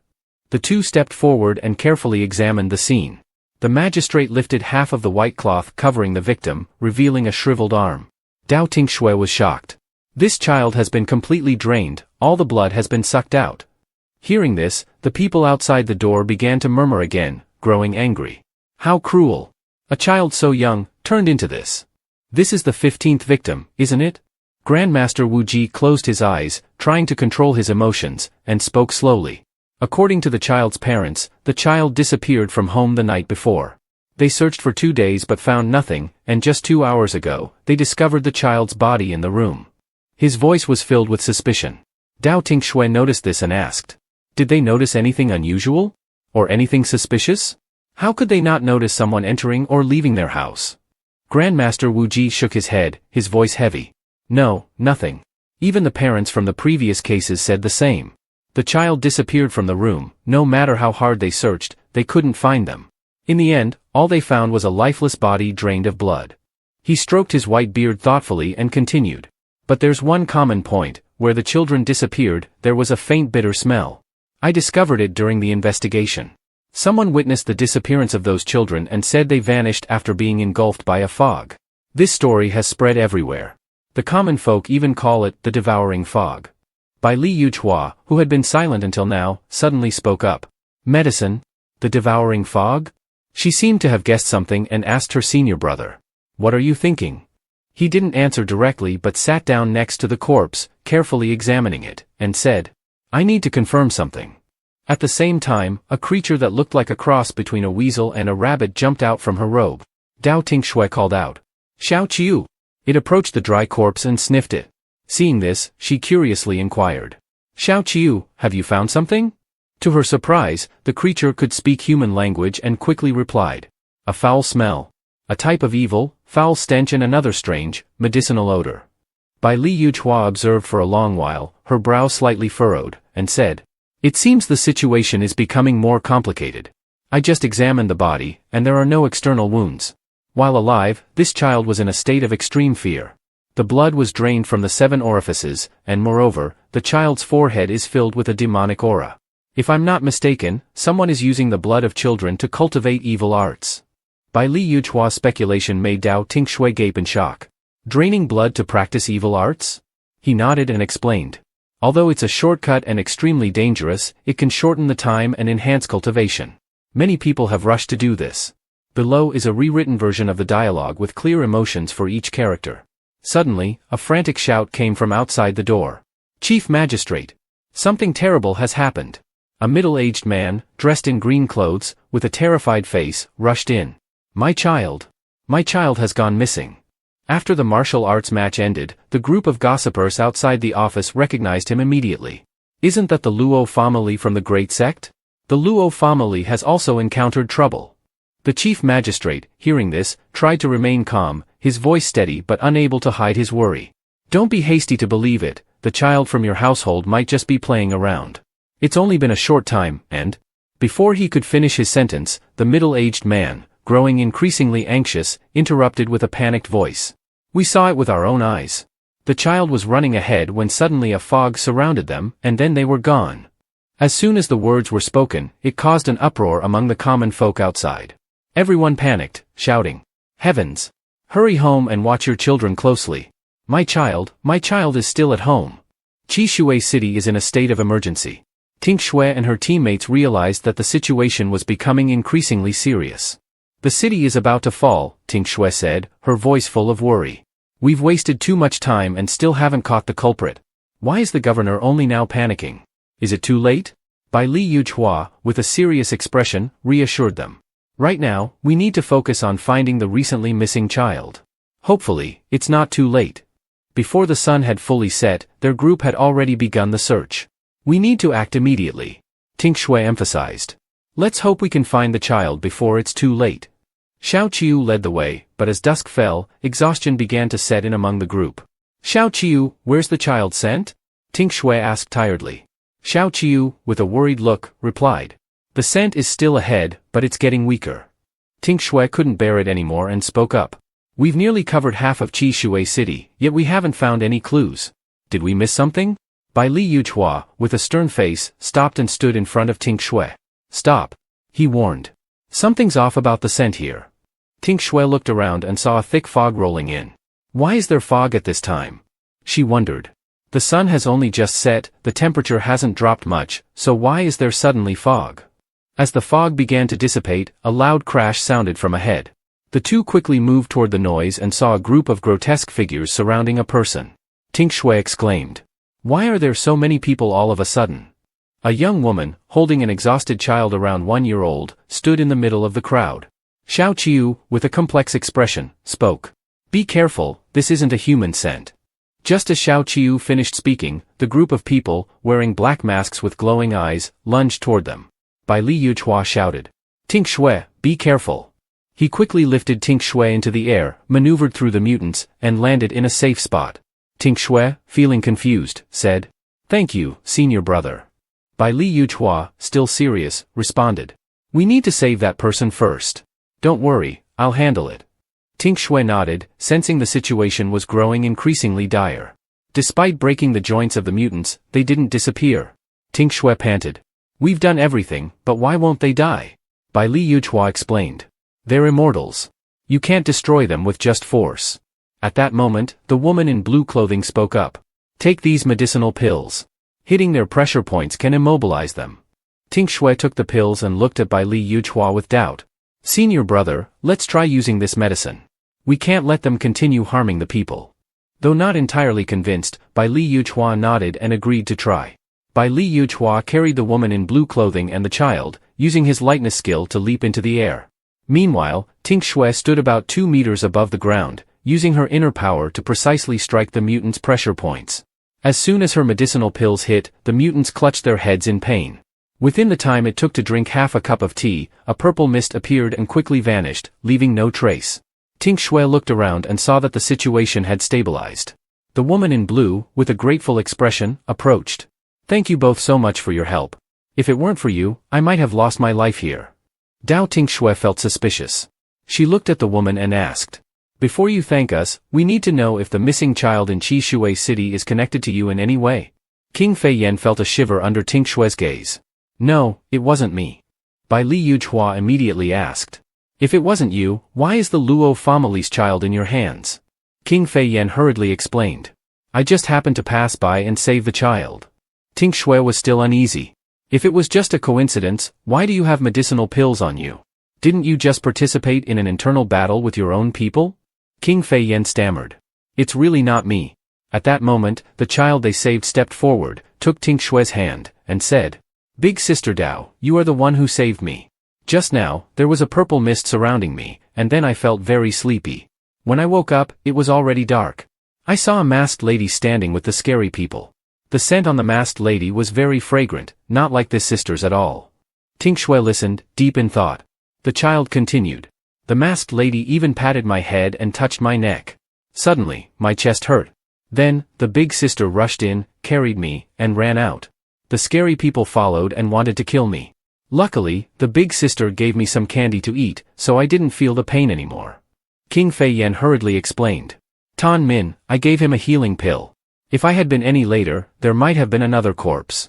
The two stepped forward and carefully examined the scene. The magistrate lifted half of the white cloth covering the victim, revealing a shriveled arm. Dao Tinh Xue was shocked. This child has been completely drained, all the blood has been sucked out. Hearing this, the people outside the door began to murmur again, growing angry. How cruel! A child so young, turned into this. This is the 15th victim, isn't it? Grandmaster Wu Ji closed his eyes, trying to control his emotions, and spoke slowly. According to the child's parents, the child disappeared from home the night before. They searched for 2 days but found nothing, and just 2 hours ago, they discovered the child's body in the room. His voice was filled with suspicion. Dao Tinh Xue noticed this and asked. Did they notice anything unusual? Or anything suspicious? How could they not notice someone entering or leaving their house? Grandmaster Wu Ji shook his head, his voice heavy. No, nothing. Even the parents from the previous cases said the same. The child disappeared from the room, no matter how hard they searched, they couldn't find them. In the end, all they found was a lifeless body drained of blood. He stroked his white beard thoughtfully and continued. But there's one common point, where the children disappeared, there was a faint bitter smell. I discovered it during the investigation. Someone witnessed the disappearance of those children and said they vanished after being engulfed by a fog. This story has spread everywhere. The common folk even call it the devouring fog. Bai Li Yujhua, who had been silent until now, suddenly spoke up. Medicine? The devouring fog? She seemed to have guessed something and asked her senior brother. What are you thinking? He didn't answer directly but sat down next to the corpse, carefully examining it, and said, I need to confirm something. At the same time, a creature that looked like a cross between a weasel and a rabbit jumped out from her robe. Dao Tinh Xue called out. Xiao Qiu. It approached the dry corpse and sniffed it. Seeing this, she curiously inquired. Xiao Qiu, have you found something? To her surprise, the creature could speak human language and quickly replied. A foul smell. A type of evil, foul stench and another strange, medicinal odor. Bai Li Yujhua observed for a long while, her brow slightly furrowed, and said. It seems the situation is becoming more complicated. I just examined the body, and there are no external wounds. While alive, this child was in a state of extreme fear. The blood was drained from the 7 orifices, and moreover, the child's forehead is filled with a demonic aura. If I'm not mistaken, someone is using the blood of children to cultivate evil arts. By Li Yuchua's speculation made Dao Tinh Xue gape in shock. Draining blood to practice evil arts? He nodded and explained. Although it's a shortcut and extremely dangerous, it can shorten the time and enhance cultivation. Many people have rushed to do this. Below is a rewritten version of the dialogue with clear emotions for each character. Suddenly, a frantic shout came from outside the door. Chief Magistrate! Something terrible has happened. A middle-aged man, dressed in green clothes, with a terrified face, rushed in. My child! My child has gone missing. After the martial arts match ended, the group of gossipers outside the office recognized him immediately. Isn't that the Luo family from the Great Sect? The Luo family has also encountered trouble. The chief magistrate, hearing this, tried to remain calm, his voice steady but unable to hide his worry. Don't be hasty to believe it, the child from your household might just be playing around. It's only been a short time, and… Before he could finish his sentence, the middle-aged man, growing increasingly anxious, interrupted with a panicked voice. We saw it with our own eyes. The child was running ahead when suddenly a fog surrounded them, and then they were gone. As soon as the words were spoken, it caused an uproar among the common folk outside. Everyone panicked, shouting, Heavens! Hurry home and watch your children closely. My child is still at home. Qishue City is in a state of emergency. Tinh Xue and her teammates realized that the situation was becoming increasingly serious. The city is about to fall, Tinh Xue said, her voice full of worry. We've wasted too much time and still haven't caught the culprit. Why is the governor only now panicking? Is it too late? By Li Yuchua, with a serious expression, reassured them. Right now, we need to focus on finding the recently missing child. Hopefully, it's not too late. Before the sun had fully set, their group had already begun the search. We need to act immediately, Tinh Xue emphasized. Let's hope we can find the child before it's too late. Xiao Qiu led the way, but as dusk fell, exhaustion began to set in among the group. Xiao Qiu, where's the child sent? Tinh Xue asked tiredly. Xiao Qiu, with a worried look, replied. The scent is still ahead, but it's getting weaker. Tinh Xue couldn't bear it anymore and spoke up. We've nearly covered half of Qishue City, yet we haven't found any clues. Did we miss something? By Li Yuchua, with a stern face, stopped and stood in front of Tinh Xue. Stop, he warned. Something's off about the scent here. Tinh Xue looked around and saw a thick fog rolling in. Why is there fog at this time? She wondered. The sun has only just set, the temperature hasn't dropped much, so why is there suddenly fog? As the fog began to dissipate, a loud crash sounded from ahead. The two quickly moved toward the noise and saw a group of grotesque figures surrounding a person. Tinh Xue exclaimed. Why are there so many people all of a sudden? A young woman, holding an exhausted child around 1 year old, stood in the middle of the crowd. Xiao Qiu, with a complex expression, spoke. Be careful, this isn't a human scent. Just as Xiao Qiu finished speaking, the group of people, wearing black masks with glowing eyes, lunged toward them. By Li Yuchua shouted. Tinh Xue, be careful. He quickly lifted Tinh Xue into the air, maneuvered through the mutants, and landed in a safe spot. Tinh Xue, feeling confused, said. Thank you, senior brother. By Li Yuchua, still serious, responded. We need to save that person first. Don't worry, I'll handle it. Tinh Xue nodded, sensing the situation was growing increasingly dire. Despite breaking the joints of the mutants, they didn't disappear. Tinh Xue panted. We've done everything, but why won't they die? By Li Yuchua explained. They're immortals. You can't destroy them with just force. At that moment, the woman in blue clothing spoke up. Take these medicinal pills. Hitting their pressure points can immobilize them. Tinh Xue took the pills and looked at Bai Li Yuchua with doubt. Senior brother, let's try using this medicine. We can't let them continue harming the people. Though not entirely convinced, Bai Li Yuchua nodded and agreed to try. Bai Li Yuchua carried the woman in blue clothing and the child, using his lightness skill to leap into the air. Meanwhile, Tinh Xue stood about 2 meters above the ground, using her inner power to precisely strike the mutants' pressure points. As soon as her medicinal pills hit, the mutants clutched their heads in pain. Within the time it took to drink half a cup of tea, a purple mist appeared and quickly vanished, leaving no trace. Tinh Xue looked around and saw that the situation had stabilized. The woman in blue, with a grateful expression, approached. Thank you both so much for your help. If it weren't for you, I might have lost my life here. Dao Tinh Xue felt suspicious. She looked at the woman and asked. Before you thank us, we need to know if the missing child in Qishue City is connected to you in any way. King Fei Yan felt a shiver under Tinh Xue's gaze. No, it wasn't me. Bai Li Yuchua immediately asked. If it wasn't you, why is the Luo family's child in your hands? King Fei Yan hurriedly explained. I just happened to pass by and save the child. Tinh Xue was still uneasy. If it was just a coincidence, why do you have medicinal pills on you? Didn't you just participate in an internal battle with your own people? King Fei Yan stammered. It's really not me. At that moment, the child they saved stepped forward, took Tinh Xue's hand, and said, Big Sister Dao, you are the one who saved me. Just now, there was a purple mist surrounding me, and then I felt very sleepy. When I woke up, it was already dark. I saw a masked lady standing with the scary people. The scent on the masked lady was very fragrant, not like this sister's at all. Tinh Xue listened, deep in thought. The child continued. The masked lady even patted my head and touched my neck. Suddenly, my chest hurt. Then, the big sister rushed in, carried me, and ran out. The scary people followed and wanted to kill me. Luckily, the big sister gave me some candy to eat, so I didn't feel the pain anymore. King Fei Yan hurriedly explained. Tan Min, I gave him a healing pill. If I had been any later, there might have been another corpse.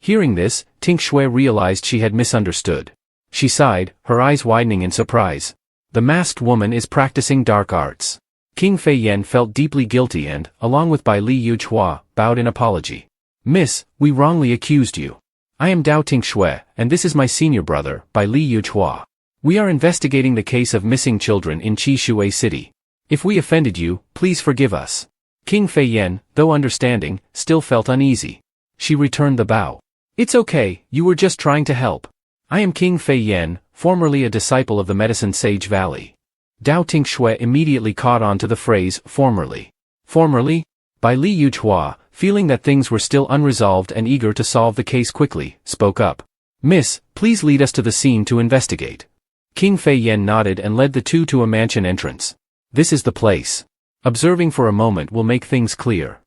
Hearing this, Tinh Xue realized she had misunderstood. She sighed, her eyes widening in surprise. The masked woman is practicing dark arts. King Fei Yan felt deeply guilty and, along with Bai Li Yuchua, bowed in apology. Miss, we wrongly accused you. I am Dao Tinh Xue, and this is my senior brother, Bai Li Yuchua. We are investigating the case of missing children in Shue City. If we offended you, please forgive us. King Fei Yan, though understanding, still felt uneasy. She returned the bow. It's okay, you were just trying to help. I am King Fei Yan, formerly a disciple of the Medicine Sage Valley. Dao Tinh Xue immediately caught on to the phrase, formerly. Formerly? Bai Li Yuchua, feeling that things were still unresolved and eager to solve the case quickly, spoke up. Miss, please lead us to the scene to investigate. King Fei Yan nodded and led the two to a mansion entrance. This is the place. Observing for a moment will make things clear.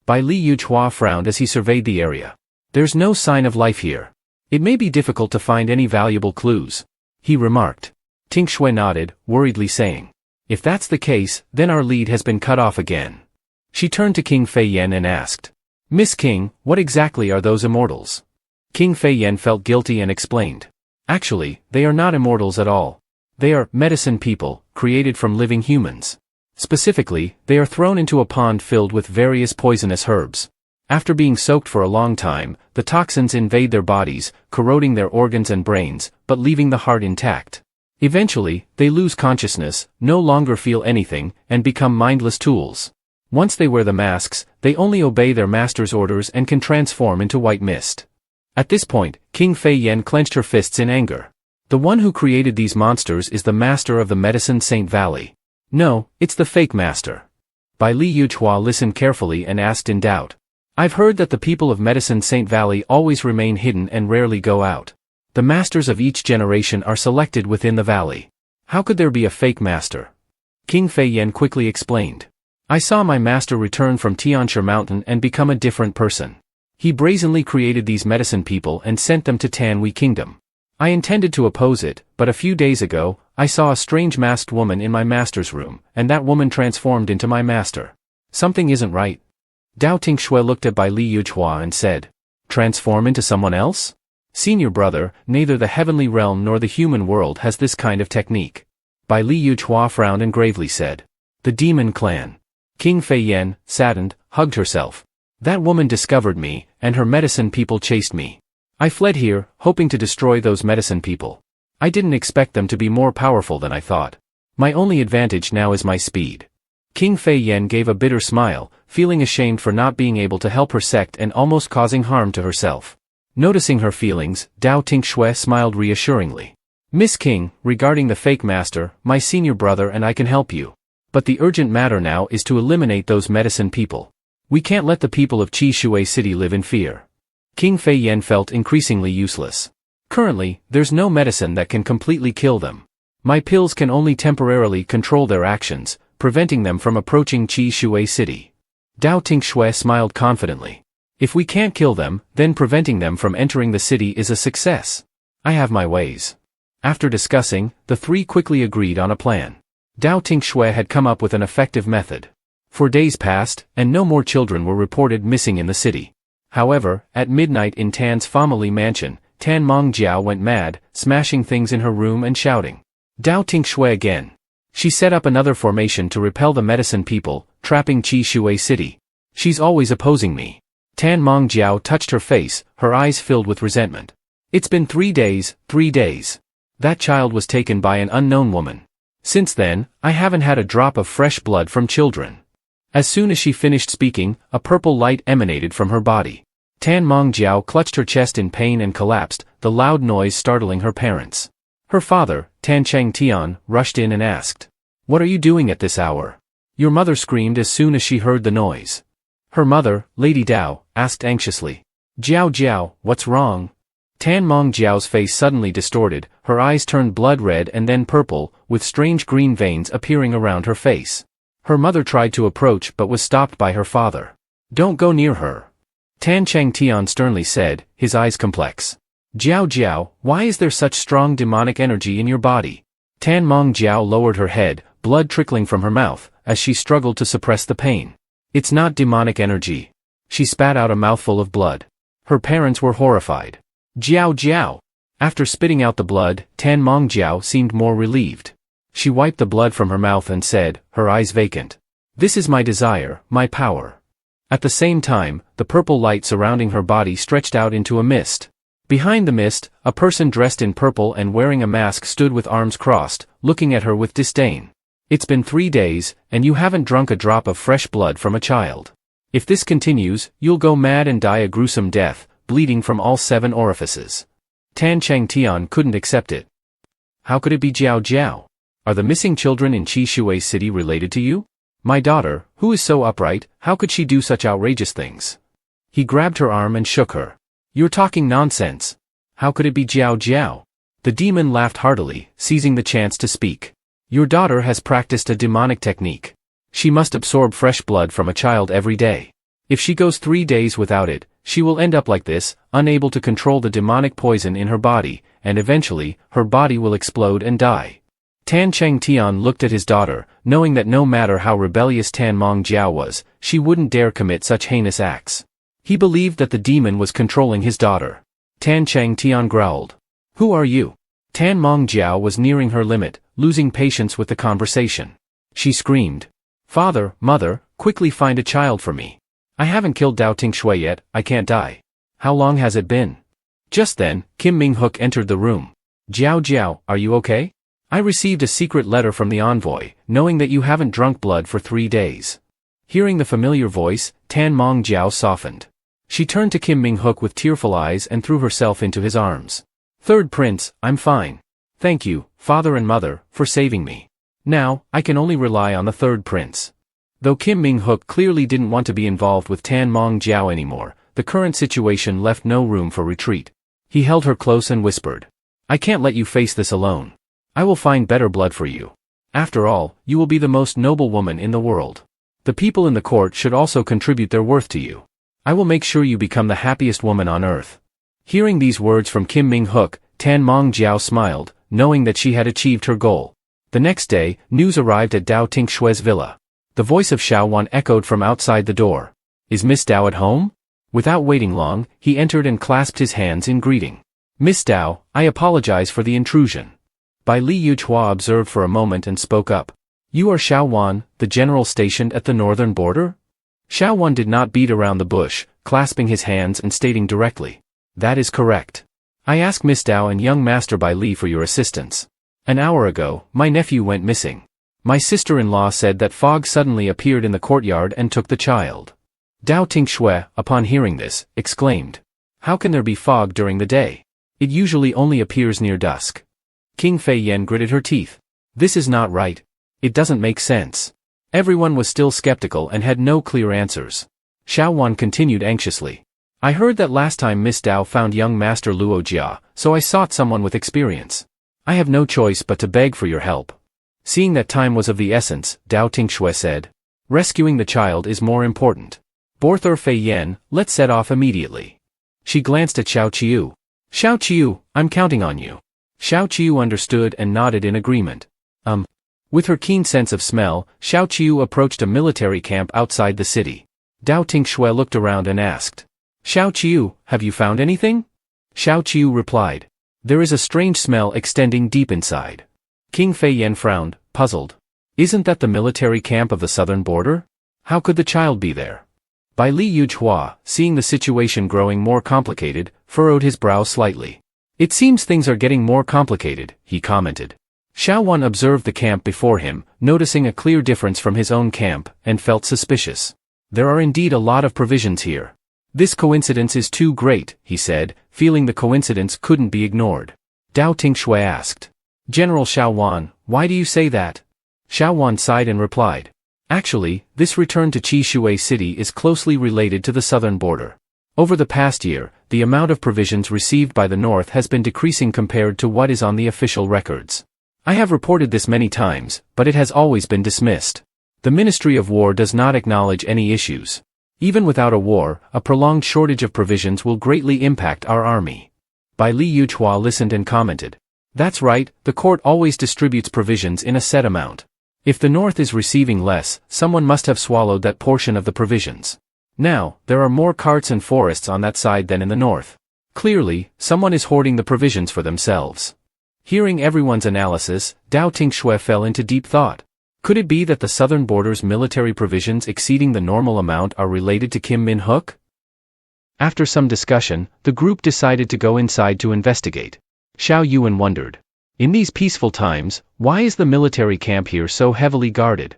Bai Li Yuchua frowned as he surveyed the area. There's no sign of life here. It may be difficult to find any valuable clues. He remarked. Tinh Xue nodded, worriedly saying. If that's the case, then our lead has been cut off again. She turned to King Fei Yan and asked. Miss King, what exactly are those immortals? King Fei Yan felt guilty and explained. Actually, they are not immortals at all. They are medicine people, created from living humans. Specifically, they are thrown into a pond filled with various poisonous herbs. After being soaked for a long time, the toxins invade their bodies, corroding their organs and brains, but leaving the heart intact. Eventually, they lose consciousness, no longer feel anything, and become mindless tools. Once they wear the masks, they only obey their master's orders and can transform into white mist. At this point, King Fei Yan clenched her fists in anger. The one who created these monsters is the master of the Medicine Saint Valley. No, it's the fake master. Bai Li Yuchua listened carefully and asked in doubt. I've heard that the people of Medicine Saint Valley always remain hidden and rarely go out. The masters of each generation are selected within the valley. How could there be a fake master? King Fei Yan quickly explained. I saw my master return from Tianshi Mountain and become a different person. He brazenly created these medicine people and sent them to Tanhui Kingdom. I intended to oppose it, but a few days ago, I saw a strange masked woman in my master's room, and that woman transformed into my master. Something isn't right. Dao Tinh Xue looked at Bai Li Yuchua and said, Transform into someone else? Senior brother, neither the heavenly realm nor the human world has this kind of technique. Bai Li Yuchua frowned and gravely said, The demon clan. King Fei Yan, saddened, hugged herself. That woman discovered me, and her medicine people chased me. I fled here, hoping to destroy those medicine people. I didn't expect them to be more powerful than I thought. My only advantage now is my speed. King Fei Yan gave a bitter smile, feeling ashamed for not being able to help her sect and almost causing harm to herself. Noticing her feelings, Dao Tinh Xue smiled reassuringly. Miss King, regarding the fake master, my senior brother and I can help you. But the urgent matter now is to eliminate those medicine people. We can't let the people of Shue City live in fear. King Fei Yan felt increasingly useless. Currently, there's no medicine that can completely kill them. My pills can only temporarily control their actions, preventing them from approaching Shue City. Dao Tinh Xue smiled confidently. If we can't kill them, then preventing them from entering the city is a success. I have my ways. After discussing, the three quickly agreed on a plan. Dao Tinh Xue had come up with an effective method. For days passed, and no more children were reported missing in the city. However, at midnight in Tan's family mansion, Tan Mongjiao went mad, smashing things in her room and shouting. Dao Tinh Xue again. She set up another formation to repel the medicine people, trapping Shue City. She's always opposing me. Tan Mong Jiao touched her face, her eyes filled with resentment. It's been 3 days, 3 days. That child was taken by an unknown woman. Since then, I haven't had a drop of fresh blood from children. As soon as she finished speaking, a purple light emanated from her body. Tan Mong Jiao clutched her chest in pain and collapsed, the loud noise startling her parents. Her father, Tan Cheng Tian, rushed in and asked, "What are you doing at this hour?" Your mother screamed as soon as she heard the noise. Her mother, Lady Dao, asked anxiously, "Jiao Jiao, what's wrong?" Tan Mong Jiao's face suddenly distorted, her eyes turned blood red and then purple, with strange green veins appearing around her face. Her mother tried to approach but was stopped by her father. "Don't go near her," Tan Cheng Tian sternly said, his eyes complex. "Jiao Jiao, why is there such strong demonic energy in your body?" Tan Mong Jiao lowered her head, blood trickling from her mouth, as she struggled to suppress the pain. "It's not demonic energy." She spat out a mouthful of blood. Her parents were horrified. "Jiao Jiao." After spitting out the blood, Tan Mong Jiao seemed more relieved. She wiped the blood from her mouth and said, her eyes vacant, "This is my desire, my power." At the same time, the purple light surrounding her body stretched out into a mist. Behind the mist, a person dressed in purple and wearing a mask stood with arms crossed, looking at her with disdain. "It's been 3 days, and you haven't drunk a drop of fresh blood from a child. If this continues, you'll go mad and die a gruesome death, bleeding from all 7 orifices." Tan Cheng Tian couldn't accept it. "How could it be Jiao Jiao? Are the missing children in Shue City related to you? My daughter, who is so upright, how could she do such outrageous things?" He grabbed her arm and shook her. "You're talking nonsense. How could it be Jiao Jiao?" The demon laughed heartily, seizing the chance to speak. "Your daughter has practiced a demonic technique. She must absorb fresh blood from a child every day. If she goes 3 days without it, she will end up like this, unable to control the demonic poison in her body, and eventually, her body will explode and die." Tan Cheng Tian looked at his daughter, knowing that no matter how rebellious Tan Mong Jiao was, she wouldn't dare commit such heinous acts. He believed that the demon was controlling his daughter. Tan Cheng Tian growled. "Who are you?" Tan Mong Jiao was nearing her limit, losing patience with the conversation. She screamed, "Father, mother, quickly find a child for me. I haven't killed Dao Tinh Xue yet, I can't die. How long has it been?" Just then, Kim Ming-hook entered the room. "Jiao Jiao, are you okay? I received a secret letter from the envoy, knowing that you haven't drunk blood for 3 days." Hearing the familiar voice, Tan Mong Jiao softened. She turned to Kim Ming-hook with tearful eyes and threw herself into his arms. "Third Prince, I'm fine. Thank you, father and mother, for saving me. Now, I can only rely on the Third Prince." Though Kim Ming-hook clearly didn't want to be involved with Tan Mong Jiao anymore, the current situation left no room for retreat. He held her close and whispered, "I can't let you face this alone. I will find better blood for you. After all, you will be the most noble woman in the world. The people in the court should also contribute their worth to you. I will make sure you become the happiest woman on earth." Hearing these words from Kim Ming-hook, Tan Mong Jiao smiled, knowing that she had achieved her goal. The next day, news arrived at Dao Tinh Xue's villa. The voice of Xiao Wan echoed from outside the door. "Is Miss Dao at home?" Without waiting long, he entered and clasped his hands in greeting. "Miss Dao, I apologize for the intrusion." Bai Li Yuzhua observed for a moment and spoke up. "You are Xiao Wan, the general stationed at the northern border?" Xiao Wan did not beat around the bush, clasping his hands and stating directly, "That is correct. I asked Miss Dao and young Master Bai Li for your assistance. An hour ago, my nephew went missing. My sister-in-law said that fog suddenly appeared in the courtyard and took the child." Dao Tinh Xue, upon hearing this, exclaimed, "How can there be fog during the day? It usually only appears near dusk." King Fei Yan gritted her teeth. "This is not right. It doesn't make sense." Everyone was still skeptical and had no clear answers. Xiao Wan continued anxiously. "I heard that last time Miss Dao found young Master Luo Jia, so I sought someone with experience. I have no choice but to beg for your help." Seeing that time was of the essence, Dao Tinh Xue said, "Rescuing the child is more important. Borther Fei Yan, let's set off immediately." She glanced at Xiao Qiu. "Xiao Qiu, I'm counting on you." Xiao Qiu understood and nodded in agreement. With her keen sense of smell, Xiao Qiu approached a military camp outside the city. Dao Tinh Xue looked around and asked, "Xiao Qiu, have you found anything?" Xiao Qiu replied, "There is a strange smell extending deep inside." King Fei Yan frowned, puzzled. Isn't that the military camp of the southern border? How could the child be there? Bai Liyuhua, seeing the situation growing more complicated, furrowed his brow slightly. It seems things are getting more complicated, he commented. Xiao Wan observed the camp before him, noticing a clear difference from his own camp, and felt suspicious. There are indeed a lot of provisions here. This coincidence is too great, he said, feeling the coincidence couldn't be ignored. Dao Tinh Xue asked. General Xiao Wan, why do you say that? Xiao Wan sighed and replied. Actually, this return to Qishui City is closely related to the southern border. Over the past year, the amount of provisions received by the north has been decreasing compared to what is on the official records. I have reported this many times, but it has always been dismissed. The Ministry of War does not acknowledge any issues. Even without a war, a prolonged shortage of provisions will greatly impact our army. Bai Liyuhua listened and commented. That's right, the court always distributes provisions in a set amount. If the north is receiving less, someone must have swallowed that portion of the provisions. Now, there are more carts and forests on that side than in the north. Clearly, someone is hoarding the provisions for themselves. Hearing everyone's analysis, Dao Tinh Xue fell into deep thought. Could it be that the southern border's military provisions exceeding the normal amount are related to Kim Min Hook? After some discussion, the group decided to go inside to investigate. Xiao Yuan wondered. In these peaceful times, why is the military camp here so heavily guarded?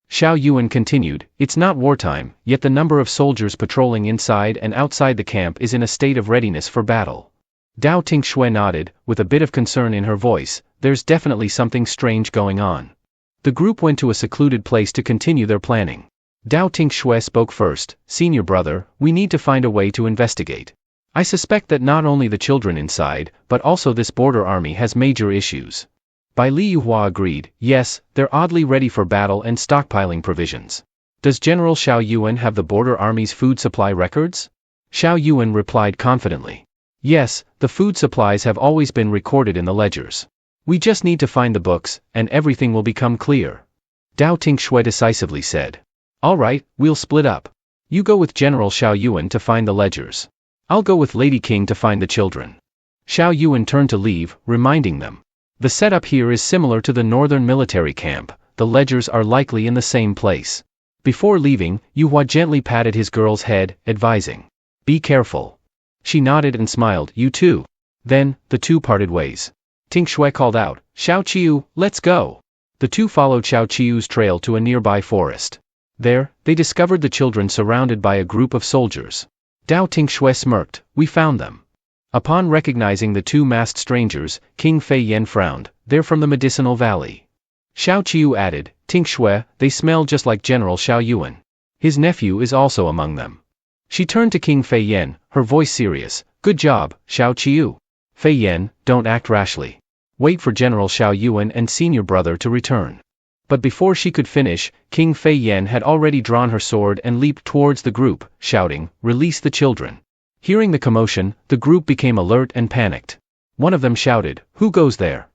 Xiao Yuan continued, it's not wartime, yet the number of soldiers patrolling inside and outside the camp is in a state of readiness for battle. Dao Tinh Xue nodded, with a bit of concern in her voice, there's definitely something strange going on. The group went to a secluded place to continue their planning. Dao Tinh Xue spoke first, Senior brother, we need to find a way to investigate. I suspect that not only the children inside, but also this border army has major issues. Bai Liyuhua agreed, yes, they're oddly ready for battle and stockpiling provisions. Does General Xiao Yuan have the border army's food supply records? Xiao Yuan replied confidently. Yes, the food supplies have always been recorded in the ledgers. We just need to find the books, and everything will become clear. Dao Tinh Xue decisively said. All right, we'll split up. You go with General Xiao Yuan to find the ledgers. I'll go with Lady King to find the children. Xiao Yuan turned to leave, reminding them. The setup here is similar to the northern military camp, the ledgers are likely in the same place. Before leaving, Yuhua gently patted his girl's head, advising. Be careful. She nodded and smiled, you too. Then, the two parted ways. Tinh Xue called out, Xiao Qiu, let's go. The two followed Xiao Qiu's trail to a nearby forest. There, they discovered the children surrounded by a group of soldiers. Dao Tinh Xue smirked, we found them. Upon recognizing the two masked strangers, King Fei Yan frowned, they're from the Medicinal Valley. Xiao Qiu added, Tinh Xue, they smell just like General Xiao Yuan. His nephew is also among them. She turned to King Fei Yan, her voice serious, good job, Xiao Qiu. Fei Yan, don't act rashly. Wait for General Xiao Yuan and senior brother to return. But before she could finish, King Fei Yan had already drawn her sword and leaped towards the group, shouting, release the children. Hearing the commotion, the group became alert and panicked. One of them shouted, who goes there?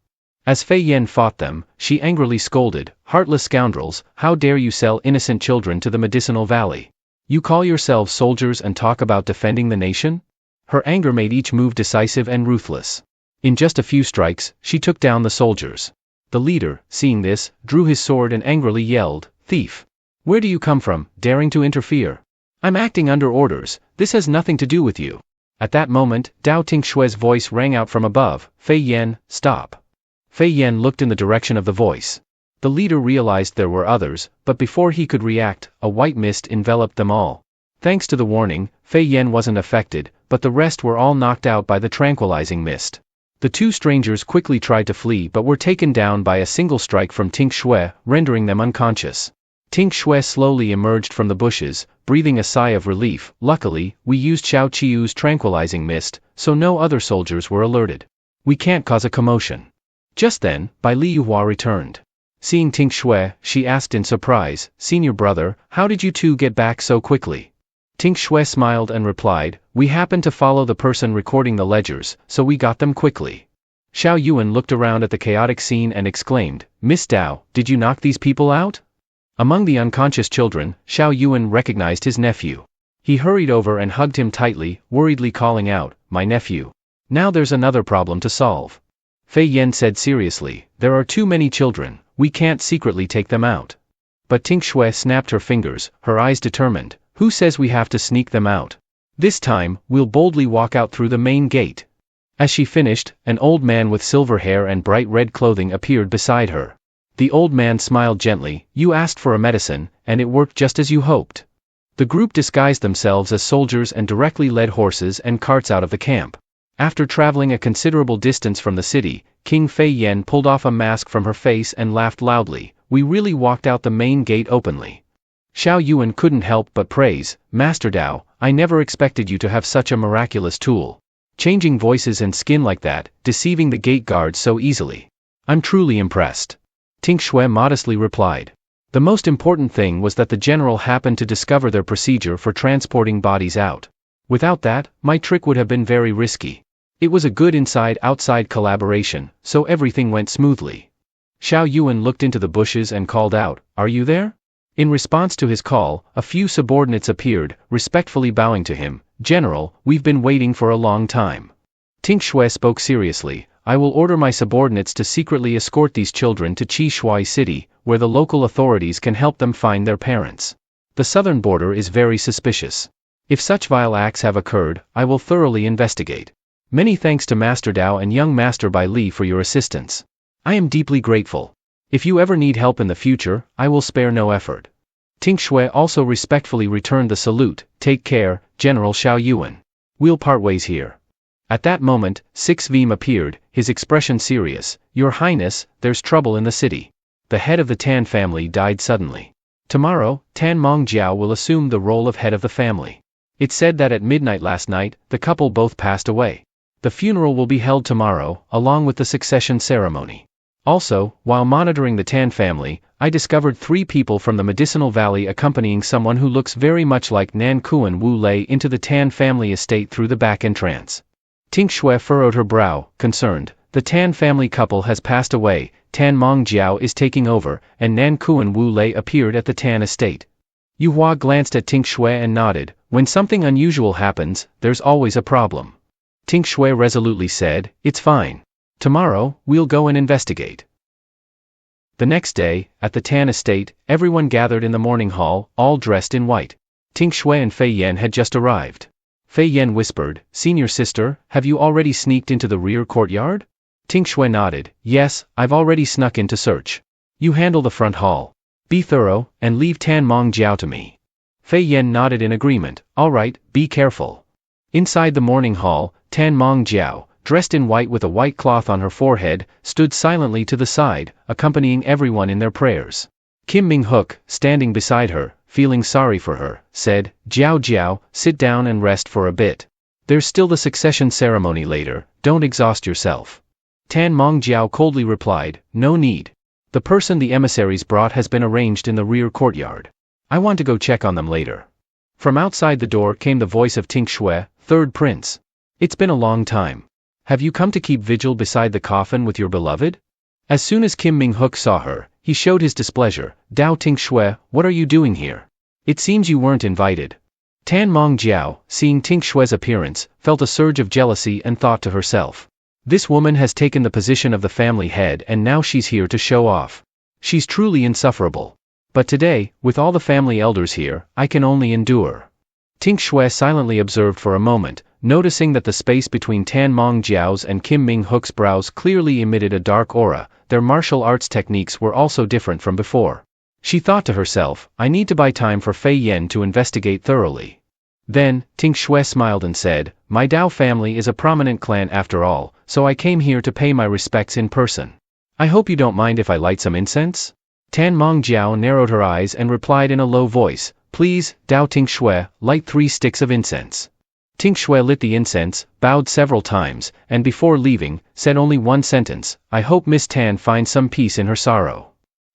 As Fei Yan fought them, she angrily scolded, heartless scoundrels, how dare you sell innocent children to the Medicinal Valley? You call yourselves soldiers and talk about defending the nation? Her anger made each move decisive and ruthless. In just a few strikes, she took down the soldiers. The leader, seeing this, drew his sword and angrily yelled, thief! Where do you come from, daring to interfere? I'm acting under orders, this has nothing to do with you. At that moment, Dao Tinh Xue's voice rang out from above, Fei Yan, stop. Fei Yan looked in the direction of the voice. The leader realized there were others, but before he could react, a white mist enveloped them all. Thanks to the warning, Fei Yan wasn't affected, but the rest were all knocked out by the tranquilizing mist. The two strangers quickly tried to flee but were taken down by a single strike from Tinh Xue, rendering them unconscious. Tinh Xue slowly emerged from the bushes, breathing a sigh of relief. Luckily, we used Xiao Qiu's tranquilizing mist, so no other soldiers were alerted. We can't cause a commotion. Just then, Bai Liyuhua returned. Seeing Tinh Xue, she asked in surprise, Senior brother, how did you two get back so quickly? Tinh Xue smiled and replied, we happened to follow the person recording the ledgers, so we got them quickly. Xiao Yuan looked around at the chaotic scene and exclaimed, Miss Dao, did you knock these people out? Among the unconscious children, Xiao Yuan recognized his nephew. He hurried over and hugged him tightly, worriedly calling out, my nephew. Now there's another problem to solve. Fei Yan said seriously, there are too many children, we can't secretly take them out. But Ting Xue snapped her fingers, her eyes determined, who says we have to sneak them out? This time, we'll boldly walk out through the main gate. As she finished, an old man with silver hair and bright red clothing appeared beside her. The old man smiled gently, you asked for a medicine, and it worked just as you hoped. The group disguised themselves as soldiers and directly led horses and carts out of the camp. After traveling a considerable distance from the city, King Fei Yan pulled off a mask from her face and laughed loudly, we really walked out the main gate openly. Xiao Yuan couldn't help but praise, Master Dao, I never expected you to have such a miraculous tool. Changing voices and skin like that, deceiving the gate guards so easily. I'm truly impressed. Ting Xue modestly replied. The most important thing was that the general happened to discover their procedure for transporting bodies out. Without that, my trick would have been very risky. It was a good inside-outside collaboration, so everything went smoothly. Xiao Yuan looked into the bushes and called out, are you there? In response to his call, a few subordinates appeared, respectfully bowing to him, General, we've been waiting for a long time. Ting Xue spoke seriously, I will order my subordinates to secretly escort these children to Qishui City, where the local authorities can help them find their parents. The southern border is very suspicious. If such vile acts have occurred, I will thoroughly investigate. Many thanks to Master Dao and young Master Bai Li for your assistance. I am deeply grateful. If you ever need help in the future, I will spare no effort. Ting Xue also respectfully returned the salute, take care, General Xiao Yuan. We'll part ways here. At that moment, 6 Vim appeared, his expression serious, Your Highness, there's trouble in the city. The head of the Tan family died suddenly. Tomorrow, Tan Mongjiao will assume the role of head of the family. It's said that at midnight last night, the couple both passed away. The funeral will be held tomorrow, along with the succession ceremony. Also, while monitoring the Tan family, I discovered 3 people from the Medicinal Valley accompanying someone who looks very much like Nan Kuan Wu Lei into the Tan family estate through the back entrance. Ting Xue furrowed her brow, concerned, the Tan family couple has passed away, Tan Mongjiao is taking over, and Nan Kuan Wu Lei appeared at the Tan estate. Yu Hua glanced at Ting Xue and nodded, when something unusual happens, there's always a problem. Ting Xue resolutely said, it's fine. Tomorrow, we'll go and investigate. The next day, at the Tan estate, everyone gathered in the morning hall, all dressed in white. Ting Xue and Fei Yan had just arrived. Fei Yan whispered, Senior sister, have you already sneaked into the rear courtyard? Ting Xue nodded, yes, I've already snuck in to search. You handle the front hall. Be thorough, and leave Tan Mongjiao to me. Fei Yan nodded in agreement, all right, be careful. Inside the morning hall, Tan Mongjiao, dressed in white with a white cloth on her forehead, stood silently to the side, accompanying everyone in their prayers. Kim Ming-hook, standing beside her, feeling sorry for her, said, Jiao Jiao, sit down and rest for a bit. There's still the succession ceremony later, don't exhaust yourself. Tan Mongjiao coldly replied, no need. The person the emissaries brought has been arranged in the rear courtyard. I want to go check on them later. From outside the door came the voice of Ting Xue, third prince. It's been a long time. Have you come to keep vigil beside the coffin with your beloved? As soon as Kim Ming-hook saw her, he showed his displeasure, Dao Ting Xue, what are you doing here? It seems you weren't invited. Tan Mongjiao, seeing Ting Xue's appearance, felt a surge of jealousy and thought to herself. This woman has taken the position of the family head and now she's here to show off. She's truly insufferable. But today, with all the family elders here, I can only endure. Ting Xue silently observed for a moment, noticing that the space between Tan Mongjiao's and Kim Ming-hook's brows clearly emitted a dark aura. Their martial arts techniques were also different from before. She thought to herself, I need to buy time for Fei Yan to investigate thoroughly. Then, Ting Xue smiled and said, my Dao family is a prominent clan after all, so I came here to pay my respects in person. I hope you don't mind if I light some incense? Tan Mongjiao narrowed her eyes and replied in a low voice, please, Dao Ting Xue, light 3 sticks of incense. Ting Xue lit the incense, bowed several times, and before leaving, said only one sentence, I hope Miss Tan finds some peace in her sorrow.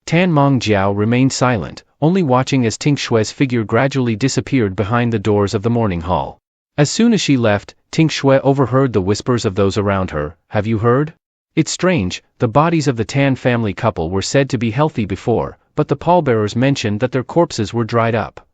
Tan Mongjiao remained silent, only watching as Ting Xue's figure gradually disappeared behind the doors of the morning hall. As soon as she left, Ting Xue overheard the whispers of those around her, have you heard? It's strange, the bodies of the Tan family couple were said to be healthy before, but the pallbearers mentioned that their corpses were dried up.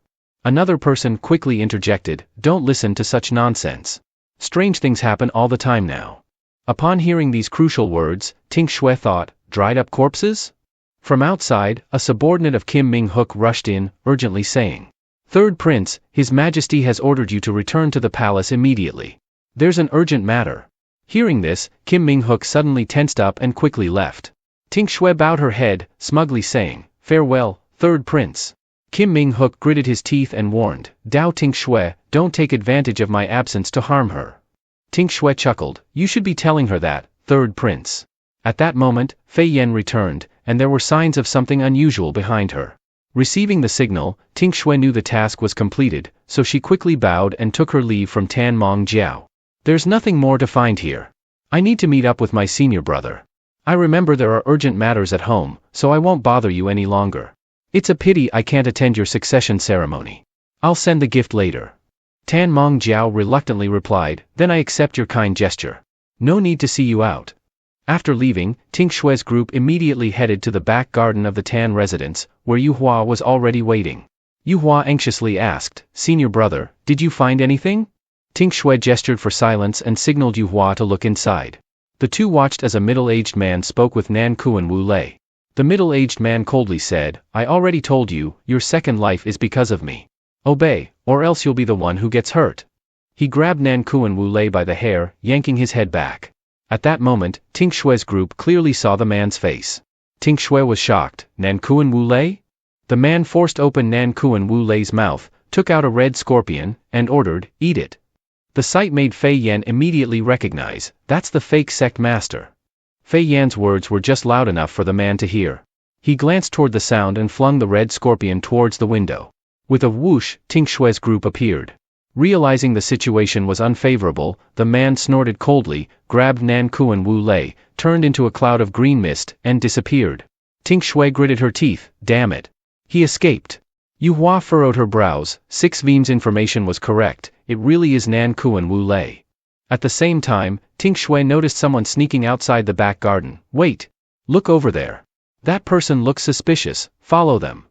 Another person quickly interjected, don't listen to such nonsense. Strange things happen all the time now. Upon hearing these crucial words, Tinh Xue thought, dried up corpses? From outside, a subordinate of Kim Ming-hook rushed in, urgently saying, "Third Prince, His Majesty has ordered you to return to the palace immediately. There's an urgent matter." Hearing this, Kim Ming-hook suddenly tensed up and quickly left. Tinh Xue bowed her head, smugly saying, "Farewell, Third Prince." Kim Ming-hook gritted his teeth and warned, "Dao Tinh Xue, don't take advantage of my absence to harm her." Tinh Xue chuckled, "You should be telling her that, Third Prince." At that moment, Fei Yan returned, and there were signs of something unusual behind her. Receiving the signal, Tinh Xue knew the task was completed, so she quickly bowed and took her leave from Tan Mong Jiao. "There's nothing more to find here. I need to meet up with my senior brother. I remember there are urgent matters at home, so I won't bother you any longer. It's a pity I can't attend your succession ceremony. I'll send the gift later." Tan Mong Jiao reluctantly replied, "Then I accept your kind gesture. No need to see you out." After leaving, Tinh Xue's group immediately headed to the back garden of the Tan residence, where Yu Hua was already waiting. Yu Hua anxiously asked, "Senior brother, did you find anything?" Tinh Xue gestured for silence and signaled Yu Hua to look inside. The two watched as a middle-aged man spoke with Nan Kuan Wu Lei. The middle-aged man coldly said, "I already told you, your second life is because of me. Obey, or else you'll be the one who gets hurt." He grabbed Nan Kuan Wu Lei by the hair, yanking his head back. At that moment, Tinh Xue's group clearly saw the man's face. Tinh Xue was shocked. "Nan Kuan Wu Lei?" The man forced open Nan Kuan Wu Lei's mouth, took out a red scorpion, and ordered, "Eat it." The sight made Fei Yan immediately recognize, "That's the fake sect master." Fei Yan's words were just loud enough for the man to hear. He glanced toward the sound and flung the red scorpion towards the window. With a whoosh, Tinh Xue's group appeared. Realizing the situation was unfavorable, the man snorted coldly, grabbed Nan Kuan Wu Lei, turned into a cloud of green mist, and disappeared. Tinh Xue gritted her teeth, "Damn it. He escaped." Yu Hua furrowed her brows. 6 Vim's information was correct, it really is Nan Kuan Wu Lei. At the same time, Tinh Xue noticed someone sneaking outside the back garden. "Wait! Look over there. That person looks suspicious, follow them."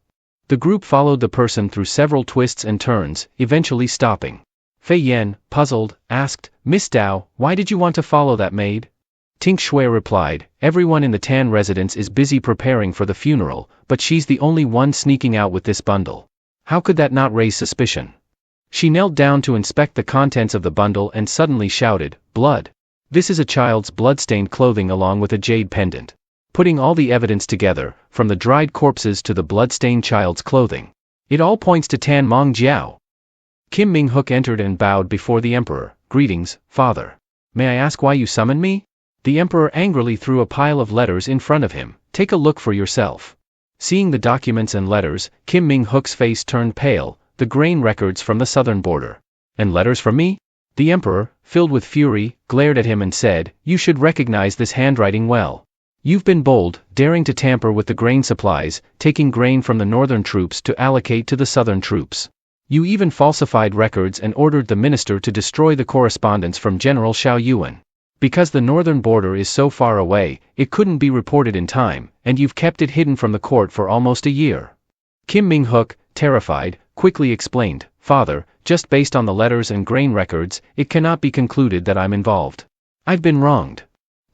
The group followed the person through several twists and turns, eventually stopping. Fei Yan, puzzled, asked, "Miss Dao, why did you want to follow that maid?" Tinh Xue replied, "Everyone in the Tan residence is busy preparing for the funeral, but she's the only one sneaking out with this bundle. How could that not raise suspicion?" She knelt down to inspect the contents of the bundle and suddenly shouted, "Blood! This is a child's blood-stained clothing along with a jade pendant." Putting all the evidence together, from the dried corpses to the blood-stained child's clothing, it all points to Tan Mong Jiao. Kim Ming-hook entered and bowed before the emperor. "Greetings, father. May I ask why you summoned me?" The emperor angrily threw a pile of letters in front of him. "Take a look for yourself." Seeing the documents and letters, Kim Ming-hook's face turned pale. "The grain records from the southern border. And letters from me?" The emperor, filled with fury, glared at him and said, "You should recognize this handwriting well. You've been bold, daring to tamper with the grain supplies, taking grain from the northern troops to allocate to the southern troops. You even falsified records and ordered the minister to destroy the correspondence from General Xiao Yuan. Because the northern border is so far away, it couldn't be reported in time, and you've kept it hidden from the court for almost a year." Kim Ming-hook, terrified, quickly explained, "Father, just based on the letters and grain records, it cannot be concluded that I'm involved. I've been wronged."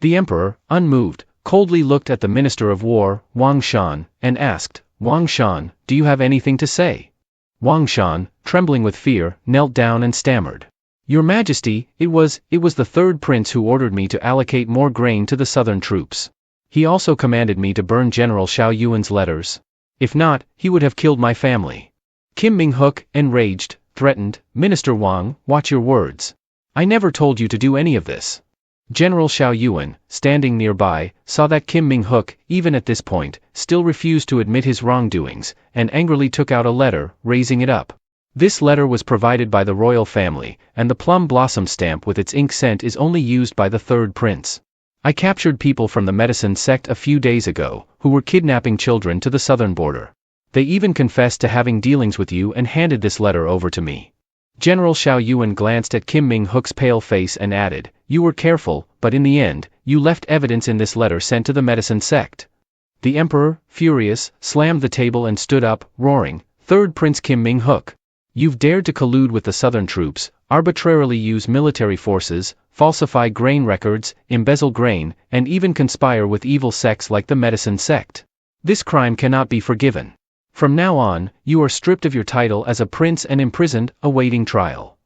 The emperor, unmoved, coldly looked at the Minister of War, Wang Shan, and asked, "Wang Shan, do you have anything to say?" Wang Shan, trembling with fear, knelt down and stammered, "Your Majesty, it was the third prince who ordered me to allocate more grain to the southern troops. He also commanded me to burn General Xiao Yuan's letters. If not, he would have killed my family." Kim Ming-hook, enraged, threatened, "Minister Wang, watch your words. I never told you to do any of this." General Xiao Yuan, standing nearby, saw that Kim Ming-hook, even at this point, still refused to admit his wrongdoings, and angrily took out a letter, raising it up. This letter was provided by the royal family, and the plum blossom stamp with its ink scent is only used by the third prince. "I captured people from the medicine sect a few days ago, who were kidnapping children to the southern border. They even confessed to having dealings with you and handed this letter over to me." General Xiao Yuan glanced at Kim Ming-hook's pale face and added, "You were careful, but in the end, you left evidence in this letter sent to the medicine sect." The emperor, furious, slammed the table and stood up, roaring, "Third Prince Kim Ming-hook! You've dared to collude with the southern troops, arbitrarily use military forces, falsify grain records, embezzle grain, and even conspire with evil sects like the medicine sect. This crime cannot be forgiven. From now on, you are stripped of your title as a prince and imprisoned, awaiting trial.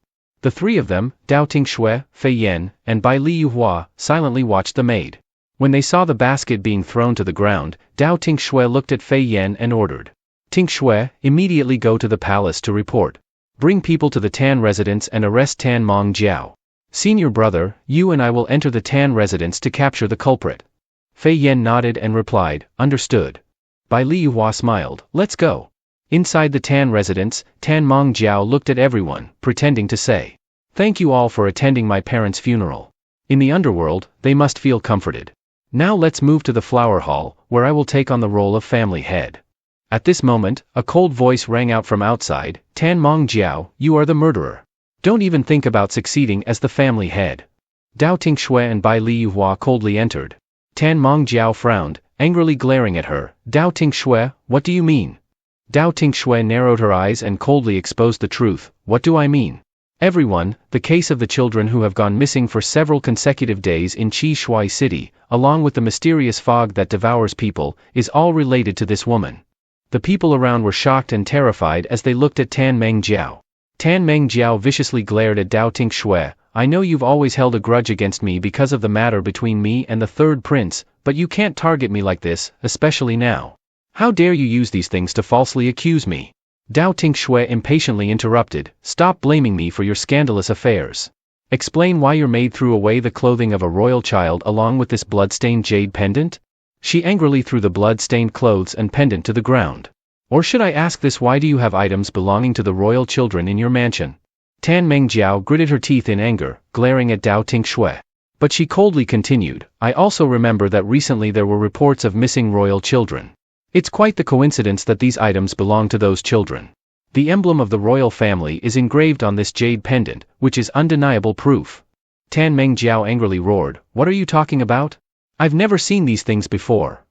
The three of them, Dao Tinh Xue, Fei Yan, and Bai Liyuhua, silently watched the maid. When they saw the basket being thrown to the ground, Dao Tinh Xue looked at Fei Yan and ordered, "Tinh Xue, immediately go to the palace to report. Bring people to the Tan residence and arrest Tan Mongjiao. Senior brother, you and I will enter the Tan residence to capture the culprit." Fei Yan nodded and replied, "Understood." Bai Liyuhua smiled, "Let's go." Inside the Tan residence, Tan Mongjiao looked at everyone, pretending to say, "Thank you all for attending my parents' funeral. In the underworld, they must feel comforted. Now let's move to the flower hall, where I will take on the role of family head." At this moment, a cold voice rang out from outside, "Tan Mongjiao, you are the murderer. Don't even think about succeeding as the family head." Dao Tinh Xue and Bai Liyuhua coldly entered. Tan Mongjiao frowned, angrily glaring at her. "Dao Tinh Xue, what do you mean?" Dao Tinh Xue narrowed her eyes and coldly exposed the truth. "What do I mean? Everyone, the case of the children who have gone missing for several consecutive days in Qi Shui City, along with the mysterious fog that devours people, is all related to this woman." The people around were shocked and terrified as they looked at Tan Mengjiao. Tan Mengjiao viciously glared at Dao Tinh Xue. "I know you've always held a grudge against me because of the matter between me and the third prince, but you can't target me like this, especially now. How dare you use these things to falsely accuse me?" Dao Tinh Xue impatiently interrupted, "Stop blaming me for your scandalous affairs. Explain why your maid threw away the clothing of a royal child along with this blood-stained jade pendant?" She angrily threw the blood-stained clothes and pendant to the ground. "Or should I ask this, why do you have items belonging to the royal children in your mansion?" Tan Mengjiao gritted her teeth in anger, glaring at Dao Tinh Xue. But she coldly continued, "I also remember that recently there were reports of missing royal children. It's quite the coincidence that these items belong to those children. The emblem of the royal family is engraved on this jade pendant, which is undeniable proof." Tan Mengjiao angrily roared, "What are you talking about? I've never seen these things before."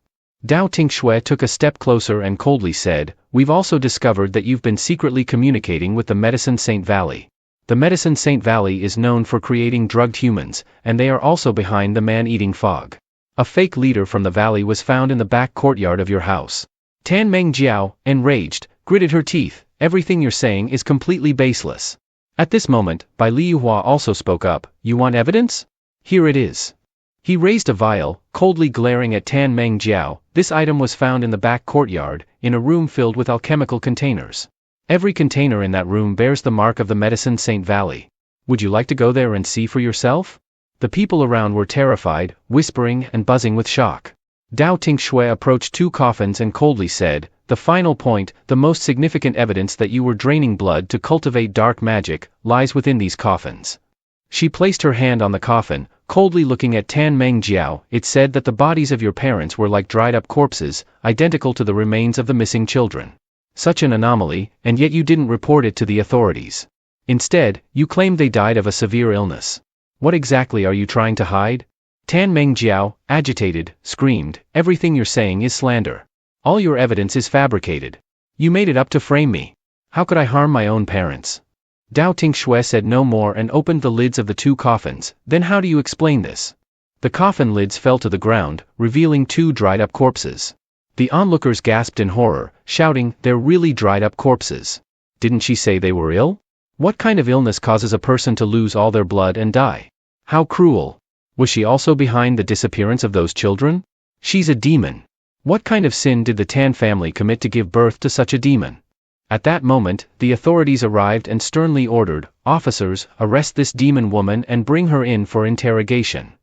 Dao Tinh Xue took a step closer and coldly said, "We've also discovered that you've been secretly communicating with the Medicine Saint Valley. The Medicine Saint Valley is known for creating drugged humans, and they are also behind the man-eating fog. A fake leader from the valley was found in the back courtyard of your house." Tan Mengjiao, enraged, gritted her teeth, "Everything you're saying is completely baseless." At this moment, Bai Liyuhua also spoke up, "You want evidence? Here it is." He raised a vial, coldly glaring at Tan Mengjiao. "This item was found in the back courtyard, in a room filled with alchemical containers. Every container in that room bears the mark of the Medicine Saint Valley. Would you like to go there and see for yourself?" The people around were terrified, whispering and buzzing with shock. Dao Tinh Xue approached two coffins and coldly said, "The final point, the most significant evidence that you were draining blood to cultivate dark magic, lies within these coffins." She placed her hand on the coffin, coldly looking at Tan Mengjiao. "It said that the bodies of your parents were like dried-up corpses, identical to the remains of the missing children. Such an anomaly, and yet you didn't report it to the authorities. Instead, you claimed they died of a severe illness. What exactly are you trying to hide?" Tan Mengjiao, agitated, screamed, "Everything you're saying is slander. All your evidence is fabricated. You made it up to frame me. How could I harm my own parents?" Dao Tinh Xue said no more and opened the lids of the two coffins. "Then how do you explain this?" The coffin lids fell to the ground, revealing two dried-up corpses. The onlookers gasped in horror, shouting, "They're really dried-up corpses. Didn't she say they were ill? What kind of illness causes a person to lose all their blood and die? How cruel! Was she also behind the disappearance of those children? She's a demon. What kind of sin did the Tan family commit to give birth to such a demon?" At that moment, the authorities arrived and sternly ordered, "Officers, arrest this demon woman and bring her in for interrogation."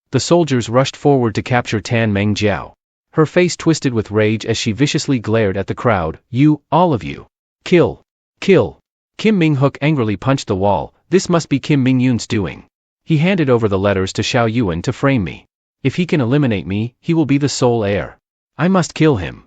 The soldiers rushed forward to capture Tan Mengjiao. Her face twisted with rage as she viciously glared at the crowd. "You, all of you. Kill! Kill!" Kim Ming-hook angrily punched the wall. "This must be Kim Ming-yun's doing. He handed over the letters to Xiao Yuan to frame me. If he can eliminate me, he will be the sole heir. I must kill him."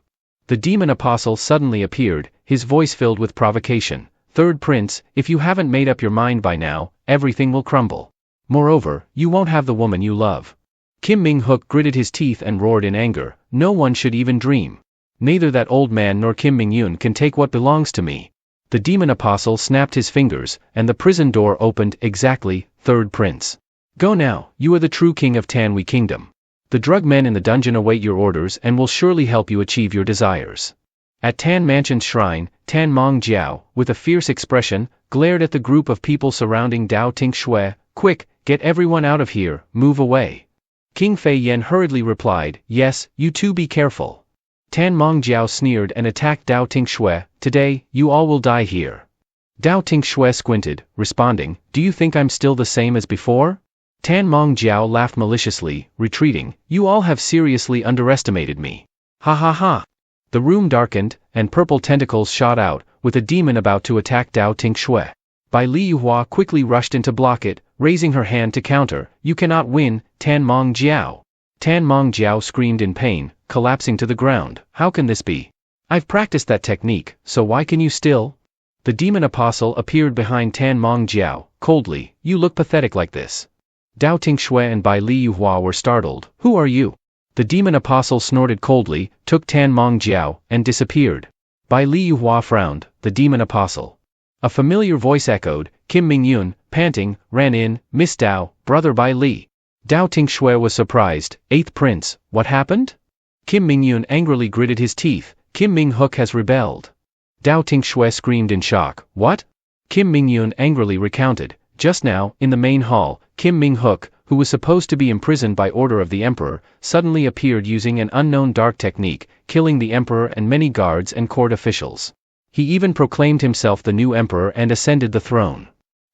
The demon apostle suddenly appeared, his voice filled with provocation. "Third prince, if you haven't made up your mind by now, everything will crumble. Moreover, you won't have the woman you love." Kim Ming-hook gritted his teeth and roared in anger, "No one should even dream. Neither that old man nor Kim Ming-yun can take what belongs to me." The demon apostle snapped his fingers, and the prison door opened. Exactly, third prince. Go now, you are the true king of Tanwi Kingdom. The drug men in the dungeon await your orders and will surely help you achieve your desires. At Tan Mansion's shrine, Tan Mong Jiao, with a fierce expression, glared at the group of people surrounding Dao Tinh Xue. Quick, get everyone out of here, move away. King Fei Yan hurriedly replied, yes, you too be careful. Tan Mong Jiao sneered and attacked Dao Tinh Xue. Today, you all will die here. Dao Tinh Xue squinted, responding, do you think I'm still the same as before? Tan Mong Jiao laughed maliciously, retreating, you all have seriously underestimated me. Ha ha ha. The room darkened, and purple tentacles shot out, with a demon about to attack Dao Tinh Xue. Bai Liyuhua quickly rushed in to block it, raising her hand to counter. You cannot win, Tan Mong Jiao. Tan Mong Jiao screamed in pain, collapsing to the ground. How can this be? I've practiced that technique, so why can you still? The demon apostle appeared behind Tan Mong Jiao, coldly. You look pathetic like this. Dao Tinh Xue and Bai Liyuhua were startled. Who are you? The demon apostle snorted coldly, took Tan Mong Jiao, and disappeared. Bai Liyuhua frowned. The demon apostle. A familiar voice echoed. Kim Mingyun, panting, ran in. Miss Dao, brother Bai Li. Dao Tinh Xue was surprised. Eighth prince, what happened? Kim Mingyun angrily gritted his teeth. Kim Ming-hook has rebelled. Dao Tinh Xue screamed in shock. What? Kim Mingyun angrily recounted. Just now, in the main hall, Kim Ming-hook, who was supposed to be imprisoned by order of the emperor, suddenly appeared using an unknown dark technique, killing the emperor and many guards and court officials. He even proclaimed himself the new emperor and ascended the throne.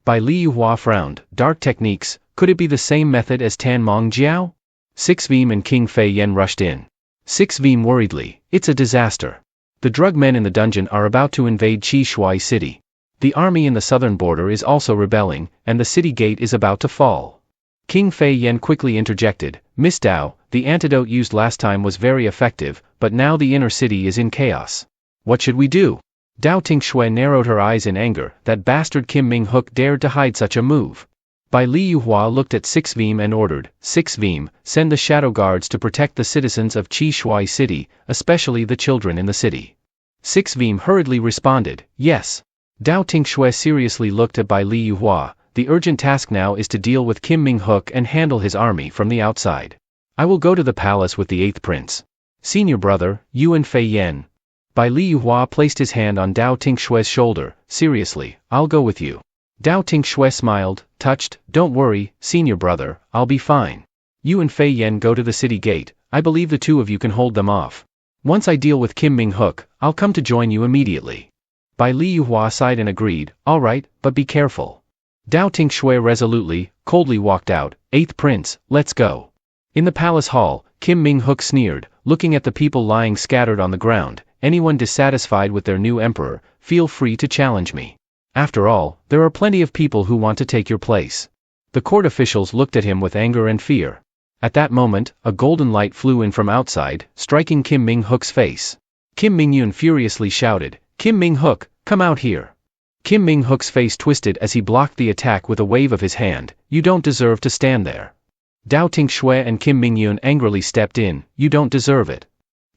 Bai Liyuhua frowned. Dark techniques, could it be the same method as Tan Mong Jiao? Six Veem and King Fei Yan rushed in. Six Veem worriedly, it's a disaster. The drug men in the dungeon are about to invade Shui City. The army in the southern border is also rebelling, and the city gate is about to fall. King Fei Yan quickly interjected, Miss Dao, the antidote used last time was very effective, but now the inner city is in chaos. What should we do? Dao Tinh Xue narrowed her eyes in anger. That bastard Kim Ming-hook dared to hide such a move. Bai Liyuhua looked at Six Veem and ordered, Six Veem, send the shadow guards to protect the citizens of Shui City, especially the children in the city. Six Veem hurriedly responded, yes. Dao Tinh Xue seriously looked at Bai Liyuhua. The urgent task now is to deal with Kim Ming-hook and handle his army from the outside. I will go to the palace with the eighth prince. Senior brother, you and Fei Yan. Bai Liyuhua placed his hand on Dao Tinh Xue's shoulder. Seriously, I'll go with you. Dao Tinh Xue smiled, touched. Don't worry, senior brother, I'll be fine. You and Fei Yan go to the city gate. I believe the two of you can hold them off. Once I deal with Kim Ming-hook, I'll come to join you immediately. Bai Liyuhua sighed and agreed. All right, but be careful. Dao Tinh Xue resolutely, coldly walked out. Eighth prince, let's go. In the palace hall, Kim Ming-hook sneered, looking at the people lying scattered on the ground. Anyone dissatisfied with their new emperor, feel free to challenge me. After all, there are plenty of people who want to take your place. The court officials looked at him with anger and fear. At that moment, a golden light flew in from outside, striking Kim Ming-hook's face. Kim Mingyun furiously shouted, Kim Ming-hook, come out here. Kim Ming-hook's face twisted as he blocked the attack with a wave of his hand. You don't deserve to stand there. Dao Tinh Xue and Kim Mingyun angrily stepped in. You don't deserve it.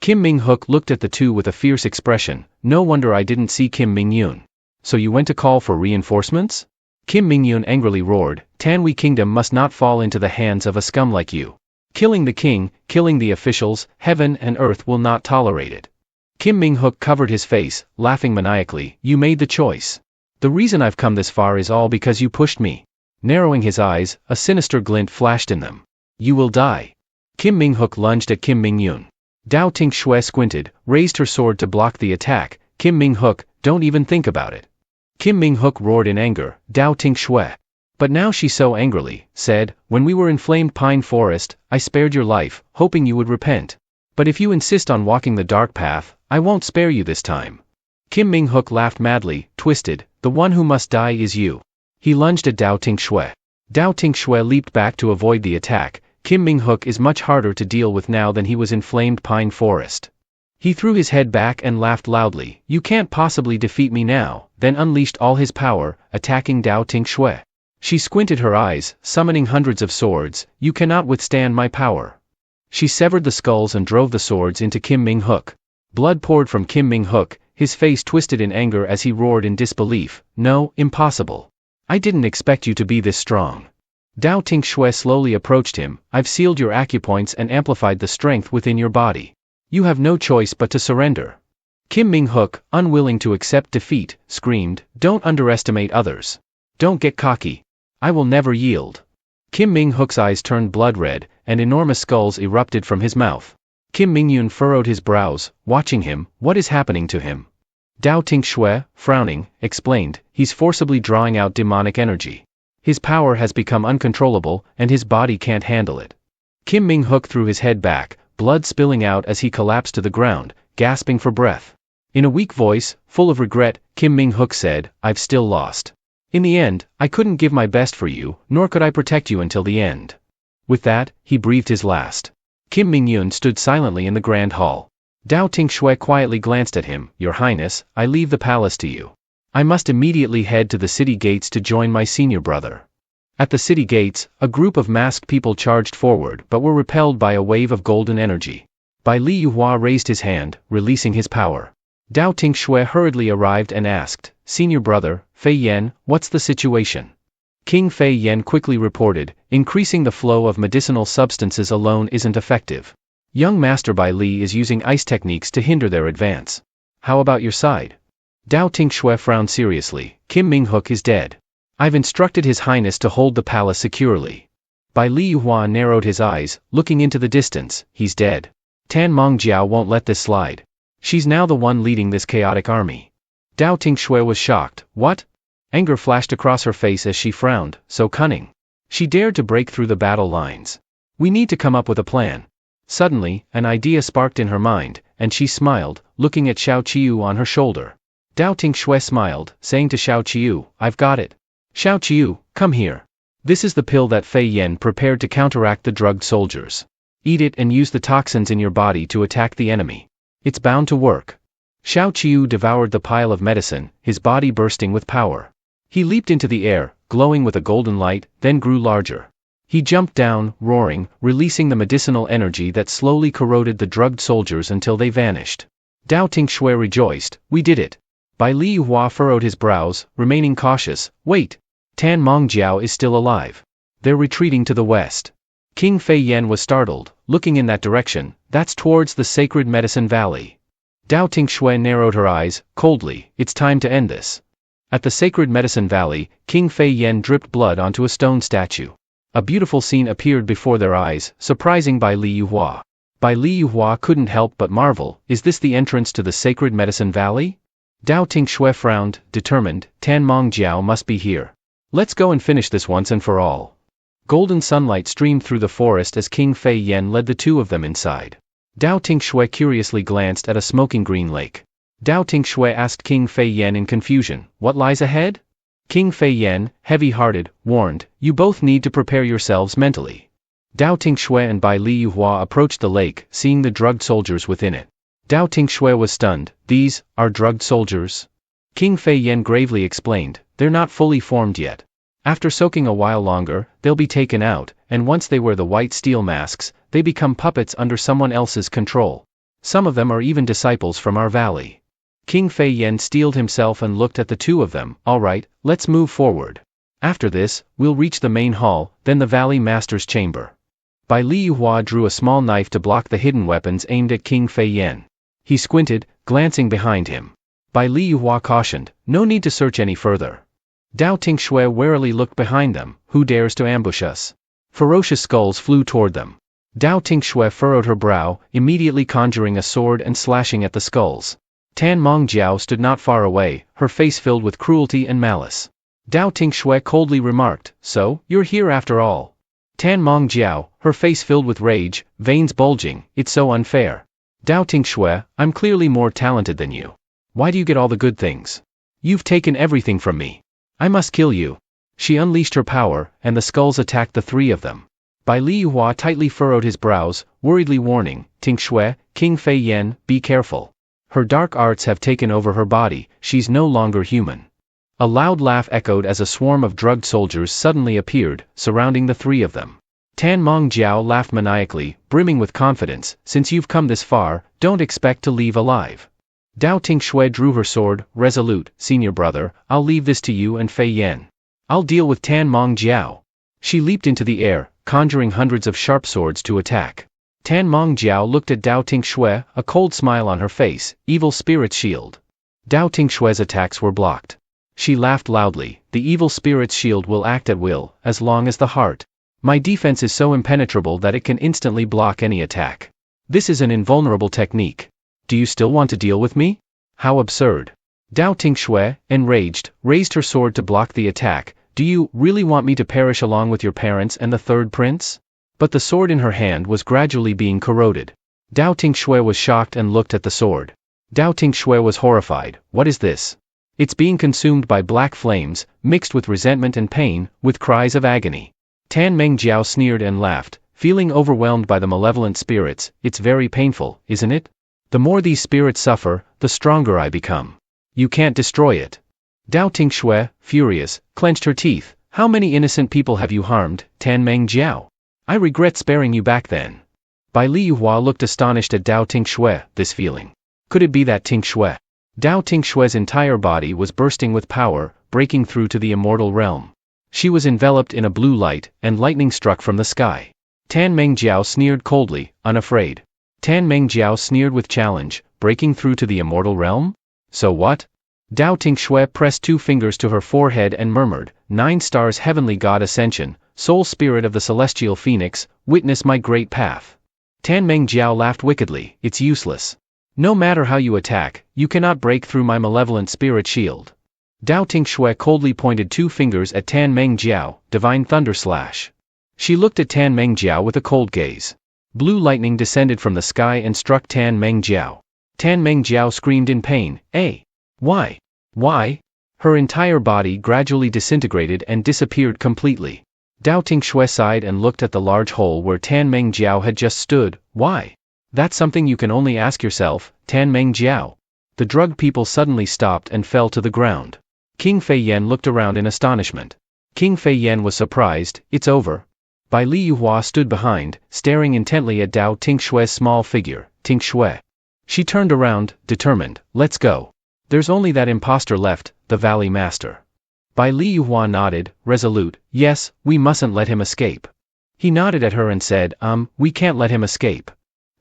Kim Ming-hook looked at the two with a fierce expression. No wonder I didn't see Kim Mingyun. So you went to call for reinforcements? Kim Mingyun angrily roared. Tanwi Kingdom must not fall into the hands of a scum like you. Killing the king, killing the officials, heaven and earth will not tolerate it. Kim Ming-hook covered his face, laughing maniacally. You made the choice. The reason I've come this far is all because you pushed me. Narrowing his eyes, a sinister glint flashed in them. You will die. Kim Ming-hook lunged at Kim Mingyun. Dao Tinh Xue squinted, raised her sword to block the attack. Kim Ming-hook, don't even think about it. Kim Ming-hook roared in anger. Dao Tinh Xue. But now she so angrily said, when we were in flamed pine forest, I spared your life, hoping you would repent. But if you insist on walking the dark path, I won't spare you this time. Kim Ming-hook laughed madly, twisted. The one who must die is you. He lunged at Dao Tinh Xue. Dao Tinh Xue leaped back to avoid the attack. Kim Ming-hook is much harder to deal with now than he was in flamed pine forest. He threw his head back and laughed loudly. You can't possibly defeat me now, then unleashed all his power, attacking Dao Tinh Xue. She squinted her eyes, summoning hundreds of swords. You cannot withstand my power. She severed the skulls and drove the swords into Kim Ming-hook. Blood poured from Kim Ming-hook, His face twisted in anger as he roared in disbelief, "No, impossible. I didn't expect you to be this strong." Dao Tinh Xue slowly approached him. "I've sealed your acupoints and amplified the strength within your body. You have no choice but to surrender." Kim Ming-hook, unwilling to accept defeat, screamed, "Don't underestimate others. Don't get cocky. I will never yield." Kim Ming-hook's eyes turned blood red, and enormous skulls erupted from his mouth. Kim Mingyun furrowed his brows, watching him. What is happening to him? Dao Tinh Xue, frowning, explained, "He's forcibly drawing out demonic energy. His power has become uncontrollable, and his body can't handle it." Kim Ming-hook threw his head back, blood spilling out as he collapsed to the ground, gasping for breath. In a weak voice, full of regret, Kim Ming-hook said, "I've still lost. In the end, I couldn't give my best for you, nor could I protect you until the end." With that, he breathed his last. Kim Mingyun stood silently in the grand hall. Dao Tinh Xue quietly glanced at him. "Your Highness, I leave the palace to you. I must immediately head to the city gates to join my senior brother." At the city gates, a group of masked people charged forward but were repelled by a wave of golden energy. Bai Li Yuhua raised his hand, releasing his power. Dao Tinh Xue hurriedly arrived and asked, "Senior brother, Fei Yan, what's the situation?" King Fei Yan quickly reported, "Increasing the flow of medicinal substances alone isn't effective. Young Master Bai Li is using ice techniques to hinder their advance. How about your side?" Dao Tinh Xue frowned seriously. "Kim Ming-hook is dead. I've instructed His Highness to hold the palace securely." Bai Li Yuhua narrowed his eyes, looking into the distance. "He's dead. Tan Mongjiao won't let this slide. She's now the one leading this chaotic army." Dao Tinh Xue was shocked. "What?" Anger flashed across her face as she frowned. "So cunning. She dared to break through the battle lines. We need to come up with a plan." Suddenly, an idea sparked in her mind, and she smiled, looking at Xiao Qiu on her shoulder. Dao Tinh Xue smiled, saying to Xiao Qiu, "I've got it. Xiao Qiu, come here. This is the pill that Fei Yan prepared to counteract the drugged soldiers. Eat it and use the toxins in your body to attack the enemy. It's bound to work." Xiao Qiu devoured the pile of medicine, his body bursting with power. He leaped into the air, glowing with a golden light, then grew larger. He jumped down, roaring, releasing the medicinal energy that slowly corroded the drugged soldiers until they vanished. Dao Tinh Xue rejoiced, "We did it." Bai Li Yuhua furrowed his brows, remaining cautious. "Wait. Tan Mongjiao is still alive. They're retreating to the west." King Fei Yan was startled, looking in that direction. "That's towards the sacred medicine valley." Dao Tinh Xue narrowed her eyes, coldly. "It's time to end this." At the sacred medicine valley, King Fei Yan dripped blood onto a stone statue. A beautiful scene appeared before their eyes, surprising Bai Li Yuhua. Bai Li Yuhua couldn't help but marvel. "Is this the entrance to the sacred medicine valley?" Dao Tinh Xue frowned, determined. "Tan Mongjiao must be here. Let's go and finish this once and for all." Golden sunlight streamed through the forest as King Fei Yan led the two of them inside. Dao Tinh Xue curiously glanced at a smoking green lake. Dao Tinh Xue asked King Fei Yan in confusion, "What lies ahead?" King Fei Yan, heavy-hearted, warned, "You both need to prepare yourselves mentally." Dao Tinh Xue and Bai Li Yuhua approached the lake, seeing the drugged soldiers within it. Dao Tinh Xue was stunned. "These are drugged soldiers?" King Fei Yan gravely explained, "They're not fully formed yet. After soaking a while longer, they'll be taken out, and once they wear the white steel masks, they become puppets under someone else's control. Some of them are even disciples from our valley." King Fei Yan steeled himself and looked at the two of them. "All right, let's move forward. After this, we'll reach the main hall, then the Valley Master's chamber." Bai Li Yuhua drew a small knife to block the hidden weapons aimed at King Fei Yan. He squinted, glancing behind him. Bai Li Yuhua cautioned, "No need to search any further." Dao Tinh Xue warily looked behind them. "Who dares to ambush us?" Ferocious skulls flew toward them. Dao Tinh Xue furrowed her brow, immediately conjuring a sword and slashing at the skulls. Tan Mongjiao stood not far away, her face filled with cruelty and malice. Dao Tinh Xue coldly remarked, "So, you're here after all." Tan Mongjiao, her face filled with rage, veins bulging, "It's so unfair. Dao Tinh Xue, I'm clearly more talented than you. Why do you get all the good things? You've taken everything from me. I must kill you." She unleashed her power, and the skulls attacked the three of them. Bai Li Yuhua tightly furrowed his brows, worriedly warning, "Tinh Xue, King Fei Yan, be careful. Her dark arts have taken over her body, she's no longer human." A loud laugh echoed as a swarm of drugged soldiers suddenly appeared, surrounding the three of them. Tan Mongjiao laughed maniacally, brimming with confidence, "Since you've come this far, don't expect to leave alive." Dao Tinh Xue drew her sword, resolute. Senior brother, I'll leave this to you and Fei Yan. I'll deal with Tan Mong Jiao. She leaped into the air, conjuring hundreds of sharp swords to attack. Tan Mong Jiao looked at Dao Tinh Xue, a cold smile on her face. Evil spirit's shield. Dao Tinh Xue's attacks were blocked. She laughed loudly. The evil spirit's shield will act at will, as long as the heart. My defense is so impenetrable that it can instantly block any attack. This is an invulnerable technique. Do you still want to deal with me? How absurd. Dao Tinh Xue, enraged, raised her sword to block the attack. Do you really want me to perish along with your parents and the third prince? But the sword in her hand was gradually being corroded. Dao Tinh Xue was shocked and looked at the sword. Dao Tinh Xue was horrified. What is this? It's being consumed by black flames, mixed with resentment and pain, with cries of agony. Tan Meng Jiao sneered and laughed, feeling overwhelmed by the malevolent spirits. It's very painful, isn't it? The more these spirits suffer, the stronger I become. You can't destroy it. Dao Tinh Xue, furious, clenched her teeth. How many innocent people have you harmed, Tan Meng Jiao? I regret sparing you back then. Bai Liyuhua looked astonished at Dao Tinh Xue. This feeling. Could it be that Tinh Xue? Dao Tinh Xue's entire body was bursting with power, breaking through to the immortal realm. She was enveloped in a blue light, and lightning struck from the sky. Tan Meng Jiao sneered coldly, unafraid. Tan Meng Jiao sneered with challenge, breaking through to the immortal realm? So what? Dao Tinh Xue pressed 2 fingers to her forehead and murmured, 9 stars heavenly god ascension, soul spirit of the celestial phoenix, witness my great path. Tan Meng Jiao laughed wickedly. It's useless. No matter how you attack, you cannot break through my malevolent spirit shield. Dao Tinh Xue coldly pointed 2 fingers at Tan Meng Jiao, divine thunder slash. She looked at Tan Meng Jiao with a cold gaze. Blue lightning descended from the sky and struck Tan Meng Jiao. Tan Meng Jiao screamed in pain. Why? Why? Her entire body gradually disintegrated and disappeared completely. Dao Tinh Xue sighed and looked at the large hole where Tan Meng Jiao had just stood. Why? That's something you can only ask yourself, Tan Meng Jiao. The drug people suddenly stopped and fell to the ground. King Fei Yan looked around in astonishment. King Fei Yan was surprised. It's over. Bai Liyuhua stood behind, staring intently at Dao Tinh Xue's small figure. Tinh Xue. She turned around, determined. Let's go. There's only that imposter left, the Valley Master. Bai Liyuhua nodded, resolute. Yes, we mustn't let him escape. He nodded at her and said, we can't let him escape.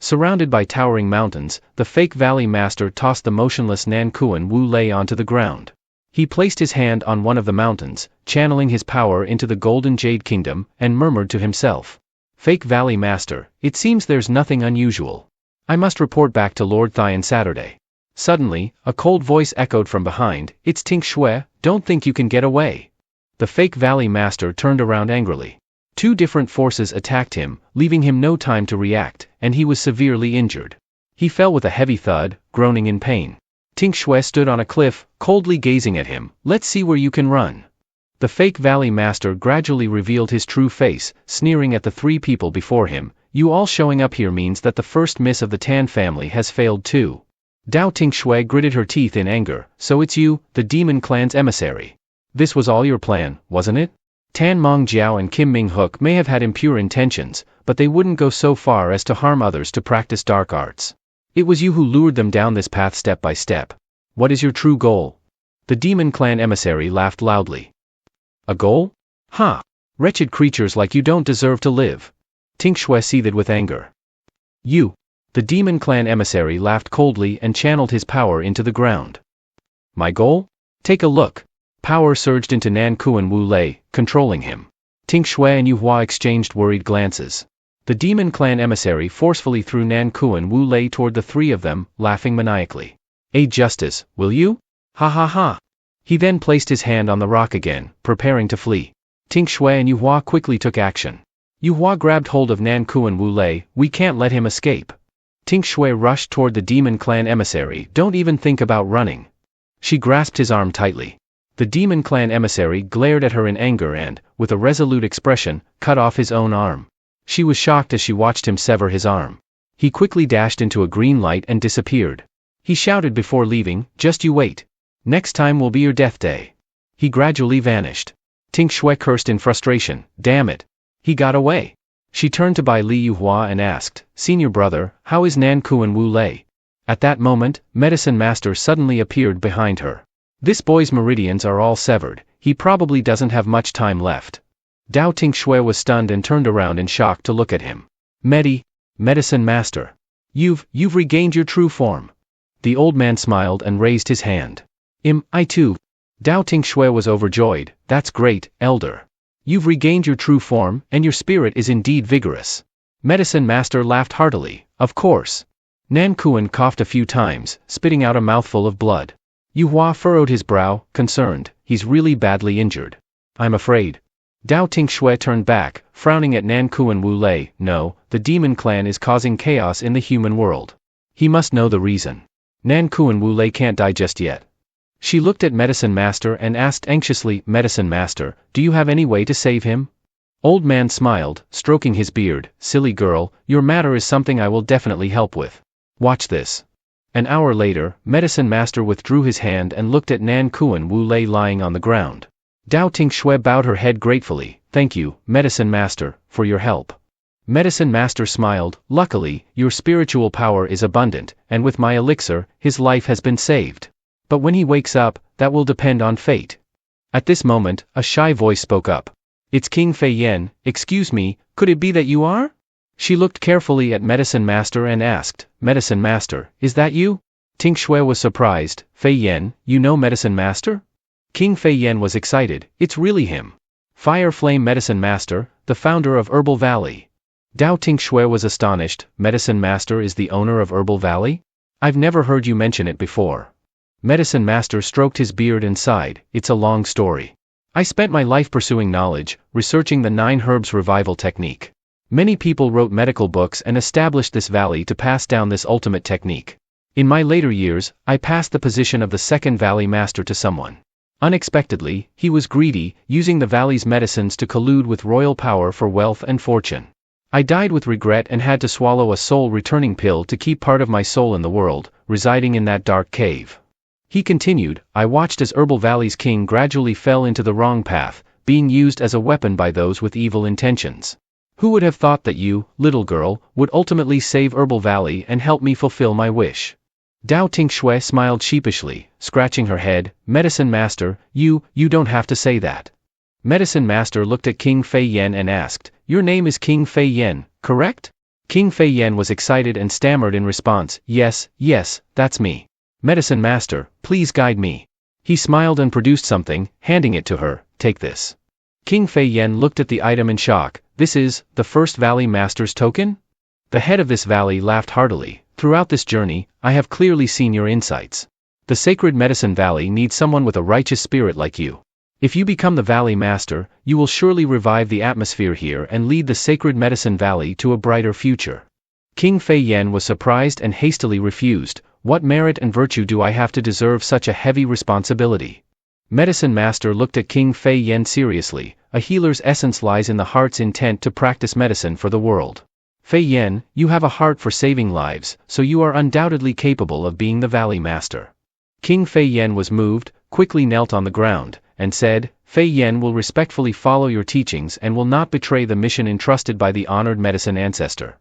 Surrounded by towering mountains, the fake Valley Master tossed the motionless Nan Kuan Wu Lei onto the ground. He placed his hand on one of the mountains, channeling his power into the Golden Jade Kingdom, and murmured to himself. Fake Valley Master, it seems there's nothing unusual. I must report back to Lord Thien Saturday. Suddenly, a cold voice echoed from behind. It's Tinh Xue, don't think you can get away. The fake Valley Master turned around angrily. 2 different forces attacked him, leaving him no time to react, and he was severely injured. He fell with a heavy thud, groaning in pain. Tinh Xue stood on a cliff, coldly gazing at him. Let's see where you can run. The fake Valley Master gradually revealed his true face, sneering at the 3 people before him. You all showing up here means that the first miss of the Tan family has failed too. Dao Tinh Xue gritted her teeth in anger. So it's you, the demon clan's emissary. This was all your plan, wasn't it? Tan Mong Jiao and Kim Ming Hook may have had impure intentions, but they wouldn't go so far as to harm others to practice dark arts. It was you who lured them down this path step by step. What is your true goal? The demon clan emissary laughed loudly. A goal? Ha! Wretched creatures like you don't deserve to live. Tinh Xue seethed with anger. You. The demon clan emissary laughed coldly and channeled his power into the ground. My goal? Take a look. Power surged into Nan Kuan Wu Lei, controlling him. Tinh Xue and Yuhua exchanged worried glances. The demon clan emissary forcefully threw Nan Kuan Wu Lei toward the 3 of them, laughing maniacally. Aid justice, will you? Ha ha ha. He then placed his hand on the rock again, preparing to flee. Tinh Xue and Yuhua quickly took action. Yuhua grabbed hold of Nan Kuan Wu Lei. We can't let him escape. Tinh Xue rushed toward the demon clan emissary. Don't even think about running. She grasped his arm tightly. The demon clan emissary glared at her in anger and, with a resolute expression, cut off his own arm. She was shocked as she watched him sever his arm. He quickly dashed into a green light and disappeared. He shouted before leaving, just you wait. Next time will be your death day. He gradually vanished. Tinh Xue cursed in frustration. Damn it. He got away. She turned to Bai Liyuhua and asked, Senior brother, how is Nan Kuan Wu Lei? At that moment, Medicine Master suddenly appeared behind her. This boy's meridians are all severed, he probably doesn't have much time left. Dao Tinh Xue was stunned and turned around in shock to look at him. Medicine Master. You've regained your true form. The old man smiled and raised his hand. I too. Dao Tinh Xue was overjoyed. That's great, Elder. You've regained your true form, and your spirit is indeed vigorous. Medicine Master laughed heartily. Of course. Nan Kuan coughed a few times, spitting out a mouthful of blood. Yu Hua furrowed his brow, concerned. He's really badly injured. I'm afraid. Dao Tinh Xue turned back, frowning at Nan Kuan Wu Lei. No, the demon clan is causing chaos in the human world. He must know the reason. Nan Kuan Wu Lei can't die just yet. She looked at Medicine Master and asked anxiously, Medicine Master, do you have any way to save him? Old man smiled, stroking his beard. Silly girl, your matter is something I will definitely help with. Watch this. An hour later, Medicine Master withdrew his hand and looked at Nan Kuan Wu Lei lying on the ground. Dao Tinh Xue bowed her head gratefully. Thank you, Medicine Master, for your help. Medicine Master smiled. Luckily, your spiritual power is abundant, and with my elixir, his life has been saved. But when he wakes up, that will depend on fate. At this moment, a shy voice spoke up. It's King Fei Yan. Excuse me, could it be that you are? She looked carefully at Medicine Master and asked, Medicine Master, is that you? Tinh Xue was surprised. Fei Yan, you know Medicine Master? King Fei Yan was excited. It's really him. Fire Flame Medicine Master, the founder of Herbal Valley. Dao Tinh Xue was astonished. Medicine Master is the owner of Herbal Valley? I've never heard you mention it before. Medicine Master stroked his beard and sighed. It's a long story. I spent my life pursuing knowledge, researching the 9 herbs revival technique. Many people wrote medical books and established this valley to pass down this ultimate technique. In my later years, I passed the position of the second valley master to someone. Unexpectedly, he was greedy, using the valley's medicines to collude with royal power for wealth and fortune. I died with regret and had to swallow a soul-returning pill to keep part of my soul in the world, residing in that dark cave. He continued, I watched as Herbal Valley's king gradually fell into the wrong path, being used as a weapon by those with evil intentions. Who would have thought that you, little girl, would ultimately save Herbal Valley and help me fulfill my wish? Dao Tinh Xue smiled sheepishly, scratching her head. Medicine Master, you don't have to say that. Medicine Master looked at King Fei Yan and asked, your name is King Fei Yan, correct? King Fei Yan was excited and stammered in response, yes, that's me. Medicine Master, please guide me. He smiled and produced something, handing it to her. Take this. King Fei Yan looked at the item in shock. This is the first Valley Master's token? The head of this valley laughed heartily. Throughout this journey, I have clearly seen your insights. The Sacred Medicine Valley needs someone with a righteous spirit like you. If you become the Valley Master, you will surely revive the atmosphere here and lead the Sacred Medicine Valley to a brighter future. King Fei Yan was surprised and hastily refused. What merit and virtue do I have to deserve such a heavy responsibility? Medicine Master looked at King Fei Yan seriously. A healer's essence lies in the heart's intent to practice medicine for the world. Fei Yan, you have a heart for saving lives, so you are undoubtedly capable of being the Valley Master. King Fei Yan was moved, quickly knelt on the ground, and said, Fei Yan will respectfully follow your teachings and will not betray the mission entrusted by the honored medicine ancestor.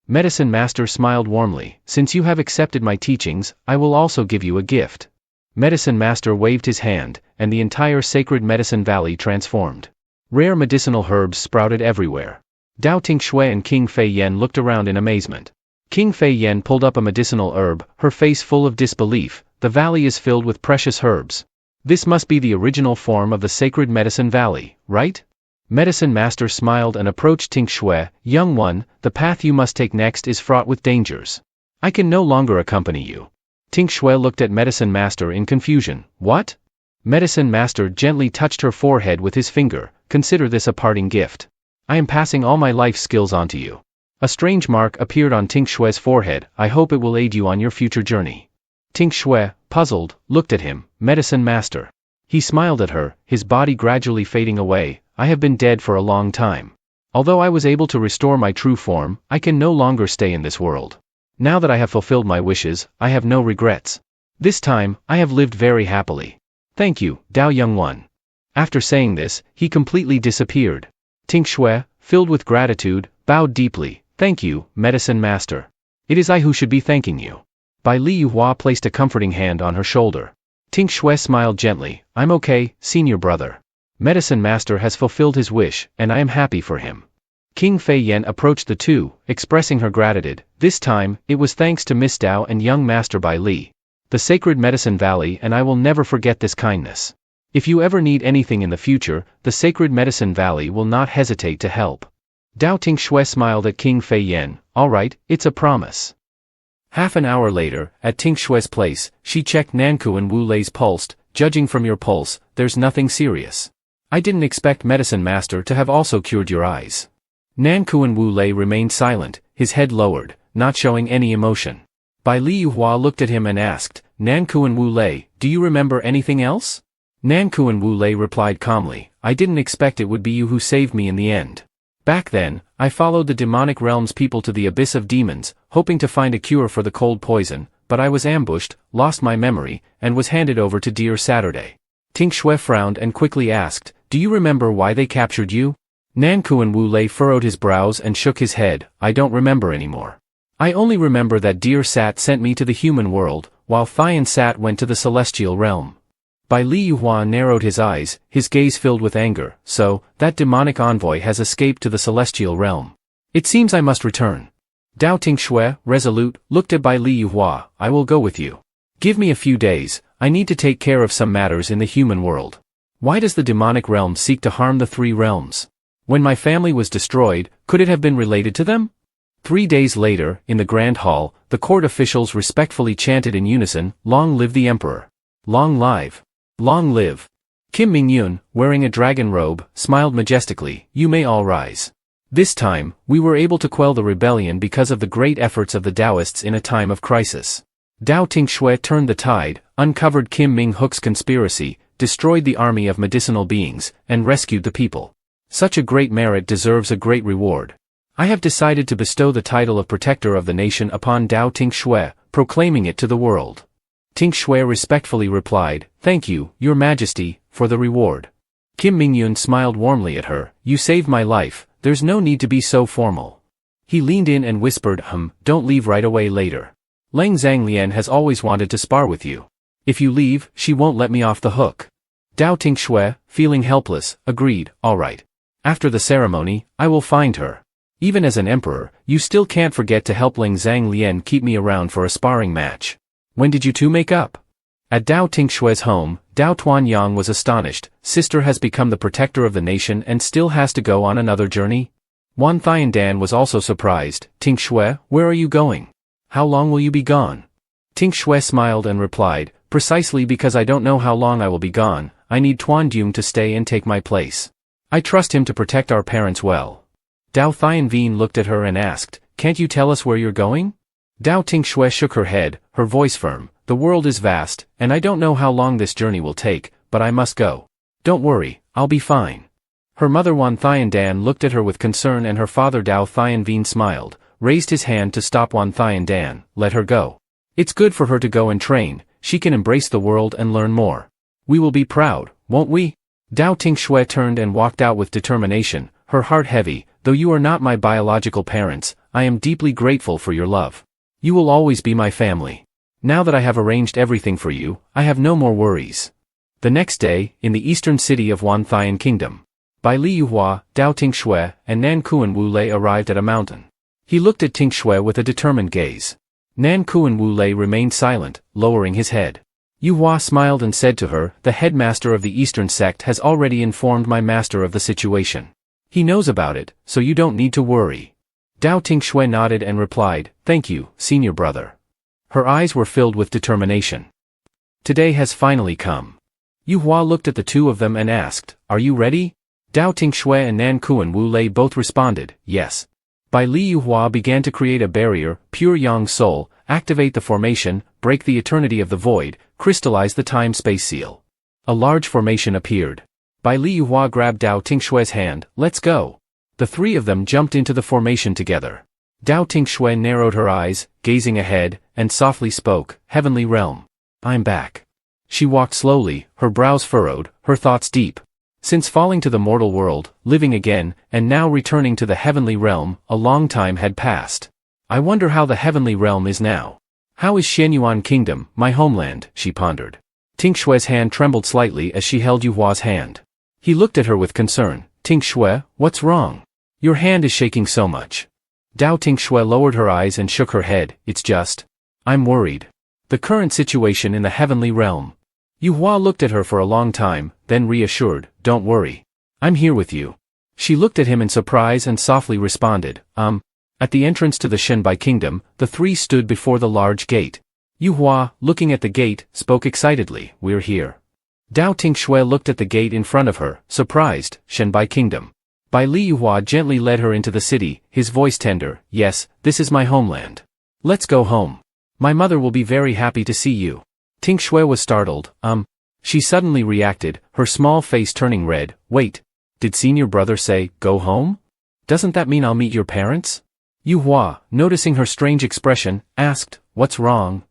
Medicine Master smiled warmly. Since you have accepted my teachings, I will also give you a gift. Medicine Master waved his hand, and the entire Sacred Medicine Valley transformed. Rare medicinal herbs sprouted everywhere. Dao Tinh Xue and King Fei Yan looked around in amazement. King Fei Yan pulled up a medicinal herb, her face full of disbelief. The valley is filled with precious herbs. This must be the original form of the Sacred Medicine Valley, right? Medicine Master smiled and approached Tinh Xue. Young one, the path you must take next is fraught with dangers. I can no longer accompany you. Tinh Xue looked at Medicine Master in confusion. What? Medicine Master gently touched her forehead with his finger. Consider this a parting gift. I am passing all my life skills on to you. A strange mark appeared on Tinh Xue's forehead. I hope it will aid you on your future journey. Tinh Xue, puzzled, looked at him. Medicine Master. He smiled at her, his body gradually fading away. I have been dead for a long time. Although I was able to restore my true form, I can no longer stay in this world. Now that I have fulfilled my wishes, I have no regrets. This time, I have lived very happily. Thank you, Dao Young One. After saying this, he completely disappeared. Tinh Xue, filled with gratitude, bowed deeply. Thank you, Medicine Master. It is I who should be thanking you. Bai Li Yuhua placed a comforting hand on her shoulder. Ting Xue smiled gently. I'm okay, senior brother. Medicine Master has fulfilled his wish, and I am happy for him. King Fei Yan approached the two, expressing her gratitude. This time, it was thanks to Miss Dao and young Master Bai Li. The Sacred Medicine Valley, and I will never forget this kindness. If you ever need anything in the future, the Sacred Medicine Valley will not hesitate to help. Dao Ting Xue smiled at King Fei Yan. All right, it's a promise. Half an hour later, at Ting Xue's place, she checked Nanku and Wu Lei's pulse. Judging from your pulse, there's nothing serious. I didn't expect Medicine Master to have also cured your eyes. Nanku and Wu Lei remained silent, his head lowered, not showing any emotion. Bai Li Yuhua looked at him and asked, Nanku and Wu Lei, do you remember anything else? Nanku and Wu Lei replied calmly, I didn't expect it would be you who saved me in the end. Back then, I followed the demonic realm's people to the abyss of demons, hoping to find a cure for the cold poison, but I was ambushed, lost my memory, and was handed over to Dear Saturday. Ting Xue frowned and quickly asked, do you remember why they captured you? Nanku and Wu Lei furrowed his brows and shook his head. I don't remember anymore. I only remember that Dear Sat sent me to the human world, while Thian Sat went to the celestial realm. Bai Li Yuhua narrowed his eyes, his gaze filled with anger. So, that demonic envoy has escaped to the celestial realm. It seems I must return. Dao Ting Xue, resolute, looked at Bai Li Yuhua. I will go with you. Give me a few days, I need to take care of some matters in the human world. Why does the demonic realm seek to harm the three realms? When my family was destroyed, could it have been related to them? 3 days later, in the Grand Hall, the court officials respectfully chanted in unison, Long live the Emperor. Long live. Long live. Kim Mingyun, wearing a dragon robe, smiled majestically. You may all rise. This time, we were able to quell the rebellion because of the great efforts of the Taoists in a time of crisis. Dao Ting Xue turned the tide, uncovered Kim Ming Hook's conspiracy, destroyed the army of medicinal beings, and rescued the people. Such a great merit deserves a great reward. I have decided to bestow the title of Protector of the Nation upon Dao Ting Xue, proclaiming it to the world. Ting Xue respectfully replied, Thank you, Your Majesty, for the reward. Kim Mingyun smiled warmly at her. You saved my life, there's no need to be so formal. He leaned in and whispered, don't leave right away later. Leng Zhanglian has always wanted to spar with you. If you leave, she won't let me off the hook. Dao Ting Xue, feeling helpless, agreed, all right. After the ceremony, I will find her. Even as an emperor, you still can't forget to help Leng Zhanglian keep me around for a sparring match. When did you two make up? At Dao Ting Xue's home, Dao Tuanyang was astonished. Sister has become the protector of the nation and still has to go on another journey? Wan Thiandan was also surprised. Ting Xue, where are you going? How long will you be gone? Ting Xue smiled and replied, Precisely because I don't know how long I will be gone, I need Tuan Dung to stay and take my place. I trust him to protect our parents well. Dao Thianveen looked at her and asked, Can't you tell us where you're going? Dao Ting Xue shook her head, her voice firm. The world is vast, and I don't know how long this journey will take, but I must go. Don't worry, I'll be fine. Her mother Wan Thiandan looked at her with concern and her father Dao Thianveen smiled, raised his hand to stop Wan Thiandan. Let her go. It's good for her to go and train, she can embrace the world and learn more. We will be proud, won't we? Dao Ting Xue turned and walked out with determination, her heart heavy. Though you are not my biological parents, I am deeply grateful for your love. You will always be my family. Now that I have arranged everything for you, I have no more worries. The next day, in the eastern city of Wanthian Kingdom, Bai Li Yuhua, Dao Ting Xue, and Nanku and Wu Lei arrived at a mountain. He looked at Ting Xue with a determined gaze. Nanku and Wu Lei remained silent, lowering his head. Yuhua smiled and said to her, The headmaster of the eastern sect has already informed my master of the situation. He knows about it, so you don't need to worry. Dao Ting Xue nodded and replied, Thank you, senior brother. Her eyes were filled with determination. Today has finally come. Yuhua looked at the two of them and asked, Are you ready? Dao Ting Xue and Nanku and Wu Lei both responded, Yes. Bai Li Yuhua began to create a barrier, pure yang soul, activate the formation, break the eternity of the void, crystallize the time-space seal. A large formation appeared. Bai Li Yuhua grabbed Dao Ting Xue's hand. Let's go. The three of them jumped into the formation together. Dao Ting Xue narrowed her eyes, gazing ahead, and softly spoke, Heavenly Realm. I'm back. She walked slowly, her brows furrowed, her thoughts deep. Since falling to the mortal world, living again, and now returning to the heavenly realm, a long time had passed. I wonder how the heavenly realm is now. How is Xianyuan Kingdom, my homeland? She pondered. Ting Xue's hand trembled slightly as she held Yu Hua's hand. He looked at her with concern. Ting Xue, what's wrong? Your hand is shaking so much. Dao Ting Xue lowered her eyes and shook her head. It's just, I'm worried. The current situation in the heavenly realm. Yu Hua looked at her for a long time, then reassured, don't worry. I'm here with you. She looked at him in surprise and softly responded, At the entrance to the Shenbai Kingdom, the three stood before the large gate. Yu Hua, looking at the gate, spoke excitedly, we're here. Dao Ting Xue looked at the gate in front of her, surprised, Shenbai Kingdom. Bai Li Yu Hua gently led her into the city, his voice tender, yes, this is my homeland. Let's go home. My mother will be very happy to see you. Ting Xue was startled, She suddenly reacted, her small face turning red, wait. Did senior brother say, go home? Doesn't that mean I'll meet your parents? Yu Hua, noticing her strange expression, asked, what's wrong?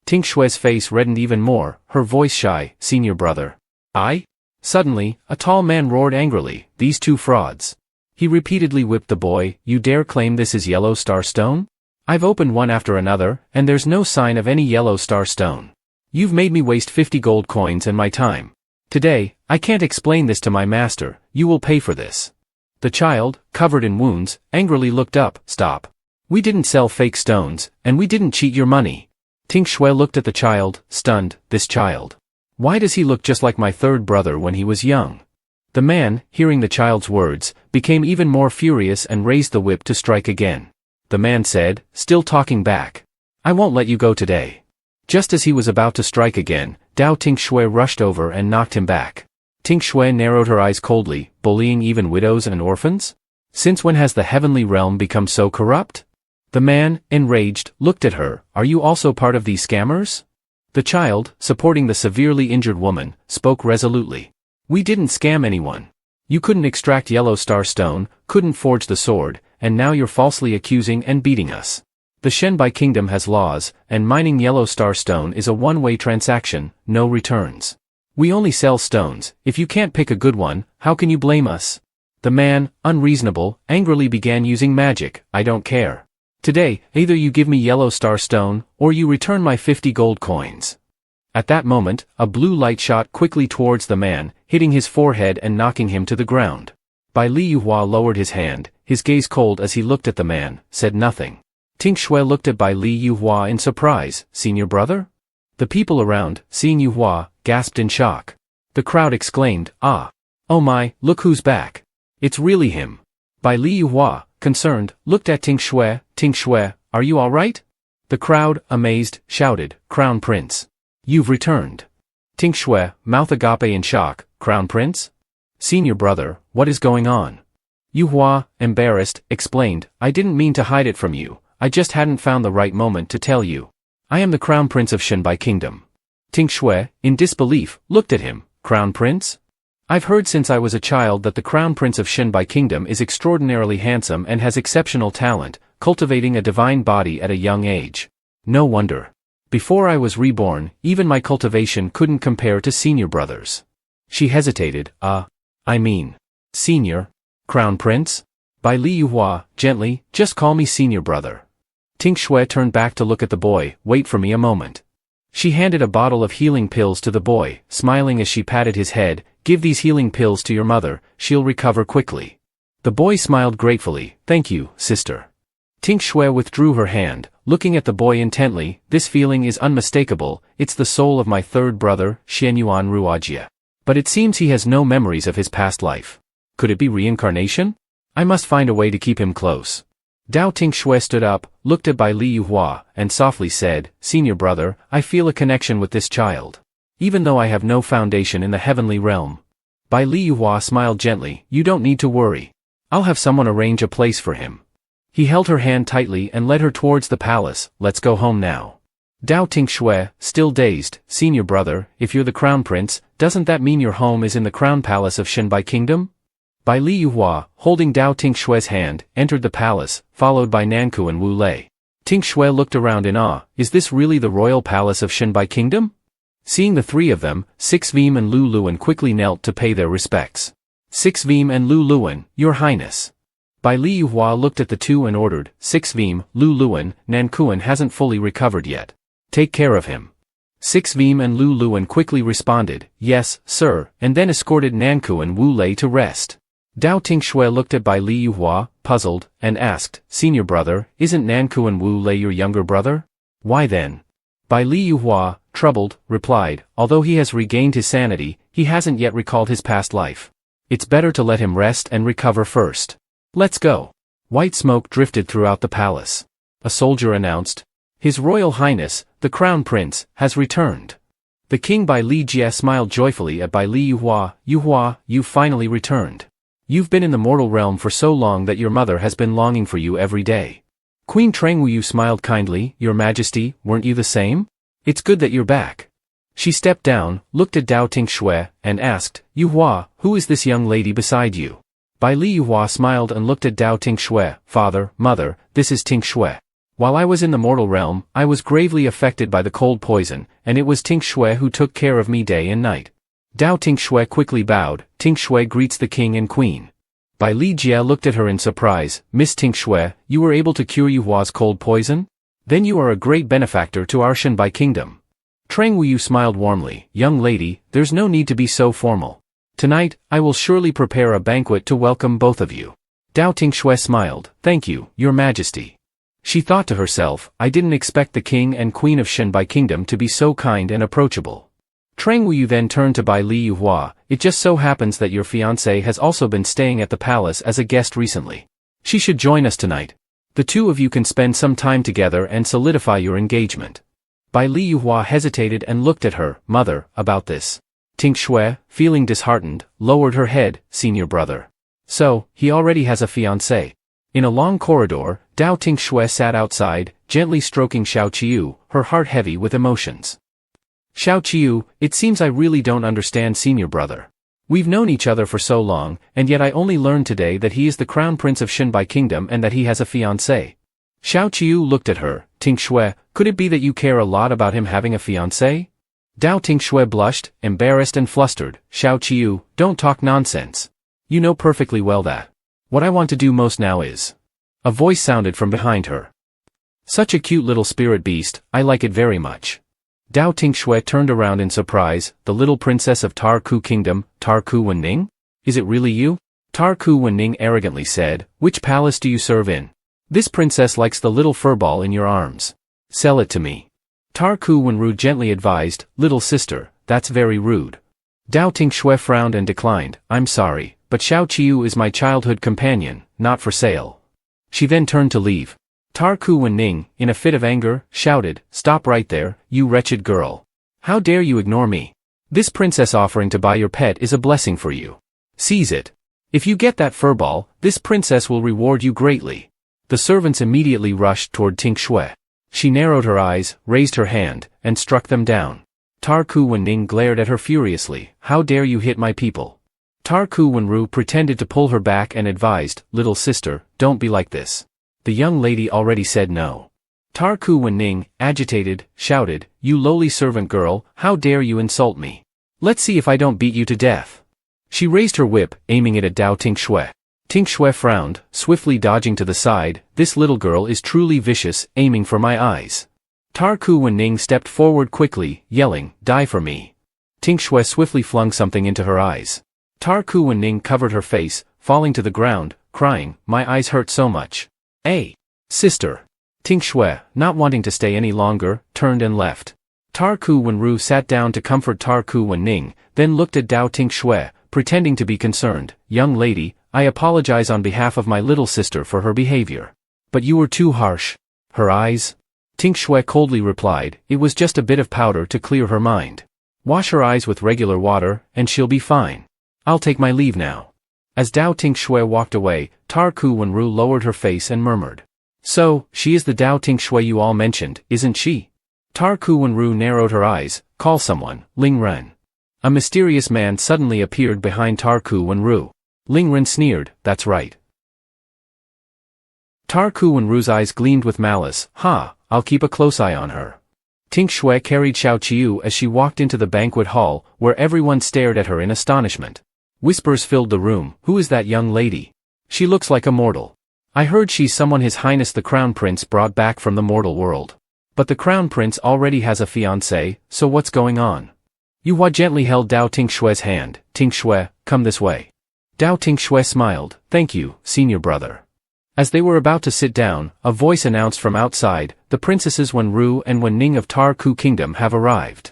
Ting Xue's face reddened even more, her voice shy, senior brother. I? Suddenly, a tall man roared angrily, these two frauds. He repeatedly whipped the boy, you dare claim this is yellow star stone? I've opened one after another, and there's no sign of any yellow star stone. You've made me waste 50 gold coins and my time. Today, I can't explain this to my master, you will pay for this. The child, covered in wounds, angrily looked up, stop. We didn't sell fake stones, and we didn't cheat your money. Ting Xue looked at the child, stunned, this child. Why does he look just like my third brother when he was young? The man, hearing the child's words, became even more furious and raised the whip to strike again. The man said, still talking back. I won't let you go today. Just as he was about to strike again, Dao Ting Xue rushed over and knocked him back. Ting Xue narrowed her eyes coldly, bullying even widows and orphans? Since when has the heavenly realm become so corrupt? The man, enraged, looked at her, are you also part of these scammers? The child, supporting the severely injured woman, spoke resolutely. We didn't scam anyone. You couldn't extract yellow star stone, couldn't forge the sword, and now you're falsely accusing and beating us. The Shenbai Kingdom has laws, and mining yellow star stone is a one-way transaction, no returns. We only sell stones, if you can't pick a good one, how can you blame us? The man, unreasonable, angrily began using magic, I don't care. Today, either you give me yellow star stone, or you return my 50 gold coins. At that moment, a blue light shot quickly towards the man, hitting his forehead and knocking him to the ground. Bai Li Yu Hua lowered his hand, his gaze cold as he looked at the man, said nothing. Ting Xue looked at Bai Li Yu Hua in surprise, senior brother? The people around, seeing Yu Hua, gasped in shock. The crowd exclaimed, ah! Oh my, look who's back. It's really him. Bai Li Yu Hua, concerned, looked at Ting Xue, are you alright? The crowd, amazed, shouted, Crown Prince. You've returned. Ting Xue, mouth agape in shock, Crown Prince? Senior brother, what is going on? Yu Hua, embarrassed, explained, I didn't mean to hide it from you, I just hadn't found the right moment to tell you. I am the Crown Prince of Shenbai Kingdom. Ting Xue, in disbelief, looked at him, Crown Prince? I've heard since I was a child that the Crown Prince of Shenbai Kingdom is extraordinarily handsome and has exceptional talent, cultivating a divine body at a young age. No wonder. Before I was reborn, even my cultivation couldn't compare to senior brothers. She hesitated, senior? Crown Prince? Bai Li Yu Hua, gently, just call me senior brother. Ting Xue turned back to look at the boy, wait for me a moment. She handed a bottle of healing pills to the boy, smiling as she patted his head, give these healing pills to your mother, she'll recover quickly. The boy smiled gratefully, thank you, sister. Ting Xue withdrew her hand, looking at the boy intently, this feeling is unmistakable, it's the soul of my third brother, Xianyuan Ruojia. But it seems he has no memories of his past life. Could it be reincarnation? I must find a way to keep him close. Dao Ting Xue stood up, looked at Bai Li Yu Hua, and softly said, senior brother, I feel a connection with this child. Even though I have no foundation in the heavenly realm. Bai Li Yu Hua smiled gently, you don't need to worry. I'll have someone arrange a place for him. He held her hand tightly and led her towards the palace, let's go home now. Dao Ting Xue, still dazed, senior brother, if you're the crown prince, doesn't that mean your home is in the crown palace of Shenbai Kingdom? Bai Li Yu Hua, holding Dao Ting Xue's hand, entered the palace, followed by Nanku and Wu Lei. Ting Xue looked around in awe, is this really the royal palace of Shenbai Kingdom? Seeing the three of them, Six Veem and Lu Luan quickly knelt to pay their respects. Six Veem and Lu Luan, your highness. Bai Li Yu Hua looked at the two and ordered, Six Veem, Lu Luan, Nankuan hasn't fully recovered yet. Take care of him. 6 Vim and Lu Luan quickly responded, yes, sir, and then escorted Nanku and Wu Lei to rest. Dao Tinh Xue looked at Bai Li Yuhua, puzzled, and asked, Senior brother, isn't Nanku and Wu Lei your younger brother? Why then? Bai Li Yuhua, troubled, replied, although he has regained his sanity, he hasn't yet recalled his past life. It's better to let him rest and recover first. Let's go. White smoke drifted throughout the palace. A soldier announced, His Royal Highness, the Crown Prince, has returned. The king Bai Li Jie smiled joyfully at Bai Li Yuhua, Yuhua, you finally returned. You've been in the mortal realm for so long that your mother has been longing for you every day. Queen Trengwu smiled kindly, Your Majesty, weren't you the same? It's good that you're back. She stepped down, looked at Dao Tinh Xue, and asked, Yuhua, who is this young lady beside you? Bai Li Yuhua smiled and looked at Dao Tinh Xue, Father, Mother, this is Tinh Xue. While I was in the mortal realm, I was gravely affected by the cold poison, and it was Tinh Xue who took care of me day and night. Dao Tinh Xue quickly bowed, Tinh Xue greets the king and queen. Bai Li Jie looked at her in surprise, Miss Tinh Xue, you were able to cure Yuhua's cold poison? Then you are a great benefactor to our Shenbai kingdom. Trengwu smiled warmly, Young lady, there's no need to be so formal. Tonight, I will surely prepare a banquet to welcome both of you. Dao Tinh Xue smiled, Thank you, Your Majesty. She thought to herself, I didn't expect the king and queen of Shenbai kingdom to be so kind and approachable. Trengwu then turned to Bai Li Yuhua, it just so happens that your fiancé has also been staying at the palace as a guest recently. She should join us tonight. The two of you can spend some time together and solidify your engagement. Bai Li Yuhua hesitated and looked at her, Mother, about this. Tinh Xue, feeling disheartened, lowered her head, Senior brother. So, he already has a fiancé. In a long corridor, Dao Tinh Xue sat outside, gently stroking Xiao Qiu, her heart heavy with emotions. Xiao Qiu, it seems I really don't understand Senior brother. We've known each other for so long, and yet I only learned today that he is the crown prince of Shenbai kingdom and that he has a fiancé. Xiao Qiu looked at her, Tinh Xue, could it be that you care a lot about him having a fiancé? Dao Tinh Xue blushed, embarrassed and flustered, Xiao Qiu, don't talk nonsense. You know perfectly well that. What I want to do most now is. A voice sounded from behind her. Such a cute little spirit beast, I like it very much. Dao Tinh Xue turned around in surprise, the little princess of Tar Ku Kingdom, Tar Ku Wenning? Is it really you? Tar Ku Wenning arrogantly said, Which palace do you serve in? This princess likes the little furball in your arms. Sell it to me. Tar Ku Wenru gently advised, Little sister, that's very rude. Dao Tinh Xue frowned and declined, I'm sorry, but Xiao Qiu is my childhood companion, not for sale. She then turned to leave. Tar Ku Wenning, in a fit of anger, shouted, Stop right there, you wretched girl. How dare you ignore me? This princess offering to buy your pet is a blessing for you. Seize it. If you get that furball, this princess will reward you greatly. The servants immediately rushed toward Tinh Xue. She narrowed her eyes, raised her hand, and struck them down. Tar Ku Wenning glared at her furiously, How dare you hit my people? Tar Ku Wenru pretended to pull her back and advised, Little sister, don't be like this. The young lady already said no. Tar Ku Wenning, agitated, shouted, You lowly servant girl, how dare you insult me? Let's see if I don't beat you to death. She raised her whip, aiming it at Dao Tinh Xue. Tinh Xue frowned, swiftly dodging to the side, This little girl is truly vicious, aiming for my eyes. Tar Ku Wenning stepped forward quickly, yelling, Die for me. Tinh Xue swiftly flung something into her eyes. Tar Ku Wenning covered her face, falling to the ground, crying, My eyes hurt so much. Hey, sister. Tinh Xue, not wanting to stay any longer, turned and left. Tar Ku Wenru sat down to comfort Tar Ku Wenning, then looked at Dao Tinh Xue, pretending to be concerned, Young lady, I apologize on behalf of my little sister for her behavior. But you were too harsh. Her eyes? Tinh Xue coldly replied, It was just a bit of powder to clear her mind. Wash her eyes with regular water, and she'll be fine. I'll take my leave now. As Dao Tinh Xue walked away, Tar Ku Wenru lowered her face and murmured. So, she is the Dao Tinh Xue you all mentioned, isn't she? Tar Ku Wenru narrowed her eyes, Call someone, Ling Ren. A mysterious man suddenly appeared behind Tar Ku Wenru. Ling Ren sneered, That's right. Tar Ku Wenru's eyes gleamed with malice, I'll keep a close eye on her. Tinh Xue carried Xiao Qiu as she walked into the banquet hall, where everyone stared at her in astonishment. Whispers filled the room, Who is that young lady? She looks like a mortal. I heard she's someone His Highness the Crown Prince brought back from the mortal world. But the crown prince already has a fiancée, so what's going on? Yuhua gently held Dao Tinh Xue's hand. Tinh Xue, come this way. Dao Tinh Xue smiled. Thank you, senior brother. As they were about to sit down, a voice announced from outside, the princesses Wenru and Wenning of Tarku Kingdom have arrived.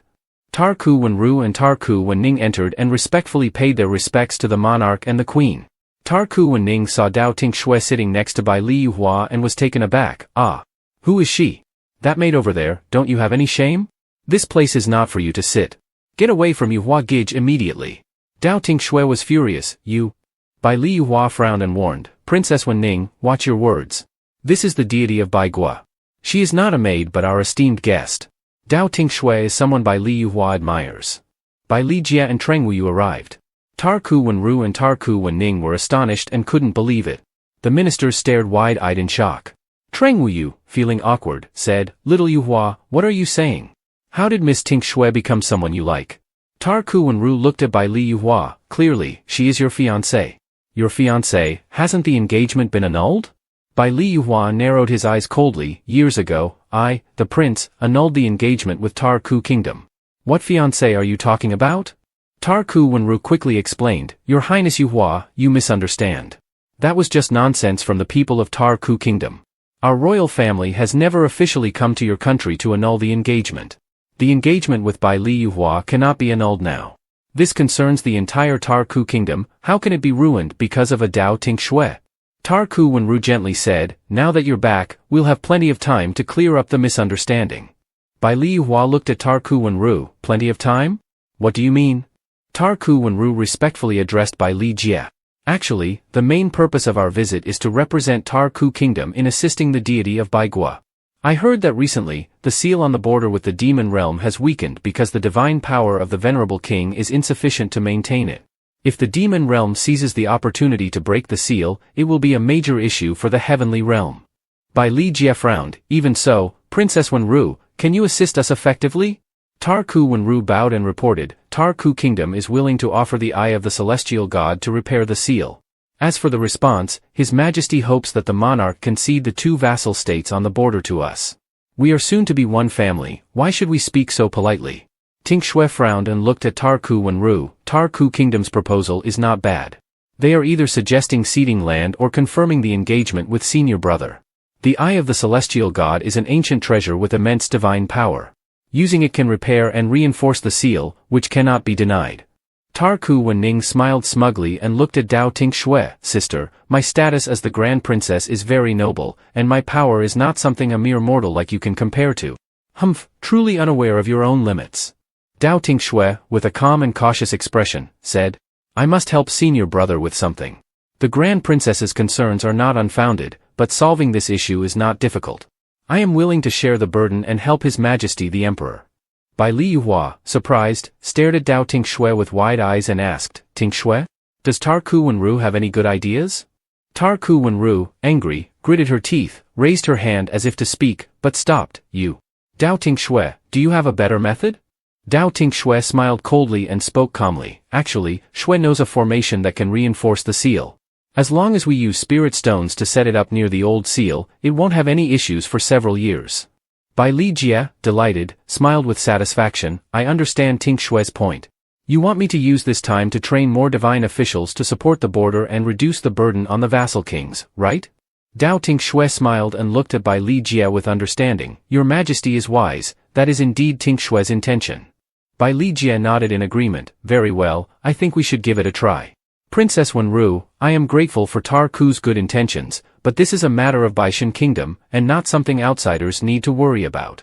Tarku Wenru and Tarku Wenning entered and respectfully paid their respects to the monarch and the queen. Tarku Wenning saw Dao Tinh Xue sitting next to Bai Li Yuhua and was taken aback. Ah. Who is she? That maid over there, don't you have any shame? This place is not for you to sit. Get away from Yuhua Gij immediately. Dao Tinh Xue was furious. You. Bai Li Yuhua frowned and warned, Princess Wenning, watch your words. This is the deity of Bai Gua. She is not a maid but our esteemed guest. Dao Tinh Xue is someone Bai Li Yuhua admires. Bai Li Jia and Treng Wuyu arrived. Tarku Wenru and Tarku Wenning were astonished and couldn't believe it. The ministers stared wide-eyed in shock. Treng Wuyu, feeling awkward, said, Little Yuhua, what are you saying? How did Miss Tinh Xue become someone you like? Tarku Wenru looked at Bai Li Yuhua. Clearly, she is your fiancée. Your fiancé, hasn't the engagement been annulled? Bai Li Yuhua narrowed his eyes coldly. Years ago, I, the prince, annulled the engagement with Tarku Kingdom. What fiancé are you talking about? Tarku Wenru quickly explained, Your Highness Yuhua, you misunderstand. That was just nonsense from the people of Tarku Kingdom. Our royal family has never officially come to your country to annul the engagement. The engagement with Bai Li Yuhua cannot be annulled now. This concerns the entire Tarku Kingdom. How can it be ruined because of a Dao Tinh Xue? Tarku Wenru gently said, Now that you're back, we'll have plenty of time to clear up the misunderstanding. Bai Li Yuhua looked at Tarku Wenru. Plenty of time? What do you mean? Tarku Wenru respectfully addressed Bai Li Jia. Actually, the main purpose of our visit is to represent Tarku Kingdom in assisting the deity of Bai Gua. I heard that recently, the seal on the border with the demon realm has weakened because the divine power of the venerable king is insufficient to maintain it. If the demon realm seizes the opportunity to break the seal, it will be a major issue for the heavenly realm. Bai Li Jia frowned. Even so, Princess Wenru, can you assist us effectively? Tarku Wenru bowed and reported, Tarku Kingdom is willing to offer the eye of the celestial god to repair the seal. As for the response, His Majesty hopes that the monarch can cede the 2 vassal states on the border to us. We are soon to be one family, why should we speak so politely? Tinh Xue frowned and looked at Tarku Wenru. Tarku Kingdom's proposal is not bad. They are either suggesting ceding land or confirming the engagement with senior brother. The eye of the celestial god is an ancient treasure with immense divine power. Using it can repair and reinforce the seal, which cannot be denied. Tarku Wenning smiled smugly and looked at Dao Tinh Xue. Sister, my status as the Grand Princess is very noble, and my power is not something a mere mortal like you can compare to. Humph, truly unaware of your own limits. Dao Tinh Xue, with a calm and cautious expression, said, I must help senior brother with something. The Grand Princess's concerns are not unfounded, but solving this issue is not difficult. I am willing to share the burden and help His Majesty the Emperor. Bai Li Yuhua, surprised, stared at Dao Tinh Xue with wide eyes and asked, Tinh Xue? Does Tarku Wenru have any good ideas? Tarku Wenru, angry, gritted her teeth, raised her hand as if to speak, but stopped. You. Dao Tinh Xue, do you have a better method? Dao Tinh Xue smiled coldly and spoke calmly. Actually, Xue knows a formation that can reinforce the seal. As long as we use spirit stones to set it up near the old seal, it won't have any issues for several years. Bai Li Jia, delighted, smiled with satisfaction. I understand Tinh Xue's point. You want me to use this time to train more divine officials to support the border and reduce the burden on the vassal kings, right? Dao Tinh Xue smiled and looked at Bai Li Jia with understanding. Your Majesty is wise, that is indeed Tinh Xue's intention. Bai Li Jia nodded in agreement. Very well, I think we should give it a try. Princess Wenru, I am grateful for Tarku's good intentions, but this is a matter of Baishan Kingdom, and not something outsiders need to worry about.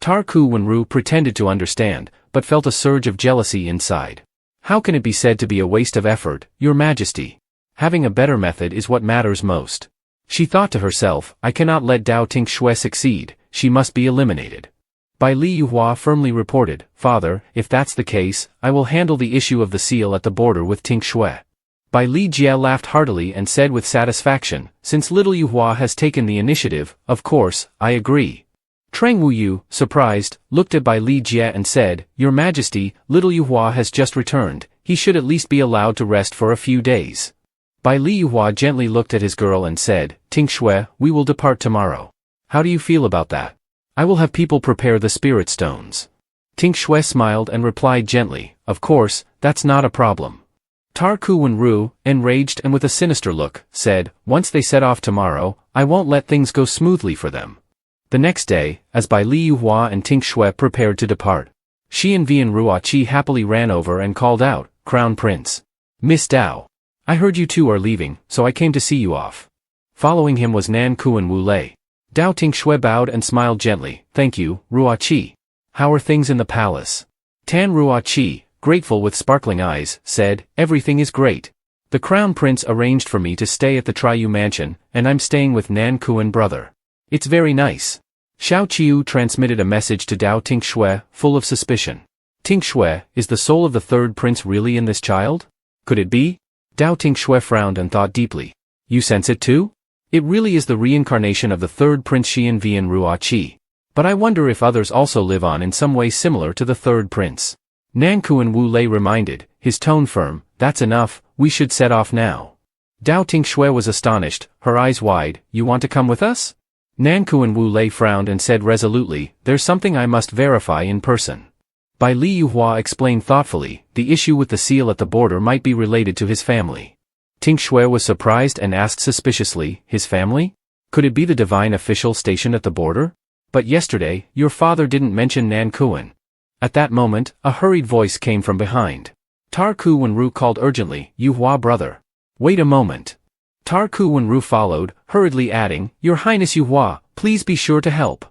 Tarku Wenru pretended to understand, but felt a surge of jealousy inside. How can it be said to be a waste of effort, Your Majesty? Having a better method is what matters most. She thought to herself, I cannot let Dao Tinh Xue succeed, she must be eliminated. Bai Li Yuhua firmly reported, Father, if that's the case, I will handle the issue of the seal at the border with Tinh Xue. Bai Li Jia laughed heartily and said with satisfaction, since little Yuhua has taken the initiative, of course, I agree. Treng Wuyu, surprised, looked at Bai Li Jia and said, Your Majesty, little Yuhua has just returned, he should at least be allowed to rest for a few days. Bai Li Yuhua gently looked at his girl and said, Tinh Xue, we will depart tomorrow. How do you feel about that? I will have people prepare the spirit stones. Ting Xue smiled and replied gently, of course, that's not a problem. Tarku Wenru, enraged and with a sinister look, said, once they set off tomorrow, I won't let things go smoothly for them. The next day, as Bai Liyuhua and Ting Xue prepared to depart, Xian Vian Ruoqi happily ran over and called out, Crown Prince. Miss Dao. I heard you two are leaving, so I came to see you off. Following him was Nan Kuan Wu Lei. Dao Ting Xue bowed and smiled gently, thank you, Ruoqi. How are things in the palace? Tan Ruoqi, grateful with sparkling eyes, said, everything is great. The Crown Prince arranged for me to stay at the Triyu Mansion, and I'm staying with Nan Kuan brother. It's very nice. Xiao Qiu transmitted a message to Dao Ting Xue, full of suspicion. Ting Xue, is the soul of the third prince really in this child? Could it be? Dao Ting Xue frowned and thought deeply. You sense it too? It really is the reincarnation of the third prince Xian Vian Ruoqi. But I wonder if others also live on in some way similar to the third prince. Nan Kuan Wu Lei reminded, his tone firm, that's enough, we should set off now. Dao Ting Xue was astonished, her eyes wide, you want to come with us? Nan Kuan Wu Lei frowned and said resolutely, there's something I must verify in person. Bai Liyuhua explained thoughtfully, the issue with the seal at the border might be related to his family. Ting Xue was surprised and asked suspiciously, his family? Could it be the divine official stationed at the border? But yesterday, your father didn't mention Nan Kuan. At that moment, a hurried voice came from behind. Tarku Wenru called urgently, Yuhua brother. Wait a moment. Tarku Wenru followed, hurriedly adding, Your Highness Yuhua, please be sure to help.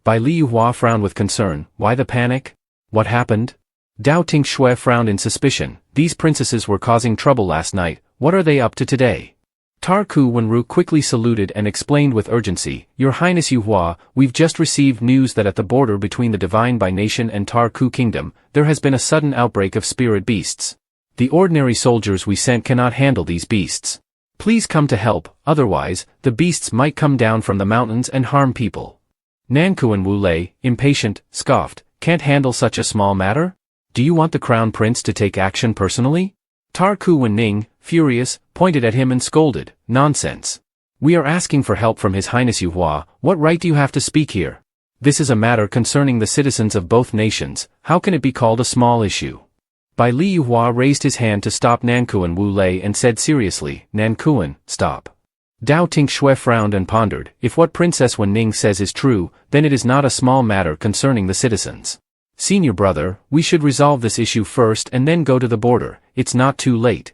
Bai Liyuhua frowned with concern, why the panic? What happened? Dao Ting Xue frowned in suspicion, these princesses were causing trouble last night, what are they up to today? Tarku Wenru quickly saluted and explained with urgency, Your Highness Yuhua, we've just received news that at the border between the Divine Bai Nation and Tarku Kingdom, there has been a sudden outbreak of spirit beasts. The ordinary soldiers we sent cannot handle these beasts. Please come to help, otherwise, the beasts might come down from the mountains and harm people. Nan Kuan Wu Lei, impatient, scoffed, can't handle such a small matter? Do you want the Crown Prince to take action personally? Tarku Wenning, furious, pointed at him and scolded, nonsense. We are asking for help from His Highness Yuhua, what right do you have to speak here? This is a matter concerning the citizens of both nations, how can it be called a small issue? Bai Liyuhua raised his hand to stop Nan Kuan Wu Lei and said seriously, Nan Kuan, stop. Dao Ting Xue frowned and pondered, if what Princess Wenning says is true, then it is not a small matter concerning the citizens. Senior brother, we should resolve this issue first and then go to the border, it's not too late.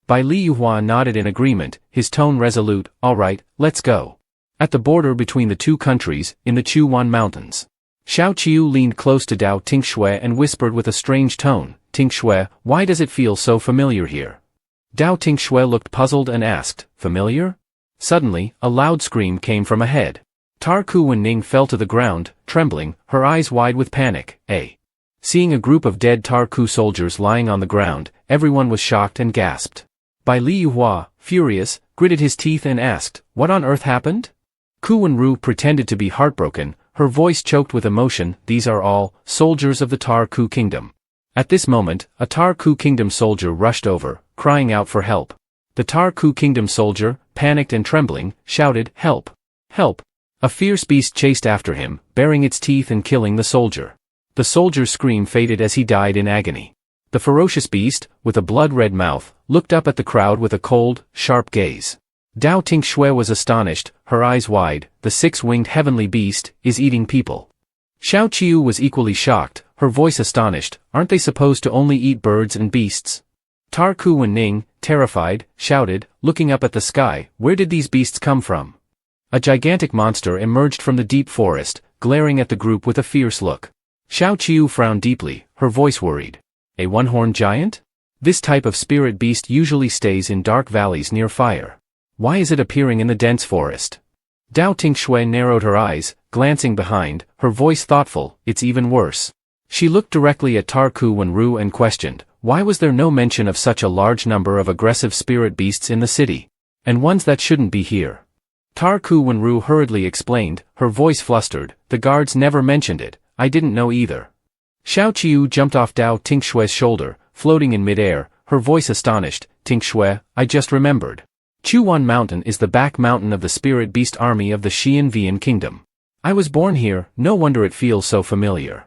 Bai Liyuhua nodded in agreement, his tone resolute, all right, let's go. At the border between the two countries, in the Chuwan Mountains. Xiao Qiu leaned close to Dao Ting Xue and whispered with a strange tone, Ting Xue, why does it feel so familiar here? Dao Ting Xue looked puzzled and asked, familiar? Suddenly, a loud scream came from ahead. Tarku Wenning fell to the ground, trembling, her eyes wide with panic, Seeing a group of dead Tarku soldiers lying on the ground, everyone was shocked and gasped. Bai Liyuhua, furious, gritted his teeth and asked, what on earth happened? Ku Wenru pretended to be heartbroken, her voice choked with emotion, these are all soldiers of the Tarku Kingdom. At this moment, a Tarku Kingdom soldier rushed over, crying out for help. The Tarku Kingdom soldier, panicked and trembling, shouted, help! Help! A fierce beast chased after him, baring its teeth and killing the soldier. The soldier's scream faded as he died in agony. The ferocious beast, with a blood-red mouth, looked up at the crowd with a cold, sharp gaze. Dao Ting Xue was astonished, her eyes wide, the six-winged heavenly beast, is eating people. Xiao Qiu was equally shocked, her voice astonished, aren't they supposed to only eat birds and beasts? Tarku Wenning, terrified, shouted, looking up at the sky, where did these beasts come from? A gigantic monster emerged from the deep forest, glaring at the group with a fierce look. Xiao Qiu frowned deeply, her voice worried. A one-horned giant? This type of spirit beast usually stays in dark valleys near fire. Why is it appearing in the dense forest? Dao Ting Xue narrowed her eyes, glancing behind, her voice thoughtful, it's even worse. She looked directly at Tarku Wenru and questioned, why was there no mention of such a large number of aggressive spirit beasts in the city? And ones that shouldn't be here. Tarku Wenru hurriedly explained, her voice flustered, the guards never mentioned it, I didn't know either. Xiao Qiu jumped off Dao Ting Xue's shoulder, floating in midair, her voice astonished, Ting Xue, I just remembered. Chuwan Mountain is the back mountain of the spirit beast army of the Xian Vian Kingdom. I was born here, no wonder it feels so familiar.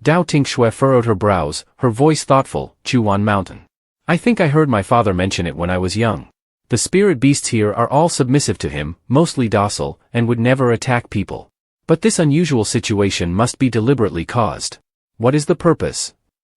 Dao Tinh Xue furrowed her brows, her voice thoughtful, Chuan Mountain. I think I heard my father mention it when I was young. The spirit beasts here are all submissive to him, mostly docile, and would never attack people. But this unusual situation must be deliberately caused. What is the purpose?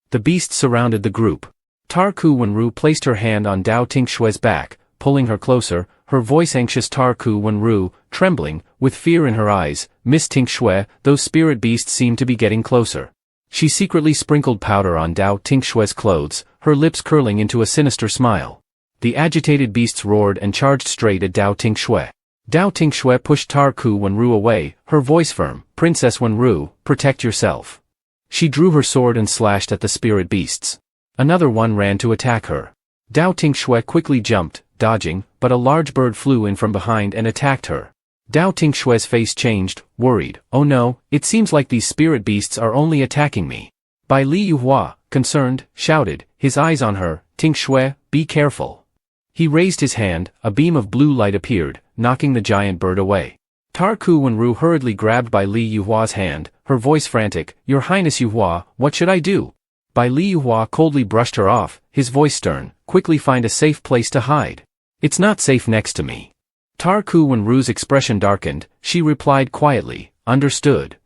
The beasts surrounded the group. Tarku Wenru placed her hand on Dao Tinh Xue's back, pulling her closer, her voice anxious. Tarku Wenru, trembling, with fear in her eyes, Miss Tinh Xue, those spirit beasts seem to be getting closer. She secretly sprinkled powder on Dao Tinh Xue's clothes, her lips curling into a sinister smile. The agitated beasts roared and charged straight at Dao Tinh Xue. Dao Tinh Xue pushed Tarku Wenru away, her voice firm, Princess Wenru, protect yourself. She drew her sword and slashed at the spirit beasts. Another one ran to attack her. Dao Tinh Xue quickly jumped, dodging, but a large bird flew in from behind and attacked her. Dao Tinh Xue's face changed, worried. Oh no, it seems like these spirit beasts are only attacking me. Bai Li Yuhua, concerned, shouted, his eyes on her, Tinh Xue, be careful. He raised his hand, a beam of blue light appeared, knocking the giant bird away. Tarku Wenru hurriedly grabbed Bai Li Yuhua's hand, her voice frantic, Your Highness Yuhua, what should I do? Bai Li Yuhua coldly brushed her off, his voice stern, quickly find a safe place to hide. It's not safe next to me. Tarku Wenru's expression darkened, she replied quietly, understood.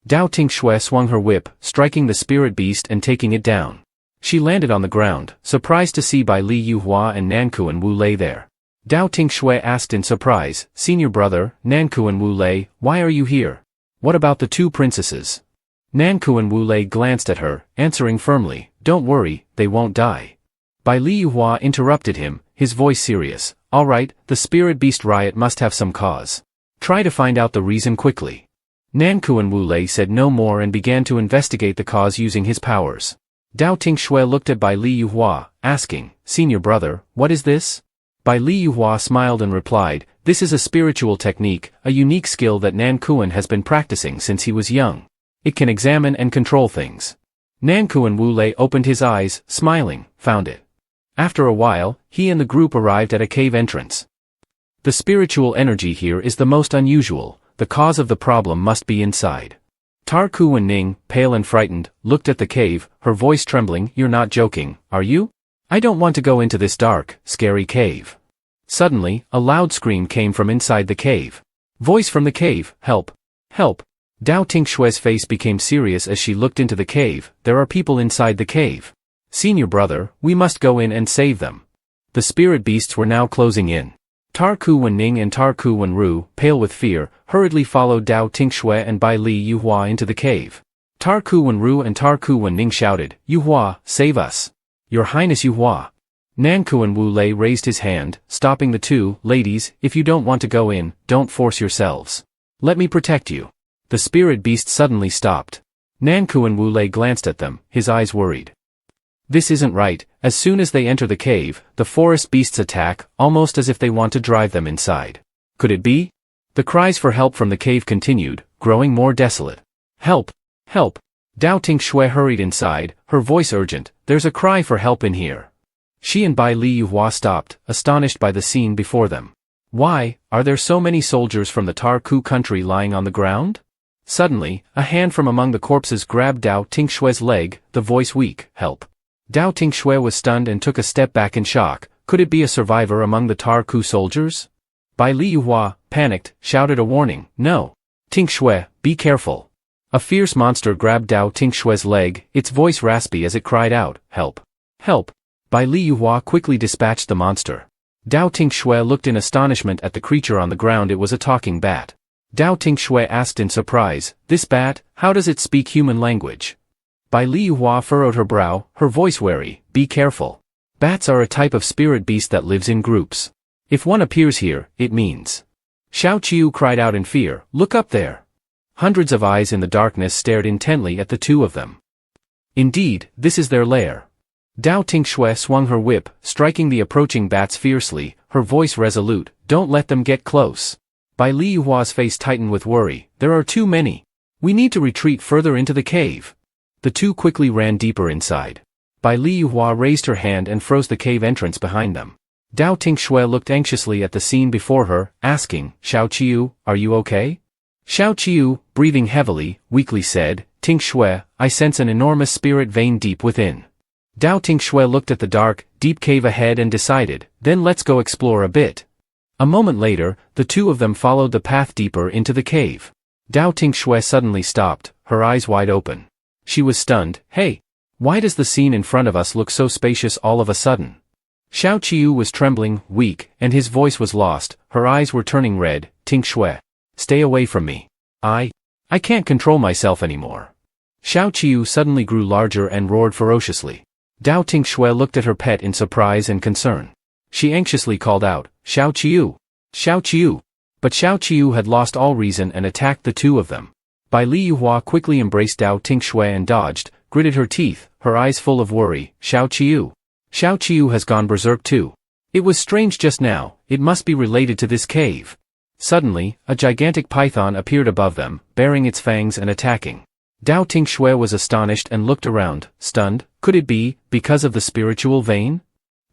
Dao Tinh Xue swung her whip, striking the spirit beast and taking it down. She landed on the ground, surprised to see Bai Li Yuhua and Nankuan Wu Lei there. Dao Tinh Xue asked in surprise, Senior brother, Nankuan Wu Lei, why are you here? What about the two princesses? Nankuan Wu Lei glanced at her, answering firmly, don't worry, they won't die. Bai Li Yuhua interrupted him, his voice serious, all right, the spirit beast riot must have some cause. Try to find out the reason quickly. Nankuan Wu Lei said no more and began to investigate the cause using his powers. Dao Tinh Xue looked at Bai Li Yuhua, asking, Senior brother, what is this? Bai Li Yuhua smiled and replied, this is a spiritual technique, a unique skill that Nankuan has been practicing since he was young. It can examine and control things. Nankuan Wu Lei opened his eyes, smiling, found it. After a while, he and the group arrived at a cave entrance. The spiritual energy here is the most unusual, the cause of the problem must be inside. Tarku Wenning, pale and frightened, looked at the cave, her voice trembling, you're not joking, are you? I don't want to go into this dark, scary cave. Suddenly, a loud scream came from inside the cave. Voice from the cave, help! Help! Dao Tinh Xue's face became serious as she looked into the cave, there are people inside the cave. Senior brother, we must go in and save them. The spirit beasts were now closing in. Tarku Wenning and Tarku Wenru, pale with fear, hurriedly followed Dao Tinh Xue and Bai Li Yuhua into the cave. Tarku Wenru and Tarku Wenning shouted, Yuhua, save us! Your Highness Yuhua! Nankuan Wu Lei raised his hand, stopping the two, ladies, if you don't want to go in, don't force yourselves. Let me protect you. The spirit beast suddenly stopped. Nankuan Wu Lei glanced at them, his eyes worried. This isn't right, as soon as they enter the cave, the forest beasts attack, almost as if they want to drive them inside. Could it be? The cries for help from the cave continued, growing more desolate. Help! Help! Dao Tinh Xue hurried inside, her voice urgent, there's a cry for help in here. She and Bai Li Yuhua stopped, astonished by the scene before them. Why, are there so many soldiers from the Tarku country lying on the ground? Suddenly, a hand from among the corpses grabbed Dao Tinh Xue's leg, the voice weak, help. Dao Tinh Xue was stunned and took a step back in shock. Could it be a survivor among the Tarku soldiers? Bai Li Yuhua, panicked, shouted a warning, no. Tinh Xue, be careful. A fierce monster grabbed Dao Tinh Xue's leg, its voice raspy as it cried out, help. Help. Bai Li Yuhua quickly dispatched the monster. Dao Tinh Xue looked in astonishment at the creature on the ground. It was a talking bat. Dao Tinh Xue asked in surprise, this bat, how does it speak human language? Bai Li Yuhua furrowed her brow, her voice wary, be careful. Bats are a type of spirit beast that lives in groups. If one appears here, it means. Xiao Qiu cried out in fear, look up there. Hundreds of eyes in the darkness stared intently at the two of them. Indeed, this is their lair. Dao Tinh Xue swung her whip, striking the approaching bats fiercely, her voice resolute, don't let them get close. Bai Li Yuhua's face tightened with worry, there are too many. We need to retreat further into the cave. The two quickly ran deeper inside. Bai Li Yuhua raised her hand and froze the cave entrance behind them. Dao Tinh Xue looked anxiously at the scene before her, asking, Xiao Qiu, are you okay? Xiao Qiu, breathing heavily, weakly said, Tinh Xue, I sense an enormous spirit vein deep within. Dao Tinh Xue looked at the dark, deep cave ahead and decided, then let's go explore a bit. A moment later, the two of them followed the path deeper into the cave. Dao Tinh Xue suddenly stopped, her eyes wide open. She was stunned. Hey! Why does the scene in front of us look so spacious all of a sudden? Xiao Qiu was trembling, weak, and his voice was lost, her eyes were turning red. Tinh Xue. Stay away from me. I can't control myself anymore. Xiao Qiu suddenly grew larger and roared ferociously. Dao Tinh Xue looked at her pet in surprise and concern. She anxiously called out, Xiao Qiu! Xiao Qiu! But Xiao Qiu had lost all reason and attacked the two of them. Bai Liyuhua quickly embraced Dao Tinh Xue and dodged, gritted her teeth, her eyes full of worry. Xiao Qiu! Xiao Qiu has gone berserk too. It was strange just now, it must be related to this cave. Suddenly, a gigantic python appeared above them, baring its fangs and attacking. Dao Tinh Xue was astonished and looked around, stunned. Could it be, because of the spiritual vein?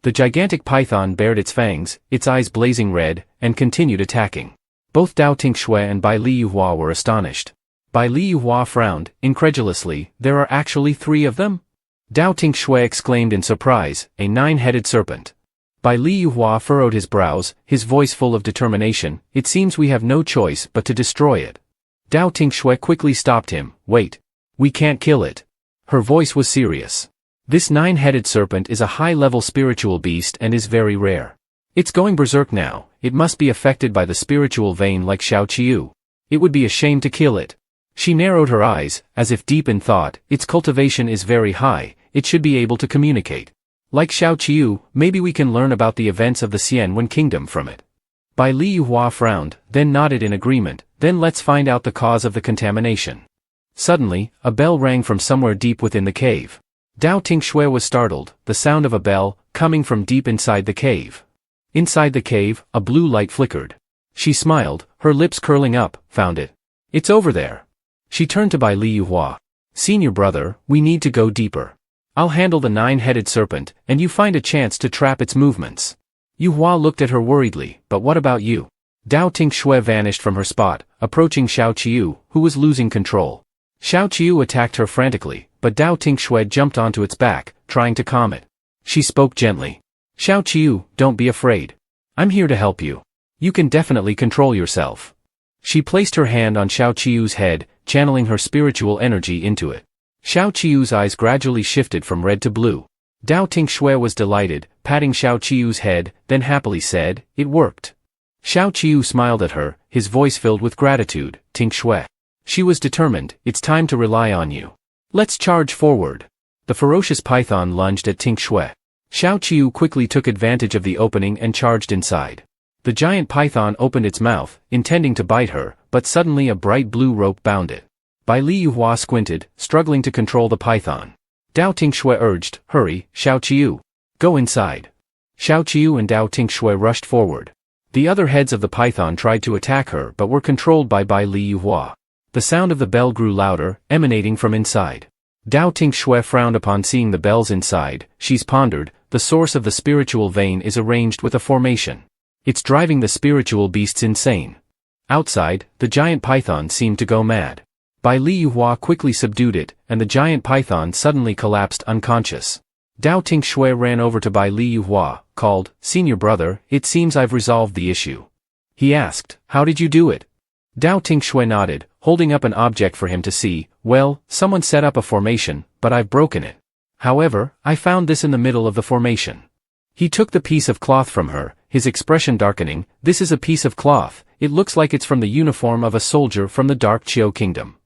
The gigantic python bared its fangs, its eyes blazing red, and continued attacking. Both Dao Tinh Xue and Bai Liyuhua were astonished. Bai Liyuhua frowned, incredulously, there are actually 3 of them? Dao Tinh Xue exclaimed in surprise, a 9-headed serpent. Bai Liyuhua furrowed his brows, his voice full of determination, it seems we have no choice but to destroy it. Dao Tinh Xue quickly stopped him, wait. We can't kill it. Her voice was serious. This 9-headed serpent is a high-level spiritual beast and is very rare. It's going berserk now, it must be affected by the spiritual vein like Xiao Qiu. It would be a shame to kill it. She narrowed her eyes, as if deep in thought, its cultivation is very high, it should be able to communicate. Like Xiao Qiu, maybe we can learn about the events of the Xianwen kingdom from it. Bai Liyuhua frowned, then nodded in agreement, then let's find out the cause of the contamination. Suddenly, a bell rang from somewhere deep within the cave. Dao Tinh Xue was startled, the sound of a bell, coming from deep inside the cave. Inside the cave, a blue light flickered. She smiled, her lips curling up, found it. It's over there. She turned to Bai Liyuhua. Senior brother, we need to go deeper. I'll handle the 9-headed serpent, and you find a chance to trap its movements. Yuhua looked at her worriedly, but what about you? Dao Tinh Xue vanished from her spot, approaching Xiao Qiu, who was losing control. Xiao Qiu attacked her frantically, but Dao Tinh Xue jumped onto its back, trying to calm it. She spoke gently. Xiao Qiu, don't be afraid. I'm here to help you. You can definitely control yourself. She placed her hand on Xiao Qiu's head, channeling her spiritual energy into it. Xiao Qiu's eyes gradually shifted from red to blue. Dao Tinh Xue was delighted, patting Xiao Qiu's head, then happily said, it worked. Xiao Qiu smiled at her, his voice filled with gratitude. Tinh Xue. She was determined, it's time to rely on you. Let's charge forward. The ferocious python lunged at Tinh Xue. Xiao Qiu quickly took advantage of the opening and charged inside. The giant python opened its mouth, intending to bite her, but suddenly a bright blue rope bound it. Bai Liyuhua squinted, struggling to control the python. Dao Tinh Xue urged, hurry, Xiao Qiu. Go inside. Xiao Qiu and Dao Tinh Xue rushed forward. The other heads of the python tried to attack her but were controlled by Bai Liyuhua. The sound of the bell grew louder, emanating from inside. Dao Tinh Xue frowned upon seeing the bells inside. She's pondered, the source of the spiritual vein is arranged with a formation. It's driving the spiritual beasts insane. Outside, the giant python seemed to go mad. Bai Liyuhua quickly subdued it, and the giant python suddenly collapsed unconscious. Dao Tinh Xue ran over to Bai Liyuhua, called, Senior brother, it seems I've resolved the issue. He asked, how did you do it? Dao Tinh Xue nodded, holding up an object for him to see, well, someone set up a formation, but I've broken it. However, I found this in the middle of the formation. He took the piece of cloth from her, his expression darkening, this is a piece of cloth, it looks like it's from the uniform of a soldier from the Dark Qiu Kingdom.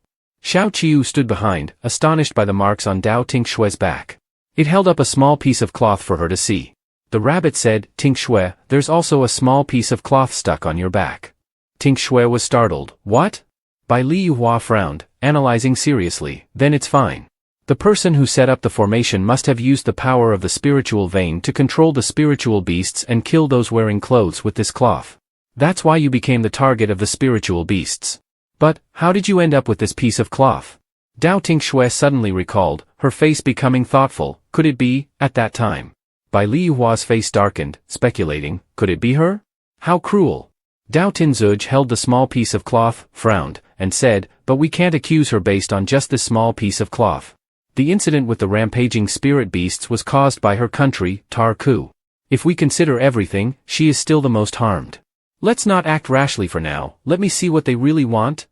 Xiao Qiu stood behind, astonished by the marks on Dao Tinh Xue's back. It held up a small piece of cloth for her to see. The rabbit said, Tinh Xue, there's also a small piece of cloth stuck on your back. Tinh Xue was startled, what? Bai Liyuhua frowned, analyzing seriously, then it's fine. The person who set up the formation must have used the power of the spiritual vein to control the spiritual beasts and kill those wearing clothes with this cloth. That's why you became the target of the spiritual beasts. But, how did you end up with this piece of cloth? Dao Tinh Xue suddenly recalled, her face becoming thoughtful, could it be, at that time? Bai Liyuhua's face darkened, speculating, could it be her? How cruel. Dao Tinzuj held the small piece of cloth, frowned, and said, but we can't accuse her based on just this small piece of cloth. The incident with the rampaging spirit beasts was caused by her country, Tarku. If we consider everything, she is still the most harmed. Let's not act rashly for now, let me see what they really want.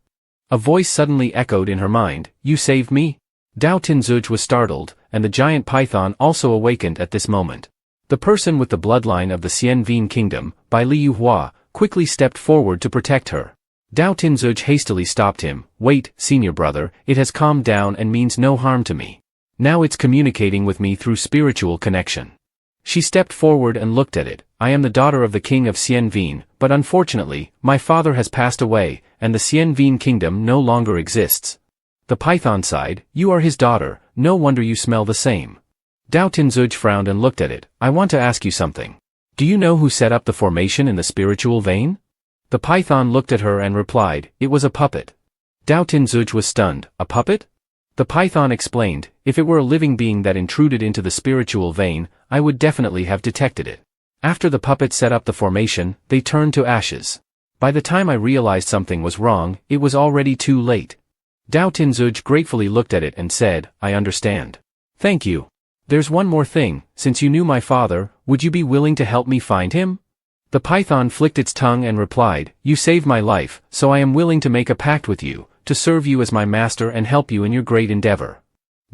A voice suddenly echoed in her mind, you saved me? Dao Tinh Xue was startled, and the giant python also awakened at this moment. The person with the bloodline of the Xianvin kingdom, Bai Liyuhua, quickly stepped forward to protect her. Dao Tinh Xue hastily stopped him, wait, senior brother, it has calmed down and means no harm to me. Now it's communicating with me through spiritual connection. She stepped forward and looked at it, I am the daughter of the king of Xianvin, but unfortunately, my father has passed away, and the Xianvin kingdom no longer exists. The python sighed, you are his daughter, no wonder you smell the same. Dao Tinh Xue frowned and looked at it, I want to ask you something. Do you know who set up the formation in the spiritual vein? The python looked at her and replied, it was a puppet. Dao Tinh Xue was stunned, a puppet? The python explained, if it were a living being that intruded into the spiritual vein, I would definitely have detected it. After the puppet set up the formation, they turned to ashes. By the time I realized something was wrong, it was already too late. Dao Tinh Xue gratefully looked at it and said, I understand. Thank you. There's one more thing, since you knew my father, would you be willing to help me find him? The python flicked its tongue and replied, you saved my life, so I am willing to make a pact with you, to serve you as my master and help you in your great endeavor.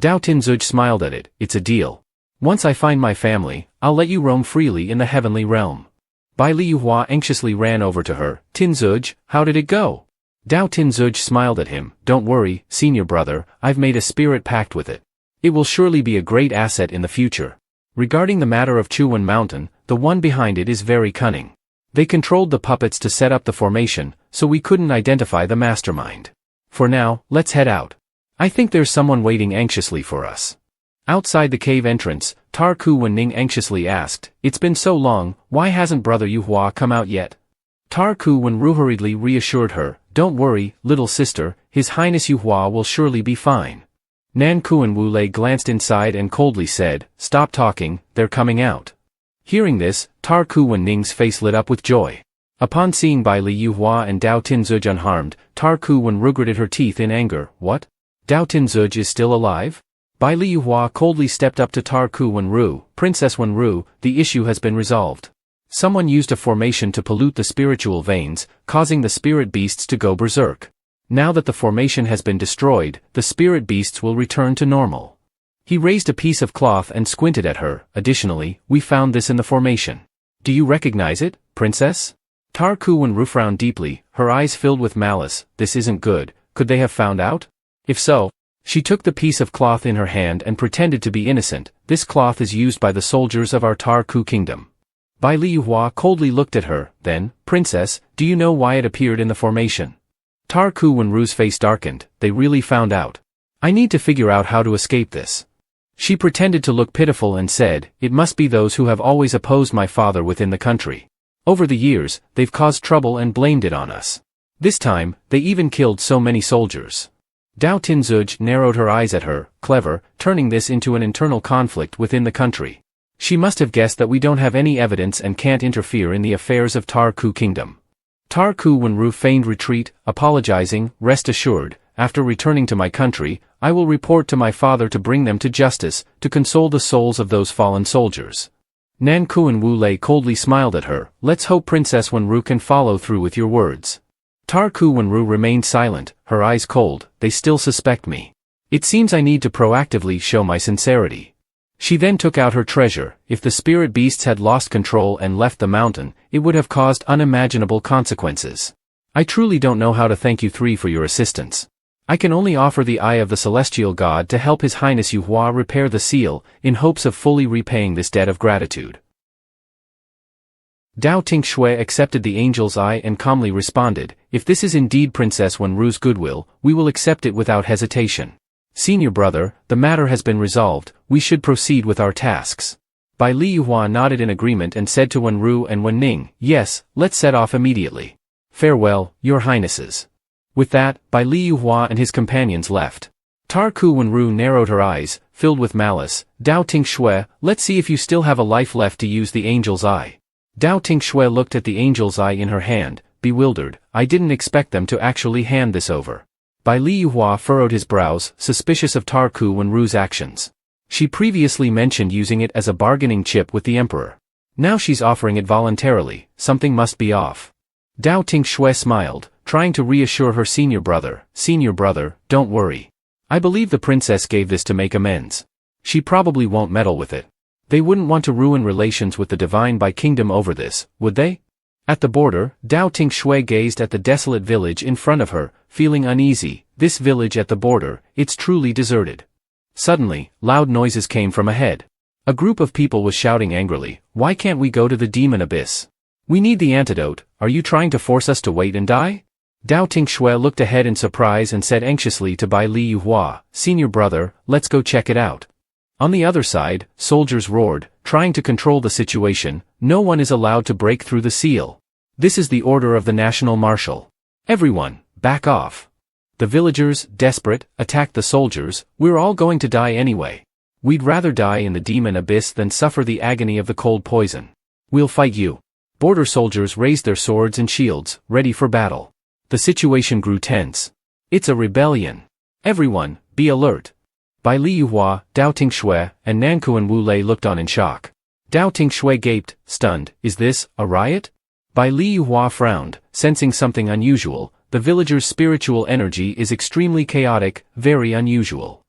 Dao Tinh Xue smiled at it, it's a deal. Once I find my family, I'll let you roam freely in the heavenly realm. Bai Liyuhua anxiously ran over to her, Tinh Xue, how did it go? Dao Tinh Xue smiled at him, don't worry, senior brother, I've made a spirit pact with it. It will surely be a great asset in the future. Regarding the matter of Chuan Mountain, the one behind it is very cunning. They controlled the puppets to set up the formation, so we couldn't identify the mastermind. For now, let's head out. I think there's someone waiting anxiously for us. Outside the cave entrance, Tarku Wenning anxiously asked, it's been so long, why hasn't Brother Yuhua come out yet? Tarku Wenru hurriedly reassured her, don't worry, little sister, His Highness Yuhua will surely be fine. Nan Kuan Wulei glanced inside and coldly said, stop talking, they're coming out. Hearing this, Tarku Wenning's face lit up with joy. Upon seeing Bai Liyuhua and Dao Tinh Xue unharmed, Tarku Wenru gritted her teeth in anger, what? Dao Tinh Xue is still alive? Bai Liyuhua coldly stepped up to Tarku Wenru, Princess Wenru, the issue has been resolved. Someone used a formation to pollute the spiritual veins, causing the spirit beasts to go berserk. Now that the formation has been destroyed, the spirit beasts will return to normal. He raised a piece of cloth and squinted at her, additionally, we found this in the formation. Do you recognize it, princess? Tarku Wenru frowned deeply, her eyes filled with malice, this isn't good, could they have found out? If so, she took the piece of cloth in her hand and pretended to be innocent, this cloth is used by the soldiers of our Tarku kingdom. Bai Liyuhua coldly looked at her, then, princess, do you know why it appeared in the formation? Tarku Wenru's face darkened, they really found out. I need to figure out how to escape this. She pretended to look pitiful and said, it must be those who have always opposed my father within the country. Over the years, they've caused trouble and blamed it on us. This time, they even killed so many soldiers. Dao Tinh Xue narrowed her eyes at her, clever, turning this into an internal conflict within the country. She must have guessed that we don't have any evidence and can't interfere in the affairs of Tarku Kingdom. Tarku Wenru feigned retreat, apologizing, rest assured, after returning to my country, I will report to my father to bring them to justice, to console the souls of those fallen soldiers. Nan Kuan Wulei coldly smiled at her, let's hope Princess Wenru can follow through with your words. Tarku Wenru remained silent, her eyes cold, they still suspect me. It seems I need to proactively show my sincerity. She then took out her treasure, if the spirit beasts had lost control and left the mountain, it would have caused unimaginable consequences. I truly don't know how to thank you three for your assistance. I can only offer the Eye of the Celestial God to help His Highness Yuhua repair the seal, in hopes of fully repaying this debt of gratitude. Dao Tinh Xue accepted the angel's eye and calmly responded, if this is indeed Princess Wenru's goodwill, we will accept it without hesitation. Senior brother, the matter has been resolved, we should proceed with our tasks. Bai Liyuhua nodded in agreement and said to Wenru and Wenning, yes, let's set off immediately. Farewell, your highnesses. With that, Bai Liyuhua and his companions left. Tarku Wenru narrowed her eyes, filled with malice, Dao Tinh Xue, let's see if you still have a life left to use the angel's eye. Dao Tinh Xue looked at the angel's eye in her hand, bewildered, I didn't expect them to actually hand this over. Bai Liyuhua furrowed his brows, suspicious of Tarku Wenru's actions. She previously mentioned using it as a bargaining chip with the emperor. Now she's offering it voluntarily, something must be off. Dao Tinh Xue smiled, trying to reassure her senior brother, don't worry. I believe the princess gave this to make amends. She probably won't meddle with it. They wouldn't want to ruin relations with the divine Bai kingdom over this, would they? At the border, Dao Tinh Xue gazed at the desolate village in front of her, feeling uneasy. This village at the border, it's truly deserted. Suddenly, loud noises came from ahead. A group of people was shouting angrily, why can't we go to the demon abyss? We need the antidote, are you trying to force us to wait and die? Dao Tinh Xue looked ahead in surprise and said anxiously to Bai Liyuhua, senior brother, let's go check it out. On the other side, soldiers roared, trying to control the situation, no one is allowed to break through the seal. This is the order of the national marshal. Everyone, back off. The villagers, desperate, attacked the soldiers, we're all going to die anyway. We'd rather die in the demon abyss than suffer the agony of the cold poison. We'll fight you. Border soldiers raised their swords and shields, ready for battle. The situation grew tense. It's a rebellion. Everyone, be alert. Bai Liyuhua, Dao Tinh Xue, and Nankuan Wulei looked on in shock. Dao Tinh Xue gaped, stunned, is this a riot? Bai Liyuhua frowned, sensing something unusual. The villagers' spiritual energy is extremely chaotic, very unusual.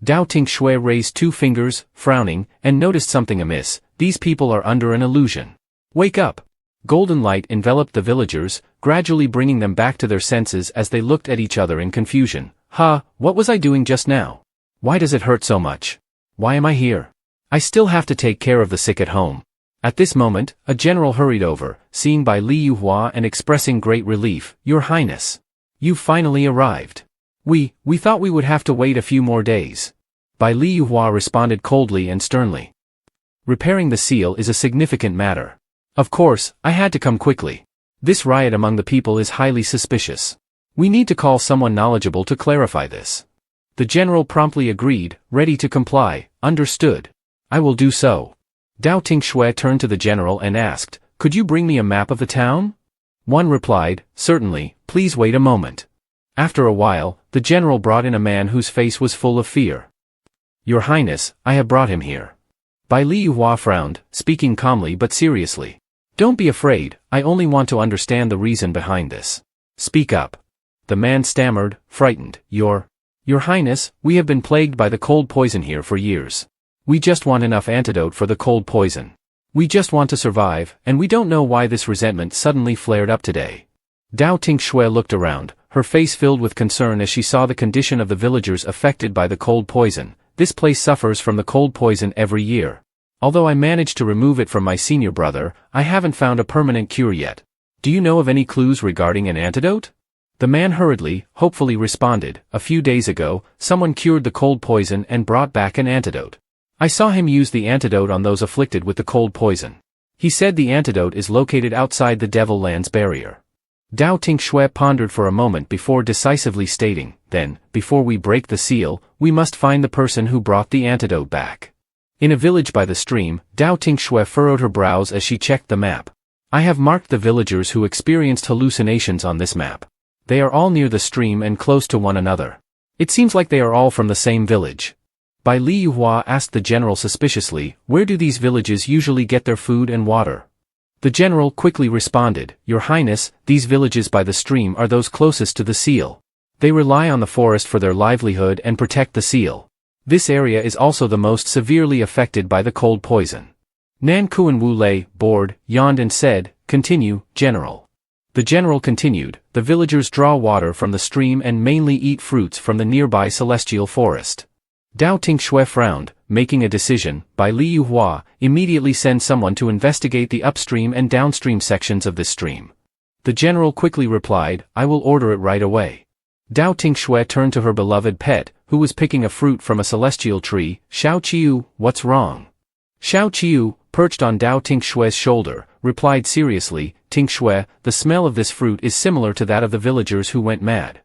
Dao Tinh Xue raised two fingers, frowning, and noticed something amiss. These people are under an illusion. Wake up! Golden light enveloped the villagers, gradually bringing them back to their senses as they looked at each other in confusion. What was I doing just now? Why does it hurt so much? Why am I here? I still have to take care of the sick at home. At this moment, a general hurried over, seeing Bai Liyuhua and expressing great relief, Your Highness. You've finally arrived. We thought we would have to wait a few more days. Bai Liyuhua responded coldly and sternly. Repairing the seal is a significant matter. Of course, I had to come quickly. This riot among the people is highly suspicious. We need to call someone knowledgeable to clarify this. The general promptly agreed, ready to comply. Understood. I will do so. Dao Tinh Xue turned to the general and asked, could you bring me a map of the town? One replied, certainly, please wait a moment. After a while, the general brought in a man whose face was full of fear. Your Highness, I have brought him here. Bai Liyuhua frowned, speaking calmly but seriously. Don't be afraid, I only want to understand the reason behind this. Speak up. The man stammered, frightened, Your Highness, we have been plagued by the cold poison here for years. We just want enough antidote for the cold poison. We just want to survive, and we don't know why this resentment suddenly flared up today. Dao Tinh Xue looked around, her face filled with concern as she saw the condition of the villagers affected by the cold poison. This place suffers from the cold poison every year. Although I managed to remove it from my senior brother, I haven't found a permanent cure yet. Do you know of any clues regarding an antidote? The man hurriedly, hopefully responded, a few days ago, someone cured the cold poison and brought back an antidote. I saw him use the antidote on those afflicted with the cold poison. He said the antidote is located outside the Devil Land's barrier. Dao Tinh Xue pondered for a moment before decisively stating, then, before we break the seal, we must find the person who brought the antidote back. In a village by the stream, Dao Tinh Xue furrowed her brows as she checked the map. I have marked the villagers who experienced hallucinations on this map. They are all near the stream and close to one another. It seems like they are all from the same village. Bai Liyuhua asked the general suspiciously, where do these villages usually get their food and water? The general quickly responded, Your Highness, these villages by the stream are those closest to the seal. They rely on the forest for their livelihood and protect the seal. This area is also the most severely affected by the cold poison. Nankuan Wulei, bored, yawned and said, Continue, General. The general continued, the villagers draw water from the stream and mainly eat fruits from the nearby celestial forest. Dao Tinh Xue frowned, making a decision. Bai Liyuhua, immediately send someone to investigate the upstream and downstream sections of this stream. The general quickly replied, I will order it right away. Dao Tinh Xue turned to her beloved pet, who was picking a fruit from a celestial tree. Xiao Qiu, what's wrong? Xiao Qiu, perched on Dao Tinh Xue's shoulder, replied seriously, Tinh Xue, the smell of this fruit is similar to that of the villagers who went mad.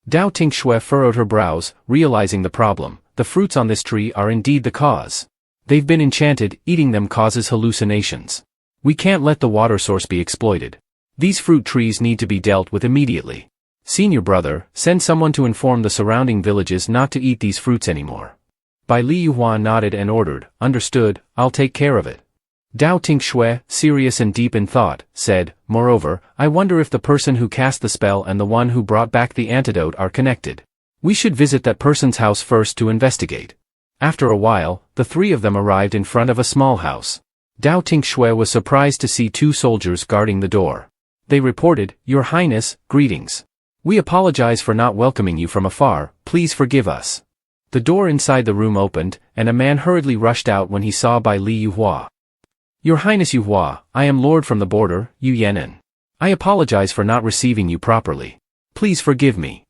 Dao Tinh Xue furrowed her brows, realizing the problem. The fruits on this tree are indeed the cause. They've been enchanted, eating them causes hallucinations. We can't let the water source be exploited. These fruit trees need to be dealt with immediately. Senior brother, send someone to inform the surrounding villages not to eat these fruits anymore. Bai Liyuhua nodded and ordered, understood, I'll take care of it. Dao Tinh Xue, serious and deep in thought, said, moreover, I wonder if the person who cast the spell and the one who brought back the antidote are connected. We should visit that person's house first to investigate. After a while, the three of them arrived in front of a small house. Dao Tinh Xue was surprised to see two soldiers guarding the door. They reported, Your Highness, greetings. We apologize for not welcoming you from afar, please forgive us. The door inside the room opened, and a man hurriedly rushed out when he saw Bai Liyuhua. Your Highness Yuhua, I am Lord from the border, Yu Yanan. I apologize for not receiving you properly. Please forgive me.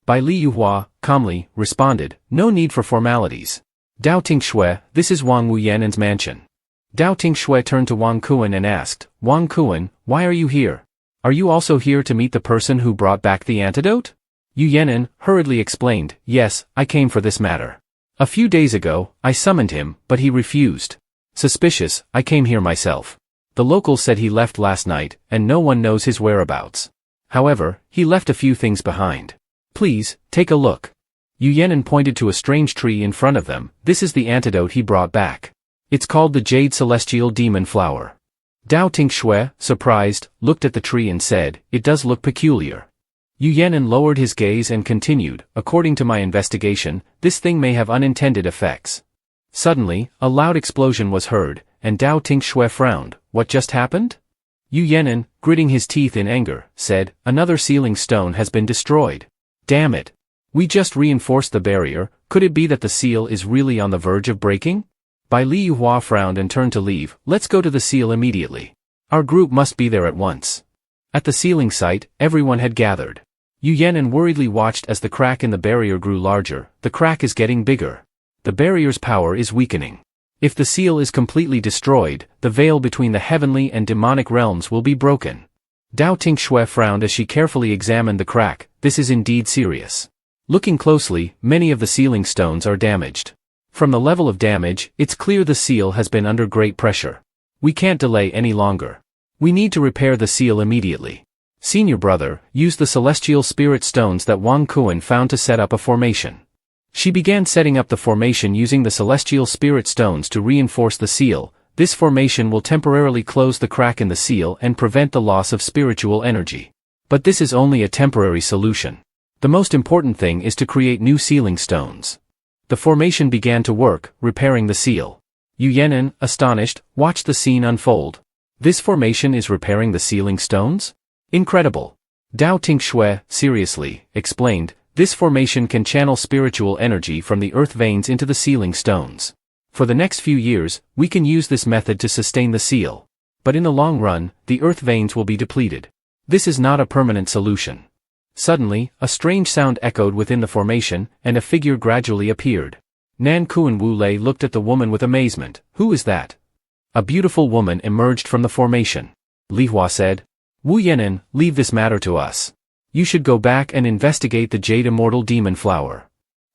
Bai Liyuhua, calmly, responded, no need for formalities. Dao Tinh Xue, this is Wang Wu Yanan's mansion. Dao Tinh Xue turned to Wang Kuan and asked, Wang Kuan, why are you here? Are you also here to meet the person who brought back the antidote? Yu Yanan hurriedly explained, yes, I came for this matter. A few days ago, I summoned him, but he refused. Suspicious, I came here myself. The locals said he left last night, and no one knows his whereabouts. However, he left a few things behind. Please, take a look. Yu Yanan pointed to a strange tree in front of them, this is the antidote he brought back. It's called the Jade Celestial Demon Flower. Dao Tinh Xue, surprised, looked at the tree and said, it does look peculiar. Yu Yanan lowered his gaze and continued, according to my investigation, this thing may have unintended effects. Suddenly, a loud explosion was heard, and Dao Tinh Xue frowned, what just happened? Yu Yanan, gritting his teeth in anger, said, another sealing stone has been destroyed. Damn it. We just reinforced the barrier, could it be that the seal is really on the verge of breaking? Bai Liyuhua frowned and turned to leave, let's go to the seal immediately. Our group must be there at once. At the sealing site, everyone had gathered. Yu Yanan worriedly watched as the crack in the barrier grew larger, the crack is getting bigger. The barrier's power is weakening. If the seal is completely destroyed, the veil between the heavenly and demonic realms will be broken. Dao Tinh Xue frowned as she carefully examined the crack, this is indeed serious. Looking closely, many of the sealing stones are damaged. From the level of damage, it's clear the seal has been under great pressure. We can't delay any longer. We need to repair the seal immediately. Senior brother, use the celestial spirit stones that Wang Kuan found to set up a formation. She began setting up the formation using the celestial spirit stones to reinforce the seal. This formation will temporarily close the crack in the seal and prevent the loss of spiritual energy. But this is only a temporary solution. The most important thing is to create new sealing stones. The formation began to work, repairing the seal. Yu Yanan, astonished, watched the scene unfold. This formation is repairing the sealing stones? Incredible. Dao Tinh Xue, seriously, explained, this formation can channel spiritual energy from the earth veins into the sealing stones. For the next few years, we can use this method to sustain the seal. But in the long run, the earth veins will be depleted. This is not a permanent solution. Suddenly, a strange sound echoed within the formation, and a figure gradually appeared. Nan Kuan Wu Lei looked at the woman with amazement. Who is that? A beautiful woman emerged from the formation. Li Hua said, Wu Yanan, leave this matter to us. You should go back and investigate the Jade Immortal Demon Flower.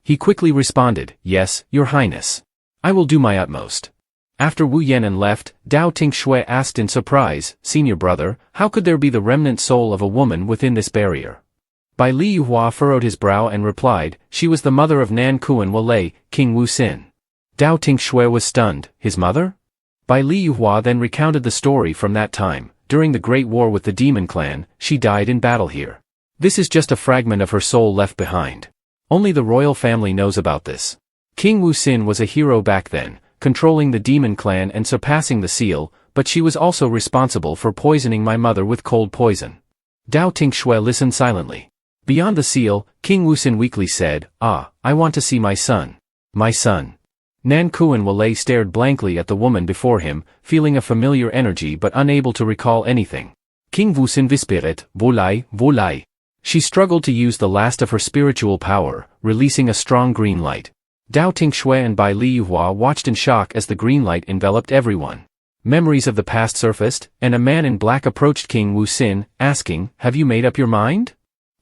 He quickly responded, yes, Your Highness. I will do my utmost. After Wu Yanan left, Dao Tinh Xue asked in surprise, Senior brother, how could there be the remnant soul of a woman within this barrier? Bai Liyuhua furrowed his brow and replied, she was the mother of Nan Kuan Wu Lei, King Wu Xin. Dao Tinh Xue was stunned, his mother? Bai Liyuhua then recounted the story from that time. During the Great War with the Demon Clan, she died in battle here. This is just a fragment of her soul left behind. Only the royal family knows about this. King Wu Xin was a hero back then, controlling the Demon Clan and surpassing the seal, but she was also responsible for poisoning my mother with cold poison. Dao Tinh Xue listened silently. Beyond the seal, King Wu Xin weakly said, I want to see my son. My son. Nan Kuan Wu Lei stared blankly at the woman before him, feeling a familiar energy but unable to recall anything. King Wu Xin vispirit, volai. She struggled to use the last of her spiritual power, releasing a strong green light. Dao Tinh Xue and Bai Liyuhua watched in shock as the green light enveloped everyone. Memories of the past surfaced, and a man in black approached King Wu Xin, asking, have you made up your mind?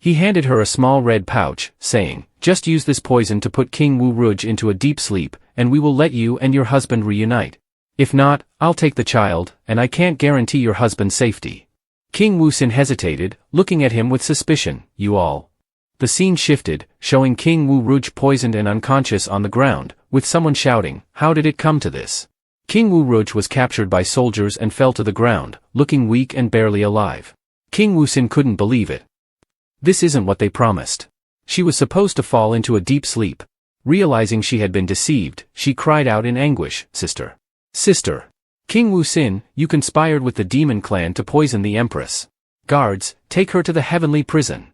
He handed her a small red pouch, saying, just use this poison to put King Wu Ruj into a deep sleep, and we will let you and your husband reunite. If not, I'll take the child, and I can't guarantee your husband's safety. King Wuxin hesitated, looking at him with suspicion. You all. The scene shifted, showing King Wu Ruj poisoned and unconscious on the ground, with someone shouting, "How did it come to this?" King Wu Ruj was captured by soldiers and fell to the ground, looking weak and barely alive. King Wuxin couldn't believe it. This isn't what they promised. She was supposed to fall into a deep sleep. Realizing she had been deceived, she cried out in anguish, "Sister! Sister! King Wuxin, you conspired with the demon clan to poison the Empress. Guards, take her to the heavenly prison."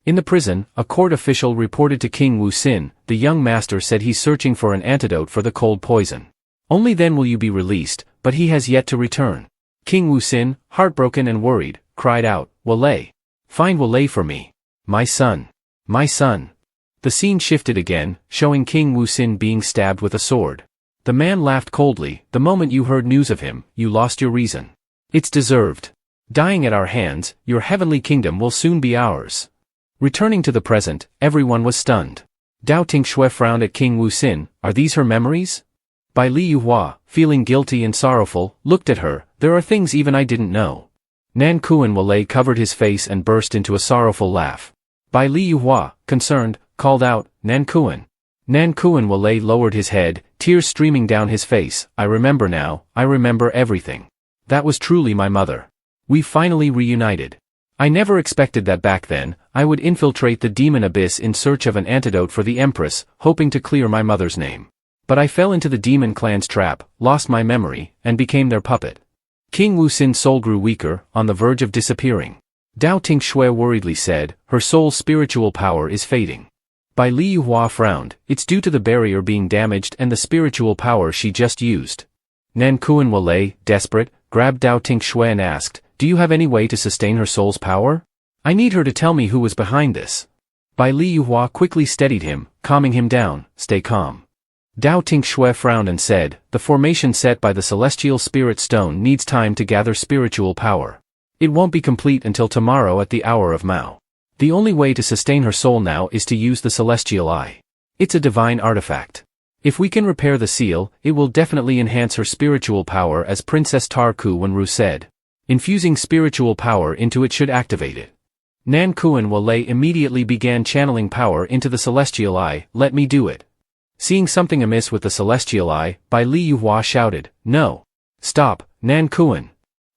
In the prison, a court official reported to King Wuxin, "The young master said he's searching for an antidote for the cold poison. Only then will you be released, but he has yet to return." King Wuxin, heartbroken and worried, cried out, "Wale! Find Wale for me. My son. My son." The scene shifted again, showing King Wuxin being stabbed with a sword. The man laughed coldly. "The moment you heard news of him, you lost your reason. It's deserved. Dying at our hands, your heavenly kingdom will soon be ours." Returning to the present, everyone was stunned. Dao Tinh Xue frowned at King Wuxin. "Are these her memories?" Bai Li Yuhua, feeling guilty and sorrowful, looked at her. "There are things even I didn't know." Nan Kuan Wale covered his face and burst into a sorrowful laugh. Bai Li Yuhua, concerned, called out, "Nan Kuan." Nan Kuan Wale lowered his head, tears streaming down his face. "I remember now, I remember everything. That was truly my mother. We finally reunited. I never expected that back then I would infiltrate the demon abyss in search of an antidote for the Empress, hoping to clear my mother's name. But I fell into the demon clan's trap, lost my memory, and became their puppet." King Wuxin's soul grew weaker, on the verge of disappearing. Dao Tinh Xue worriedly said, "Her soul's spiritual power is fading." Bai Li Yuhua frowned. "It's due to the barrier being damaged and the spiritual power she just used." Nan Kuan Wale, desperate, grabbed Dao Tinh Xue and asked, "Do you have any way to sustain her soul's power? I need her to tell me who was behind this." Bai Li Yuhua quickly steadied him, calming him down. "Stay calm." Dao Tinh Xue frowned and said, "The formation set by the Celestial Spirit Stone needs time to gather spiritual power. It won't be complete until tomorrow at the hour of Mao. The only way to sustain her soul now is to use the Celestial Eye. It's a divine artifact. If we can repair the seal, it will definitely enhance her spiritual power, as Princess Tarku Wenru said. Infusing spiritual power into it should activate it." Nan Kuan Wale immediately began channeling power into the Celestial Eye. "Let me do it." Seeing something amiss with the Celestial Eye, Bai Li Yuhua shouted, "No! Stop, Nan Kuan!"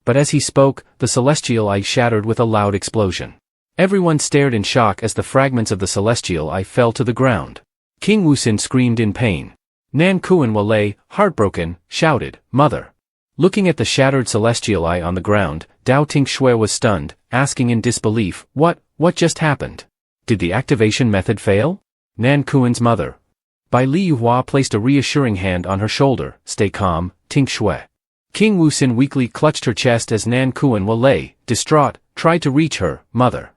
But as he spoke, the Celestial Eye shattered with a loud explosion. Everyone stared in shock as the fragments of the Celestial Eye fell to the ground. King Wuxin screamed in pain. Nan Kuan Wale, heartbroken, shouted, "Mother!" Looking at the shattered Celestial Eye on the ground, Dao Tinh Xue was stunned, asking in disbelief, What just happened? Did the activation method fail?" Nan Kuan's mother. Bai Li Yuhua placed a reassuring hand on her shoulder. "Stay calm, Tinh Xue." King Wuxin weakly clutched her chest as Nan Kuan Wale, distraught, tried to reach her, "Mother."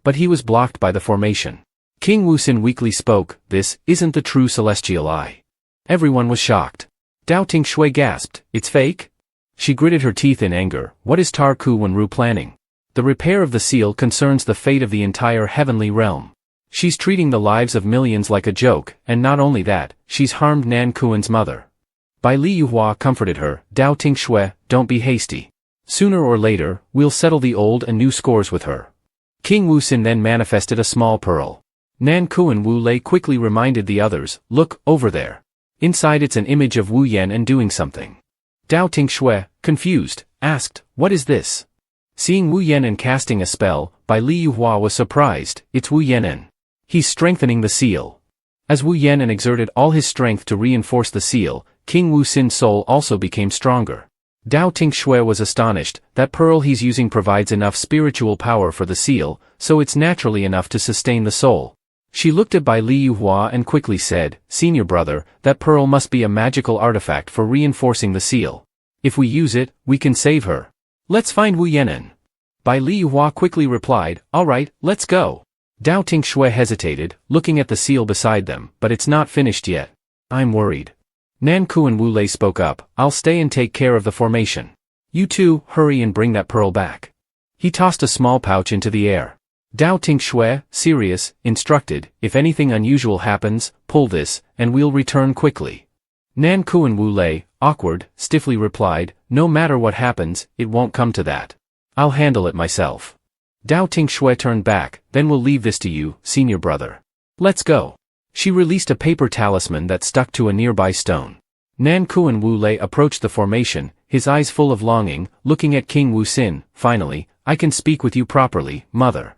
But he was blocked by the formation. King Wuxin weakly spoke, "This isn't the true Celestial Eye." Everyone was shocked. Dao Tinh Xue gasped, "It's fake?" She gritted her teeth in anger. "What is Tarku Wenru planning? The repair of the seal concerns the fate of the entire heavenly realm. She's treating the lives of millions like a joke, and not only that, she's harmed Nan Kuan's mother." Bai Li Yuhua comforted her. "Dao Tinh Xue, don't be hasty. Sooner or later, we'll settle the old and new scores with her." King Wuxin then manifested a small pearl. Nan Kuan Wu Lei quickly reminded the others, "Look, over there. Inside it's an image of Wu Yan and doing something." Dao Tinh Xue, confused, asked, "What is this?" Seeing Wu Yan and casting a spell, Bai Li Yuhua was surprised. "It's Wu Yanen. He's strengthening the seal." As Wu Yanen exerted all his strength to reinforce the seal, King Wuxin's soul also became stronger. Dao Tinh Xue was astonished. That pearl he's using provides enough spiritual power for the seal, so it's naturally enough to sustain the soul. She looked at Bai Li Yuhua and quickly said, "Senior brother, that pearl must be a magical artifact for reinforcing the seal. If we use it, we can save her. Let's find Wu Yanen." Bai Li Yuhua quickly replied, "All right, let's go." Dao Tinh Xue hesitated, looking at the seal beside them, "But it's not finished yet. I'm worried." Nan Kuan Wu Lei spoke up, "I'll stay and take care of the formation. You two, hurry and bring that pearl back." He tossed a small pouch into the air. Dao Tinh Xue, serious, instructed, "If anything unusual happens, pull this, and we'll return quickly." Nan Kuan Wu Lei, awkward, stiffly replied, "No matter what happens, it won't come to that. I'll handle it myself. Dao Tinh Xue turned back, then we'll leave this to you, senior brother. Let's go. She released a paper talisman that stuck to a nearby stone. Nan Kuan Wu Lei approached the formation, his eyes full of longing, looking at King Wu Xin. Finally, I can speak with you properly, mother.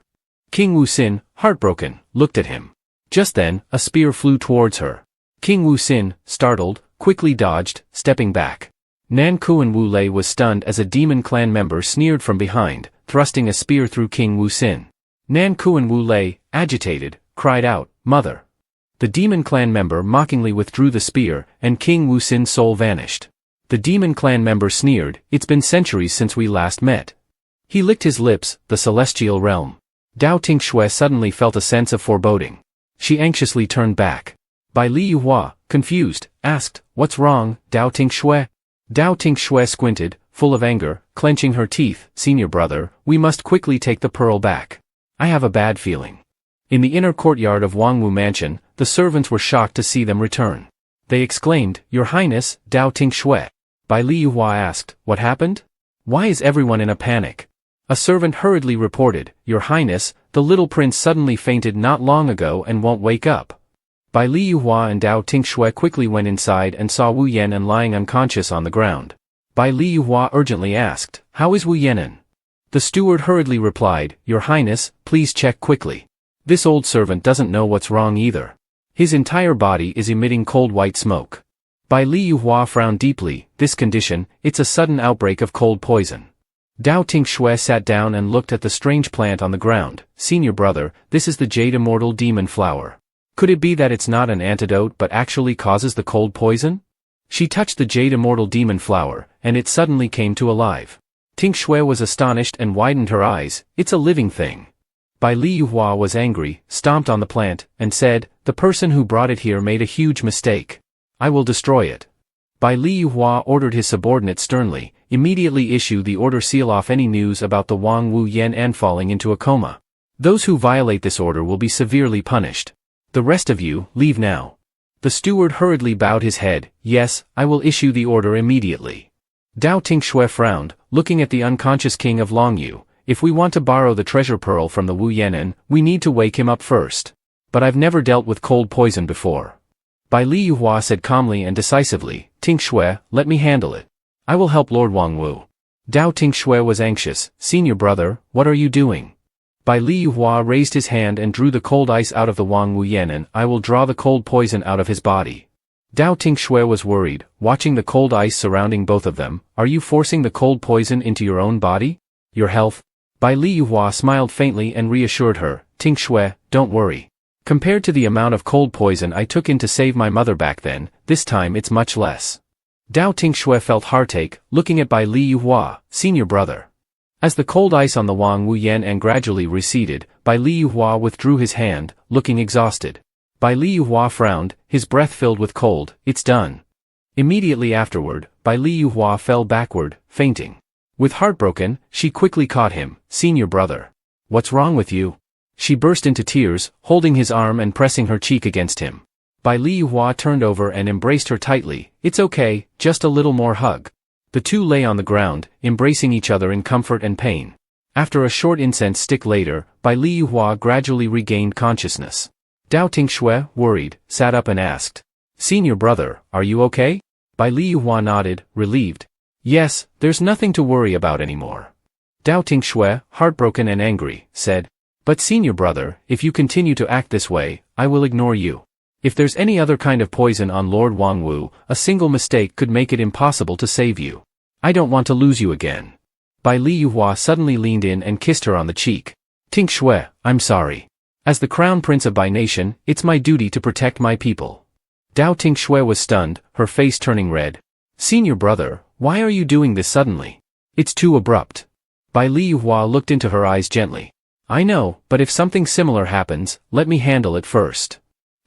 King Wu Xin, heartbroken, looked at him. Just then, a spear flew towards her. King Wu Xin, startled, quickly dodged, stepping back. Nan Kuan Wu Lei was stunned as a demon clan member sneered from behind, thrusting a spear through King Wu Xin. Nan Kuan Wu Lei, agitated, cried out, Mother. The demon clan member mockingly withdrew the spear, and King Wu Xin's soul vanished. The demon clan member sneered, it's been centuries since we last met. He licked his lips, the celestial realm. Dao Tinh Xue suddenly felt a sense of foreboding. She anxiously turned back. Bai Liyuhua, confused, asked, what's wrong, Dao Tinh Xue? Dao Tinh Xue squinted, full of anger, clenching her teeth, senior brother, we must quickly take the pearl back. I have a bad feeling. In the inner courtyard of Wangwu Mansion, the servants were shocked to see them return. They exclaimed, Your Highness, Dao Tinh Xue. Bai Liyuhua asked, what happened? Why is everyone in a panic? A servant hurriedly reported, Your Highness, the little prince suddenly fainted not long ago and won't wake up. Bai Liyuhua and Dao Tinh Xue quickly went inside and saw Wu Yanan lying unconscious on the ground. Bai Liyuhua urgently asked, How is Wu Yanan? The steward hurriedly replied, Your Highness, please check quickly. This old servant doesn't know what's wrong either. His entire body is emitting cold white smoke. Bai Liyuhua frowned deeply, this condition, it's a sudden outbreak of cold poison. Dao Tinh Xue sat down and looked at the strange plant on the ground. Senior brother, this is the Jade Immortal Demon Flower. Could it be that it's not an antidote but actually causes the cold poison? She touched the Jade Immortal Demon Flower, and it suddenly came to alive. Tinh Xue was astonished and widened her eyes, it's a living thing. Bai Liyuhua was angry, stomped on the plant, and said, the person who brought it here made a huge mistake. I will destroy it. Bai Liyuhua ordered his subordinate sternly, immediately issue the order, seal off any news about the Wang Wu Yan falling into a coma. Those who violate this order will be severely punished. The rest of you, leave now. The steward hurriedly bowed his head, yes, I will issue the order immediately. Dao Tinh Xue frowned, looking at the unconscious king of Longyu. If we want to borrow the treasure pearl from the Wu Yanan, we need to wake him up first. But I've never dealt with cold poison before. Bai Liyuhua said calmly and decisively, Tinh Xue, let me handle it. I will help Lord Wangwu. Dao Tinh Xue was anxious, senior brother, what are you doing? Bai Liyuhua raised his hand and drew the cold ice out of the Wang Wu Yanan. I will draw the cold poison out of his body. Dao Tinh Xue was worried, watching the cold ice surrounding both of them. Are you forcing the cold poison into your own body? Your health? Bai Liyuhua smiled faintly and reassured her, Tinh Xue, don't worry. Compared to the amount of cold poison I took in to save my mother back then, this time it's much less. Dao Tinh Xue felt heartache, looking at Bai Liyuhua, senior brother. As the cold ice on the Wang Wu Yan gradually receded, Bai Liyuhua withdrew his hand, looking exhausted. Bai Liyuhua frowned, his breath filled with cold, it's done. Immediately afterward, Bai Liyuhua fell backward, fainting. With heartbroken, she quickly caught him, senior brother. What's wrong with you? She burst into tears, holding his arm and pressing her cheek against him. Bai Liyuhua turned over and embraced her tightly, it's okay, just a little more hug. The two lay on the ground, embracing each other in comfort and pain. After a short incense stick later, Bai Liyuhua gradually regained consciousness. Dao Tinh Xue, worried, sat up and asked, senior brother, are you okay? Bai Liyuhua nodded, relieved. Yes, there's nothing to worry about anymore. Dao Tinh Xue, heartbroken and angry, said, but senior brother, if you continue to act this way, I will ignore you. If there's any other kind of poison on Lord Wangwu, a single mistake could make it impossible to save you. I don't want to lose you again. Bai Liyuhua suddenly leaned in and kissed her on the cheek. Tinh Xue, I'm sorry. As the crown prince of Bai Nation, it's my duty to protect my people. Dao Tinh Xue was stunned, her face turning red. Senior brother, why are you doing this suddenly? It's too abrupt. Bai Liyuhua looked into her eyes gently. I know, but if something similar happens, let me handle it first.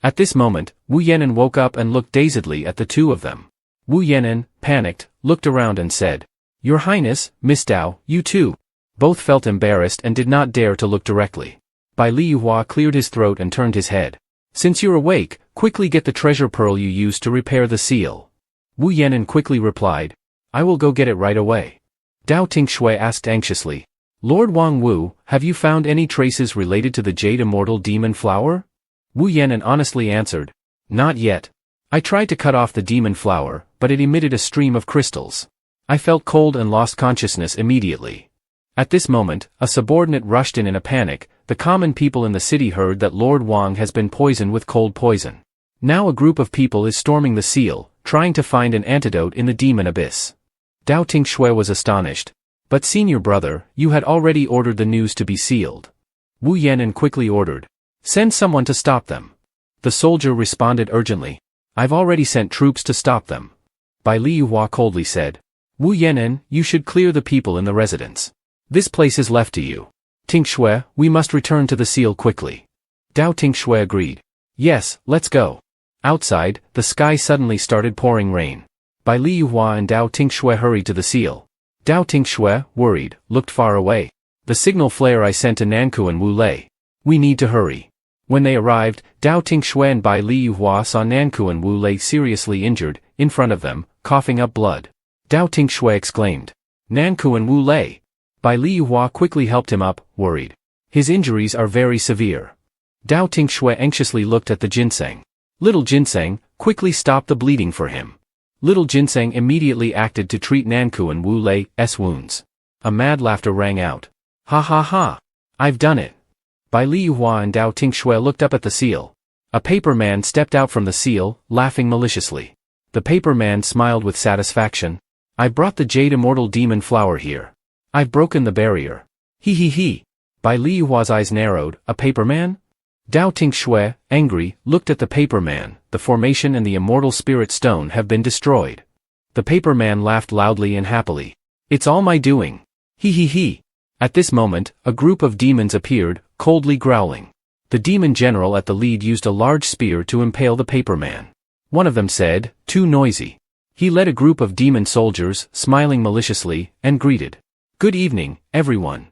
At this moment, Wu Yanan woke up and looked dazedly at the two of them. Wu Yanan, panicked, looked around and said, Your Highness, Miss Dao, you too. Both felt embarrassed and did not dare to look directly. Bai Liyuhua cleared his throat and turned his head. Since you're awake, quickly get the treasure pearl you used to repair the seal. Wu Yanan quickly replied, I will go get it right away. Dao Tinh Xue asked anxiously, Lord Wang Wu, have you found any traces related to the Jade Immortal Demon Flower? Wu Yan'an honestly answered. Not yet. I tried to cut off the demon flower, but it emitted a stream of crystals. I felt cold and lost consciousness immediately. At this moment, a subordinate rushed in a panic. The common people in the city heard that Lord Wang has been poisoned with cold poison. Now a group of people is storming the seal, trying to find an antidote in the demon abyss. Dao Tinh Xue was astonished. But senior brother, you had already ordered the news to be sealed. Wu Yan'an quickly ordered. Send someone to stop them. The soldier responded urgently. I've already sent troops to stop them. Bai Liyuhua coldly said. Wu Yan'an, you should clear the people in the residence. This place is left to you. Tinh Xue, we must return to the seal quickly. Dao Tinh Xue agreed. Yes, let's go. Outside, the sky suddenly started pouring rain. Bai Liyuhua and Dao Tinh Xue hurried to the seal. Dao Tinh Xue, worried, looked far away. The signal flare I sent to Nanku and Wu Lei. We need to hurry. When they arrived, Dao Tinh Xue and Bai Liyuhua saw Nanku and Wu Lei seriously injured, in front of them, coughing up blood. Dao Tinh Xue exclaimed. Nanku and Wu Lei. Bai Liyuhua quickly helped him up, worried. His injuries are very severe. Dao Tinh Xue anxiously looked at the ginseng. Little ginseng, quickly stop the bleeding for him. Little ginseng immediately acted to treat Nanku and Wu Lei's wounds. A mad laughter rang out. Ha ha ha! I've done it! Bai Liyuhua and Dao Tinh Xue looked up at the seal. A paper man stepped out from the seal, laughing maliciously. The paper man smiled with satisfaction. I brought the Jade Immortal Demon Flower here. I've broken the barrier. He he he. Bai Liyuhua's eyes narrowed. A paper man? Dao Tinh Xue, angry, looked at the paper man. The formation and the immortal spirit stone have been destroyed. The paper man laughed loudly and happily. It's all my doing. He he he. At this moment, a group of demons appeared, coldly growling. The demon general at the lead used a large spear to impale the paper man. One of them said, too noisy. He led a group of demon soldiers, smiling maliciously, and greeted. Good evening, everyone.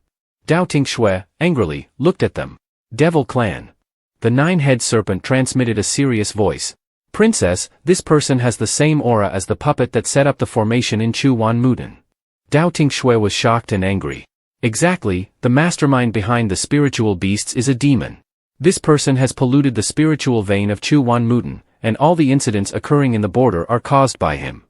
Dao Tinh Xue, angrily, looked at them. Devil clan. The nine-head serpent transmitted a serious voice. Princess, this person has the same aura as the puppet that set up the formation in Chuan Muden. Dao Tinh Xue was shocked and angry. Exactly, the mastermind behind the spiritual beasts is a demon. This person has polluted the spiritual vein of Chuan Muden, and all the incidents occurring in the border are caused by him.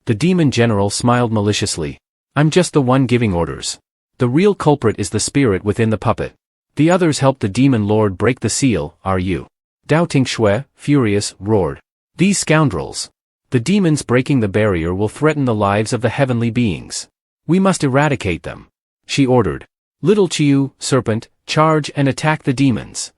The demon general smiled maliciously. I'm just the one giving orders. The real culprit is the spirit within the puppet. The others helped the demon lord break the seal, are you? Dao Tinh Xue, furious, roared. These scoundrels. The demons breaking the barrier will threaten the lives of the heavenly beings. We must eradicate them. She ordered. Little Chiu, serpent, charge and attack the demons.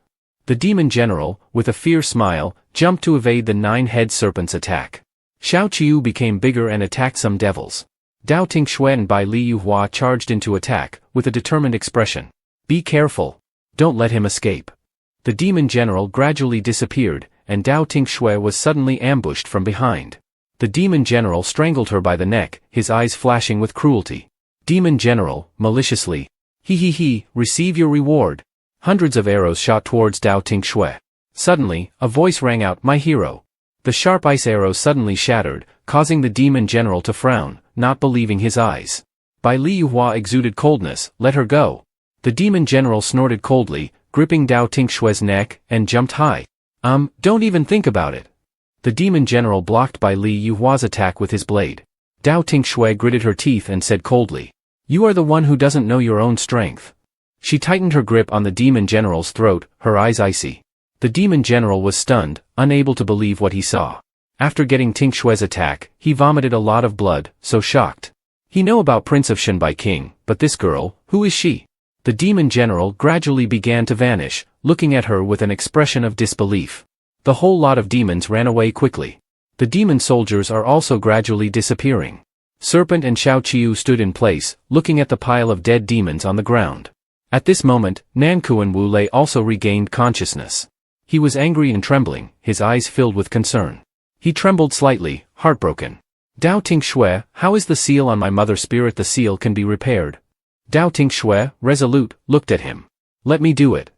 The demon general, with a fierce smile, jumped to evade the nine-head serpent's attack. Xiao Chiu became bigger and attacked some devils. Dao Tinh Xue and Bai Liyuhua charged into attack, with a determined expression. Be careful. Don't let him escape. The demon general gradually disappeared, and Dao Tinh Xue was suddenly ambushed from behind. The demon general strangled her by the neck, his eyes flashing with cruelty. Demon general, maliciously. He he he, receive your reward. Hundreds of arrows shot towards Dao Tinh Xue. Suddenly, a voice rang out, my hero. The sharp ice arrow suddenly shattered, causing the demon general to frown, not believing his eyes. Bai Liyuhua exuded coldness, let her go. The demon general snorted coldly, gripping Dao Tinh Xue's neck, and jumped high. Don't even think about it. The demon general blocked Bai Liyuhua's attack with his blade. Dao Tinh Xue gritted her teeth and said coldly. You are the one who doesn't know your own strength. She tightened her grip on the demon general's throat, her eyes icy. The demon general was stunned, unable to believe what he saw. After getting Tinh Xue's attack, he vomited a lot of blood, so shocked. He knew about Prince of Shenbai King, but this girl, who is she? The demon general gradually began to vanish, looking at her with an expression of disbelief. The whole lot of demons ran away quickly. The demon soldiers are also gradually disappearing. Serpent and Xiao Qiu stood in place, looking at the pile of dead demons on the ground. At this moment, Nanku and Wu Lei also regained consciousness. He was angry and trembling, his eyes filled with concern. He trembled slightly, heartbroken. Dao Tinh Xue, how is the seal on my mother spirit? The seal can be repaired. Dao Tinh Xue, resolute, looked at him. Let me do it.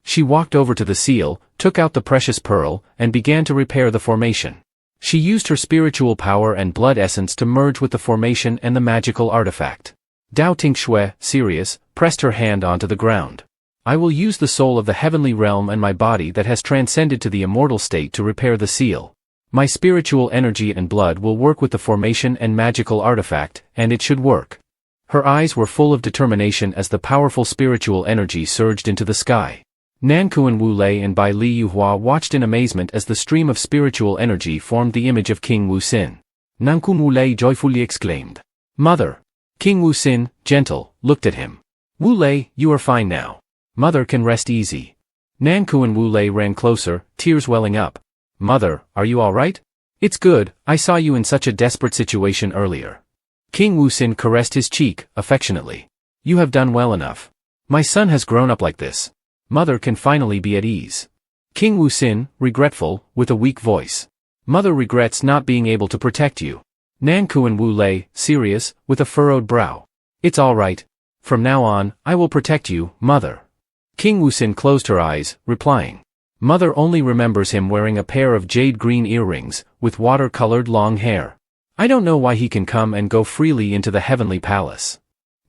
She walked over to the seal, took out the precious pearl, and began to repair the formation. She used her spiritual power and blood essence to merge with the formation and the magical artifact. Dao Tinh Xue, serious, pressed her hand onto the ground. I will use the soul of the heavenly realm and my body that has transcended to the immortal state to repair the seal. My spiritual energy and blood will work with the formation and magical artifact, and it should work. Her eyes were full of determination as the powerful spiritual energy surged into the sky. Nankuan Wu Lei and Bai Li Yuhua watched in amazement as the stream of spiritual energy formed the image of King Wu Xin. Nankuan Wu Lei joyfully exclaimed, "Mother!" King Wu Xin, gentle, looked at him. "Wu Lei, you are fine now. Mother can rest easy." Nankuan Wu Lei ran closer, tears welling up. "Mother, are you all right?" "It's good, I saw you in such a desperate situation earlier." King Wu Xin caressed his cheek, affectionately. "You have done well enough. My son has grown up like this. Mother can finally be at ease." King Wu Xin, regretful, with a weak voice. "Mother regrets not being able to protect you." Nankuan Wu Lei, serious, with a furrowed brow. "It's all right. From now on, I will protect you, Mother." King Wu Xin closed her eyes, replying. Mother only remembers him wearing a pair of jade green earrings, with water-colored long hair. I don't know why he can come and go freely into the heavenly palace.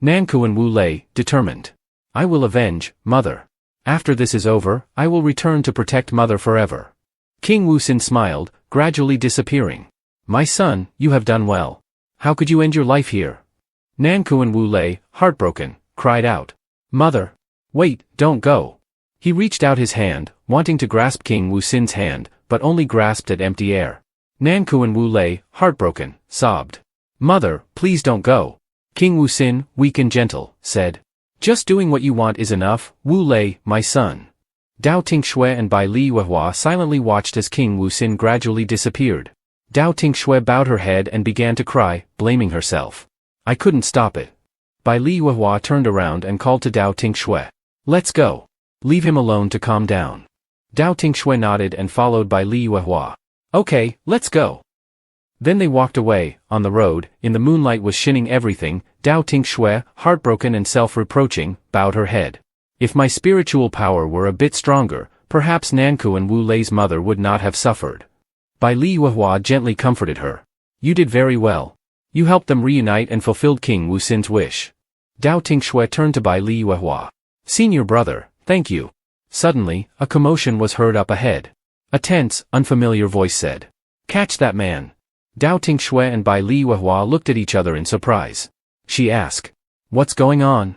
Nankuan Wu Lei, determined. "I will avenge, Mother. After this is over, I will return to protect Mother forever." King Wu Xin smiled, gradually disappearing. "My son, you have done well. How could you end your life here?" Nankuan Wu Lei, heartbroken, cried out. "Mother! Wait, don't go." He reached out his hand, wanting to grasp King Wu Xin's hand, but only grasped at empty air. Nankuan Wu Lei, heartbroken, sobbed. "Mother, please don't go." King Wu Xin, weak and gentle, said. "Just doing what you want is enough, Wu Lei, my son." Dao Tinh Xue and Bai Li Yuhua silently watched as King Wu Xin gradually disappeared. Dao Tinh Xue bowed her head and began to cry, blaming herself. "I couldn't stop it." Bai Li Yuhua turned around and called to Dao Tinh Xue. "Let's go. Leave him alone to calm down." Dao Tinh Xue nodded and followed Bai Li Yuhua. "Okay, let's go." Then they walked away. On the road, in the moonlight was shining everything. Dao Tinh Xue, heartbroken and self-reproaching, bowed her head. If my spiritual power were a bit stronger, perhaps Nankuan Wu Lei's mother would not have suffered. Bai Li Yuhua gently comforted her. "You did very well. You helped them reunite and fulfilled King Wu Xin's wish." Dao Tinh Xue turned to Bai Li Yuhua. "Senior brother, thank you." Suddenly, a commotion was heard up ahead. A tense, unfamiliar voice said, "Catch that man." Dao Tinh Xue and Bai Li Yuhua looked at each other in surprise. She asked, "What's going on?"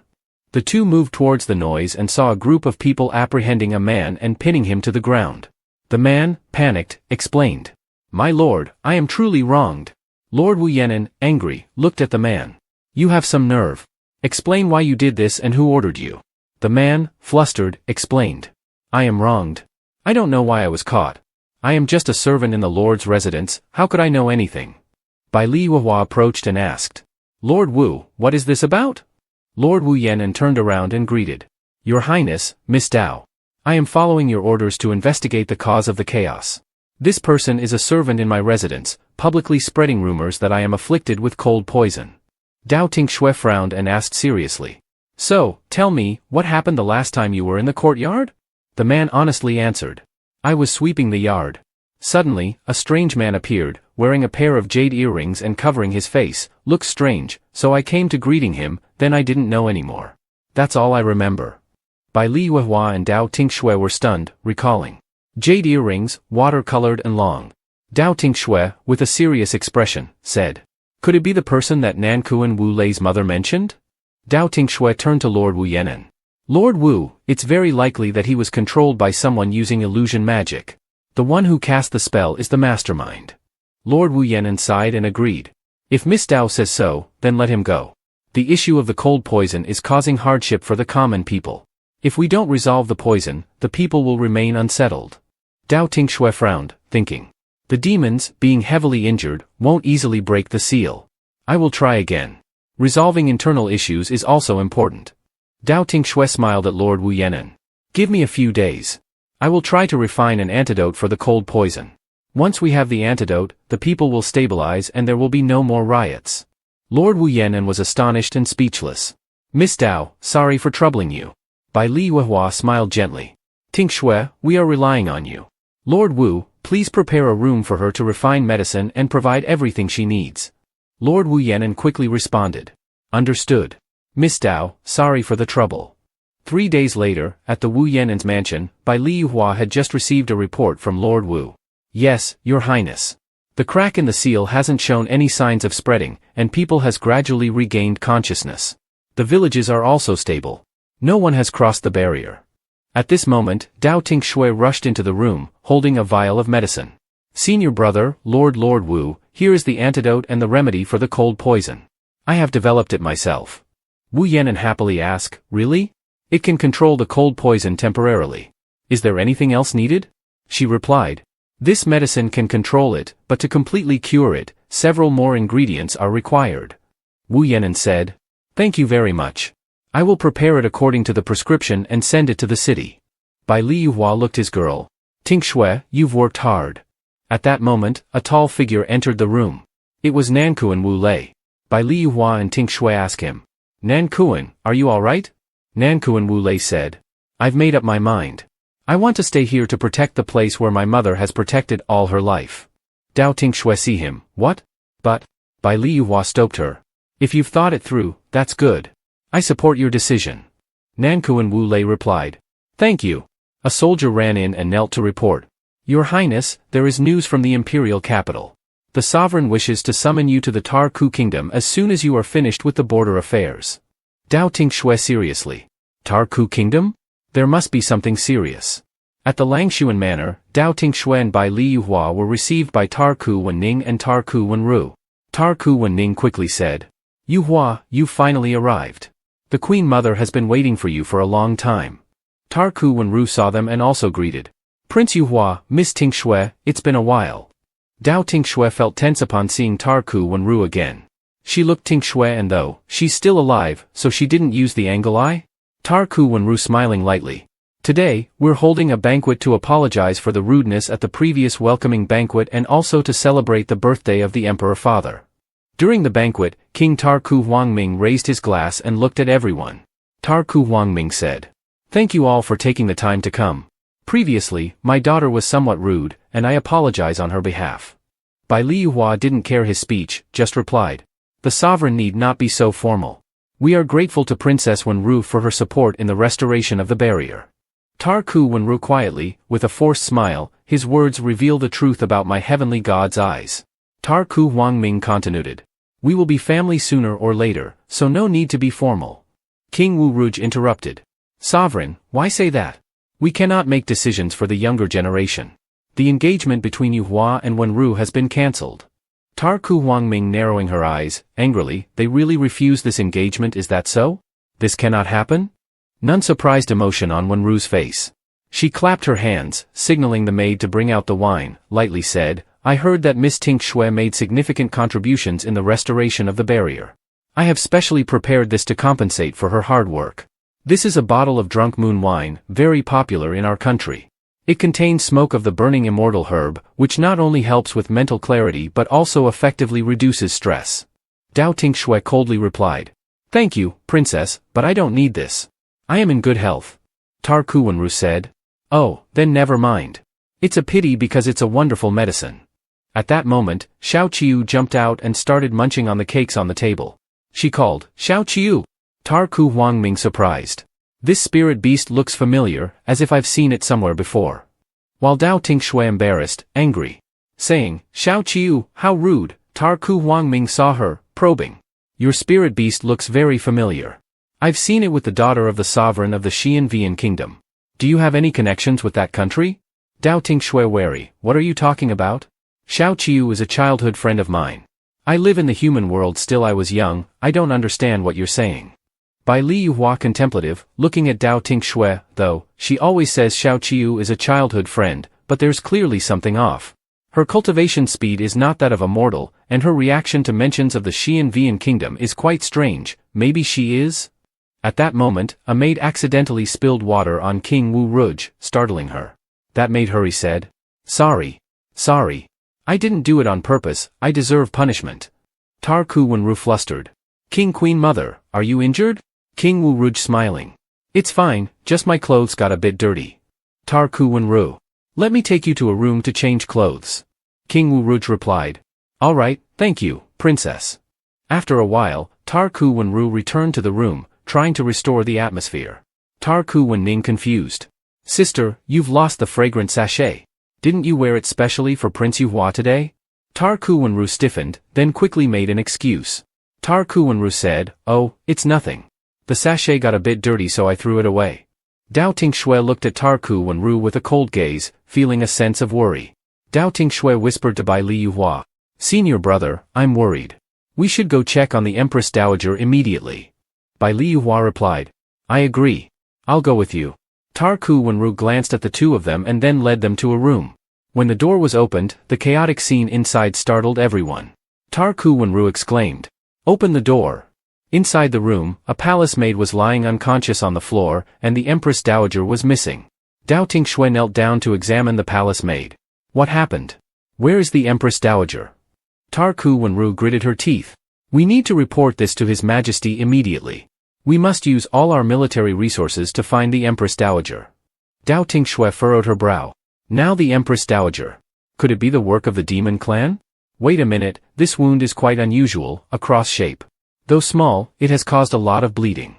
The two moved towards the noise and saw a group of people apprehending a man and pinning him to the ground. The man, panicked, explained, "My lord, I am truly wronged." Lord Wu Yenan, angry, looked at the man. "You have some nerve. Explain why you did this and who ordered you." The man, flustered, explained, "I am wronged. I don't know why I was caught. I am just a servant in the Lord's residence, how could I know anything?" Bai Li Yuhua approached and asked, "Lord Wu, what is this about?" Lord Wu Yenan turned around and greeted, "Your Highness, Miss Dao. I am following your orders to investigate the cause of the chaos. This person is a servant in my residence, publicly spreading rumors that I am afflicted with cold poison." Dao Tinh Xue frowned and asked seriously, "So, tell me, what happened the last time you were in the courtyard?" The man honestly answered, "I was sweeping the yard. Suddenly, a strange man appeared, wearing a pair of jade earrings and covering his face. Looks strange, so I came to greeting him, then I didn't know anymore. That's all I remember." Bai Li Yuhua and Dao Tinh Xue were stunned, recalling. Jade earrings, water-colored and long. Dao Tinh Xue, with a serious expression, said, "Could it be the person that Nankuan Wu Lei's mother mentioned?" Dao Tinh Xue turned to Lord Wu Yenan. "Lord Wu, it's very likely that he was controlled by someone using illusion magic. The one who cast the spell is the mastermind." Lord Wu Yenan sighed and agreed. "If Miss Dao says so, then let him go. The issue of the cold poison is causing hardship for the common people. If we don't resolve the poison, the people will remain unsettled." Dao Tinh Xue frowned, thinking, "The demons, being heavily injured, won't easily break the seal. I will try again. Resolving internal issues is also important." Dao Tinh Xue smiled at Lord Wu Yenan. "Give me a few days. I will try to refine an antidote for the cold poison. Once we have the antidote, the people will stabilize and there will be no more riots." Lord Wu Yenan was astonished and speechless. "Miss Dao, sorry for troubling you." Bai Li Yuhua smiled gently. "Tinh Xue, we are relying on you. Lord Wu, please prepare a room for her to refine medicine and provide everything she needs." Lord Wu Yenan quickly responded. "Understood." Miss Dao, sorry for the trouble. 3 days later, at the Wu Yan'an's mansion, Bai Liyuhua had just received a report from Lord Wu. Yes, Your Highness. The crack in the seal hasn't shown any signs of spreading, and people has gradually regained consciousness. The villages are also stable. No one has crossed the barrier. At this moment, Dao Tinh Xue rushed into the room, holding a vial of medicine. Senior brother, Lord Wu, here is the antidote and the remedy for the cold poison. I have developed it myself. Wu Yan'an happily asked, really? It can control the cold poison temporarily. Is there anything else needed? She replied. This medicine can control it, but to completely cure it, several more ingredients are required. Wu Yan'an said. Thank you very much. I will prepare it according to the prescription and send it to the city. Bai Liyuhua looked his girl. Tinh Xue, you've worked hard. At that moment, a tall figure entered the room. It was Nankuan Wu Lei. Bai Liyuhua and Tinh Xue asked him. Nankuan, are you alright? Nankuan Wu Lei said. I've made up my mind. I want to stay here to protect the place where my mother has protected all her life. Dao Tinh Xue see him. What? But, Bai Liyuhua stopped her. If you've thought it through, that's good. I support your decision. Nankuan Wu Lei replied. Thank you. A soldier ran in and knelt to report. Your Highness, there is news from the imperial capital. The sovereign wishes to summon you to the Tar-Ku kingdom as soon as you are finished with the border affairs. Dao Tinh Xue seriously. Tar-Ku kingdom? There must be something serious. At the Langshuan manor, Dao Tinh Xue and Bai Liyuhua were received by Tar-Ku Wenning and Tar-Ku Wenru. Tar-Ku Wenning quickly said. Yuhua, you finally arrived. The Queen Mother has been waiting for you for a long time. Tar-Ku Wenru saw them and also greeted. Prince Yuhua, Miss Tinh Xue, it's been a while. Dao Tinh Xue felt tense upon seeing Tar-Ku Wenru again. She looked Tinh Xue and though she's still alive, so she didn't use the angle eye? Tar-Ku Wenru smiling lightly. Today, we're holding a banquet to apologize for the rudeness at the previous welcoming banquet and also to celebrate the birthday of the Emperor Father. During the banquet, King Tar-Ku Huangming raised his glass and looked at everyone. Tar-Ku Huangming said. Thank you all for taking the time to come. Previously, my daughter was somewhat rude, and I apologize on her behalf. Bai Liyuhua didn't care his speech, just replied. The sovereign need not be so formal. We are grateful to Princess Wenru for her support in the restoration of the barrier. Tar-Ku Wenru quietly, with a forced smile, his words reveal the truth about my heavenly god's eyes. Tar-Ku Huangming continued. We will be family sooner or later, so no need to be formal. King Wu Ruj interrupted. Sovereign, why say that? We cannot make decisions for the younger generation. The engagement between Yuhua and Wenru has been cancelled. Tar-Ku Huangming narrowing her eyes, angrily, they really refuse this engagement, is that so? This cannot happen? None surprised emotion on Wenru's face. She clapped her hands, signaling the maid to bring out the wine, lightly said, I heard that Miss Tinh Xue made significant contributions in the restoration of the barrier. I have specially prepared this to compensate for her hard work. This is a bottle of drunk moon wine, very popular in our country. It contains smoke of the burning immortal herb, which not only helps with mental clarity but also effectively reduces stress. Dao Tinh Xue coldly replied. Thank you, Princess, but I don't need this. I am in good health. Tar-Ku Wenru said. Oh, then never mind. It's a pity because it's a wonderful medicine. At that moment, Xiao Qiu jumped out and started munching on the cakes on the table. She called, Xiao Qiu. Tar-Ku Huangming surprised. This spirit beast looks familiar, as if I've seen it somewhere before. While Dao Tinh Xue embarrassed, angry, saying, Xiao Qiu, how rude, Tar-Ku Huangming saw her, probing. Your spirit beast looks very familiar. I've seen it with the daughter of the sovereign of the Xianvian kingdom. Do you have any connections with that country? Dao Tinh Xue wary, what are you talking about? Xiao Qiu is a childhood friend of mine. I live in the human world still I was young, I don't understand what you're saying. Bai Liyuhua contemplative, looking at Dao Tinh Xue, though, she always says Xiao Qiu is a childhood friend, but there's clearly something off. Her cultivation speed is not that of a mortal, and her reaction to mentions of the Xianvian kingdom is quite strange, maybe she is? At that moment, a maid accidentally spilled water on King Wu Ruj, startling her. That maid hurry said. Sorry. I didn't do it on purpose, I deserve punishment. Tar-Ku Wenru flustered. King Queen Mother, are you injured? King Wu Ruj smiling. It's fine, just my clothes got a bit dirty. Tar-Ku Wenru. Let me take you to a room to change clothes. King Wu Ruj replied. Alright, thank you, Princess. After a while, Tarku Wenru returned to the room, trying to restore the atmosphere. Tarku Wenning confused. Sister, you've lost the fragrant sachet. Didn't you wear it specially for Prince Yuhua today? Tarku Wenru stiffened, then quickly made an excuse. Tarku Wenru said, oh, it's nothing. The sachet got a bit dirty so I threw it away. Dao Tinh Xue looked at Tarku Wenru with a cold gaze, feeling a sense of worry. Dao Tinh Xue whispered to Bai Li Yuhua. Senior brother, I'm worried. We should go check on the Empress Dowager immediately. Bai Li Yuhua replied. I agree. I'll go with you. Tarku Wenru glanced at the two of them and then led them to a room. When the door was opened, the chaotic scene inside startled everyone. Tarku Wenru exclaimed. Open the door. Inside the room, a palace maid was lying unconscious on the floor, and the Empress Dowager was missing. Dao Tinh Xue knelt down to examine the palace maid. What happened? Where is the Empress Dowager? Tarku Wenru gritted her teeth. We need to report this to His Majesty immediately. We must use all our military resources to find the Empress Dowager. Dao Tinh Xue furrowed her brow. Now the Empress Dowager. Could it be the work of the demon clan? Wait a minute, this wound is quite unusual, a cross shape. Though small, it has caused a lot of bleeding.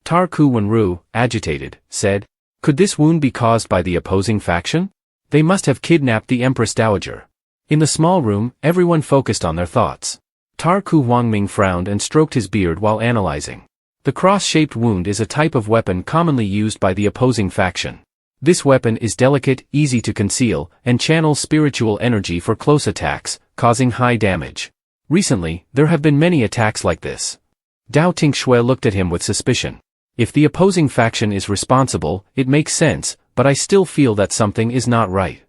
Tarku Wenru, agitated, said, could this wound be caused by the opposing faction? They must have kidnapped the Empress Dowager. In the small room, everyone focused on their thoughts. Tarku Huangming frowned and stroked his beard while analyzing. The cross-shaped wound is a type of weapon commonly used by the opposing faction. This weapon is delicate, easy to conceal, and channels spiritual energy for close attacks, causing high damage. Recently, there have been many attacks like this. Dao Tinh Xue looked at him with suspicion. If the opposing faction is responsible, it makes sense, but I still feel that something is not right.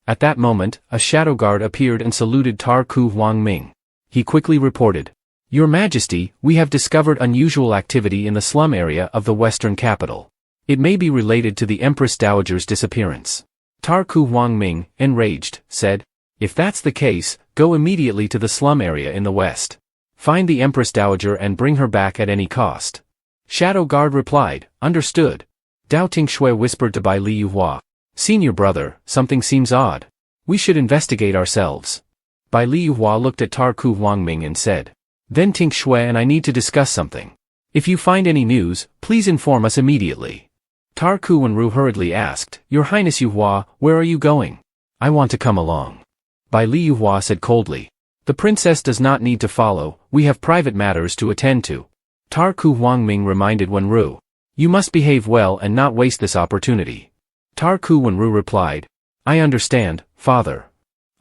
At that moment, a shadow guard appeared and saluted Tarku Huangming. He quickly reported, Your Majesty, we have discovered unusual activity in the slum area of the western capital. It may be related to the Empress Dowager's disappearance. Tarku Huangming, enraged, said, if that's the case, go immediately to the slum area in the west. Find the Empress Dowager and bring her back at any cost. Shadow Guard replied, understood. Dao Tinh Xue whispered to Bai Li Yuhua. Senior brother, something seems odd. We should investigate ourselves. Bai Li Yuhua looked at Tarku Huangming and said, then Tinh Xue and I need to discuss something. If you find any news, please inform us immediately. Tarku Wenru hurriedly asked, Your Highness Yuhua, where are you going? I want to come along. Bai Li Yuhua said coldly. The princess does not need to follow, we have private matters to attend to. Tarku Huangming reminded Wenru. You must behave well and not waste this opportunity. Tarku Wenru replied. I understand, father.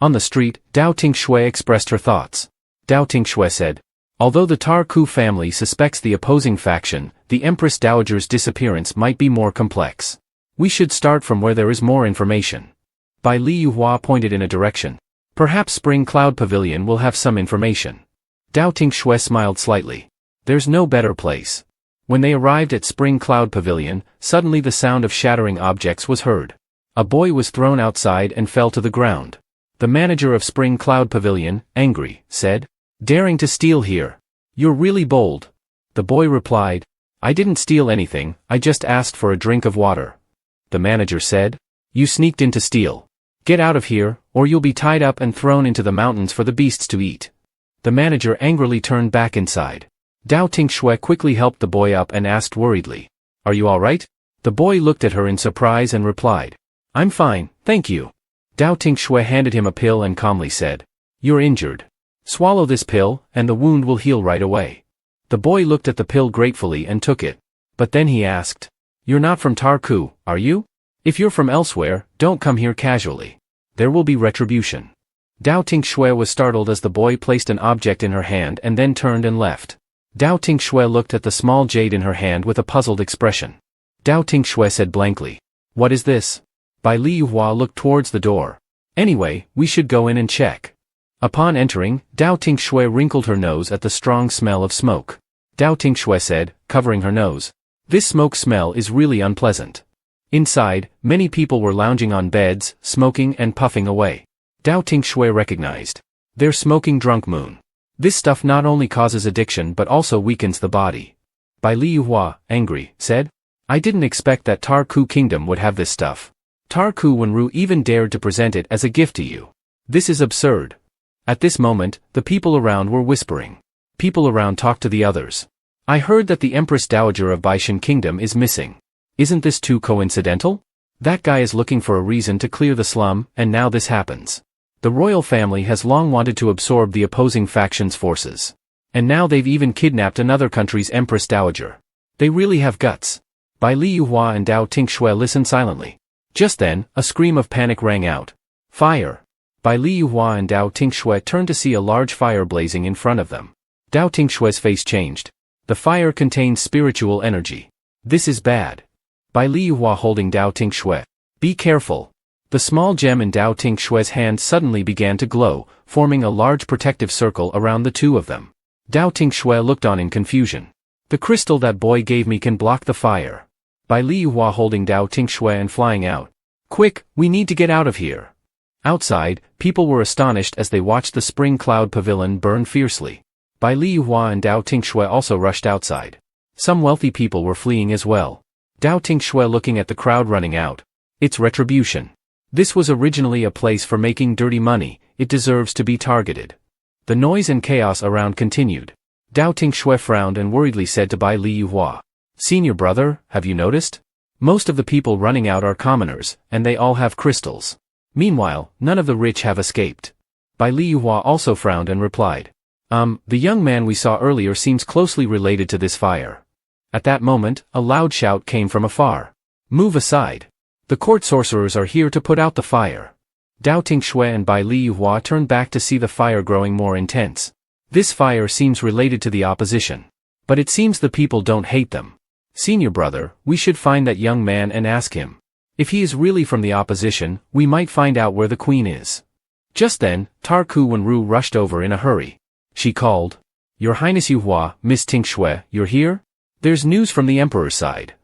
On the street, Dao Tinh Xue expressed her thoughts. Dao Tinh Xue said, although the Tarku family suspects the opposing faction, the Empress Dowager's disappearance might be more complex. We should start from where there is more information. Bai Li Yuhua pointed in a direction. Perhaps Spring Cloud Pavilion will have some information. Dao Tinh Xue smiled slightly. There's no better place. When they arrived at Spring Cloud Pavilion, suddenly the sound of shattering objects was heard. A boy was thrown outside and fell to the ground. The manager of Spring Cloud Pavilion, angry, said, daring to steal here. You're really bold. The boy replied, I didn't steal anything, I just asked for a drink of water. The manager said, you sneaked in to steal. Get out of here, or you'll be tied up and thrown into the mountains for the beasts to eat. The manager angrily turned back inside. Dao Tinh Xue quickly helped the boy up and asked worriedly, are you all right? The boy looked at her in surprise and replied, I'm fine, thank you. Dao Tinh Xue handed him a pill and calmly said, you're injured. Swallow this pill, and the wound will heal right away. The boy looked at the pill gratefully and took it. But then he asked, you're not from Tarku, are you? If you're from elsewhere, don't come here casually. There will be retribution. Dao Tinh Xue was startled as the boy placed an object in her hand and then turned and left. Dao Tinh Xue looked at the small jade in her hand with a puzzled expression. Dao Tinh Xue said blankly, what is this? Bai Li Yuhua looked towards the door. Anyway, we should go in and check. Upon entering, Dao Tinh Xue wrinkled her nose at the strong smell of smoke. Dao Tinh Xue said, covering her nose, this smoke smell is really unpleasant. Inside, many people were lounging on beds, smoking and puffing away. Dao Tinh Xue recognized. They're smoking drunk moon. This stuff not only causes addiction but also weakens the body. Bai Li Yuhua, angry, said, I didn't expect that Tarku Kingdom would have this stuff. Tarku Wenru even dared to present it as a gift to you. This is absurd. At this moment, the people around were whispering. People around talk to the others. I heard that the Empress Dowager of Baishan Kingdom is missing. Isn't this too coincidental? That guy is looking for a reason to clear the slum, and now this happens. The royal family has long wanted to absorb the opposing faction's forces. And now they've even kidnapped another country's Empress Dowager. They really have guts. Bai Liyuhua and Dao Tinh Xue listened silently. Just then, a scream of panic rang out. Fire! Bai Liyuhua and Dao Tinh Xue turned to see a large fire blazing in front of them. Dao Tinh Xue's face changed. The fire contains spiritual energy. This is bad. Bai Liyuhua holding Dao Tinh Xue. Be careful. The small gem in Dao Tinh Xue's hand suddenly began to glow, forming a large protective circle around the two of them. Dao Tinh Xue looked on in confusion. The crystal that boy gave me can block the fire. Bai Liyuhua holding Dao Tinh Xue and flying out. Quick, we need to get out of here. Outside, people were astonished as they watched the spring cloud pavilion burn fiercely. Bai Liyuhua and Dao Tinh Xue also rushed outside. Some wealthy people were fleeing as well. Dao Tinh Xue looking at the crowd running out. It's retribution. This was originally a place for making dirty money, it deserves to be targeted. The noise and chaos around continued. Dao Tinh Xue frowned and worriedly said to Bai Liyuhua. Senior brother, have you noticed? Most of the people running out are commoners, and they all have crystals. Meanwhile, none of the rich have escaped. Bai Liyuhua also frowned and replied. The young man we saw earlier seems closely related to this fire. At that moment, a loud shout came from afar. Move aside. The court sorcerers are here to put out the fire. Dao Tinh Xue and Bai Liyuhua turned back to see the fire growing more intense. This fire seems related to the opposition. But it seems the people don't hate them. Senior brother, we should find that young man and ask him. If he is really from the opposition, we might find out where the queen is. Just then, Tarku Wenru rushed over in a hurry. She called. Your Highness Yuhua, Miss Tinh Xue, you're here? There's news from the Emperor's side.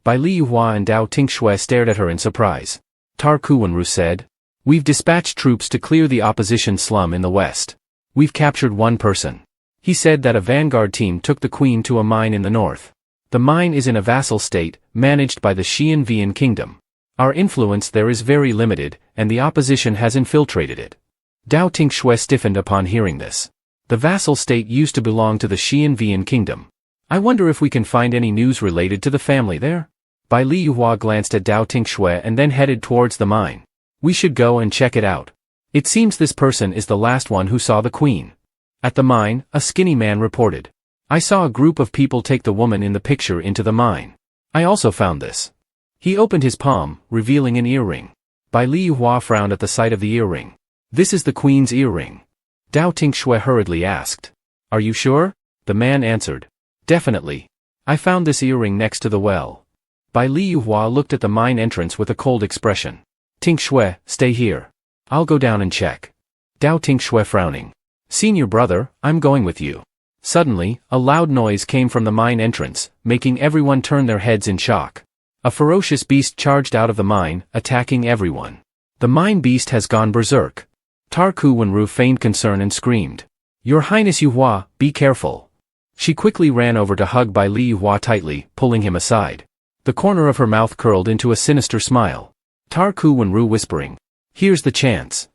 Bai Liyuhua and Dao Tinh Xue stared at her in surprise. Tarku Wenru said. We've dispatched troops to clear the opposition slum in the west. We've captured one person. He said that a vanguard team took the queen to a mine in the north. The mine is in a vassal state, managed by the Xianvian kingdom. Our influence there is very limited, and the opposition has infiltrated it. Dao Tinh Xue stiffened upon hearing this. The vassal state used to belong to the Xianvian kingdom. I wonder if we can find any news related to the family there? Bai Liyuhua glanced at Dao Tinh Xue and then headed towards the mine. We should go and check it out. It seems this person is the last one who saw the queen. At the mine, a skinny man reported. I saw a group of people take the woman in the picture into the mine. I also found this. He opened his palm, revealing an earring. Bai Liyuhua frowned at the sight of the earring. This is the queen's earring. Dao Tinh Xue hurriedly asked. Are you sure? The man answered. Definitely. I found this earring next to the well. Bai Liyuhua looked at the mine entrance with a cold expression. Tinh Xue, stay here. I'll go down and check. Dao Tinh Xue frowning. Senior brother, I'm going with you. Suddenly, a loud noise came from the mine entrance, making everyone turn their heads in shock. A ferocious beast charged out of the mine, attacking everyone. The mine beast has gone berserk. Tarku Wenru feigned concern and screamed. Your Highness Yuhua, be careful. She quickly ran over to hug Bai Liyuhua tightly, pulling him aside. The corner of her mouth curled into a sinister smile. Tarku Wenru whispering. Here's the chance.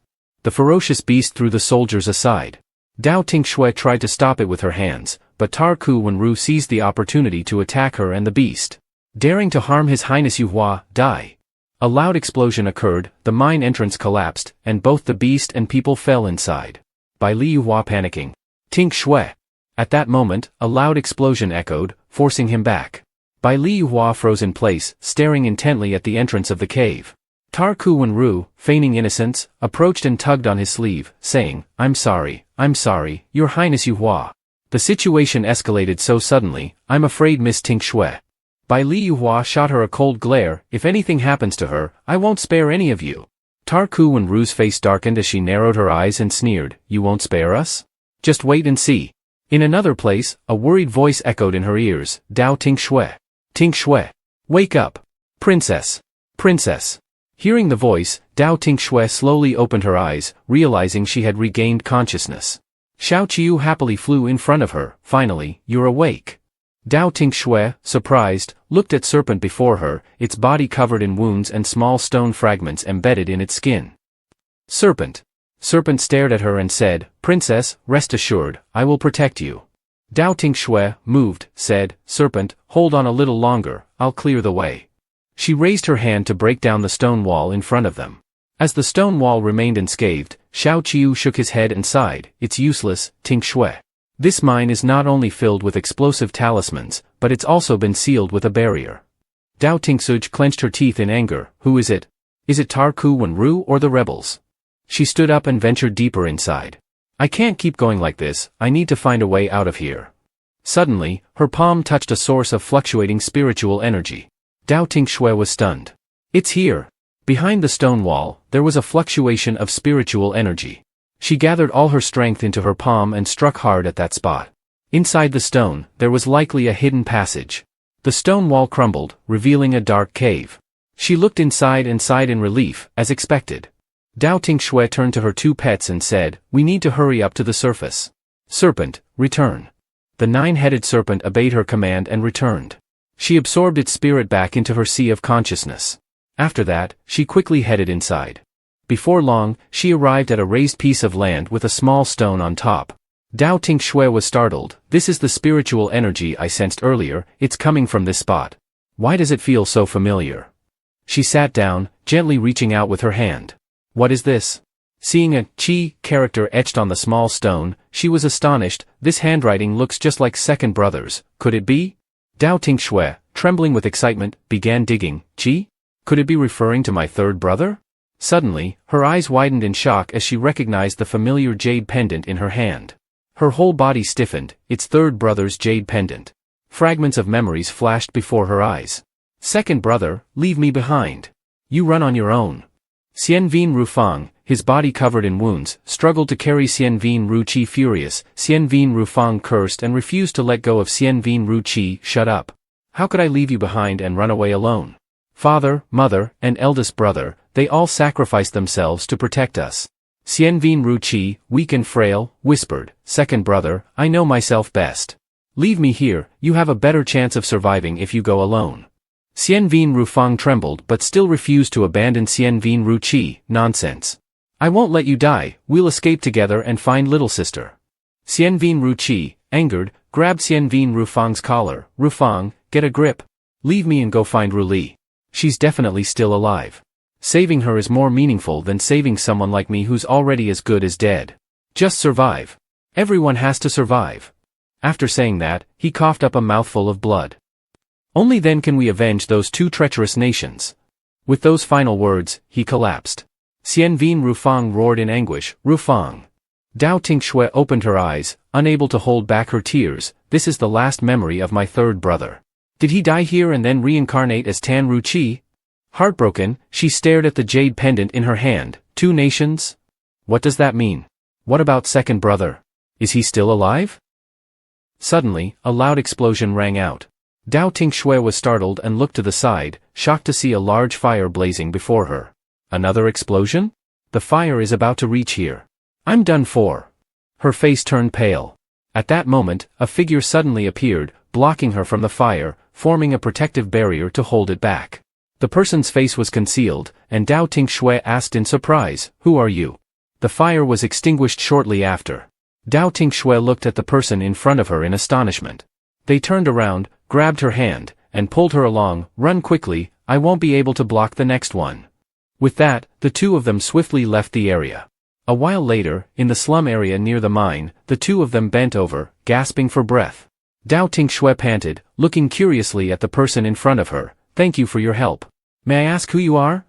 The ferocious beast threw the soldiers aside. Dao Tinh Xue tried to stop it with her hands, but Tarku Wenru seized the opportunity to attack her and the beast. Daring to harm His Highness Yuhua, die. A loud explosion occurred, the mine entrance collapsed, and both the beast and people fell inside. Bai Liyuhua panicking. Tinh Xue. At that moment, a loud explosion echoed, forcing him back. Bai Liyuhua froze in place, staring intently at the entrance of the cave. Tarku Wenru, feigning innocence, approached and tugged on his sleeve, saying, I'm sorry, Your Highness Yuhua. The situation escalated so suddenly, I'm afraid Miss Tinh Xue. Bai Liyuhua shot her a cold glare, if anything happens to her, I won't spare any of you. Tarku Wenru's face darkened as she narrowed her eyes and sneered, You won't spare us? Just wait and see. In another place, a worried voice echoed in her ears, Dao Tinh Xue. Tinh Xue. Wake up. Princess. Princess. Hearing the voice, Dao Tinh Xue slowly opened her eyes, realizing she had regained consciousness. Xiao Qiu happily flew in front of her, finally, you're awake. Dao Tinh Xue, surprised, looked at Serpent before her, its body covered in wounds and small stone fragments embedded in its skin. Serpent. Serpent stared at her and said, Princess, rest assured, I will protect you. Dao Tinh Xue, moved, said, "Serpent, hold on a little longer, I'll clear the way." She raised her hand to break down the stone wall in front of them. As the stone wall remained unscathed, Xiao Qiu shook his head and sighed, "It's useless, Tinh Xue. This mine is not only filled with explosive talismans, but it's also been sealed with a barrier." Dao Tinh Xue clenched her teeth in anger. "Who is it? Is it Tar Ku Wenru or the rebels?" She stood up and ventured deeper inside. "I can't keep going like this, I need to find a way out of here." Suddenly, her palm touched a source of fluctuating spiritual energy. Dao Tinh Xue was stunned. "It's here." Behind the stone wall, there was a fluctuation of spiritual energy. She gathered all her strength into her palm and struck hard at that spot. Inside the stone, there was likely a hidden passage. The stone wall crumbled, revealing a dark cave. She looked inside and sighed in relief, as expected. Dao Tinh Xue turned to her two pets and said, "We need to hurry up to the surface. Serpent, return." The nine-headed serpent obeyed her command and returned. She absorbed its spirit back into her sea of consciousness. After that, she quickly headed inside. Before long, she arrived at a raised piece of land with a small stone on top. Dao Tinh Xue was startled. "This is the spiritual energy I sensed earlier, it's coming from this spot. Why does it feel so familiar?" She sat down, gently reaching out with her hand. "What is this?" Seeing a chi character etched on the small stone, she was astonished. "This handwriting looks just like second brother's. Could it be?" Dao Tinh Xue, trembling with excitement, began digging. "Chi? Could it be referring to my third brother?" Suddenly, her eyes widened in shock as she recognized the familiar jade pendant in her hand. Her whole body stiffened. It's third brother's jade pendant. Fragments of memories flashed before her eyes. "Second brother, leave me behind. You run on your own." Xian Vin Rufang, his body covered in wounds, struggled to carry Xian Vin Ru Qi furious. Xian Vin Rufang cursed and refused to let go of Xian Vin Ru Qi. "Shut up. How could I leave you behind and run away alone? Father, mother, and eldest brother, they all sacrificed themselves to protect us." Xian Vin Ru Qi, weak and frail, whispered, "Second brother, I know myself best. Leave me here, you have a better chance of surviving if you go alone." Xian Vin Rufang trembled but still refused to abandon Xian Vin Ru Qi. "Nonsense. I won't let you die, we'll escape together and find little sister." Xian Vin Ru Qi, angered, grabbed Xian Vin Rufang's collar. "Rufang, get a grip. Leave me and go find Ru Li. She's definitely still alive. Saving her is more meaningful than saving someone like me who's already as good as dead. Just survive. Everyone has to survive." After saying that, he coughed up a mouthful of blood. "Only then can we avenge those two treacherous nations." With those final words, he collapsed. Xian Vin Rufang roared in anguish, "Rufang!" Dao Tinh Xue opened her eyes, unable to hold back her tears. "This is the last memory of my third brother. Did he die here and then reincarnate as Tan Ru Qi?" Heartbroken, she stared at the jade pendant in her hand. "Two nations? What does that mean? What about second brother? Is he still alive?" Suddenly, a loud explosion rang out. Dao Tinh Xue was startled and looked to the side, shocked to see a large fire blazing before her. "Another explosion? The fire is about to reach here. I'm done for." Her face turned pale. At that moment, a figure suddenly appeared, blocking her from the fire, forming a protective barrier to hold it back. The person's face was concealed, and Dao Tinh Xue asked in surprise, "Who are you?" The fire was extinguished shortly after. Dao Tinh Xue looked at the person in front of her in astonishment. They turned around, grabbed her hand, and pulled her along. "Run quickly, I won't be able to block the next one." With that, the two of them swiftly left the area. A while later, in the slum area near the mine, the two of them bent over, gasping for breath. Dao Tinh Xue panted, looking curiously at the person in front of her. "Thank you for your help. May I ask who you are?"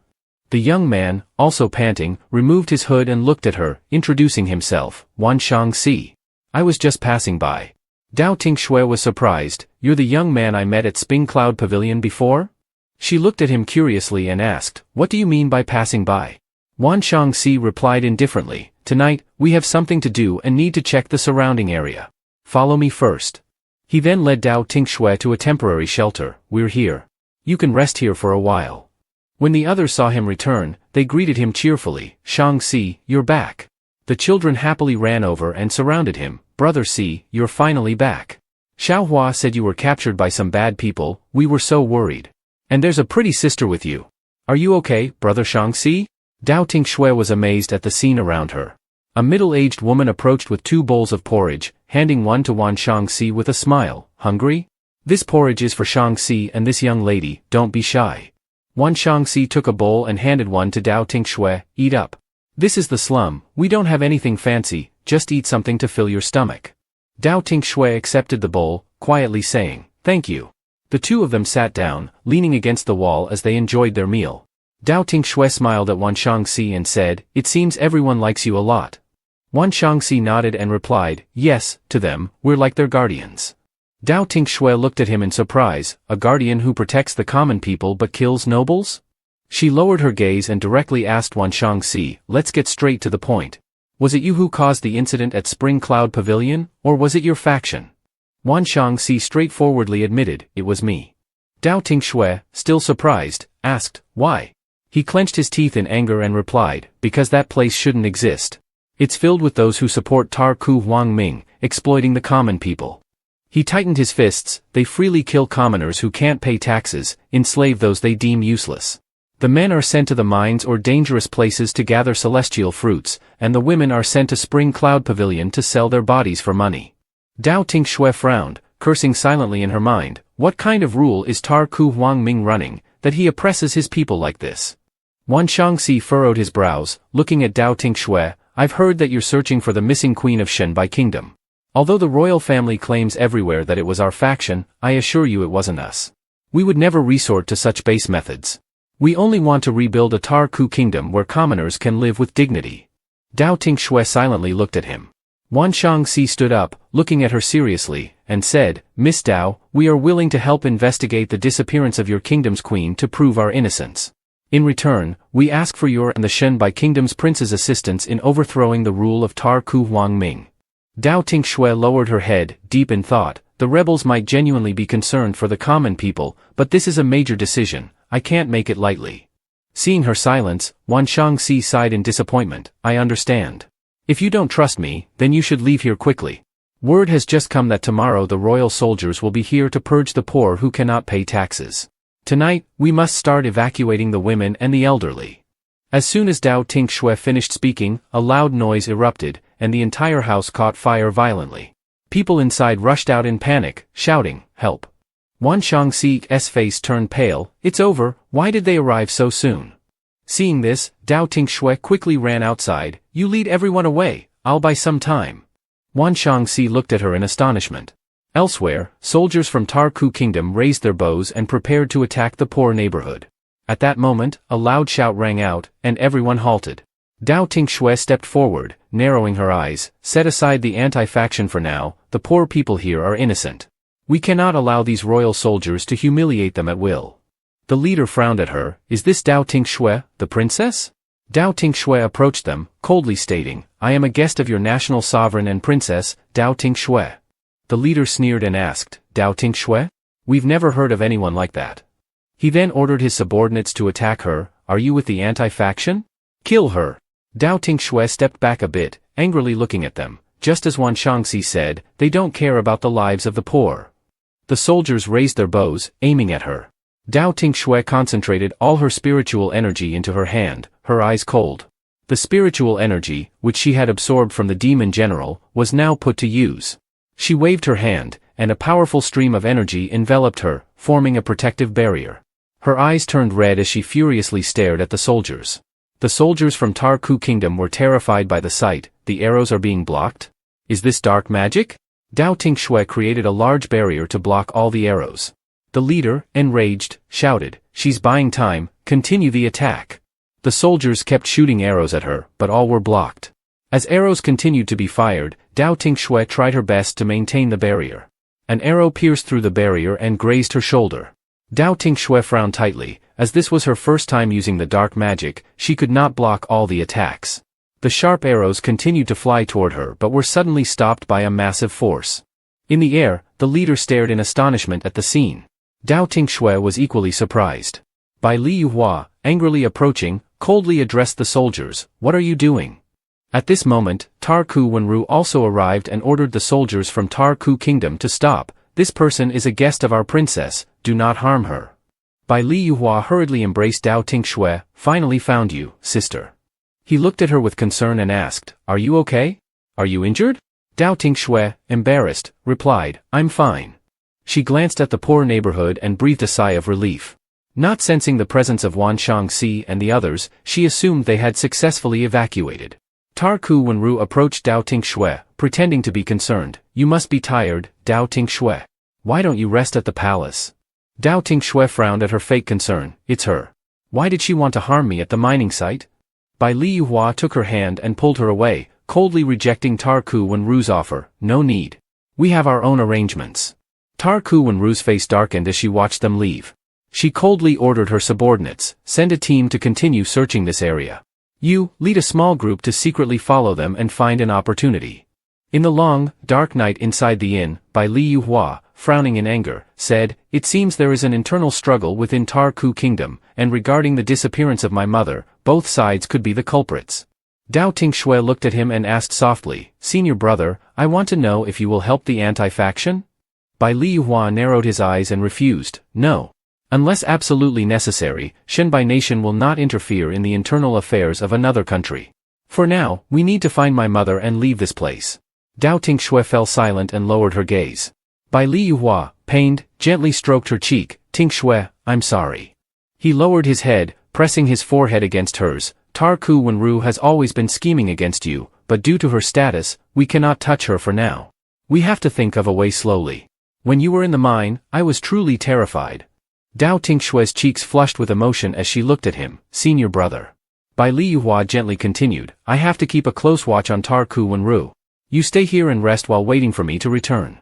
The young man, also panting, removed his hood and looked at her, introducing himself. "Wan Shangxi. I was just passing by." Dao Tinh Xue was surprised. "You're the young man I met at Sping Cloud Pavilion before?" She looked at him curiously and asked, "What do you mean by passing by?" Wan Shangxi replied indifferently, "Tonight, we have something to do and need to check the surrounding area. Follow me first." He then led Dao Tinh Xue to a temporary shelter. "We're here. You can rest here for a while." When the others saw him return, they greeted him cheerfully. "Shangxi, you're back." The children happily ran over and surrounded him. "Brother Si, you're finally back. Xiaohua said you were captured by some bad people, we were so worried. And there's a pretty sister with you. Are you okay, Brother Shangxi?" Dao Tinh Xue was amazed at the scene around her. A middle-aged woman approached with 2 bowls of porridge. handing one to Wan Shangxi with a smile. Hungry? This porridge is for Shangxi and this young lady, don't be shy. Wan Shangxi took a bowl and handed one to Dao Tinh Xue. Eat up. This is the slum, we don't have anything fancy, just eat something to fill your stomach. Dao Tinh Xue accepted the bowl, quietly saying, thank you. The two of them sat down, leaning against the wall as they enjoyed their meal. Dao Tinh Xue smiled at Wan Shangxi and said, it seems everyone likes you a lot. Wan Shangxi nodded and replied, yes, to them, we're like their guardians. Dao Tinh Xue looked at him in surprise, a guardian who protects the common people but kills nobles? She lowered her gaze and directly asked Wan Shangxi, let's get straight to the point. Was it you who caused the incident at Spring Cloud Pavilion, or was it your faction? Wan Shangxi straightforwardly admitted, it was me. Dao Tinh Xue, still surprised, asked, why? He clenched his teeth in anger and replied, because that place shouldn't exist. It's filled with those who support Tar Ku Huang Ming, exploiting the common people. He tightened his fists, they freely kill commoners who can't pay taxes, enslave those they deem useless. The men are sent to the mines or dangerous places to gather celestial fruits, and the women are sent to Spring Cloud Pavilion to sell their bodies for money. Dao Tinh Xue frowned, cursing silently in her mind, what kind of rule is Tar Ku Huang Ming running, that he oppresses his people like this? Wan Shangxi furrowed his brows, looking at Dao Tinh Xue, I've heard that you're searching for the missing queen of Shenbai Kingdom. Although the royal family claims everywhere that it was our faction, I assure you it wasn't us. We would never resort to such base methods. We only want to rebuild a Tar Ku kingdom where commoners can live with dignity. Dao Tinh Xue silently looked at him. Wan Shangxi stood up, looking at her seriously, and said, Miss Dao, we are willing to help investigate the disappearance of your kingdom's queen to prove our innocence. In return, we ask for your and the Shenbai Kingdom's prince's assistance in overthrowing the rule of Tar Ku Huang Ming. Dao Tinh Xue lowered her head, deep in thought. The rebels might genuinely be concerned for the common people, but this is a major decision, I can't make it lightly. Seeing her silence, Wan Shangxi sighed in disappointment, I understand. If you don't trust me, then you should leave here quickly. Word has just come that tomorrow the royal soldiers will be here to purge the poor who cannot pay taxes. Tonight, we must start evacuating the women and the elderly. As soon as Dao Tinh Xue finished speaking, a loud noise erupted, and the entire house caught fire violently. People inside rushed out in panic, shouting, help. Wan Shangxi's face turned pale, it's over, why did they arrive so soon? Seeing this, Dao Tinh Xue quickly ran outside, you lead everyone away, I'll buy some time. Wan Shangxi looked at her in astonishment. Elsewhere, soldiers from Tar Ku Kingdom raised their bows and prepared to attack the poor neighborhood. At that moment, a loud shout rang out, and everyone halted. Dao Tinh Xue stepped forward, narrowing her eyes, set aside the anti-faction for now, the poor people here are innocent. We cannot allow these royal soldiers to humiliate them at will. The leader frowned at her, is this Dao Tinh Xue, the princess? Dao Tinh Xue approached them, coldly stating, I am a guest of your national sovereign and princess, Dao Tinh Xue. The leader sneered and asked, Dao Tinh Xue? We've never heard of anyone like that. He then ordered his subordinates to attack her, are you with the anti-faction? Kill her. Dao Tinh Xue stepped back a bit, angrily looking at them, just as Wan Shangxi said, they don't care about the lives of the poor. The soldiers raised their bows, aiming at her. Dao Tinh Xue concentrated all her spiritual energy into her hand, her eyes cold. The spiritual energy, which she had absorbed from the demon general, was now put to use. She waved her hand, and a powerful stream of energy enveloped her, forming a protective barrier. Her eyes turned red as she furiously stared at the soldiers. The soldiers from Tar Ku Kingdom were terrified by the sight, the arrows are being blocked? Is this dark magic? Dao Tinh Xue created a large barrier to block all the arrows. The leader, enraged, shouted, she's buying time, continue the attack. The soldiers kept shooting arrows at her, but all were blocked. As arrows continued to be fired, Dao Tinh Xue tried her best to maintain the barrier. An arrow pierced through the barrier and grazed her shoulder. Dao Tinh Xue frowned tightly, as this was her first time using the dark magic, she could not block all the attacks. The sharp arrows continued to fly toward her but were suddenly stopped by a massive force. In the air, the leader stared in astonishment at the scene. Dao Tinh Xue was equally surprised. Bai Li Yuhua, angrily approaching, coldly addressed the soldiers, what are you doing? At this moment, Tar Ku Wenru also arrived and ordered the soldiers from Tar Ku Kingdom to stop, this person is a guest of our princess, do not harm her. Bai Li Yuhua hurriedly embraced Dao Tinh Xue, finally found you, sister. He looked at her with concern and asked, are you okay? Are you injured? Dao Tinh Xue, embarrassed, replied, I'm fine. She glanced at the poor neighborhood and breathed a sigh of relief. Not sensing the presence of Wan Shangxi and the others, she assumed they had successfully evacuated. Tarku Wenru approached Dao Tinh Xue, pretending to be concerned. You must be tired, Dao Tinh Xue. Why don't you rest at the palace? Dao Tinh Xue frowned at her fake concern. It's her. Why did she want to harm me at the mining site? Bai Liyuhua took her hand and pulled her away, coldly rejecting Tarku Wenru's offer. No need. We have our own arrangements. Tarku Wenru's face darkened as she watched them leave. She coldly ordered her subordinates, send a team to continue searching this area. You, lead a small group to secretly follow them and find an opportunity. In the long, dark night inside the inn, Bai Liyuhua, frowning in anger, said, It seems there is an internal struggle within Tarku Kingdom, and regarding the disappearance of my mother, both sides could be the culprits. Dao Tinh Xue looked at him and asked softly, Senior brother, I want to know if you will help the anti-faction? Bai Liyuhua narrowed his eyes and refused, No. Unless absolutely necessary, Shenbai Nation will not interfere in the internal affairs of another country. For now, we need to find my mother and leave this place. Dao Tinh Xue fell silent and lowered her gaze. Bai Liyuhua, pained, gently stroked her cheek. Tinh Xue, I'm sorry. He lowered his head, pressing his forehead against hers. Tarku Wenru has always been scheming against you, but due to her status, we cannot touch her for now. We have to think of a way slowly. When you were in the mine, I was truly terrified. Dao Tinh Xue's cheeks flushed with emotion as she looked at him. Senior brother. Bai Liyuhua gently continued, I have to keep a close watch on Tarku Wenru. You stay here and rest while waiting for me to return.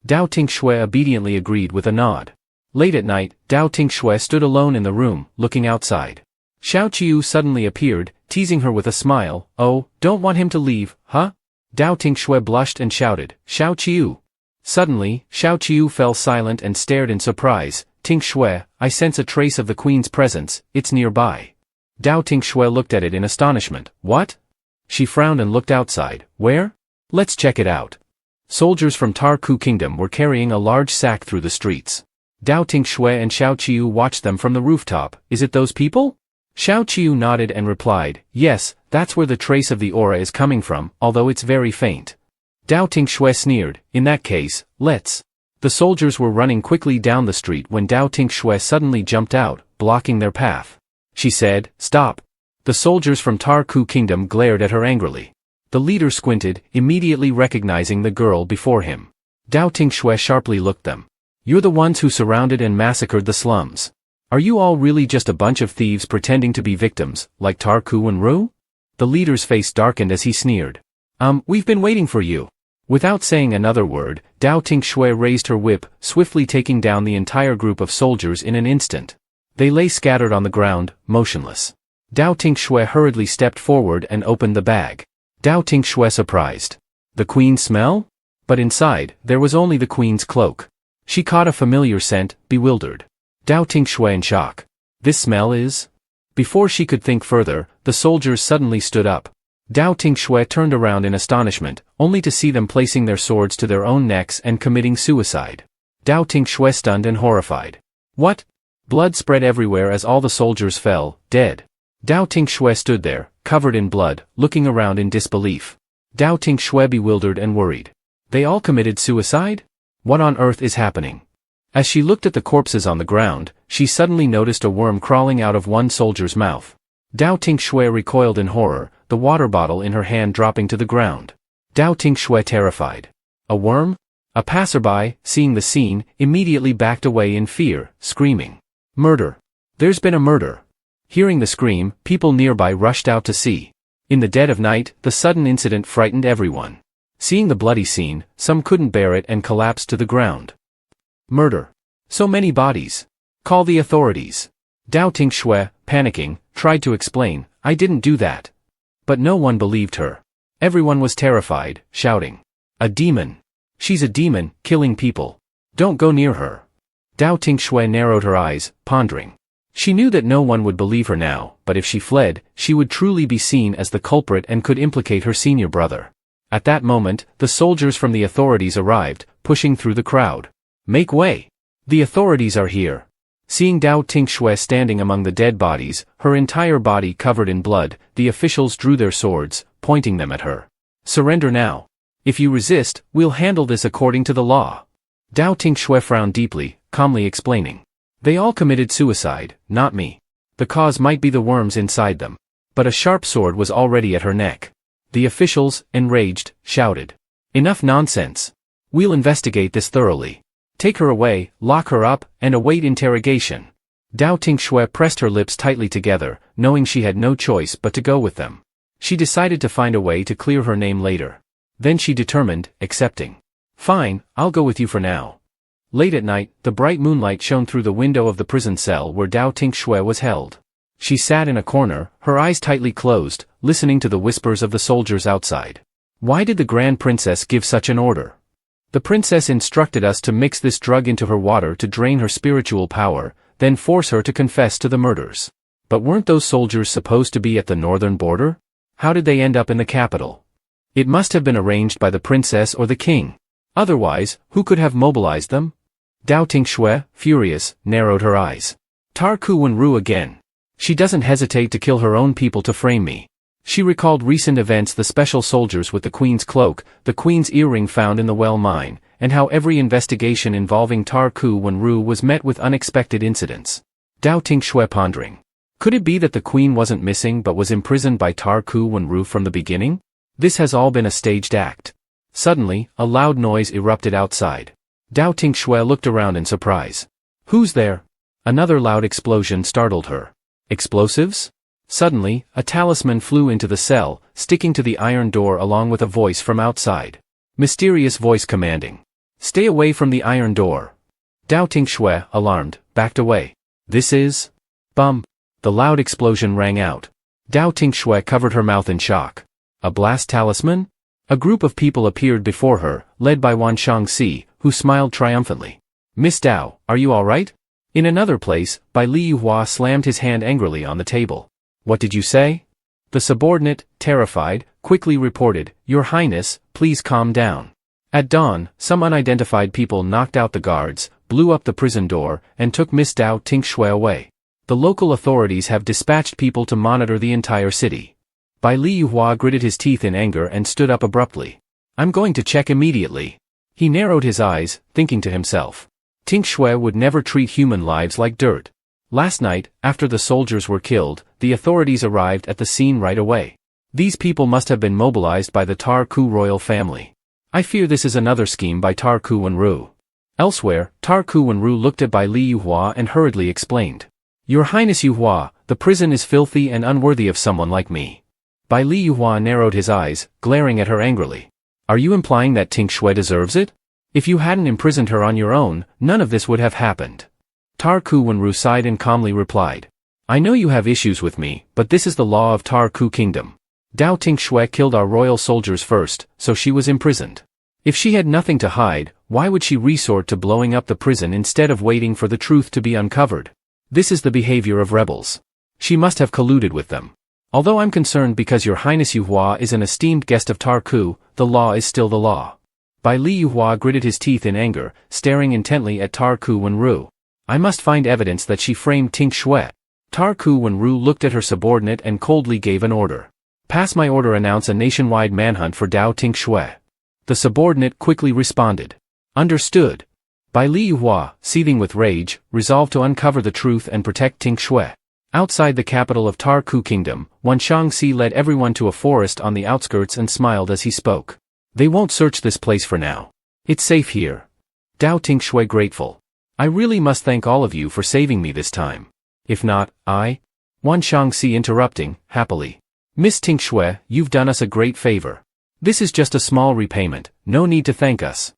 Dao Tinh Xue obediently agreed with a nod. Late at night, Dao Tinh Xue stood alone in the room, looking outside. Xiao Qiu suddenly appeared, teasing her with a smile. Oh, don't want him to leave, huh? Dao Tinh Xue blushed and shouted, Xiao Qiu. Suddenly, Xiao Qiu fell silent and stared in surprise. Tinh Xue, I sense a trace of the queen's presence, it's nearby. Dao Tinh Xue looked at it in astonishment. What? She frowned and looked outside. Where? Let's check it out. Soldiers from Tarku Kingdom were carrying a large sack through the streets. Dao Tinh Xue and Xiao Qiu watched them from the rooftop. Is it those people? Xiao Qiu nodded and replied, Yes, that's where the trace of the aura is coming from, although it's very faint. Dao Tinh Xue sneered, In that case, let's. The soldiers were running quickly down the street when Dao Tinh Xue suddenly jumped out, blocking their path. She said, Stop. The soldiers from Tarku Kingdom glared at her angrily. The leader squinted, immediately recognizing the girl before him. Dao Tinh Xue sharply looked them. You're the ones who surrounded and massacred the slums. Are you all really just a bunch of thieves pretending to be victims, like Tarku Wenru? The leader's face darkened as he sneered. We've been waiting for you. Without saying another word, Dao Tinh Xue raised her whip, swiftly taking down the entire group of soldiers in an instant. They lay scattered on the ground, motionless. Dao Tinh Xue hurriedly stepped forward and opened the bag. Dao Tinh Xue surprised. The queen's smell? But inside, there was only the queen's cloak. She caught a familiar scent, bewildered. Dao Tinh Xue in shock. This smell is? Before she could think further, the soldiers suddenly stood up. Dao Tinh Xue turned around in astonishment, only to see them placing their swords to their own necks and committing suicide. Dao Tinh Xue stunned and horrified. What? Blood spread everywhere as all the soldiers fell, dead. Dao Tinh Xue stood there, covered in blood, looking around in disbelief. Dao Tinh Xue bewildered and worried. They all committed suicide? What on earth is happening? As she looked at the corpses on the ground, she suddenly noticed a worm crawling out of one soldier's mouth. Dao Tinh Xue recoiled in horror, the water bottle in her hand dropping to the ground. Dao Tinh Xue terrified. A worm? A passerby, seeing the scene, immediately backed away in fear, screaming. Murder! There's been a murder! Hearing the scream, people nearby rushed out to see. In the dead of night, the sudden incident frightened everyone. Seeing the bloody scene, some couldn't bear it and collapsed to the ground. Murder! So many bodies! Call the authorities! Dao Tinh Xue, panicking, tried to explain, I didn't do that. But no one believed her. Everyone was terrified, shouting. A demon! She's a demon, killing people. Don't go near her. Dao Tinh Xue narrowed her eyes, pondering. She knew that no one would believe her now, but if she fled, she would truly be seen as the culprit and could implicate her senior brother. At that moment, the soldiers from the authorities arrived, pushing through the crowd. Make way! The authorities are here. Seeing Dao Tinh Xue standing among the dead bodies, her entire body covered in blood, the officials drew their swords, pointing them at her. Surrender now. If you resist, we'll handle this according to the law. Dao Tinh Xue frowned deeply, calmly explaining. They all committed suicide, not me. The cause might be the worms inside them. But a sharp sword was already at her neck. The officials, enraged, shouted. Enough nonsense. We'll investigate this thoroughly. Take her away, lock her up, and await interrogation. Dao Tinh Xue pressed her lips tightly together, knowing she had no choice but to go with them. She decided to find a way to clear her name later. Then she determined, accepting. Fine, I'll go with you for now. Late at night, the bright moonlight shone through the window of the prison cell where Dao Tinh Xue was held. She sat in a corner, her eyes tightly closed, listening to the whispers of the soldiers outside. Why did the Grand Princess give such an order? The princess instructed us to mix this drug into her water to drain her spiritual power, then force her to confess to the murders. But weren't those soldiers supposed to be at the northern border? How did they end up in the capital? It must have been arranged by the princess or the king. Otherwise, who could have mobilized them? Dao Tinh Xue, furious, narrowed her eyes. Tarku Wenru again. She doesn't hesitate to kill her own people to frame me. She recalled recent events, the special soldiers with the queen's cloak, the queen's earring found in the well mine, and how every investigation involving Tarku Wenru was met with unexpected incidents. Dao Tinh Xue pondering. Could it be that the queen wasn't missing but was imprisoned by Tarku Wenru from the beginning? This has all been a staged act. Suddenly, a loud noise erupted outside. Dao Tinh Xue looked around in surprise. Who's there? Another loud explosion startled her. Explosives? Suddenly, a talisman flew into the cell, sticking to the iron door along with a voice from outside. Mysterious voice commanding. Stay away from the iron door. Dao Tinh Xue, alarmed, backed away. This is... Bum. The loud explosion rang out. Dao Tinh Xue covered her mouth in shock. A blast talisman? A group of people appeared before her, led by Wan Shangxi, who smiled triumphantly. Miss Dao, are you all right? In another place, Bai Liyuhua slammed his hand angrily on the table. What did you say? The subordinate, terrified, quickly reported, Your Highness, please calm down. At dawn, some unidentified people knocked out the guards, blew up the prison door, and took Miss Dao Tinh Xue away. The local authorities have dispatched people to monitor the entire city. Bai Liyuhua gritted his teeth in anger and stood up abruptly. I'm going to check immediately. He narrowed his eyes, thinking to himself. Tinh Xue would never treat human lives like dirt. Last night, after the soldiers were killed, the authorities arrived at the scene right away. These people must have been mobilized by the Tarku royal family. I fear this is another scheme by Tarku Wenru. Elsewhere, Tarku Wenru looked at Bai Liyuhua and hurriedly explained. Your Highness Yuhua, the prison is filthy and unworthy of someone like me. Bai Liyuhua narrowed his eyes, glaring at her angrily. Are you implying that Tinh Xue deserves it? If you hadn't imprisoned her on your own, none of this would have happened. Tarku Wenru sighed and calmly replied. I know you have issues with me, but this is the law of Tarku Kingdom. Dao Tinh Xue killed our royal soldiers first, so she was imprisoned. If she had nothing to hide, why would she resort to blowing up the prison instead of waiting for the truth to be uncovered? This is the behavior of rebels. She must have colluded with them. Although I'm concerned because Your Highness Yuhua is an esteemed guest of Tarku, the law is still the law. Bai Liyuhua gritted his teeth in anger, staring intently at Tarku Wenru. I must find evidence that she framed Tinh Xue. Tarku Wenru looked at her subordinate and coldly gave an order. Pass my order, announce a nationwide manhunt for Dao Tinh Xue. The subordinate quickly responded. Understood. Bai Liyuhua, seething with rage, resolved to uncover the truth and protect Tinh Xue. Outside the capital of Tarku Kingdom, Wan Shangxi led everyone to a forest on the outskirts and smiled as he spoke. They won't search this place for now. It's safe here. Dao Tinh Xue grateful. I really must thank all of you for saving me this time. If not, Wan Shangxi interrupting, happily. Miss Tinh Xue, you've done us a great favor. This is just a small repayment, no need to thank us.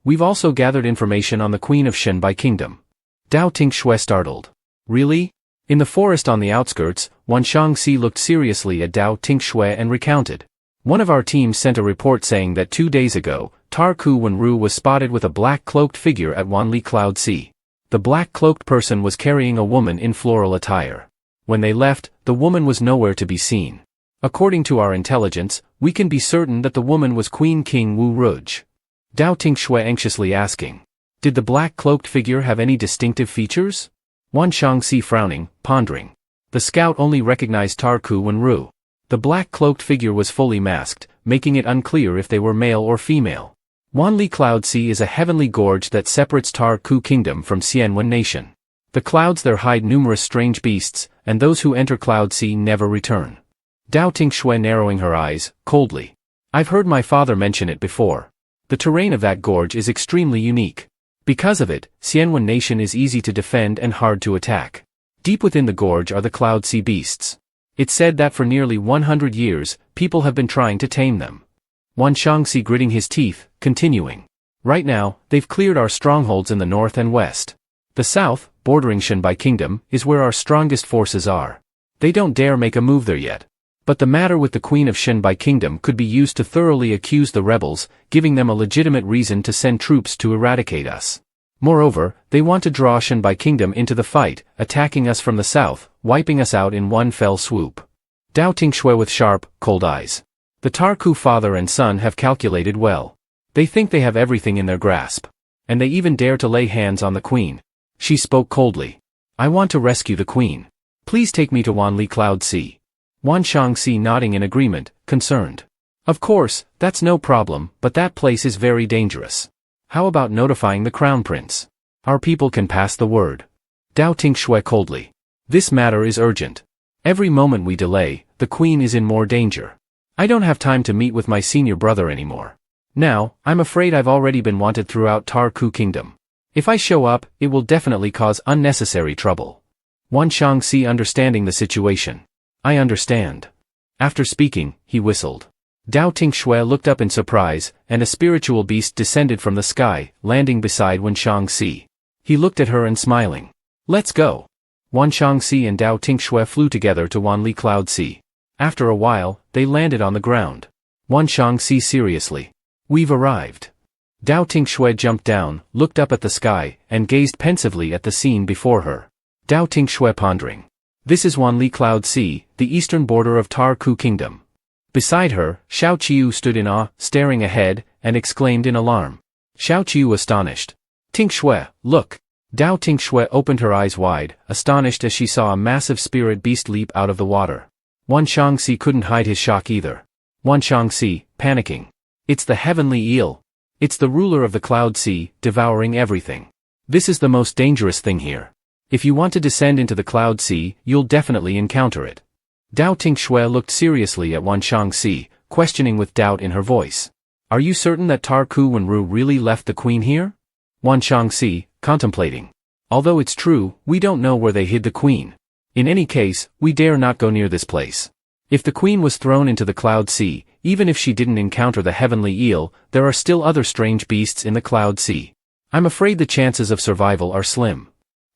We've also gathered information on the Queen of Shenbai Kingdom. Dao Tinh Xue startled. Really? In the forest on the outskirts, Wan Shangxi looked seriously at Dao Tinh Xue and recounted. One of our teams sent a report saying that 2 days ago, Tarku Wenru was spotted with a black-cloaked figure at Wanli Cloud Sea. The black-cloaked person was carrying a woman in floral attire. When they left, the woman was nowhere to be seen. According to our intelligence, we can be certain that the woman was Queen King Wu Ruj. Dao Tinh Xue anxiously asking. Did the black-cloaked figure have any distinctive features? Wan Shangxi frowning, pondering. The scout only recognized Tarku Wenru. The black-cloaked figure was fully masked, making it unclear if they were male or female. Wanli Cloud Sea is a heavenly gorge that separates Tar Ku Kingdom from Xianwen Nation. The clouds there hide numerous strange beasts, and those who enter Cloud Sea never return. Dao Tinh Xue narrowing her eyes, coldly. I've heard my father mention it before. The terrain of that gorge is extremely unique. Because of it, Xianwen Nation is easy to defend and hard to attack. Deep within the gorge are the Cloud Sea beasts. It's said that for nearly 100 years, people have been trying to tame them. Wan Shangxi gritting his teeth, continuing. Right now, they've cleared our strongholds in the north and west. The south, bordering Shenbai Kingdom, is where our strongest forces are. They don't dare make a move there yet. But the matter with the Queen of Shenbai Kingdom could be used to thoroughly accuse the rebels, giving them a legitimate reason to send troops to eradicate us. Moreover, they want to draw Shenbai Kingdom into the fight, attacking us from the south, wiping us out in one fell swoop. Dao Tinh Xue with sharp, cold eyes. The Tar Ku father and son have calculated well. They think they have everything in their grasp. And they even dare to lay hands on the queen. She spoke coldly. I want to rescue the queen. Please take me to Wanli Cloud Sea. Wan Shangxi nodding in agreement, concerned. Of course, that's no problem, but that place is very dangerous. How about notifying the crown prince? Our people can pass the word. Dao Tinh Xue coldly. This matter is urgent. Every moment we delay, the queen is in more danger. I don't have time to meet with my senior brother anymore. Now, I'm afraid I've already been wanted throughout Tar Ku Kingdom. If I show up, it will definitely cause unnecessary trouble. Wan Shangxi understanding the situation. I understand. After speaking, he whistled. Dao Tinh Xue looked up in surprise, and a spiritual beast descended from the sky, landing beside Wan Shangxi. He looked at her and smiling. Let's go. Wan Shangxi and Dao Tinh Xue flew together to Wanli Cloud Sea. After a while, they landed on the ground. Wan Shangxi seriously. We've arrived. Dao Tinh Xue jumped down, looked up at the sky, and gazed pensively at the scene before her. Dao Tinh Xue pondering. This is Wanli Cloud Sea, the eastern border of Tar Ku Kingdom. Beside her, Xiao Qiu stood in awe, staring ahead, and exclaimed in alarm. Xiao Qiu astonished. Tinh Xue, look. Dao Tinh Xue opened her eyes wide, astonished as she saw a massive spirit beast leap out of the water. Wan Shangxi couldn't hide his shock either. Wan Shangxi, panicking. It's the heavenly eel. It's the ruler of the Cloud Sea, devouring everything. This is the most dangerous thing here. If you want to descend into the Cloud Sea, you'll definitely encounter it. Dao Tinh Xue looked seriously at Wan Shangxi, questioning with doubt in her voice. Are you certain that Tar Ku Wenru really left the queen here? Wan Shangxi, contemplating. Although it's true, we don't know where they hid the queen. In any case, we dare not go near this place. If the queen was thrown into the Cloud Sea, even if she didn't encounter the heavenly eel, there are still other strange beasts in the Cloud Sea. I'm afraid the chances of survival are slim.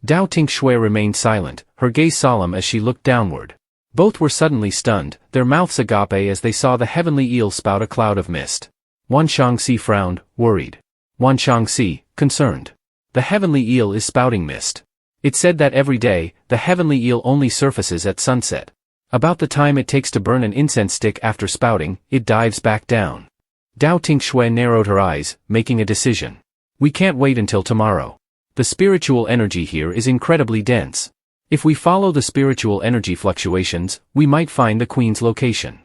Dao Tinh Xue remained silent, her gaze solemn as she looked downward. Both were suddenly stunned, their mouths agape as they saw the heavenly eel spout a cloud of mist. Wan Shangxi frowned, worried. Wan Shangxi, concerned. The heavenly eel is spouting mist. It's said that every day, the heavenly eel only surfaces at sunset. About the time it takes to burn an incense stick after spouting, it dives back down. Dao Tinh Xue narrowed her eyes, making a decision. We can't wait until tomorrow. The spiritual energy here is incredibly dense. If we follow the spiritual energy fluctuations, we might find the queen's location.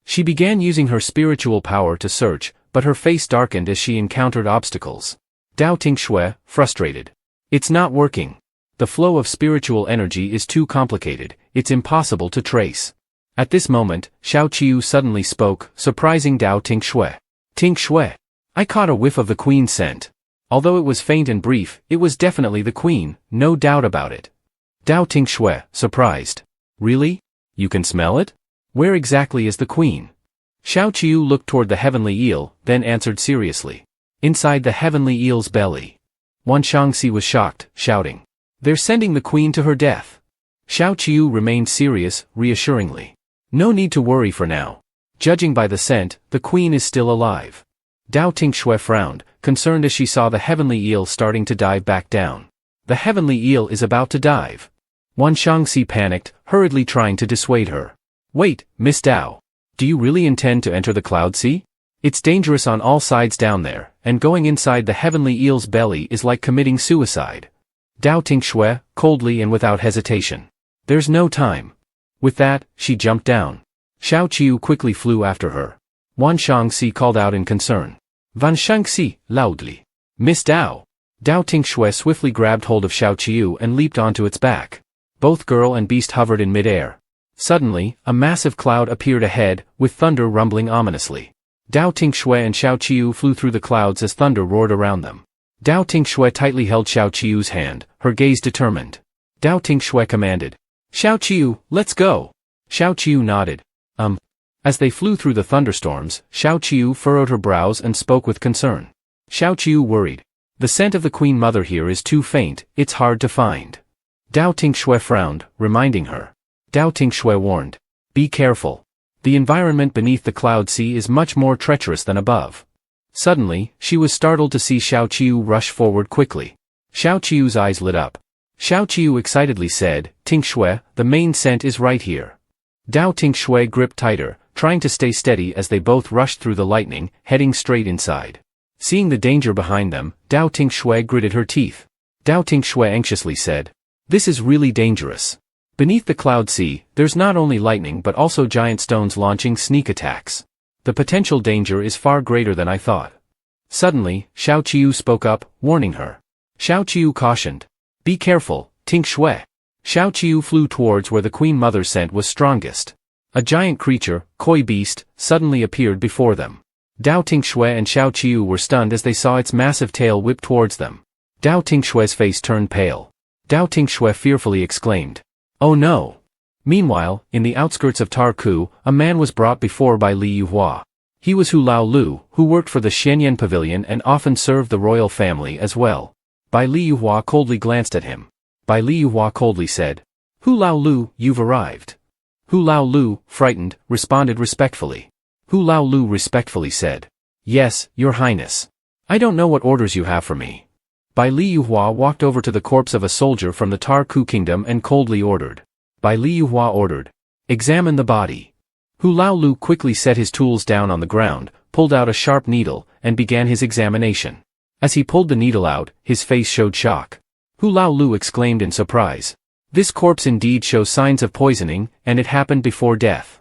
She began using her spiritual power to search, but her face darkened as she encountered obstacles. Dao Tinh Xue, frustrated. It's not working. The flow of spiritual energy is too complicated, it's impossible to trace. At this moment, Xiao Qiu suddenly spoke, surprising Dao Tinh Xue. Tinh Xue. I caught a whiff of the queen's scent. Although it was faint and brief, it was definitely the queen, no doubt about it. Dao Tinh Xue, surprised. Really? You can smell it? Where exactly is the queen? Xiao Qiu looked toward the heavenly eel, then answered seriously. Inside the heavenly eel's belly. Wan Shangxi was shocked, shouting. They're sending the queen to her death. Xiao Qiu remained serious, reassuringly. No need to worry for now. Judging by the scent, the queen is still alive. Dao Tinh Xue frowned, concerned as she saw the heavenly eel starting to dive back down. The heavenly eel is about to dive. Wan Shangxi panicked, hurriedly trying to dissuade her. Wait, Miss Dao. Do you really intend to enter the Cloud Sea? It's dangerous on all sides down there, and going inside the heavenly eel's belly is like committing suicide. Dao Tinh Xue, coldly and without hesitation. There's no time. With that, she jumped down. Xiao Qiu quickly flew after her. Wan Shangxi called out in concern. Van Shangxi, loudly. Miss Dao. Dao Tinh Xue swiftly grabbed hold of Xiao Qiu and leaped onto its back. Both girl and beast hovered in midair. Suddenly, a massive cloud appeared ahead, with thunder rumbling ominously. Dao Tinh Xue and Xiao Qiu flew through the clouds as thunder roared around them. Dao Tinh Xue tightly held Xiao Qiu's hand, her gaze determined. Dao Tinh Xue commanded. Xiao Qiu, let's go. Xiao Qiu nodded. As they flew through the thunderstorms, Xiao Qiu furrowed her brows and spoke with concern. Xiao Qiu worried. The scent of the Queen Mother here is too faint, it's hard to find. Dao Tinh Xue frowned, reminding her. Dao Tinh Xue warned. Be careful. The environment beneath the cloud sea is much more treacherous than above. Suddenly, she was startled to see Xiao Qiu rush forward quickly. Xiao Qiu's eyes lit up. Xiao Qiu excitedly said, Tinh Xue, the main scent is right here. Dao Tinh Xue gripped tighter, trying to stay steady as they both rushed through the lightning, heading straight inside. Seeing the danger behind them, Dao Tinh Xue gritted her teeth. Dao Tinh Xue anxiously said, This is really dangerous. Beneath the cloud sea, there's not only lightning but also giant stones launching sneak attacks. The potential danger is far greater than I thought. Suddenly, Xiao Qiu spoke up, warning her. Xiao Qiu cautioned. Be careful, Tinh Xue. Xiao Qiu flew towards where the Queen Mother's scent was strongest. A giant creature, koi beast, suddenly appeared before them. Dao Tinh Xue and Xiao Qiu were stunned as they saw its massive tail whip towards them. Dao Tinh Xue's face turned pale. Dao Tinh Xue fearfully exclaimed. Oh no! Meanwhile, in the outskirts of Tarku, a man was brought before by Li Yuhua. He was Hu Lao Lu, who worked for the Xianyan Pavilion and often served the royal family as well. Bai Li Yuhua coldly glanced at him. Bai Li Yuhua coldly said, Hu Lao Lu, you've arrived. Hu Lao Lu, frightened, responded respectfully. Hu Lao Lu respectfully said, Yes, Your Highness. I don't know what orders you have for me. Bai Li Yuhua walked over to the corpse of a soldier from the Tarku kingdom and coldly ordered. Bai Li Yuhua ordered. Examine the body. Hu Lao Lu quickly set his tools down on the ground, pulled out a sharp needle, and began his examination. As he pulled the needle out, his face showed shock. Hu Lao Lu exclaimed in surprise. This corpse indeed shows signs of poisoning, and it happened before death.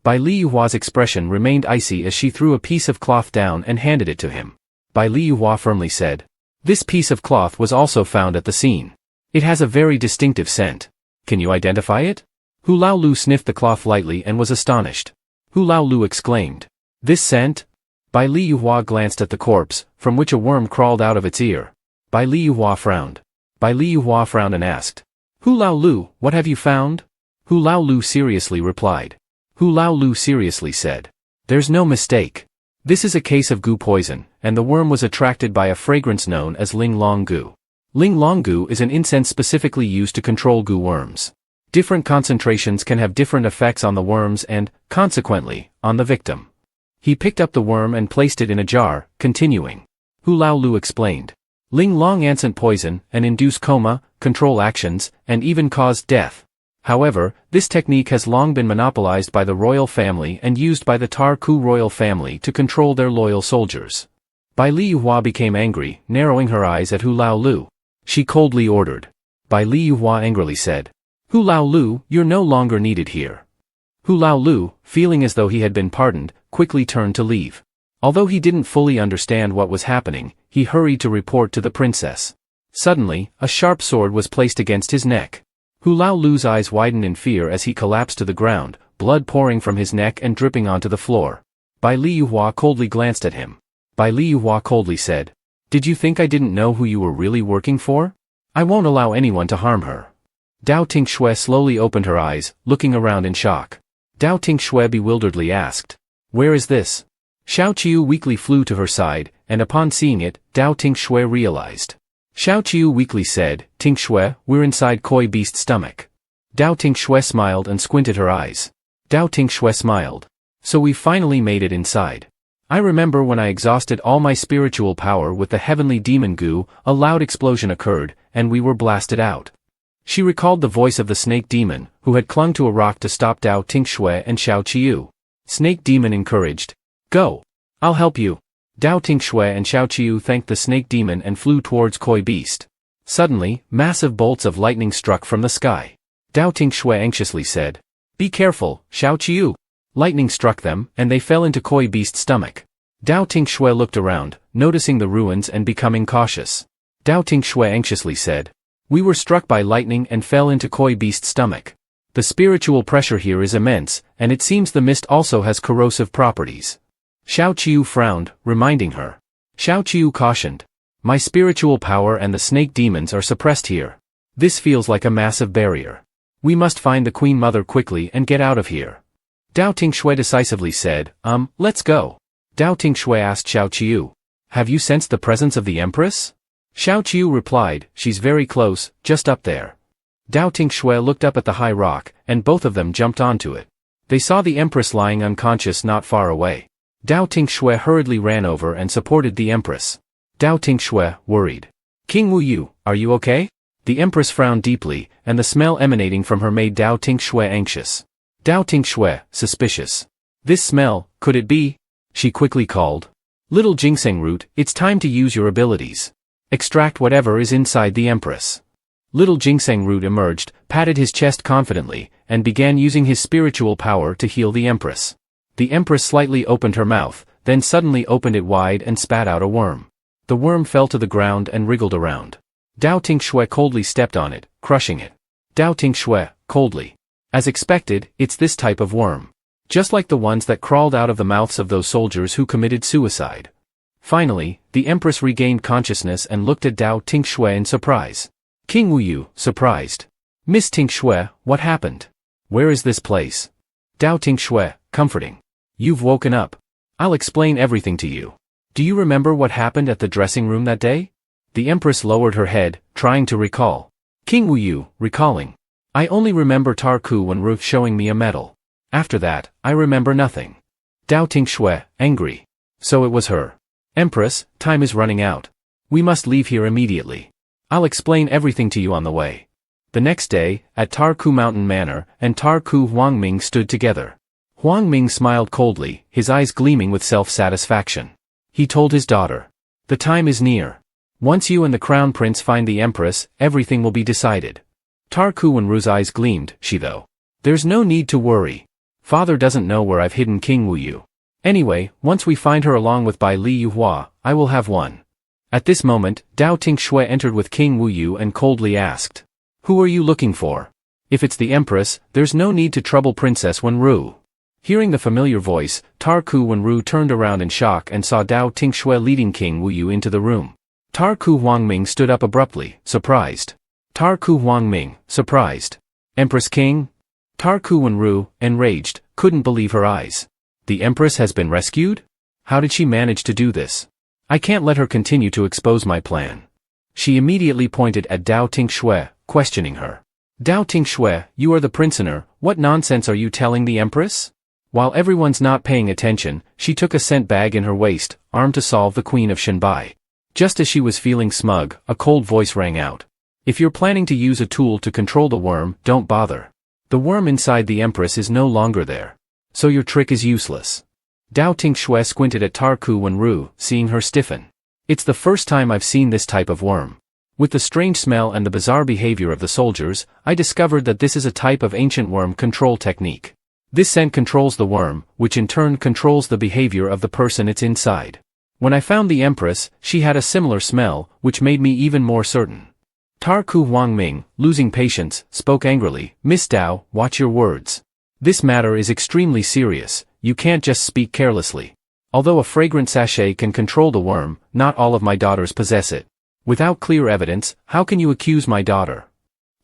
Bai Li Yuhua's expression remained icy as she threw a piece of cloth down and handed it to him. Bai Li Yuhua firmly said. This piece of cloth was also found at the scene. It has a very distinctive scent. Can you identify it? Hu Lao Lu sniffed the cloth lightly and was astonished. Hu Lao Lu exclaimed. This scent? Bai Li Yuhua glanced at the corpse, from which a worm crawled out of its ear. Bai Li Yuhua frowned. Bai Li Yuhua frowned and asked. Hu Lao Lu, what have you found? Hu Lao Lu seriously replied. Hu Lao Lu seriously said. There's no mistake. This is a case of goo poison, and the worm was attracted by a fragrance known as Ling Long Goo. Ling Long Goo is an incense specifically used to control goo worms. Different concentrations can have different effects on the worms and, consequently, on the victim. He picked up the worm and placed it in a jar, continuing. Hu Lao Lu explained. Ling Long Ansent poison and induce coma, control actions, and even cause death. However, this technique has long been monopolized by the royal family and used by the Tarku royal family to control their loyal soldiers. Bai Li Yuhua became angry, narrowing her eyes at Hu Lao Lu. She coldly ordered. Bai Li Yuhua angrily said. Hu Lao Lu, you're no longer needed here. Hu Lao Lu, feeling as though he had been pardoned, quickly turned to leave. Although he didn't fully understand what was happening, he hurried to report to the princess. Suddenly, a sharp sword was placed against his neck. Hu Lao Lu's eyes widened in fear as he collapsed to the ground, blood pouring from his neck and dripping onto the floor. Bai Li Yuhua coldly glanced at him. Bai Li Yuhua coldly said. Did you think I didn't know who you were really working for? I won't allow anyone to harm her. Dao Tinh Xue slowly opened her eyes, looking around in shock. Dao Tinh Xue bewilderedly asked. Where is this? Xiao Qiu weakly flew to her side, and upon seeing it, Dao Tinh Xue realized. Xiao Qiu weakly said, Tinh Xue, we're inside Koi Beast's stomach. Dao Tinh Xue smiled and squinted her eyes. Dao Tinh Xue smiled. So we finally made it inside. I remember when I exhausted all my spiritual power with the heavenly demon goo, a loud explosion occurred, and we were blasted out. She recalled the voice of the snake demon, who had clung to a rock to stop Dao Tinh Xue and Xiao Qiu. Snake demon encouraged. Go. I'll help you. Dao Tinh Xue and Xiao Qiu thanked the snake demon and flew towards Koi Beast. Suddenly, massive bolts of lightning struck from the sky. Dao Tinh Xue anxiously said. Be careful, Xiao Qiu. Lightning struck them, and they fell into Koi Beast's stomach. Dao Tinh Xue looked around, noticing the ruins and becoming cautious. Dao Tinh Xue anxiously said, "We were struck by lightning and fell into Koi Beast's stomach. The spiritual pressure here is immense, and it seems the mist also has corrosive properties." Xiao Qiu frowned, reminding her. Xiao Qiu cautioned, "My spiritual power and the snake demons are suppressed here. This feels like a massive barrier. We must find the Queen Mother quickly and get out of here." Dao Tinh Xue decisively said, let's go." Dao Tinh Xue asked Xiao Qiu, "Have you sensed the presence of the Empress?" Xiao Qiu replied, "She's very close, just up there." Dao Tinh Xue looked up at the high rock, and both of them jumped onto it. They saw the Empress lying unconscious not far away. Dao Tinh Xue hurriedly ran over and supported the Empress. Dao Tinh Xue, worried. "King Wu Yu, are you okay?" The Empress frowned deeply, and the smell emanating from her made Dao Tinh Xue anxious. Dao Tinh Xue, suspicious. "This smell, could it be?" she quickly called. "Little ginseng root, it's time to use your abilities. Extract whatever is inside the Empress." Little ginseng root emerged, patted his chest confidently, and began using his spiritual power to heal the Empress. The Empress slightly opened her mouth, then suddenly opened it wide and spat out a worm. The worm fell to the ground and wriggled around. Dao Tinh Xue coldly stepped on it, crushing it. Dao Tinh Xue, coldly. "As expected, it's this type of worm. Just like the ones that crawled out of the mouths of those soldiers who committed suicide." Finally, the Empress regained consciousness and looked at Dao Tinh Xue in surprise. King Wu Yu, surprised. "Miss Tinh Xue, what happened? Where is this place?" Dao Tinh Xue, comforting. "You've woken up. I'll explain everything to you. Do you remember what happened at the dressing room that day?" The Empress lowered her head, trying to recall. King Wu Yu, recalling. "I only remember Tarku Wen Ru showing me a medal. After that, I remember nothing." Dao Tinh Xue, angry. "So it was her. Empress, time is running out. We must leave here immediately. I'll explain everything to you on the way." The next day, at Tarku Mountain Manor, and Tarku Huangming stood together. Huangming smiled coldly, his eyes gleaming with self-satisfaction. He told his daughter, "The time is near. Once you and the Crown Prince find the Empress, everything will be decided." Tarku Wen Ru's eyes gleamed, "She though. There's no need to worry. Father doesn't know where I've hidden King Wu Yu. Anyway, once we find her along with Bai Li Yuhua, I will have one." At this moment, Dao Tinh Xue entered with King Wu Yu and coldly asked, "Who are you looking for? If it's the Empress, there's no need to trouble Princess Wen Ru." Hearing the familiar voice, Tarku Wen Ru turned around in shock and saw Dao Tinh Xue leading King Wu Yu into the room. Tarku Huangming stood up abruptly, surprised. Tarku Huangming, surprised. "Empress King?" Tarku Wen Ru, enraged, couldn't believe her eyes. "The Empress has been rescued? How did she manage to do this? I can't let her continue to expose my plan." She immediately pointed at Dao Tinh Xue, questioning her. "Dao Tinh Xue, you are the princener, what nonsense are you telling the Empress?" While everyone's not paying attention, she took a scent bag in her waist, armed to solve the Queen of Shenbai. Just as she was feeling smug, a cold voice rang out. "If you're planning to use a tool to control the worm, don't bother. The worm inside the Empress is no longer there. So your trick is useless." Dao Tinh Xue squinted at Tarku Wen Ru, seeing her stiffen. "It's the first time I've seen this type of worm. With the strange smell and the bizarre behavior of the soldiers, I discovered that this is a type of ancient worm control technique. This scent controls the worm, which in turn controls the behavior of the person it's inside. When I found the Empress, she had a similar smell, which made me even more certain." Tarku Huangming, losing patience, spoke angrily, "Miss Dao, watch your words. This matter is extremely serious, you can't just speak carelessly. Although a fragrant sachet can control the worm, not all of my daughters possess it. Without clear evidence, how can you accuse my daughter?"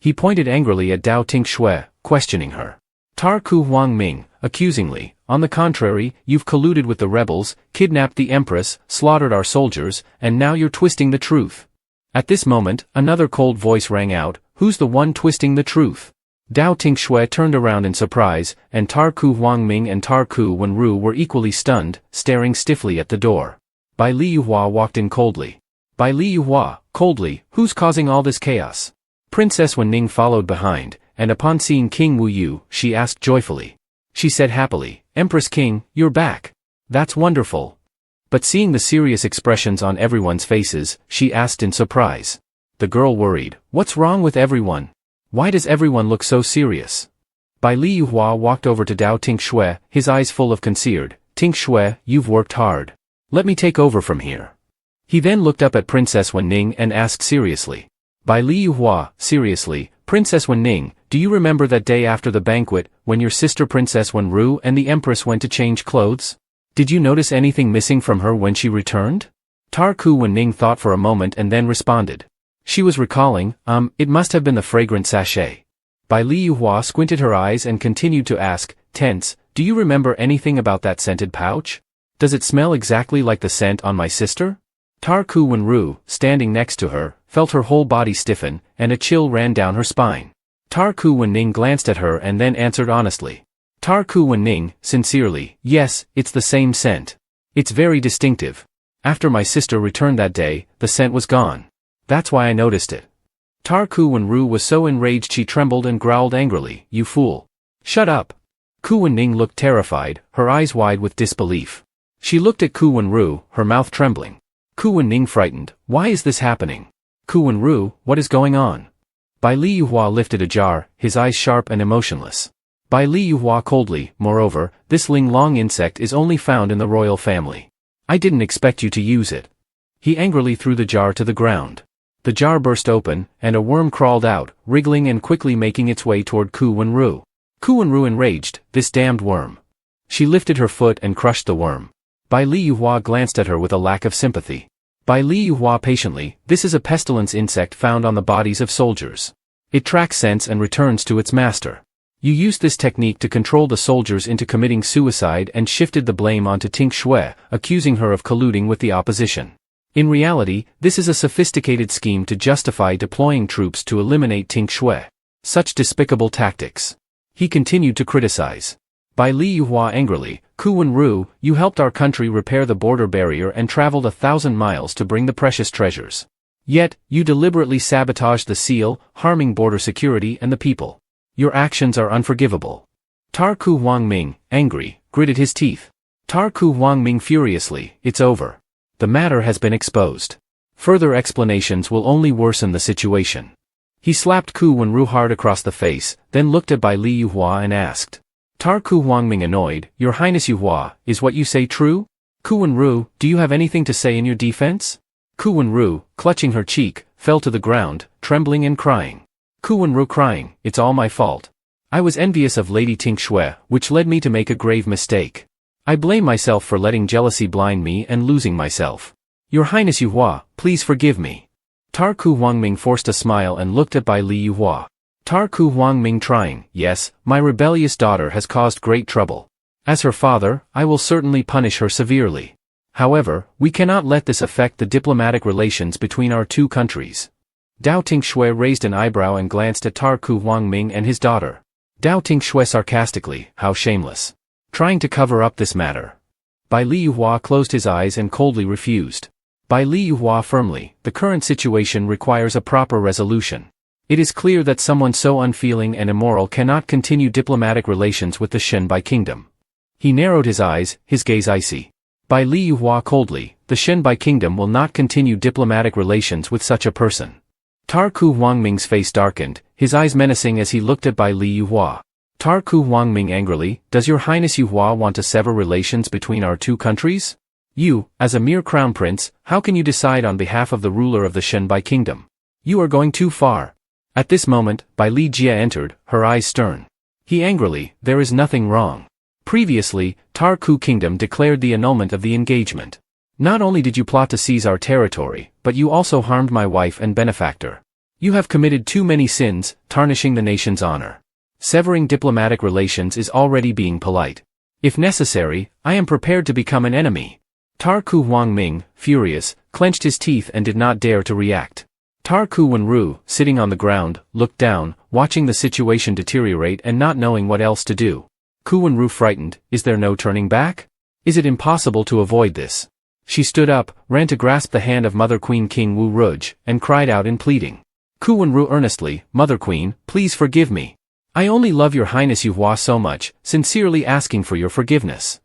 He pointed angrily at Dao Tinh Xue, questioning her. Tarku Huangming, accusingly, "On the contrary, you've colluded with the rebels, kidnapped the Empress, slaughtered our soldiers, and now you're twisting the truth." At this moment, another cold voice rang out, "Who's the one twisting the truth?" Dao Tinh Xue turned around in surprise, and Tarku Huangming and Tarku Wen Ru were equally stunned, staring stiffly at the door. Bai Li Yuhua walked in coldly. Bai Li Yuhua, coldly, "Who's causing all this chaos?" Princess Wen Ning followed behind, and upon seeing King Wu Yu, she asked joyfully. She said happily, "Empress King, you're back. That's wonderful." But seeing the serious expressions on everyone's faces, she asked in surprise. The girl worried, "What's wrong with everyone? Why does everyone look so serious?" Bai Li Yuhua walked over to Dao Tinh Xue, his eyes full of concern. Tinh Xue, you've worked hard. Let me take over from here. He then looked up at Princess Wenning and asked seriously. Bai Li Yuhua, seriously, Princess Wenning, do you remember that day after the banquet, when your sister Princess Wenru and the Empress went to change clothes? Did you notice anything missing from her when she returned? Tarku Wenning thought for a moment and then responded. She was recalling, it must have been the fragrant sachet. Bai Li Yuhua squinted her eyes and continued to ask, tense, do you remember anything about that scented pouch? Does it smell exactly like the scent on my sister? Tarku Wenru, standing next to her, felt her whole body stiffen, and a chill ran down her spine. Tarku Wenning glanced at her and then answered honestly. Tarku Wenning, sincerely, yes, it's the same scent. It's very distinctive. After my sister returned that day, the scent was gone. That's why I noticed it. Tarku Wenru was so enraged she trembled and growled angrily, you fool. Shut up. Ku Wenning looked terrified, her eyes wide with disbelief. She looked at Ku Wenru, her mouth trembling. Ku Wenning frightened, why is this happening? Ku Wenru, what is going on? Bai Li Yuhua lifted a jar, his eyes sharp and emotionless. Bai Li Yuhua coldly, moreover, this Ling Long insect is only found in the royal family. I didn't expect you to use it. He angrily threw the jar to the ground. The jar burst open, and a worm crawled out, wriggling and quickly making its way toward Ku Wenru. Ku Wenru enraged, this damned worm. She lifted her foot and crushed the worm. Bai Li Yuhua glanced at her with a lack of sympathy. Bai Li Yuhua patiently, this is a pestilence insect found on the bodies of soldiers. It tracks scents and returns to its master. You used this technique to control the soldiers into committing suicide and shifted the blame onto Tinh Xue, accusing her of colluding with the opposition. In reality, this is a sophisticated scheme to justify deploying troops to eliminate Tinh Xue. Such despicable tactics. He continued to criticize. Bai Li Yuhua angrily, Ku Wenru, you helped our country repair the border barrier and traveled 1,000 miles to bring the precious treasures. Yet, you deliberately sabotaged the seal, harming border security and the people. Your actions are unforgivable. Tarku Huangming, angry, gritted his teeth. Tarku Huangming furiously, it's over. The matter has been exposed. Further explanations will only worsen the situation. He slapped Ku Wenru hard across the face, then looked at Bai Li Yuhua and asked. Tarku Huangming annoyed, Your Highness Yuhua, is what you say true? Ku Wenru, do you have anything to say in your defense? Ku Wenru, clutching her cheek, fell to the ground, trembling and crying. Ku Wenru crying, it's all my fault. I was envious of Lady Tinh Xue, which led me to make a grave mistake. I blame myself for letting jealousy blind me and losing myself. Your Highness Yuhua, please forgive me. Tarku Huangming forced a smile and looked at Bai Li Yuhua. Tarku Huangming trying, yes, my rebellious daughter has caused great trouble. As her father, I will certainly punish her severely. However, we cannot let this affect the diplomatic relations between our two countries. Dao Tinh Xue raised an eyebrow and glanced at Tarku Huangming and his daughter. Dao Tinh Xue sarcastically, how shameless. Trying to cover up this matter. Bai Li Yuhua closed his eyes and coldly refused. Bai Li Yuhua firmly, the current situation requires a proper resolution. It is clear that someone so unfeeling and immoral cannot continue diplomatic relations with the Shenbai kingdom. He narrowed his eyes, his gaze icy. Bai Li Yuhua coldly, the Shenbai kingdom will not continue diplomatic relations with such a person. Tarku Huangming's face darkened, his eyes menacing as he looked at Bai Li Yuhua. Tarku Huangming angrily, does Your Highness Yuhua want to sever relations between our two countries? You, as a mere crown prince, how can you decide on behalf of the ruler of the Shenbai kingdom? You are going too far. At this moment, Bai Li Jia entered, her eyes stern. He angrily, there is nothing wrong. Previously, Tarku Kingdom declared the annulment of the engagement. Not only did you plot to seize our territory, but you also harmed my wife and benefactor. You have committed too many sins, tarnishing the nation's honor. Severing diplomatic relations is already being polite. If necessary, I am prepared to become an enemy. Tarku Huangming, furious, clenched his teeth and did not dare to react. Tarku Wenru, sitting on the ground, looked down, watching the situation deteriorate and not knowing what else to do. Ku Wenru frightened, is there no turning back? Is it impossible to avoid this? She stood up, ran to grasp the hand of Mother Queen King Wu Ruj, and cried out in pleading. Ku Wenru earnestly, Mother Queen, please forgive me. I only love Your Highness Yuhua so much, sincerely asking for your forgiveness.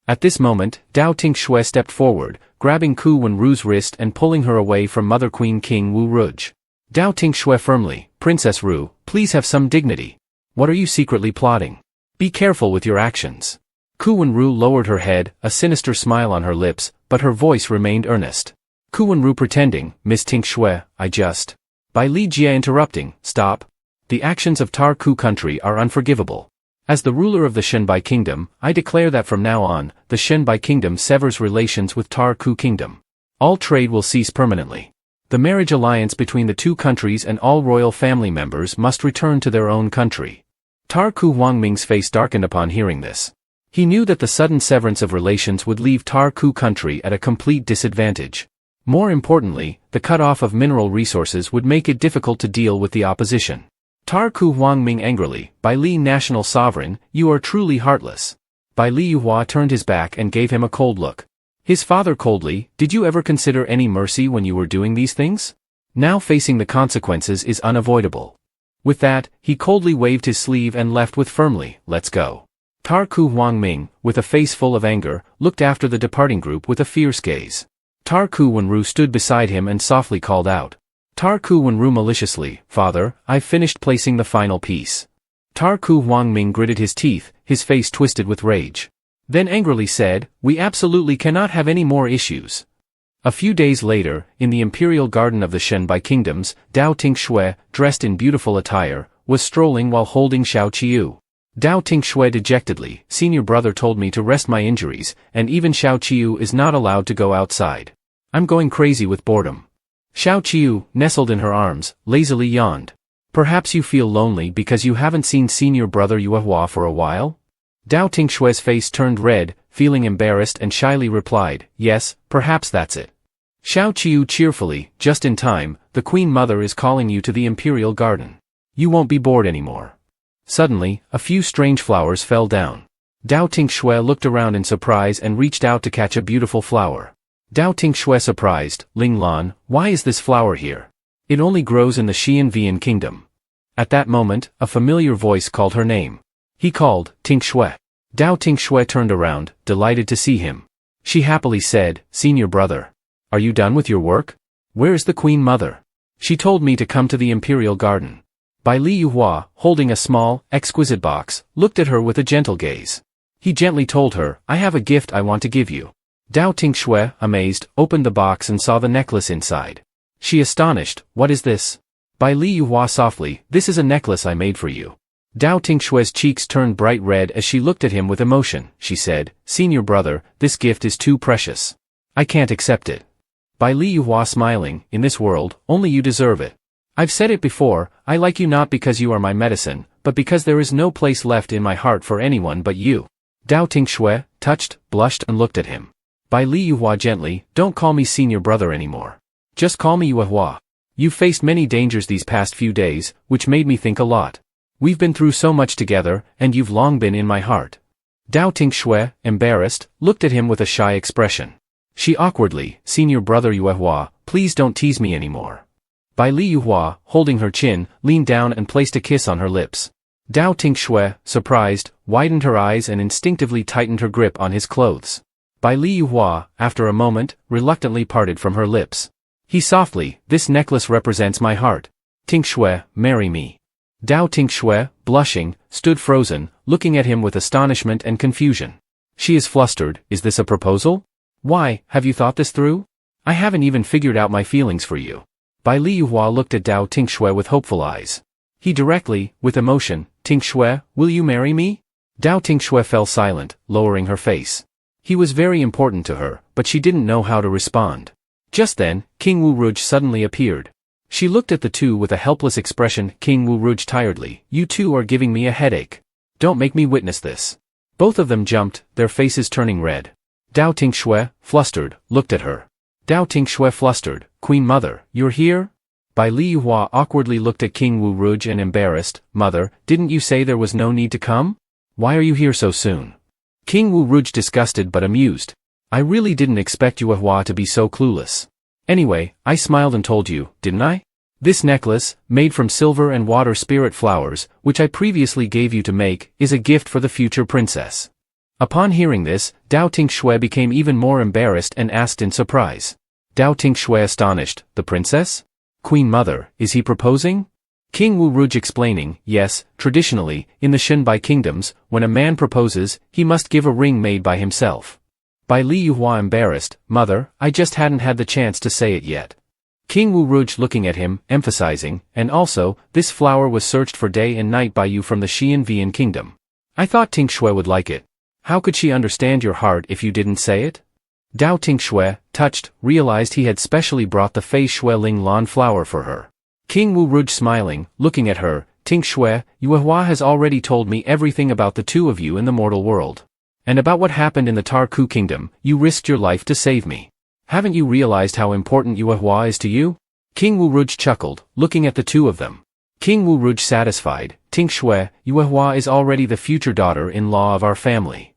At this moment, Dao Tinh Xue stepped forward, grabbing Ku Wenru's wrist and pulling her away from Mother Queen King Wu Ruj. Dao Tinh Xue firmly, Princess Ru, please have some dignity. What are you secretly plotting? Be careful with your actions. Ku Wenru lowered her head, a sinister smile on her lips, but her voice remained earnest. Ku Wenru pretending, Miss Ting Xue, I just. By Li Jie interrupting, stop. The actions of Tar Ku country are unforgivable. As the ruler of the Shenbai kingdom, I declare that from now on, the Shenbai kingdom severs relations with Tar Ku kingdom. All trade will cease permanently. The marriage alliance between the two countries and all royal family members must return to their own country. Tar Ku Huangming's face darkened upon hearing this. He knew that the sudden severance of relations would leave Tar Ku country at a complete disadvantage. More importantly, the cut-off of mineral resources would make it difficult to deal with the opposition. Tar Ku Huangming angrily, Bai Li national sovereign, you are truly heartless. Bai Li Yuhua turned his back and gave him a cold look. His father coldly, did you ever consider any mercy when you were doing these things? Now facing the consequences is unavoidable. With that, he coldly waved his sleeve and left with firmly, let's go. Tar Ku Huangming, with a face full of anger, looked after the departing group with a fierce gaze. Tar Ku Wenru stood beside him and softly called out. Tar Ku Wenru maliciously, Father, I've finished placing the final piece. Tar Ku Huangming gritted his teeth, his face twisted with rage. Then angrily said, we absolutely cannot have any more issues. A few days later, in the imperial garden of the Shenbai kingdoms, Dao Tinh Xue, dressed in beautiful attire, was strolling while holding Xiao Qiu. Dao Tinh Xue dejectedly, senior brother told me to rest my injuries, and even Xiao Qiu is not allowed to go outside. I'm going crazy with boredom. Xiao Qiu, nestled in her arms, lazily yawned. Perhaps you feel lonely because you haven't seen senior brother Yuehua for a while? Dao Tinh Xue's face turned red, feeling embarrassed and shyly replied, yes, perhaps that's it. Xiao Qiu cheerfully, just in time, the Queen Mother is calling you to the imperial garden. You won't be bored anymore. Suddenly, a few strange flowers fell down. Dao Tinh Xue looked around in surprise and reached out to catch a beautiful flower. Dao Tinh Xue surprised, Ling Lan, why is this flower here? It only grows in the Xianvian kingdom. At that moment, a familiar voice called her name. He called, Tinh Xue. Dao Tinh Xue turned around, delighted to see him. She happily said, Senior brother. Are you done with your work? Where is the Queen Mother? She told me to come to the imperial garden. Bai Li Yuhua, holding a small, exquisite box, looked at her with a gentle gaze. He gently told her, I have a gift I want to give you. Dao Tinh Xue, amazed, opened the box and saw the necklace inside. She astonished, what is this? Bai Li Yuhua softly, this is a necklace I made for you. Dao Tinh Xue's cheeks turned bright red as she looked at him with emotion. She said, Senior brother, this gift is too precious. I can't accept it. Bai Li Yuhua smiling, in this world, only you deserve it. I've said it before, I like you not because you are my medicine, but because there is no place left in my heart for anyone but you. Dao Tinh Xue, touched, blushed and looked at him. Bai Li Yuhua gently, don't call me senior brother anymore. Just call me Yuehua. You've faced many dangers these past few days, which made me think a lot. We've been through so much together, and you've long been in my heart. Dao Tinh Xue, embarrassed, looked at him with a shy expression. She awkwardly, Senior brother Yuehua, please don't tease me anymore. Bai Li Yuhua, holding her chin, leaned down and placed a kiss on her lips. Dao Tinh Xue, surprised, widened her eyes and instinctively tightened her grip on his clothes. Bai Li Yuhua, after a moment, reluctantly parted from her lips. He softly, this necklace represents my heart. Tinh Xue, marry me. Dao Tinh Xue, blushing, stood frozen, looking at him with astonishment and confusion. She is flustered, is this a proposal? Why, have you thought this through? I haven't even figured out my feelings for you. Bai Li Yuhua looked at Dao Tinh Xue with hopeful eyes. He directly, with emotion, Tinh Xue, will you marry me? Dao Tinh Xue fell silent, lowering her face. He was very important to her, but she didn't know how to respond. Just then, King Wu Ruj suddenly appeared. She looked at the two with a helpless expression. King Wu Ruj tiredly, you two are giving me a headache. Don't make me witness this. Both of them jumped, their faces turning red. Dao Tinh Xue, flustered, looked at her. Dao Tinh Xue flustered, Queen Mother, you're here? Bai Li Yuhua awkwardly looked at King Wu Ruj and embarrassed, Mother, didn't you say there was no need to come? Why are you here so soon? King Wu Ruj disgusted but amused. I really didn't expect Yuehua to be so clueless. Anyway, I smiled and told you, didn't I? This necklace, made from silver and water spirit flowers, which I previously gave you to make, is a gift for the future princess. Upon hearing this, Dao Tinh Xue became even more embarrassed and asked in surprise. Dao Tinh Xue astonished, the princess? Queen Mother, is he proposing? King Wu Ruj explaining, yes, traditionally, in the Xinbai kingdoms, when a man proposes, he must give a ring made by himself. Bai Li Yuhua embarrassed, mother, I just hadn't had the chance to say it yet. King Wu Ruj looking at him, emphasizing, and also, this flower was searched for day and night by you from the Xianvian kingdom. I thought Tinh Xue would like it. How could she understand your heart if you didn't say it? Dao Tinh Xue, touched, realized he had specially brought the Fei Xue Ling Lan flower for her. King Wu Ruj smiling, looking at her, Tinh Xue, Yuehua has already told me everything about the two of you in the mortal world. And about what happened in the Tarku kingdom, you risked your life to save me. Haven't you realized how important Yuehua is to you? King Wu Ruj chuckled, looking at the two of them. King Wu Ruj satisfied, Tinh Xue, Yuehua is already the future daughter-in-law of our family.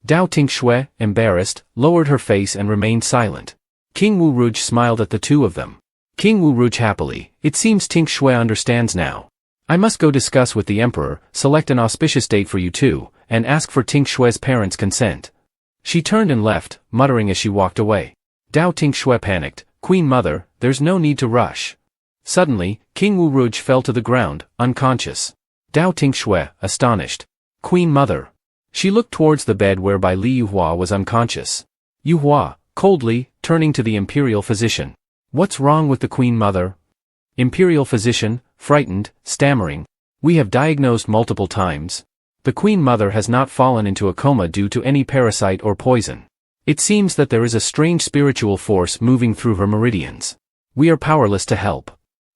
Dao Tinh Xue, embarrassed, lowered her face and remained silent. King Wu Ruj smiled at the two of them. King Wu Ruj happily, it seems Tinh Xue understands now. I must go discuss with the emperor, select an auspicious date for you two, and ask for Tinh Xue's parents' consent. She turned and left, muttering as she walked away. Dao Tinh Xue panicked, Queen Mother, there's no need to rush. Suddenly, King Wu Ruj fell to the ground, unconscious. Dao Tinh Xue, astonished. Queen Mother. She looked towards the bed where Bai Li Yuhua was unconscious. Yuhua, coldly, turning to the imperial physician. What's wrong with the Queen Mother? Imperial physician, frightened, stammering. We have diagnosed multiple times. The Queen Mother has not fallen into a coma due to any parasite or poison. It seems that there is a strange spiritual force moving through her meridians. We are powerless to help.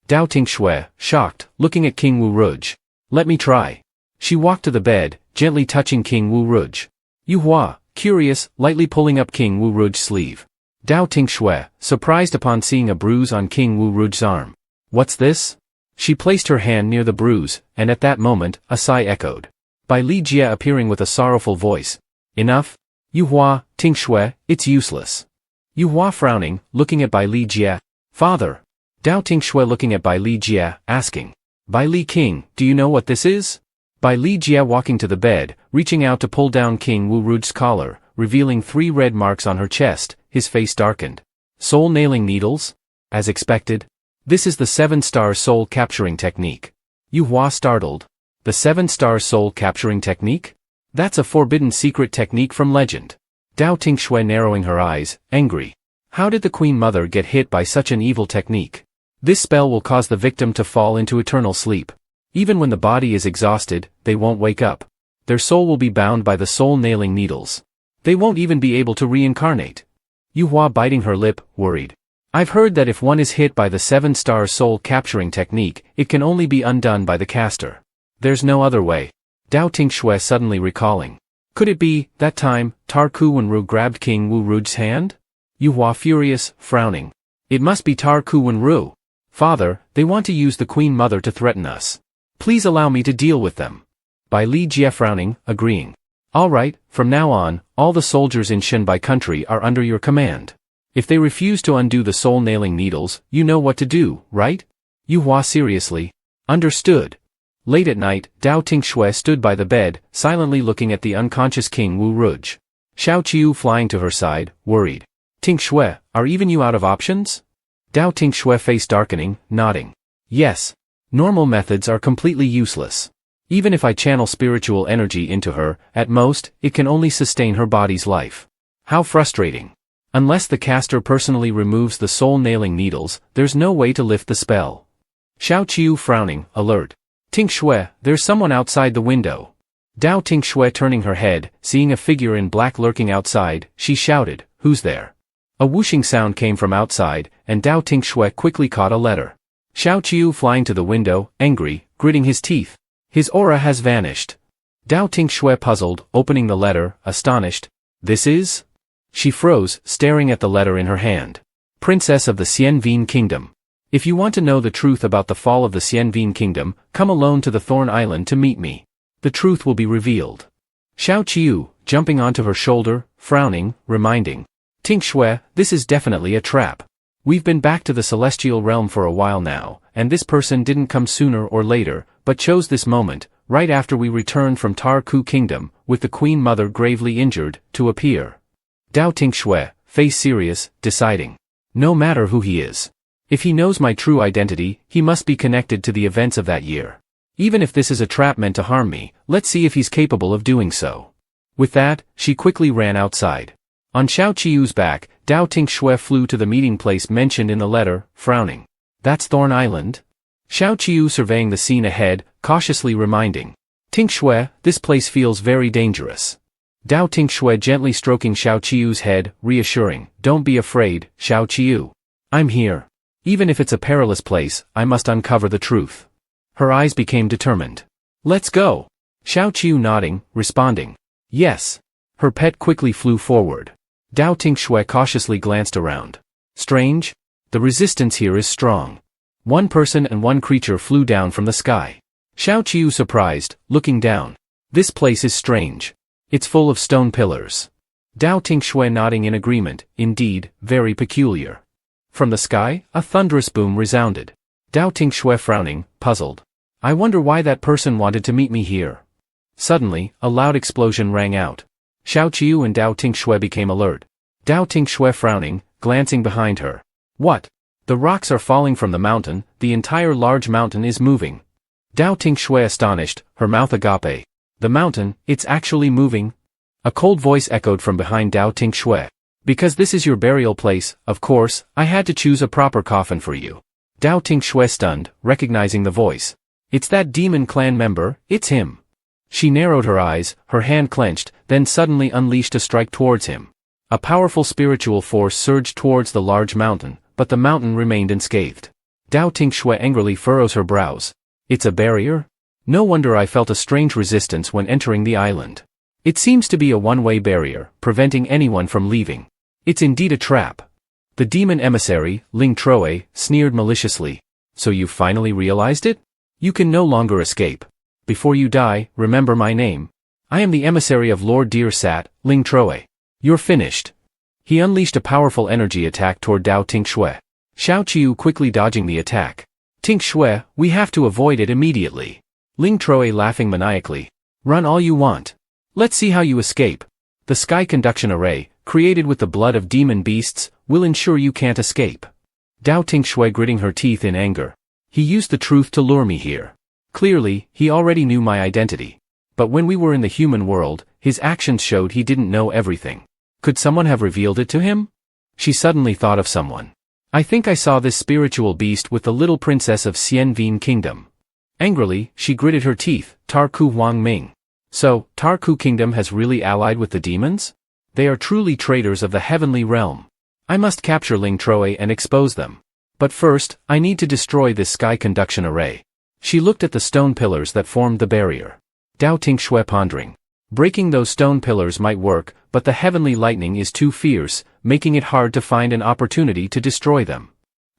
Dao Tinh Xue, shocked, looking at King Wu Ruj. Let me try. She walked to the bed, gently touching King Wu Ruj. Yuhua, curious, lightly pulling up King Wu Ruj's sleeve. Dao Tinh Xue, surprised upon seeing a bruise on King Wu Ruj's arm. What's this? She placed her hand near the bruise, and at that moment, a sigh echoed. Bai Li Jie appearing with a sorrowful voice. Enough? Yuhua, Tinh Xue, it's useless. Yuhua frowning, looking at Bai Li Jie. Father. Dao Tinh Xue looking at Bai Li Jie, asking. Bai Li King, do you know what this is? Bai Li Jie walking to the bed, reaching out to pull down King Wu Ruj's collar, revealing 3 red marks on her chest, his face darkened. Soul nailing needles? As expected. This is the 7-star soul capturing technique. Yuhua startled. The 7-star soul capturing technique? That's a forbidden secret technique from legend. Dao Tinh Xue narrowing her eyes, angry. How did the Queen Mother get hit by such an evil technique? This spell will cause the victim to fall into eternal sleep. Even when the body is exhausted, they won't wake up. Their soul will be bound by the soul nailing needles. They won't even be able to reincarnate. Yuhua biting her lip, worried. I've heard that if one is hit by the 7-star soul capturing technique, it can only be undone by the caster. There's no other way. Dao Tinh Xue suddenly recalling. Could it be, that time, Tarku Wenru grabbed King Wu Ruj's hand? Yuhua furious, frowning. It must be Tarku Wenru. Father, they want to use the Queen Mother to threaten us. Please allow me to deal with them. Bai Li Jie frowning, agreeing. All right, from now on, all the soldiers in Xinbai country are under your command. If they refuse to undo the soul-nailing needles, you know what to do, right? Yuhua seriously. Understood. Late at night, Dao Tinh Xue stood by the bed, silently looking at the unconscious King Wu Ruj. Xiao Qiu flying to her side, worried. Tinh Xue, are even you out of options? Dao Tinh Xue face darkening, nodding. Yes. Normal methods are completely useless. Even if I channel spiritual energy into her, at most, it can only sustain her body's life. How frustrating. Unless the caster personally removes the soul-nailing needles, there's no way to lift the spell. Xiao Qiu frowning, alert. Tinh Xue, there's someone outside the window. Dao Tinh Xue turning her head, seeing a figure in black lurking outside, she shouted, who's there? A whooshing sound came from outside, and Dao Tinh Xue quickly caught a letter. Xiao Qiu flying to the window, angry, gritting his teeth. His aura has vanished. Dao Tinh Xue puzzled, opening the letter, astonished. This is? She froze, staring at the letter in her hand. Princess of the Xianvian Kingdom. If you want to know the truth about the fall of the Xianvian Kingdom, come alone to the Thorn Island to meet me. The truth will be revealed. Xiao Qiu, jumping onto her shoulder, frowning, reminding. Tinh Xue, this is definitely a trap. We've been back to the celestial realm for a while now, and this person didn't come sooner or later, but chose this moment, right after we returned from Tarku Kingdom, with the Queen Mother gravely injured, to appear. Dao Tinh Xue, face serious, deciding. No matter who he is. If he knows my true identity, he must be connected to the events of that year. Even if this is a trap meant to harm me, let's see if he's capable of doing so. With that, she quickly ran outside. On Xiao Qiu's back, Dao Tinh Xue flew to the meeting place mentioned in the letter, frowning. That's Thorn Island? Xiao Qiu surveying the scene ahead, cautiously reminding. Tinh Xue, this place feels very dangerous. Dao Tinh Xue gently stroking Xiao Qiu's head, reassuring, don't be afraid, Xiao Qiu. I'm here. Even if it's a perilous place, I must uncover the truth. Her eyes became determined. Let's go. Xiao Qiu nodding, responding. Yes. Her pet quickly flew forward. Dao Tinh Xue cautiously glanced around. Strange? The resistance here is strong. One person and one creature flew down from the sky. Xiao Qiu surprised, looking down. This place is strange. It's full of stone pillars. Dao Tinh Xue nodding in agreement, indeed, very peculiar. From the sky, a thunderous boom resounded. Dao Tinh Xue frowning, puzzled. I wonder why that person wanted to meet me here. Suddenly, a loud explosion rang out. Xiao Qiu and Dao Tinh Xue became alert. Dao Tinh Xue frowning, glancing behind her. What? The rocks are falling from the mountain, the entire large mountain is moving. Dao Tinh Xue astonished, her mouth agape. The mountain, it's actually moving? A cold voice echoed from behind Dao Tinh Xue. Because this is your burial place, of course, I had to choose a proper coffin for you. Dao Tinh Xue stunned, recognizing the voice. It's that demon clan member, it's him. She narrowed her eyes, her hand clenched, then suddenly unleashed a strike towards him. A powerful spiritual force surged towards the large mountain, but the mountain remained unscathed. Dao Tinh Xue angrily furrows her brows. It's a barrier? No wonder I felt a strange resistance when entering the island. It seems to be a one-way barrier, preventing anyone from leaving. It's indeed a trap. The demon emissary, Ling Troe, sneered maliciously. So you've finally realized it? You can no longer escape. Before you die, remember my name. I am the emissary of Lord Deer Sat, Ling Troe. You're finished. He unleashed a powerful energy attack toward Dao Tinh Xue. Xiao Qiu quickly dodging the attack. Tinh Xue, we have to avoid it immediately. Ling Troe laughing maniacally. Run all you want. Let's see how you escape. The sky conduction array, created with the blood of demon beasts, will ensure you can't escape. Dao Tinh Xue gritting her teeth in anger. He used the truth to lure me here. Clearly, he already knew my identity. But when we were in the human world, his actions showed he didn't know everything. Could someone have revealed it to him? She suddenly thought of someone. I think I saw this spiritual beast with the little princess of Xianvin Kingdom. Angrily, she gritted her teeth, Tarku Huang Ming. So, Tarku Kingdom has really allied with the demons? They are truly traitors of the heavenly realm. I must capture Ling Troe and expose them. But first, I need to destroy this sky conduction array. She looked at the stone pillars that formed the barrier. Dao Tinh Xue pondering. Breaking those stone pillars might work, but the heavenly lightning is too fierce, making it hard to find an opportunity to destroy them.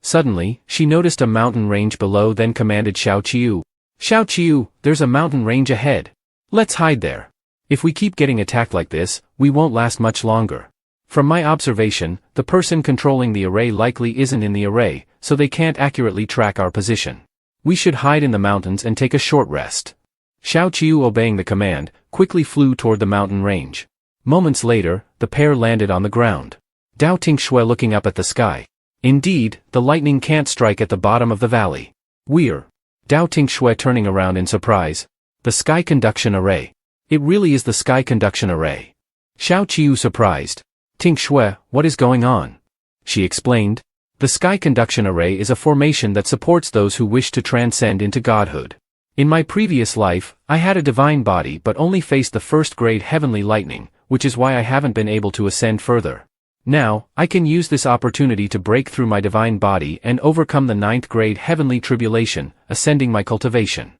Suddenly, she noticed a mountain range below, then commanded Xiao Qiu. Xiao Qiu, there's a mountain range ahead. Let's hide there. If we keep getting attacked like this, we won't last much longer. From my observation, the person controlling the array likely isn't in the array, so they can't accurately track our position. We should hide in the mountains and take a short rest. Xiao Qiu obeying the command, quickly flew toward the mountain range. Moments later, the pair landed on the ground. Dao Tinh Xue looking up at the sky. Indeed, the lightning can't strike at the bottom of the valley. We're. Dao Tinh Xue turning around in surprise. The sky conduction array. It really is the sky conduction array. Xiao Qiu surprised. Tinh Xue, what is going on? She explained. The sky conduction array is a formation that supports those who wish to transcend into godhood. In my previous life, I had a divine body but only faced the first-grade heavenly lightning, which is why I haven't been able to ascend further. Now, I can use this opportunity to break through my divine body and overcome the 9th-grade heavenly tribulation, ascending my cultivation.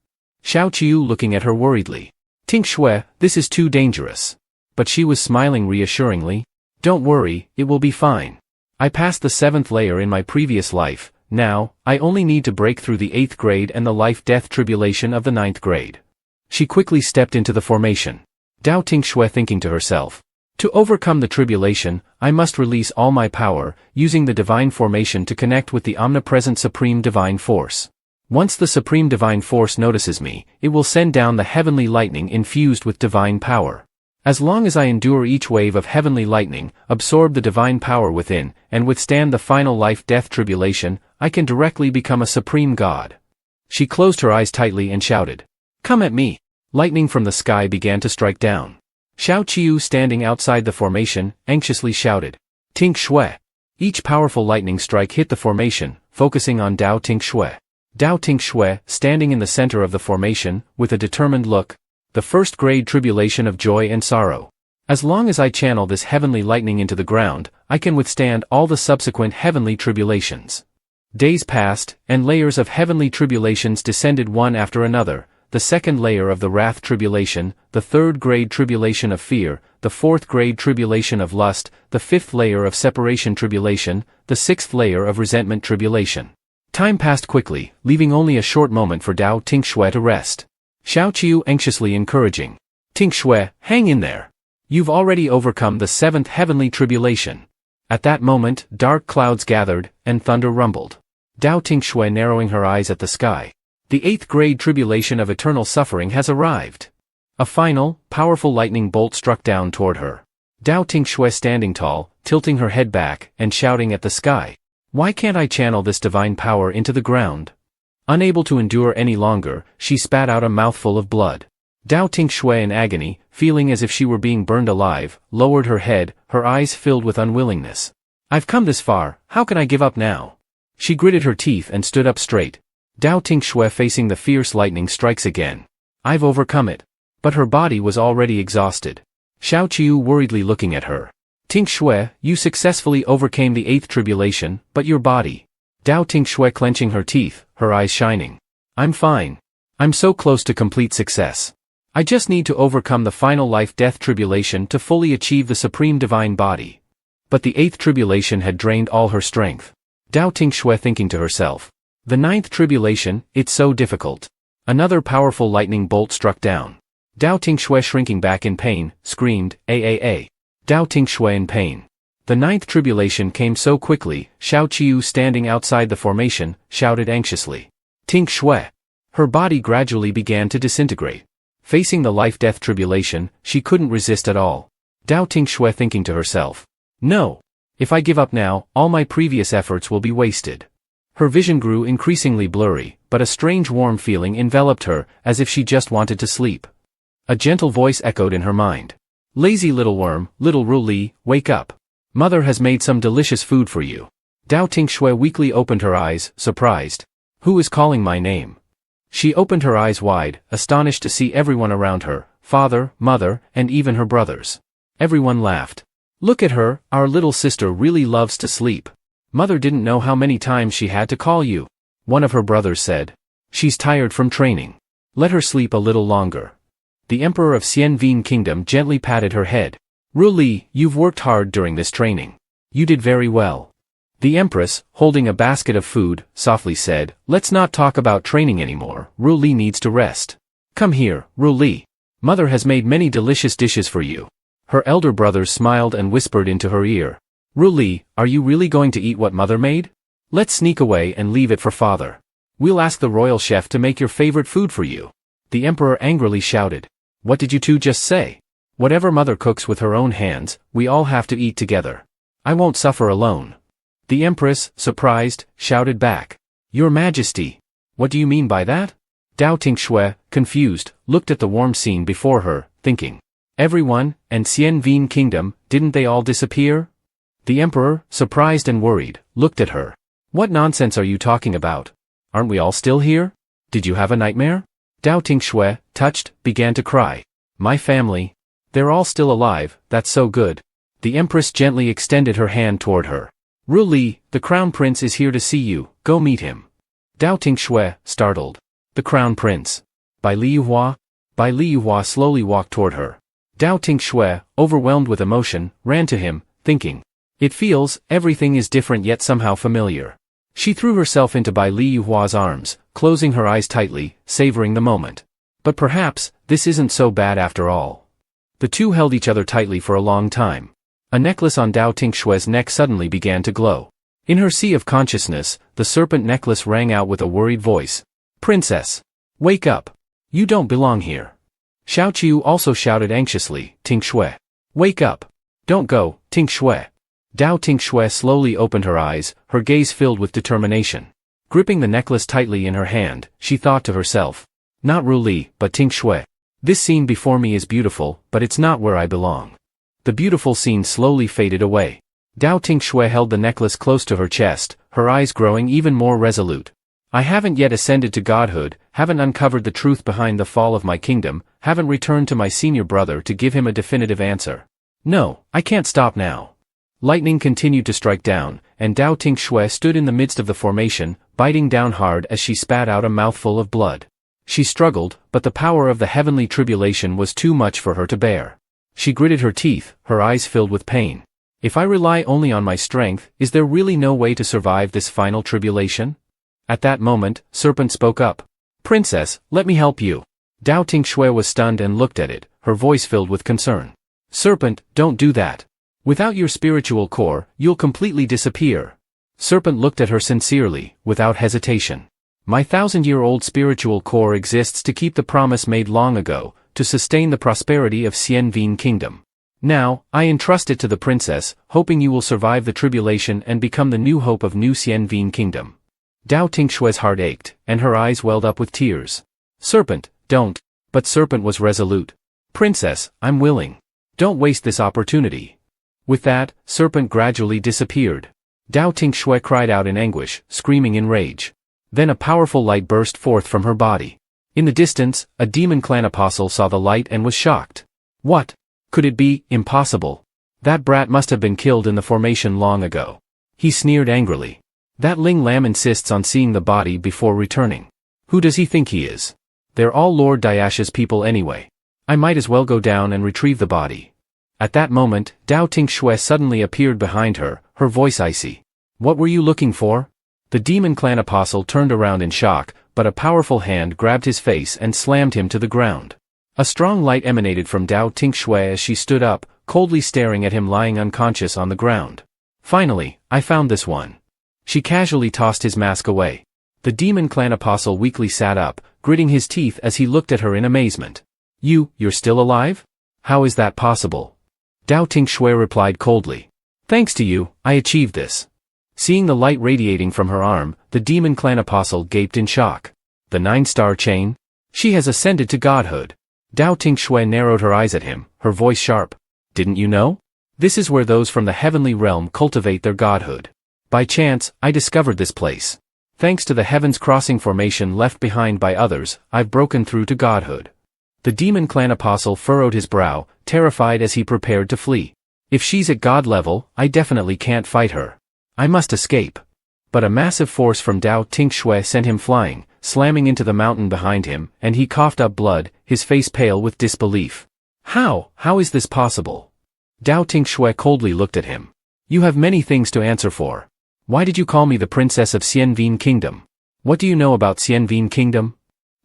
Xiao Qiu looking at her worriedly. Tinh Xue, this is too dangerous. But she was smiling reassuringly. Don't worry, it will be fine. I passed the 7th layer in my previous life, now, I only need to break through the 8th grade and the life-death tribulation of the 9th grade. She quickly stepped into the formation. Dao Tinh Xue thinking to herself. To overcome the tribulation, I must release all my power, using the divine formation to connect with the omnipresent supreme divine force. Once the supreme divine force notices me, it will send down the heavenly lightning infused with divine power. As long as I endure each wave of heavenly lightning, absorb the divine power within, and withstand the final life-death tribulation, I can directly become a supreme god. She closed her eyes tightly and shouted, "Come at me!" Lightning from the sky began to strike down. Xiao Qiu, standing outside the formation, anxiously shouted, "Tinh Xue!" Each powerful lightning strike hit the formation, focusing on Dao Tinh Xue. Dao Tinh Xue, standing in the center of the formation, with a determined look, the first-grade tribulation of joy and sorrow. As long as I channel this heavenly lightning into the ground, I can withstand all the subsequent heavenly tribulations. Days passed, and layers of heavenly tribulations descended one after another, the second layer of the wrath tribulation, the third-grade tribulation of fear, the fourth-grade tribulation of lust, the fifth layer of separation tribulation, the sixth layer of resentment tribulation. Time passed quickly, leaving only a short moment for Dao Tinh Xue to rest. Xiao Qiu anxiously encouraging, "Tinh Xue, hang in there. You've already overcome the seventh heavenly tribulation." At that moment, dark clouds gathered, and thunder rumbled. Dao Tinh Xue narrowing her eyes at the sky. The eighth-grade tribulation of eternal suffering has arrived. A final, powerful lightning bolt struck down toward her. Dao Tinh Xue standing tall, tilting her head back, and shouting at the sky, "Why can't I channel this divine power into the ground?" Unable to endure any longer, she spat out a mouthful of blood. Dao Tinh Xue, in agony, feeling as if she were being burned alive, lowered her head, her eyes filled with unwillingness. "I've come this far, how can I give up now?" She gritted her teeth and stood up straight. Dao Tinh Xue facing the fierce lightning strikes again. "I've overcome it." But her body was already exhausted. Xiao Qiu worriedly looking at her. "Tinh Xue, you successfully overcame the eighth tribulation, but your body..." Dao Tinh Xue clenching her teeth, her eyes shining. "I'm fine. I'm so close to complete success. I just need to overcome the final life-death tribulation to fully achieve the supreme divine body." But the eighth tribulation had drained all her strength. Dao Tinh Xue thinking to herself, "The ninth tribulation, it's so difficult." Another powerful lightning bolt struck down. Dao Tinh Xue shrinking back in pain, screamed, "Aaa." Dao Tinh Xue in pain. The ninth tribulation came so quickly, Xiao Qiu standing outside the formation, shouted anxiously, "Tinh Xue." Her body gradually began to disintegrate. Facing the life-death tribulation, she couldn't resist at all. Dao Tinh Xue thinking to herself, "No. If I give up now, all my previous efforts will be wasted." Her vision grew increasingly blurry, but a strange warm feeling enveloped her, as if she just wanted to sleep. A gentle voice echoed in her mind. "Lazy little worm, little Ru Li, wake up. Mother has made some delicious food for you." Dao Tinh Xue weakly opened her eyes, surprised. "Who is calling my name?" She opened her eyes wide, astonished to see everyone around her, father, mother, and even her brothers. Everyone laughed. "Look at her, our little sister really loves to sleep. Mother didn't know how many times she had to call you." One of her brothers said. "She's tired from training. Let her sleep a little longer." The Emperor of Xianvin Kingdom gently patted her head. "Ru Li, you've worked hard during this training. You did very well." The Empress, holding a basket of food, softly said, "Let's not talk about training anymore. Ru Li needs to rest. Come here, Ru Li. Mother has made many delicious dishes for you." Her elder brothers smiled and whispered into her ear. "Ru Li, are you really going to eat what Mother made? Let's sneak away and leave it for Father. We'll ask the royal chef to make your favorite food for you." The Emperor angrily shouted. "What did you two just say? Whatever Mother cooks with her own hands, we all have to eat together. I won't suffer alone." The Empress, surprised, shouted back. "Your Majesty. What do you mean by that?" Dao Tinh Xue, confused, looked at the warm scene before her, thinking. Everyone, and Xianvin Kingdom, didn't they all disappear? The Emperor, surprised and worried, looked at her. "What nonsense are you talking about? Aren't we all still here? Did you have a nightmare?" Dao Tinh Xue, touched, began to cry. "My family. They're all still alive, that's so good." The Empress gently extended her hand toward her. "Ru Li, the Crown Prince is here to see you, go meet him." Dao Tinh Xue, startled. "The Crown Prince? By Li Yuhua?" Bai Li Yuhua slowly walked toward her. Dao Tinh Xue, overwhelmed with emotion, ran to him, thinking. It feels, everything is different yet somehow familiar. She threw herself into Bai Li Yuhua's arms, closing her eyes tightly, savoring the moment. But perhaps, this isn't so bad after all. The two held each other tightly for a long time. A necklace on Dao Tinh Xue's neck suddenly began to glow. In her sea of consciousness, the serpent necklace rang out with a worried voice. "Princess! Wake up! You don't belong here." Xiao Qiu also shouted anxiously, Tinh Xue. Wake up. Don't go, Tinh Xue. Dao Tinh Xue slowly opened her eyes, her gaze filled with determination. Gripping the necklace tightly in her hand, she thought to herself. Not Ru Li, but Tinh Xue. This scene before me is beautiful, but it's not where I belong. The beautiful scene slowly faded away. Dao Tinh Xue held the necklace close to her chest, her eyes growing even more resolute. I haven't yet ascended to godhood, haven't uncovered the truth behind the fall of my kingdom, haven't returned to my senior brother to give him a definitive answer. No, I can't stop now. Lightning continued to strike down, and Dao Tinh Xue stood in the midst of the formation, biting down hard as she spat out a mouthful of blood. She struggled, but the power of the heavenly tribulation was too much for her to bear. She gritted her teeth, her eyes filled with pain. If I rely only on my strength, is there really no way to survive this final tribulation? At that moment, Serpent spoke up. Princess, let me help you. Dao Tinh Xue was stunned and looked at it, her voice filled with concern. Serpent, don't do that. Without your spiritual core, you'll completely disappear. Serpent looked at her sincerely, without hesitation. My 1,000-year-old spiritual core exists to keep the promise made long ago, to sustain the prosperity of Xianvin Kingdom. Now, I entrust it to the princess, hoping you will survive the tribulation and become the new hope of New Xianvin Kingdom. Dao Tinh Xue's heart ached, and her eyes welled up with tears. Serpent, don't. But Serpent was resolute. Princess, I'm willing. Don't waste this opportunity. With that, Serpent gradually disappeared. Dao Tinh Xue cried out in anguish, screaming in rage. Then a powerful light burst forth from her body. In the distance, a demon clan apostle saw the light and was shocked. What? Could it be? Impossible. That brat must have been killed in the formation long ago. He sneered angrily. That Ling Lam insists on seeing the body before returning. Who does he think he is? They're all Lord Dayasha's people anyway. I might as well go down and retrieve the body. At that moment, Dao Tinh Xue suddenly appeared behind her, her voice icy. What were you looking for? The demon clan apostle turned around in shock, but a powerful hand grabbed his face and slammed him to the ground. A strong light emanated from Dao Tinh Xue as she stood up, coldly staring at him lying unconscious on the ground. Finally, I found this one. She casually tossed his mask away. The demon clan apostle weakly sat up, gritting his teeth as he looked at her in amazement. You're still alive? How is that possible? Dao Tinh Xue replied coldly. Thanks to you, I achieved this. Seeing the light radiating from her arm, the demon clan apostle gaped in shock. The 9-star chain? She has ascended to godhood. Dao Tinh Xue narrowed her eyes at him, her voice sharp. Didn't you know? This is where those from the heavenly realm cultivate their godhood. By chance, I discovered this place. Thanks to the Heavens Crossing formation left behind by others, I've broken through to godhood. The demon clan apostle furrowed his brow, terrified as he prepared to flee. If she's at god level, I definitely can't fight her. I must escape. But a massive force from Dao Tinh Xue sent him flying, slamming into the mountain behind him, and he coughed up blood, his face pale with disbelief. How is this possible? Dao Tinh Xue coldly looked at him. You have many things to answer for. Why did you call me the princess of Xianvin Kingdom? What do you know about Xianvin Kingdom?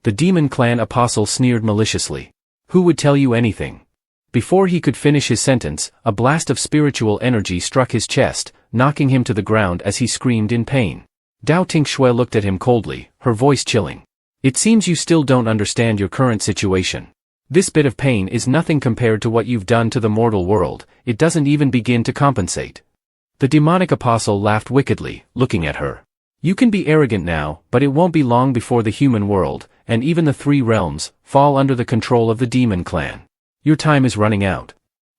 The demon clan apostle sneered maliciously. Who would tell you anything? Before he could finish his sentence, a blast of spiritual energy struck his chest, knocking him to the ground as he screamed in pain. Dao Tinh Xue looked at him coldly, her voice chilling. It seems you still don't understand your current situation. This bit of pain is nothing compared to what you've done to the mortal world, it doesn't even begin to compensate. The demonic apostle laughed wickedly, looking at her. You can be arrogant now, but it won't be long before the human world, and even the 3 realms, fall under the control of the demon clan. Your time is running out.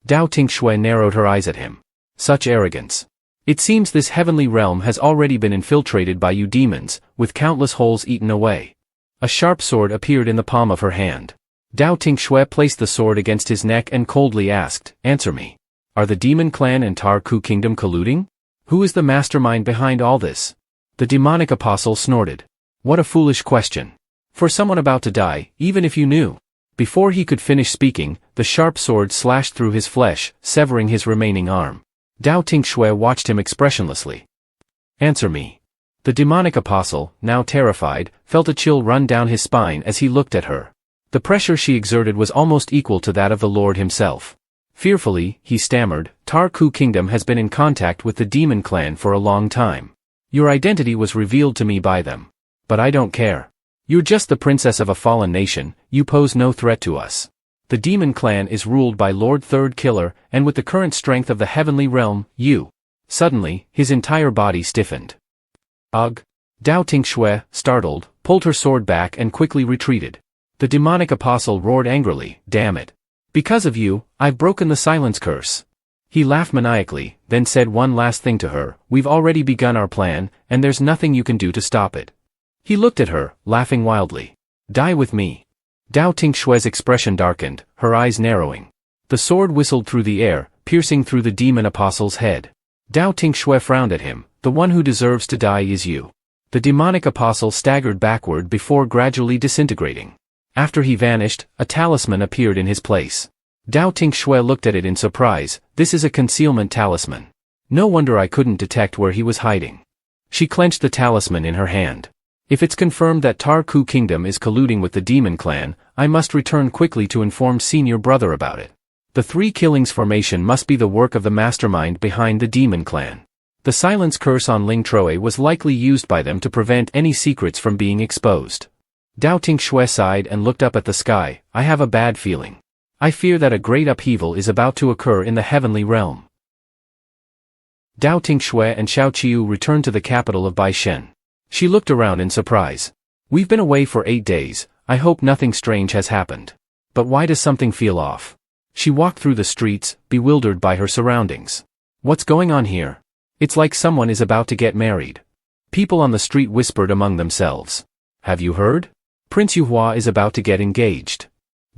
Dao Tinh Xue narrowed her eyes at him. Such arrogance. It seems this heavenly realm has already been infiltrated by you demons, with countless holes eaten away. A sharp sword appeared in the palm of her hand. Dao Tinh Xue placed the sword against his neck and coldly asked, Answer me. Are the demon clan and Tar Ku kingdom colluding? Who is the mastermind behind all this? The demonic apostle snorted. What a foolish question. For someone about to die, even if you knew. Before he could finish speaking, the sharp sword slashed through his flesh, severing his remaining arm. Dao Tinh Xue watched him expressionlessly. Answer me. The demonic apostle, now terrified, felt a chill run down his spine as he looked at her. The pressure she exerted was almost equal to that of the Lord himself. Fearfully, he stammered, Tar Ku Kingdom has been in contact with the demon clan for a long time. Your identity was revealed to me by them. But I don't care. You're just the princess of a fallen nation, you pose no threat to us. The demon clan is ruled by Lord Third Killer, and with the current strength of the heavenly realm, you. Suddenly, his entire body stiffened. Ugh. Dao Tinh Xue, startled, pulled her sword back and quickly retreated. The demonic apostle roared angrily, damn it. Because of you, I've broken the silence curse. He laughed maniacally, then said one last thing to her, we've already begun our plan, and there's nothing you can do to stop it. He looked at her, laughing wildly. Die with me. Dao Tinh Xue's expression darkened, her eyes narrowing. The sword whistled through the air, piercing through the demon apostle's head. Dao Tinh Xue frowned at him, the one who deserves to die is you. The demonic apostle staggered backward before gradually disintegrating. After he vanished, a talisman appeared in his place. Dao Tinh Xue looked at it in surprise, this is a concealment talisman. No wonder I couldn't detect where he was hiding. She clenched the talisman in her hand. If it's confirmed that Tar Ku Kingdom is colluding with the demon clan, I must return quickly to inform senior brother about it. The Three Killings formation must be the work of the mastermind behind the demon clan. The silence curse on Ling Troe was likely used by them to prevent any secrets from being exposed. Dao Tinh Xue sighed and looked up at the sky, I have a bad feeling. I fear that a great upheaval is about to occur in the heavenly realm. Dao Tinh Xue and Xiao Qiu returned to the capital of Baishen. She looked around in surprise. We've been away for 8 days, I hope nothing strange has happened. But why does something feel off? She walked through the streets, bewildered by her surroundings. What's going on here? It's like someone is about to get married. People on the street whispered among themselves. Have you heard? Prince Yuhua is about to get engaged.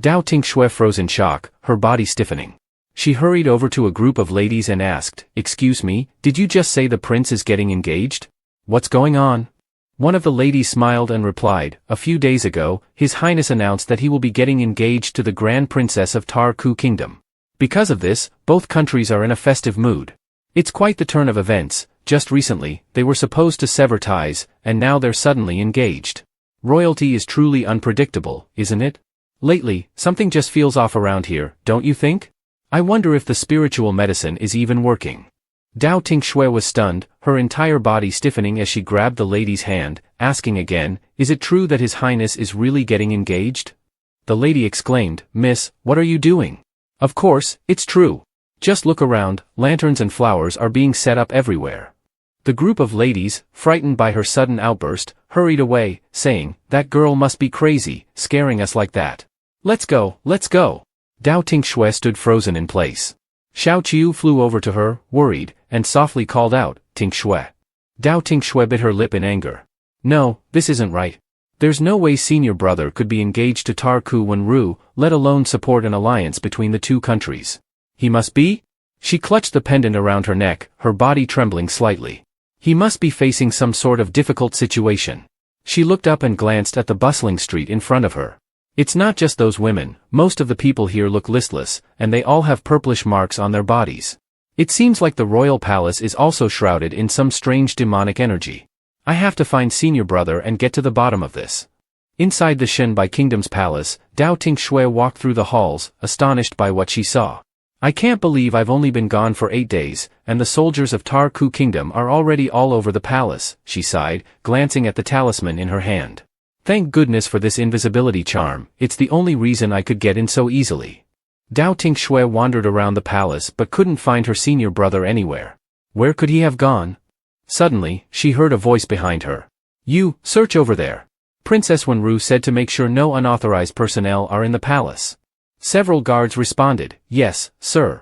Dao Tinh Xue froze in shock, her body stiffening. She hurried over to a group of ladies and asked, excuse me, did you just say the prince is getting engaged? What's going on? One of the ladies smiled and replied, a few days ago, His Highness announced that he will be getting engaged to the Grand Princess of Tar Ku Kingdom. Because of this, both countries are in a festive mood. It's quite the turn of events, just recently, they were supposed to sever ties, and now they're suddenly engaged. Royalty is truly unpredictable, isn't it? Lately, something just feels off around here, don't you think? I wonder if the spiritual medicine is even working. Dao Tinh Xue was stunned, her entire body stiffening as she grabbed the lady's hand, asking again, is it true that His Highness is really getting engaged? The lady exclaimed, Miss, what are you doing? Of course, it's true. Just look around, lanterns and flowers are being set up everywhere. The group of ladies, frightened by her sudden outburst, hurried away, saying, that girl must be crazy, scaring us like that. Let's go, let's go. Dao Tinh Xue stood frozen in place. Xiao Qiu flew over to her, worried, and softly called out, Tinh Xue. Dao Tinh Xue bit her lip in anger. No, this isn't right. There's no way senior brother could be engaged to Tar Ku Wenru, let alone support an alliance between the two countries. He must be? She clutched the pendant around her neck, her body trembling slightly. He must be facing some sort of difficult situation. She looked up and glanced at the bustling street in front of her. It's not just those women, most of the people here look listless, and they all have purplish marks on their bodies. It seems like the royal palace is also shrouded in some strange demonic energy. I have to find senior brother and get to the bottom of this. Inside the Shenbai Kingdom's palace, Dao Tinh Xue walked through the halls, astonished by what she saw. I can't believe I've only been gone for 8 days, and the soldiers of Tar Ku Kingdom are already all over the palace, she sighed, glancing at the talisman in her hand. Thank goodness for this invisibility charm, it's the only reason I could get in so easily. Dao Tinh Xue wandered around the palace but couldn't find her senior brother anywhere. Where could he have gone? Suddenly, she heard a voice behind her. You, search over there. Princess Wenru said to make sure no unauthorized personnel are in the palace. Several guards responded, yes, sir.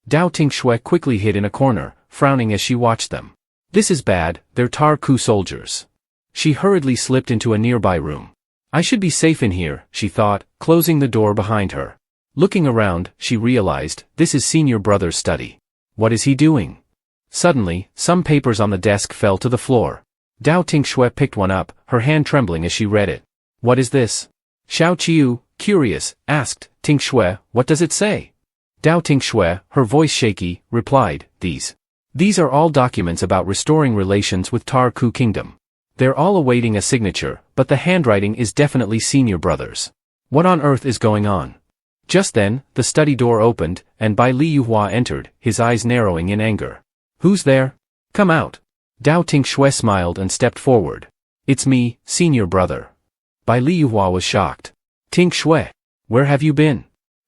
Dao Tinh Xue quickly hid in a corner, frowning as she watched them. This is bad, they're Tar Ku soldiers. She hurriedly slipped into a nearby room. I should be safe in here, she thought, closing the door behind her. Looking around, she realized, this is senior brother's study. What is he doing? Suddenly, some papers on the desk fell to the floor. Dao Tinh Xue picked one up, her hand trembling as she read it. What is this? Xiao Qiu, curious, asked, Tinh Xue, what does it say? Dao Tinh Xue, her voice shaky, replied, These are all documents about restoring relations with Tar Ku Kingdom. They're all awaiting a signature, but the handwriting is definitely senior brother's. What on earth is going on? Just then, the study door opened, and Bai Li Yuhua entered, his eyes narrowing in anger. Who's there? Come out. Dao Tinh Xue smiled and stepped forward. It's me, senior brother. Bai Li Yuhua was shocked. Tinh Xue, where have you been?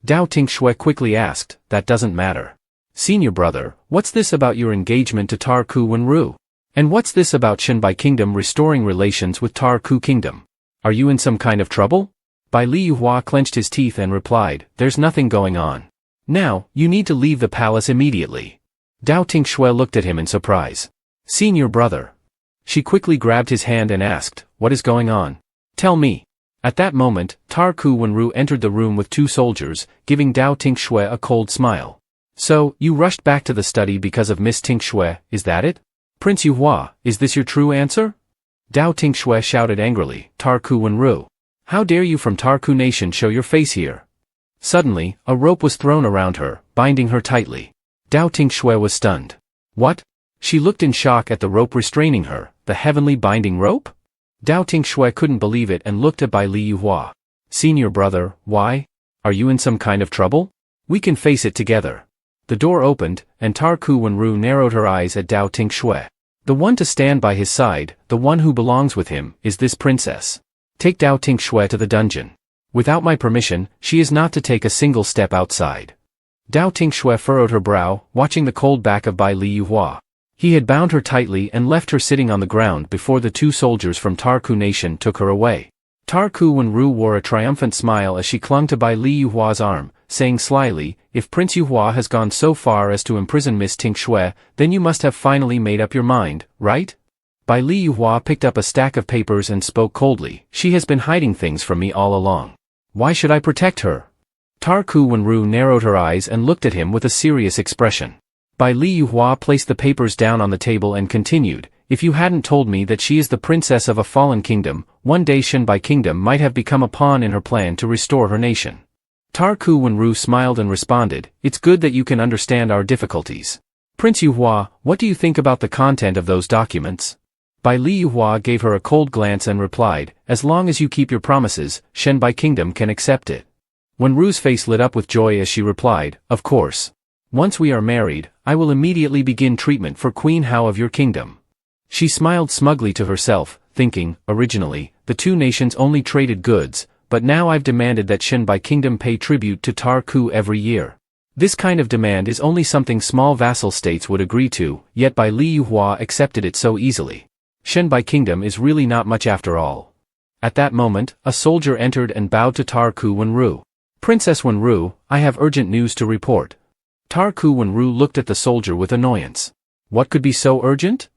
Dao Tinh Xue quickly asked, that doesn't matter. Senior brother, what's this about your engagement to Tar Ku Wenru? And what's this about Shenbai Kingdom restoring relations with Tar Ku Kingdom? Are you in some kind of trouble? Bai Liyuhua clenched his teeth and replied, there's nothing going on. Now, you need to leave the palace immediately. Dao Tinh Xue looked at him in surprise. Senior brother. She quickly grabbed his hand and asked, what is going on? Tell me. At that moment, Tar Ku Wenru entered the room with 2 soldiers, giving Dao Tinh Xue a cold smile. So, you rushed back to the study because of Miss Tinh Xue, is that it? Prince Yuhua, is this your true answer? Dao Tinh Xue shouted angrily, Tar Ku Wenru. How dare you from Tar Ku Nation show your face here? Suddenly, a rope was thrown around her, binding her tightly. Dao Tinh Xue was stunned. What? She looked in shock at the rope restraining her, the heavenly binding rope? Dao Tinh Xue couldn't believe it and looked at Bai Liyuhua. Senior brother, why? Are you in some kind of trouble? We can face it together. The door opened, and Tar Ku Wenru narrowed her eyes at Dao Tinh Xue. The one to stand by his side, the one who belongs with him, is this princess. Take Dao Tinh Xue to the dungeon. Without my permission, she is not to take a single step outside. Dao Tinh Xue furrowed her brow, watching the cold back of Bai Liyuhua. He had bound her tightly and left her sitting on the ground before the 2 soldiers from Tar Ku Nation took her away. Tar Ku Wenru wore a triumphant smile as she clung to Bai Liyuhua's arm, saying slyly, if Prince Yuhua has gone so far as to imprison Miss Tinh Xue, then you must have finally made up your mind, right? Bai Liyuhua picked up a stack of papers and spoke coldly, she has been hiding things from me all along. Why should I protect her? Tar Ku Wenru narrowed her eyes and looked at him with a serious expression. Bai Liyuhua placed the papers down on the table and continued, if you hadn't told me that she is the princess of a fallen kingdom, one day Shenbai Kingdom might have become a pawn in her plan to restore her nation. Tar Ku Wenru smiled and responded, it's good that you can understand our difficulties. Prince Yuhua, what do you think about the content of those documents? Bai Liyuhua gave her a cold glance and replied, as long as you keep your promises, Shenbai Kingdom can accept it. Wenru's face lit up with joy as she replied, of course. Once we are married, I will immediately begin treatment for Queen Hao of your kingdom. She smiled smugly to herself, thinking, originally, the 2 nations only traded goods, but now I've demanded that Shenbai Kingdom pay tribute to Tar Ku every year. This kind of demand is only something small vassal states would agree to, yet Bai Liyuhua accepted it so easily. Shenbai Kingdom is really not much after all. At that moment, a soldier entered and bowed to Tar Ku Wenru. Princess Wenru, I have urgent news to report. Tar Ku Wenru looked at the soldier with annoyance. What could be so urgent?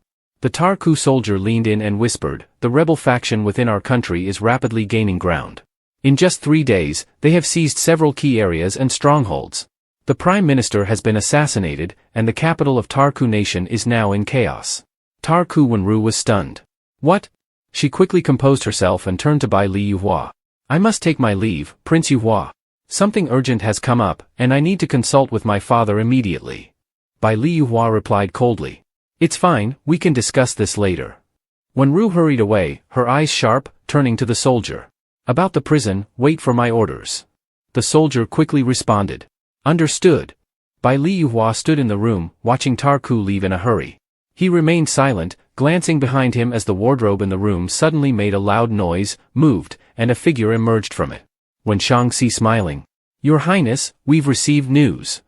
The Tar Ku soldier leaned in and whispered, the rebel faction within our country is rapidly gaining ground. In just 3 days, they have seized several key areas and strongholds. The Prime Minister has been assassinated, and the capital of Tar Ku Nation is now in chaos. Tar Ku Wenru was stunned. What? She quickly composed herself and turned to Bai Liyuhua. I must take my leave, Prince Yuhua. Something urgent has come up, and I need to consult with my father immediately. Bai Liyuhua replied coldly. It's fine, we can discuss this later. Wenru hurried away, her eyes sharp, turning to the soldier. About the prison, wait for my orders. The soldier quickly responded. Understood. Bai Liyuhua stood in the room, watching Tar Ku leave in a hurry. He remained silent, glancing behind him as the wardrobe in the room suddenly made a loud noise, moved, and a figure emerged from it. When Shangxi smiling. Your Highness, we've received news.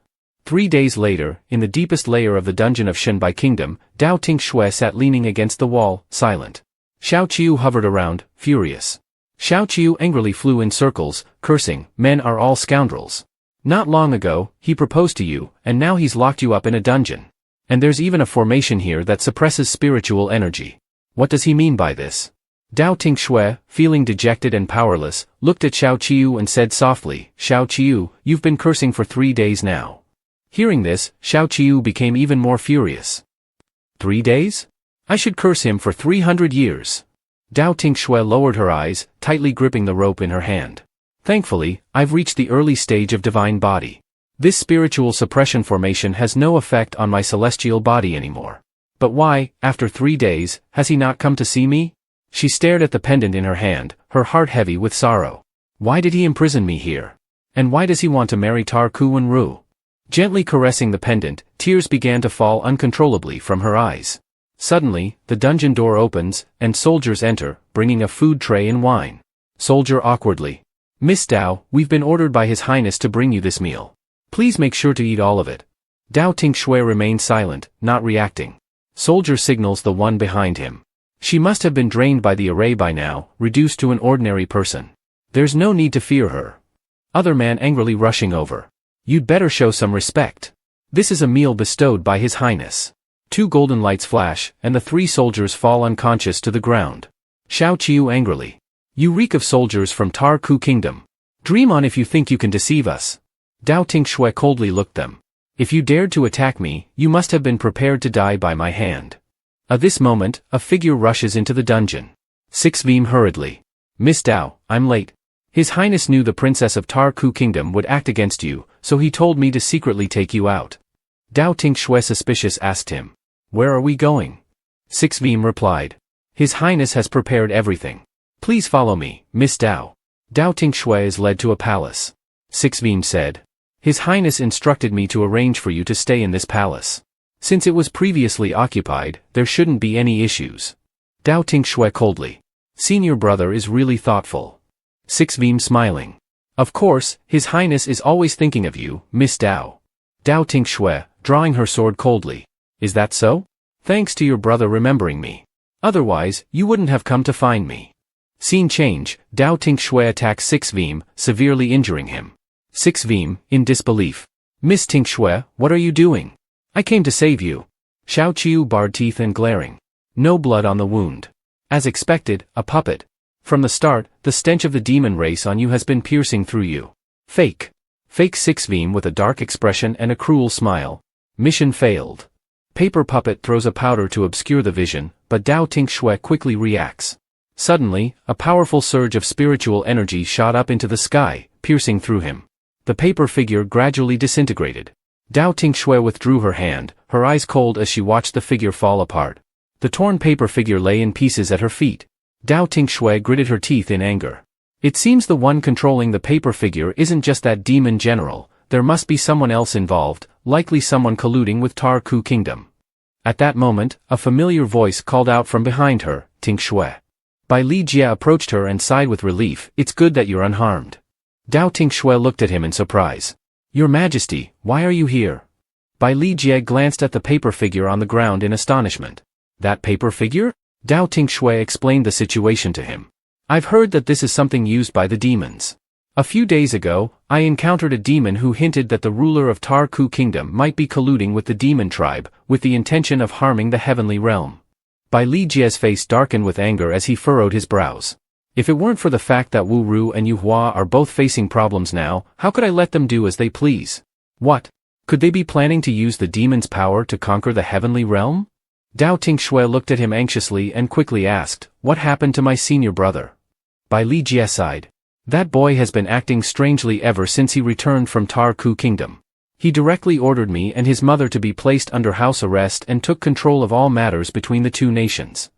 3 days later, in the deepest layer of the dungeon of Shenbai Kingdom, Dao Tinh Xue sat leaning against the wall, silent. Xiao Qiu hovered around, furious. Xiao Qiu angrily flew in circles, cursing, men are all scoundrels. Not long ago, he proposed to you, and now he's locked you up in a dungeon. And there's even a formation here that suppresses spiritual energy. What does he mean by this? Dao Tinh Xue, feeling dejected and powerless, looked at Xiao Qiu and said softly, Xiao Qiu, you've been cursing for 3 days now. Hearing this, Xiao Qiu became even more furious. 3 days? I should curse him for 300 years. Dao Tinh Xue lowered her eyes, tightly gripping the rope in her hand. Thankfully, I've reached the early stage of divine body. This spiritual suppression formation has no effect on my celestial body anymore. But why, after 3 days, has he not come to see me? She stared at the pendant in her hand, her heart heavy with sorrow. Why did he imprison me here? And why does he want to marry Tar Ku Wenru? Gently caressing the pendant, tears began to fall uncontrollably from her eyes. Suddenly, the dungeon door opens, and soldiers enter, bringing a food tray and wine. Soldier awkwardly. Miss Dao, we've been ordered by His Highness to bring you this meal. Please make sure to eat all of it. Dao Tinh Xue remained silent, not reacting. Soldier signals the one behind him. She must have been drained by the array by now, reduced to an ordinary person. There's no need to fear her. Other man angrily rushing over. You'd better show some respect. This is a meal bestowed by His Highness. 2 golden lights flash, and the 3 soldiers fall unconscious to the ground. Xiao Qiu angrily. You reek of soldiers from Tar Ku Kingdom. Dream on if you think you can deceive us. Dao Tinh Xue coldly looked them. If you dared to attack me, you must have been prepared to die by my hand. At this moment, a figure rushes into the dungeon. 6 Veem hurriedly. Miss Dao, I'm late. His Highness knew the Princess of Tar Ku Kingdom would act against you, so he told me to secretly take you out. Dao Tinh Xue suspicious asked him. Where are we going? 6 Veem replied. His Highness has prepared everything. Please follow me, Miss Dao. Dao Tinh Xue is led to a palace. 6 Veem said. His Highness instructed me to arrange for you to stay in this palace. Since it was previously occupied, there shouldn't be any issues. Dao Tinh Xue coldly. Senior brother is really thoughtful. 6 Veem smiling. Of course, His Highness is always thinking of you, Miss Dao. Dao Tinh Xue, drawing her sword coldly. Is that so? Thanks to your brother remembering me. Otherwise, you wouldn't have come to find me. Scene change, Dao Tinh Xue attacks 6 Veem, severely injuring him. 6 Veem, in disbelief. Miss Tinh Xue, what are you doing? I came to save you. Xiao Qiu barred teeth and glaring. No blood on the wound. As expected, a puppet. From the start, the stench of the demon race on you has been piercing through you. Fake. Fake 6 Veem with a dark expression and a cruel smile. Mission failed. Paper puppet throws a powder to obscure the vision, but Dao Tinh Xue quickly reacts. Suddenly, a powerful surge of spiritual energy shot up into the sky, piercing through him. The paper figure gradually disintegrated. Dao Tinh Xue withdrew her hand, her eyes cold as she watched the figure fall apart. The torn paper figure lay in pieces at her feet. Dao Tinh Xue gritted her teeth in anger. It seems the one controlling the paper figure isn't just that demon general, there must be someone else involved, likely someone colluding with Tar Ku Kingdom. At that moment, a familiar voice called out from behind her, Tinh Xue. Bai Li Jie approached her and sighed with relief. It's good that you're unharmed. Dao Tinh Xue looked at him in surprise. Your Majesty, why are you here? Bai Li Jie glanced at the paper figure on the ground in astonishment. That paper figure? Dao Tinh Xue explained the situation to him. I've heard that this is something used by the demons. A few days ago, I encountered a demon who hinted that the ruler of Tar Ku Kingdom might be colluding with the demon tribe, with the intention of harming the heavenly realm. Bai Li Jie's face darkened with anger as he furrowed his brows. If it weren't for the fact that Wu Ru and Yu Hua are both facing problems now, how could I let them do as they please? What? Could they be planning to use the demon's power to conquer the heavenly realm? Dao Tinh Xue looked at him anxiously and quickly asked, what happened to my senior brother? Bai Li Jie sighed. That boy has been acting strangely ever since he returned from Tar Ku Kingdom. He directly ordered me and his mother to be placed under house arrest and took control of all matters between the 2 nations.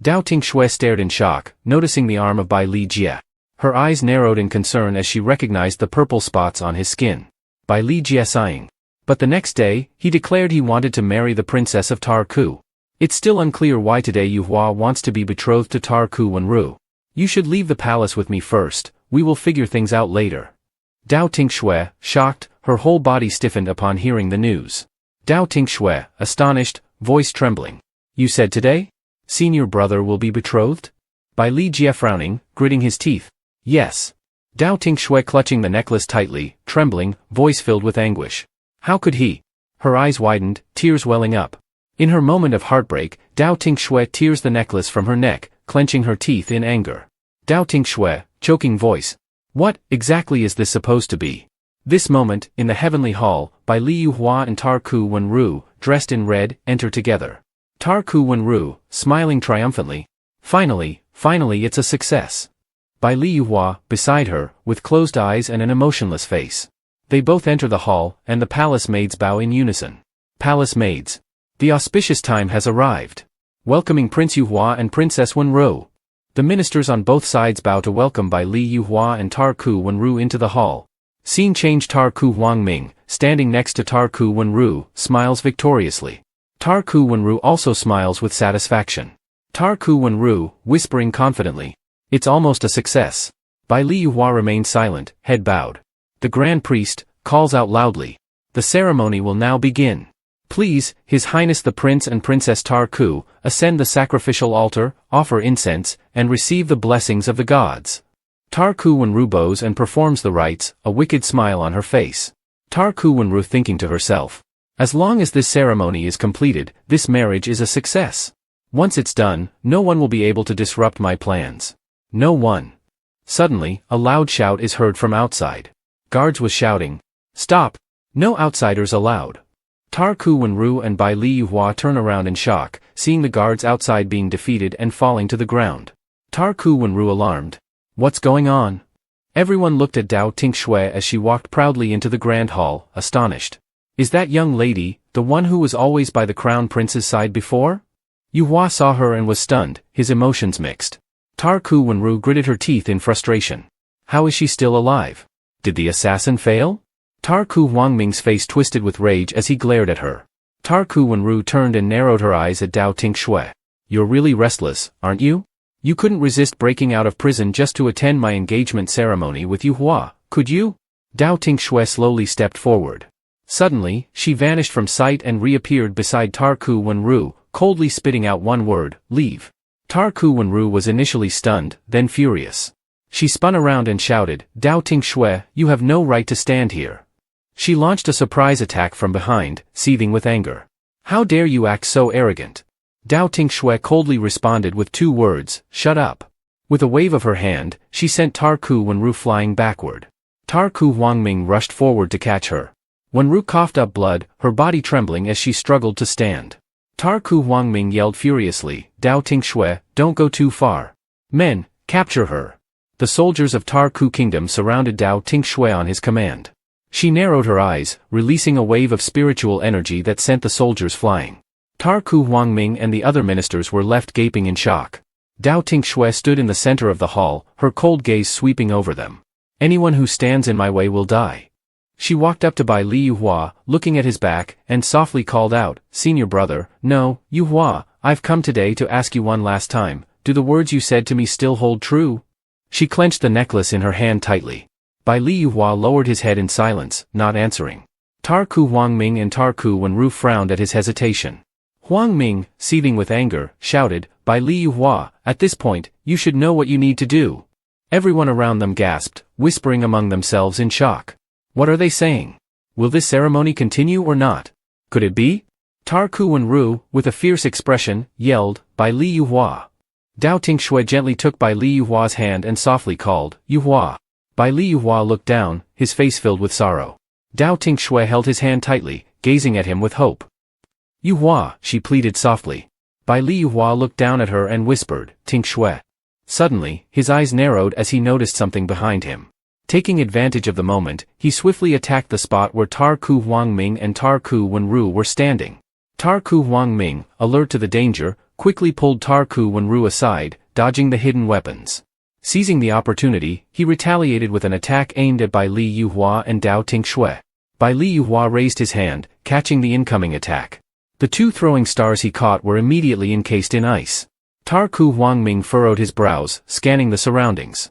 Dao Tinh Xue stared in shock, noticing the arm of Bai Li Jie. Her eyes narrowed in concern as she recognized the purple spots on his skin. Bai Li Jie sighing. But the next day, he declared he wanted to marry the princess of Tar Ku. It's still unclear why today Yu Hua wants to be betrothed to Tar Ku Wenru. You should leave the palace with me first, we will figure things out later. Dao Tinh Xue, shocked, her whole body stiffened upon hearing the news. Dao Tinh Xue, astonished, voice trembling. You said today? Senior brother will be betrothed? Bai Li Jie frowning, gritting his teeth. Yes. Dao Tinh Xue clutching the necklace tightly, trembling, voice filled with anguish. How could he? Her eyes widened, tears welling up. In her moment of heartbreak, Dao Tinh Xue tears the necklace from her neck, clenching her teeth in anger. Dao Tinh Xue, choking voice. What, exactly is this supposed to be? This moment, in the heavenly hall, Bai Li Yu Hua and Tar Ku Wenru, dressed in red, enter together. Tar Ku Wenru, smiling triumphantly. Finally, it's a success. Bai Li Yu Hua, beside her, with closed eyes and an emotionless face. They both enter the hall, and the palace maids bow in unison. Palace maids. The auspicious time has arrived. Welcoming Prince Yu Hua and Princess Wenru. The ministers on both sides bow to welcome Bai Li Yu Hua and Tar Ku Wenru into the hall. Scene change. Tar Ku Huangming, standing next to Tar Ku Wenru, smiles victoriously. Tar Ku Wenru also smiles with satisfaction. Tar Ku Wenru, whispering confidently. It's almost a success. Bai Liyuhua remained silent, head bowed. The Grand Priest calls out loudly. The ceremony will now begin. Please, His Highness the Prince and Princess Tarku, ascend the sacrificial altar, offer incense, and receive the blessings of the gods. Tarku Wenru bows and performs the rites, a wicked smile on her face. Tarku Wenru thinking to herself. As long as this ceremony is completed, this marriage is a success. Once it's done, no one will be able to disrupt my plans. No one. Suddenly, a loud shout is heard from outside. Guards was shouting. Stop! No outsiders allowed. Tarku Wenru and Bai Liyuhua turn around in shock, seeing the guards outside being defeated and falling to the ground. Tarku Wenru alarmed. What's going on? Everyone looked at Dao Tinh Xue as she walked proudly into the grand hall, astonished. Is that young lady, the one who was always by the crown prince's side before? Yuhua saw her and was stunned, his emotions mixed. Tarku Wenru gritted her teeth in frustration. How is she still alive? Did the assassin fail? Tarku Huangming's face twisted with rage as he glared at her. Tarku Wenru turned and narrowed her eyes at Dao Tinh Xue. You're really restless, aren't you? You couldn't resist breaking out of prison just to attend my engagement ceremony with Yuhua, could you? Dao Tinh Xue slowly stepped forward. Suddenly, she vanished from sight and reappeared beside Tarku Wenru, coldly spitting out one word, leave. Tarku Wenru was initially stunned, then furious. She spun around and shouted, Dao Tinh Xue, you have no right to stand here. She launched a surprise attack from behind, seething with anger. How dare you act so arrogant? Dao Tinh Xue coldly responded with 2 words, shut up. With a wave of her hand, she sent Tarku Wenru flying backward. Tarku Huangming rushed forward to catch her. Wenru coughed up blood, her body trembling as she struggled to stand. Tarku Huangming yelled furiously, Dao Tinh Xue, don't go too far. Men, capture her. The soldiers of Tarku Kingdom surrounded Dao Tinh Xue on his command. She narrowed her eyes, releasing a wave of spiritual energy that sent the soldiers flying. Tarku Huangming and the other ministers were left gaping in shock. Dao Tinh Xue stood in the center of the hall, her cold gaze sweeping over them. Anyone who stands in my way will die. She walked up to Bai Liyuhua, looking at his back, and softly called out, Senior brother, no, Yuhua, I've come today to ask you one last time, do the words you said to me still hold true? She clenched the necklace in her hand tightly. Bai Liyuhua lowered his head in silence, not answering. Tarku Huangming and Tarku Wenru frowned at his hesitation. Huangming, seething with anger, shouted, Bai Liyuhua, at this point, you should know what you need to do. Everyone around them gasped, whispering among themselves in shock. What are they saying? Will this ceremony continue or not? Could it be? Tarku Wenru, with a fierce expression, yelled, Bai Liyuhua. Dao Tinh Xue gently took Bai Liyuhua's hand and softly called, Yuhua. Bai Liyuhua looked down, his face filled with sorrow. Dao Tinh Xue held his hand tightly, gazing at him with hope. Yuhua, she pleaded softly. Bai Liyuhua looked down at her and whispered, Tinh Xue. Suddenly, his eyes narrowed as he noticed something behind him. Taking advantage of the moment, he swiftly attacked the spot where Tarku Huangming and Tarku Wenru were standing. Tarku Huangming, alert to the danger, quickly pulled Tarku Wenru aside, dodging the hidden weapons. Seizing the opportunity, he retaliated with an attack aimed at Bai Liyuhua and Dao Tinh Xue. Bai Liyuhua raised his hand, catching the incoming attack. The 2 throwing stars he caught were immediately encased in ice. Tarku Huangming furrowed his brows, scanning the surroundings.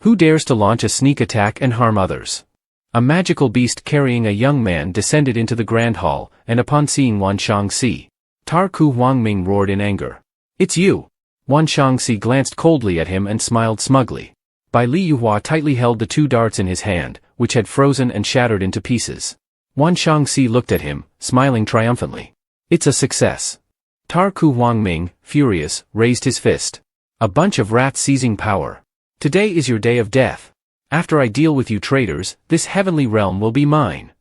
Who dares to launch a sneak attack and harm others? A magical beast carrying a young man descended into the grand hall, and upon seeing Wan Shangxi, Tarku Huangming roared in anger. It's you! Wan Shangxi glanced coldly at him and smiled smugly. Bai Liyuhua tightly held the 2 darts in his hand, which had frozen and shattered into pieces. Wan Shangxi looked at him, smiling triumphantly. It's a success. Tarku Huangming, furious, raised his fist. A bunch of rats seizing power. Today is your day of death. After I deal with you traitors, this heavenly realm will be mine.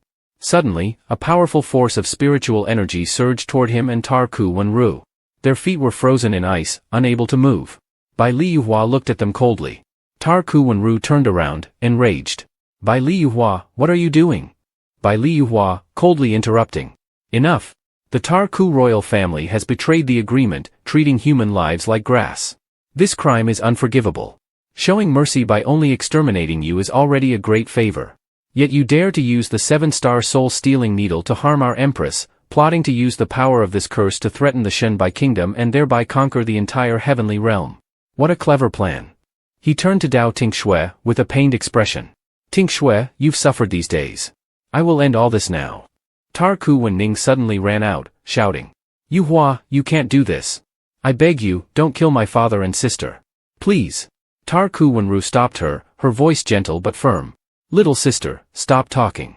Suddenly, a powerful force of spiritual energy surged toward him and Tarku Wenru. Their feet were frozen in ice, unable to move. Bai Liyuhua looked at them coldly. Tarku Wenru turned around, enraged. Bai Liyuhua, what are you doing? Bai Liyuhua, coldly interrupting. Enough. The Tarku royal family has betrayed the agreement, treating human lives like grass. This crime is unforgivable. Showing mercy by only exterminating you is already a great favor. Yet you dare to use the 7-star soul-stealing needle to harm our Empress, plotting to use the power of this curse to threaten the Shenbai kingdom and thereby conquer the entire heavenly realm. What a clever plan. He turned to Dao Tinh Xue with a pained expression. Tinh Xue, you've suffered these days. I will end all this now. Tarku Wenning suddenly ran out, shouting. Yu Hua, you can't do this. I beg you, don't kill my father and sister. Please. Tarku Wenru stopped her, her voice gentle but firm. Little sister, stop talking.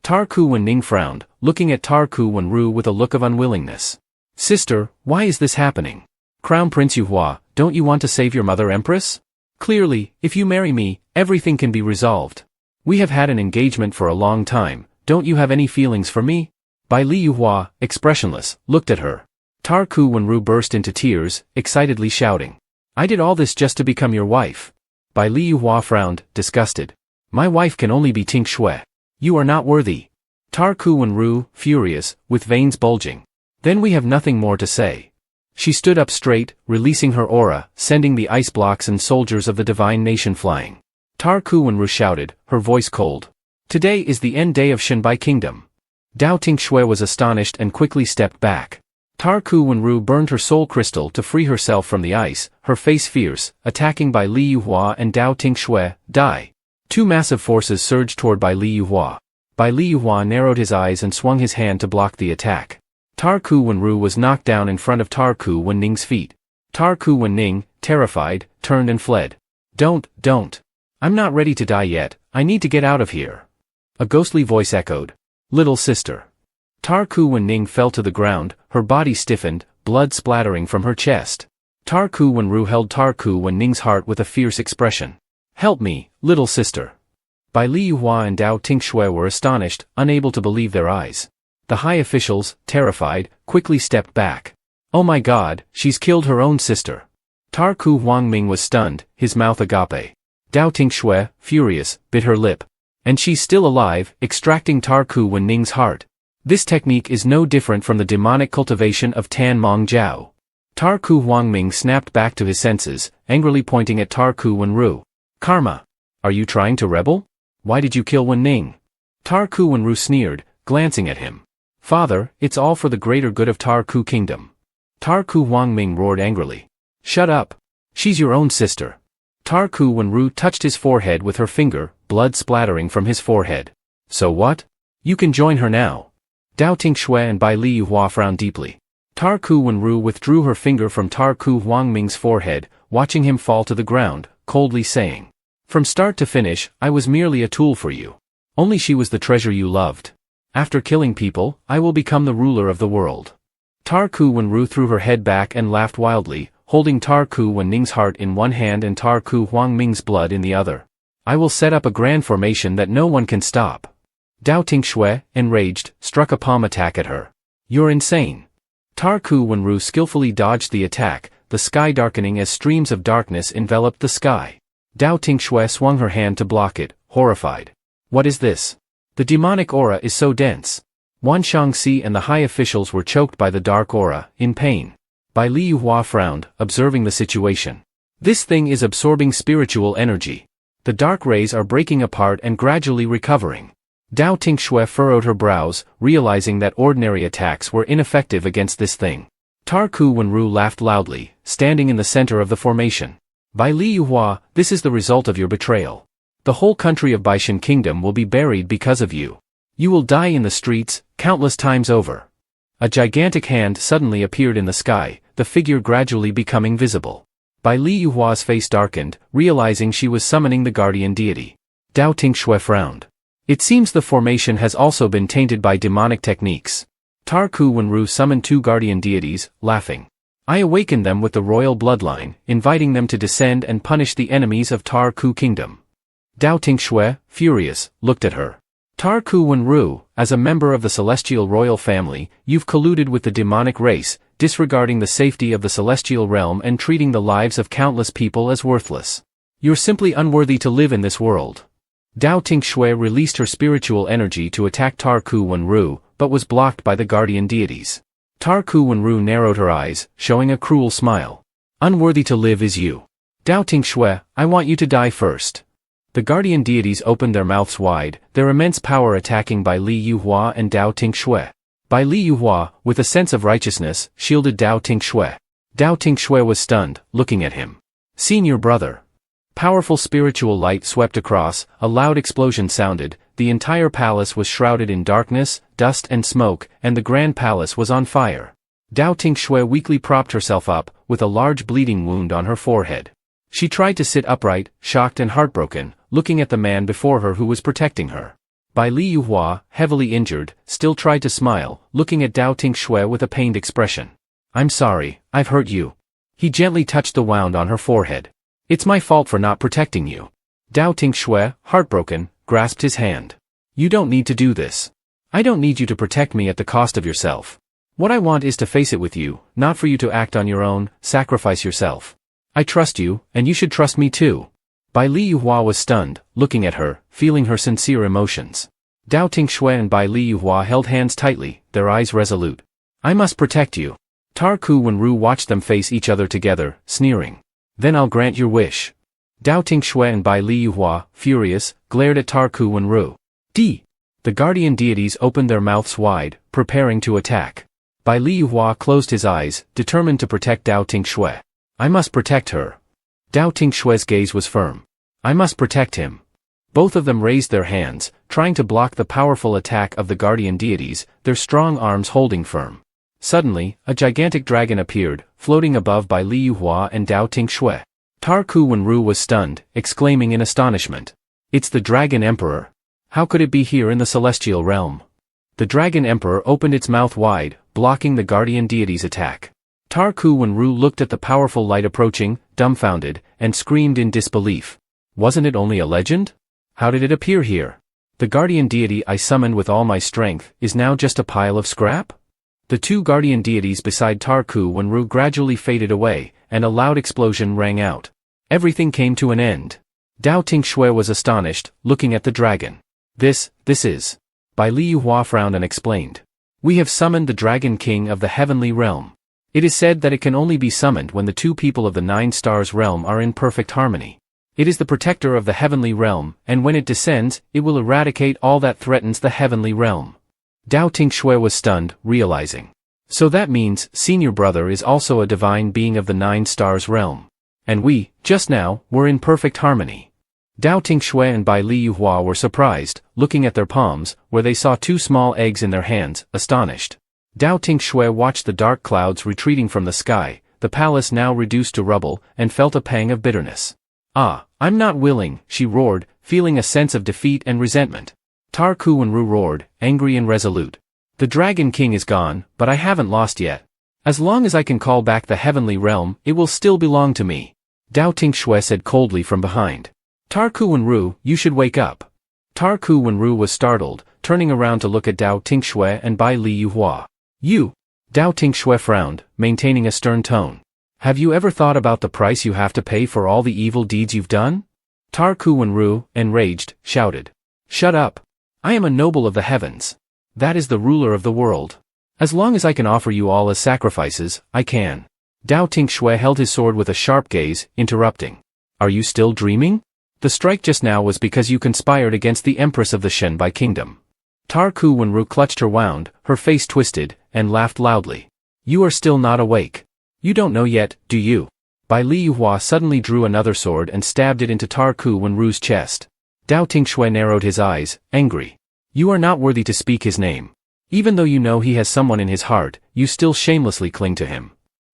Tarku Wenning frowned, looking at Tarku Wenru with a look of unwillingness. Sister, why is this happening? Crown Prince Yu Hua, don't you want to save your mother Empress? Clearly, if you marry me, everything can be resolved. We have had an engagement for a long time, don't you have any feelings for me? Bai Li Yu Hua, expressionless, looked at her. Tarku Wenru burst into tears, excitedly shouting. I did all this just to become your wife. Bai Li Yu Hua frowned, disgusted. My wife can only be Tinh Xue. You are not worthy. Tarku Wenru, furious, with veins bulging. Then we have nothing more to say. She stood up straight, releasing her aura, sending the ice blocks and soldiers of the divine nation flying. Tarku Wenru shouted, her voice cold. Today is the end day of Shenbai Kingdom. Dao Tinh Xue was astonished and quickly stepped back. Tarku Wenru burned her soul crystal to free herself from the ice, her face fierce, attacking Bai Li Yu Hua and Dao Tinh Xue, die. Two massive forces surged toward Bai Li Yu Hua. Bai Li Yu Hua narrowed his eyes and swung his hand to block the attack. Tarku Wenru was knocked down in front of Tarku Wenning's feet. Tarku Wenning, terrified, turned and fled. Don't. I'm not ready to die yet, I need to get out of here. A ghostly voice echoed. Little sister. Tarku Wenning fell to the ground, her body stiffened, blood splattering from her chest. Tarku Wenru held Tarku Wenning's heart with a fierce expression. Help me, little sister. Bai Li Yu Hua and Dao Tinh Xue were astonished, unable to believe their eyes. The high officials, terrified, quickly stepped back. Oh my god, she's killed her own sister. Tarku Huangming was stunned, his mouth agape. Dao Tinh Xue, furious, bit her lip. And she's still alive, extracting Tarku Wenning's heart. This technique is no different from the demonic cultivation of Tan Mong Jiao. Tarku Huangming snapped back to his senses, angrily pointing at Tarku Wenru. Karma. Are you trying to rebel? Why did you kill Wenning? Tarku Wenru sneered, glancing at him. Father, it's all for the greater good of Tarku Kingdom. Tarku Huangming roared angrily. Shut up. She's your own sister. Tarku Wenru touched his forehead with her finger, blood splattering from his forehead. So what? You can join her now. Dao Tinh Xue and Bai Li Yu Hua frowned deeply. Tarku Wenru withdrew her finger from Tarku Huangming's forehead, watching him fall to the ground, coldly saying. From start to finish, I was merely a tool for you. Only she was the treasure you loved. After killing people, I will become the ruler of the world. Tarku Wenru threw her head back and laughed wildly, holding Tarku Wenning's heart in one hand and Tarku Huangming's blood in the other. I will set up a grand formation that no one can stop. Dao Tinh Xue, enraged, struck a palm attack at her. You're insane. Tarku Wenru skillfully dodged the attack, the sky darkening as streams of darkness enveloped the sky. Dao Tinh Xue swung her hand to block it, horrified. What is this? The demonic aura is so dense. Wan Shangxi and the high officials were choked by the dark aura, in pain. Bai Li Yu Hua frowned, observing the situation. This thing is absorbing spiritual energy. The dark rays are breaking apart and gradually recovering. Dao Tinh Xue furrowed her brows, realizing that ordinary attacks were ineffective against this thing. Tarku Wenru laughed loudly, standing in the center of the formation. Bai Li Yu Hua, this is the result of your betrayal. The whole country of Baishan Kingdom will be buried because of you. You will die in the streets, countless times over. A gigantic hand suddenly appeared in the sky, the figure gradually becoming visible. Bai Li Yu Hua's face darkened, realizing she was summoning the guardian deity. Dao Tinh Xue frowned. It seems the formation has also been tainted by demonic techniques. Tarku Wenru summoned two guardian deities, laughing. I awakened them with the royal bloodline, inviting them to descend and punish the enemies of Tarku Kingdom. Dao Tinh Xue, furious, looked at her. Tarku Wenru, as a member of the celestial royal family, you've colluded with the demonic race, disregarding the safety of the celestial realm and treating the lives of countless people as worthless. You're simply unworthy to live in this world. Dao Tinh Xue released her spiritual energy to attack Tarku Wenru, but was blocked by the guardian deities. Tarku Wenru narrowed her eyes, showing a cruel smile. Unworthy to live is you. Dao Tinh Xue, I want you to die first. The guardian deities opened their mouths wide, their immense power attacking Bai Li Yu Hua and Dao Tinh Xue. Bai Li Yu Hua, with a sense of righteousness, shielded Dao Tinh Xue. Dao Tinh Xue was stunned, looking at him. Senior brother. Powerful spiritual light swept across, a loud explosion sounded, the entire palace was shrouded in darkness, dust and smoke, and the grand palace was on fire. Dao Tinh Xue weakly propped herself up, with a large bleeding wound on her forehead. She tried to sit upright, shocked and heartbroken, looking at the man before her who was protecting her. Bai Li Yuhua, heavily injured, still tried to smile, looking at Dao Tinh Xue with a pained expression. "I'm sorry, I've hurt you." He gently touched the wound on her forehead. "It's my fault for not protecting you." Dao Tinh Xue, heartbroken, grasped his hand. "You don't need to do this. I don't need you to protect me at the cost of yourself. What I want is to face it with you, not for you to act on your own, sacrifice yourself. I trust you, and you should trust me too." Bai Li Yuhua was stunned, looking at her, feeling her sincere emotions. Dao Tinh Xue and Bai Li Yuhua held hands tightly, their eyes resolute. "I must protect you." Tar Ku Wenru watched them face each other together, sneering. "Then I'll grant your wish." Dao Tinh Xue and Bai Li Yuhua, furious, glared at Tar Ku Wenru. D. The guardian deities opened their mouths wide, preparing to attack. Bai Li Yuhua closed his eyes, determined to protect Dao Tinh Xue. "I must protect her." Dao Tinh Xue's gaze was firm. "I must protect him." Both of them raised their hands, trying to block the powerful attack of the guardian deities, their strong arms holding firm. Suddenly, a gigantic dragon appeared, floating above Bai Li Yuhua and Dao Tinh Xue. Tar Ku Wenru was stunned, exclaiming in astonishment. "It's the Dragon Emperor. How could it be here in the celestial realm?" The Dragon Emperor opened its mouth wide, blocking the guardian deity's attack. Tar Ku Wenru looked at the powerful light approaching, dumbfounded, and screamed in disbelief. "Wasn't it only a legend? How did it appear here? The guardian deity I summoned with all my strength is now just a pile of scrap?" The two guardian deities beside Tar Ku Wenru gradually faded away, and a loud explosion rang out. Everything came to an end. Dao Tinh Xue was astonished, looking at the dragon. This is. Bai Li Yuhua frowned and explained. "We have summoned the Dragon King of the Heavenly Realm. It is said that it can only be summoned when the two people of the Nine Stars realm are in perfect harmony. It is the protector of the Heavenly Realm, and when it descends, it will eradicate all that threatens the Heavenly Realm." Dao Tinh Xue was stunned, realizing. "So that means, Senior Brother is also a divine being of the Nine Stars realm. And we, just now, were in perfect harmony." Dao Tinh Xue and Bai Li Yuhua were surprised, looking at their palms, where they saw two small eggs in their hands, astonished. Dao Tinh Xue watched the dark clouds retreating from the sky, the palace now reduced to rubble, and felt a pang of bitterness. "Ah, I'm not willing," she roared, feeling a sense of defeat and resentment. Tar Ku Wenru roared, angry and resolute. "The Dragon King is gone, but I haven't lost yet. As long as I can call back the Heavenly Realm, it will still belong to me." Dao Tinh Xue said coldly from behind. "Tar Ku Wenru, you should wake up." Tar Ku Wenru was startled, turning around to look at Dao Tinh Xue and Bai Li Yuhua. "You?" Dao Tinh Xue frowned, maintaining a stern tone. "Have you ever thought about the price you have to pay for all the evil deeds you've done?" Tar Ku Wenru, enraged, shouted. "Shut up. I am a noble of the heavens. That is the ruler of the world. As long as I can offer you all as sacrifices, I can." Dao Tinh Xue held his sword with a sharp gaze, interrupting. "Are you still dreaming? The strike just now was because you conspired against the Empress of the Shenbai Kingdom." Tar Ku Wenru clutched her wound, her face twisted, and laughed loudly. "You are still not awake. You don't know yet, do you?" Bai Li Yuhua suddenly drew another sword and stabbed it into Tar Ku Wenru's chest. Dao Tinh Xue narrowed his eyes, angry. "You are not worthy to speak his name. Even though you know he has someone in his heart, you still shamelessly cling to him."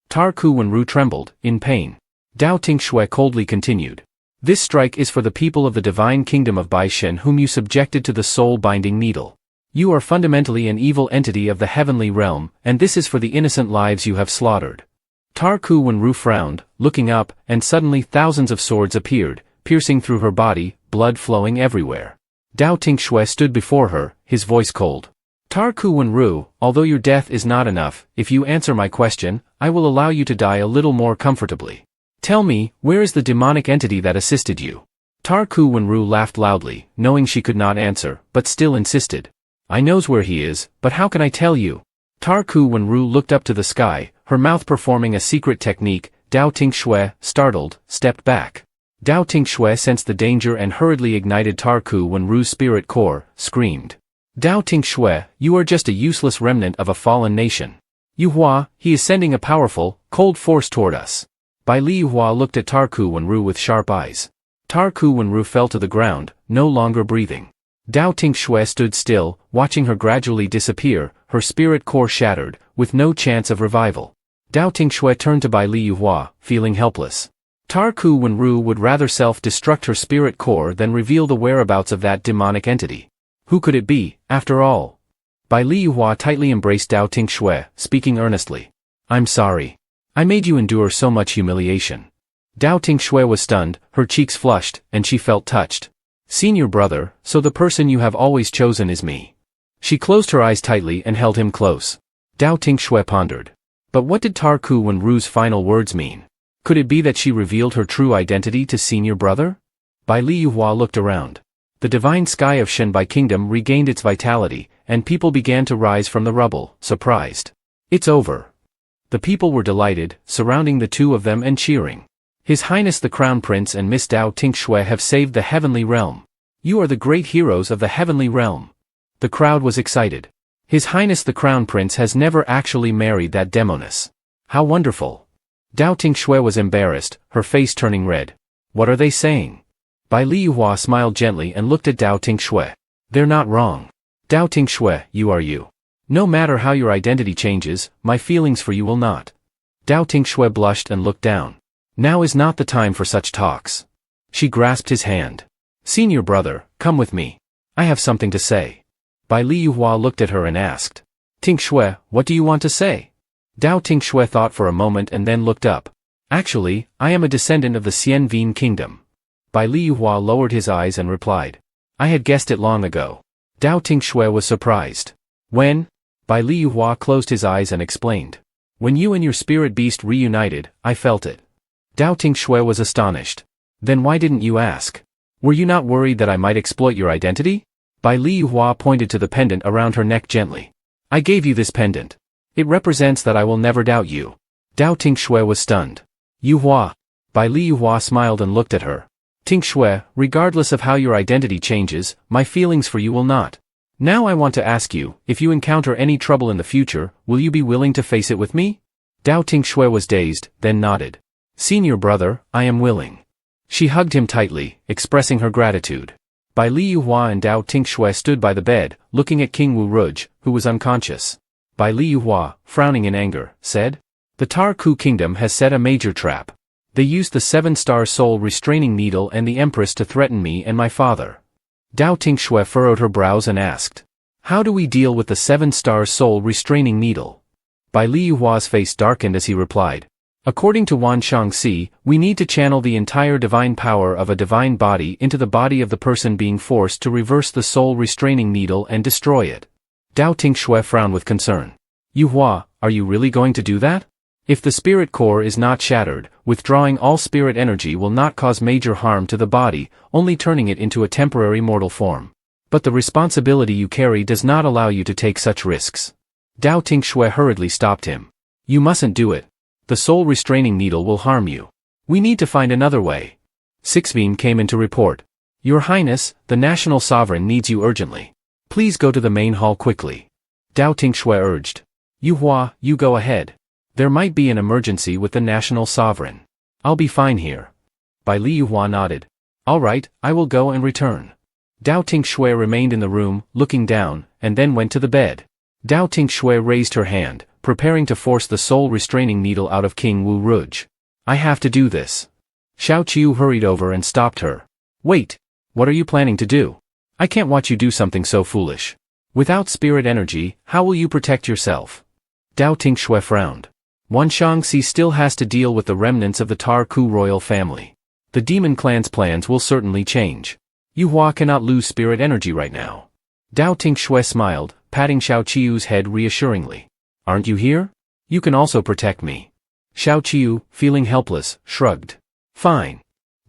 Tar Ku Wenru trembled, in pain. Dao Tinh Xue coldly continued. "This strike is for the people of the divine kingdom of Baishen whom you subjected to the soul-binding needle. You are fundamentally an evil entity of the heavenly realm, and this is for the innocent lives you have slaughtered." Tar Ku Wenru frowned, looking up, and suddenly thousands of swords appeared, piercing through her body, blood flowing everywhere. Dao Tinh Xue stood before her, his voice cold. "Tar Ku Wenru, although your death is not enough, if you answer my question, I will allow you to die a little more comfortably. Tell me, where is the demonic entity that assisted you?" Tar Ku Wenru laughed loudly, knowing she could not answer, but still insisted. "I knows where he is, but how can I tell you?" Tar Ku Wenru looked up to the sky, her mouth performing a secret technique. Dao Tinh Xue, startled, stepped back. Dao Tinh Xue sensed the danger and hurriedly ignited Tar Ku Wenru's spirit core, screamed. "Dao Tinh Xue, you are just a useless remnant of a fallen nation. Yuhua, he is sending a powerful, cold force toward us." Bai Li Yuhua looked at Tar Ku Wenru with sharp eyes. Ku Wenru fell to the ground, no longer breathing. Dao Tinh Xue stood still, watching her gradually disappear, her spirit core shattered, with no chance of revival. Dao Tinh Xue turned to Bai Liyuhua, feeling helpless. Ku Wenru would rather self-destruct her spirit core than reveal the whereabouts of that demonic entity. Who could it be, after all? Bai Liyuhua tightly embraced Dao Tinh Xue, speaking earnestly. I'm sorry. I made you endure so much humiliation. Dao Tinh Xue was stunned, her cheeks flushed, and she felt touched. Senior brother, so the person you have always chosen is me. She closed her eyes tightly and held him close. Dao Tinh Xue pondered. But what did Ku Wenru's final words mean? Could it be that she revealed her true identity to senior brother? Bai Liyuhua looked around. The divine sky of Shenbai Kingdom regained its vitality, and people began to rise from the rubble, surprised. It's over. The people were delighted, surrounding the two of them and cheering. His Highness the Crown Prince and Miss Dao Tinh Xue have saved the heavenly realm. You are the great heroes of the heavenly realm. The crowd was excited. His Highness the Crown Prince has never actually married that demoness. How wonderful. Dao Tinh Xue was embarrassed, her face turning red. What are they saying? Bai Liyuhua smiled gently and looked at Dao Tinh Xue. They're not wrong. Dao Tinh Xue, you are you. No matter how your identity changes, my feelings for you will not. Dao Tinh Xue blushed and looked down. Now is not the time for such talks. She grasped his hand. Senior brother, come with me. I have something to say. Bai Liyuhua looked at her and asked. Tinh Xue, what do you want to say? Dao Tinh Xue thought for a moment and then looked up. Actually, I am a descendant of the Xian Vien kingdom. Bai Liyuhua lowered his eyes and replied. I had guessed it long ago. Dao Tinh Xue was surprised. When? Bai Liyuhua closed his eyes and explained. When you and your spirit beast reunited, I felt it. Dao Tinh Xue was astonished. Then why didn't you ask? Were you not worried that I might exploit your identity? Bai Liyuhua pointed to the pendant around her neck gently. I gave you this pendant. It represents that I will never doubt you. Dao Tinh Xue was stunned. Yuhua. Bai Liyuhua smiled and looked at her. Tinh Xue, regardless of how your identity changes, my feelings for you will not. Now I want to ask you, if you encounter any trouble in the future, will you be willing to face it with me? Dao Tinh Xue was dazed, then nodded. Senior brother, I am willing. She hugged him tightly, expressing her gratitude. Bai Liyuhua and Dao Tinh Xue stood by the bed, looking at King Wu Ruj, who was unconscious. Bai Liyuhua, frowning in anger, said, The Ku kingdom has set a major trap. They used the 7-star soul restraining needle and the Empress to threaten me and my father. Dao Tinh Xue furrowed her brows and asked, How do we deal with the 7-star soul restraining needle? Bai Liyuhua's face darkened as he replied, According to Wan Shangxi, we need to channel the entire divine power of a divine body into the body of the person being forced to reverse the soul restraining needle and destroy it. Dao Tinh Xue frowned with concern. Yuhua, are you really going to do that? If the spirit core is not shattered, withdrawing all spirit energy will not cause major harm to the body, only turning it into a temporary mortal form. But the responsibility you carry does not allow you to take such risks. Dao Tinh Xue hurriedly stopped him. You mustn't do it. The soul restraining needle will harm you. We need to find another way. Sixbeam came in to report. Your Highness, the national sovereign needs you urgently. Please go to the main hall quickly. Dao Tinh Xue urged. Yuhua, you go ahead. There might be an emergency with the national sovereign. I'll be fine here. Bai Liyuhua nodded. All right, I will go and return. Dao Tinh Xue remained in the room, looking down, and then went to the bed. Dao Tinh Xue raised her hand, preparing to force the soul restraining needle out of King Wu Ruj. I have to do this. Xiao Qiu hurried over and stopped her. Wait, what are you planning to do? I can't watch you do something so foolish. Without spirit energy, how will you protect yourself? Dao Tinh Xue frowned. Wan Shangxi still has to deal with the remnants of the Ku royal family. The demon clan's plans will certainly change. Yuhua cannot lose spirit energy right now. Dao Tinh Xue smiled, patting Xiao Qiu's head reassuringly. Aren't you here? You can also protect me. Xiao Qiu, feeling helpless, shrugged. Fine.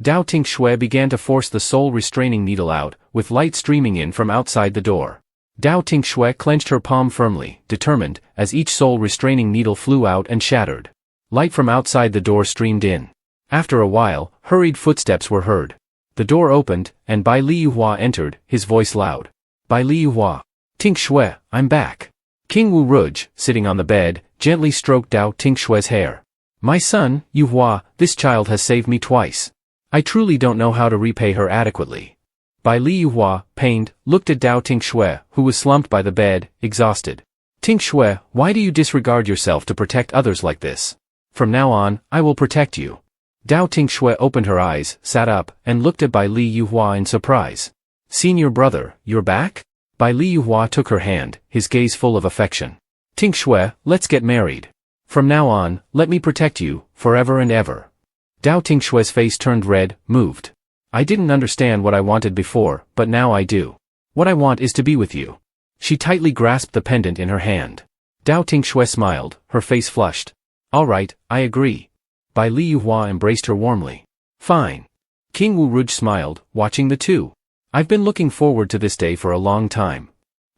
Dao Tinh Xue began to force the soul restraining needle out, with light streaming in from outside the door. Dao Tinh Xue clenched her palm firmly, determined, as each soul restraining needle flew out and shattered. Light from outside the door streamed in. After a while, hurried footsteps were heard. The door opened, and Bai Liyuhua entered, his voice loud. Bai Liyuhua. Tinh Xue, I'm back. King Wu Ruj, sitting on the bed, gently stroked Dao Tinh Xue's hair. My son, Yuhua, this child has saved me twice. I truly don't know how to repay her adequately. Bai Liyuhua, pained, looked at Dao Tinh Xue, who was slumped by the bed, exhausted. Tinh Xue, why do you disregard yourself to protect others like this? From now on, I will protect you. Dao Tinh Xue opened her eyes, sat up, and looked at Bai Liyuhua in surprise. Senior brother, you're back? Bai Liyuhua took her hand, his gaze full of affection. Tinh Xue, let's get married. From now on, let me protect you, forever and ever. Dao Tinh Xue's face turned red, moved. I didn't understand what I wanted before, but now I do. What I want is to be with you. She tightly grasped the pendant in her hand. Dao Tinh Xue smiled, her face flushed. All right, I agree. Bai Liyuhua embraced her warmly. Fine. King Wu Ruj smiled, watching the two. I've been looking forward to this day for a long time.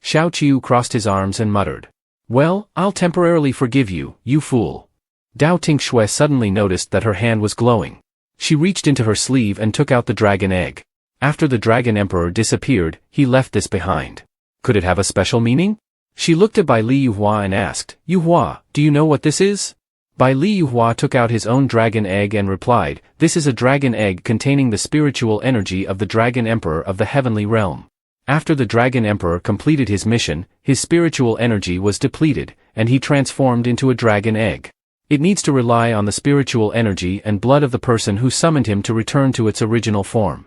Xiao Qiu crossed his arms and muttered. Well, I'll temporarily forgive you, you fool. Dao Tinh Xue suddenly noticed that her hand was glowing. She reached into her sleeve and took out the dragon egg. After the dragon emperor disappeared, he left this behind. Could it have a special meaning? She looked at Bai Liyuhua and asked, Yuhua, do you know what this is? Bai Liyuhua took out his own dragon egg and replied, this is a dragon egg containing the spiritual energy of the dragon emperor of the heavenly realm. After the dragon emperor completed his mission, his spiritual energy was depleted, and he transformed into a dragon egg. It needs to rely on the spiritual energy and blood of the person who summoned him to return to its original form.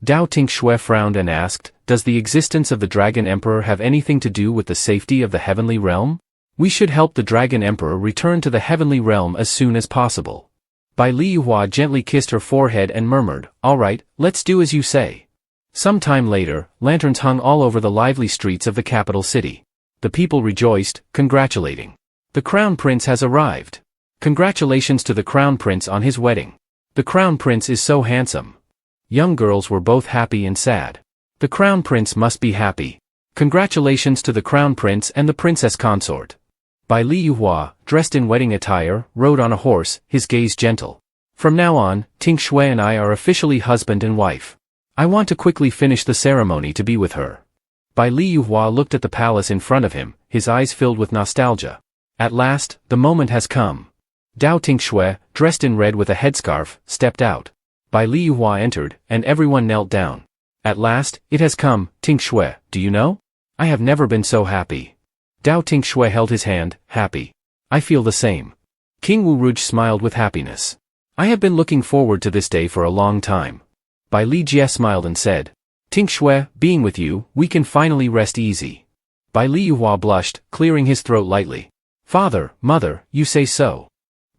Dao Tinh Xue frowned and asked, does the existence of the dragon emperor have anything to do with the safety of the heavenly realm? We should help the dragon emperor return to the heavenly realm as soon as possible. Bai Liyuhua gently kissed her forehead and murmured, all right, let's do as you say. Some time later, lanterns hung all over the lively streets of the capital city. The people rejoiced, congratulating. The crown prince has arrived. Congratulations to the crown prince on his wedding. The crown prince is so handsome. Young girls were both happy and sad. The crown prince must be happy. Congratulations to the crown prince and the princess consort. Bai Liyuhua, dressed in wedding attire, rode on a horse, his gaze gentle. From now on, Tinh Xue and I are officially husband and wife. I want to quickly finish the ceremony to be with her. Bai Liyuhua looked at the palace in front of him, his eyes filled with nostalgia. At last, the moment has come. Dao Tinh Xue, dressed in red with a headscarf, stepped out. Bai Liyuhua entered, and everyone knelt down. At last, it has come, Tinh Xue, do you know? I have never been so happy. Dao Tinh Xue held his hand, happy. I feel the same. King Wu Ruj smiled with happiness. I have been looking forward to this day for a long time. Bai Liyuhua smiled and said, Tinh Xue, being with you, we can finally rest easy. Bai Liyuhua blushed, clearing his throat lightly. Father, mother, you say so.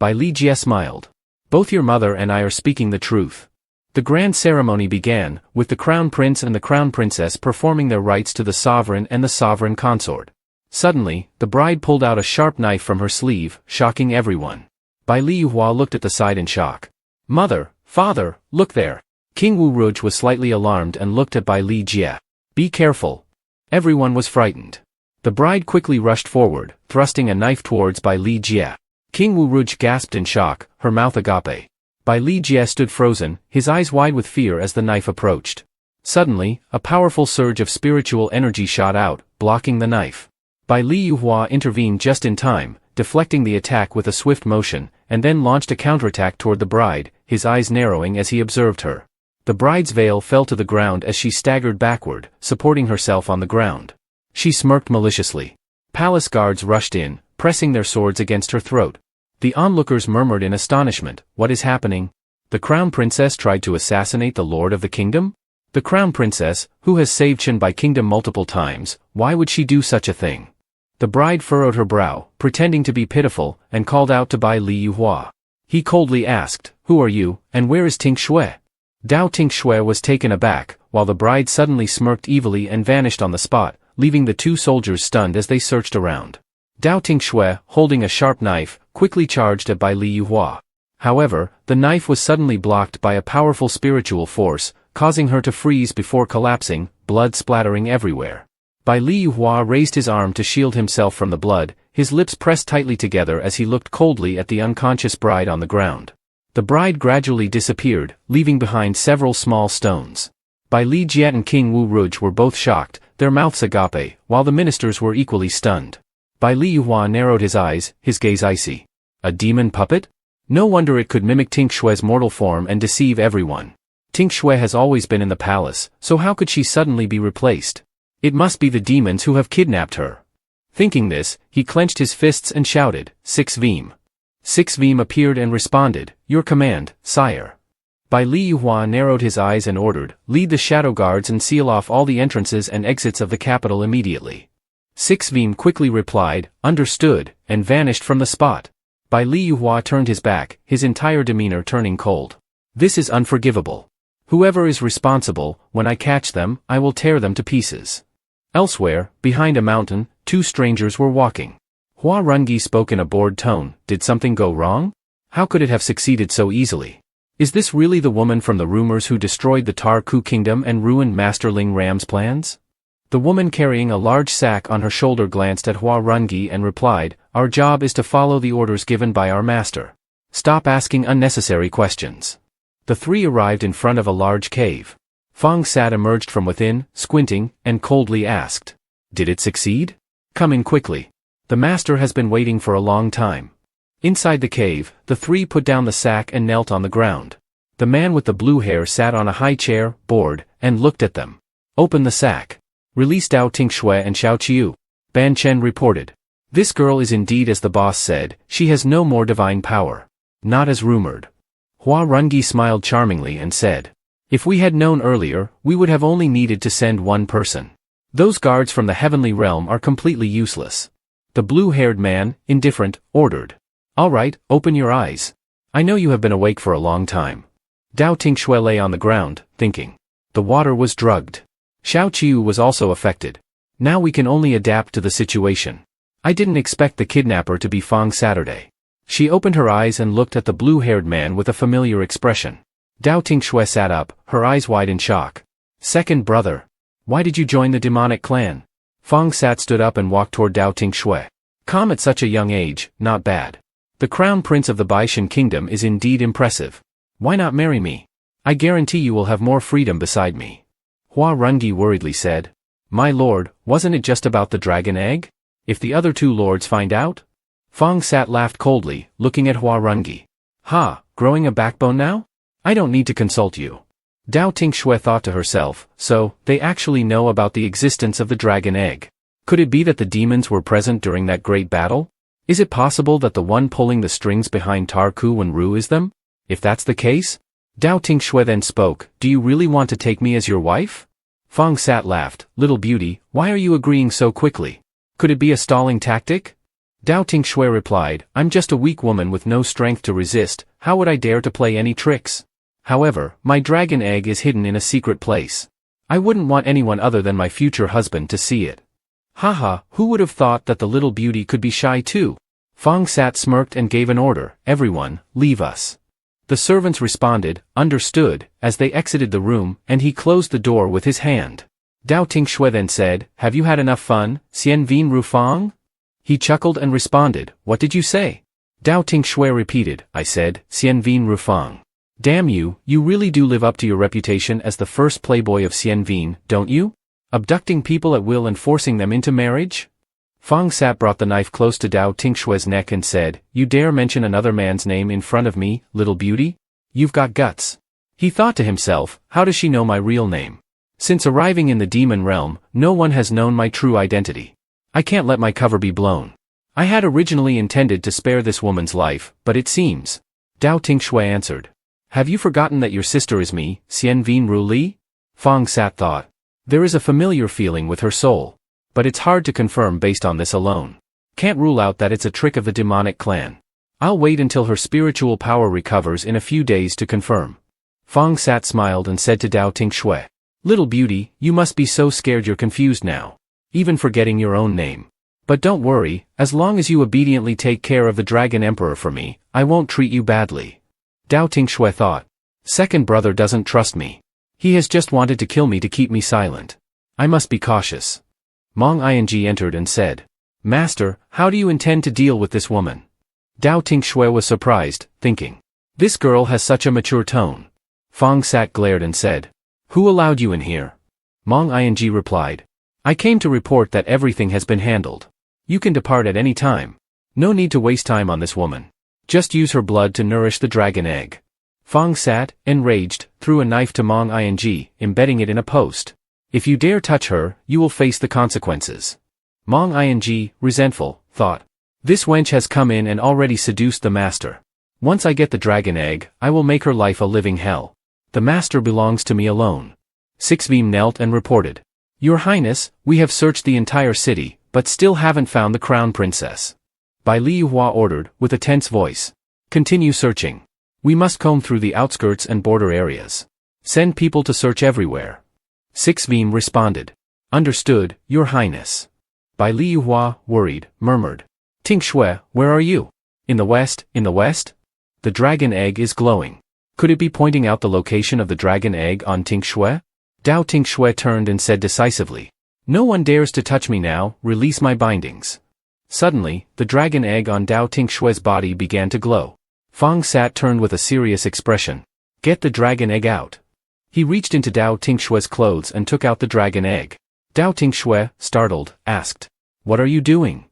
Bai Liyuhua smiled. Both your mother and I are speaking the truth. The grand ceremony began, with the crown prince and the crown princess performing their rites to the sovereign and the sovereign consort. Suddenly, the bride pulled out a sharp knife from her sleeve, shocking everyone. Bai Liyuhua looked at the sight in shock. Mother, father, look there. King Wu Ruj was slightly alarmed and looked at Bai Liyuhua. Be careful. Everyone was frightened. The bride quickly rushed forward, thrusting a knife towards Bai Liyuhua. King Wu Ruj gasped in shock, her mouth agape. Bai Liyuhua stood frozen, his eyes wide with fear as the knife approached. Suddenly, a powerful surge of spiritual energy shot out, blocking the knife. Bai Liyuhua intervened just in time, deflecting the attack with a swift motion, and then launched a counterattack toward the bride, his eyes narrowing as he observed her. The bride's veil fell to the ground as she staggered backward, supporting herself on the ground. She smirked maliciously. Palace guards rushed in, pressing their swords against her throat. The onlookers murmured in astonishment, what is happening? The crown princess tried to assassinate the lord of the kingdom? The crown princess, who has saved Shenbai kingdom multiple times, why would she do such a thing? The bride furrowed her brow, pretending to be pitiful, and called out to Bai Liyuhua. He coldly asked, who are you, and where is Tinh Xue? Dao Tinh Xue was taken aback, while the bride suddenly smirked evilly and vanished on the spot, leaving the two soldiers stunned as they searched around. Dao Tinh Xue, holding a sharp knife, quickly charged at Bai Liyuhua. However, the knife was suddenly blocked by a powerful spiritual force, causing her to freeze before collapsing, blood splattering everywhere. Bai Liyuhua raised his arm to shield himself from the blood, his lips pressed tightly together as he looked coldly at the unconscious bride on the ground. The bride gradually disappeared, leaving behind several small stones. Bai Liyuhua and King Wu Ruj were both shocked, their mouths agape, while the ministers were equally stunned. Bai Liyuhua narrowed his eyes, his gaze icy. A demon puppet? No wonder it could mimic Tinh Xue's mortal form and deceive everyone. Tinh Xue has always been in the palace, so how could she suddenly be replaced? It must be the demons who have kidnapped her. Thinking this, he clenched his fists and shouted, "Six Veem." Six Veem appeared and responded, "Your command, sire." Bai Liyuhua narrowed his eyes and ordered, "Lead the shadow guards and seal off all the entrances and exits of the capital immediately." Six Veem quickly replied, "Understood," and vanished from the spot. Bai Liyuhua turned his back, his entire demeanor turning cold. "This is unforgivable. Whoever is responsible, when I catch them, I will tear them to pieces." Elsewhere, behind a mountain, two strangers were walking. Hua Rungi spoke in a bored tone, "Did something go wrong? How could it have succeeded so easily? Is this really the woman from the rumors who destroyed the Tar-Ku kingdom and ruined Master Ling Ram's plans?" The woman carrying a large sack on her shoulder glanced at Hua Rungi and replied, "Our job is to follow the orders given by our master. Stop asking unnecessary questions." The three arrived in front of a large cave. Fong Sat emerged from within, squinting, and coldly asked, "Did it succeed? Come in quickly. The master has been waiting for a long time." Inside the cave, the three put down the sack and knelt on the ground. The man with the blue hair sat on a high chair, bored, and looked at them. "Open the sack. Release Dao Tinh Xue and Xiao Qiu," Ban Chen reported. "This girl is indeed as the boss said, she has no more divine power. Not as rumored." Hua Rungi smiled charmingly and said, "If we had known earlier, we would have only needed to send one person. Those guards from the heavenly realm are completely useless." The blue-haired man, indifferent, ordered, "All right, open your eyes. I know you have been awake for a long time." Dao Tinh Xue lay on the ground, thinking. The water was drugged. Xiao Qiu was also affected. Now we can only adapt to the situation. I didn't expect the kidnapper to be Fong Saturday. She opened her eyes and looked at the blue-haired man with a familiar expression. Dao Tinh Xue sat up, her eyes wide in shock. "Second brother. Why did you join the demonic clan?" Fong Sat stood up and walked toward Dao Tinh Xue. "Calm at such a young age, not bad. The crown prince of the Baishan kingdom is indeed impressive. Why not marry me? I guarantee you will have more freedom beside me." Hua Rungi worriedly said, "My lord, wasn't it just about the dragon egg? If the other two lords find out?" Fong Sat laughed coldly, looking at Hua Rungi. "Ha, growing a backbone now? I don't need to consult you." Dao Tinh Xue thought to herself, so, they actually know about the existence of the dragon egg. Could it be that the demons were present during that great battle? Is it possible that the one pulling the strings behind Tar-Ku Wen-Ru is them? If that's the case? Dao Tinh Xue then spoke, "Do you really want to take me as your wife?" Fong Sat laughed, "Little beauty, why are you agreeing so quickly? Could it be a stalling tactic?" Dao Tinh Xue replied, "I'm just a weak woman with no strength to resist, how would I dare to play any tricks? However, my dragon egg is hidden in a secret place. I wouldn't want anyone other than my future husband to see it." "Haha, who would have thought that the little beauty could be shy too?" Fong Sat smirked and gave an order, "Everyone, leave us." The servants responded, "Understood," as they exited the room, and he closed the door with his hand. Dao Tinh Xue then said, "Have you had enough fun, Xian Vin Ru Fong?" He chuckled and responded, "What did you say?" Dao Tinh Xue repeated, "I said, Xian Vin Ru Fong." "Damn you, you really do live up to your reputation as the first playboy of Xian Vin, don't you? Abducting people at will and forcing them into marriage?" Fong Sat brought the knife close to Dao Tinh Xue's neck and said, "You dare mention another man's name in front of me, little beauty? You've got guts." He thought to himself, how does she know my real name? Since arriving in the demon realm, no one has known my true identity. I can't let my cover be blown. I had originally intended to spare this woman's life, but it seems. Dao Tinh Xue answered. "Have you forgotten that your sister is me, Xian Vin Ru Li?" Fong Sat thought. There is a familiar feeling with her soul. But it's hard to confirm based on this alone. Can't rule out that it's a trick of the demonic clan. I'll wait until her spiritual power recovers in a few days to confirm. Fong Sat smiled and said to Dao Tinh Xue, "Little beauty, you must be so scared you're confused now. Even forgetting your own name. But don't worry, as long as you obediently take care of the Dragon Emperor for me, I won't treat you badly." Dao Tinh Xue thought. Second brother doesn't trust me. He has just wanted to kill me to keep me silent. I must be cautious. Mong Ing entered and said, "Master, how do you intend to deal with this woman?" Dao Tinh Xue was surprised, thinking, "This girl has such a mature tone." Fong Sat glared and said, "Who allowed you in here?" Mong Ing replied, "I came to report that everything has been handled. You can depart at any time. No need to waste time on this woman. Just use her blood to nourish the dragon egg." Fang Sat, enraged, threw a knife to Mong Ing, embedding it in a post. If you dare touch her, you will face the consequences. Mong Ing, resentful, thought. This wench has come in and already seduced the master. Once I get the dragon egg, I will make her life a living hell. The master belongs to me alone. Sixbeam knelt and reported. Your Highness, we have searched the entire city, but still haven't found the crown princess. Bai Liyuhua ordered, with a tense voice. Continue searching. We must comb through the outskirts and border areas. Send people to search everywhere. Sixbeam responded. Understood, Your Highness. Bai Liyuhua, worried, murmured. Tinh Xue, where are you? In the west, in the west? The dragon egg is glowing. Could it be pointing out the location of the dragon egg on Tinh Xue? Dao Tinh Xue turned and said decisively. No one dares to touch me now, release my bindings. Suddenly, the dragon egg on Dao Tinh Xue's body began to glow. Fang Sat turned with a serious expression. Get the dragon egg out. He reached into Dao Tinh Xue's clothes and took out the dragon egg. Dao Tinh Xue, startled, asked. What are you doing?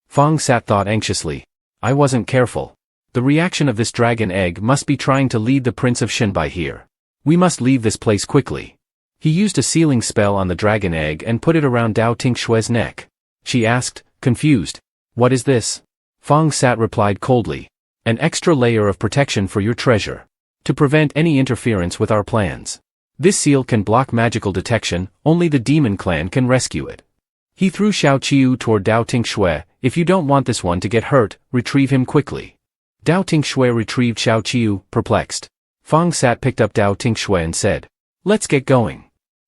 Fang Sat thought anxiously. I wasn't careful. The reaction of this dragon egg must be trying to lead the Prince of Shinbai here. We must leave this place quickly. He used a sealing spell on the dragon egg and put it around Dao Tinh Xue's neck. She asked, confused. What is this? Fang Sat replied coldly. An extra layer of protection for your treasure. To prevent any interference with our plans. This seal can block magical detection, only the demon clan can rescue it. He threw Xiao Qiu toward Dao Tinh Xue. If you don't want this one to get hurt, retrieve him quickly. Dao Tinh Xue retrieved Xiao Qiu, perplexed. Fang Sat picked up Dao Tinh Xue and said, let's get going.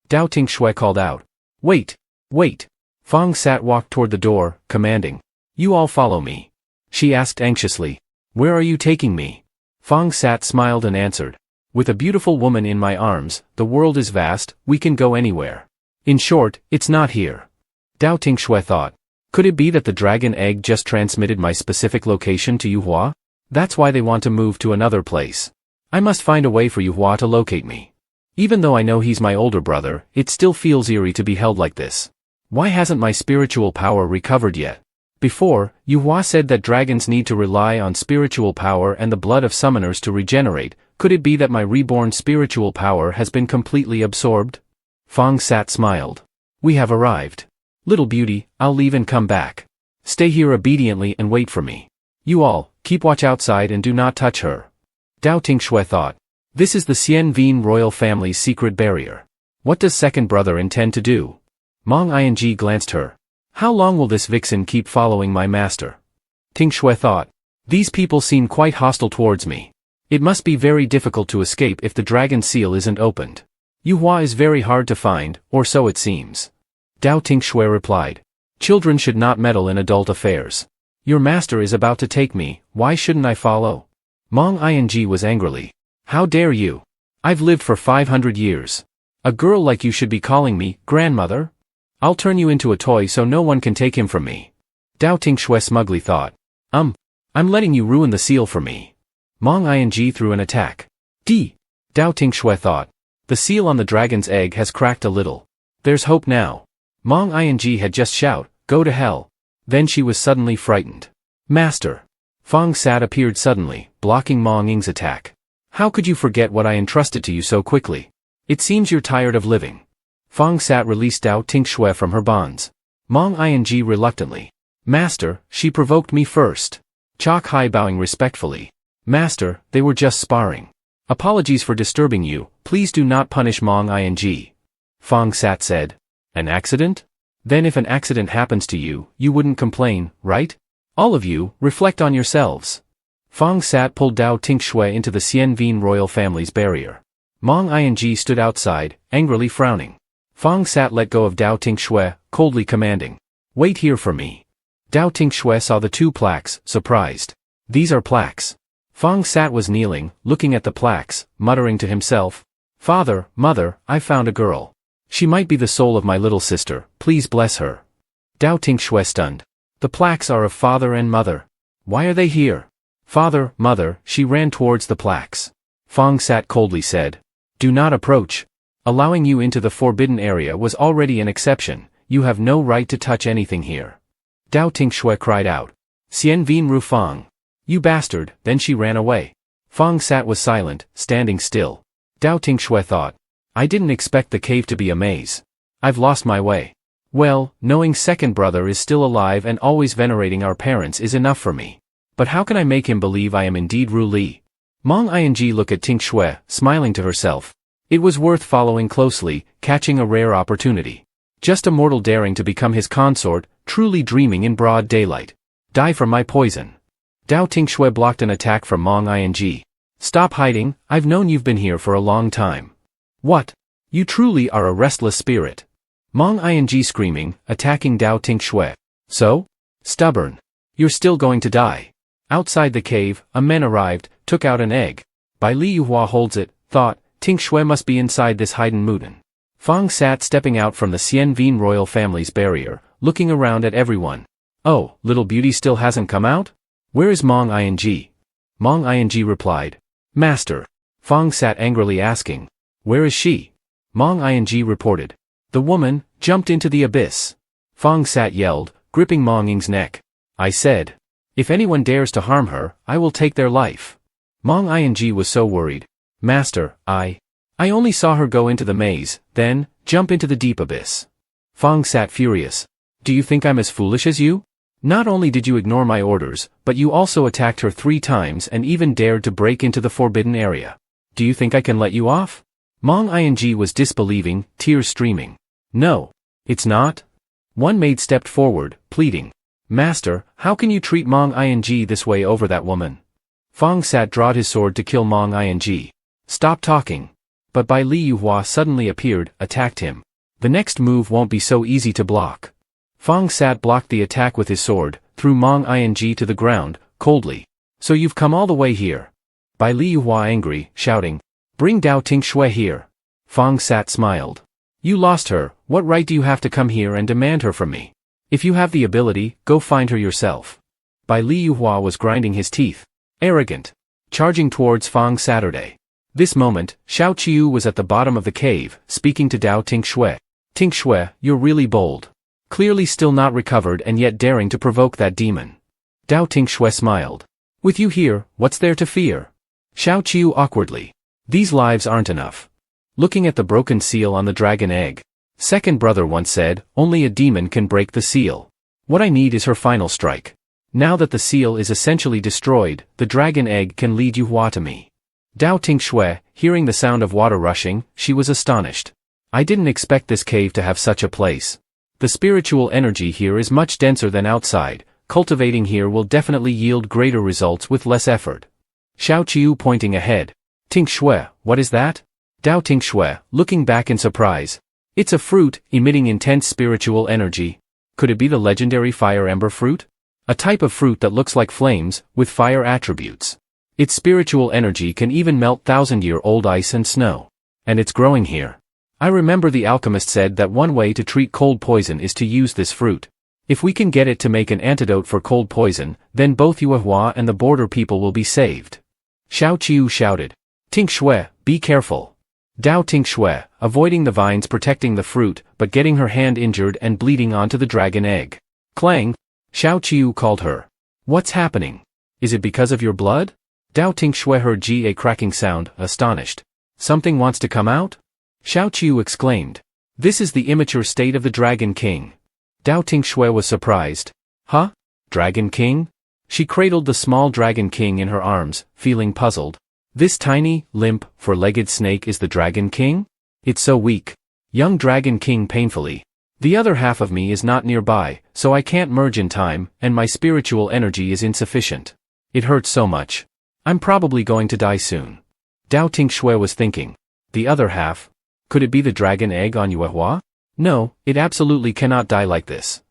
Dao Tinh Xue called out. Wait, wait. Fang Sat walked toward the door, commanding. You all follow me. She asked anxiously. Where are you taking me? Fang Sat smiled and answered. With a beautiful woman in my arms, the world is vast, we can go anywhere. In short, it's not here. Dao Tinh Xue thought. Could it be that the dragon egg just transmitted my specific location to Yuhua? That's why they want to move to another place. I must find a way for Yuhua to locate me. Even though I know he's my older brother, it still feels eerie to be held like this. Why hasn't my spiritual power recovered yet? Before, Yuhua said that dragons need to rely on spiritual power and the blood of summoners to regenerate. Could it be that my reborn spiritual power has been completely absorbed? Fang Sat smiled. We have arrived. Little beauty, I'll leave and come back. Stay here obediently and wait for me. You all, keep watch outside and do not touch her. Dao Tinh Xue thought. This is the Xian Vien royal family's secret barrier. What does second brother intend to do? Mong Ing glanced her. How long will this vixen keep following my master? Tinh Xue thought. These people seem quite hostile towards me. It must be very difficult to escape if the dragon seal isn't opened. Yuhua is very hard to find, or so it seems. Dao Tinh Xue replied. Children should not meddle in adult affairs. Your master is about to take me, why shouldn't I follow? Mong Ing was angrily. How dare you? I've lived for 500 years. A girl like you should be calling me, grandmother? I'll turn you into a toy so no one can take him from me. Dao Tinh Xue smugly thought. I'm letting you ruin the seal for me. Mong Ing threw an attack. Dao Tinh Xue thought. The seal on the dragon's egg has cracked a little. There's hope now. Mong Ing had just shout, go to hell. Then she was suddenly frightened. Master. Fang Sat appeared suddenly, blocking Mong Ing's attack. How could you forget what I entrusted to you so quickly? It seems you're tired of living. Fang Sat released Dao Tinh Xue from her bonds. Mong Ing reluctantly. Master, she provoked me first. Chok Hai bowing respectfully. Master, they were just sparring. Apologies for disturbing you, please do not punish Mong Ing. Fang Sat said. An accident? Then if an accident happens to you, you wouldn't complain, right? All of you, reflect on yourselves. Fang Sat pulled Dao Tinh Xue into the Xian Vien royal family's barrier. Mong Ing stood outside, angrily frowning. Fang Sat let go of Dao Tinh Xue, coldly commanding. Wait here for me. Dao Tinh Xue saw the two plaques, surprised. These are plaques. Fang Sat was kneeling, looking at the plaques, muttering to himself. Father, mother, I found a girl. She might be the soul of my little sister, please bless her. Dao Tinh Xue stunned. The plaques are of father and mother. Why are they here? Father, mother, she ran towards the plaques. Fang Sat coldly said. Do not approach. Allowing you into the forbidden area was already an exception, you have no right to touch anything here. Dao Tinh Xue cried out. Xian Vien Ru Fang. You bastard, then she ran away. Fang Sat was silent, standing still. Dao Tinh Xue thought. I didn't expect the cave to be a maze. I've lost my way. Well, knowing second brother is still alive and always venerating our parents is enough for me. But how can I make him believe I am indeed Ru Li? Mong Ing looked at Tinh Xue, smiling to herself. It was worth following closely, catching a rare opportunity. Just a mortal daring to become his consort, truly dreaming in broad daylight. Die from my poison. Dao Tinh Xue blocked an attack from Mong Ing. Stop hiding, I've known you've been here for a long time. What? You truly are a restless spirit. Mong Ing screaming, attacking Dao Tinh Xue. So? Stubborn. You're still going to die. Outside the cave, a man arrived, took out an egg. Bai Li Yuhua holds it, thought, Tinh Xue must be inside this hidden Muden. Fang sat stepping out from the Xian Vien royal family's barrier, looking around at everyone. Oh, little beauty still hasn't come out? Where is Mong Ing? Mong Ing replied. Master. Fang sat angrily asking. Where is she? Mong Ing reported. The woman jumped into the abyss. Fang sat yelled, gripping Mong Ing's neck. I said. If anyone dares to harm her, I will take their life. Mong Ing was so worried. Master, I only saw her go into the maze, then, jump into the deep abyss. Fang sat furious. Do you think I'm as foolish as you? Not only did you ignore my orders, but you also attacked her 3 times and even dared to break into the forbidden area. Do you think I can let you off? Mong Ing was disbelieving, tears streaming. No. It's not. One maid stepped forward, pleading. Master, how can you treat Mong Ing this way over that woman? Fang sat drawed his sword to kill Mong Ing. Stop talking. But Bai Li Yuhua suddenly appeared, attacked him. The next move won't be so easy to block. Fang sat blocked the attack with his sword, threw Mong Ing to the ground, coldly. So you've come all the way here. Bai Li Yuhua angry, shouting. Bring Dao Tinh Xue here. Fang sat smiled. You lost her, what right do you have to come here and demand her from me? If you have the ability, go find her yourself. Bai Li Yuhua was grinding his teeth. Arrogant. Charging towards Fang Saturday. This moment, Xiao Qiu was at the bottom of the cave, speaking to Dao Tinh Xue. Tinh Xue, you're really bold. Clearly still not recovered and yet daring to provoke that demon. Dao Tinh Xue smiled. With you here, what's there to fear? Xiao Qiu awkwardly. These lives aren't enough. Looking at the broken seal on the dragon egg. Second brother once said, only a demon can break the seal. What I need is her final strike. Now that the seal is essentially destroyed, the dragon egg can lead Yuhua to me. Dao Tinh Xue, hearing the sound of water rushing, she was astonished. I didn't expect this cave to have such a place. The spiritual energy here is much denser than outside, cultivating here will definitely yield greater results with less effort. Xiao Qiu pointing ahead. Tinh Xue, what is that? Dao Tinh Xue, looking back in surprise. It's a fruit, emitting intense spiritual energy. Could it be the legendary fire ember fruit? A type of fruit that looks like flames, with fire attributes. Its spiritual energy can even melt 1,000-year-old ice and snow. And it's growing here. I remember the alchemist said that one way to treat cold poison is to use this fruit. If we can get it to make an antidote for cold poison, then both Yuehua and the border people will be saved. Xiao Qiu shouted. Tinh Xue, be careful. Dao Tinh Xue, avoiding the vines protecting the fruit, but getting her hand injured and bleeding onto the dragon egg. Clang! Xiao Qiu called her. What's happening? Is it because of your blood? Dao Tinh Xue heard a cracking sound, astonished. Something wants to come out? Xiao Qiu exclaimed. This is the immature state of the Dragon King. Dao Tinh Xue was surprised. Huh? Dragon King? She cradled the small Dragon King in her arms, feeling puzzled. This tiny, limp, four-legged snake is the Dragon King? It's so weak. Young Dragon King painfully. The other half of me is not nearby, so I can't merge in time, and my spiritual energy is insufficient. It hurts so much. I'm probably going to die soon. Dao Tinh Xue was thinking. The other half? Could it be the dragon egg on Yuehua? No, it absolutely cannot die like this.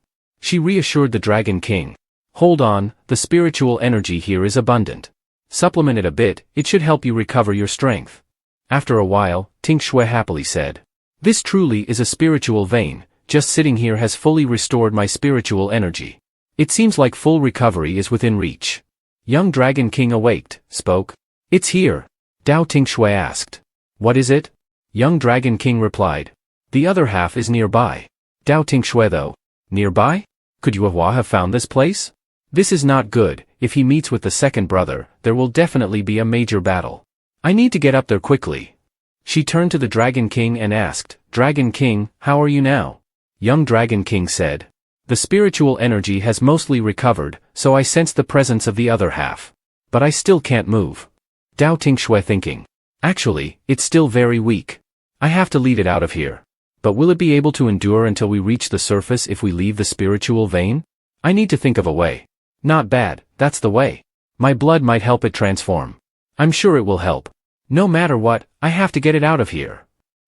She reassured the Dragon King. Hold on, the spiritual energy here is abundant. Supplement it a bit, it should help you recover your strength. After a while, Tinh Xue happily said. This truly is a spiritual vein, just sitting here has fully restored my spiritual energy. It seems like full recovery is within reach. Young Dragon King awaked, spoke. It's here. Dao Tinh Xue asked. What is it? Young Dragon King replied. The other half is nearby. Dao Tinh Xue though. Nearby? Could Yuehua have found this place? This is not good. If he meets with the second brother, there will definitely be a major battle. I need to get up there quickly. She turned to the Dragon King and asked, Dragon King, how are you now? Young Dragon King said, the spiritual energy has mostly recovered, so I sense the presence of the other half. But I still can't move. Dao Tinh Xue thinking, actually, it's still very weak. I have to lead it out of here. But will it be able to endure until we reach the surface if we leave the spiritual vein? I need to think of a way. Not bad, that's the way. My blood might help it transform. I'm sure it will help. No matter what, I have to get it out of here.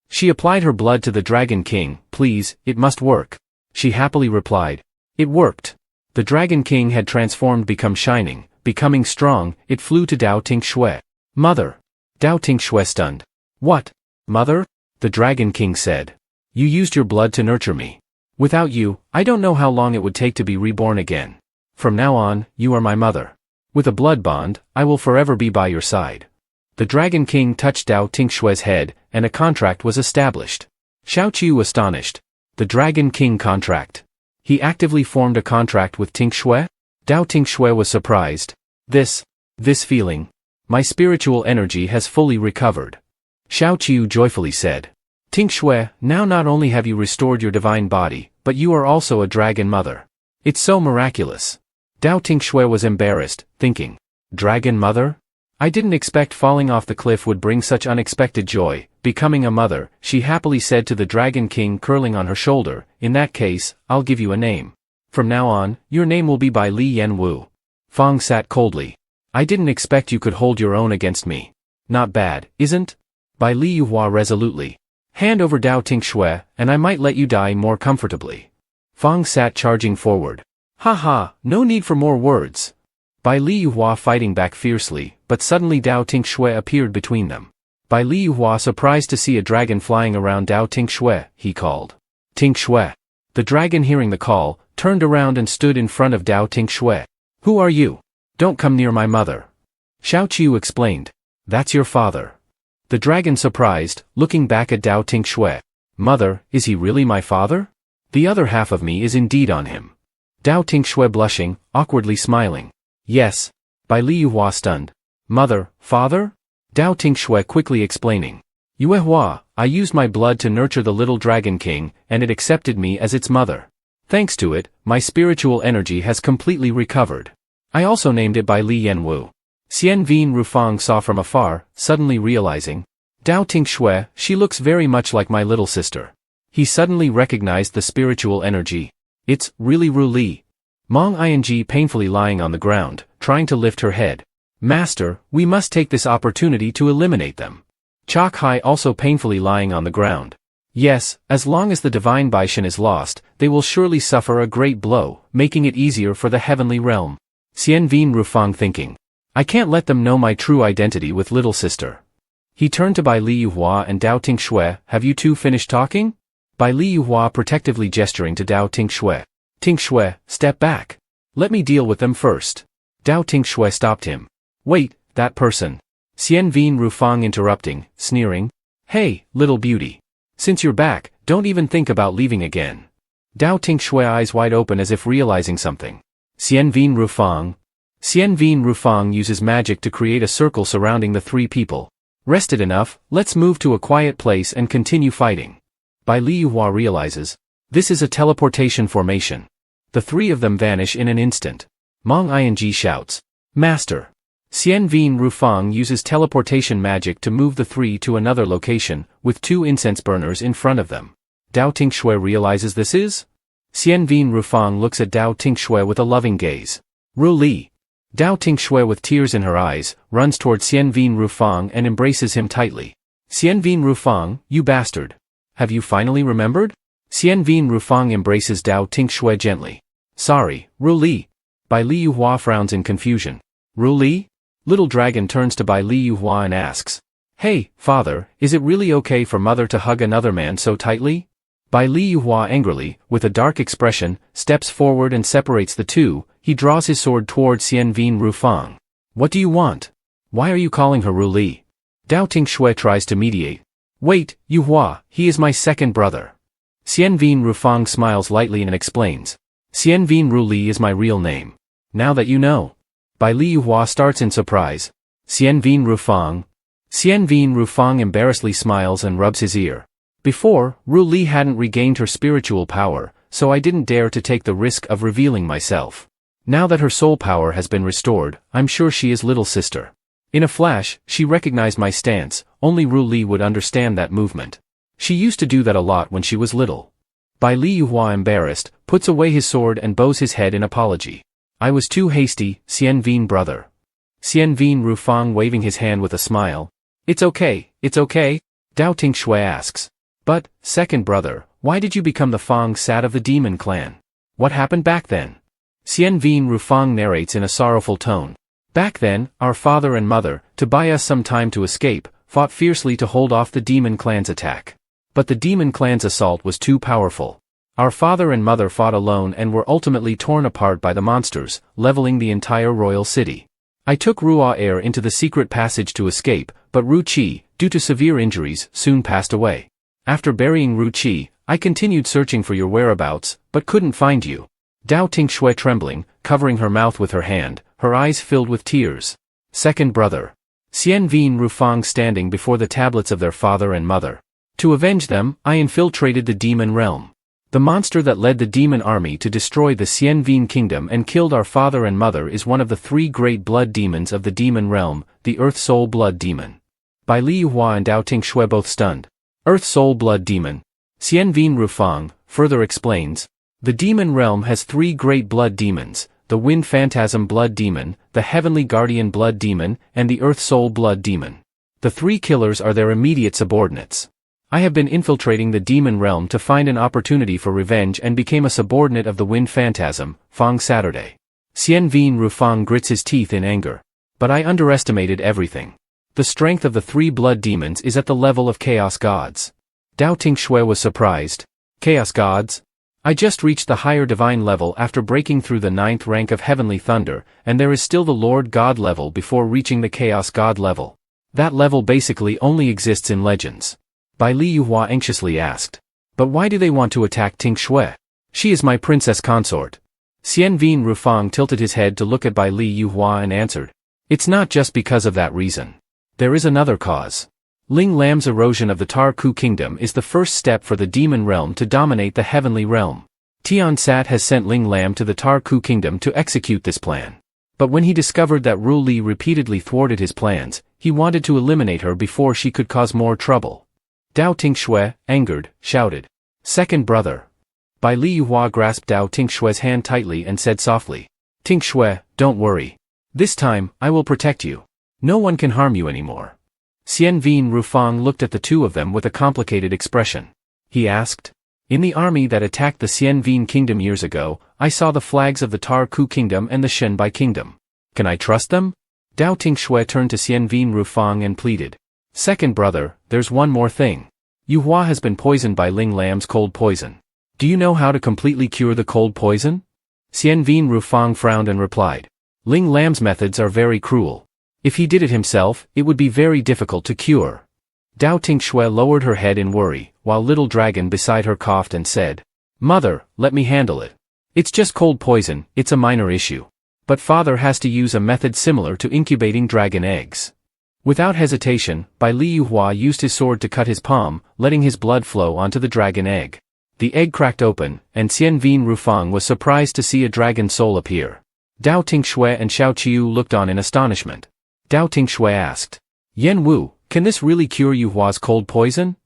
She applied her blood to the Dragon King. Please, it must work. She happily replied. It worked. The Dragon King had transformed, become shining, becoming strong. It flew to Dao Tinh Xue. Mother. Dao Tinh Xue stunned. What? Mother? The Dragon King said. You used your blood to nurture me. Without you, I don't know how long it would take to be reborn again. From now on, you are my mother. With a blood bond, I will forever be by your side. The Dragon King touched Dao Tinh Xue's head, and a contract was established. Xiao Qiu astonished. The Dragon King contract. He actively formed a contract with Tinh Xue? Dao Tinh Xue was surprised. This feeling. My spiritual energy has fully recovered. Xiao Qiu joyfully said. Tinh Xue, now not only have you restored your divine body, but you are also a dragon mother. It's so miraculous. Dao Tinh Xue was embarrassed, thinking, Dragon mother? I didn't expect falling off the cliff would bring such unexpected joy. Becoming a mother, she happily said to the Dragon King, curling on her shoulder, in that case, I'll give you a name. From now on, your name will be Bai Li Yan Wu. Fang sat coldly. I didn't expect you could hold your own against me. Not bad, isn't? Bai Li Yuhua resolutely. Hand over Dao Tinh Xue, and I might let you die more comfortably. Fang sat charging forward. Ha ha, no need for more words. Bai Li Yuhua fighting back fiercely, but suddenly Dao Tinh Xue appeared between them. Bai Li Yuhua surprised to see a dragon flying around Dao Tinh Xue, he called. Tinh Xue. The dragon hearing the call, turned around and stood in front of Dao Tinh Xue. Who are you? Don't come near my mother. Xiao Qiu explained. That's your father. The dragon surprised, looking back at Dao Tinh Xue. Mother, is he really my father? The other half of me is indeed on him. Dao Tinh Xue blushing, awkwardly smiling. Yes. Bai Li Yuhua stunned. Mother, father? Dao Tinh Xue quickly explaining. Yuehua, I used my blood to nurture the little Dragon King, and it accepted me as its mother. Thanks to it, my spiritual energy has completely recovered. I also named it Bai Li Yan Wu. Xian Vin Rufang saw from afar, suddenly realizing. Dao Tinh Xue, she looks very much like my little sister. He suddenly recognized the spiritual energy. It's really Ru Li. Mong Ing painfully lying on the ground, trying to lift her head. Master, we must take this opportunity to eliminate them. Chak Hai also painfully lying on the ground. Yes, as long as the divine Baishan is lost, they will surely suffer a great blow, making it easier for the heavenly realm. Xian Vin Rufang thinking. I can't let them know my true identity with little sister. He turned to Bai Li Yuhua and Dao Tinh Xue. Have you two finished talking? Bai Li Yuhua protectively gesturing to Dao Tinh Xue. Tinh Xue, step back. Let me deal with them first. Dao Tinh Xue stopped him. Wait, that person. Xian Vin Rufang interrupting, sneering. Hey, little beauty. Since you're back, don't even think about leaving again. Dao Tinh Xue eyes wide open as if realizing something. Xian Vin Rufang. Xian Vin Rufang uses magic to create a circle surrounding the three people. Rested enough, let's move to a quiet place and continue fighting. Bai Li Yuhua realizes. This is a teleportation formation. The three of them vanish in an instant. Mong Ing shouts. Master. Xian Vin Rufang uses teleportation magic to move the three to another location, with two incense burners in front of them. Dao Tinh Xue realizes this is? Xian Vin Rufang looks at Dao Tinh Xue with a loving gaze. Ru Li. Dao Tinh Xue with tears in her eyes, runs toward Xian Vin Rufang and embraces him tightly. Xian Vin Rufang, you bastard. Have you finally remembered? Xian Vin Rufang embraces Dao Tinh Xue gently. Sorry, Ru Li. Bai Li Yuhua frowns in confusion. Ru Li? Little dragon turns to Bai Li Yuhua and asks. Hey, father, is it really okay for mother to hug another man so tightly? Bai Li Yuhua angrily, with a dark expression, steps forward and separates the two. He draws his sword toward Xian Vin Rufang. What do you want? Why are you calling her Ru Li? Dao Tinh Xue tries to mediate. Wait, Yuhua, he is my second brother. Xian Vin Rufang smiles lightly and explains. Xian Vin Ru Li is my real name. Now that you know. Bai Liyuhua starts in surprise. Xian Vin Rufang. Xian Vin Rufang embarrassedly smiles and rubs his ear. Before, Ru Li hadn't regained her spiritual power, so I didn't dare to take the risk of revealing myself. Now that her soul power has been restored, I'm sure she is little sister. In a flash, she recognized my stance. Only Ru Li would understand that movement. She used to do that a lot when she was little. Bai Liyuhua, embarrassed, puts away his sword and bows his head in apology. I was too hasty, Xian Vin brother. Xian Vin Rufang waving his hand with a smile. It's okay, it's okay? Dao Tinh Xue asks. But, second brother, why did you become the Fang Sat of the demon clan? What happened back then? Xian Vin Rufang narrates in a sorrowful tone. Back then, our father and mother, to buy us some time to escape, fought fiercely to hold off the demon clan's attack. But the demon clan's assault was too powerful. Our father and mother fought alone and were ultimately torn apart by the monsters, leveling the entire royal city. I took Ruo Air into the secret passage to escape, but Ru Qi, due to severe injuries, soon passed away. After burying Ru Qi, I continued searching for your whereabouts, but couldn't find you. Dao Tinh Xue trembling, covering her mouth with her hand, her eyes filled with tears. Second brother. Xian Vin Rufang standing before the tablets of their father and mother. To avenge them, I infiltrated the demon realm. The monster that led the demon army to destroy the Xian Vin kingdom and killed our father and mother is one of the 3 great blood demons of the demon realm, the Earth Soul Blood Demon. Bai Liyuhua and Dao Tinh Xue both stunned. Earth Soul Blood Demon. Xian Vin Rufang further explains. The demon realm has 3 great blood demons, the Wind Phantasm Blood Demon, the Heavenly Guardian Blood Demon, and the Earth Soul Blood Demon. The 3 killers are their immediate subordinates. I have been infiltrating the demon realm to find an opportunity for revenge and became a subordinate of the Wind Phantasm, Fang Saturday. Xian Vin Rufang grits his teeth in anger. But I underestimated everything. The strength of the 3 blood demons is at the level of chaos gods. Dao Tinh Xue was surprised. Chaos gods? I just reached the higher divine level after breaking through the 9th rank of heavenly thunder, and there is still the Lord God level before reaching the chaos god level. That level basically only exists in legends. Bai Liyuhua anxiously asked. But why do they want to attack Tinh Xue? She is my princess consort. Xian Vin Rufang tilted his head to look at Bai Liyuhua and answered. It's not just because of that reason. There is another cause. Ling Lam's erosion of the Tar Ku kingdom is the first step for the demon realm to dominate the heavenly realm. Tian Sat has sent Ling Lam to the Tar Ku kingdom to execute this plan. But when he discovered that Ru Li repeatedly thwarted his plans, he wanted to eliminate her before she could cause more trouble. Dao Tinh Xue, angered, shouted. Second brother. Bai Liyuhua grasped Dao Tinh Xue's hand tightly and said softly. Tinh Xue, don't worry. This time, I will protect you. No one can harm you anymore. Xian Vin Rufang looked at the two of them with a complicated expression. He asked. In the army that attacked the Xian Vin kingdom years ago, I saw the flags of the Tar Ku kingdom and the Shenbai kingdom. Can I trust them? Dao Tinh Xue turned to Xian Vin Rufang and pleaded. Second brother, there's one more thing. Yuhua has been poisoned by Ling Lam's cold poison. Do you know how to completely cure the cold poison? Xian Vin Rufang frowned and replied. Ling Lam's methods are very cruel. If he did it himself, it would be very difficult to cure. Dao Tinh Xue lowered her head in worry, while Little Dragon beside her coughed and said, Mother, let me handle it. It's just cold poison, it's a minor issue. But father has to use a method similar to incubating dragon eggs. Without hesitation, Bai Liyuhua used his sword to cut his palm, letting his blood flow onto the dragon egg. The egg cracked open, and Xian Vin Rufang was surprised to see a dragon soul appear. Dao Tinh Xue and Xiao Qiu looked on in astonishment. Dao Tinh Xue asked, Yen Wu, can this really cure Yuhua's cold poison?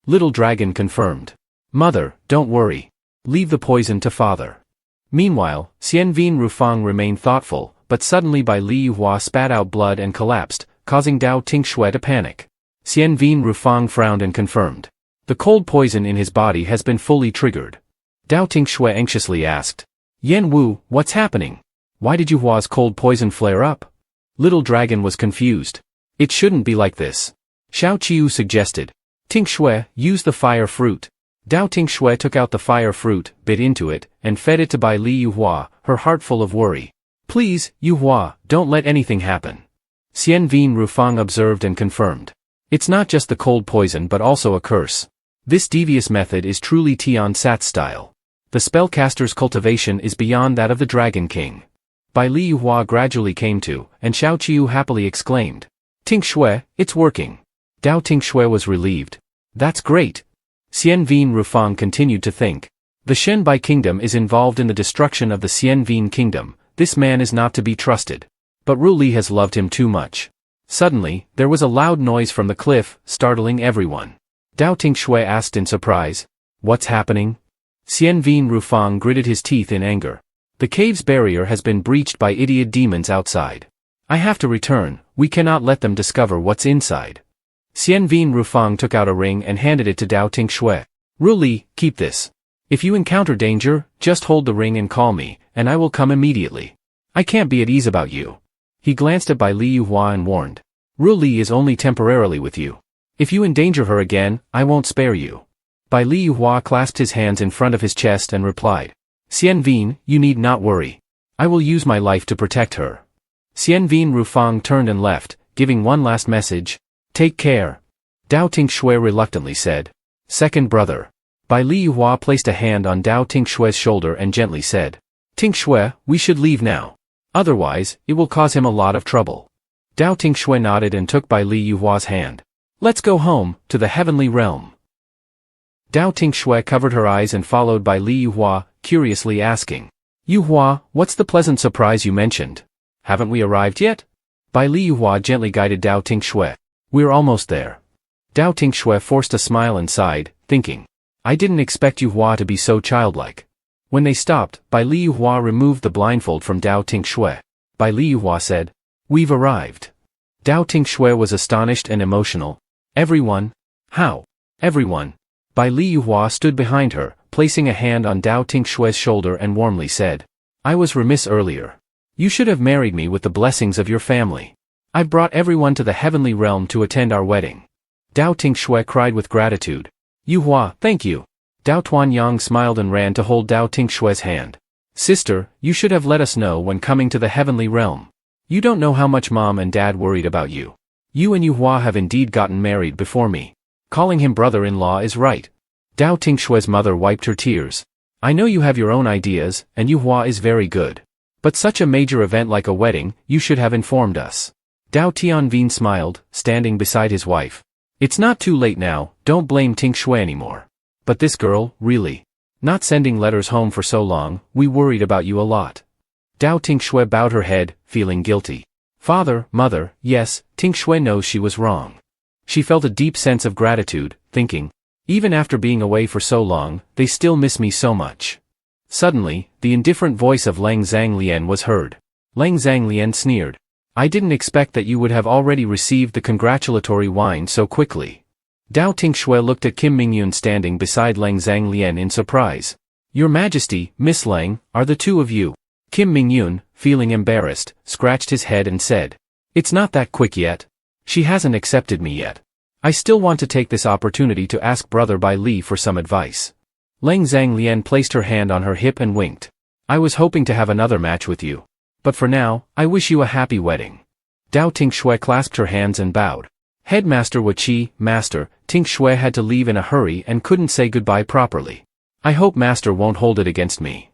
Little Dragon confirmed. Mother, don't worry. Leave the poison to father. Meanwhile, Xian Vin Rufang remained thoughtful, but suddenly Bai Liyuhua spat out blood and collapsed, causing Dao Tinh Xue to panic. Xian Vin Rufang frowned and confirmed. The cold poison in his body has been fully triggered. Dao Tinh Xue anxiously asked. Yen Wu, what's happening? Why did Yuhua's cold poison flare up? Little Dragon was confused. It shouldn't be like this. Xiao Qiu suggested. Tinh Xue, use the fire fruit. Dao Tinh Xue took out the fire fruit, bit into it, and fed it to Bai Liyuhua, her heart full of worry. Please, Yuhua, don't let anything happen. Xian Vin Rufang observed and confirmed. It's not just the cold poison but also a curse. This devious method is truly Tian Sat's style. The spellcaster's cultivation is beyond that of the Dragon King. Bai Liyuhua gradually came to, and Xiao Qiu happily exclaimed, Ting Xue, it's working. Dao Tinh Xue was relieved. That's great. Xian Vien Rufang continued to think. The Shenbai kingdom is involved in the destruction of the Xian Vien kingdom. This man is not to be trusted. But Ru Li has loved him too much. Suddenly, there was a loud noise from the cliff, startling everyone. Dao Tinh Xue asked in surprise, What's happening? Xian Vien Rufang gritted his teeth in anger. The cave's barrier has been breached by idiot demons outside. I have to return, we cannot let them discover what's inside. Xian Vien Rufang took out a ring and handed it to Dao Tinh Xue. Ru Li, keep this. If you encounter danger, just hold the ring and call me, and I will come immediately. I can't be at ease about you. He glanced at Bai Liyuhua and warned. Ru Li is only temporarily with you. If you endanger her again, I won't spare you. Bai Liyuhua clasped his hands in front of his chest and replied. Xian Vien, you need not worry. I will use my life to protect her. Xian Vien Rufang turned and left, giving one last message. Take care. Dao Tinh Xue reluctantly said. Second brother. Bai Liyuhua placed a hand on Dao Tinh Xue's shoulder and gently said. Tinh Xue, we should leave now. Otherwise, it will cause him a lot of trouble. Dao Tinh Xue nodded and took Bai Liyuhua's hand. Let's go home, to the heavenly realm. Dao Tinh Xue covered her eyes and followed Bai Liyuhua, curiously asking. Yuhua, what's the pleasant surprise you mentioned? Haven't we arrived yet? Bai Liyuhua gently guided Dao Tinh Xue. We're almost there. Dao Tinh Xue forced a smile and sighed, thinking. I didn't expect Yuhua to be so childlike. When they stopped, Bai Liyuhua removed the blindfold from Dao Tinh Xue. Bai Liyuhua said. We've arrived. Dao Tinh Xue was astonished and emotional. Everyone? How? Everyone. Bai Liyuhua stood behind her, placing a hand on Dao Tinh Xue's shoulder and warmly said. I was remiss earlier. You should have married me with the blessings of your family. I've brought everyone to the heavenly realm to attend our wedding. Dao Tinh Xue cried with gratitude. Yuhua, thank you. Dao Tuanyang smiled and ran to hold Dao Tinh Xue's hand. Sister, you should have let us know when coming to the heavenly realm. You don't know how much Mom and Dad worried about you. You and Yuhua have indeed gotten married before me. Calling him brother-in-law is right. Dao Tinh Xue's mother wiped her tears. I know you have your own ideas, and Yuhua is very good. But such a major event like a wedding, you should have informed us. Dao Tianvin smiled, standing beside his wife. It's not too late now, don't blame Tinh Xue anymore. But this girl, really. Not sending letters home for so long, we worried about you a lot. Dao Tinh Xue bowed her head, feeling guilty. Father, mother, yes, Tinh Xue knows she was wrong. She felt a deep sense of gratitude, thinking, even after being away for so long, they still miss me so much. Suddenly, the indifferent voice of Lang Zhanglian was heard. Lang Zhanglian sneered. I didn't expect that you would have already received the congratulatory wine so quickly. Dao Tinh Xue looked at Kim Mingyun standing beside Lang Zhanglian in surprise. Your Majesty, Miss Lang, are the two of you? Kim Mingyun, feeling embarrassed, scratched his head and said. It's not that quick yet. She hasn't accepted me yet. I still want to take this opportunity to ask Brother Bai Li for some advice. Lang Zhanglian placed her hand on her hip and winked. I was hoping to have another match with you. But for now, I wish you a happy wedding. Dao Tinh Xue clasped her hands and bowed. Headmaster Wuqi, Master, Tinh Xue had to leave in a hurry and couldn't say goodbye properly. I hope Master won't hold it against me.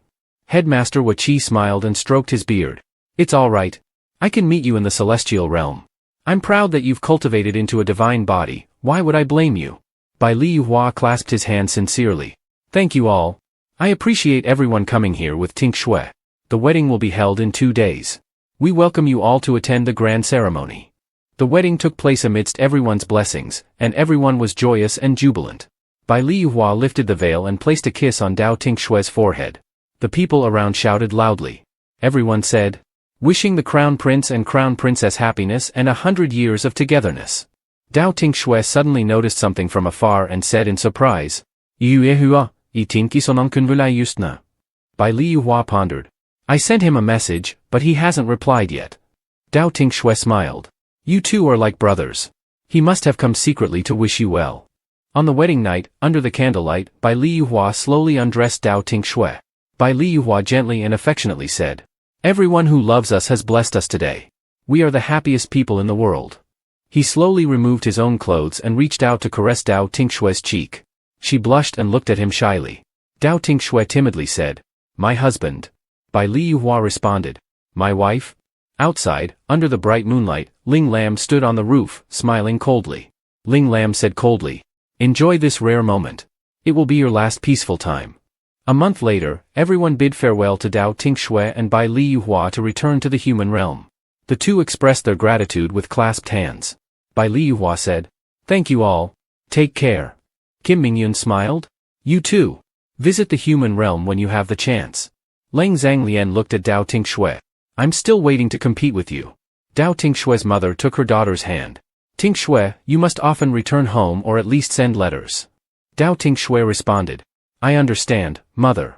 Headmaster Wuqi smiled and stroked his beard. It's all right. I can meet you in the celestial realm. I'm proud that you've cultivated into a divine body, why would I blame you? Bai Liyuhua clasped his hand sincerely. Thank you all. I appreciate everyone coming here with Tinh Xue. The wedding will be held in 2 days. We welcome you all to attend the grand ceremony. The wedding took place amidst everyone's blessings, and everyone was joyous and jubilant. Bai Liyuhua lifted the veil and placed a kiss on Dao Tinh Xue's forehead. The people around shouted loudly. Everyone said, wishing the Crown Prince and Crown Princess happiness and 100 years of togetherness. Dao Tinh Xue suddenly noticed something from afar and said in surprise, Yuehua, itinki sonon kunvulai yustna. Bai Liyuhua pondered. I sent him a message, but he hasn't replied yet. Dao Tinh Xue smiled. You two are like brothers. He must have come secretly to wish you well. On the wedding night, under the candlelight, Bai Liyuhua slowly undressed Dao Tinh Xue. Bai Liyuhua gently and affectionately said, everyone who loves us has blessed us today. We are the happiest people in the world. He slowly removed his own clothes and reached out to caress Dao Tinh Xue's cheek. She blushed and looked at him shyly. Dao Tinh Xue timidly said, my husband. Bai Liyuhua responded, My wife? Outside, under the bright moonlight, Ling Lam stood on the roof, smiling coldly. Ling Lam said coldly, "Enjoy this rare moment. It will be your last peaceful time." A month later, everyone bid farewell to Dao Tinh Xue and Bai Li Yuhua to return to the human realm. The two expressed their gratitude with clasped hands. Bai Li Yuhua said, "Thank you all. Take care." Kim Mingyun smiled. "You too. Visit the human realm when you have the chance." Leng Zhanglian looked at Dao Tinh Xue. "I'm still waiting to compete with you." Dao Tinh Xue's mother took her daughter's hand. "Tinh Xue, you must often return home or at least send letters." Dao Tinh Xue responded, "I understand, mother."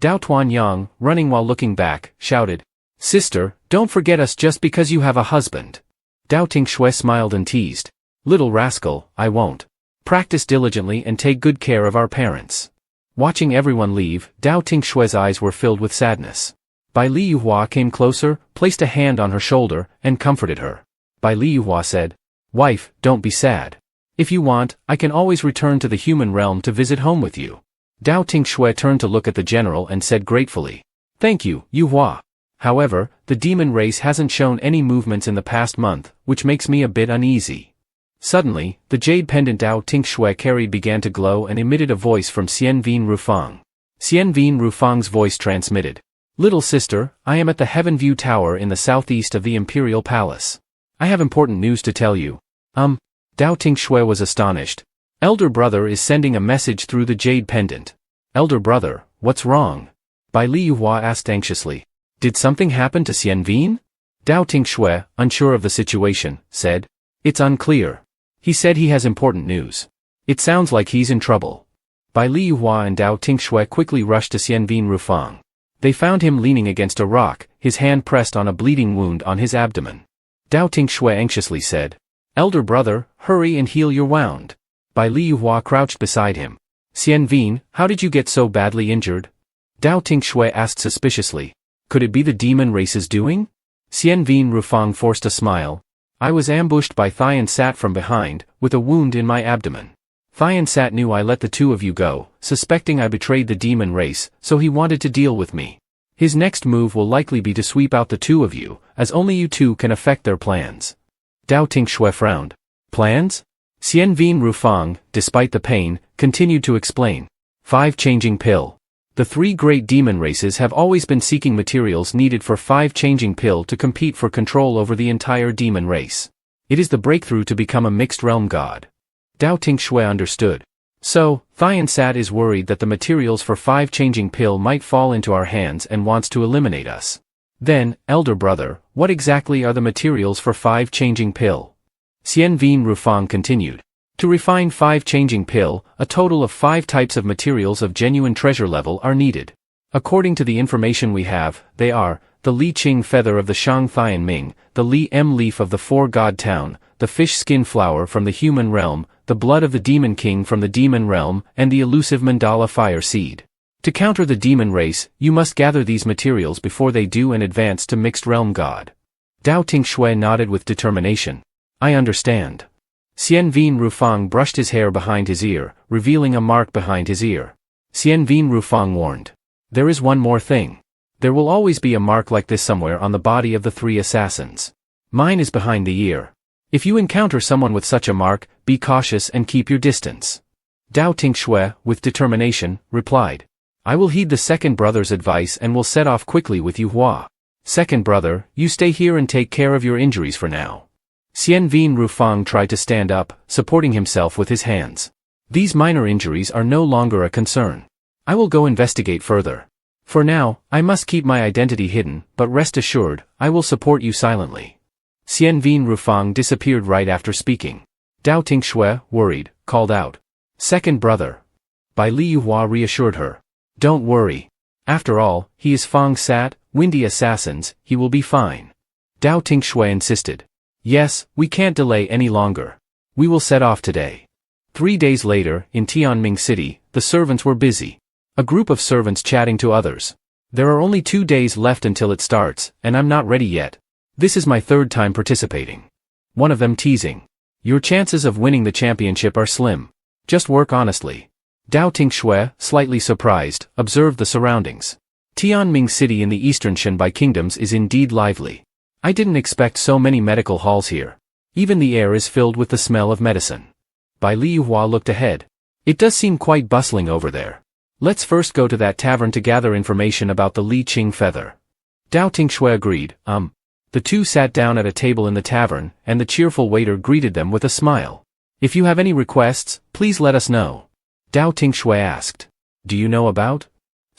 Dao Tuanyang, running while looking back, shouted, "Sister, don't forget us just because you have a husband." Dao Tinh Xue smiled and teased, "Little rascal, I won't. Practice diligently and take good care of our parents." Watching everyone leave, Dao Tinh Xue's eyes were filled with sadness. Bai Li Yuhua came closer, placed a hand on her shoulder, and comforted her. Bai Li Yuhua said, "Wife, don't be sad. If you want, I can always return to the human realm to visit home with you." Dao Tinh Xue turned to look at the general and said gratefully, "Thank you, Yuhua. However, the demon race hasn't shown any movements in the past month, which makes me a bit uneasy." Suddenly, the jade pendant Dao Tinh Xue carried began to glow and emitted a voice from Xian Vin Rufang. Xian Vin Rufang's voice transmitted, "Little sister, I am at the Heaven View Tower in the southeast of the Imperial Palace. I have important news to tell you." Dao Tinh Xue was astonished. "Elder brother is sending a message through the jade pendant." "Elder brother, what's wrong?" Bai Li Yuhua asked anxiously. "Did something happen to Xian Vin?" Dao Tinh Xue, unsure of the situation, said, "It's unclear. He said he has important news. It sounds like he's in trouble." Bai Li Yuhua and Dao Tinh Xue quickly rushed to Xian Vin Rufang. They found him leaning against a rock, his hand pressed on a bleeding wound on his abdomen. Dao Tinh Xue anxiously said, "Elder brother, hurry and heal your wound." Bai Li Yuhua crouched beside him. "Xian Vin, how did you get so badly injured?" Dao Tinh Xue asked suspiciously. "Could it be the demon race's doing?" Xian Vin Rufang forced a smile. "I was ambushed by Thian Sat from behind, with a wound in my abdomen. Thian Sat knew I let the two of you go, suspecting I betrayed the demon race, so he wanted to deal with me. His next move will likely be to sweep out the two of you, as only you two can affect their plans." Dao Tinh Xue frowned. "Plans?" Xian Vin Rufang, despite the pain, continued to explain. 5 changing pill. The 3 great demon races have always been seeking materials needed for 5 changing pill to compete for control over the entire demon race. It is the breakthrough to become a mixed realm god. Dao Tinh Xue understood. "So, Thian Sat is worried that the materials for 5 changing pill might fall into our hands and wants to eliminate us. Then, elder brother, what exactly are the materials for 5 changing pill?" Xian Vin Rufang continued. "To refine 5 changing pill, a total of 5 types of materials of genuine treasure level are needed. According to the information we have, they are, the Li Qing feather of the Shang Thian Ming, the Li M leaf of the 4-god town, the fish skin flower from the human realm, the blood of the demon king from the demon realm, and the elusive mandala fire seed. To counter the demon race, you must gather these materials before they do and advance to mixed realm god." Dao Tinh Xue nodded with determination. "I understand." Xian Vin Rufang brushed his hair behind his ear, revealing a mark behind his ear. Xian Vin Rufang warned, "There is one more thing. There will always be a mark like this somewhere on the body of the 3 assassins. Mine is behind the ear. If you encounter someone with such a mark, be cautious and keep your distance." Dao Tinh Xue, with determination, replied, "I will heed the second brother's advice and will set off quickly with Yuhua. Second brother, you stay here and take care of your injuries for now." Xian Vin Rufang tried to stand up, supporting himself with his hands. "These minor injuries are no longer a concern. I will go investigate further. For now, I must keep my identity hidden, but rest assured, I will support you silently." Xian Vin Rufang disappeared right after speaking. Dao Tinh Xue, worried, called out, "Second brother." Bai Li Yuhua reassured her. "Don't worry. After all, he is Fang Sat, windy assassins, he will be fine." Dao Tinh Xue insisted. "Yes, we can't delay any longer. We will set off today." 3 days later, in Tianming City, the servants were busy. A group of servants chatting to others. "There are only 2 days left until it starts, and I'm not ready yet. This is my 3rd time participating." One of them teasing. "Your chances of winning the championship are slim. Just work honestly." Dao Tinh Xue, slightly surprised, observed the surroundings. Tianming City in the eastern Shanbai kingdoms is indeed lively. I didn't expect so many medical halls here. Even the air is filled with the smell of medicine. Bai Liyuhua looked ahead. It does seem quite bustling over there. Let's first go to that tavern to gather information about the Li Qing feather. Dao Tinh Xue agreed. The two sat down at a table in the tavern, and the cheerful waiter greeted them with a smile. If you have any requests, please let us know. Dao Tinh Xue asked. Do you know about?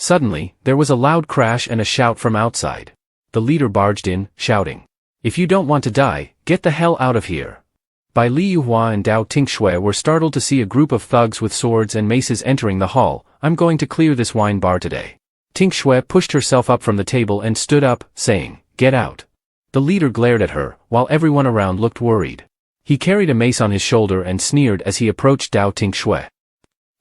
Suddenly, there was a loud crash and a shout from outside. The leader barged in, shouting. If you don't want to die, get the hell out of here. Bai Liyuhua and Dao Tinh Xue were startled to see a group of thugs with swords and maces entering the hall. I'm going to clear this wine bar today. Tinh Xue pushed herself up from the table and stood up, saying, Get out. The leader glared at her, while everyone around looked worried. He carried a mace on his shoulder and sneered as he approached Dao Tinh Xue.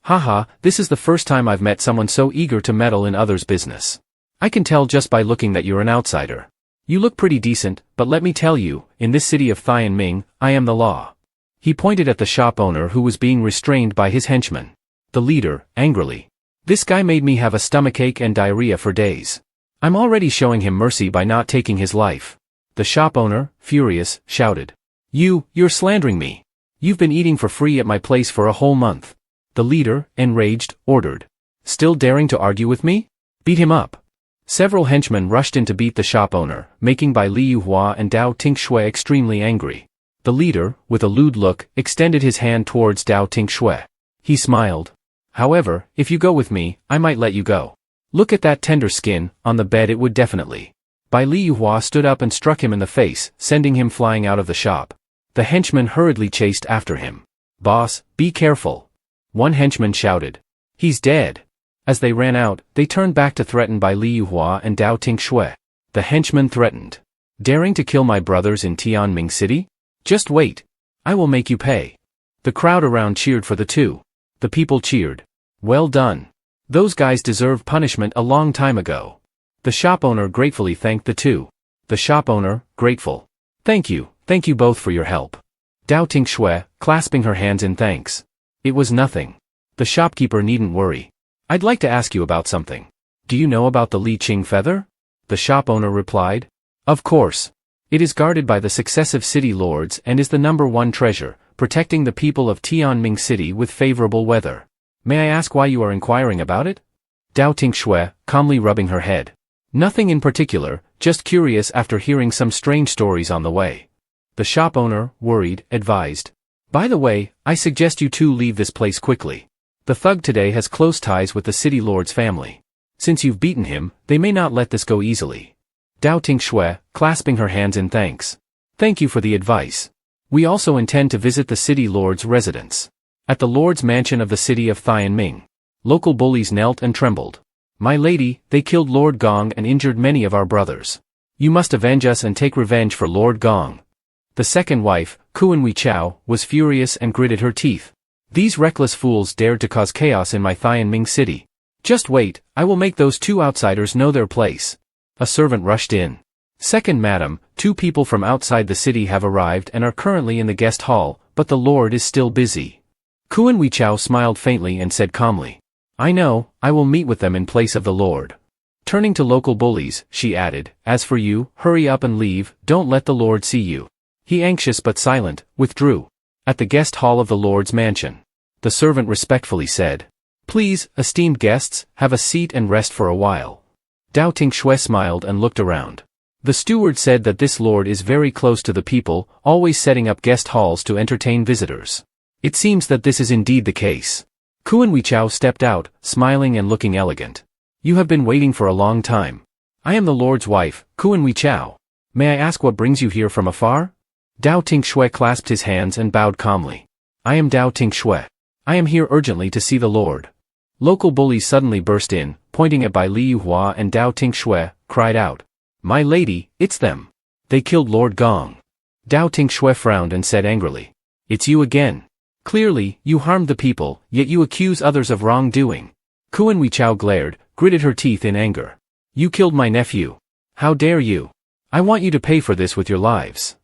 Haha, this is the first time I've met someone so eager to meddle in others' business. I can tell just by looking that you're an outsider. You look pretty decent, but let me tell you, in this city of Tianming, I am the law. He pointed at the shop owner who was being restrained by his henchmen. The leader, angrily. This guy made me have a stomachache and diarrhea for days. I'm already showing him mercy by not taking his life. The shop owner, furious, shouted. You're slandering me. You've been eating for free at my place for a whole month. The leader, enraged, ordered. Still daring to argue with me? Beat him up. Several henchmen rushed in to beat the shop owner, making Bai Liyuhua and Dao Tinh Xue extremely angry. The leader, with a lewd look, extended his hand towards Dao Tinh Xue. He smiled. However, if you go with me, I might let you go. Look at that tender skin, on the bed it would definitely. Bai Liyuhua stood up and struck him in the face, sending him flying out of the shop. The henchman hurriedly chased after him. Boss, be careful. One henchman shouted. He's dead. As they ran out, they turned back to threaten Bai Liyuhua and Dao Tinh Xue. The henchman threatened. Daring to kill my brothers in Tianming City? Just wait. I will make you pay. The crowd around cheered for the two. The people cheered. Well done. Those guys deserved punishment a long time ago. The shop owner gratefully thanked the two. The shop owner, grateful. Thank you both for your help. Dao Tinh Xue, clasping her hands in thanks. It was nothing. The shopkeeper needn't worry. I'd like to ask you about something. Do you know about the Li Qing feather? The shop owner replied. Of course. It is guarded by the successive city lords and is the #1 treasure, protecting the people of Tianming City with favorable weather. May I ask why you are inquiring about it? Dao Tinh Xue, calmly rubbing her head. Nothing in particular, just curious after hearing some strange stories on the way. The shop owner, worried, advised. By the way, I suggest you two leave this place quickly. The thug today has close ties with the city lord's family. Since you've beaten him, they may not let this go easily. Dao Tinh Xue, clasping her hands in thanks. Thank you for the advice. We also intend to visit the city lord's residence. At the lord's mansion of the city of Tianming. Local bullies knelt and trembled. My lady, they killed Lord Gong and injured many of our brothers. You must avenge us and take revenge for Lord Gong. The second wife, Kuan Wei Chao, was furious and gritted her teeth. These reckless fools dared to cause chaos in my Tianming city. Just wait, I will make those two outsiders know their place. A servant rushed in. Second madam, two people from outside the city have arrived and are currently in the guest hall, but the lord is still busy. Kuan Wei Chao smiled faintly and said calmly. I know, I will meet with them in place of the lord. Turning to local bullies, she added, as for you, hurry up and leave, don't let the lord see you. He, anxious but silent, withdrew. At the guest hall of the lord's mansion. The servant respectfully said. Please, esteemed guests, have a seat and rest for a while. Dao Tinh Xue smiled and looked around. The steward said that this lord is very close to the people, always setting up guest halls to entertain visitors. It seems that this is indeed the case. Kuan Wei Chao stepped out, smiling and looking elegant. You have been waiting for a long time. I am the lord's wife, Kuan Wei Chao. May I ask what brings you here from afar? Dao Tinh Xue clasped his hands and bowed calmly. I am Dao Tinh Xue. I am here urgently to see the lord. Local bullies suddenly burst in, pointing at Bai Liyuhua and Dao Tinh Xue, cried out. My lady, it's them. They killed Lord Gong. Dao Tinh Xue frowned and said angrily. It's you again. Clearly, you harmed the people, yet you accuse others of wrongdoing. Kuan Wei Chao glared, gritted her teeth in anger. You killed my nephew. How dare you? I want you to pay for this with your lives.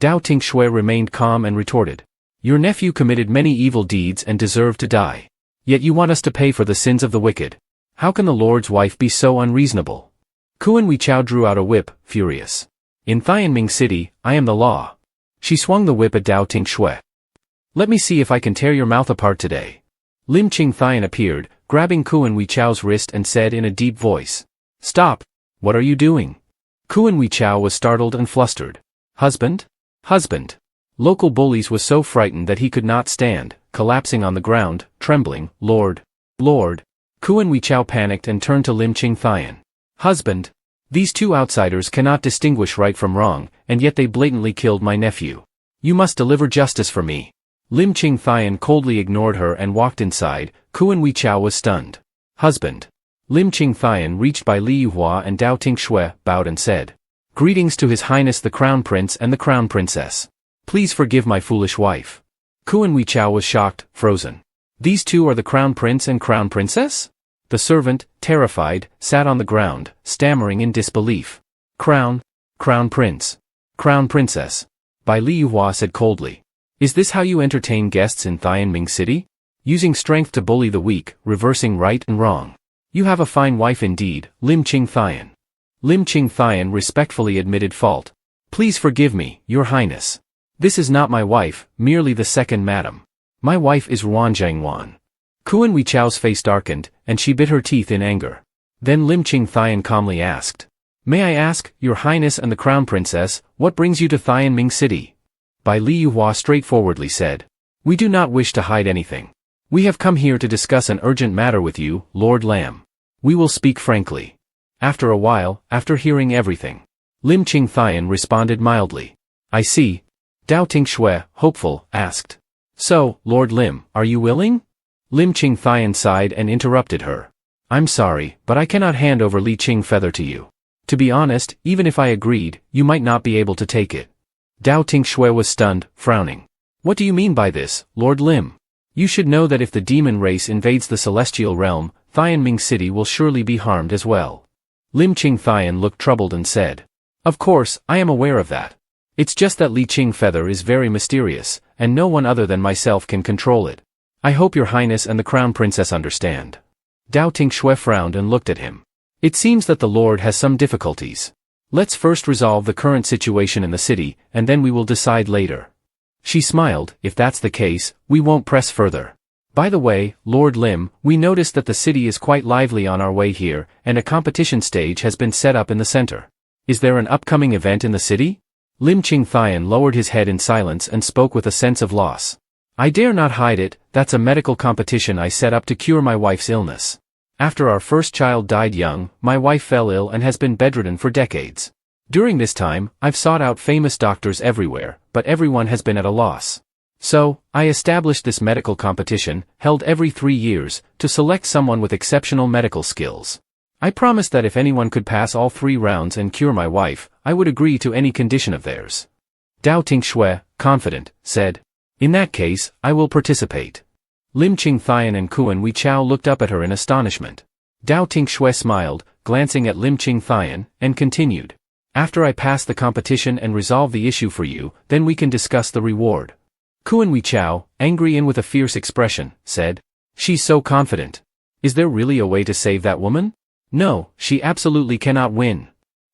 Dao Tinh Xue remained calm and retorted. Your nephew committed many evil deeds and deserved to die. Yet you want us to pay for the sins of the wicked. How can the Lord's wife be so unreasonable? Kuan Weichao drew out a whip, furious. In Thianming City, I am the law. She swung the whip at Dao Tinh Xue. Let me see if I can tear your mouth apart today. Lim Ching Thian appeared, grabbing Kuan Weichao's wrist and said in a deep voice. Stop! What are you doing? Kuan Weichao was startled and flustered. Husband? Husband! Local bullies was so frightened that he could not stand, collapsing on the ground, trembling. Lord! Lord! Kuan Weichao panicked and turned to Lim Ching Thian. Husband! These two outsiders cannot distinguish right from wrong, and yet they blatantly killed my nephew. You must deliver justice for me. Lim Ching Thian coldly ignored her and walked inside. Kuan Weichao was stunned. Husband! Lim Ching Thian reached by Li Yuhua and Dao Tinh Xue, bowed and said. Greetings to His Highness the Crown Prince and the Crown Princess. Please forgive my foolish wife. Kuan Weichao was shocked, frozen. These two are the Crown Prince and Crown Princess? The servant, terrified, sat on the ground, stammering in disbelief. Crown Prince, Crown Princess. Bai Li Yuhua said coldly. Is this how you entertain guests in Thianming City? Using strength to bully the weak, reversing right and wrong. You have a fine wife indeed, Lim Ching Thian. Lim Ching Thian respectfully admitted fault. Please forgive me, Your Highness. This is not my wife, merely the second madam. My wife is Ruan Jiangwan. Kuan Weichao's face darkened, and she bit her teeth in anger. Then Lim Ching Thian calmly asked. May I ask, Your Highness and the Crown Princess, what brings you to Thianming City? Bai Li Yuhua straightforwardly said. We do not wish to hide anything. We have come here to discuss an urgent matter with you, Lord Lam. We will speak frankly. After a while, after hearing everything, Lim Ching Thian responded mildly. I see. Dao Tinh Xue, hopeful, asked. So, Lord Lim, are you willing? Lim Ching Thian sighed and interrupted her. I'm sorry, but I cannot hand over Li Ching Feather to you. To be honest, even if I agreed, you might not be able to take it. Dao Tinh Xue was stunned, frowning. What do you mean by this, Lord Lim? You should know that if the demon race invades the celestial realm, Thianming City will surely be harmed as well. Lim Ching Thian looked troubled and said. Of course, I am aware of that. It's just that Li Ching Feather is very mysterious, and no one other than myself can control it. I hope Your Highness and the Crown Princess understand. Dao Tinh Xue frowned and looked at him. It seems that the Lord has some difficulties. Let's first resolve the current situation in the city, and then we will decide later. She smiled. If that's the case, we won't press further. By the way, Lord Lim, we noticed that the city is quite lively on our way here, and a competition stage has been set up in the center. Is there an upcoming event in the city? Lim Ching Thian lowered his head in silence and spoke with a sense of loss. I dare not hide it, that's a medical competition I set up to cure my wife's illness. After our first child died young, my wife fell ill and has been bedridden for decades. During this time, I've sought out famous doctors everywhere, but everyone has been at a loss. So, I established this medical competition, held every 3 years, to select someone with exceptional medical skills. I promised that if anyone could pass all 3 rounds and cure my wife, I would agree to any condition of theirs. Dao Tinh Xue, confident, said. In that case, I will participate. Lim Ching Thian and Kuan Weichao looked up at her in astonishment. Dao Tinh Xue smiled, glancing at Lim Ching Thian, and continued. After I pass the competition and resolve the issue for you, then we can discuss the reward. Kuan Weichao, angry and with a fierce expression, said. She's so confident. Is there really a way to save that woman? No, she absolutely cannot win.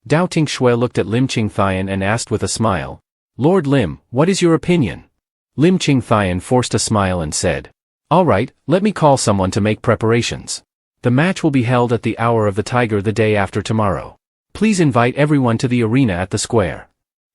Dao Tinh Xue looked at Lim Ching Thian and asked with a smile. Lord Lim, what is your opinion? Lim Ching Thian forced a smile and said. All right, let me call someone to make preparations. The match will be held at the Hour of the Tiger the day after tomorrow. Please invite everyone to the arena at the square.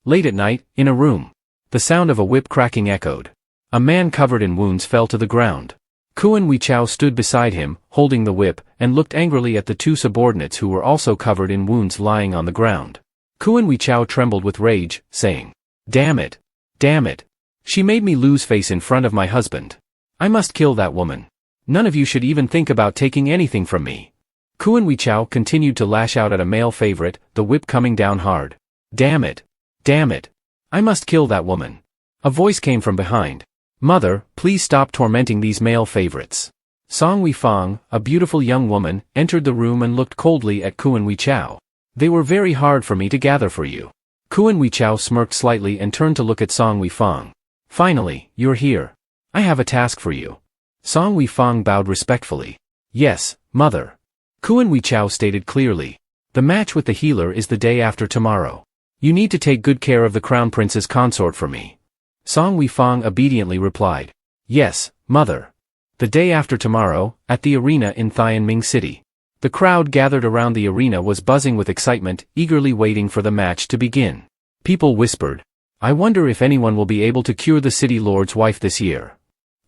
Late at night, in a room. The sound of a whip cracking echoed. A man covered in wounds fell to the ground. Kuan Weichao stood beside him, holding the whip, and looked angrily at the 2 subordinates who were also covered in wounds lying on the ground. Kuan Weichao trembled with rage, saying, Damn it! Damn it! She made me lose face in front of my husband. I must kill that woman. None of you should even think about taking anything from me. Kuan Weichao continued to lash out at a male favorite, the whip coming down hard. Damn it! Damn it! I must kill that woman. A voice came from behind. Mother, please stop tormenting these male favorites. Song Weifang, a beautiful young woman, entered the room and looked coldly at Kuan Weichao. They were very hard for me to gather for you. Kuan Weichao smirked slightly and turned to look at Song Weifang. Finally, you're here. I have a task for you. Song Weifang bowed respectfully. Yes, mother. Kuan Weichao stated clearly. The match with the healer is the day after tomorrow. You need to take good care of the crown prince's consort for me. Song Weifang obediently replied. Yes, mother. The day after tomorrow, at the arena in Thianming City. The crowd gathered around the arena was buzzing with excitement, eagerly waiting for the match to begin. People whispered, I wonder if anyone will be able to cure the city lord's wife this year.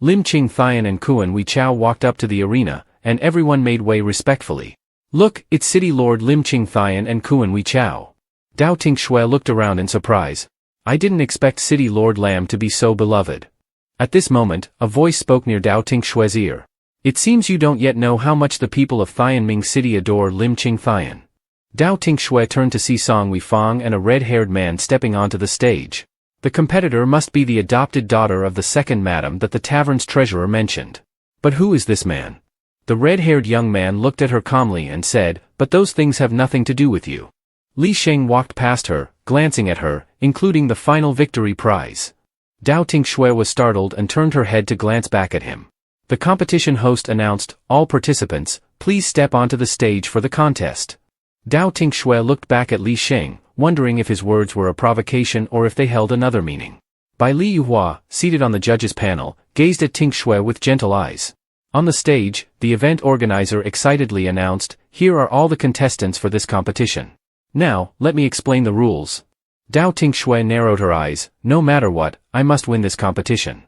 Lim Qing Thian and Kuan Weichao walked up to the arena, and everyone made way respectfully. Look, it's City Lord Lim Qing Thian and Kuan Weichao. Dao Tinh Xue looked around in surprise. I didn't expect City Lord Lam to be so beloved. At this moment, a voice spoke near Dao Tinh Xue's ear. It seems you don't yet know how much the people of Thianming City adore Lim Qing Thian. Dao Tinh Xue turned to see Song Weifang and a red-haired man stepping onto the stage. The competitor must be the adopted daughter of the second madam that the tavern's treasurer mentioned. But who is this man? The red-haired young man looked at her calmly and said, but those things have nothing to do with you. Li Sheng walked past her, glancing at her, including the final victory prize. Dao Tinh Xue was startled and turned her head to glance back at him. The competition host announced, all participants, please step onto the stage for the contest. Dao Tinh Xue looked back at Li Sheng, wondering if his words were a provocation or if they held another meaning. Bai Li Yuhua, seated on the judges' panel, gazed at Tinh Xue with gentle eyes. On the stage, the event organizer excitedly announced, here are all the contestants for this competition. Now, let me explain the rules. Dao Tinh Xue narrowed her eyes, no matter what, I must win this competition.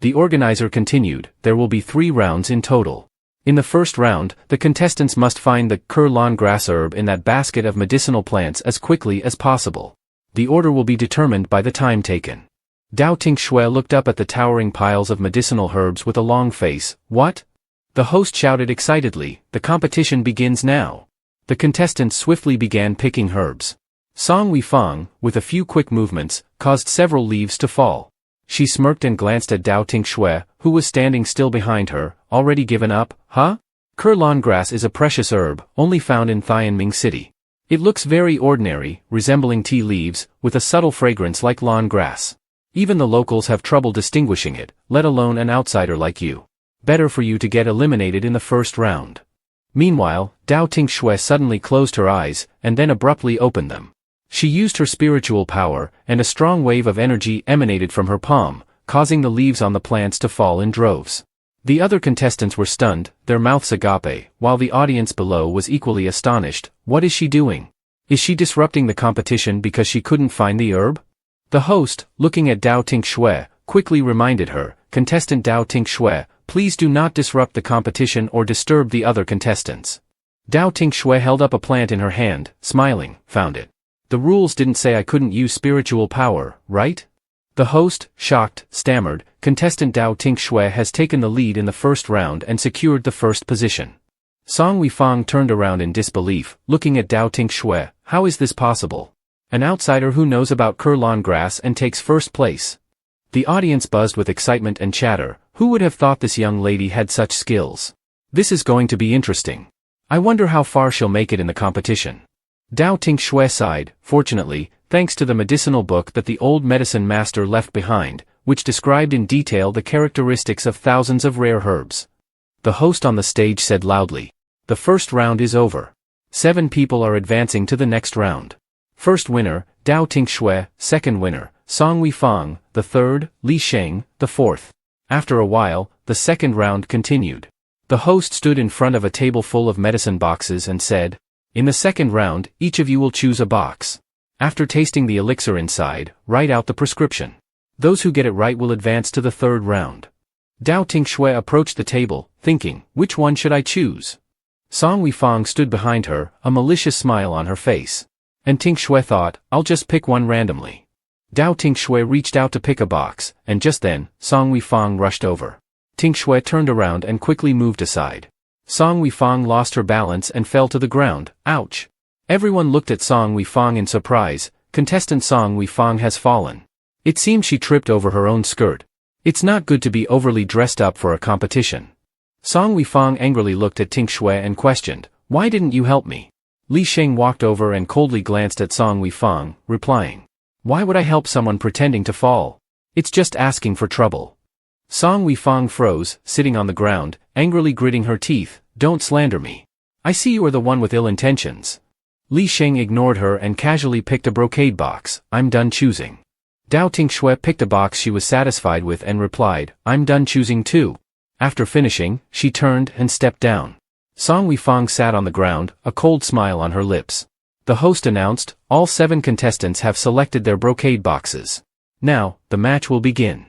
The organizer continued, there will be 3 rounds in total. In the first round, the contestants must find the Kurlan grass herb in that basket of medicinal plants as quickly as possible. The order will be determined by the time taken. Dao Tinh Xue looked up at the towering piles of medicinal herbs with a long face. What? The host shouted excitedly, the competition begins now. The contestants swiftly began picking herbs. Song Weifang, with a few quick movements, caused several leaves to fall. She smirked and glanced at Dao Tinh Xue, who was standing still behind her, already given up, huh? Kurlan grass is a precious herb, only found in Thianming City. It looks very ordinary, resembling tea leaves, with a subtle fragrance like lawn grass. Even the locals have trouble distinguishing it, let alone an outsider like you. Better for you to get eliminated in the first round. Meanwhile, Dao Tinh Xue suddenly closed her eyes, and then abruptly opened them. She used her spiritual power, and a strong wave of energy emanated from her palm, causing the leaves on the plants to fall in droves. The other contestants were stunned, their mouths agape, while the audience below was equally astonished. What is she doing? Is she disrupting the competition because she couldn't find the herb? The host, looking at Dao Tinh Xue, quickly reminded her, contestant Dao Tinh Xue, please do not disrupt the competition or disturb the other contestants. Dao Tinh Xue held up a plant in her hand, smiling, found it. The rules didn't say I couldn't use spiritual power, right? The host, shocked, stammered, contestant Dao Tinh Xue has taken the lead in the first round and secured the first position. Song Weifang turned around in disbelief, looking at Dao Tinh Xue, how is this possible? An outsider who knows about Kurlan grass and takes first place. The audience buzzed with excitement and chatter, who would have thought this young lady had such skills? This is going to be interesting. I wonder how far she'll make it in the competition. Dao Tinh Xue sighed, fortunately, thanks to the medicinal book that the old medicine master left behind, which described in detail the characteristics of thousands of rare herbs. The host on the stage said loudly, the first round is over. 7 people are advancing to the next round. First winner, Dao Tinh Xue, second winner, Song Weifang, the third, Li Sheng, the fourth. After a while, the second round continued. The host stood in front of a table full of medicine boxes and said, in the second round, each of you will choose a box. After tasting the elixir inside, write out the prescription. Those who get it right will advance to the third round. Dao Tinh Xue approached the table, thinking, which one should I choose? Song Weifang stood behind her, a malicious smile on her face. And Tinh Xue thought, I'll just pick one randomly. Dao Tinh Xue reached out to pick a box, and just then, Song Weifang rushed over. Tinh Xue turned around and quickly moved aside. Song Weifang lost her balance and fell to the ground. Ouch! Everyone looked at Song Weifang in surprise. Contestant Song Weifang has fallen. It seems she tripped over her own skirt. It's not good to be overly dressed up for a competition. Song Weifang angrily looked at Tinh Xue and questioned, why didn't you help me? Li Sheng walked over and coldly glanced at Song Weifang, replying, why would I help someone pretending to fall? It's just asking for trouble. Song Weifang froze, sitting on the ground, angrily gritting her teeth, don't slander me. I see you are the one with ill intentions. Li Sheng ignored her and casually picked a brocade box. I'm done choosing. Dao Tinh Xue picked a box she was satisfied with and replied, I'm done choosing too. After finishing, she turned and stepped down. Song Weifang sat on the ground, a cold smile on her lips. The host announced, all 7 contestants have selected their brocade boxes. Now, the match will begin.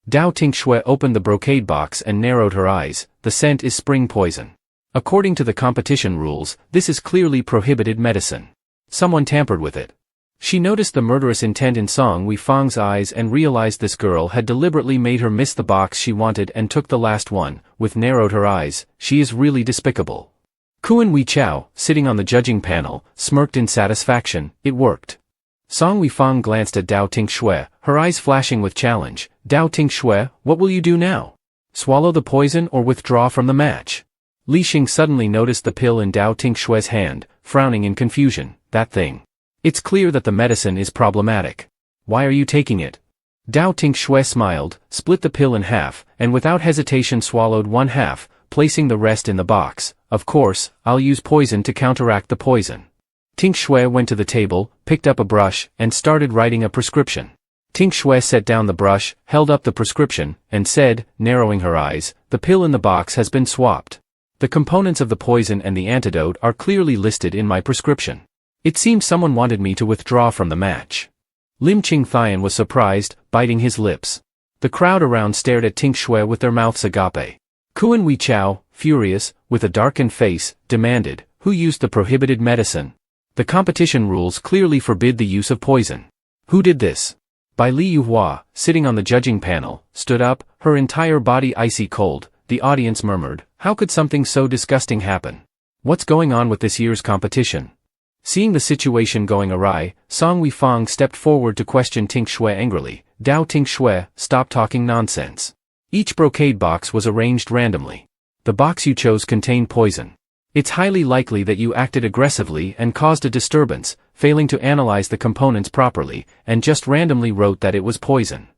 Dao Tinh Xue opened the brocade box and narrowed her eyes. The scent is spring poison. According to the competition rules, this is clearly prohibited medicine. Someone tampered with it. She noticed the murderous intent in Song Weifang's eyes and realized this girl had deliberately made her miss the box she wanted and took the last one. With narrowed her eyes, she is really despicable. Kuan Weichao, sitting on the judging panel, smirked in satisfaction. It worked. Song Weifang glanced at Dao Tinh Xue, her eyes flashing with challenge. Dao Tinh Xue, what will you do now? Swallow the poison or withdraw from the match? Li Xing suddenly noticed the pill in Dao Tinh Xue's hand, frowning in confusion. That thing. It's clear that the medicine is problematic. Why are you taking it? Dao Tinh Xue smiled, split the pill in half, and without hesitation swallowed one half, placing the rest in the box. Of course, I'll use poison to counteract the poison. Tinh Xue went to the table, picked up a brush, and started writing a prescription. Tinh Xue set down the brush, held up the prescription, and said, narrowing her eyes, the pill in the box has been swapped. The components of the poison and the antidote are clearly listed in my prescription. It seems someone wanted me to withdraw from the match. Lim Ching Thian was surprised, biting his lips. The crowd around stared at Tinh Xue with their mouths agape. Kuan Weichao, furious, with a darkened face, demanded, who used the prohibited medicine? The competition rules clearly forbid the use of poison. Who did this? Bai Li Yuhua, sitting on the judging panel, stood up, her entire body icy cold. The audience murmured, how could something so disgusting happen? What's going on with this year's competition? Seeing the situation going awry, Song Weifang stepped forward to question Tinh Xue angrily. Dao Tinh Xue, stop talking nonsense. Each brocade box was arranged randomly. The box you chose contained poison. It's highly likely that you acted aggressively and caused a disturbance, failing to analyze the components properly, and just randomly wrote that it was poison.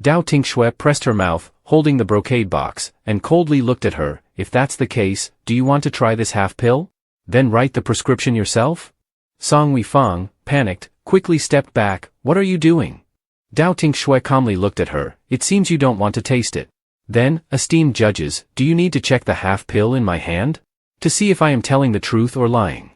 Dao Tinh Xue pressed her mouth, holding the brocade box, and coldly looked at her. If that's the case, do you want to try this half pill? Then write the prescription yourself? Song Weifang, panicked, quickly stepped back. What are you doing? Dao Tinh Xue calmly looked at her. It seems you don't want to taste it. Then, esteemed judges, do you need to check the half pill in my hand? To see if I am telling the truth or lying.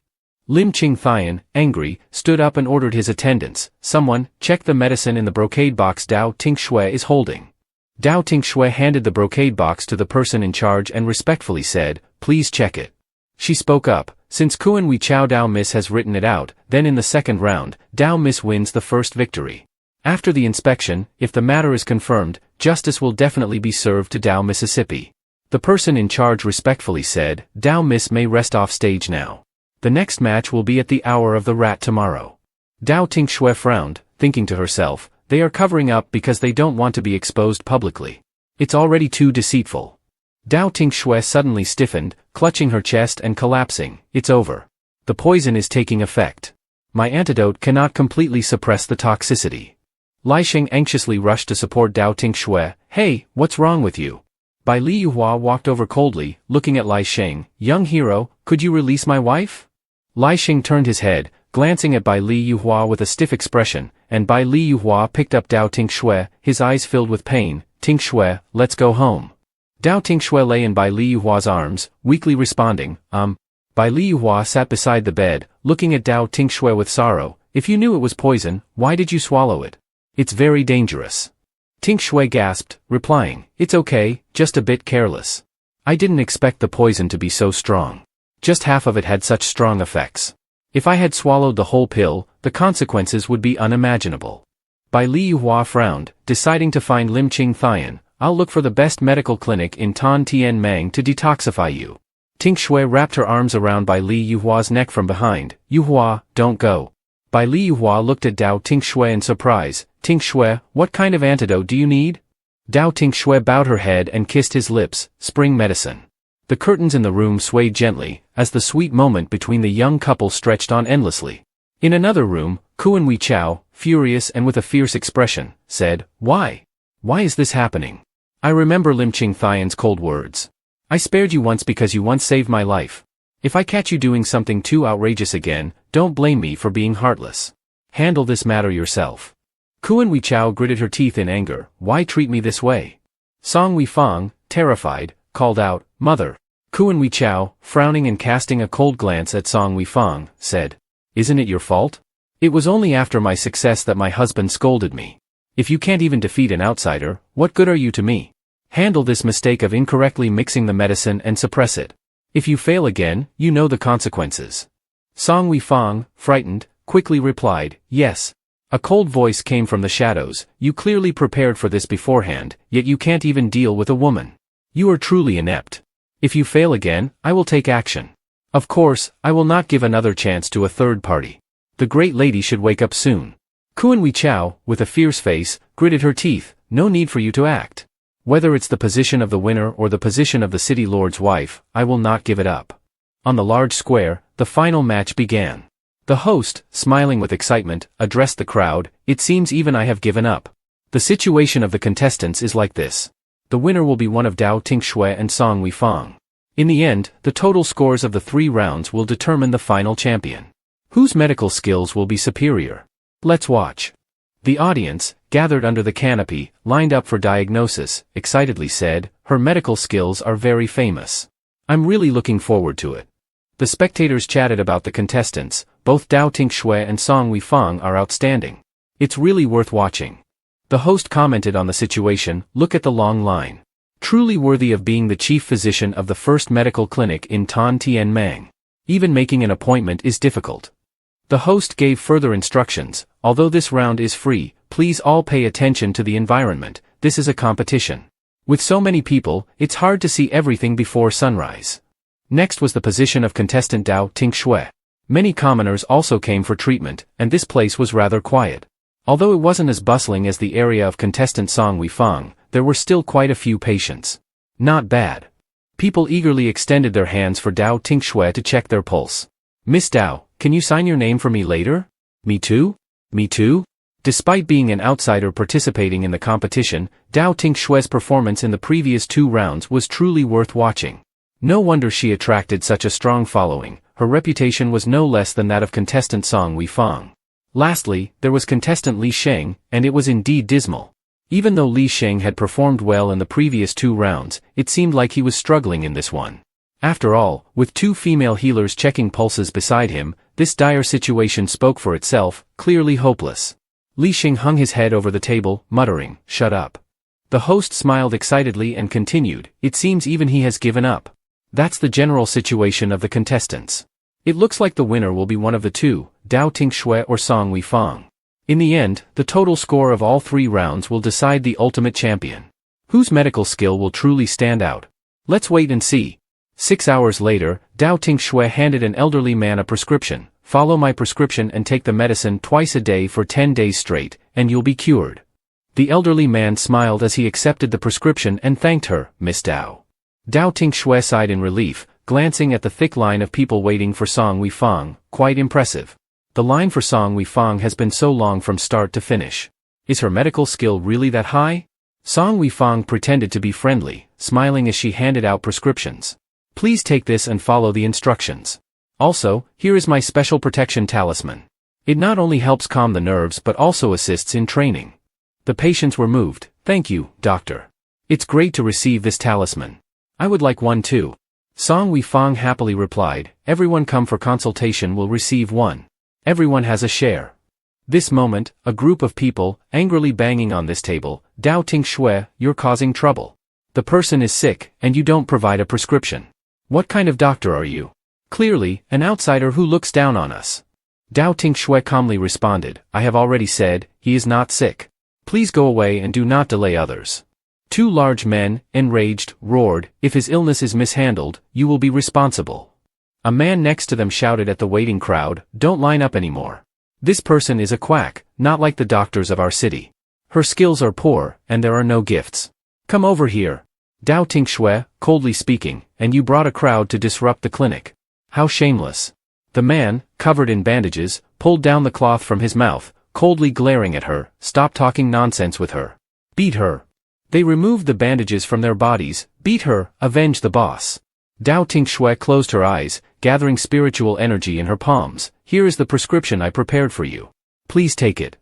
Lim Ching Thian, angry, stood up and ordered his attendants. Someone, check the medicine in the brocade box Dao Tinh Xue is holding. Dao Tinh Xue handed the brocade box to the person in charge and respectfully said, please check it. She spoke up, since Kuan Weichao Dao Miss has written it out, then in the second round, Dao Miss wins the first victory. After the inspection, if the matter is confirmed, justice will definitely be served to Dao Mississippi. The person in charge respectfully said, Dao Miss may rest off stage now. The next match will be at the hour of the rat tomorrow. Dao Tinh Xue frowned, thinking to herself, they are covering up because they don't want to be exposed publicly. It's already too deceitful. Dao Tinh Xue suddenly stiffened, clutching her chest and collapsing. It's over. The poison is taking effect. My antidote cannot completely suppress the toxicity. Li Sheng anxiously rushed to support Dao Tinh Xue. Hey, what's wrong with you? Bai Li Yuhua walked over coldly, looking at Li Sheng. Young hero, could you release my wife? Li Sheng turned his head, glancing at Bai Li Yuhua with a stiff expression, and Bai Li Yuhua picked up Dao Tinh Xue, his eyes filled with pain. Tinh Xue, let's go home. Dao Tinh Xue lay in Bai Li Yuhua's arms, weakly responding, Bai Li Yuhua sat beside the bed, looking at Dao Tinh Xue with sorrow. If you knew it was poison, why did you swallow it? It's very dangerous. Tinh Xue gasped, replying, it's okay, just a bit careless. I didn't expect the poison to be so strong. Just half of it had such strong effects. If I had swallowed the whole pill, the consequences would be unimaginable. Bai Li Yuhua frowned, deciding to find Lim Ching Thian. I'll look for the best medical clinic in Tan Tien Mang to detoxify you. Tinh Xue wrapped her arms around Bai Li Yuhua's neck from behind. Yuhua, don't go. Bai Li Yuhua looked at Dao Tinh Xue in surprise. Tinh Xue, what kind of antidote do you need? Dao Tinh Xue bowed her head and kissed his lips. Spring medicine. The curtains in the room swayed gently, as the sweet moment between the young couple stretched on endlessly. In another room, Kuan Weichao, furious and with a fierce expression, said, Why? Why is this happening? I remember Lim Ching Thian's cold words. I spared you once because you once saved my life. If I catch you doing something too outrageous again, don't blame me for being heartless. Handle this matter yourself. Kuan Weichao gritted her teeth in anger. Why treat me this way? Song Weifang, terrified, called out, Mother. Kuan Weichao, frowning and casting a cold glance at Song Weifang, said, Isn't it your fault? It was only after my success that my husband scolded me. If you can't even defeat an outsider, what good are you to me? Handle this mistake of incorrectly mixing the medicine and suppress it. If you fail again, you know the consequences. Song Weifang, frightened, quickly replied, Yes. A cold voice came from the shadows. You clearly prepared for this beforehand, yet you can't even deal with a woman. You are truly inept. If you fail again, I will take action. Of course, I will not give another chance to a third party. The great lady should wake up soon. Kuan Weichao, with a fierce face, gritted her teeth. No need for you to act. Whether it's the position of the winner or the position of the city lord's wife, I will not give it up. On the large square, the final match began. The host, smiling with excitement, addressed the crowd. It seems even I have given up. The situation of the contestants is like this. The winner will be one of Dao Tinh Xue and Song Weifang. In the end, the total scores of the 3 rounds will determine the final champion. Whose medical skills will be superior? Let's watch. The audience, gathered under the canopy, lined up for diagnosis, excitedly said, Her medical skills are very famous. I'm really looking forward to it. The spectators chatted about the contestants. Both Dao Tinh Xue and Song Weifang are outstanding. It's really worth watching. The host commented on the situation. Look at the long line. Truly worthy of being the chief physician of the first medical clinic in Tan Tien Mang. Even making an appointment is difficult. The host gave further instructions. Although this round is free, please all pay attention to the environment. This is a competition. With so many people, it's hard to see everything before sunrise. Next was the position of contestant Dao Tinh Xue. Many commoners also came for treatment, and this place was rather quiet. Although it wasn't as bustling as the area of contestant Song Weifang, there were still quite a few patients. Not bad. People eagerly extended their hands for Dao Tinh Xue to check their pulse. Miss Dao, can you sign your name for me later? Me too? Me too? Despite being an outsider participating in the competition, Dao Tinh Xue's performance in the previous 2 rounds was truly worth watching. No wonder she attracted such a strong following. Her reputation was no less than that of contestant Song Weifang. Lastly, there was contestant Li Sheng, and it was indeed dismal. Even though Li Sheng had performed well in the previous 2 rounds, it seemed like he was struggling in this one. After all, with 2 female healers checking pulses beside him, this dire situation spoke for itself, clearly hopeless. Li Sheng hung his head over the table, muttering, Shut up. The host smiled excitedly and continued, It seems even he has given up. That's the general situation of the contestants. It looks like the winner will be one of the 2, Dao Tinh Xue or Song Weifang. In the end, the total score of all 3 rounds will decide the ultimate champion. Whose medical skill will truly stand out? Let's wait and see. 6 hours later, Dao Tinh Xue handed an elderly man a prescription. Follow my prescription and take the medicine twice a day for 10 days straight, and you'll be cured. The elderly man smiled as he accepted the prescription and thanked her, Miss Dao. Dao Tinh Xue sighed in relief, glancing at the thick line of people waiting for Song Weifang. Quite impressive. The line for Song Weifang has been so long from start to finish. Is her medical skill really that high? Song Weifang pretended to be friendly, smiling as she handed out prescriptions. Please take this and follow the instructions. Also, here is my special protection talisman. It not only helps calm the nerves but also assists in training. The patients were moved. Thank you, doctor. It's great to receive this talisman. I would like one too. Song Weifang happily replied, Everyone come for consultation will receive one. Everyone has a share. This moment, a group of people, angrily banging on this table, Dao Tinh Xue, you're causing trouble. The person is sick, and you don't provide a prescription. What kind of doctor are you? Clearly, an outsider who looks down on us. Dao Tinh Xue calmly responded, I have already said, he is not sick. Please go away and do not delay others. 2 large men, enraged, roared, If his illness is mishandled, you will be responsible. A man next to them shouted at the waiting crowd, Don't line up anymore. This person is a quack, not like the doctors of our city. Her skills are poor, and there are no gifts. Come over here. Dao Tinh Xue, coldly speaking, and you brought a crowd to disrupt the clinic. How shameless. The man, covered in bandages, pulled down the cloth from his mouth, coldly glaring at her, Stop talking nonsense with her. Beat her. They removed the bandages from their bodies, beat her, avenge the boss. Dao Tinh Xue closed her eyes, gathering spiritual energy in her palms. Here is the prescription I prepared for you. Please take it.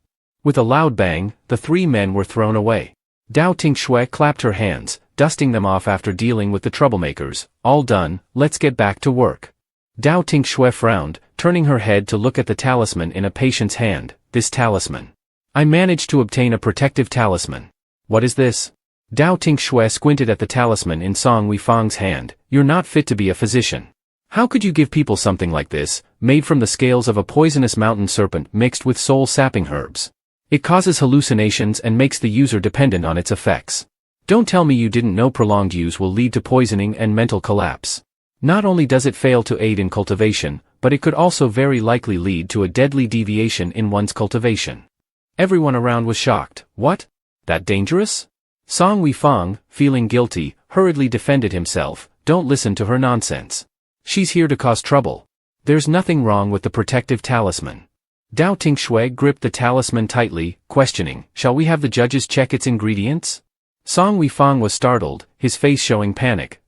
With a loud bang, the three men were thrown away. Dao Tinh Xue clapped her hands, dusting them off after dealing with the troublemakers. All done, let's get back to work. Dao Tinh Xue frowned, turning her head to look at the talisman in a patient's hand. This talisman. I managed to obtain a protective talisman. What is this? Dao Tinh Xue squinted at the talisman in Song Weifang's hand. You're not fit to be a physician. How could you give people something like this, made from the scales of a poisonous mountain serpent mixed with soul-sapping herbs? It causes hallucinations and makes the user dependent on its effects. Don't tell me you didn't know prolonged use will lead to poisoning and mental collapse. Not only does it fail to aid in cultivation, but it could also very likely lead to a deadly deviation in one's cultivation. Everyone around was shocked. What? That dangerous? Song Weifang, feeling guilty, hurriedly defended himself. Don't listen to her nonsense. She's here to cause trouble. There's nothing wrong with the protective talisman. Dao Tinh Xue gripped the talisman tightly, questioning, shall we have the judges check its ingredients? Song Weifang was startled, his face showing panic.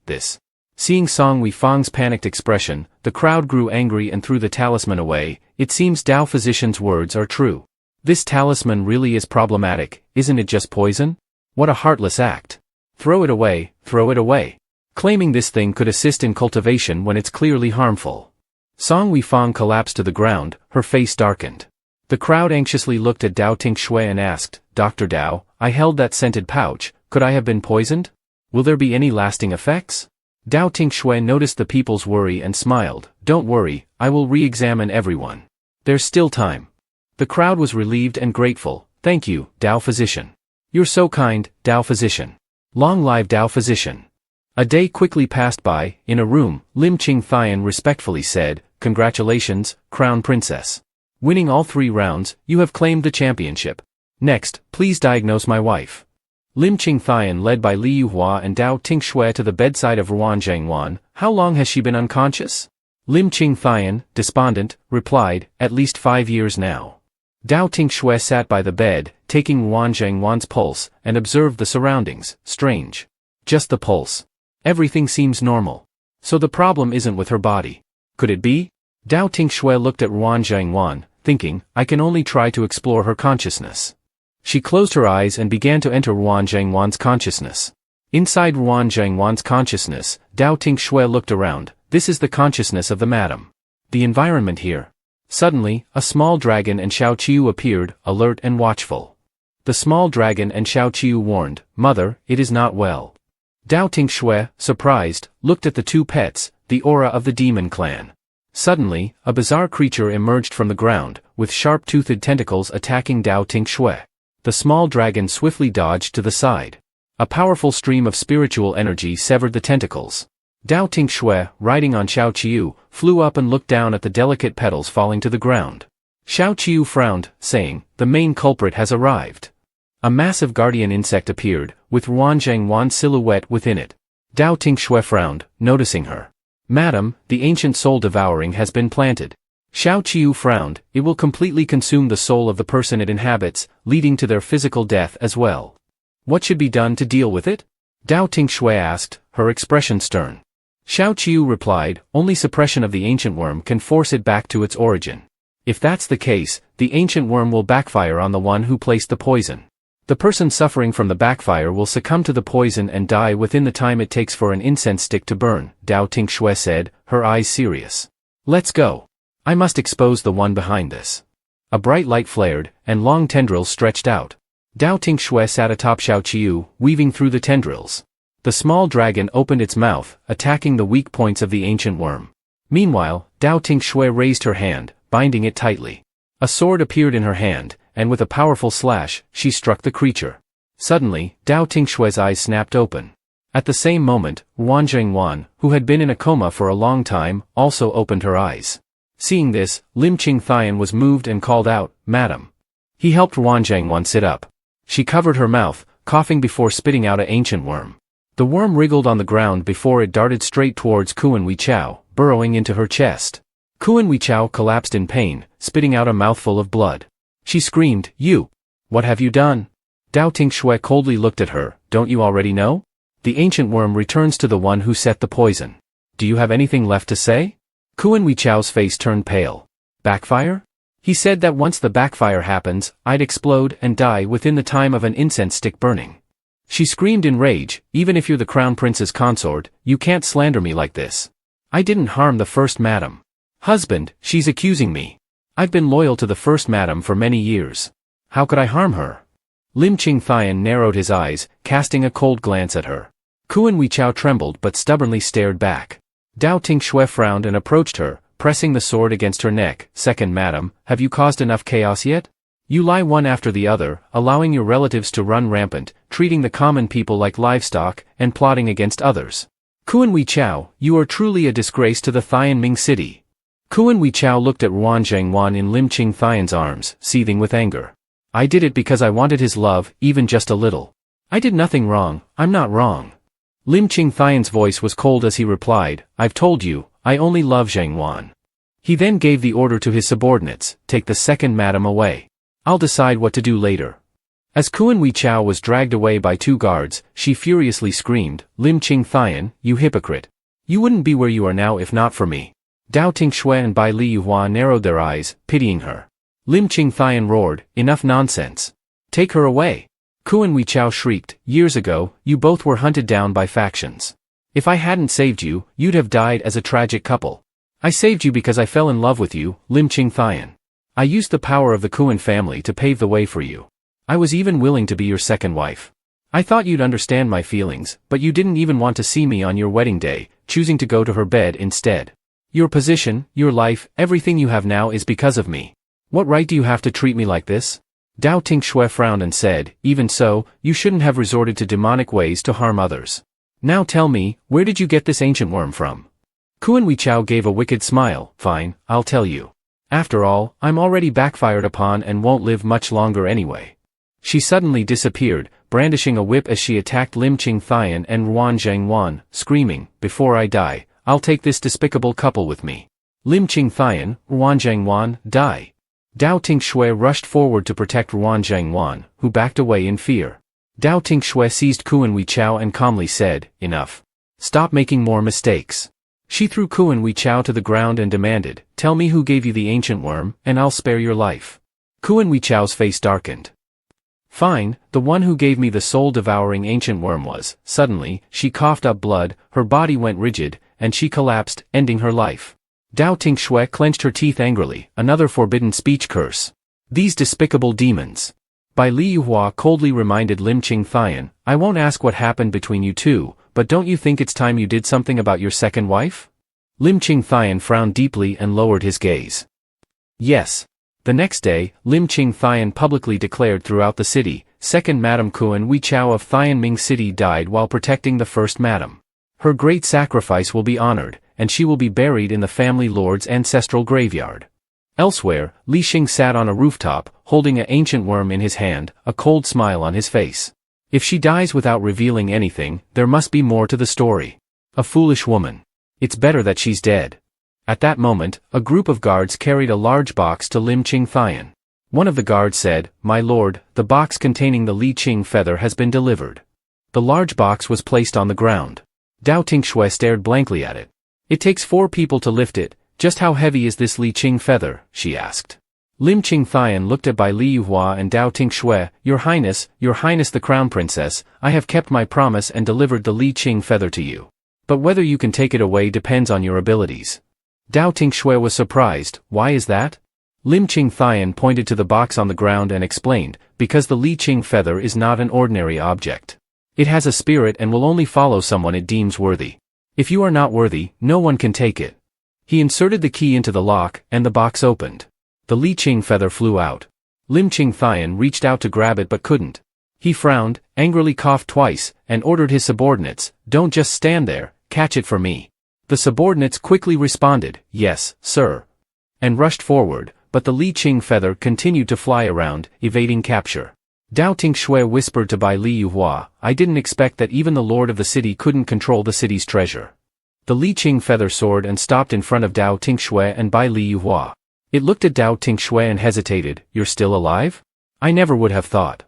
Seeing Song Weifang's panicked expression, the crowd grew angry and threw the talisman away. It seems Dao Physician's words are true. This talisman really is problematic, isn't it just poison? What a heartless act. Throw it away, throw it away. Claiming this thing could assist in cultivation when it's clearly harmful. Song Weifang collapsed to the ground, her face darkened. The crowd anxiously looked at Dao Tinh Xue and asked, Dr. Dao, I held that scented pouch, could I have been poisoned? Will there be any lasting effects? Dao Tinh Xue noticed the people's worry and smiled. Don't worry, I will re-examine everyone. There's still time. The crowd was relieved and grateful. Thank you, Dao Physician. You're so kind, Dao Physician. Long live Dao Physician. A day quickly passed by. In a room, Lim Qingthian respectfully said, Congratulations, Crown Princess. Winning all 3 rounds, you have claimed the championship. Next, please diagnose my wife. Lim Qingthian led by Li Yuhua and Dao Tinh Xue to the bedside of Ruan Zhengwan. How long has she been unconscious? Lim Qingthian, despondent, replied, at least 5 years now. Dao Tinh Xue sat by the bed, taking Ruan Zhengwan's pulse, and observed the surroundings. Strange. Just the pulse. Everything seems normal. So the problem isn't with her body. Could it be? Dao Tinh Xue looked at Ruan Zhengwan, thinking, I can only try to explore her consciousness. She closed her eyes and began to enter Ruan Zhengwan's consciousness. Inside Ruan Zhengwan's consciousness, Dao Tinh Xue looked around. This is the consciousness of the madam. The environment here. Suddenly, a small dragon and Xiao Qiu appeared, alert and watchful. The small dragon and Xiao Qiu warned, Mother, it is not well. Dao Tinh Xue, surprised, looked at the 2 pets, the aura of the demon clan. Suddenly, a bizarre creature emerged from the ground, with sharp-toothed tentacles attacking Dao Tinh Xue. The small dragon swiftly dodged to the side. A powerful stream of spiritual energy severed the tentacles. Dao Tinh Xue, riding on Xiao Qiu, flew up and looked down at the delicate petals falling to the ground. Xiao Qiu frowned, saying, the main culprit has arrived. A massive guardian insect appeared, with Ruan Zhengwan's silhouette within it. Dao Tinh Xue frowned, noticing her. Madam, the ancient soul devouring has been planted. Xiao Qiu frowned, it will completely consume the soul of the person it inhabits, leading to their physical death as well. What should be done to deal with it? Dao Tinh Xue asked, her expression stern. Xiao Qiu replied, only suppression of the ancient worm can force it back to its origin. If that's the case, the ancient worm will backfire on the one who placed the poison. The person suffering from the backfire will succumb to the poison and die within the time it takes for an incense stick to burn, Dao Tinh Xue said, her eyes serious. Let's go. I must expose the one behind this. A bright light flared, and long tendrils stretched out. Dao Tinh Xue sat atop Xiao Qiu, weaving through the tendrils. The small dragon opened its mouth, attacking the weak points of the ancient worm. Meanwhile, Dao Tinh Xue raised her hand, binding it tightly. A sword appeared in her hand, and with a powerful slash, she struck the creature. Suddenly, Dao Tinh Xue's eyes snapped open. At the same moment, Ruan Zhengwan, who had been in a coma for a long time, also opened her eyes. Seeing this, Lim Qingthian was moved and called out, Madam. He helped Ruan Zhengwan sit up. She covered her mouth, coughing before spitting out an ancient worm. The worm wriggled on the ground before it darted straight towards Kuan Weichao, burrowing into her chest. Kuan Weichao collapsed in pain, spitting out a mouthful of blood. She screamed, You! What have you done? Dao Tinh Xue coldly looked at her, don't you already know? The ancient worm returns to the one who set the poison. Do you have anything left to say? Kuan Weichao's face turned pale. Backfire? He said that once the backfire happens, I'd explode and die within the time of an incense stick burning. She screamed in rage, even if you're the crown prince's consort, you can't slander me like this. I didn't harm the first madam. Husband, she's accusing me. I've been loyal to the first madam for many years. How could I harm her? Lim Qingthian narrowed his eyes, casting a cold glance at her. Kuan Weichao trembled but stubbornly stared back. Dao Tinh Xue frowned and approached her, pressing the sword against her neck. Second madam, have you caused enough chaos yet? You lie one after the other, allowing your relatives to run rampant, treating the common people like livestock, and plotting against others. Kuan Weichao, you are truly a disgrace to the Thian Ming city. Kuan Weichao looked at Ruan Zhengwan in Lim Qingthian's arms, seething with anger. I did it because I wanted his love, even just a little. I did nothing wrong, I'm not wrong. Lim Qingthian's voice was cold as he replied, I've told you, I only love Zhengwan. He then gave the order to his subordinates, take the second madam away. I'll decide what to do later. As Kuan Weichao was dragged away by two guards, she furiously screamed, Lim Qingthian, you hypocrite. You wouldn't be where you are now if not for me. Dao Tinh Xue and Bai Liyuhua narrowed their eyes, pitying her. Lim Qingthian roared, enough nonsense. Take her away. Kuan Weichao shrieked, years ago, you both were hunted down by factions. If I hadn't saved you, you'd have died as a tragic couple. I saved you because I fell in love with you, Lim Qingthian. I used the power of the Kuan family to pave the way for you. I was even willing to be your second wife. I thought you'd understand my feelings, but you didn't even want to see me on your wedding day, choosing to go to her bed instead. Your position, your life, everything you have now is because of me. What right do you have to treat me like this? Dao Tinh Xue frowned and said, even so, you shouldn't have resorted to demonic ways to harm others. Now tell me, where did you get this ancient worm from? Kuan Weichao gave a wicked smile, fine, I'll tell you. After all, I'm already backfired upon and won't live much longer anyway. She suddenly disappeared, brandishing a whip as she attacked Lim Qingthian and Ruan Zhengwan, screaming, before I die, I'll take this despicable couple with me. Lim Qingthian, Ruan Zhengwan, die. Dao Tinh Xue rushed forward to protect Ruan Zhengwan, who backed away in fear. Dao Tinh Xue seized Kuan Weichao and calmly said, enough. Stop making more mistakes. She threw Kuan Weichao to the ground and demanded, tell me who gave you the ancient worm, and I'll spare your life. Kuan Weichao's face darkened. Fine, the one who gave me the soul-devouring ancient worm was. Suddenly, she coughed up blood, her body went rigid, and she collapsed, ending her life. Dao Tinh Xue clenched her teeth angrily, another forbidden speech curse. These despicable demons. Bai Liyuhua coldly reminded Lim Qingthian, I won't ask what happened between you two, but don't you think it's time you did something about your second wife? Lim Qingthian frowned deeply and lowered his gaze. Yes. The next day, Lim Qingthian publicly declared throughout the city, second Madam Kuan Weichao of Thianming City died while protecting the first madam. Her great sacrifice will be honored, and she will be buried in the family lord's ancestral graveyard. Elsewhere, Li Xing sat on a rooftop, holding an ancient worm in his hand, a cold smile on his face. If she dies without revealing anything, there must be more to the story. A foolish woman. It's better that she's dead. At that moment, a group of guards carried a large box to Lim Qingthian. One of the guards said, My lord, the box containing the Li Qing feather has been delivered. The large box was placed on the ground. Dao Tinh Xue stared blankly at it. It takes 4 people to lift it. Just how heavy is this Li Qing feather? She asked. Lim Qingthian looked at Bai Liyuhua and Dao Tinh Xue, Your Highness the Crown Princess, I have kept my promise and delivered the Li Qing feather to you. But whether you can take it away depends on your abilities. Dao Tinh Xue was surprised, why is that? Lim Qingthian pointed to the box on the ground and explained, because the Li Qing feather is not an ordinary object. It has a spirit and will only follow someone it deems worthy. If you are not worthy, no one can take it. He inserted the key into the lock, and the box opened. The Li Qing feather flew out. Lim Qingthian reached out to grab it but couldn't. He frowned, angrily coughed twice, and ordered his subordinates, Don't just stand there, catch it for me. The subordinates quickly responded, Yes, sir, and rushed forward, but the Li Qing feather continued to fly around, evading capture. Dao Tinh Xue whispered to Bai Liyuhua, I didn't expect that even the lord of the city couldn't control the city's treasure. The Li Qing feather soared and stopped in front of Dao Tinh Xue and Bai Liyuhua. It looked at Dao Tinh Xue and hesitated, You're still alive? I never would have thought.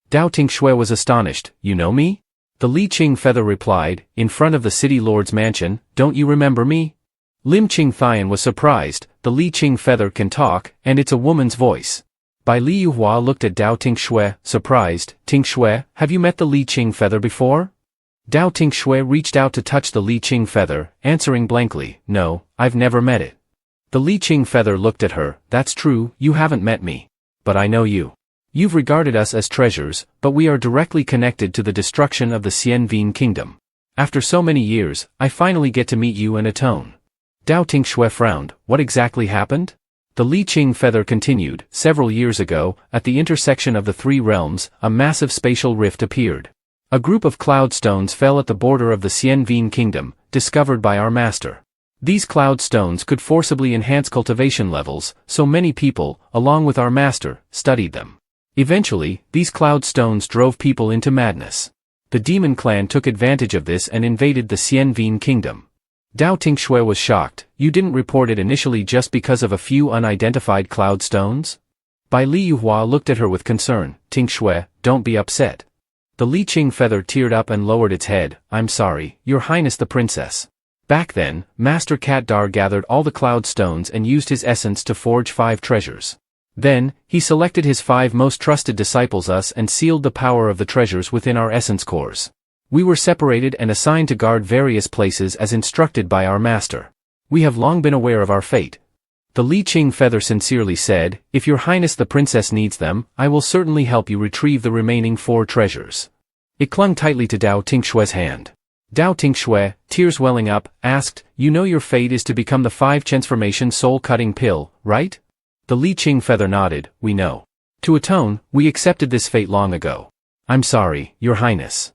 Dao Tinh Xue was astonished, You know me? The Li Qing feather replied, in front of the city lord's mansion, don't you remember me? Lim Qing Thian was surprised, the Li Qing feather can talk, and it's a woman's voice. Bai Li Yuhua looked at Dao Tinh Xue, surprised, Tinh Xue, have you met the Li Qing feather before? Dao Tinh Xue reached out to touch the Li Qing feather, answering blankly, no, I've never met it. The Li Qing feather looked at her, that's true, you haven't met me. But I know you. You've regarded us as treasures, but we are directly connected to the destruction of the Xianvin kingdom. After so many years, I finally get to meet you and atone. Dao Tinh Xue frowned, what exactly happened? The Li Qing feather continued, several years ago, at the intersection of the three realms, a massive spatial rift appeared. A group of cloud stones fell at the border of the Xianvin kingdom, discovered by our master. These cloud stones could forcibly enhance cultivation levels, so many people, along with our master, studied them. Eventually, these cloud stones drove people into madness. The demon clan took advantage of this and invaded the Xianvin kingdom. Dao Tinh Xue was shocked, you didn't report it initially just because of a few unidentified cloud stones? Bai Li Yuhua looked at her with concern, Tinh Xue, don't be upset. The Li Qing feather teared up and lowered its head, I'm sorry, Your Highness the Princess. Back then, Master Cat Dar gathered all the cloud stones and used his essence to forge 5 treasures. Then, he selected his 5 most trusted disciples us and sealed the power of the treasures within our essence cores. We were separated and assigned to guard various places as instructed by our master. We have long been aware of our fate. The Li Qing feather sincerely said, if Your Highness the Princess needs them, I will certainly help you retrieve the remaining 4 treasures. It clung tightly to Dao Tinh Xue's hand. Dao Tinh Xue, tears welling up, asked, you know your fate is to become the 5 transformation soul-cutting pill, right? The Li Qing feather nodded, we know. To atone, we accepted this fate long ago. I'm sorry, Your Highness.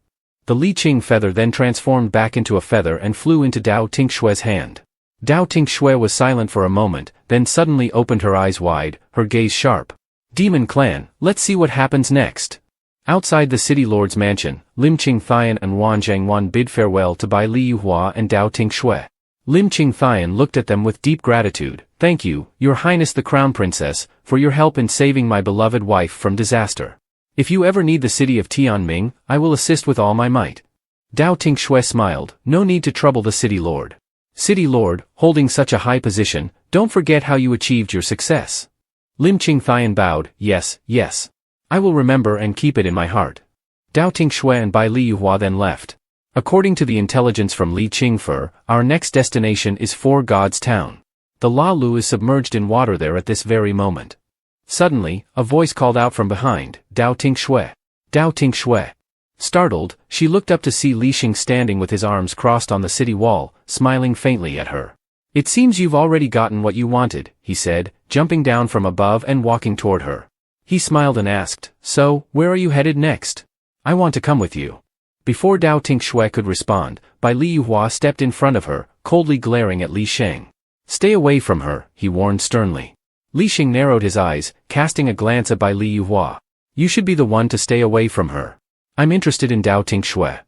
The Li Qing feather then transformed back into a feather and flew into Dao Tinh Xue's hand. Dao Tinh Xue was silent for a moment, then suddenly opened her eyes wide, her gaze sharp. Demon Clan, let's see what happens next. Outside the city lord's mansion, Lim Qing Thian and Wan Zhangwan bid farewell to Bai Li Yuhua and Dao Tinh Xue. Lim Qing Thian looked at them with deep gratitude, thank you, Your Highness the Crown Princess, for your help in saving my beloved wife from disaster. If you ever need the city of Tianming, I will assist with all my might. Dao Tinh Xue smiled, no need to trouble the city lord. City lord, holding such a high position, don't forget how you achieved your success. Lim Qing Thian bowed, yes, yes. I will remember and keep it in my heart. Dao Tinh Xue and Bai Li Yuhua then left. According to the intelligence from Li Qingfer, our next destination is Four Gods Town. The La Lu is submerged in water there at this very moment. Suddenly, a voice called out from behind, Dao Tinh Xue. Dao Tinh Xue. Startled, she looked up to see Li Xing standing with his arms crossed on the city wall, smiling faintly at her. It seems you've already gotten what you wanted, he said, jumping down from above and walking toward her. He smiled and asked, so, where are you headed next? I want to come with you. Before Dao Tinh Xue could respond, Bai Li Yuhua stepped in front of her, coldly glaring at Li Xing. Stay away from her, he warned sternly. Li Xing narrowed his eyes, casting a glance at Bai Li Yuhua. You should be the one to stay away from her. I'm interested in Dao Tinh Xue.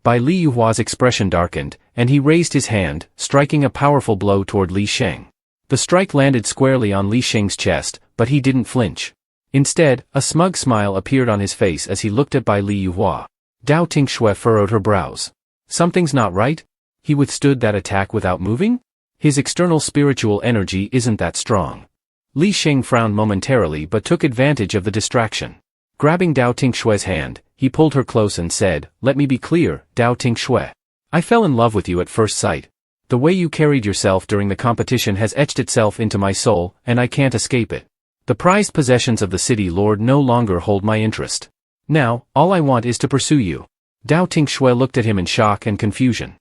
Bai Li Yuhua's expression darkened, and he raised his hand, striking a powerful blow toward Li Xing. The strike landed squarely on Li Xing's chest, but he didn't flinch. Instead, a smug smile appeared on his face as he looked at Bai Li Yuhua. Dao Tinh Xue furrowed her brows. Something's not right? He withstood that attack without moving? His external spiritual energy isn't that strong. Li Xing frowned momentarily but took advantage of the distraction. Grabbing Dao Tinh Xue's hand, he pulled her close and said, let me be clear, Dao Tinh Xue. I fell in love with you at first sight. The way you carried yourself during the competition has etched itself into my soul, and I can't escape it. The prized possessions of the city lord no longer hold my interest. Now, all I want is to pursue you. Dao Tinh Xue looked at him in shock and confusion.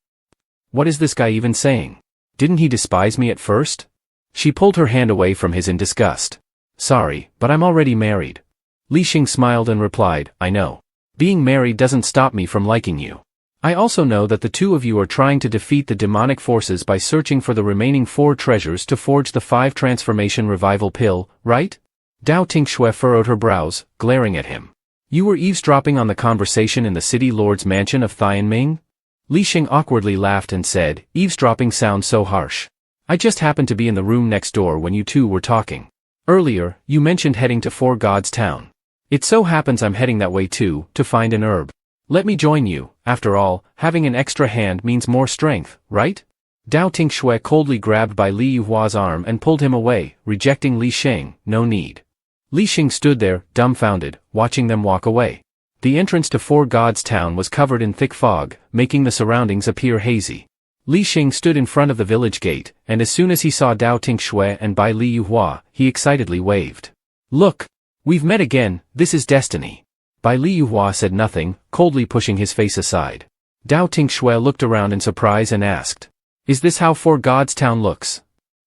What is this guy even saying? Didn't he despise me at first? She pulled her hand away from his in disgust. Sorry, but I'm already married. Li Xing smiled and replied, I know. Being married doesn't stop me from liking you. I also know that the two of you are trying to defeat the demonic forces by searching for the remaining 4 treasures to forge the 5 transformation revival pill, right? Dao Tinh Xue furrowed her brows, glaring at him. You were eavesdropping on the conversation in the city lord's mansion of Tianming? Li Xing awkwardly laughed and said, eavesdropping sounds so harsh. I just happened to be in the room next door when you two were talking. Earlier, you mentioned heading to Four Gods Town. It so happens I'm heading that way too, to find an herb. Let me join you. After all, having an extra hand means more strength, right? Dao Tinh Xue coldly grabbed by Li Yuhua's arm and pulled him away, rejecting Li Sheng. No need. Li Sheng stood there, dumbfounded, watching them walk away. The entrance to Four Gods Town was covered in thick fog, making the surroundings appear hazy. Li Sheng stood in front of the village gate, and as soon as he saw Dao Tinh Xue and Bai Li Yuhua, he excitedly waved. Look! We've met again, this is destiny. Bai Li Yuhua said nothing, coldly pushing his face aside. Dao Tinh Xue looked around in surprise and asked, Is this how Four Gods Town looks?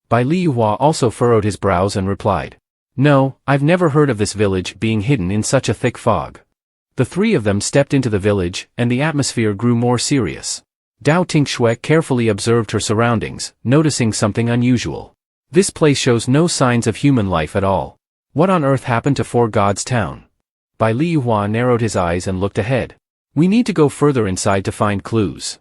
Bai Li Yuhua also furrowed his brows and replied, No, I've never heard of this village being hidden in such a thick fog. The three of them stepped into the village, and the atmosphere grew more serious. Dao Tinh Xue carefully observed her surroundings, noticing something unusual. This place shows no signs of human life at all. What on earth happened to Four Gods Town? Bai Li Yuhua narrowed his eyes and looked ahead. We need to go further inside to find clues.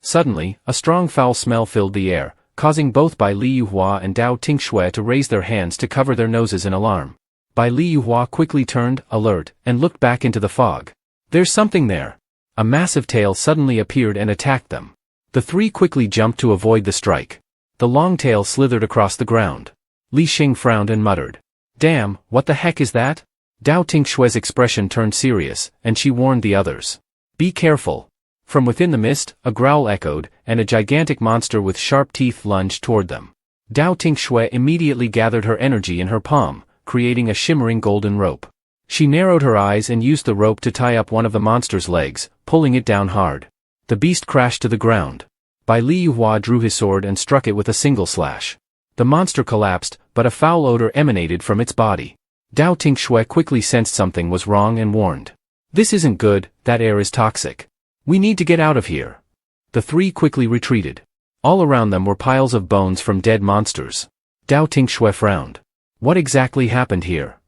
Suddenly, a strong foul smell filled the air, causing both Bai Li Yuhua and Dao Tinh Xue to raise their hands to cover their noses in alarm. Bai Li Yuhua quickly turned, alert, and looked back into the fog. There's something there. A massive tail suddenly appeared and attacked them. The three quickly jumped to avoid the strike. The long tail slithered across the ground. Li Sheng frowned and muttered. Damn, what the heck is that? Dao Tinh Xue's expression turned serious, and she warned the others. Be careful. From within the mist, a growl echoed, and a gigantic monster with sharp teeth lunged toward them. Dao Tinh Xue immediately gathered her energy in her palm, creating a shimmering golden rope. She narrowed her eyes and used the rope to tie up one of the monster's legs, pulling it down hard. The beast crashed to the ground. Bai Li Yuhua drew his sword and struck it with a single slash. The monster collapsed, but a foul odor emanated from its body. Dao Tinh Xue quickly sensed something was wrong and warned. This isn't good, that air is toxic. We need to get out of here. The three quickly retreated. All around them were piles of bones from dead monsters. Dao Tinh Xue frowned. What exactly happened here?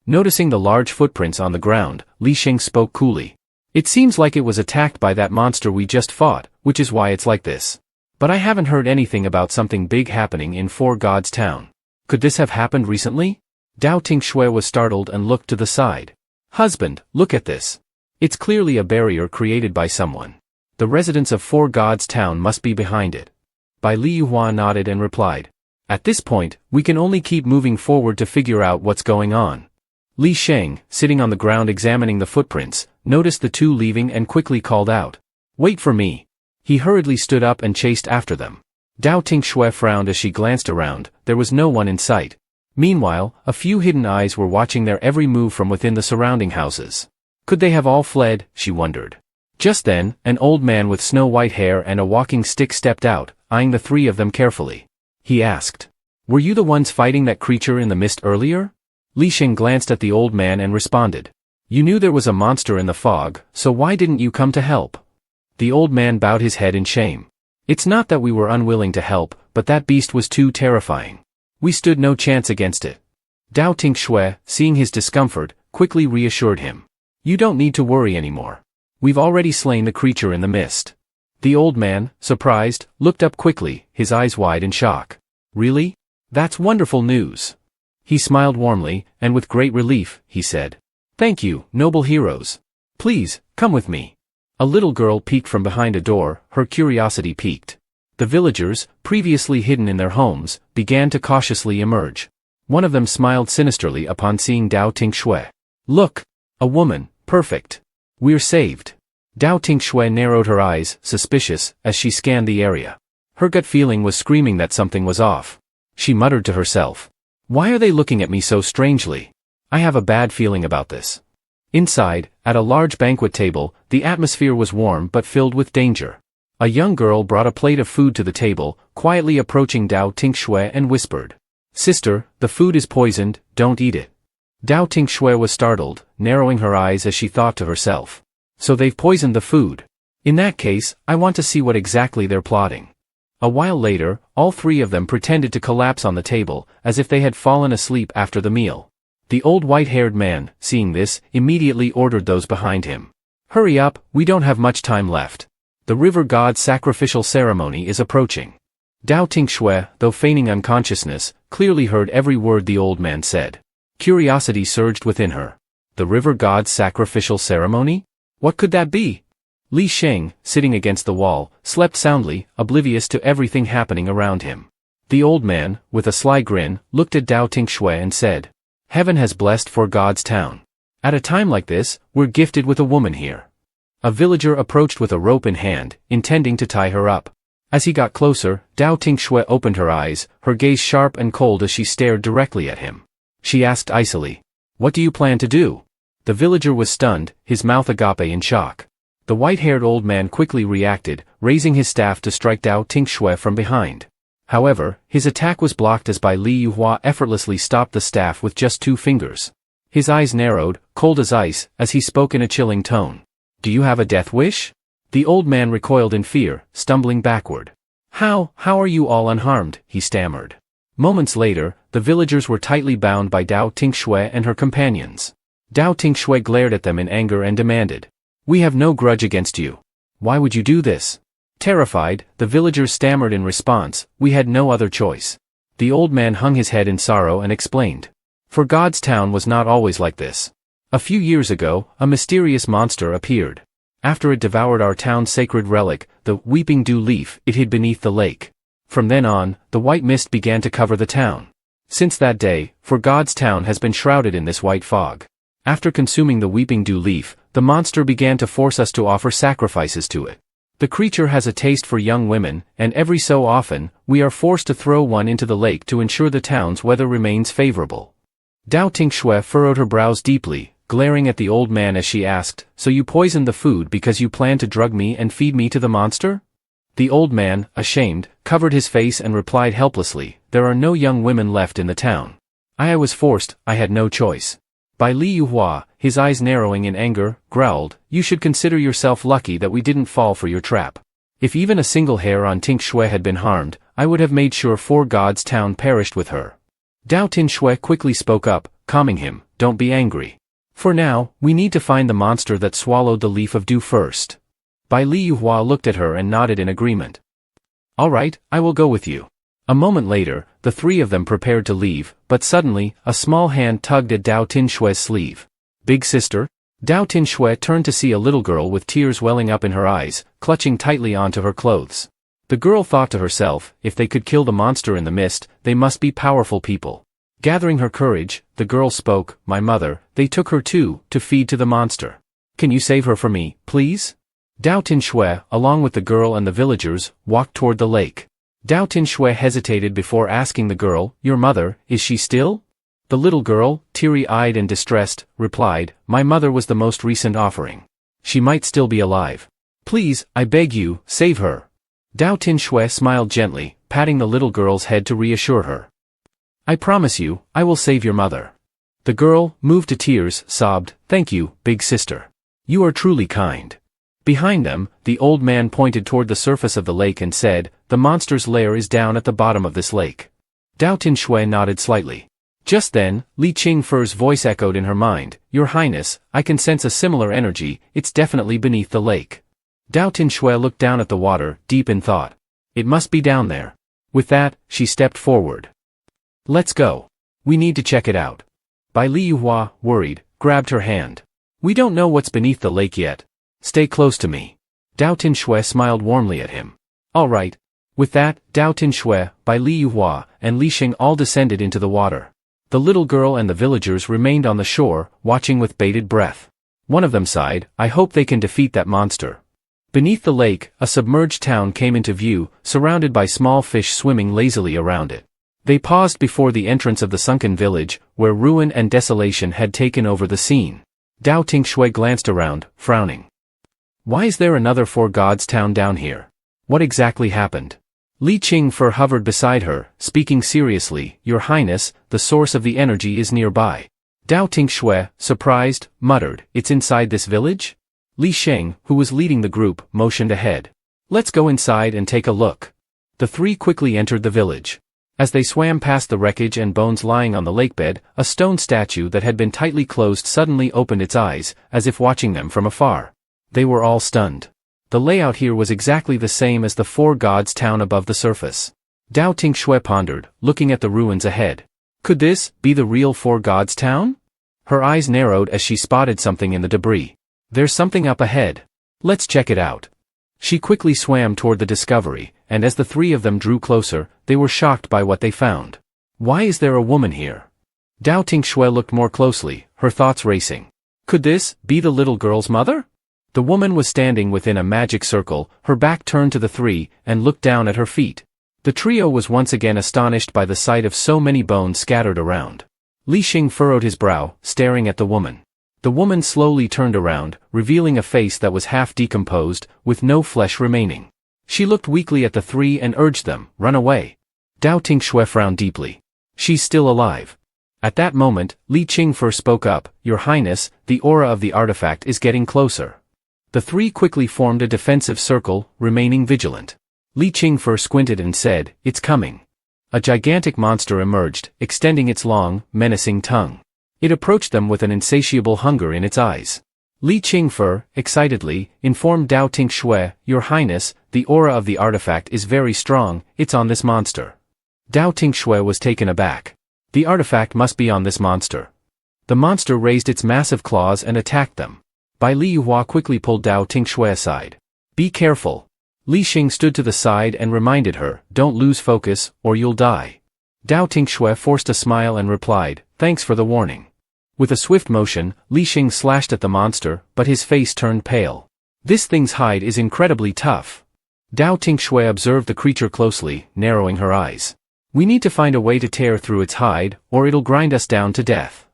Noticing the large footprints on the ground, Li Sheng spoke coolly. It seems like it was attacked by that monster we just fought, which is why it's like this. But I haven't heard anything about something big happening in Four Gods Town. Could this have happened recently? Dao Tinh Xue was startled and looked to the side. Husband, look at this. It's clearly a barrier created by someone. The residents of Four Gods Town must be behind it. Bai Li Yuhua nodded and replied. At this point, we can only keep moving forward to figure out what's going on. Li Sheng, sitting on the ground examining the footprints, noticed the two leaving and quickly called out. Wait for me. He hurriedly stood up and chased after them. Dao Tinh Xue frowned as she glanced around. There was no one in sight. Meanwhile, a few hidden eyes were watching their every move from within the surrounding houses. Could they have all fled, she wondered. Just then, an old man with snow-white hair and a walking stick stepped out, eyeing the three of them carefully. He asked, Were you the ones fighting that creature in the mist earlier? Li Sheng glanced at the old man and responded. You knew there was a monster in the fog, so why didn't you come to help? The old man bowed his head in shame. It's not that we were unwilling to help, but that beast was too terrifying. We stood no chance against it. Dao Tinh Xue, seeing his discomfort, quickly reassured him. You don't need to worry anymore. We've already slain the creature in the mist. The old man, surprised, looked up quickly, his eyes wide in shock. Really? That's wonderful news. He smiled warmly, and with great relief, he said. Thank you, noble heroes. Please, come with me. A little girl peeked from behind a door, her curiosity piqued. The villagers, previously hidden in their homes, began to cautiously emerge. One of them smiled sinisterly upon seeing Dao Tinh Xue. Look! A woman, perfect. We're saved. Dao Tinh Xue narrowed her eyes, suspicious, as she scanned the area. Her gut feeling was screaming that something was off. She muttered to herself. Why are they looking at me so strangely? I have a bad feeling about this. Inside, at a large banquet table, the atmosphere was warm but filled with danger. A young girl brought a plate of food to the table, quietly approaching Dao Tinh Xue and whispered. Sister, the food is poisoned, don't eat it. Dao Tinh Xue was startled, narrowing her eyes as she thought to herself. So they've poisoned the food. In that case, I want to see what exactly they're plotting. A while later, all three of them pretended to collapse on the table, as if they had fallen asleep after the meal. The old white-haired man, seeing this, immediately ordered those behind him. Hurry up, we don't have much time left. The river god's sacrificial ceremony is approaching. Dao Tinh Xue, though feigning unconsciousness, clearly heard every word the old man said. Curiosity surged within her. The river god's sacrificial ceremony? What could that be? Li Sheng, sitting against the wall, slept soundly, oblivious to everything happening around him. The old man, with a sly grin, looked at Dao Tinh Xue and said, "Heaven has blessed for God's town. At a time like this, we're gifted with a woman here." A villager approached with a rope in hand, intending to tie her up. As he got closer, Dao Tinh Xue opened her eyes, her gaze sharp and cold as she stared directly at him. She asked icily, "What do you plan to do?" The villager was stunned, his mouth agape in shock. The white-haired old man quickly reacted, raising his staff to strike Dao Tinh Xue from behind. However, his attack was blocked as Bai Li Yuhua effortlessly stopped the staff with just 2 fingers. His eyes narrowed, cold as ice, as he spoke in a chilling tone. "Do you have a death wish?" The old man recoiled in fear, stumbling backward. How are you all unharmed?" he stammered. Moments later, the villagers were tightly bound by Dao Tinh Xue and her companions. Dao Tinh Xue glared at them in anger and demanded, "We have no grudge against you. Why would you do this?" Terrified, the villagers stammered in response, "We had no other choice." The old man hung his head in sorrow and explained, "For God's town was not always like this. A few years ago, a mysterious monster appeared. After it devoured our town's sacred relic, the weeping dew leaf, it hid beneath the lake. From then on, the white mist began to cover the town. Since that day, For God's town has been shrouded in this white fog. After consuming the weeping dew leaf, the monster began to force us to offer sacrifices to it. The creature has a taste for young women, and every so often, we are forced to throw one into the lake to ensure the town's weather remains favorable." Dao Tinh Xue furrowed her brows deeply, glaring at the old man as she asked, "So you poisoned the food because you plan to drug me and feed me to the monster?" The old man, ashamed, covered his face and replied helplessly, "There are no young women left in the town. I was forced, I had no choice." Bai Li Yuhua, his eyes narrowing in anger, growled, "You should consider yourself lucky that we didn't fall for your trap. If even a single hair on Tinh Xue had been harmed, I would have made sure For God's town perished with her." Dao Tinh Xue quickly spoke up, calming him, "Don't be angry. For now, we need to find the monster that swallowed the leaf of dew first." Bai Li Yuhua looked at her and nodded in agreement. "All right, I will go with you." A moment later, the 3 of them prepared to leave, but suddenly, a small hand tugged at Dao Tinh Xue's sleeve. "Big sister?" Dao Tinh Xue turned to see a little girl with tears welling up in her eyes, clutching tightly onto her clothes. The girl thought to herself, if they could kill the monster in the mist, they must be powerful people. Gathering her courage, the girl spoke, "My mother, they took her too, to feed to the monster. Can you save her for me, please?" Dao Tinh Xue, along with the girl and the villagers, walked toward the lake. Dao Tinh Xue hesitated before asking the girl, "Your mother, is she still?" The little girl, teary-eyed and distressed, replied, "My mother was the most recent offering. She might still be alive. Please, I beg you, save her." Dao Tinh Xue smiled gently, patting the little girl's head to reassure her. "I promise you, I will save your mother." The girl, moved to tears, sobbed, "Thank you, big sister. You are truly kind." Behind them, the old man pointed toward the surface of the lake and said, "The monster's lair is down at the bottom of this lake." Dao Tinh Xue nodded slightly. Just then, Li Qingfei's voice echoed in her mind, "Your Highness, I can sense a similar energy, it's definitely beneath the lake." Dao Tinh Xue looked down at the water, deep in thought. "It must be down there." With that, she stepped forward. "Let's go. We need to check it out." Bai Li Yuhua, worried, grabbed her hand. "We don't know what's beneath the lake yet. Stay close to me." Dao Tinh Xue smiled warmly at him. "All right." With that, Dao Tinh Xue, Bai Li Yuhua, and Li Sheng all descended into the water. The little girl and the villagers remained on the shore, watching with bated breath. One of them sighed, "I hope they can defeat that monster." Beneath the lake, a submerged town came into view, surrounded by small fish swimming lazily around it. They paused before the entrance of the sunken village, where ruin and desolation had taken over the scene. Dao Tinh Xue glanced around, frowning. Why is there another For God's town down here? What exactly happened? Li Qingfei hovered beside her, speaking seriously, "Your Highness, the source of the energy is nearby." Dao Tinh Xue, surprised, muttered, "It's inside this village?" Li Sheng, who was leading the group, motioned ahead. "Let's go inside and take a look." The 3 quickly entered the village. As they swam past the wreckage and bones lying on the lakebed, a stone statue that had been tightly closed suddenly opened its eyes, as if watching them from afar. They were all stunned. The layout here was exactly the same as the For God's town above the surface. Dao Tinh Xue pondered, looking at the ruins ahead. Could this be the real For God's town? Her eyes narrowed as she spotted something in the debris. "There's something up ahead." Let's check it out. She quickly swam toward the discovery, and as the three of them drew closer, they were shocked by what they found. Why is there a woman here? Dao Tinh Xue looked more closely, her thoughts racing. Could this be the little girl's mother? The woman was standing within a magic circle, her back turned to the three, and looked down at her feet. The trio was once again astonished by the sight of so many bones scattered around. Li Xing furrowed his brow, staring at the woman. The woman slowly turned around, revealing a face that was half decomposed, with no flesh remaining. She looked weakly at the three and urged them, run away. Dao Tinh Xue frowned deeply. She's still alive. At that moment, Li Qingfe spoke up, Your Highness, the aura of the artifact is getting closer. The three quickly formed a defensive circle, remaining vigilant. Li Qingfe squinted and said, It's coming. A gigantic monster emerged, extending its long, menacing tongue. It approached them with an insatiable hunger in its eyes. Li Qingfe, excitedly, informed Dao Tinh Xue, Your Highness, the aura of the artifact is very strong, it's on this monster. Dao Tinh Xue was taken aback. The artifact must be on this monster. The monster raised its massive claws and attacked them. Bai Liyuhua quickly pulled Dao Tinh Xue aside. Be careful. Li Xing stood to the side and reminded her, Don't lose focus, or you'll die. Dao Tinh Xue forced a smile and replied, Thanks for the warning. With a swift motion, Li Xing slashed at the monster, but his face turned pale. This thing's hide is incredibly tough. Dao Tinh Xue observed the creature closely, narrowing her eyes. We need to find a way to tear through its hide, or it'll grind us down to death.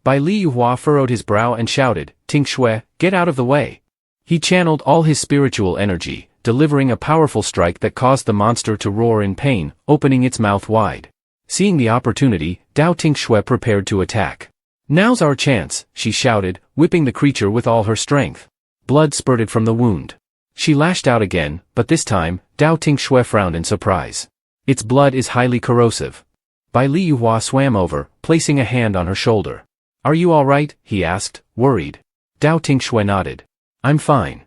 Bai Liyuhua furrowed his brow and shouted, Tinh Xue, get out of the way. He channeled all his spiritual energy, delivering a powerful strike that caused the monster to roar in pain, opening its mouth wide. Seeing the opportunity, Dao Tinh Xue prepared to attack. Now's our chance, she shouted, whipping the creature with all her strength. Blood spurted from the wound. She lashed out again, but this time, Dao Tinh Xue frowned in surprise. Its blood is highly corrosive. Bai Liyuhua swam over, placing a hand on her shoulder. Are you all right? He asked, worried. Dao Tinh Xue nodded. I'm fine.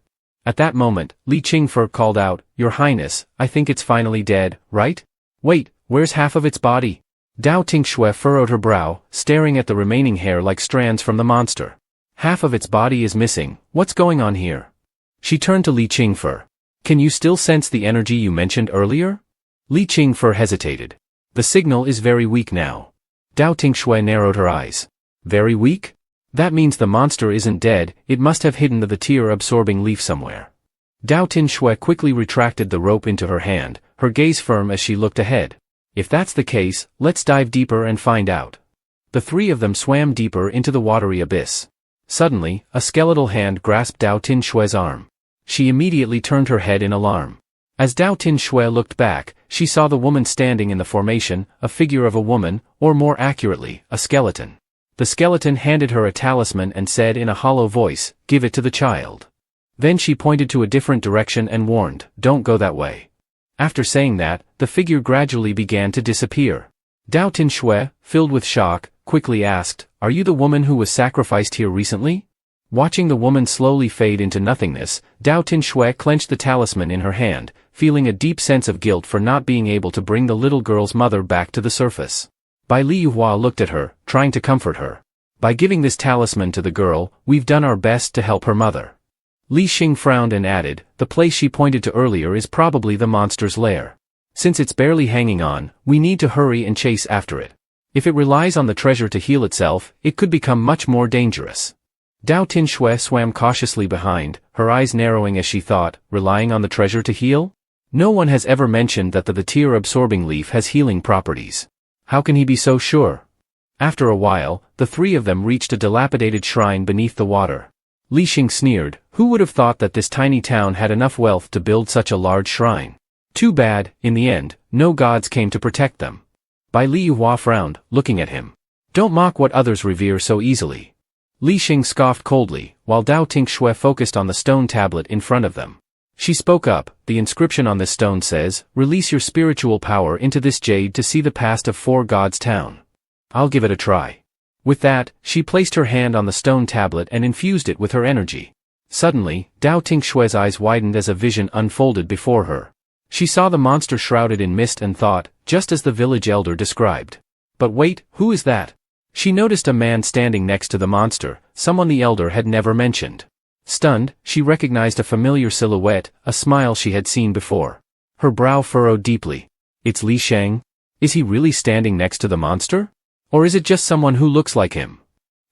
At that moment, Li Qingfe called out, Your Highness, I think it's finally dead, right? Wait, where's half of its body? Dao Tinh Xue furrowed her brow, staring at the remaining hair like strands from the monster. Half of its body is missing, what's going on here? She turned to Li Qingfe. Can you still sense the energy you mentioned earlier? Li Qingfe hesitated. The signal is very weak now. Dao Tinh Xue narrowed her eyes. Very weak? That means the monster isn't dead, it must have hidden the tear-absorbing leaf somewhere. Dao Tinh Xue quickly retracted the rope into her hand, her gaze firm as she looked ahead. If that's the case, let's dive deeper and find out. The three of them swam deeper into the watery abyss. Suddenly, a skeletal hand grasped Dao Tinh Xue's arm. She immediately turned her head in alarm. As Dao Tinh Xue looked back, she saw the woman standing in the formation, a figure of a woman, or more accurately, a skeleton. The skeleton handed her a talisman and said in a hollow voice, Give it to the child. Then she pointed to a different direction and warned, Don't go that way. After saying that, the figure gradually began to disappear. Dao Tinh Xue, filled with shock, quickly asked, Are you the woman who was sacrificed here recently? Watching the woman slowly fade into nothingness, Dao Tinh Xue clenched the talisman in her hand, feeling a deep sense of guilt for not being able to bring the little girl's mother back to the surface. Bai Liyuhua looked at her, trying to comfort her. By giving this talisman to the girl, we've done our best to help her mother. Li Xing frowned and added, The place she pointed to earlier is probably the monster's lair. Since it's barely hanging on, we need to hurry and chase after it. If it relies on the treasure to heal itself, it could become much more dangerous. Dao Tinh Xue swam cautiously behind, her eyes narrowing as she thought, relying on the treasure to heal? No one has ever mentioned that the tear-absorbing leaf has healing properties. How can he be so sure? After a while, the three of them reached a dilapidated shrine beneath the water. Li Xing sneered, who would have thought that this tiny town had enough wealth to build such a large shrine? Too bad, in the end, no gods came to protect them. Bai Liyuhua frowned, looking at him. Don't mock what others revere so easily. Li Xing scoffed coldly, while Dao Tinh Xue focused on the stone tablet in front of them. She spoke up, the inscription on this stone says, Release your spiritual power into this jade to see the past of Four Gods Town. I'll give it a try. With that, she placed her hand on the stone tablet and infused it with her energy. Suddenly, Dao Tinh Xue's eyes widened as a vision unfolded before her. She saw the monster shrouded in mist and thought, just as the village elder described. But wait, who is that? She noticed a man standing next to the monster, someone the elder had never mentioned. Stunned, she recognized a familiar silhouette, a smile she had seen before. Her brow furrowed deeply. It's Li Sheng? Is he really standing next to the monster? Or is it just someone who looks like him?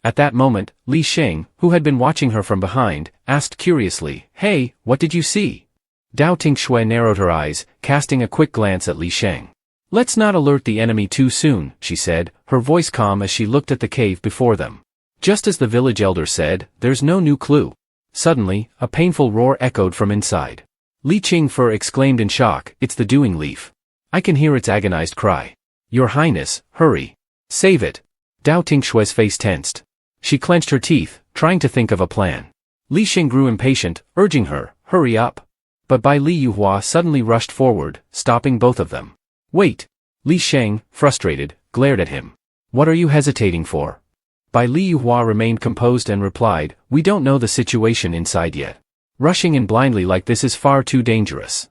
At that moment, Li Sheng, who had been watching her from behind, asked curiously, "Hey, what did you see?" Dao Tinh Xue narrowed her eyes, casting a quick glance at Li Sheng. "Let's not alert the enemy too soon," she said, her voice calm as she looked at the cave before them. Just as the village elder said, "There's no new clue." Suddenly, a painful roar echoed from inside. Li Qingfe exclaimed in shock, "It's the Dueling Leaf. I can hear its agonized cry. Your Highness, hurry. Save it." Dao Tinh Xue's face tensed. She clenched her teeth, trying to think of a plan. Li Sheng grew impatient, urging her, "Hurry up." But Bai Li Yuhua suddenly rushed forward, stopping both of them. "Wait." Li Sheng, frustrated, glared at him. "What are you hesitating for?" Bai Li Yuhua remained composed and replied, "We don't know the situation inside yet. Rushing in blindly like this is far too dangerous."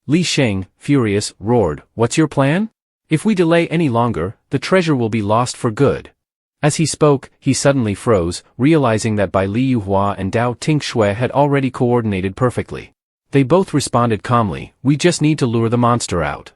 Li Sheng, furious, roared, "What's your plan? If we delay any longer, the treasure will be lost for good." As he spoke, he suddenly froze, realizing that Bai Li Yuhua and Dao Tinh Xue had already coordinated perfectly. They both responded calmly, "We just need to lure the monster out."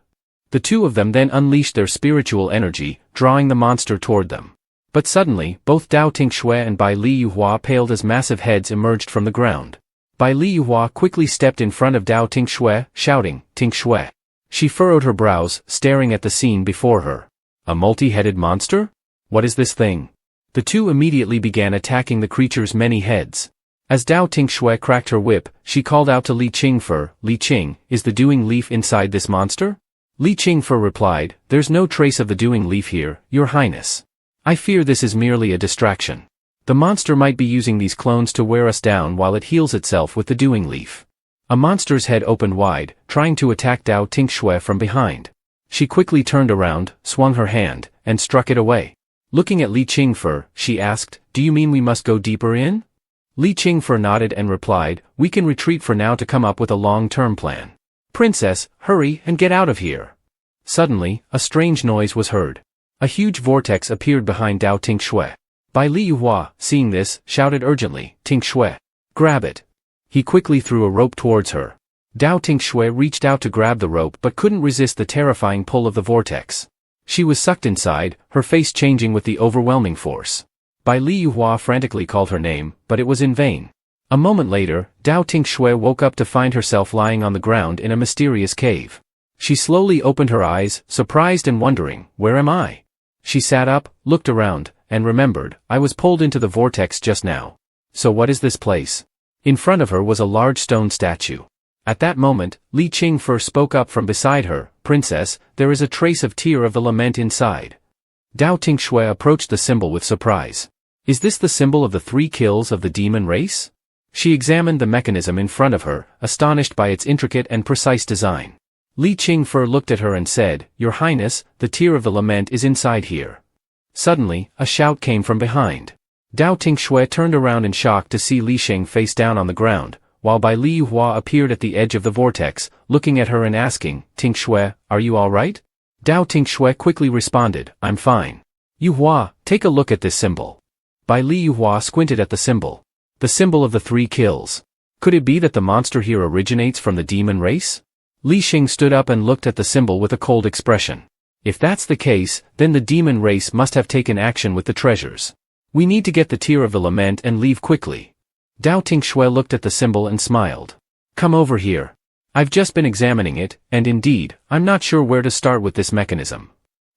The two of them then unleashed their spiritual energy, drawing the monster toward them. But suddenly, both Dao Tinh Xue and Bai Li Yuhua paled as massive heads emerged from the ground. Bai Li Yuhua quickly stepped in front of Dao Tinh Xue, shouting, "Tinh Xue." She furrowed her brows, staring at the scene before her. A multi-headed monster? What is this thing? The two immediately began attacking the creature's many heads. As Dao Tinh Xue cracked her whip, she called out to Li Qingfe, "Li Qing, is the Dueling Leaf inside this monster?" Li Qingfe replied, "There's no trace of the Dueling Leaf here, Your Highness. I fear this is merely a distraction. The monster might be using these clones to wear us down while it heals itself with the Dueling Leaf." A monster's head opened wide, trying to attack Dao Tinh Xue from behind. She quickly turned around, swung her hand, and struck it away. Looking at Li Qingfe, she asked, "Do you mean we must go deeper in?" Li Qingfe nodded and replied, "We can retreat for now to come up with a long-term plan. Princess, hurry and get out of here." Suddenly, a strange noise was heard. A huge vortex appeared behind Dao Tinh Xue. Bai Li Yuhua, seeing this, shouted urgently, "Tinh Xue, grab it." He quickly threw a rope towards her. Dao Tinh Xue reached out to grab the rope but couldn't resist the terrifying pull of the vortex. She was sucked inside, her face changing with the overwhelming force. Bai Li Yuhua frantically called her name, but it was in vain. A moment later, Dao Tinh Xue woke up to find herself lying on the ground in a mysterious cave. She slowly opened her eyes, surprised and wondering, "Where am I?" She sat up, looked around, and remembered, "I was pulled into the vortex just now. So what is this place?" In front of her was a large stone statue. At that moment, Li Qingfe spoke up from beside her, "Princess, there is a trace of Tear of the Lament inside." Dao Tinh Xue approached the symbol with surprise. "Is this the symbol of the 3 kills of the demon race?" She examined the mechanism in front of her, astonished by its intricate and precise design. Li Qingfe looked at her and said, "Your Highness, the Tear of the Lament is inside here." Suddenly, a shout came from behind. Dao Tinh Xue turned around in shock to see Li Sheng face down on the ground, while Bai Li Yuhua appeared at the edge of the vortex, looking at her and asking, "Tinh Xue, are you all right?" Dao Tinh Xue quickly responded, "I'm fine." "Yuhua, take a look at this symbol." Bai Li Yuhua squinted at the symbol. The symbol of the 3 kills. Could it be that the monster here originates from the demon race? Li Sheng stood up and looked at the symbol with a cold expression. If that's the case, then the demon race must have taken action with the treasures. We need to get the Tear of the Lament and leave quickly. Dao Tinh Xue looked at the symbol and smiled. "Come over here. I've just been examining it, and indeed, I'm not sure where to start with this mechanism."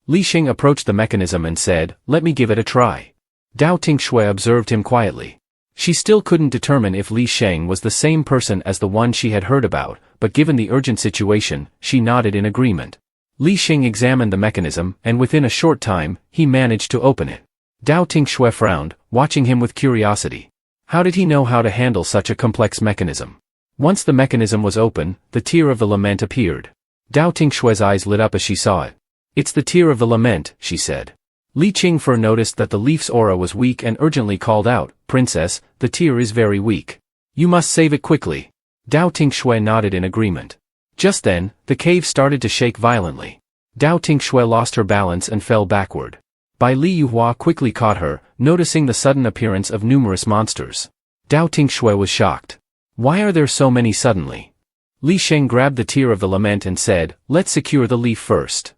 Li Sheng approached the mechanism and said, "Let me give it a try." Dao Tinh Xue observed him quietly. She still couldn't determine if Li Sheng was the same person as the one she had heard about, but given the urgent situation, she nodded in agreement. Li Sheng examined the mechanism, and within a short time, he managed to open it. Dao Tinh Xue frowned, watching him with curiosity. How did he know how to handle such a complex mechanism? Once the mechanism was open, the Tear of the Lament appeared. Dao Tinh Xue's eyes lit up as she saw it. "It's the Tear of the Lament," she said. Li Qingfe noticed that the leaf's aura was weak and urgently called out, "Princess, the tear is very weak. You must save it quickly." Dao Tinh Xue nodded in agreement. Just then, the cave started to shake violently. Dao Tinh Xue lost her balance and fell backward. Bai Li Yuhua quickly caught her, noticing the sudden appearance of numerous monsters. Dao Tinh Xue was shocked. Why are there so many suddenly? Li Sheng grabbed the tear of the lament and said, let's secure the leaf first.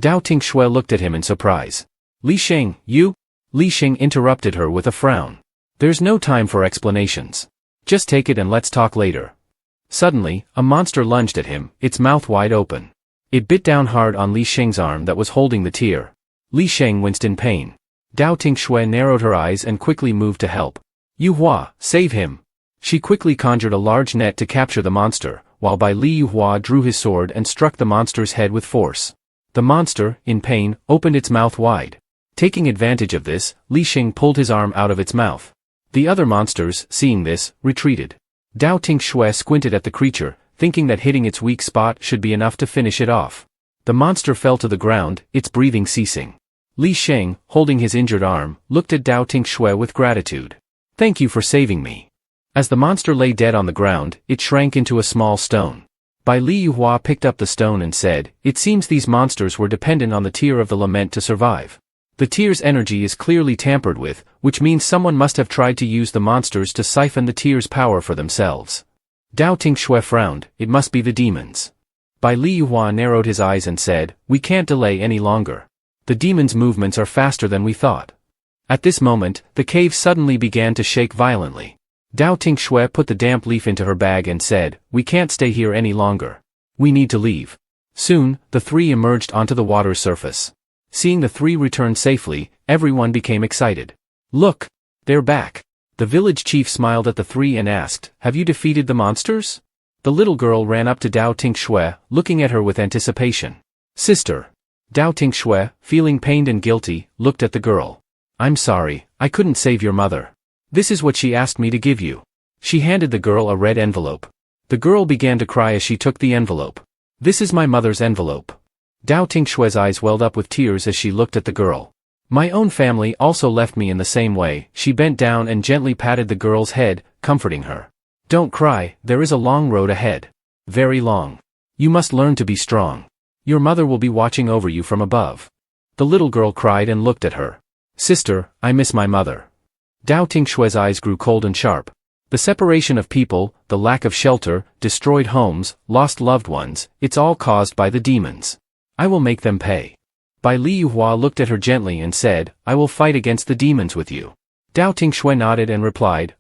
Dao Tinh Xue looked at him in surprise. Li Sheng, you? Li Sheng interrupted her with a frown. There's no time for explanations. Just take it and let's talk later. Suddenly, a monster lunged at him, its mouth wide open. It bit down hard on Li Sheng's arm that was holding the tear. Li Sheng winced in pain. Dao Tinh Xue narrowed her eyes and quickly moved to help. Yuhua, save him! She quickly conjured a large net to capture the monster, while Li Yuhua drew his sword and struck the monster's head with force. The monster, in pain, opened its mouth wide. Taking advantage of this, Li Sheng pulled his arm out of its mouth. The other monsters, seeing this, retreated. Dao Tinh Xue squinted at the creature, thinking that hitting its weak spot should be enough to finish it off. The monster fell to the ground, its breathing ceasing. Li Sheng, holding his injured arm, looked at Dao Tinh Xue with gratitude. Thank you for saving me. As the monster lay dead on the ground, it shrank into a small stone. Li Yuhua picked up the stone and said, it seems these monsters were dependent on the tear of the lament to survive. The tear's energy is clearly tampered with, which means someone must have tried to use the monsters to siphon the tear's power for themselves. Dao Tinh Xue frowned, it must be the demons. Li Yuhua narrowed his eyes and said, we can't delay any longer. The demons' movements are faster than we thought. At this moment, the cave suddenly began to shake violently. Dao Tinh Xue put the damp leaf into her bag and said, we can't stay here any longer. We need to leave. Soon, the three emerged onto the water's surface. Seeing the three return safely, everyone became excited. Look! They're back. The village chief smiled at the three and asked, have you defeated the monsters? The little girl ran up to Dao Tinh Xue, looking at her with anticipation. Sister. Dao Tinh Xue, feeling pained and guilty, looked at the girl. I'm sorry, I couldn't save your mother. This is what she asked me to give you. She handed the girl a red envelope. The girl began to cry as she took the envelope. This is my mother's envelope. Dao Tinh Xue's eyes welled up with tears as she looked at the girl. My own family also left me in the same way. She bent down and gently patted the girl's head, comforting her. Don't cry, there is a long road ahead. Very long. You must learn to be strong. Your mother will be watching over you from above. The little girl cried and looked at her. Sister, I miss my mother. Dao Tinh Xue's eyes grew cold and sharp. The separation of people, the lack of shelter, destroyed homes, lost loved ones, it's all caused by the demons. I will make them pay. Li Yuhua looked at her gently and said, I will fight against the demons with you. Dao Tinh Xue nodded and replied,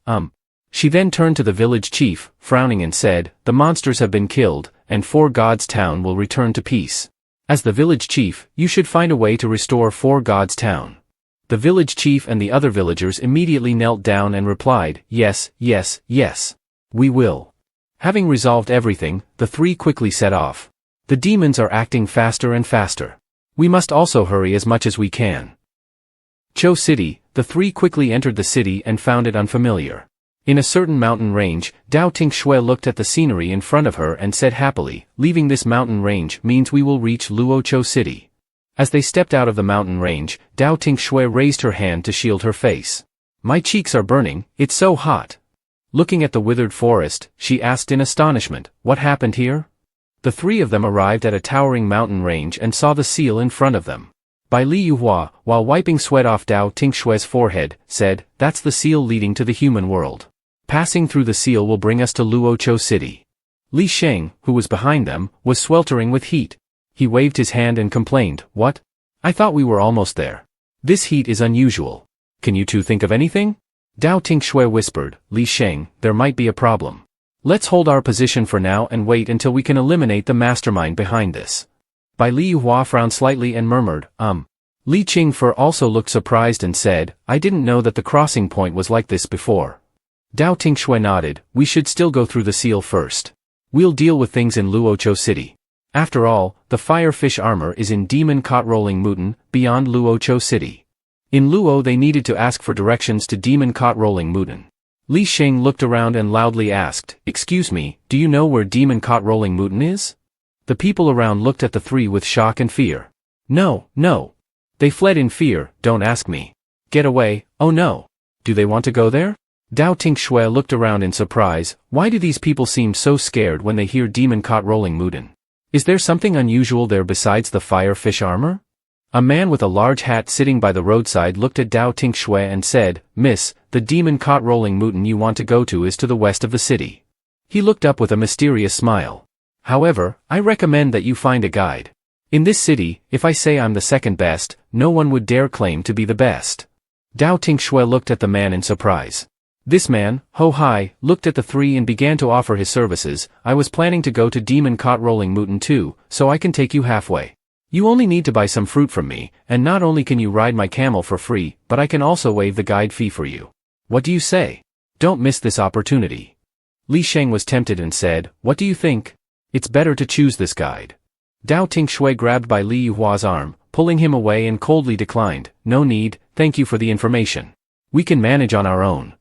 She then turned to the village chief, frowning and said, the monsters have been killed, and Four Gods Town will return to peace. As the village chief, you should find a way to restore Four Gods Town. The village chief and the other villagers immediately knelt down and replied, yes, yes, yes. We will. Having resolved everything, the three quickly set off. The demons are acting faster and faster. We must also hurry as much as we can. Chou City, the three quickly entered the city and found it unfamiliar. In a certain mountain range, Dao Tinh Xue looked at the scenery in front of her and said happily, leaving this mountain range means we will reach Luochou City. As they stepped out of the mountain range, Dao Tinh Xue raised her hand to shield her face. My cheeks are burning, it's so hot. Looking at the withered forest, she asked in astonishment, what happened here? The three of them arrived at a towering mountain range and saw the seal in front of them. Li Yuhua, while wiping sweat off Dao Tinh Xue's forehead, said, that's the seal leading to the human world. Passing through the seal will bring us to Luochou City. Li Sheng, who was behind them, was sweltering with heat. He waved his hand and complained, what? I thought we were almost there. This heat is unusual. Can you two think of anything? Dao Tinh Xue whispered, Li Sheng, there might be a problem. Let's hold our position for now and wait until we can eliminate the mastermind behind this. Li Yuhua frowned slightly and murmured, Li Qingfe also looked surprised and said, I didn't know that the crossing point was like this before. Dao Tinh Xue nodded, we should still go through the seal first. We'll deal with things in Luochou City. After all, the firefish armor is in Demon Cot Rolling Mutin, beyond Luochou City. In Luo they needed to ask for directions to Demon Cot Rolling Mutin. Li Sheng looked around and loudly asked, excuse me, do you know where Demon Cot Rolling Mutin is? The people around looked at the three with shock and fear. No, no. They fled in fear, don't ask me. Get away, oh no. Do they want to go there? Dao Tinh Xue looked around in surprise, why do these people seem so scared when they hear Demon Cot Rolling Mutin? Is there something unusual there besides the firefish armor? A man with a large hat sitting by the roadside looked at Dao Tinh Xue and said, "Miss, the demon-caught rolling mountain you want to go to is to the west of the city." He looked up with a mysterious smile. "However, I recommend that you find a guide. In this city, if I say I'm the second best, no one would dare claim to be the best." Dao Tinh Xue looked at the man in surprise. This man, Ho Hai, looked at the three and began to offer his services. "I was planning to go to demon-caught rolling mountain too, so I can take you halfway. You only need to buy some fruit from me, and not only can you ride my camel for free, but I can also waive the guide fee for you. What do you say? Don't miss this opportunity." Li Sheng was tempted and said, "What do you think? It's better to choose this guide." Dao Tinh Xue grabbed by Li Yuhua's arm, pulling him away and coldly declined, "No need, thank you for the information. We can manage on our own."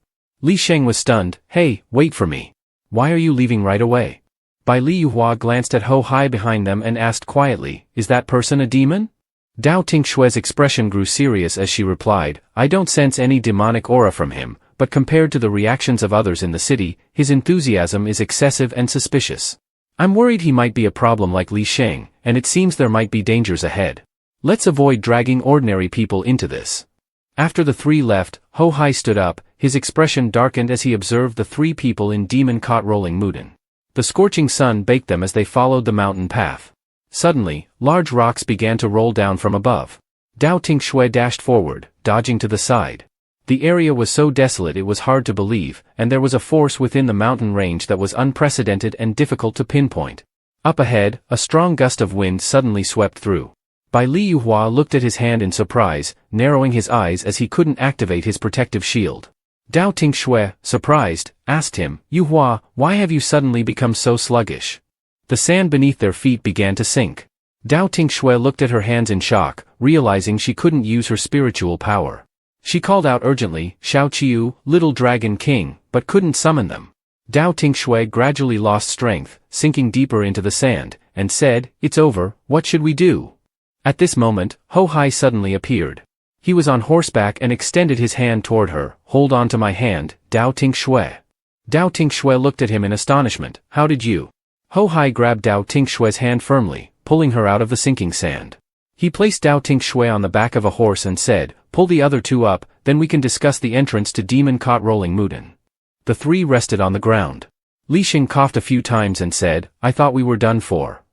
Li Sheng was stunned. "Hey, wait for me. Why are you leaving right away?" Bai Li Yuhua glanced at Ho Hai behind them and asked quietly, "Is that person a demon?" Dao Tinh Xue's expression grew serious as she replied, "I don't sense any demonic aura from him, but compared to the reactions of others in the city, his enthusiasm is excessive and suspicious. I'm worried he might be a problem like Li Sheng, and it seems there might be dangers ahead. Let's avoid dragging ordinary people into this." After the three left, Ho Hai stood up, his expression darkened as he observed the three people in demon-caught rolling mountain. The scorching sun baked them as they followed the mountain path. Suddenly, large rocks began to roll down from above. Dao Tinh Xue dashed forward, dodging to the side. The area was so desolate it was hard to believe, and there was a force within the mountain range that was unprecedented and difficult to pinpoint. Up ahead, a strong gust of wind suddenly swept through. Bai Li Yuhua looked at his hand in surprise, narrowing his eyes as he couldn't activate his protective shield. Dao Tinh Xue, surprised, asked him, "Yuhua, why have you suddenly become so sluggish?" The sand beneath their feet began to sink. Dao Tinh Xue looked at her hands in shock, realizing she couldn't use her spiritual power. She called out urgently, "Xiao Qiu, Little Dragon King," but couldn't summon them. Dao Tinh Xue gradually lost strength, sinking deeper into the sand, and said, "It's over, what should we do?" At this moment, Ho Hai suddenly appeared. He was on horseback and extended his hand toward her. "Hold on to my hand, Dao Tinh Xue." Dao Tinh Xue looked at him in astonishment. "How did you?" Ho Hai grabbed Dao Tinh Xue's hand firmly, pulling her out of the sinking sand. He placed Dao Tinh Xue on the back of a horse and said, "Pull the other two up, then we can discuss the entrance to demon-caught rolling mountain." The three rested on the ground. Li Sheng coughed a few times and said, "I thought we were done for."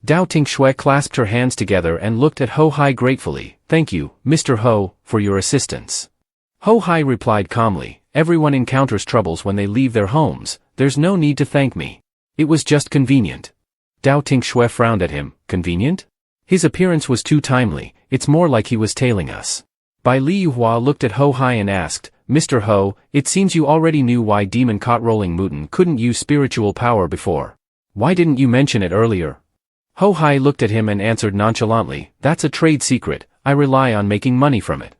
Dao Tinh Xue clasped her hands together and looked at Ho Hai gratefully. "Thank you, Mr. Ho, for your assistance." Ho Hai replied calmly, "Everyone encounters troubles when they leave their homes, there's no need to thank me. It was just convenient." Dao Tinh Xue frowned at him. "Convenient? His appearance was too timely, it's more like he was tailing us." Bai Li Yuhua looked at Ho Hai and asked, "Mr. Ho, it seems you already knew why demon-caught rolling mountain couldn't use spiritual power before. Why didn't you mention it earlier?" Ho Hai looked at him and answered nonchalantly, "That's a trade secret, I rely on making money from it."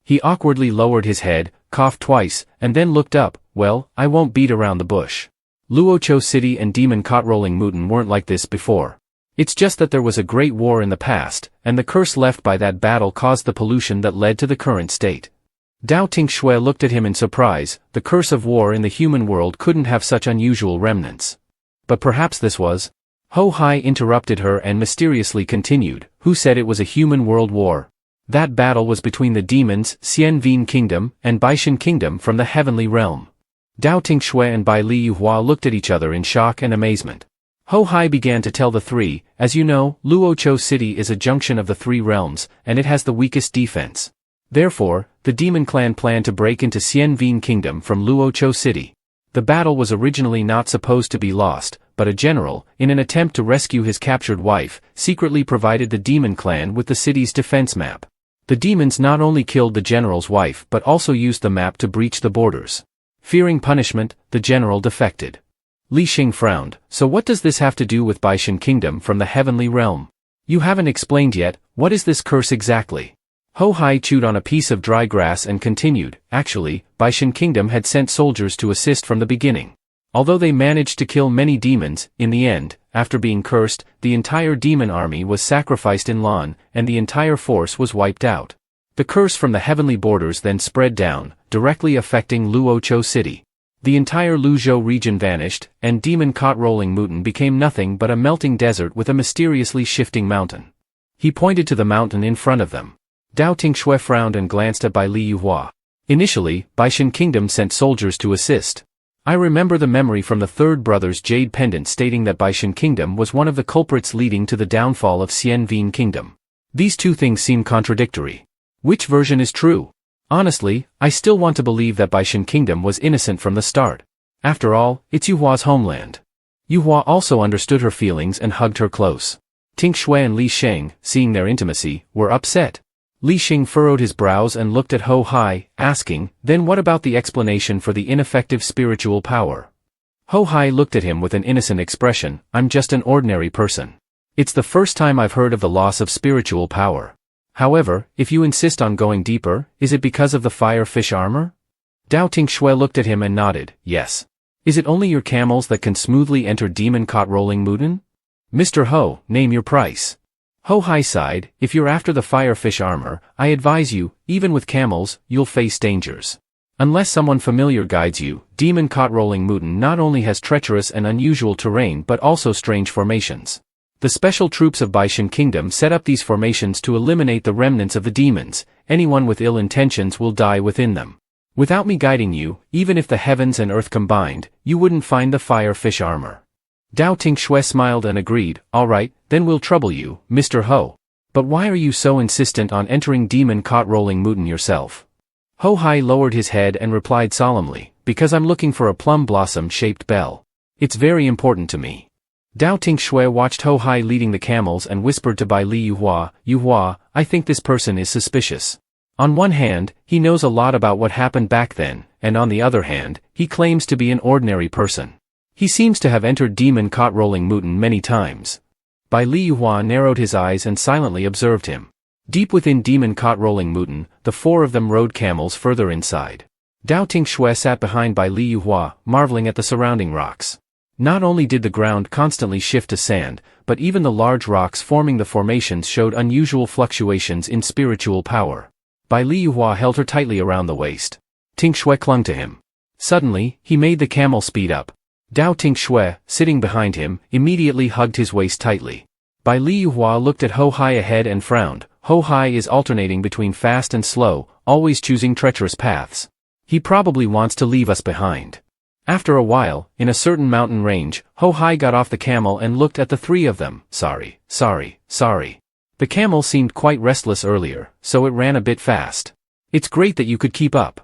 He awkwardly lowered his head, coughed twice, and then looked up. "Well, I won't beat around the bush. Luoqiu City and demon-caught rolling mountain weren't like this before. It's just that there was a great war in the past, and the curse left by that battle caused the pollution that led to the current state." Dao Tinh Xue looked at him in surprise. The curse of war in the human world couldn't have such unusual remnants. But perhaps this was... Ho Hai interrupted her and mysteriously continued, "Who said it was a human world war? That battle was between the demons, Xian Vin Kingdom, and Baishan Kingdom from the heavenly realm." Dao Tinh Xue and Bai Li Yuhua looked at each other in shock and amazement. Ho Hai began to tell the three, "As you know, Luoqiu City is a junction of the three realms, and it has the weakest defense. Therefore, the demon clan planned to break into Xian Vin Kingdom from Luoqiu City. The battle was originally not supposed to be lost, but a general, in an attempt to rescue his captured wife, secretly provided the demon clan with the city's defense map. The demons not only killed the general's wife but also used the map to breach the borders. Fearing punishment, the general defected." Li Sheng frowned. "So what does this have to do with Baishan Kingdom from the heavenly realm? You haven't explained yet, what is this curse exactly?" Ho Hai chewed on a piece of dry grass and continued, "Actually, Baishan Kingdom had sent soldiers to assist from the beginning. Although they managed to kill many demons, in the end, after being cursed, the entire demon army was sacrificed in Lan, and the entire force was wiped out. The curse from the heavenly borders then spread down, directly affecting Luoqiu City. The entire Luzhou region vanished, and demon-caught rolling mountain became nothing but a melting desert with a mysteriously shifting mountain. He pointed to the mountain in front of them. Dao Tinh Xue frowned and glanced at Bai Li Yuhua. Initially, Baishan Kingdom sent soldiers to assist. I remember the memory from the third brother's jade pendant stating that Baishan Kingdom was one of the culprits leading to the downfall of Xian Vien Kingdom. These two things seem contradictory. Which version is true? Honestly, I still want to believe that Baishan Kingdom was innocent from the start. After all, it's Yuhua's homeland. Yuhua also understood her feelings and hugged her close. Tinh Xue and Li Sheng, seeing their intimacy, were upset. Li Sheng furrowed his brows and looked at Ho Hai, asking, then what about the explanation for the ineffective spiritual power? Ho Hai looked at him with an innocent expression, I'm just an ordinary person. It's the first time I've heard of the loss of spiritual power. However, if you insist on going deeper, is it because of the fire fish armor? Dao Tinh Xue looked at him and nodded, yes. Is it only your camels that can smoothly enter demon-caught rolling Muden? Mr. Ho, name your price. Ho Hai sighed, if you're after the firefish armor, I advise you, even with camels, you'll face dangers. Unless someone familiar guides you, demon-caught rolling Muden not only has treacherous and unusual terrain but also strange formations. The special troops of Baishan Kingdom set up these formations to eliminate the remnants of the demons. Anyone with ill intentions will die within them. Without me guiding you, even if the heavens and earth combined, you wouldn't find the firefish armor. Dao Tinh Xue smiled and agreed, all right, then we'll trouble you, Mr. Ho. But why are you so insistent on entering demon-caught rolling Muden yourself? Ho Hai lowered his head and replied solemnly, because I'm looking for a plum blossom-shaped bell. It's very important to me. Dao Tinh Xue watched Ho Hai leading the camels and whispered to Bai Li Yuhua, Yuhua, I think this person is suspicious. On one hand, he knows a lot about what happened back then, and on the other hand, he claims to be an ordinary person. He seems to have entered demon-caught rolling Muden many times. Bai Li Yuhua narrowed his eyes and silently observed him. Deep within demon-caught rolling Muden, the four of them rode camels further inside. Dao Tinh Xue sat behind Bai Li Yuhua, marveling at the surrounding rocks. Not only did the ground constantly shift to sand, but even the large rocks forming the formations showed unusual fluctuations in spiritual power. Bai Li Yuhua held her tightly around the waist. Tinh Xue clung to him. Suddenly, he made the camel speed up. Dao Tinh Xue, sitting behind him, immediately hugged his waist tightly. Bai Li Yuhua looked at Ho Hai ahead and frowned. Ho Hai is alternating between fast and slow, always choosing treacherous paths. He probably wants to leave us behind. After a while, in a certain mountain range, Ho Hai got off the camel and looked at the three of them. Sorry. The camel seemed quite restless earlier, so it ran a bit fast. It's great that you could keep up.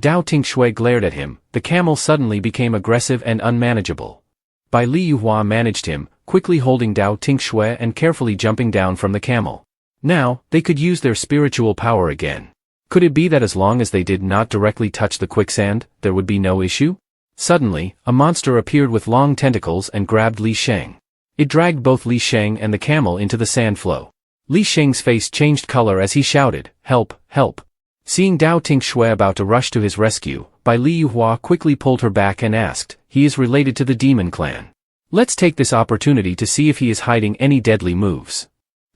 Dao Tinh Xue glared at him. The camel suddenly became aggressive and unmanageable. Bai Li Yuhua managed him, quickly holding Dao Tinh Xue and carefully jumping down from the camel. Now, they could use their spiritual power again. Could it be that as long as they did not directly touch the quicksand, there would be no issue? Suddenly, a monster appeared with long tentacles and grabbed Li Sheng. It dragged both Li Sheng and the camel into the sand flow. Li Sheng's face changed color as he shouted, help, help. Seeing Dao Tinh Xue about to rush to his rescue, Bai Li Yuhua quickly pulled her back and asked, he is related to the demon clan. Let's take this opportunity to see if he is hiding any deadly moves.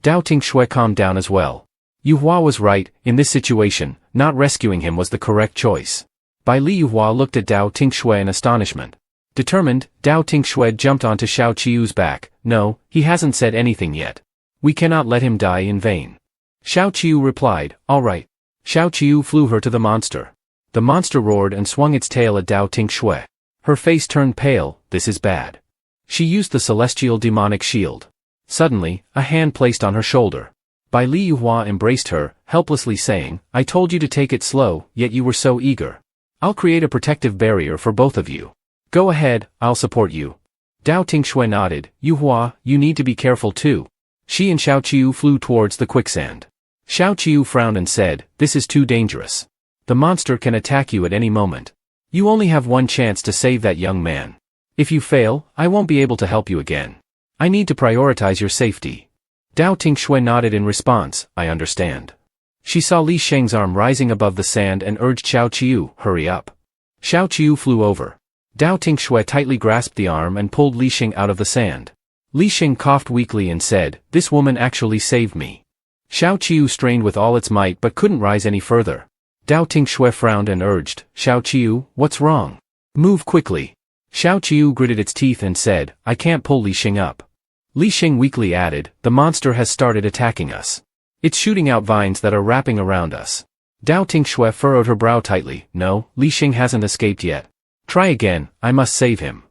Dao Tinh Xue calmed down as well. Yuhua was right, in this situation, not rescuing him was the correct choice. Bai Li Yuhua looked at Dao Tinh Xue in astonishment. Determined, Dao Tinh Xue jumped onto Xiao Qiu's back. No, he hasn't said anything yet. We cannot let him die in vain. Xiao Qiu replied, all right. Xiao Qiu flew her to the monster. The monster roared and swung its tail at Dao Tinh Xue. Her face turned pale, this is bad. She used the celestial demonic shield. Suddenly, a hand placed on her shoulder. Bai Li Yuhua embraced her, helplessly saying, I told you to take it slow, yet you were so eager. I'll create a protective barrier for both of you. Go ahead, I'll support you. Dao Tinh Xue nodded, Yuhua, you need to be careful too. She and Xiao Qiu flew towards the quicksand. Xiao Qiu frowned and said, this is too dangerous. The monster can attack you at any moment. You only have one chance to save that young man. If you fail, I won't be able to help you again. I need to prioritize your safety. Dao Tinh Xue nodded in response, I understand. She saw Li Sheng's arm rising above the sand and urged Xiao Qiu, hurry up. Xiao Qiu flew over. Dao Tinh Xue tightly grasped the arm and pulled Li Sheng out of the sand. Li Sheng coughed weakly and said, this woman actually saved me. Xiao Qiu strained with all its might but couldn't rise any further. Dao Tinh Xue frowned and urged, Xiao Qiu, what's wrong? Move quickly. Xiao Qiu gritted its teeth and said, I can't pull Li Sheng up. Li Xing weakly added, the monster has started attacking us. It's shooting out vines that are wrapping around us. Dao Tinh Xue furrowed her brow tightly. No, Li Xing hasn't escaped yet. Try again, I must save him.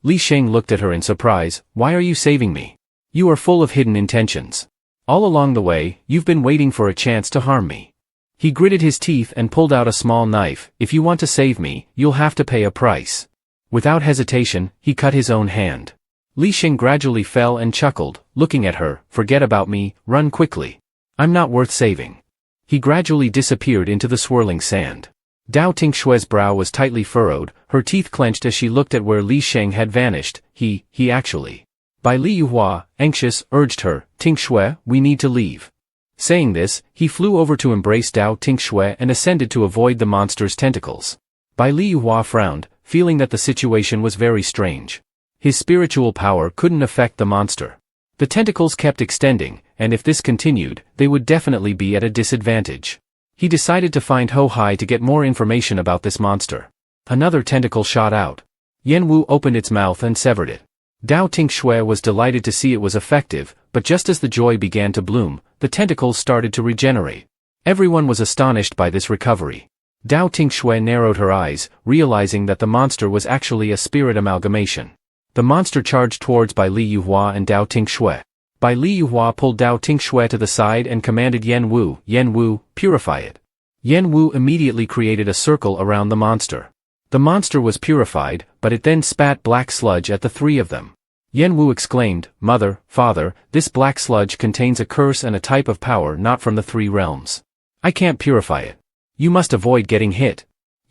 Li Xing looked at her in surprise. Why are you saving me? You are full of hidden intentions. All along the way, you've been waiting for a chance to harm me. He gritted his teeth and pulled out a small knife. If you want to save me, you'll have to pay a price. Without hesitation, he cut his own hand. Li Xing gradually fell and chuckled, looking at her. Forget about me, run quickly. I'm not worth saving. He gradually disappeared into the swirling sand. Dao Tinh Xue's brow was tightly furrowed, her teeth clenched as she looked at where Li Xing had vanished. He actually. By Li Yuhua, anxious, urged her, Tinh Xue, we need to leave. Saying this, he flew over to embrace Dao Tinh Xue and ascended to avoid the monster's tentacles. By Li Yuhua frowned, feeling that the situation was very strange. His spiritual power couldn't affect the monster. The tentacles kept extending, and if this continued, they would definitely be at a disadvantage. He decided to find Ho Hai to get more information about this monster. Another tentacle shot out. Yan Wu opened its mouth and severed it. Dao Tinh Xue was delighted to see it was effective, but just as the joy began to bloom, the tentacles started to regenerate. Everyone was astonished by this recovery. Dao Tinh Xue narrowed her eyes, realizing that the monster was actually a spirit amalgamation. The monster charged towards Bai Li Yuhua and Dao Tinh Xue. Bai Li Yuhua pulled Dao Tinh Xue to the side and commanded Yan Wu, purify it. Yan Wu immediately created a circle around the monster. The monster was purified, but it then spat black sludge at the three of them. Yan Wu exclaimed, Mother, Father, this black sludge contains a curse and a type of power not from the three realms. I can't purify it. You must avoid getting hit.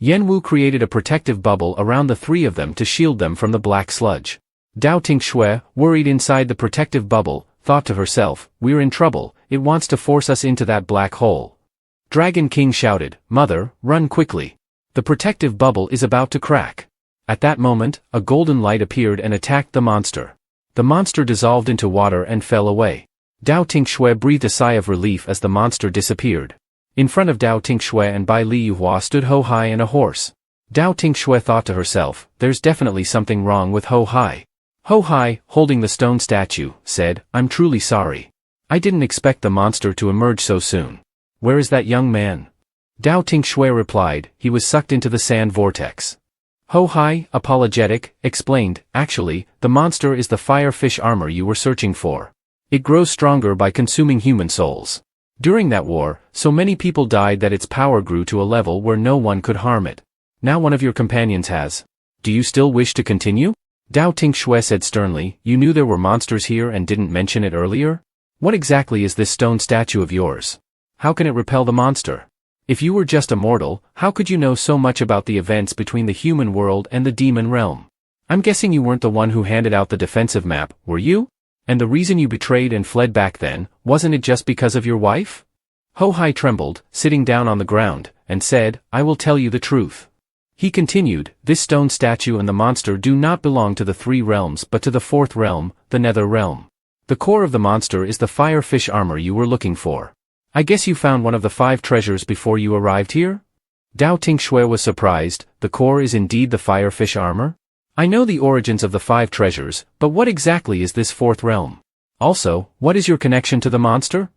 Yan Wu created a protective bubble around the three of them to shield them from the black sludge. Dao Tinh Xue, worried inside the protective bubble, thought to herself, we're in trouble, it wants to force us into that black hole. Dragon King shouted, Mother, run quickly. The protective bubble is about to crack. At that moment, a golden light appeared and attacked the monster. The monster dissolved into water and fell away. Dao Tinh Xue breathed a sigh of relief as the monster disappeared. In front of Dao Tinh Xue and Bai Li Yuhua stood Ho Hai and a horse. Dao Tinh Xue thought to herself, there's definitely something wrong with Ho Hai. Ho Hai, holding the stone statue, said, I'm truly sorry. I didn't expect the monster to emerge so soon. Where is that young man? Dao Tinh Xue replied, he was sucked into the sand vortex. Ho Hai, apologetic, explained, actually, the monster is the fire fish armor you were searching for. It grows stronger by consuming human souls. During that war, so many people died that its power grew to a level where no one could harm it. Now one of your companions has. Do you still wish to continue? Dao Tinh Xue said sternly, you knew there were monsters here and didn't mention it earlier? What exactly is this stone statue of yours? How can it repel the monster? If you were just a mortal, how could you know so much about the events between the human world and the demon realm? I'm guessing you weren't the one who handed out the defensive map, were you? And the reason you betrayed and fled back then, wasn't it just because of your wife? Ho Hai trembled, sitting down on the ground, and said, I will tell you the truth. He continued, this stone statue and the monster do not belong to the three realms but to the fourth realm, the nether realm. The core of the monster is the fire fish armor you were looking for. I guess you found one of the 5 treasures before you arrived here? Dao Tinh Xue was surprised, the core is indeed the fire fish armor? I know the origins of the 5 treasures, but what exactly is this fourth realm? Also, what is your connection to the monster?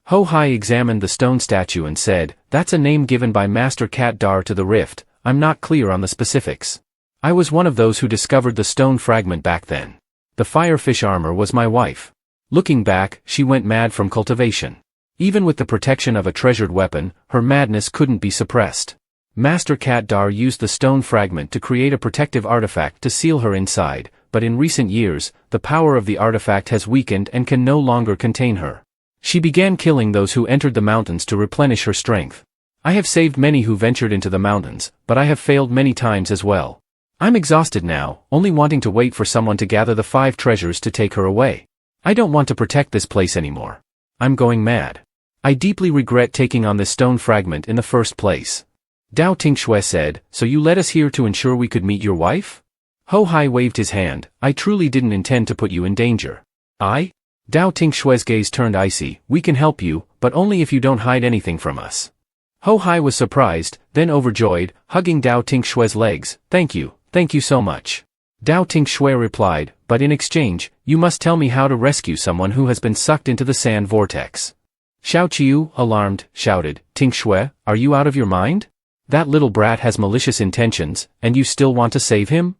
Ho Hai examined the stone statue and said, that's a name given by Master Cat Dar to the rift, I'm not clear on the specifics. I was one of those who discovered the stone fragment back then. The fire fish armor was my wife. Looking back, she went mad from cultivation. Even with the protection of a treasured weapon, her madness couldn't be suppressed. Master Cat Dar used the stone fragment to create a protective artifact to seal her inside, but in recent years, the power of the artifact has weakened and can no longer contain her. She began killing those who entered the mountains to replenish her strength. I have saved many who ventured into the mountains, but I have failed many times as well. I'm exhausted now, only wanting to wait for someone to gather the 5 treasures to take her away. I don't want to protect this place anymore. I'm going mad. I deeply regret taking on this stone fragment in the first place. Dao Tinh Xue said, so you led us here to ensure we could meet your wife? Ho Hai waved his hand, I truly didn't intend to put you in danger. I? Dao Tinh Xue's gaze turned icy, we can help you, but only if you don't hide anything from us. Ho Hai was surprised, then overjoyed, hugging Dao Tinh Xue's legs, thank you so much. Dao Tinh Xue replied, but in exchange, you must tell me how to rescue someone who has been sucked into the sand vortex. Xiao Qiu, alarmed, shouted, Tinh Xue, are you out of your mind? That little brat has malicious intentions, and you still want to save him?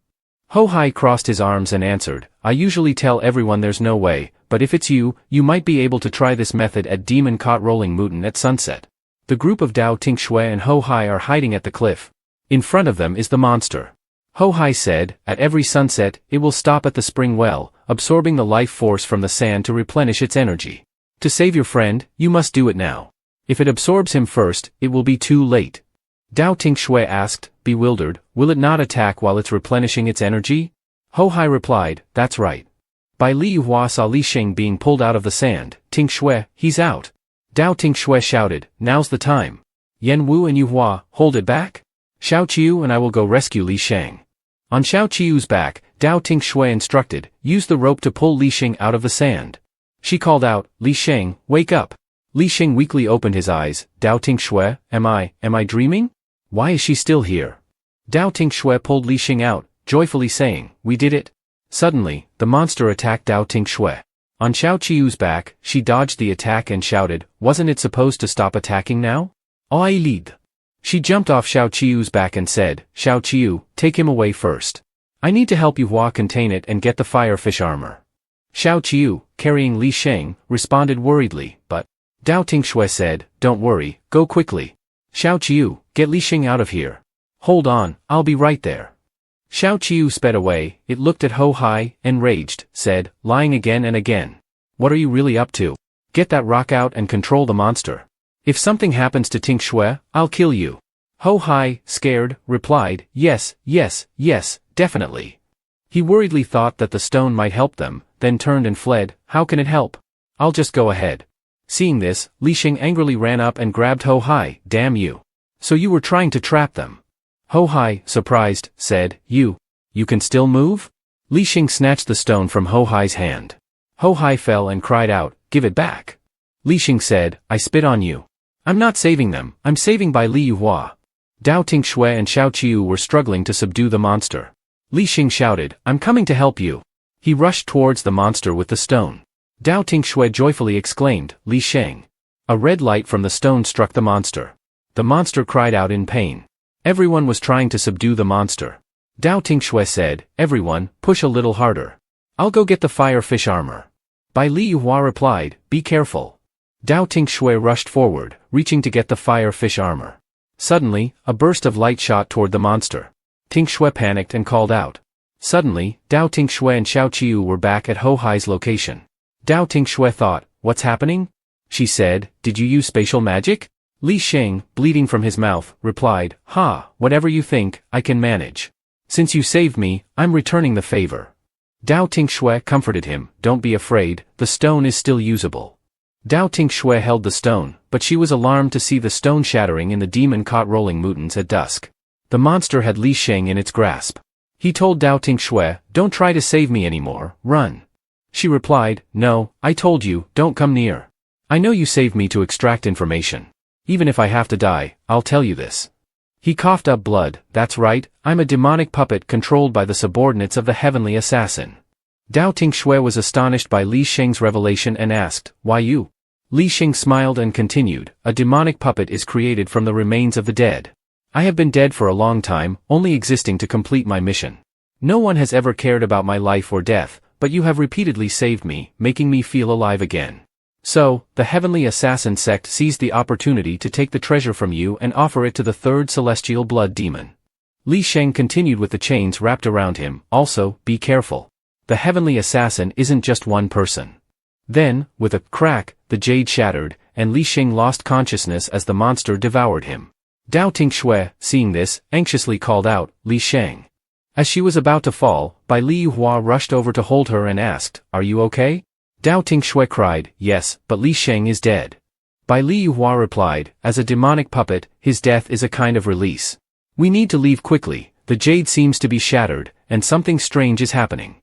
Ho Hai crossed his arms and answered, I usually tell everyone there's no way, but if it's you, you might be able to try this method at Demon Caught Rolling Mutin at sunset. The group of Dao Tinh Xue and Ho Hai are hiding at the cliff. In front of them is the monster. Ho Hai said, at every sunset, it will stop at the spring well, absorbing the life force from the sand to replenish its energy. To save your friend, you must do it now. If it absorbs him first, it will be too late. Dao Tinh Xue asked, bewildered, will it not attack while it's replenishing its energy? Ho Hai replied, that's right. Bai Liyuhua saw Li Xing being pulled out of the sand. Tinh Xue, he's out. Dao Tinh Xue shouted, now's the time. Yan Wu and Yuhua, hold it back. Xiao Qiu and I will go rescue Li Sheng. On Xiao Qiu's back, Dao Tinh Xue instructed, use the rope to pull Li Xing out of the sand. She called out, Li Sheng, wake up. Li Xing weakly opened his eyes. Dao Tinh Xue, am I dreaming? Why is she still here? Dao Tinh Xue pulled Li Xing out, joyfully saying, we did it. Suddenly, the monster attacked Dao Tinh Xue. On Xiao Qiu's back, she dodged the attack and shouted, wasn't it supposed to stop attacking now? I lead. She jumped off Xiao Qiu's back and said, Xiao Qiu, take him away first. I need to help Yuhua contain it and get the firefish armor. Xiao Qiu, carrying Li Sheng, responded worriedly, but Dao Tinh Xue said, don't worry, go quickly. Xiao Qiu, get Li Xing out of here. Hold on, I'll be right there. Xiao Qiu sped away. It looked at Ho Hai, enraged, said, lying again and again. What are you really up to? Get that rock out and control the monster. If something happens to Tinh Xue, I'll kill you. Ho Hai, scared, replied, yes, definitely. He worriedly thought that the stone might help them, then turned and fled. How can it help? I'll just go ahead. Seeing this, Li Xing angrily ran up and grabbed Ho Hai. Damn you. So you were trying to trap them. Ho Hai, surprised, said, You can still move? Li Xing snatched the stone from Ho Hai's hand. Ho Hai fell and cried out, give it back. Li Xing said, I spit on you. I'm not saving them, I'm saving Bai Liyuhua. Dao Tinh Xue and Xiao Qiu were struggling to subdue the monster. Li Xing shouted, I'm coming to help you. He rushed towards the monster with the stone. Dao Tinh Xue joyfully exclaimed, Li Sheng. A red light from the stone struck the monster. The monster cried out in pain. Everyone was trying to subdue the monster. Dao Tinh Xue said, everyone, push a little harder. I'll go get the firefish armor. Bai Liyuhua replied, be careful. Dao Tinh Xue rushed forward, reaching to get the firefish armor. Suddenly, a burst of light shot toward the monster. Tinh Xue panicked and called out. Suddenly, Dao Tinh Xue and Xiao Qiu were back at Ho Hai's location. Dao Tinh Xue thought, what's happening? She said, did you use spatial magic? Li Sheng, bleeding from his mouth, replied, whatever you think, I can manage. Since you saved me, I'm returning the favor. Dao Tinh Xue comforted him, don't be afraid, the stone is still usable. Dao Tinh Xue held the stone, but she was alarmed to see the stone shattering in the demon caught rolling mutants at dusk. The monster had Li Sheng in its grasp. He told Dao Tinh Xue, don't try to save me anymore, run. She replied, no, I told you, don't come near. I know you saved me to extract information. Even if I have to die, I'll tell you this. He coughed up blood, that's right, I'm a demonic puppet controlled by the subordinates of the heavenly assassin. Dao Tinh Xue was astonished by Li Sheng's revelation and asked, why you? Li Sheng smiled and continued, a demonic puppet is created from the remains of the dead. I have been dead for a long time, only existing to complete my mission. No one has ever cared about my life or death, but you have repeatedly saved me, making me feel alive again. So, the heavenly assassin sect seized the opportunity to take the treasure from you and offer it to the third celestial blood demon. Li Sheng continued with the chains wrapped around him, also, be careful. The heavenly assassin isn't just one person. Then, with a crack, the jade shattered, and Li Sheng lost consciousness as the monster devoured him. Dao Tinh Xue, seeing this, anxiously called out, Li Sheng. As she was about to fall, Bai Liyuhua rushed over to hold her and asked, are you okay? Dao Tinh Xue cried, yes, but Li Sheng is dead. Bai Liyuhua replied, as a demonic puppet, his death is a kind of release. We need to leave quickly, the jade seems to be shattered, and something strange is happening.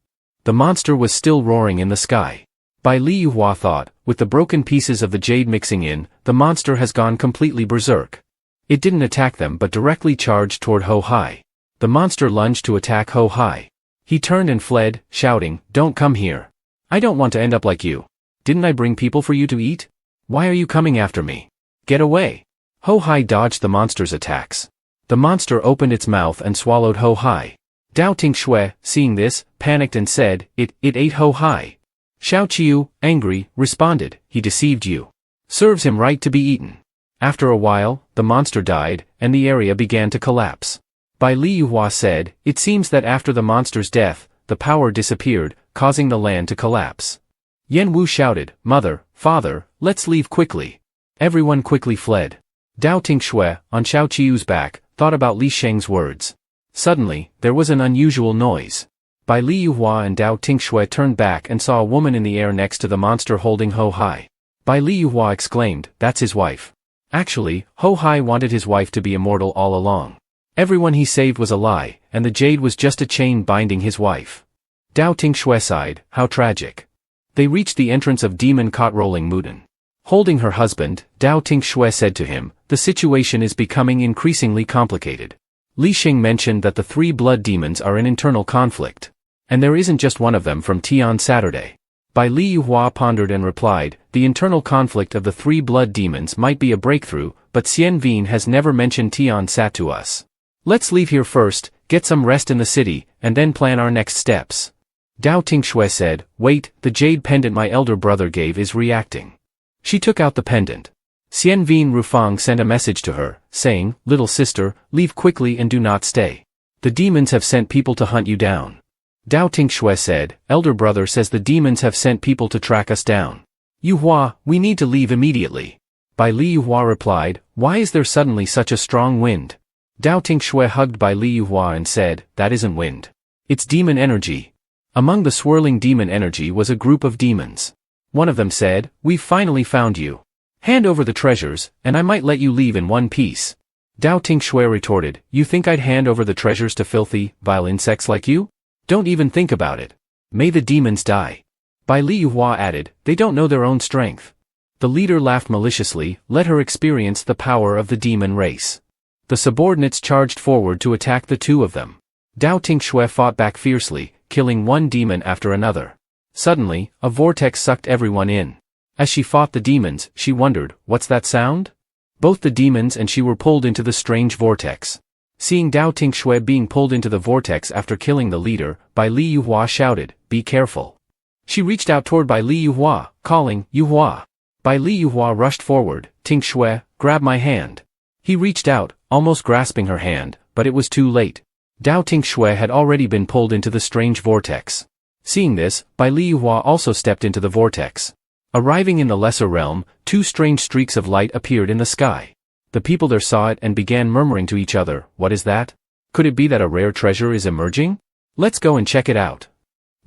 The monster was still roaring in the sky. Bai Liyuhua thought, with the broken pieces of the jade mixing in, the monster has gone completely berserk. It didn't attack them but directly charged toward Ho Hai. The monster lunged to attack Ho Hai. He turned and fled, shouting, "Don't come here. I don't want to end up like you. Didn't I bring people for you to eat? Why are you coming after me? Get away." Ho Hai dodged the monster's attacks. The monster opened its mouth and swallowed Ho Hai. Dao Tinh Xue, seeing this, panicked and said, It ate Ho Hai. Xiao Qiu, angry, responded, "He deceived you. Serves him right to be eaten." After a while, the monster died, and the area began to collapse. Bai Liyuhua said, "It seems that after the monster's death, the power disappeared, causing the land to collapse." Yan Wu shouted, "Mother, father, let's leave quickly." Everyone quickly fled. Dao Tinh Xue, on Xiao Qiu's back, thought about Li Sheng's words. Suddenly, there was an unusual noise. Bai Liyuhua and Dao Tinh Xue turned back and saw a woman in the air next to the monster holding Ho Hai. Bai Liyuhua exclaimed, "That's his wife." Actually, Ho Hai wanted his wife to be immortal all along. Everyone he saved was a lie, and the jade was just a chain binding his wife. Dao Tinh Xue sighed, "How tragic." They reached the entrance of demon caught rolling Mudan. Holding her husband, Dao Tinh Xue said to him, "The situation is becoming increasingly complicated." Li Sheng mentioned that the three blood demons are in internal conflict. And there isn't just one of them from Tian Saturday. Bai Liyuhua pondered and replied, "The internal conflict of the three blood demons might be a breakthrough, but Xian Vin has never mentioned Tian Sat to us. Let's leave here first, get some rest in the city, and then plan our next steps." Dao Tinh Xue said, "Wait, the jade pendant my elder brother gave is reacting." She took out the pendant. Xian Vin Rufang sent a message to her, saying, "Little sister, leave quickly and do not stay. The demons have sent people to hunt you down." Dao Tinh Xue said, "Elder brother says the demons have sent people to track us down. Yuhua, we need to leave immediately." Bai Liyuhua replied, "Why is there suddenly such a strong wind?" Dao Tinh Xue hugged Bai Liyuhua and said, "That isn't wind. It's demon energy." Among the swirling demon energy was a group of demons. One of them said, "We've finally found you. Hand over the treasures, and I might let you leave in one piece." Dao Tinh Xue retorted, "You think I'd hand over the treasures to filthy, vile insects like you? Don't even think about it. May the demons die." Bai Liyuhua added, "They don't know their own strength." The leader laughed maliciously, "Let her experience the power of the demon race." The subordinates charged forward to attack the two of them. Dao Tinh Xue fought back fiercely, killing one demon after another. Suddenly, a vortex sucked everyone in. As she fought the demons, she wondered, "What's that sound?" Both the demons and she were pulled into the strange vortex. Seeing Dao Tinh Xue being pulled into the vortex after killing the leader, Bai Liyuhua shouted, "Be careful." She reached out toward Bai Liyuhua, calling, "Yuhua." Bai Liyuhua rushed forward, "Tinh Xue, grab my hand." He reached out, almost grasping her hand, but it was too late. Dao Tinh Xue had already been pulled into the strange vortex. Seeing this, Bai Liyuhua also stepped into the vortex. Arriving in the lesser realm, two strange streaks of light appeared in the sky. The people there saw it and began murmuring to each other, "What is that? Could it be that a rare treasure is emerging? Let's go and check it out."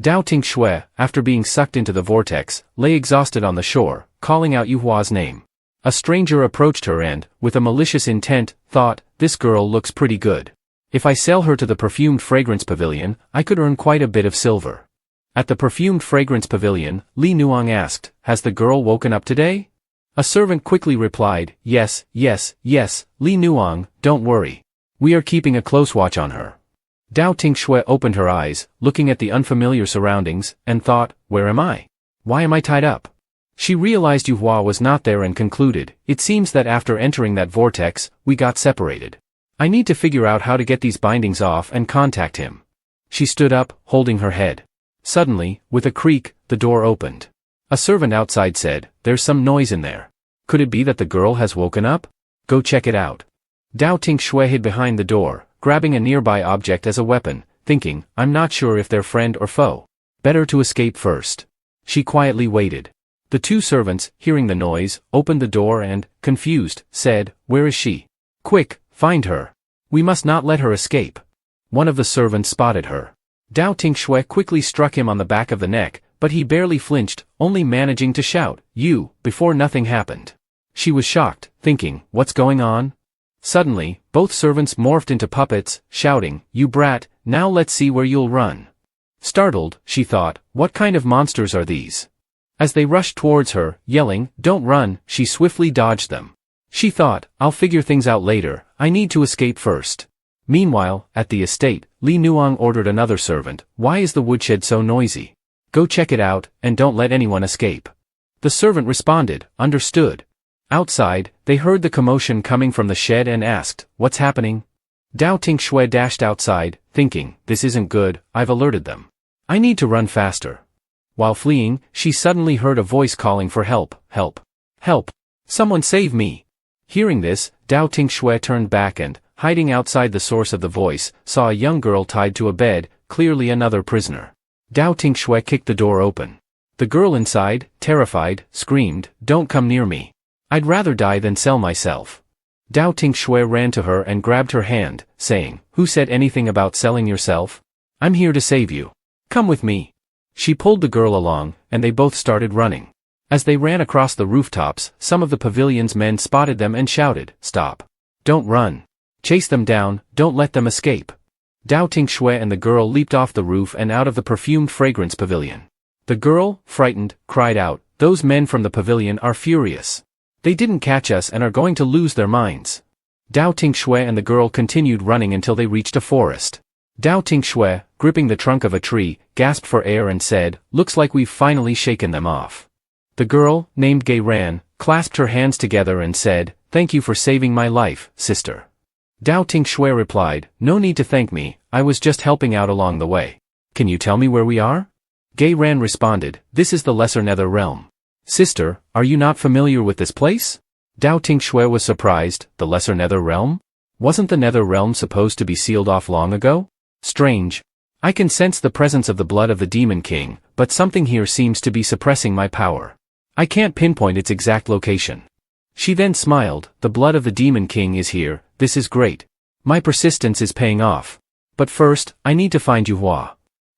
Dao Tinh Xue, after being sucked into the vortex, lay exhausted on the shore, calling out Yuhua's name. A stranger approached her and, with a malicious intent, thought, "This girl looks pretty good. If I sell her to the perfumed fragrance pavilion, I could earn quite a bit of silver." At the perfumed fragrance pavilion, Li Nuang asked, "Has the girl woken up today?" A servant quickly replied, "Yes, yes, yes, Li Nuang, don't worry. We are keeping a close watch on her." Dao Tinh Xue opened her eyes, looking at the unfamiliar surroundings, and thought, "Where am I? Why am I tied up?" She realized Yuhua was not there and concluded, "It seems that after entering that vortex, we got separated. I need to figure out how to get these bindings off and contact him." She stood up, holding her head. Suddenly, with a creak, the door opened. A servant outside said, "There's some noise in there. Could it be that the girl has woken up? Go check it out." Dao Tinh Xue hid behind the door, grabbing a nearby object as a weapon, thinking, "I'm not sure if they're friend or foe. Better to escape first." She quietly waited. The two servants, hearing the noise, opened the door and, confused, said, "Where is she? Quick, find her. We must not let her escape." One of the servants spotted her. Dao Tinh Xue quickly struck him on the back of the neck, but he barely flinched, only managing to shout, "You," before nothing happened. She was shocked, thinking, "What's going on?" Suddenly, both servants morphed into puppets, shouting, "You brat, now let's see where you'll run." Startled, she thought, "What kind of monsters are these?" As they rushed towards her, yelling, "Don't run," she swiftly dodged them. She thought, "I'll figure things out later, I need to escape first." Meanwhile, at the estate, Li Nuang ordered another servant, "Why is the woodshed so noisy? Go check it out, and don't let anyone escape." The servant responded, "Understood." Outside, they heard the commotion coming from the shed and asked, "What's happening?" Dao Tinh Xue dashed outside, thinking, "This isn't good, I've alerted them. I need to run faster." While fleeing, she suddenly heard a voice calling for help, "Help! Help! Someone save me!" Hearing this, Dao Tinh Xue turned back and, hiding outside the source of the voice, saw a young girl tied to a bed, clearly another prisoner. Dao Tinh Xue kicked the door open. The girl inside, terrified, screamed, "Don't come near me. I'd rather die than sell myself." Dao Tinh Xue ran to her and grabbed her hand, saying, "Who said anything about selling yourself? I'm here to save you. Come with me." She pulled the girl along, and they both started running. As they ran across the rooftops, some of the pavilion's men spotted them and shouted, "Stop! Don't run! Chase them down, don't let them escape." Dao Tinh Xue and the girl leaped off the roof and out of the perfumed fragrance pavilion. The girl, frightened, cried out, "Those men from the pavilion are furious. They didn't catch us and are going to lose their minds." Dao Tinh Xue and the girl continued running until they reached a forest. Dao Tinh Xue, gripping the trunk of a tree, gasped for air and said, "Looks like we've finally shaken them off." The girl, named Gay Ran, clasped her hands together and said, "Thank you for saving my life, sister." Dao Tinh Xue replied, "No need to thank me, I was just helping out along the way. Can you tell me where we are?" Gay Ran responded, "This is the Lesser Nether Realm." "Sister, are you not familiar with this place?" Dao Tinh Xue was surprised. "The Lesser Nether Realm? Wasn't the Nether Realm supposed to be sealed off long ago? Strange. I can sense the presence of the blood of the Demon King, but something here seems to be suppressing my power. I can't pinpoint its exact location." She then smiled, "The blood of the Demon King is here, this is great. My persistence is paying off. But first, I need to find Yuhua."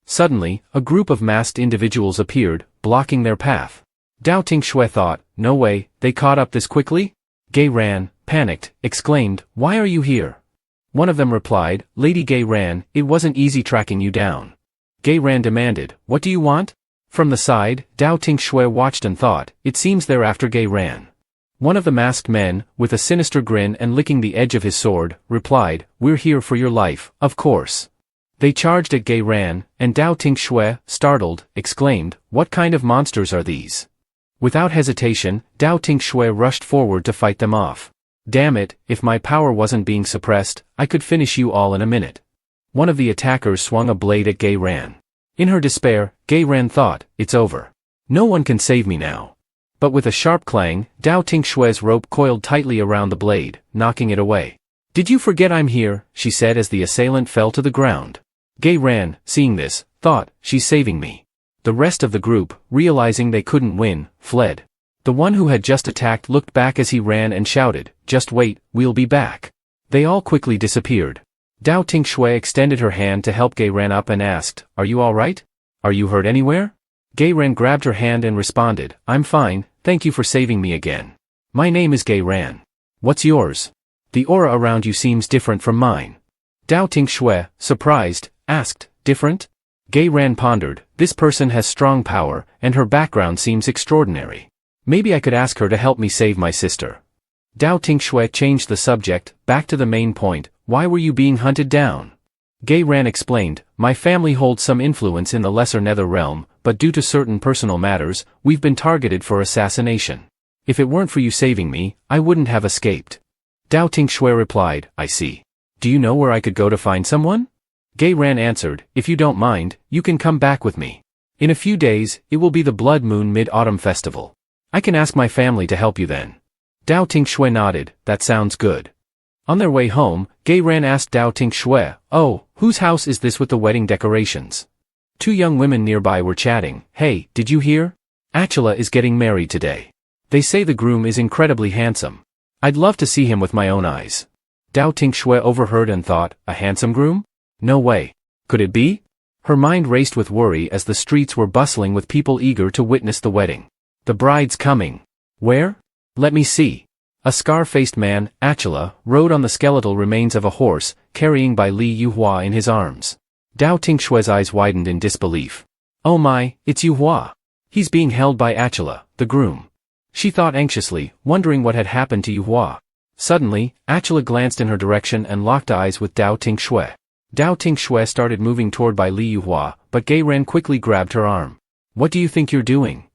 Suddenly, a group of masked individuals appeared, blocking their path. Dao Tinh Xue thought, "No way, they caught up this quickly?" Gay Ran, panicked, exclaimed, "Why are you here?" One of them replied, "Lady Gay Ran, it wasn't easy tracking you down." Gay Ran demanded, "What do you want?" From the side, Dao Tinh Xue watched and thought, "It seems they're after Gay Ran." One of the masked men, with a sinister grin and licking the edge of his sword, replied, "We're here for your life, of course." They charged at Gay Ran, and Dao Tinh Xue, startled, exclaimed, "What kind of monsters are these?" Without hesitation, Dao Tinh Xue rushed forward to fight them off. "Damn it, if my power wasn't being suppressed, I could finish you all in a minute." One of the attackers swung a blade at Gay Ran. In her despair, Gay Ran thought, "It's over. No one can save me now." But with a sharp clang, Dao Tinh Xue's rope coiled tightly around the blade, knocking it away. "Did you forget I'm here?" she said as the assailant fell to the ground. Gay Ran, seeing this, thought, "She's saving me." The rest of the group, realizing they couldn't win, fled. The one who had just attacked looked back as he ran and shouted, "Just wait, we'll be back." They all quickly disappeared. Dao Tinh Xue extended her hand to help Gay Ran up and asked, "Are you all right? Are you hurt anywhere?" Gay Ran grabbed her hand and responded, "I'm fine, thank you for saving me again. My name is Gay Ran. What's yours? The aura around you seems different from mine." Dao Tinh Xue, surprised, asked, "Different?" Gay Ran pondered, "This person has strong power, and her background seems extraordinary. Maybe I could ask her to help me save my sister." Dao Tinh Xue changed the subject, back to the main point, "Why were you being hunted down?" Gay Ran explained, "My family holds some influence in the Lesser Nether Realm, but due to certain personal matters, we've been targeted for assassination. If it weren't for you saving me, I wouldn't have escaped." Dao Tinh Xue replied, "I see. Do you know where I could go to find someone?" Gay Ran answered, "If you don't mind, you can come back with me. In a few days, it will be the Blood Moon Mid-Autumn Festival. I can ask my family to help you then." Dao Tinh Xue nodded, "That sounds good." On their way home, Gay Ran asked Dao Tinh Xue, "Oh, whose house is this with the wedding decorations?" Two young women nearby were chatting. "Hey, did you hear? Achila is getting married today. They say the groom is incredibly handsome. I'd love to see him with my own eyes." Dao Tinh Xue overheard and thought, "A handsome groom? No way. Could it be?" Her mind raced with worry as the streets were bustling with people eager to witness the wedding. "The bride's coming. Where? Let me see." A scar-faced man, Achila, rode on the skeletal remains of a horse, carrying by Li Yuhua in his arms. Dao Tinh Xue's eyes widened in disbelief. "Oh my, it's Yuhua. He's being held by Achila, the groom." She thought anxiously, wondering what had happened to Yuhua. Suddenly, Achila glanced in her direction and locked eyes with Dao Tinh Xue. Dao Tinh Xue started moving toward by Li Yuhua, but Gay Ran quickly grabbed her arm. "What do you think you're doing?"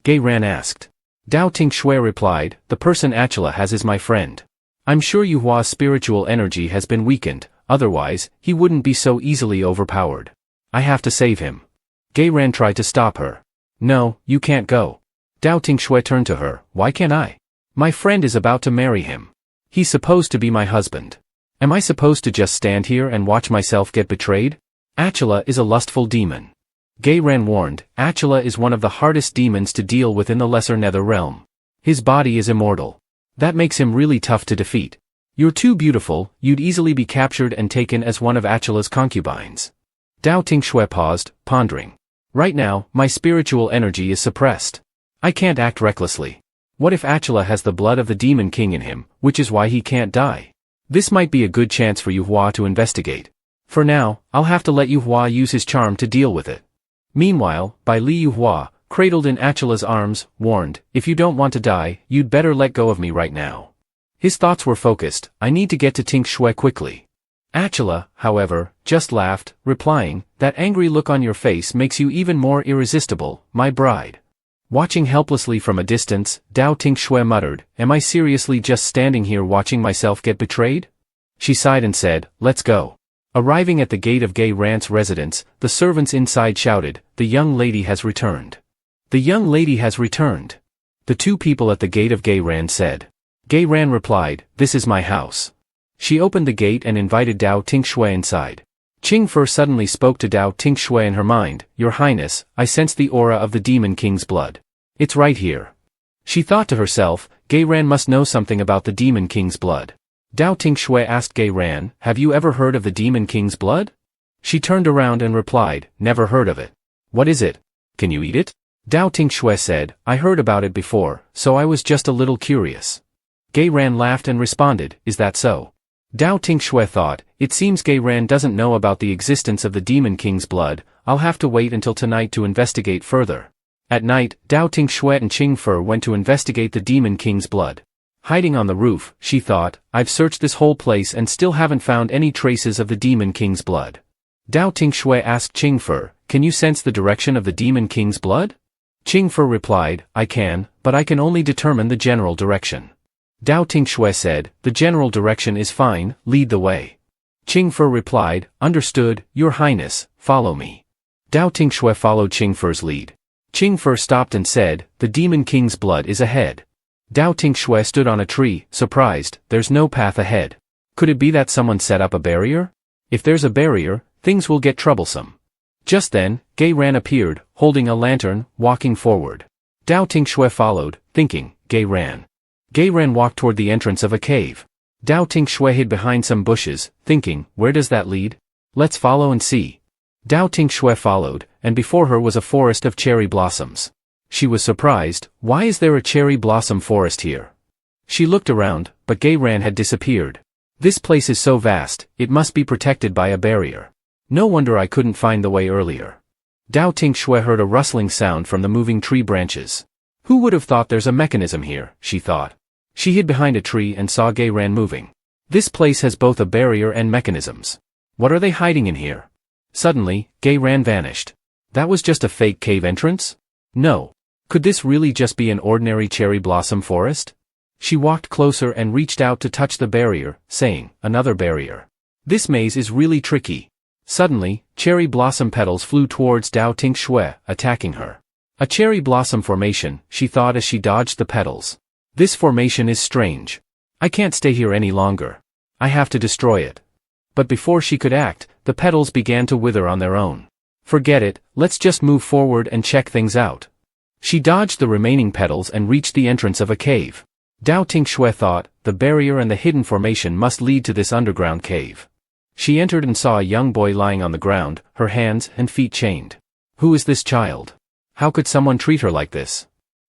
Gay Ran asked. Dao Tinh Xue replied, "The person Achila has is my friend. I'm sure Yuhua's spiritual energy has been weakened, otherwise, he wouldn't be so easily overpowered. I have to save him." Gay Ran tried to stop her. "No, you can't go." Dao Tinh Xue turned to her, "Why can't I? My friend is about to marry him. He's supposed to be my husband. Am I supposed to just stand here and watch myself get betrayed? Achila is a lustful demon." Gay Ran warned, "Achila is one of the hardest demons to deal with in the lesser nether realm. His body is immortal. That makes him really tough to defeat. You're too beautiful, you'd easily be captured and taken as one of Achila's concubines." Dao Tinh Xue paused, pondering. "Right now, my spiritual energy is suppressed. I can't act recklessly. What if Achila has the blood of the Demon King in him, which is why he can't die? This might be a good chance for Yuhua to investigate. For now, I'll have to let Yuhua use his charm to deal with it." Meanwhile, Bai Li Yuhua, cradled in Achila's arms, warned, "If you don't want to die, you'd better let go of me right now." His thoughts were focused, "I need to get to Tinh Xue quickly." Achila, however, just laughed, replying, "That angry look on your face makes you even more irresistible, my bride." Watching helplessly from a distance, Dao Tinh Xue muttered, "Am I seriously just standing here watching myself get betrayed?" She sighed and said, "Let's go." Arriving at the gate of Gay Ran's residence, the servants inside shouted, "The young lady has returned. The young lady has returned." The two people at the gate of Gay Ran said. Gay Ran replied, "This is my house." She opened the gate and invited Dao Tinh Xue inside. Qing Fer suddenly spoke to Dao Tinh Xue in her mind, "Your Highness, I sense the aura of the Demon King's blood. It's right here." She thought to herself, Gay Ran must know something about the Demon King's blood. Dao Tinh Xue asked Gay Ran, "Have you ever heard of the Demon King's blood?" She turned around and replied, "Never heard of it. What is it? Can you eat it?" Dao Tinh Xue said, "I heard about it before, so I was just a little curious." Gay Ran laughed and responded, "Is that so?" Dao Tinh Xue thought, "It seems Gay Ran doesn't know about the existence of the Demon King's blood. I'll have to wait until tonight to investigate further." At night, Dao Tinh Xue and Qing Fer went to investigate the Demon King's blood. Hiding on the roof, she thought, "I've searched this whole place and still haven't found any traces of the Demon King's blood." Dao Tinh Xue asked Qing Fer, "Can you sense the direction of the Demon King's blood?" Qing Fer replied, "I can, but I can only determine the general direction." Dao Tinh Xue said, "The general direction is fine, lead the way." Qing Fer replied, "Understood, Your Highness, follow me." Dao Tinh Xue followed Qing Fer's lead. Qing Fer stopped and said, "The Demon King's blood is ahead." Dao Tinh Xue stood on a tree, surprised, "There's no path ahead. Could it be that someone set up a barrier? If there's a barrier, things will get troublesome." Just then, Gay Ran appeared, holding a lantern, walking forward. Dao Tinh Xue followed, thinking, Gay Ran. Gay Ran walked toward the entrance of a cave. Dao Tinh Xue hid behind some bushes, thinking, where does that lead? Let's follow and see. Dao Tinh Xue followed, and before her was a forest of cherry blossoms. She was surprised, why is there a cherry blossom forest here? She looked around, but Gay Ran had disappeared. This place is so vast, it must be protected by a barrier. No wonder I couldn't find the way earlier. Dao Tinh Xue heard a rustling sound from the moving tree branches. Who would have thought there's a mechanism here, she thought. She hid behind a tree and saw Gay Ran moving. This place has both a barrier and mechanisms. What are they hiding in here? Suddenly, Gay Ran vanished. That was just a fake cave entrance? No. Could this really just be an ordinary cherry blossom forest? She walked closer and reached out to touch the barrier, saying, another barrier. This maze is really tricky. Suddenly, cherry blossom petals flew towards Dao Tinh Xue, attacking her. A cherry blossom formation, she thought as she dodged the petals. This formation is strange. I can't stay here any longer. I have to destroy it. But before she could act, the petals began to wither on their own. Forget it, let's just move forward and check things out. She dodged the remaining petals and reached the entrance of a cave. Dao Tinh Xue thought, the barrier and the hidden formation must lead to this underground cave. She entered and saw a young boy lying on the ground, her hands and feet chained. Who is this child? How could someone treat her like this?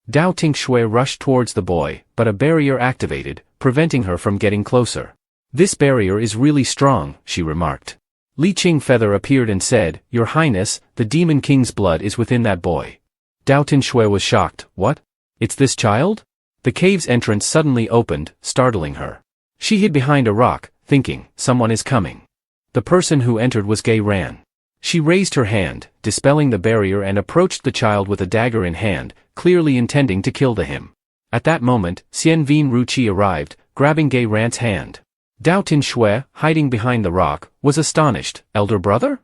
Dao Tinh Xue rushed towards the boy, but a barrier activated, preventing her from getting closer. This barrier is really strong, she remarked. Li Qing Feather appeared and said, Your Highness, the Demon King's blood is within that boy. Dao Tinh Xue was shocked, what? It's this child? The cave's entrance suddenly opened, startling her. She hid behind a rock, thinking, someone is coming. The person who entered was Gay Ran. She raised her hand, dispelling the barrier, and approached the child with a dagger in hand, clearly intending to kill him. At that moment, Xian Vin Ruqi arrived, grabbing Gay Ran's hand. Dao Tinh Xue, hiding behind the rock, was astonished. Elder brother?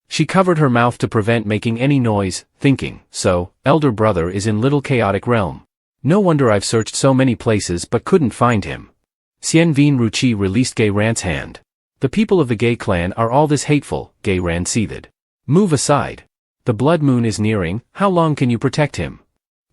She covered her mouth to prevent making any noise, thinking, so, elder brother is in little chaotic realm. No wonder I've searched so many places but couldn't find him. Xian Vin Ruqi released Gay Ran's hand. The people of the Gay clan are all this hateful, Gay Ran seethed. Move aside. The blood moon is nearing, how long can you protect him?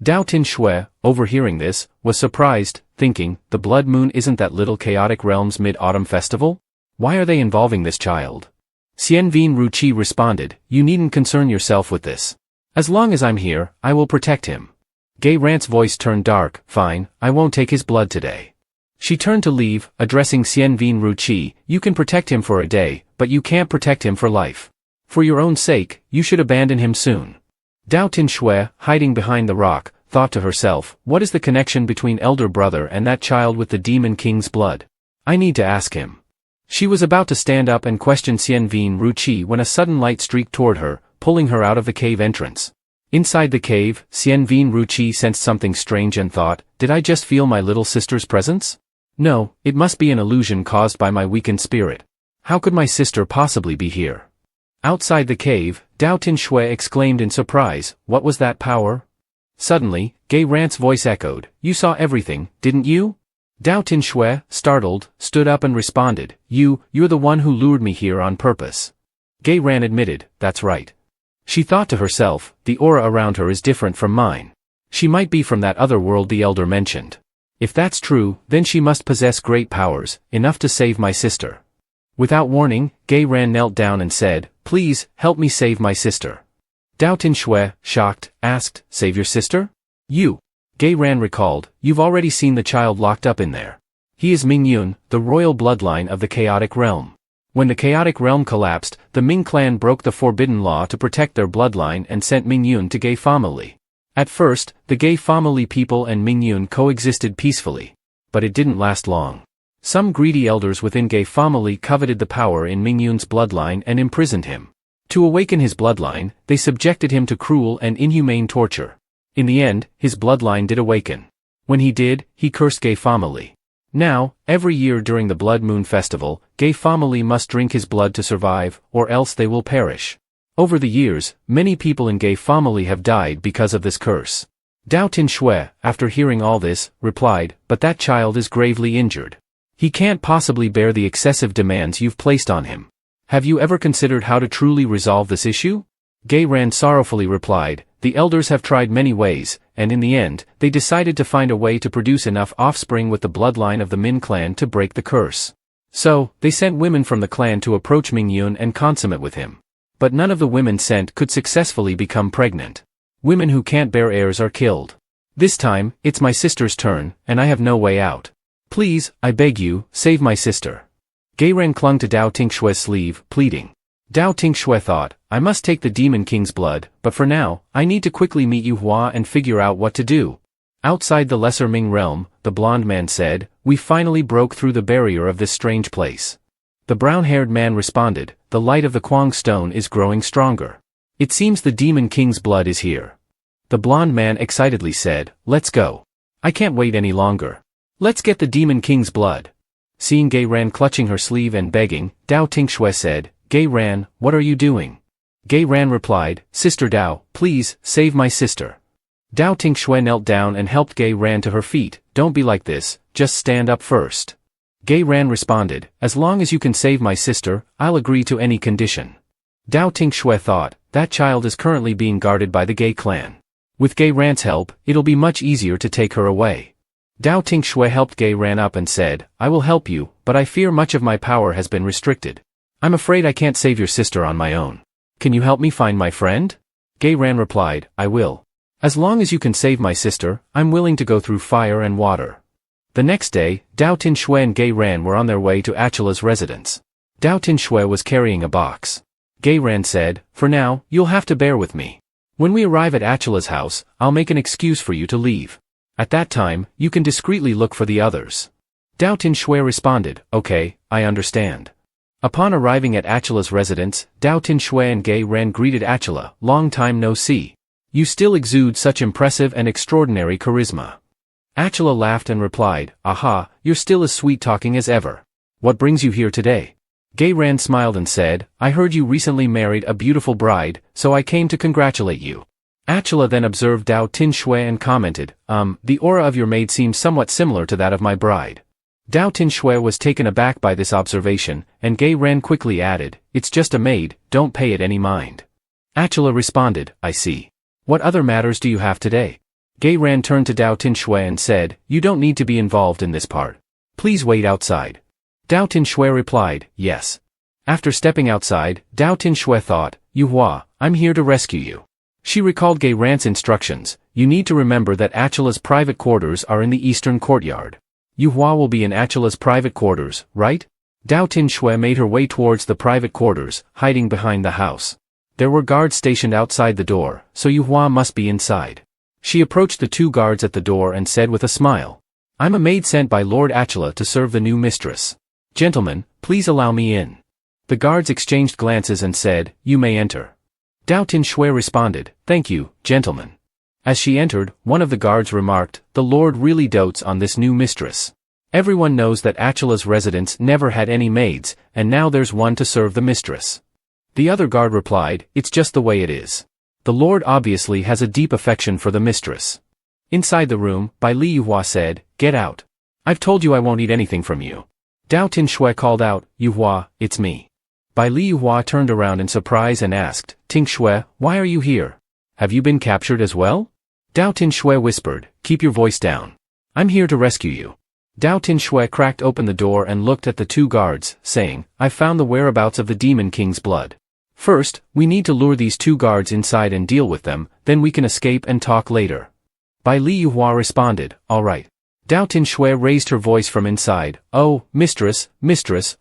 Dao Tinh Xue, overhearing this, was surprised, thinking, the blood moon isn't that little chaotic realm's mid-autumn festival? Why are they involving this child? Xian Vin Ruqi responded, you needn't concern yourself with this. As long as I'm here, I will protect him. Gay Ran's voice turned dark, fine, I won't take his blood today. She turned to leave, addressing Xian Vin Ruqi, you can protect him for a day, but you can't protect him for life. For your own sake, you should abandon him soon. Dao Tinh Xue, hiding behind the rock, thought to herself, what is the connection between elder brother and that child with the demon king's blood? I need to ask him. She was about to stand up and question Xian Vin Ruqi when a sudden light streaked toward her, pulling her out of the cave entrance. Inside the cave, Xian Vin Ruqi sensed something strange and thought, did I just feel my little sister's presence? No, it must be an illusion caused by my weakened spirit. How could my sister possibly be here? Outside the cave, Dao Tinh Xue exclaimed in surprise, what was that power? Suddenly, Gay Ran's voice echoed, you saw everything, didn't you? Dao Tinh Xue, startled, stood up and responded, you're the one who lured me here on purpose. Gay Ran admitted, that's right. She thought to herself, the aura around her is different from mine. She might be from that other world the elder mentioned. If that's true, then she must possess great powers, enough to save my sister. Without warning, Gay Ran knelt down and said, please, help me save my sister. Dao Tinh Xue, shocked, asked, save your sister? You. Gay Ran recalled, you've already seen the child locked up in there. He is Mingyun, the royal bloodline of the chaotic realm. When the chaotic realm collapsed, the Ming clan broke the forbidden law to protect their bloodline and sent Mingyun to Gay family. At first, the Gay family people and Mingyun coexisted peacefully. But it didn't last long. Some greedy elders within Gay family coveted the power in Mingyun's bloodline and imprisoned him. To awaken his bloodline, they subjected him to cruel and inhumane torture. In the end, his bloodline did awaken. When he did, he cursed Gay family. Now, every year during the Blood Moon Festival, Gay family must drink his blood to survive, or else they will perish. Over the years, many people in Gay family have died because of this curse. Dao Tinh Xue, after hearing all this, replied, but that child is gravely injured. He can't possibly bear the excessive demands you've placed on him. Have you ever considered how to truly resolve this issue? Gay Ran sorrowfully replied, the elders have tried many ways, and in the end, they decided to find a way to produce enough offspring with the bloodline of the Min clan to break the curse. So, they sent women from the clan to approach Mingyun and consummate with him. But none of the women sent could successfully become pregnant. Women who can't bear heirs are killed. This time, it's my sister's turn, and I have no way out. Please, I beg you, save my sister. Gay Ran clung to Dao Tinh Xue's sleeve, pleading. Dao Tinh Xue thought, I must take the Demon King's blood, but for now, I need to quickly meet Yu Hua and figure out what to do. Outside the Lesser Ming realm, the blonde man said, we finally broke through the barrier of this strange place. The brown-haired man responded, the light of the Kwang stone is growing stronger. It seems the Demon King's blood is here. The blonde man excitedly said, let's go. I can't wait any longer. Let's get the Demon King's blood. Seeing Gay Ran clutching her sleeve and begging, Dao Tinh Xue said, Gay Ran, what are you doing? Gay Ran replied, Sister Dao, please, save my sister. Dao Tinh Xue knelt down and helped Gay Ran to her feet, don't be like this, just stand up first. Gay Ran responded, as long as you can save my sister, I'll agree to any condition. Dao Tinh Xue thought, that child is currently being guarded by the Gay clan. With Gay Ran's help, it'll be much easier to take her away. Dao Tinh Xue helped Gay Ran up and said, I will help you, but I fear much of my power has been restricted. I'm afraid I can't save your sister on my own. Can you help me find my friend? Gay Ran replied, I will. As long as you can save my sister, I'm willing to go through fire and water. The next day, Dao Tinh Xue and Gay Ran were on their way to Achala's residence. Dao Tinh Xue was carrying a box. Gay Ran said, for now, you'll have to bear with me. When we arrive at Achala's house, I'll make an excuse for you to leave. At that time, you can discreetly look for the others. Dao Tinh Xue responded, okay, I understand. Upon arriving at Achala's residence, Dao Tinh Xue and Gay Ran greeted Achala, long time no see. You still exude such impressive and extraordinary charisma. Achala laughed and replied, aha, you're still as sweet-talking as ever. What brings you here today? Gay Ran smiled and said, I heard you recently married a beautiful bride, so I came to congratulate you. Achala then observed Dao Tinh Xue and commented, the aura of your maid seems somewhat similar to that of my bride. Dao Tinh Xue was taken aback by this observation, and Gay Ran quickly added, it's just a maid, don't pay it any mind. Achala responded, I see. What other matters do you have today? Gay Ran turned to Dao Tinh Xue and said, you don't need to be involved in this part. Please wait outside. Dao Tinh Xue replied, yes. After stepping outside, Dao Tinh Xue thought, Yuhua, I'm here to rescue you. She recalled Gay Ran's instructions, you need to remember that Achala's private quarters are in the eastern courtyard. Yuhua will be in Achala's private quarters, right? Dao Tinh Xue made her way towards the private quarters, hiding behind the house. There were guards stationed outside the door, so Yuhua must be inside. She approached the two guards at the door and said with a smile, I'm a maid sent by Lord Achala to serve the new mistress. Gentlemen, please allow me in. The guards exchanged glances and said, you may enter. Dao Tinh Xue responded, thank you, gentlemen. As she entered, one of the guards remarked, the Lord really dotes on this new mistress. Everyone knows that Achala's residence never had any maids, and now there's one to serve the mistress. The other guard replied, it's just the way it is. The Lord obviously has a deep affection for the mistress. Inside the room, Bai Li Yuhua said, get out. I've told you I won't eat anything from you. Dao Tinh Xue called out, Yuhua, it's me. Bai Li Yuhua turned around in surprise and asked, Tinh Xue, why are you here? Have you been captured as well? Dao Tinh Xue whispered, keep your voice down. I'm here to rescue you. Dao Tinh Xue cracked open the door and looked at the two guards, saying, I've found the whereabouts of the Demon King's blood. First, we need to lure these two guards inside and deal with them, then we can escape and talk later. Bai Li Yuhua responded, all right. Dao Tinh Xue raised her voice from inside, oh, mistress,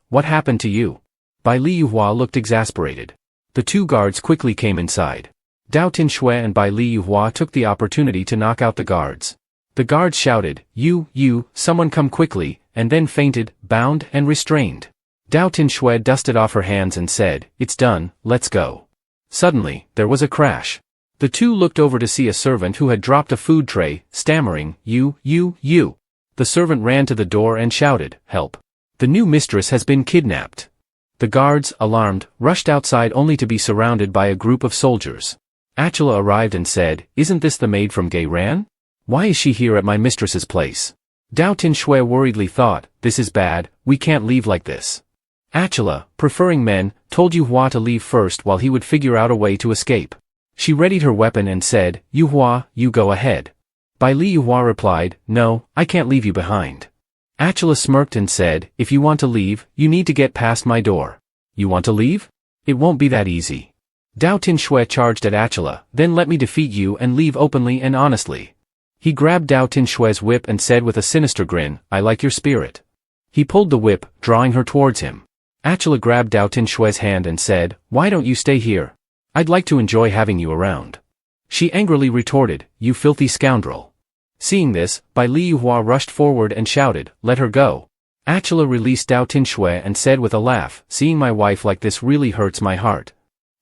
what happened to you? Bai Li Yuhua looked exasperated. The two guards quickly came inside. Dao Tinh Xue and Bai Li Yuhua took the opportunity to knock out the guards. The guards shouted, you, someone come quickly, and then fainted, bound and restrained. Dao Tinh Xue dusted off her hands and said, it's done, let's go. Suddenly, there was a crash. The two looked over to see a servant who had dropped a food tray, stammering, you. The servant ran to the door and shouted, help. The new mistress has been kidnapped. The guards, alarmed, rushed outside only to be surrounded by a group of soldiers. Achala arrived and said, isn't this the maid from Gay Ran? Why is she here at my mistress's place? Dao Tinh Xue worriedly thought, this is bad, we can't leave like this. Achala, preferring men, told Yuhua to leave first while he would figure out a way to escape. She readied her weapon and said, Yuhua, you go ahead. Bai Li Yuhua replied, no, I can't leave you behind. Achala smirked and said, if you want to leave, you need to get past my door. You want to leave? It won't be that easy. Dao Tinh Xue charged at Achala, then let me defeat you and leave openly and honestly. He grabbed Dao Tinh Xue's whip and said with a sinister grin, I like your spirit. He pulled the whip, drawing her towards him. Achala grabbed Dao Tinh Xue's hand and said, why don't you stay here? I'd like to enjoy having you around. She angrily retorted, you filthy scoundrel. Seeing this, Bai Li Yuhua rushed forward and shouted, let her go. Achala released Dao Tinh Xue and said with a laugh, seeing my wife like this really hurts my heart.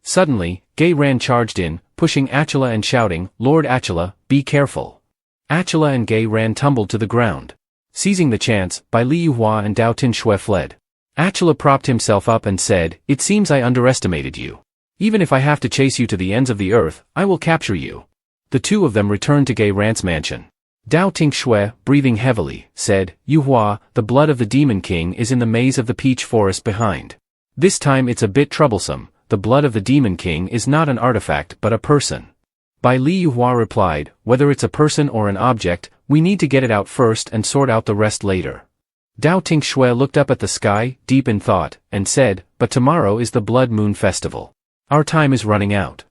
Suddenly, Gay Ran charged in, pushing Achala and shouting, Lord Achala, be careful. Achala and Gay Ran tumbled to the ground. Seizing the chance, Bai Li Yuhua and Dao Tinh Xue fled. Achala propped himself up and said, it seems I underestimated you. Even if I have to chase you to the ends of the earth, I will capture you. The two of them returned to Gay Ran's mansion. Dao Tinh Xue, breathing heavily, said, Yuhua, the blood of the Demon King is in the maze of the peach forest behind. This time it's a bit troublesome, the blood of the Demon King is not an artifact but a person. Bai Li Yuhua replied, whether it's a person or an object, we need to get it out first and sort out the rest later. Dao Tinh Xue looked up at the sky, deep in thought, and said, but tomorrow is the Blood Moon Festival. Our time is running out.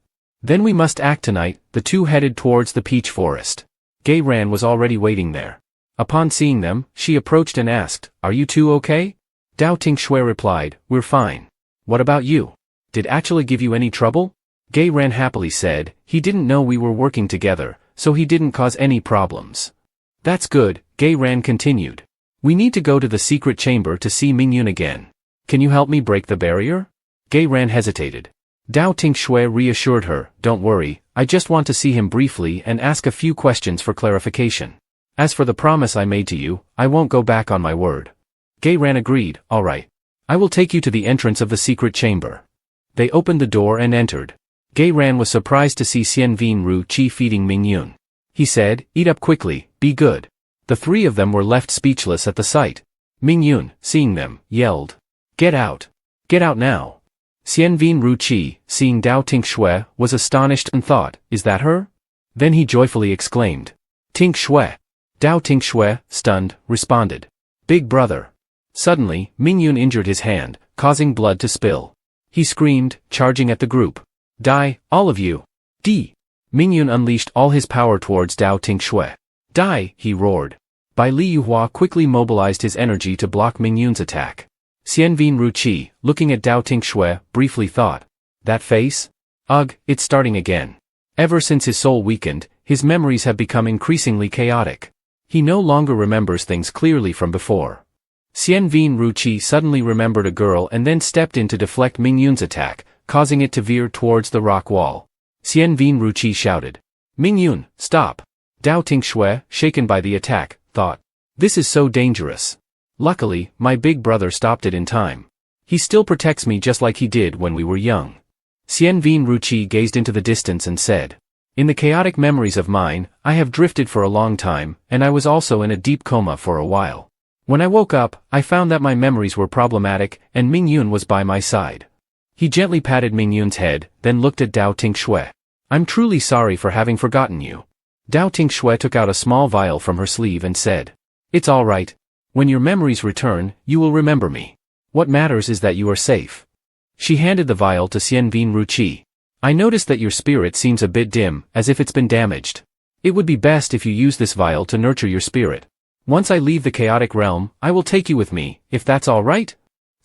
Then we must act tonight. The two headed towards the peach forest. Gay Ran was already waiting there. Upon seeing them, she approached and asked, are you two okay? Dao Tinh Xue replied, we're fine. What about you? Did Achala give you any trouble? Gay Ran happily said, he didn't know we were working together, so he didn't cause any problems. That's good, Gay Ran continued. We need to go to the secret chamber to see Mingyun again. Can you help me break the barrier? Gay Ran hesitated. Dao Tinh Xue reassured her, don't worry, I just want to see him briefly and ask a few questions for clarification. As for the promise I made to you, I won't go back on my word. Gay Ran agreed, alright. I will take you to the entrance of the secret chamber. They opened the door and entered. Gay Ran was surprised to see Xianvin Ru Qi feeding Mingyun. He said, eat up quickly, be good. The three of them were left speechless at the sight. Mingyun, seeing them, yelled. Get out. Get out now. Xianvin Ru Qi, seeing Dao Tinh Xue, was astonished and thought, is that her? Then he joyfully exclaimed. Tinh Xue. Dao Tinh Xue, stunned, responded. Big brother. Suddenly, Mingyun injured his hand, causing blood to spill. He screamed, charging at the group. Die, all of you. Die. Mingyun unleashed all his power towards Dao Tinh Xue. Die, he roared. Bai Liyuhua quickly mobilized his energy to block Mingyun's attack. Xianvin Ru Qi, looking at Dao Tinh Xue, briefly thought. That face? Ugh, it's starting again. Ever since his soul weakened, his memories have become increasingly chaotic. He no longer remembers things clearly from before. Xianvin Ru Qi suddenly remembered a girl and then stepped in to deflect Mingyun's attack, causing it to veer towards the rock wall. Xianvin Ru Qi shouted. Mingyun, stop. Dao Tinh Xue, shaken by the attack, thought. This is so dangerous. Luckily, my big brother stopped it in time. He still protects me just like he did when we were young. Xianvin Ru Qi gazed into the distance and said. In the chaotic memories of mine, I have drifted for a long time, and I was also in a deep coma for a while. When I woke up, I found that my memories were problematic, and Mingyun was by my side. He gently patted Mingyun's head, then looked at Dao Tinh Xue. I'm truly sorry for having forgotten you. Dao Tinh Xue took out a small vial from her sleeve and said. It's all right. When your memories return, you will remember me. What matters is that you are safe. She handed the vial to Xianvin Ru Qi. I noticed that your spirit seems a bit dim, as if it's been damaged. It would be best if you use this vial to nurture your spirit. Once I leave the chaotic realm, I will take you with me, if that's all right?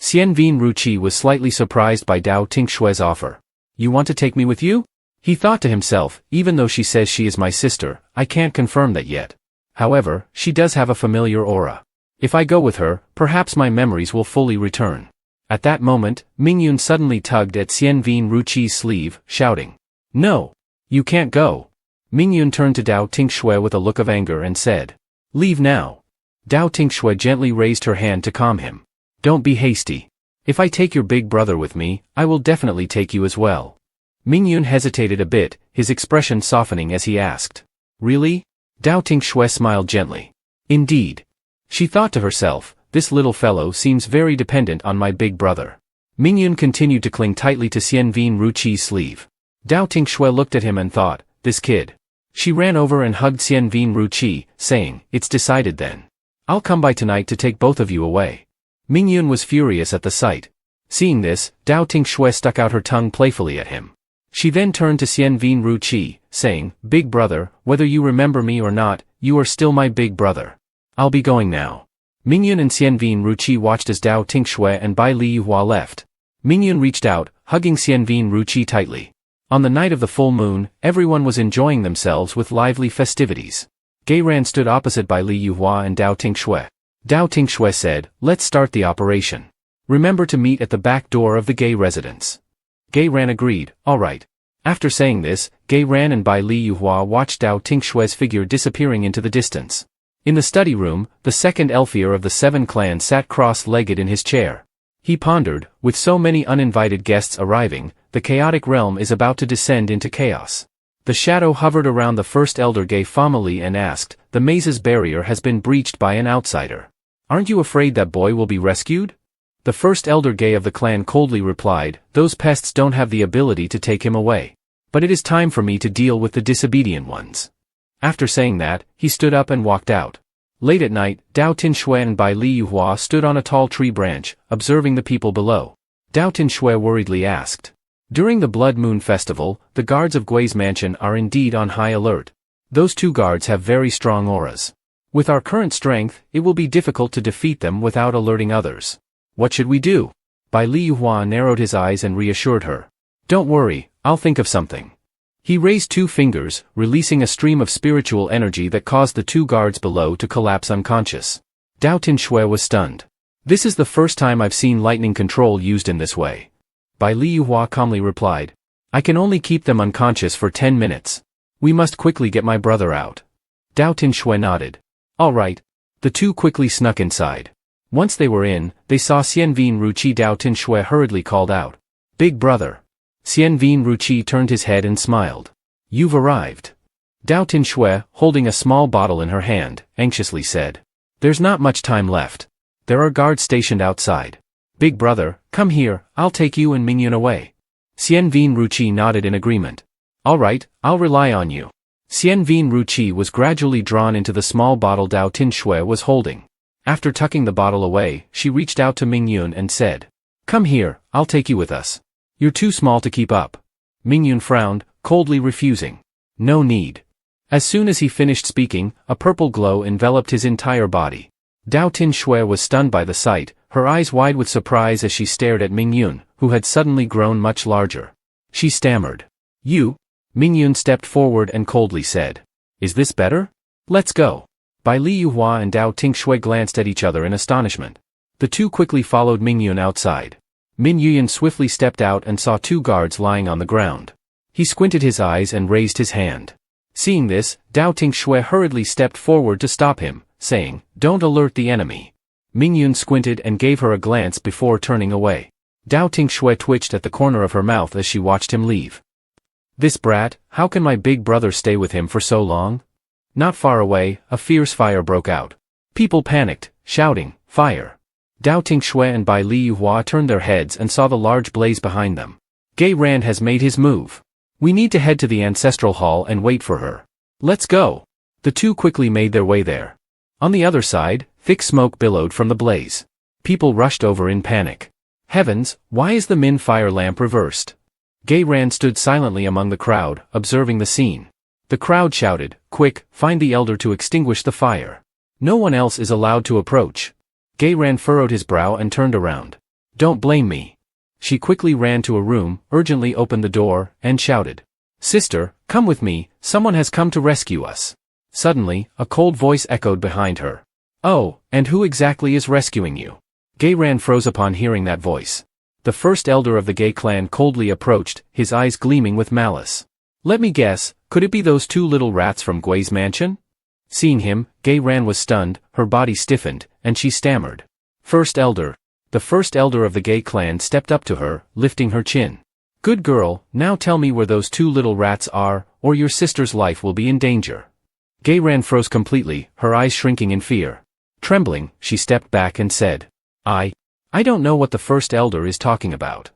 Xianvin Ru Qi was slightly surprised by Dao Tinh Xue's offer. You want to take me with you? He thought to himself, even though she says she is my sister, I can't confirm that yet. However, she does have a familiar aura. If I go with her, perhaps my memories will fully return. At that moment, Mingyun suddenly tugged at Xianvin Ru Qi's sleeve, shouting. No! You can't go! Mingyun turned to Dao Tinh Xue with a look of anger and said. Leave now. Dao Tinh Xue gently raised her hand to calm him. Don't be hasty. If I take your big brother with me, I will definitely take you as well. Mingyun hesitated a bit, his expression softening as he asked. Really? Dao Tinh Xue smiled gently. Indeed. She thought to herself, this little fellow seems very dependent on my big brother. Mingyun continued to cling tightly to Xianvin Ru Qi's sleeve. Dao Tinh Xue looked at him and thought, this kid. She ran over and hugged Xianvin Ru Qi, saying, it's decided then. I'll come by tonight to take both of you away. Mingyun was furious at the sight. Seeing this, Dao Tinh Xue stuck out her tongue playfully at him. She then turned to Xianvin Ru Qi, saying, Big brother, whether you remember me or not, you are still my big brother. I'll be going now. Mingyun and Xianvin Ru Qi watched as Dao Tinh Xue and Bai Liyuhua left. Mingyun reached out, hugging Xianvin Ru Qi tightly. On the night of the full moon, everyone was enjoying themselves with lively festivities. Gay Ran stood opposite Bai Liyuhua and Dao Tinh Xue. Dao Tinh Xue said, let's start the operation. Remember to meet at the back door of the Gay residence. Gay Ran agreed, alright. After saying this, Gay Ran and Bai Liyuhua watched Dao Tinh Xue's figure disappearing into the distance. In the study room, the second Elfier of the Seven Clans sat cross-legged in his chair. He pondered, with so many uninvited guests arriving, the chaotic realm is about to descend into chaos. The shadow hovered around the first elder Gay family and asked, the maze's barrier has been breached by an outsider. Aren't you afraid that boy will be rescued? The first elder Gay of the clan coldly replied, those pests don't have the ability to take him away. But it is time for me to deal with the disobedient ones. After saying that, he stood up and walked out. Late at night, Dao Tinh Xue and Bai Liyuhua stood on a tall tree branch, observing the people below. Dao Tinh Xue worriedly asked. During the Blood Moon Festival, the guards of Gui's mansion are indeed on high alert. Those two guards have very strong auras. With our current strength, it will be difficult to defeat them without alerting others. What should we do? Bai Liyuhua narrowed his eyes and reassured her. Don't worry, I'll think of something. He raised two fingers, releasing a stream of spiritual energy that caused the two guards below to collapse unconscious. Dao Tinh Xue was stunned. This is the first time I've seen lightning control used in this way. Bai Liyuhua calmly replied. I can only keep them unconscious for 10 minutes. We must quickly get my brother out. Dao Tinh Xue nodded. All right. The two quickly snuck inside. Once they were in, they saw Xianvin Ruqi. Dao Tinh Xue hurriedly called out. Big brother. Xianvin Ruqi turned his head and smiled. You've arrived. Dao Tinh Xue, holding a small bottle in her hand, anxiously said. There's not much time left. There are guards stationed outside. Big brother, come here, I'll take you and Mingyun away. Xianvin Ruqi nodded in agreement. All right, I'll rely on you. Xianvin Ruqi was gradually drawn into the small bottle Dao Tinh Xue was holding. After tucking the bottle away, she reached out to Mingyun and said. Come here, I'll take you with us. You're too small to keep up. Mingyun frowned, coldly refusing. No need. As soon as he finished speaking, a purple glow enveloped his entire body. Dao Tinh Xue was stunned by the sight, her eyes wide with surprise as she stared at Mingyun, who had suddenly grown much larger. She stammered. You? Mingyun stepped forward and coldly said. Is this better? Let's go. Bai Liyuhua and Dao Tinh Xue glanced at each other in astonishment. The two quickly followed Mingyun outside. Min Yuyan swiftly stepped out and saw two guards lying on the ground. He squinted his eyes and raised his hand. Seeing this, Dao Tinh Xue hurriedly stepped forward to stop him, saying, Don't alert the enemy. Mingyun squinted and gave her a glance before turning away. Dao Tinh Xue twitched at the corner of her mouth as she watched him leave. This brat, how can my big brother stay with him for so long? Not far away, a fierce fire broke out. People panicked, shouting, Fire! Dao Tinh Xue and Bai Liyuhua turned their heads and saw the large blaze behind them. Gay Ran has made his move. We need to head to the ancestral hall and wait for her. Let's go. The two quickly made their way there. On the other side, thick smoke billowed from the blaze. People rushed over in panic. Heavens, why is the Min fire lamp reversed? Gay Ran stood silently among the crowd, observing the scene. The crowd shouted, Quick, find the elder to extinguish the fire. No one else is allowed to approach. Gay Ran furrowed his brow and turned around. Don't blame me. She quickly ran to a room, urgently opened the door, and shouted. Sister, come with me, someone has come to rescue us. Suddenly, a cold voice echoed behind her. Oh, and who exactly is rescuing you? Gay Ran froze upon hearing that voice. The first elder of the Gay clan coldly approached, his eyes gleaming with malice. Let me guess, could it be those two little rats from Gui's mansion? Seeing him, Gay Ran was stunned, her body stiffened, and she stammered. First elder. The first elder of the Gay clan stepped up to her, lifting her chin. Good girl, now tell me where those two little rats are, or your sister's life will be in danger. Gay Ran froze completely, her eyes shrinking in fear. Trembling, she stepped back and said, I don't know what the first elder is talking about.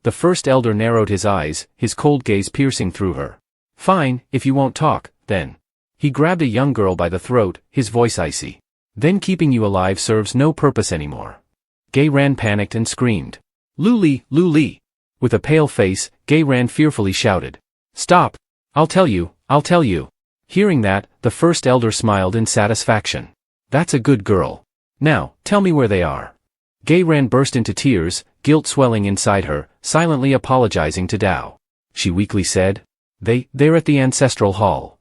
The first elder narrowed his eyes, his cold gaze piercing through her. Fine, if you won't talk, then. He grabbed a young girl by the throat, his voice icy. Then keeping you alive serves no purpose anymore. Gay Ran panicked and screamed. Luli, Luli. With a pale face, Gay Ran fearfully shouted. Stop! I'll tell you, I'll tell you. Hearing that, the first elder smiled in satisfaction. That's a good girl. Now, tell me where they are. Gay Ran burst into tears, guilt swelling inside her, silently apologizing to Dao. She weakly said. They're at the ancestral hall.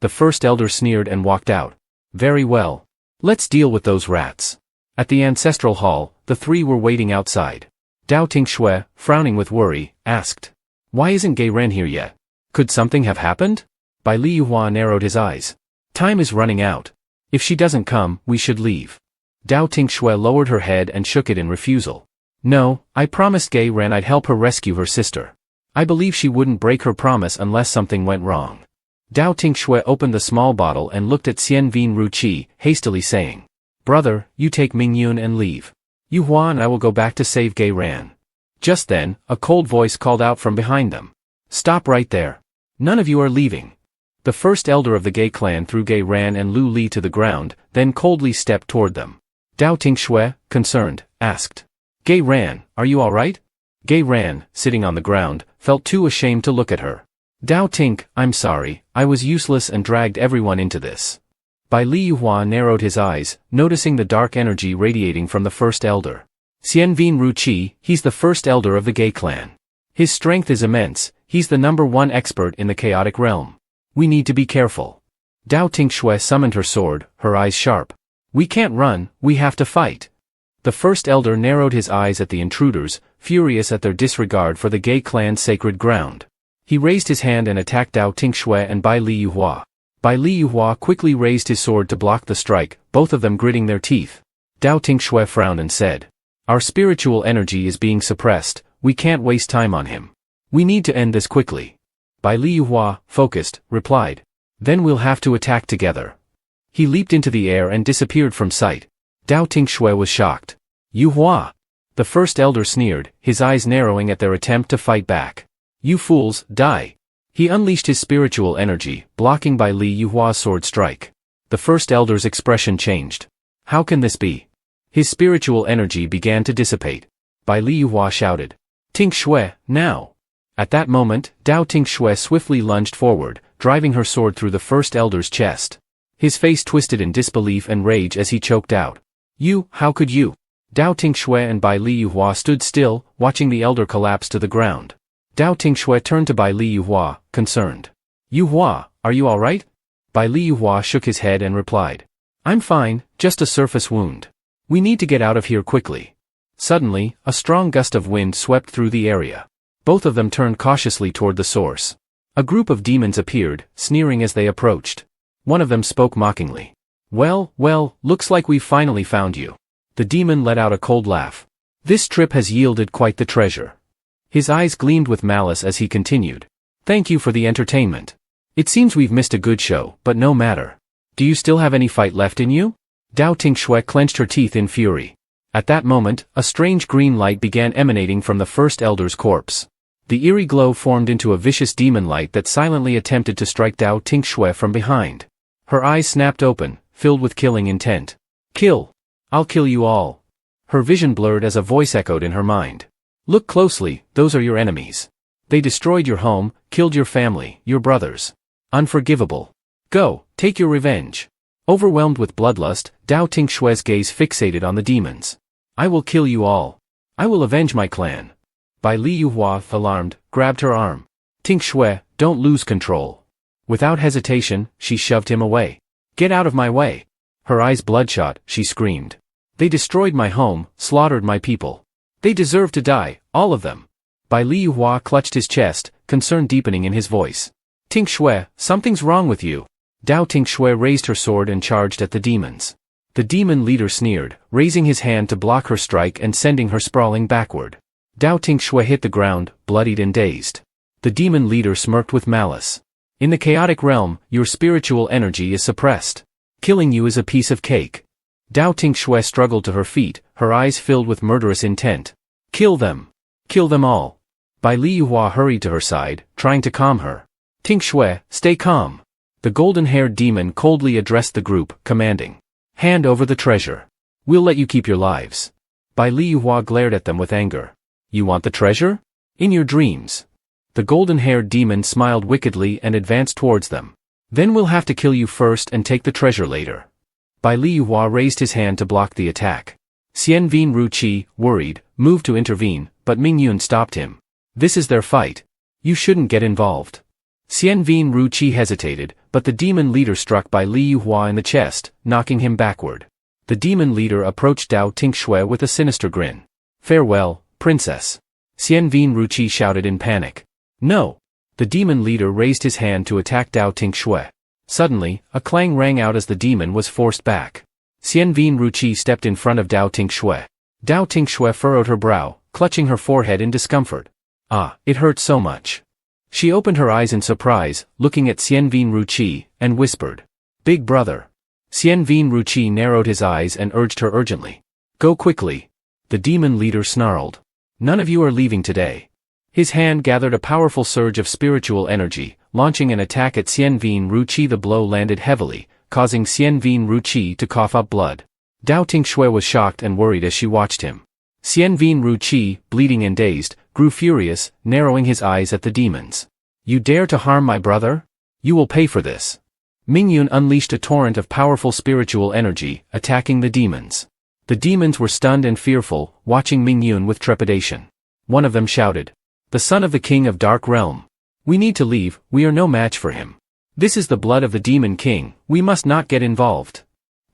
The first elder sneered and walked out. Very well. Let's deal with those rats. At the ancestral hall, the three were waiting outside. Dao Tinh Xue, frowning with worry, asked. Why isn't Gay Ren here yet? Could something have happened? Bai Liyuhua narrowed his eyes. Time is running out. If she doesn't come, we should leave. Dao Tinh Xue lowered her head and shook it in refusal. No, I promised Gay Ren I'd help her rescue her sister. I believe she wouldn't break her promise unless something went wrong. Dao Tinh Xue opened the small bottle and looked at Xianvin Ruqi, hastily saying. Brother, you take Mingyun and leave. You Hua and I will go back to save Gay Ran. Just then, a cold voice called out from behind them. Stop right there. None of you are leaving. The first elder of the Gay clan threw Gay Ran and Lu Li to the ground, then coldly stepped toward them. Dao Tinh Xue, concerned, asked. Gay Ran, are you alright? Gay Ran, sitting on the ground, felt too ashamed to look at her. Dao Tink, I'm sorry, I was useless and dragged everyone into this. Bai Liyuhua narrowed his eyes, noticing the dark energy radiating from the first elder. Xianvin Ruqi, he's the first elder of the Gay clan. His strength is immense, he's the #1 expert in the chaotic realm. We need to be careful. Dao Tinh Xue summoned her sword, her eyes sharp. We can't run, we have to fight. The first elder narrowed his eyes at the intruders, furious at their disregard for the Gay clan's sacred ground. He raised his hand and attacked Dao Tinh Xue and Bai Li Yuhua. Bai Li Yuhua quickly raised his sword to block the strike, both of them gritting their teeth. Dao Tinh Xue frowned and said, "Our spiritual energy is being suppressed, we can't waste time on him. We need to end this quickly." Bai Li Yuhua, focused, replied, "Then we'll have to attack together." He leaped into the air and disappeared from sight. Dao Tinh Xue was shocked. "Yuhua!" The first elder sneered, his eyes narrowing at their attempt to fight back. "You fools, die!" He unleashed his spiritual energy, blocking Bai Li Yuhua's sword strike. The first elder's expression changed. How can this be? His spiritual energy began to dissipate. Bai Li Yuhua shouted, "Tinh Xue, now!" At that moment, Dao Tinh Xue swiftly lunged forward, driving her sword through the first elder's chest. His face twisted in disbelief and rage as he choked out, "You, how could you?" Dao Tinh Xue and Bai Li Yuhua stood still, watching the elder collapse to the ground. Dao Tinh Xue turned to Bai Li Yuhua, concerned. "Yuhua, are you all right?" Bai Li Yuhua shook his head and replied, "I'm fine, just a surface wound. We need to get out of here quickly." Suddenly, a strong gust of wind swept through the area. Both of them turned cautiously toward the source. A group of demons appeared, sneering as they approached. One of them spoke mockingly. Well, looks like we've finally found you." The demon let out a cold laugh. "This trip has yielded quite the treasure." His eyes gleamed with malice as he continued. "Thank you for the entertainment. It seems we've missed a good show, but no matter. Do you still have any fight left in you?" Dao Tinh Xue clenched her teeth in fury. At that moment, a strange green light began emanating from the first elder's corpse. The eerie glow formed into a vicious demon light that silently attempted to strike Dao Tinh Xue from behind. Her eyes snapped open, filled with killing intent. "Kill! I'll kill you all." Her vision blurred as a voice echoed in her mind. "Look closely, those are your enemies. They destroyed your home, killed your family, your brothers. Unforgivable. Go, take your revenge." Overwhelmed with bloodlust, Dao Tinh Xue's gaze fixated on the demons. "I will kill you all. I will avenge my clan." Bai Li Yuhua, alarmed, grabbed her arm. "Tinh Xue, don't lose control." Without hesitation, she shoved him away. "Get out of my way." Her eyes bloodshot, she screamed. "They destroyed my home, slaughtered my people. They deserve to die, all of them." Bai Li Yuhua clutched his chest, concern deepening in his voice. "Tinh Xue, something's wrong with you." Dao Tinh Xue raised her sword and charged at the demons. The demon leader sneered, raising his hand to block her strike and sending her sprawling backward. Dao Tinh Xue hit the ground, bloodied and dazed. The demon leader smirked with malice. "In the chaotic realm, your spiritual energy is suppressed. Killing you is a piece of cake." Dao Tinh Xue struggled to her feet, her eyes filled with murderous intent. "Kill them! Kill them all!" Bai Li Yuhua hurried to her side, trying to calm her. "Tinh Xue, stay calm." The golden-haired demon coldly addressed the group, commanding, "Hand over the treasure. We'll let you keep your lives." Bai Li Yuhua glared at them with anger. "You want the treasure? In your dreams." The golden-haired demon smiled wickedly and advanced towards them. "Then we'll have to kill you first and take the treasure later." Bai Li Yuhua raised his hand to block the attack. Xian Vin Ruqi, worried, moved to intervene, but Ming Yun stopped him. "This is their fight. You shouldn't get involved." Xian Vin Ruqi hesitated, but the demon leader struck Bai Li Yuhua in the chest, knocking him backward. The demon leader approached Dao Tinh Xue with a sinister grin. "Farewell, princess." Xian Vin Ruqi shouted in panic. "No!" The demon leader raised his hand to attack Dao Tinh Xue. Suddenly, a clang rang out as the demon was forced back. Xian Vin Ruqi stepped in front of Dao Tinh Xue. Dao Tinh Xue furrowed her brow, clutching her forehead in discomfort. "Ah, it hurt so much." She opened her eyes in surprise, looking at Xian Vin Ruqi, and whispered, "Big brother." Xian Vin Ruqi narrowed his eyes and urged her urgently. "Go quickly." The demon leader snarled. "None of you are leaving today." His hand gathered a powerful surge of spiritual energy, launching an attack at Xian Vin Ruqi. The blow landed heavily, causing Xian Vin Ruqi to cough up blood. Dao Tinh Xue was shocked and worried as she watched him. Xian Vin Ruqi, bleeding and dazed, grew furious, narrowing his eyes at the demons. "You dare to harm my brother? You will pay for this." Ming Yun unleashed a torrent of powerful spiritual energy, attacking the demons. The demons were stunned and fearful, watching Ming Yun with trepidation. One of them shouted, "The son of the king of Dark Realm. We need to leave, we are no match for him. This is the blood of the demon king, we must not get involved."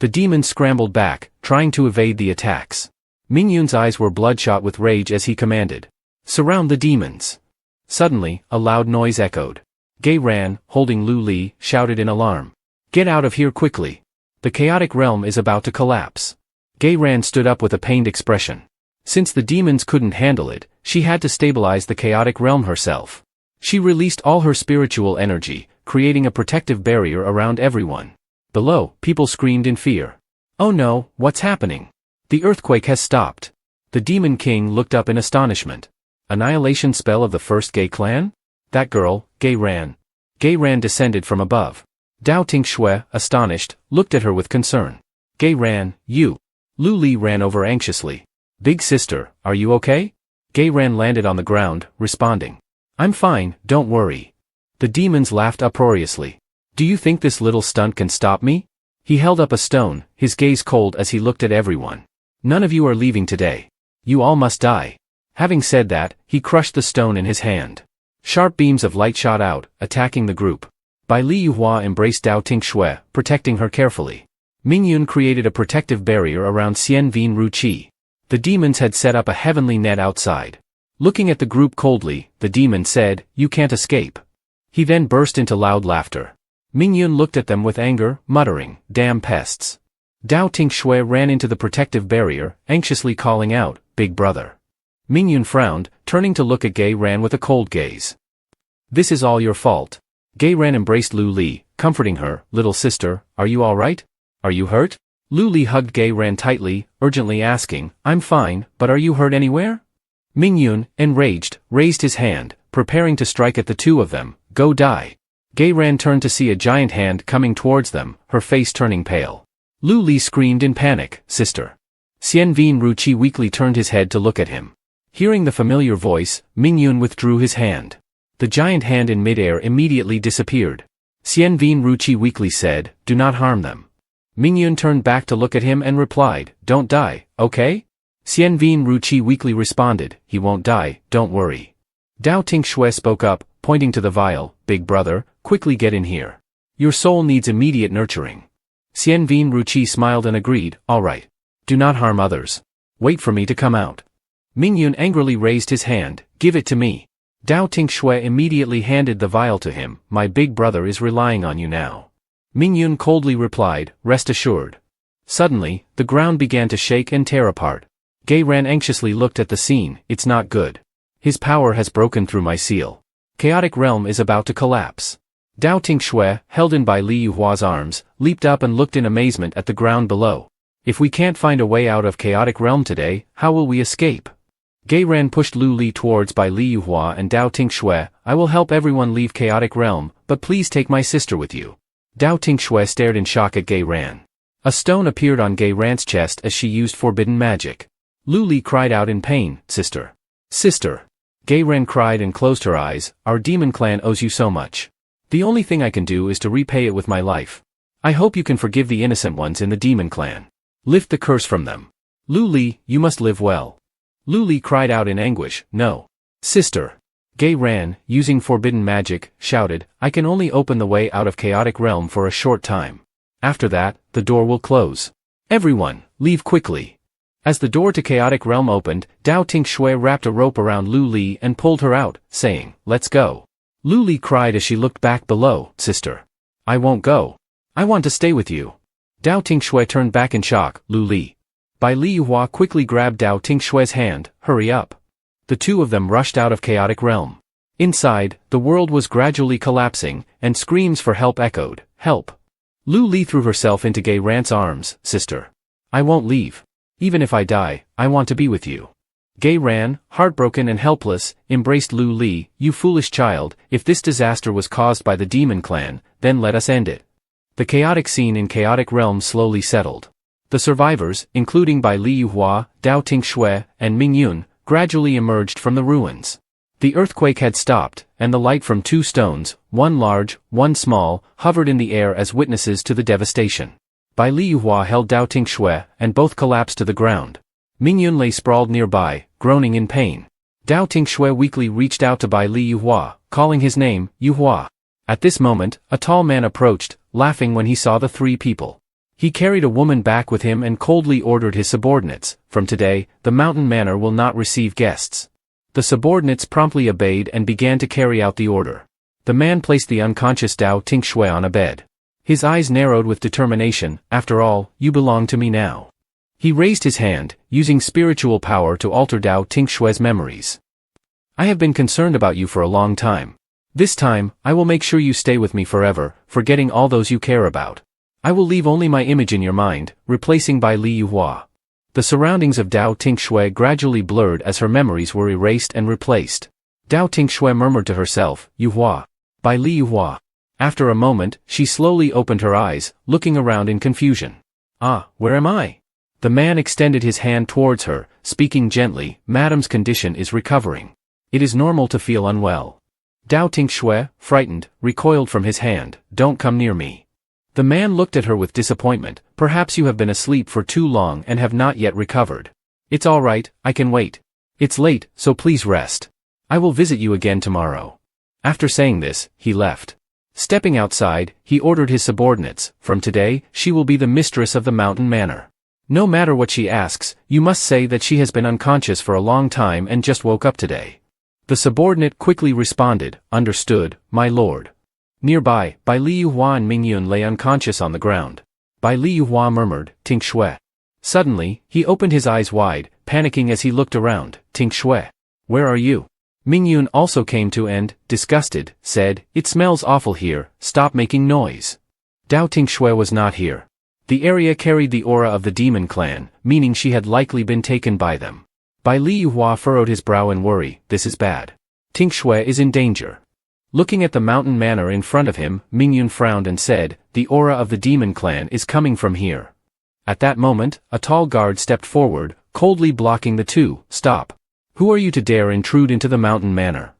The demons scrambled back, trying to evade the attacks. Mingyun's eyes were bloodshot with rage as he commanded. Surround the demons. Suddenly, a loud noise echoed. Gay Ran, holding Lu Li, shouted in alarm. Get out of here quickly. The chaotic realm is about to collapse. Gay Ran stood up with a pained expression. Since the demons couldn't handle it, she had to stabilize the chaotic realm herself. She released all her spiritual energy, creating a protective barrier around everyone. Below, people screamed in fear. Oh no, what's happening? The earthquake has stopped. The Demon King looked up in astonishment. Annihilation spell of the first Gay clan? That girl, Gay Ran. Gay Ran descended from above. Dao Tinh Xue, astonished, looked at her with concern. Gay Ran, you. Lu Li ran over anxiously. Big sister, are you okay? Gay Ran landed on the ground, responding. I'm fine, don't worry. The demons laughed uproariously. Do you think this little stunt can stop me? He held up a stone, his gaze cold as he looked at everyone. None of you are leaving today. You all must die. Having said that, he crushed the stone in his hand. Sharp beams of light shot out, attacking the group. Bai Liyuhua embraced Dao Tinh Xue, protecting her carefully. Mingyun created a protective barrier around Xian Vin Ruqi. The demons had set up a heavenly net outside. Looking at the group coldly, the demon said, You can't escape. He then burst into loud laughter. Mingyun looked at them with anger, muttering, Damn pests. Dao Tinh Xue ran into the protective barrier, anxiously calling out, Big brother. Mingyun frowned, turning to look at Gay Ran with a cold gaze. This is all your fault. Gay Ran embraced Lu Li, comforting her, Little sister, are you all right? Are you hurt? Lu Li hugged Gay Ran tightly, urgently asking, I'm fine, but are you hurt anywhere? Mingyun, enraged, raised his hand, preparing to strike at the two of them. Go die. Gay Ran turned to see a giant hand coming towards them, her face turning pale. Lu Li screamed in panic, Sister. Xian Vin Ruqi weakly turned his head to look at him. Hearing the familiar voice, Mingyun withdrew his hand. The giant hand in midair immediately disappeared. Xian Vin Ruqi weakly said, Do not harm them. Mingyun turned back to look at him and replied, Don't die, okay? Xian Vin Ruqi weakly responded, He won't die, don't worry. Dao Tinh Xue spoke up, pointing to the vial, Big brother, quickly get in here. Your soul needs immediate nurturing. Xian Vin Ruqi smiled and agreed, All right. Do not harm others. Wait for me to come out. Mingyun angrily raised his hand, Give it to me. Dao Tinh Xue immediately handed the vial to him, My big brother is relying on you now. Mingyun coldly replied, Rest assured. Suddenly, the ground began to shake and tear apart. Gay Ran anxiously looked at the scene, It's not good. His power has broken through my seal. Chaotic realm is about to collapse. Dao Tinh Xue, held in by Li Yuhua's arms, leaped up and looked in amazement at the ground below. If we can't find a way out of chaotic realm today, how will we escape? Gay Ran pushed Lu Li towards Bai Liyuhua and Dao Tinh Xue, I will help everyone leave chaotic realm, but please take my sister with you. Dao Tinh Xue stared in shock at Gay Ran. A stone appeared on Gay Ran's chest as she used forbidden magic. Lu Li cried out in pain, Sister. Sister. Gay Ran cried and closed her eyes, Our demon clan owes you so much. The only thing I can do is to repay it with my life. I hope you can forgive the innocent ones in the demon clan. Lift the curse from them. Lu Li, you must live well. Lu Li cried out in anguish, No. Sister. Gay Ran, using forbidden magic, shouted, I can only open the way out of chaotic realm for a short time. After that, the door will close. Everyone, leave quickly. As the door to chaotic realm opened, Dao Tinh Xue wrapped a rope around Lu Li and pulled her out, saying, Let's go. Lu Li cried as she looked back below, Sister. I won't go. I want to stay with you. Dao Tinh Xue turned back in shock, Lu Li. Bai Liyuhua quickly grabbed Dao Tinh Xue's hand, Hurry up. The two of them rushed out of chaotic realm. Inside, the world was gradually collapsing, and screams for help echoed, Help. Lu Li threw herself into Gay Ran's arms, Sister. I won't leave. Even if I die, I want to be with you. Gay Ran, heartbroken and helpless, embraced Lu Li, You foolish child, if this disaster was caused by the demon clan, then let us end it. The chaotic scene in chaotic realm slowly settled. The survivors, including Bai Liyuhua, Dao Tinh Xue, and Mingyun, gradually emerged from the ruins. The earthquake had stopped, and the light from two stones, one large, one small, hovered in the air as witnesses to the devastation. Bai Liyuhua held Dao Tinh Xue, and both collapsed to the ground. Mingyun lay sprawled nearby, groaning in pain. Dao Tinh Xue weakly reached out to Bai Liyuhua, calling his name, Yuhua. At this moment, a tall man approached, laughing when he saw the three people. He carried a woman back with him and coldly ordered his subordinates, "From today, the mountain manor will not receive guests." The subordinates promptly obeyed and began to carry out the order. The man placed the unconscious Dao Tinh Xue on a bed. His eyes narrowed with determination. "After all, you belong to me now." He raised his hand, using spiritual power to alter Dao Tinh Xue's memories. "I have been concerned about you for a long time. This time, I will make sure you stay with me forever, forgetting all those you care about. I will leave only my image in your mind, replacing by Li Yuhua." The surroundings of Dao Tinh Xue gradually blurred as her memories were erased and replaced. Dao Tinh Xue murmured to herself, "Yuhua. By Li Yuhua." After a moment, she slowly opened her eyes, looking around in confusion. "Ah, where am I?" The man extended his hand towards her, speaking gently, "Madame's condition is recovering. It is normal to feel unwell." Dao Tinh Xue, frightened, recoiled from his hand. "Don't come near me." The man looked at her with disappointment. "Perhaps you have been asleep for too long and have not yet recovered. It's all right, I can wait. It's late, so please rest. I will visit you again tomorrow." After saying this, he left. Stepping outside, he ordered his subordinates, "From today, she will be the mistress of the mountain manor. No matter what she asks, you must say that she has been unconscious for a long time and just woke up today." The subordinate quickly responded, "Understood, my lord." Nearby, Bai Li Yuhua and Mingyun lay unconscious on the ground. Bai Li Yuhua murmured, "Tinh Xue." Suddenly, he opened his eyes wide, panicking as he looked around. "Tinh Xue. Where are you?" Mingyun also came to and, disgusted, said, "It smells awful here, stop making noise." Dao Tinh Xue was not here. The area carried the aura of the demon clan, meaning she had likely been taken by them. Bai Li Yuhua furrowed his brow in worry. "This is bad. Tinh Xue is in danger." Looking at the mountain manor in front of him, Mingyun frowned and said, "The aura of the demon clan is coming from here." At that moment, a tall guard stepped forward, coldly blocking the two. "Stop. Who are you to dare intrude into the mountain manor?"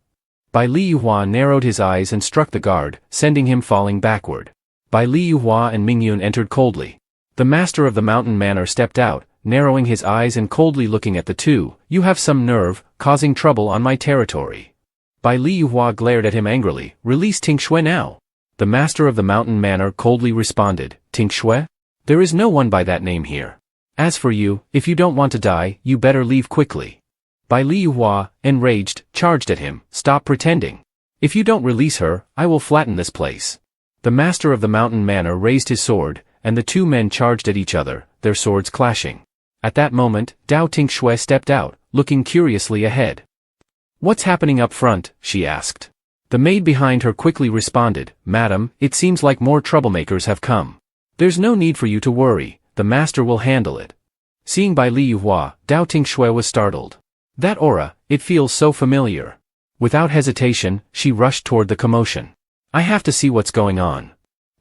Bai Li Yuhua narrowed his eyes and struck the guard, sending him falling backward. Bai Li Yuhua and Mingyun entered coldly. The master of the mountain manor stepped out, narrowing his eyes and coldly looking at the two. "You have some nerve, causing trouble on my territory." Bai Li Yuhua glared at him angrily. "Release Tinh Xue now." The master of the mountain manor coldly responded, "Tinh Xue? There is no one by that name here. As for you, if you don't want to die, you better leave quickly." Bai Li Yuhua, enraged, charged at him. "Stop pretending. If you don't release her, I will flatten this place." The master of the mountain manor raised his sword, and the two men charged at each other, their swords clashing. At that moment, Dao Tinh Xue stepped out, looking curiously ahead. "What's happening up front?" she asked. The maid behind her quickly responded, "Madam, it seems like more troublemakers have come. There's no need for you to worry, the master will handle it." Seeing Bai Li Yuhua, Dao Tinh Xue was startled. "That aura, it feels so familiar." Without hesitation, she rushed toward the commotion. "I have to see what's going on."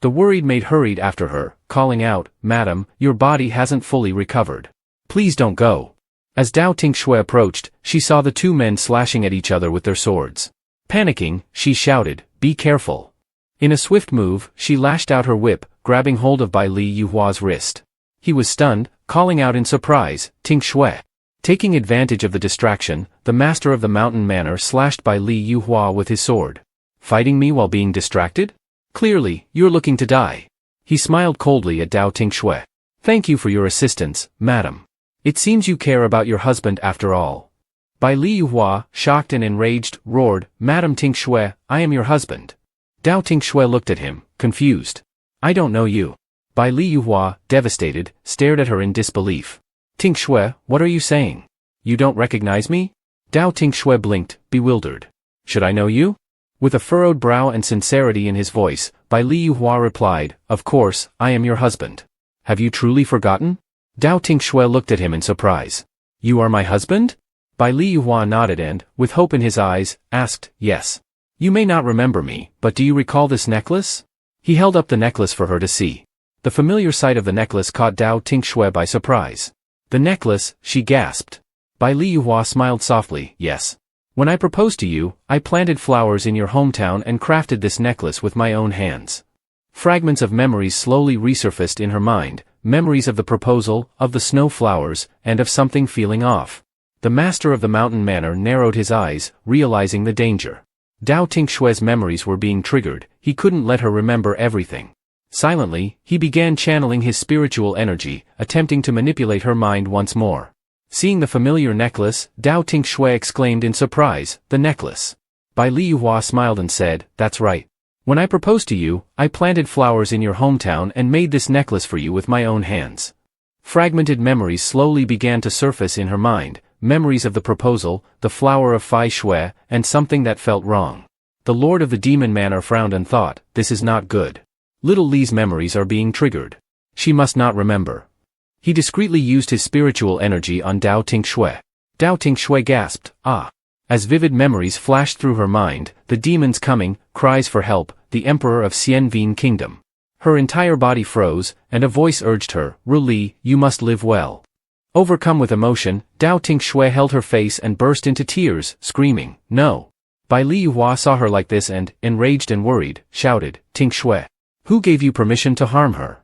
The worried maid hurried after her, calling out, "Madam, your body hasn't fully recovered. Please don't go." As Dao Tinh Xue approached, she saw the two men slashing at each other with their swords. Panicking, she shouted, "Be careful." In a swift move, she lashed out her whip, grabbing hold of Bai Li Yuhua's wrist. He was stunned, calling out in surprise, "Tinh Xue." Taking advantage of the distraction, the master of the mountain manor slashed Bai Li Yuhua with his sword. "Fighting me while being distracted? Clearly, you're looking to die." He smiled coldly at Dao Tinh Xue. "Thank you for your assistance, madam. It seems you care about your husband after all." Bai Li Yuhua, shocked and enraged, roared, "Madam Tinh Xue, I am your husband." Dao Tinh Xue looked at him, confused. "I don't know you." Bai Li Yuhua, devastated, stared at her in disbelief. "Tinh Xue, what are you saying? You don't recognize me?" Dao Tinh Xue blinked, bewildered. "Should I know you?" With a furrowed brow and sincerity in his voice, Bai Li Yuhua replied, "Of course, I am your husband. Have you truly forgotten?" Dao Tinh Xue looked at him in surprise. "You are my husband?" Bai Li Yuhua nodded and, with hope in his eyes, asked, "Yes. You may not remember me, but do you recall this necklace?" He held up the necklace for her to see. The familiar sight of the necklace caught Dao Tinh Xue by surprise. "The necklace," she gasped. Bai Li Yuhua smiled softly, "Yes. When I proposed to you, I planted flowers in your hometown and crafted this necklace with my own hands." Fragments of memories slowly resurfaced in her mind, memories of the proposal, of the snow flowers, and of something feeling off. The master of the mountain manor narrowed his eyes, realizing the danger. Dao Tinh Xue's memories were being triggered, he couldn't let her remember everything. Silently, he began channeling his spiritual energy, attempting to manipulate her mind once more. Seeing the familiar necklace, Dao Tinh Xue exclaimed in surprise, "The necklace." Bai Liyuhua smiled and said, "That's right. When I proposed to you, I planted flowers in your hometown and made this necklace for you with my own hands." Fragmented memories slowly began to surface in her mind, memories of the proposal, the flower of Fai Shui, and something that felt wrong. The Lord of the Demon Manor frowned and thought, "This is not good. Little Li's memories are being triggered. She must not remember." He discreetly used his spiritual energy on Dao Tinh Xue. Dao Tinh Xue gasped, "Ah!" As vivid memories flashed through her mind, the demons coming, cries for help, the emperor of Xianvin Kingdom. Her entire body froze, and a voice urged her, "Li, you must live well." Overcome with emotion, Dao Tinh Xue held her face and burst into tears, screaming, "No!" Bai Liyuhua saw her like this and, enraged and worried, shouted, "Tinh Xue, who gave you permission to harm her?"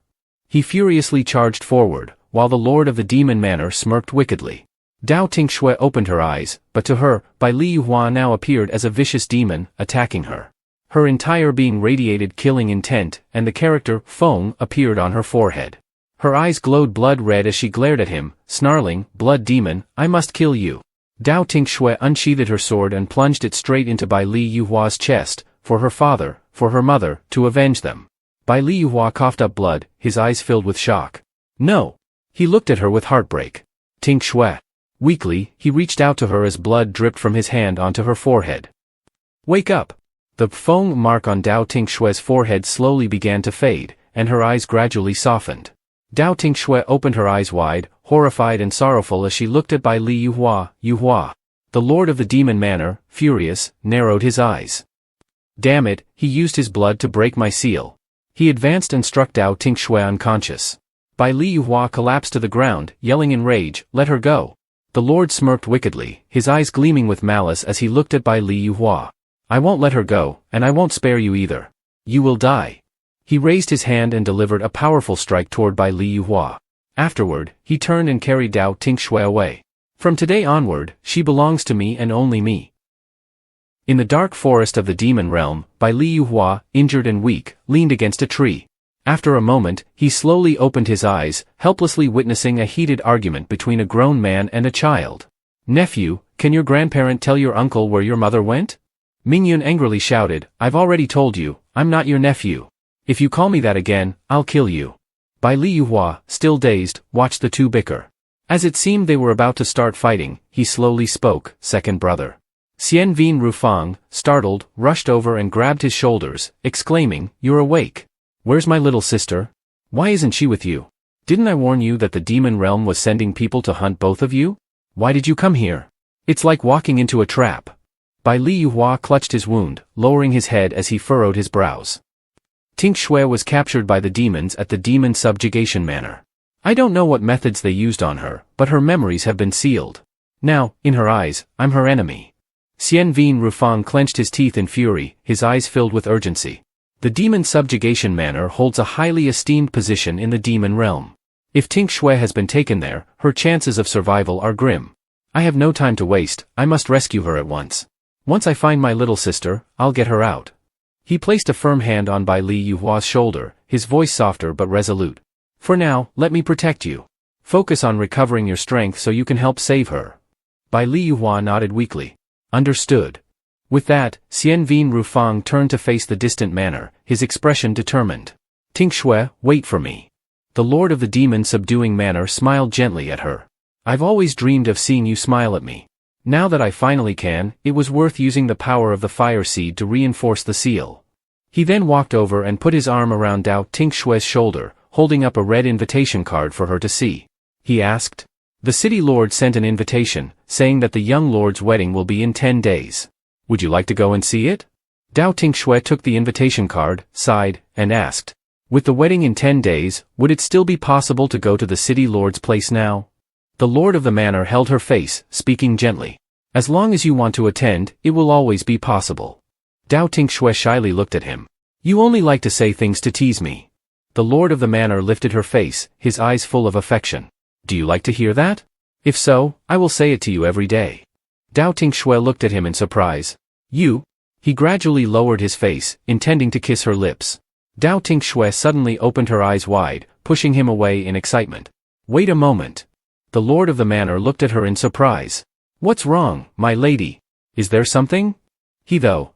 He furiously charged forward, while the Lord of the Demon Manor smirked wickedly. Dao Tinh Xue opened her eyes, but to her, Bai Liyuhua now appeared as a vicious demon, attacking her. Her entire being radiated killing intent, and the character, Feng, appeared on her forehead. Her eyes glowed blood red as she glared at him, snarling, "Blood demon, I must kill you." Dao Tinh Xue unsheathed her sword and plunged it straight into Bai Liyuhua's chest, for her father, for her mother, to avenge them. Bai Liyuhua coughed up blood, his eyes filled with shock. "No!" He looked at her with heartbreak. "Tinh Xue." Weakly, he reached out to her as blood dripped from his hand onto her forehead. "Wake up!" The Feng mark on Dao Tinh Xue's forehead slowly began to fade, and her eyes gradually softened. Dao Tinh Xue opened her eyes wide, horrified and sorrowful as she looked at Bai Liyuhua. Yuhua. The Lord of the Demon Manor, furious, narrowed his eyes. "Damn it, he used his blood to break my seal." He advanced and struck Dao Tinh Xue unconscious. Bai Liyuhua collapsed to the ground, yelling in rage, "Let her go." The Lord smirked wickedly, his eyes gleaming with malice as he looked at Bai Liyuhua. "I won't let her go, and I won't spare you either. You will die." He raised his hand and delivered a powerful strike toward Bai Liyuhua. Afterward, he turned and carried Dao Tinh Xue away. "From today onward, she belongs to me and only me." In the dark forest of the demon realm, Bai Liyuhua, injured and weak, leaned against a tree. After a moment, he slowly opened his eyes, helplessly witnessing a heated argument between a grown man and a child. "Nephew, can your grandparent tell your uncle where your mother went?" Mingyun angrily shouted, "I've already told you, I'm not your nephew. If you call me that again, I'll kill you." Bai Liyuhua, still dazed, watched the two bicker. As it seemed they were about to start fighting, he slowly spoke, "Second brother." Xianvin Rufang, startled, rushed over and grabbed his shoulders, exclaiming, "You're awake. Where's my little sister? Why isn't she with you? Didn't I warn you that the demon realm was sending people to hunt both of you? Why did you come here? It's like walking into a trap." Bai Liyuhua clutched his wound, lowering his head as he furrowed his brows. Tinh Xue was captured by the demons at the demon subjugation manor. I don't know what methods they used on her, but her memories have been sealed. Now, in her eyes, I'm her enemy. Xianvin Rufang clenched his teeth in fury, his eyes filled with urgency. The demon subjugation manor holds a highly esteemed position in the demon realm. If Tinh Xue has been taken there, her chances of survival are grim. I have no time to waste, I must rescue her at once. Once I find my little sister, I'll get her out. He placed a firm hand on Bai Liyuhua's shoulder, his voice softer but resolute. "For now, let me protect you. Focus on recovering your strength so you can help save her." Bai Liyuhua nodded weakly. "Understood." With that, Xianvin Rufang turned to face the distant manor, his expression determined. "Tinh Xue, wait for me." The Lord of the Demon Subduing Manor smiled gently at her. "I've always dreamed of seeing you smile at me. Now that I finally can, it was worth using the power of the fire seed to reinforce the seal." He then walked over and put his arm around Dao Tinh Xue's shoulder, holding up a red invitation card for her to see. He asked. "The city lord sent an invitation, saying that the young lord's wedding will be in 10 days. Would you like to go and see it?" Dao Tinh Xue took the invitation card, sighed, and asked. "With the wedding in 10 days, would it still be possible to go to the city lord's place now?" The lord of the manor held her face, speaking gently. "As long as you want to attend, it will always be possible." Dao Tinh Xue shyly looked at him. "You only like to say things to tease me." The lord of the manor lifted her face, his eyes full of affection. "Do you like to hear that? If so, I will say it to you every day." Dao Tinh Xue looked at him in surprise. "You?" He gradually lowered his face, intending to kiss her lips. Dao Tinh Xue suddenly opened her eyes wide, pushing him away in excitement. Wait a moment. The lord of the manor looked at her in surprise. What's wrong, my lady? Is there something?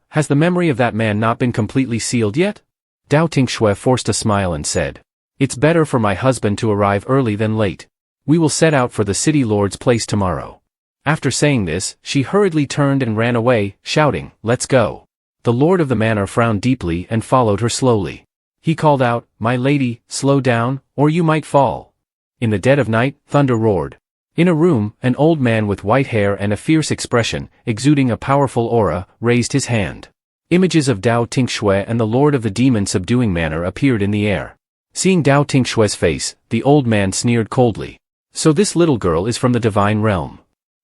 Has the memory of that man not been completely sealed yet? Dao Tinh Xue forced a smile and said, It's better for my husband to arrive early than late. We will set out for the city lord's place tomorrow. After saying this, she hurriedly turned and ran away, shouting, Let's go. The lord of the manor frowned deeply and followed her slowly. He called out, My lady, slow down, or you might fall. In the dead of night, thunder roared. In a room, an old man with white hair and a fierce expression, exuding a powerful aura, raised his hand. Images of Dao Tinh Xue and the lord of the demon subduing manor appeared in the air. Seeing Dao Tinh Xue's face, the old man sneered coldly. So this little girl is from the divine realm.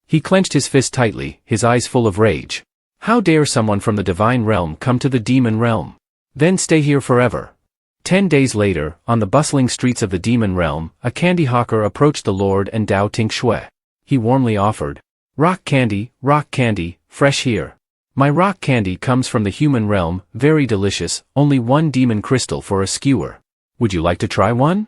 He clenched his fist tightly, his eyes full of rage. How dare someone from the divine realm come to the demon realm? Then stay here forever. 10 days later, on the bustling streets of the demon realm, a candy hawker approached the lord and Dao Tinh Xue. He warmly offered, rock candy, fresh here. My rock candy comes from the human realm, very delicious, only 1 demon crystal for a skewer. Would you like to try one?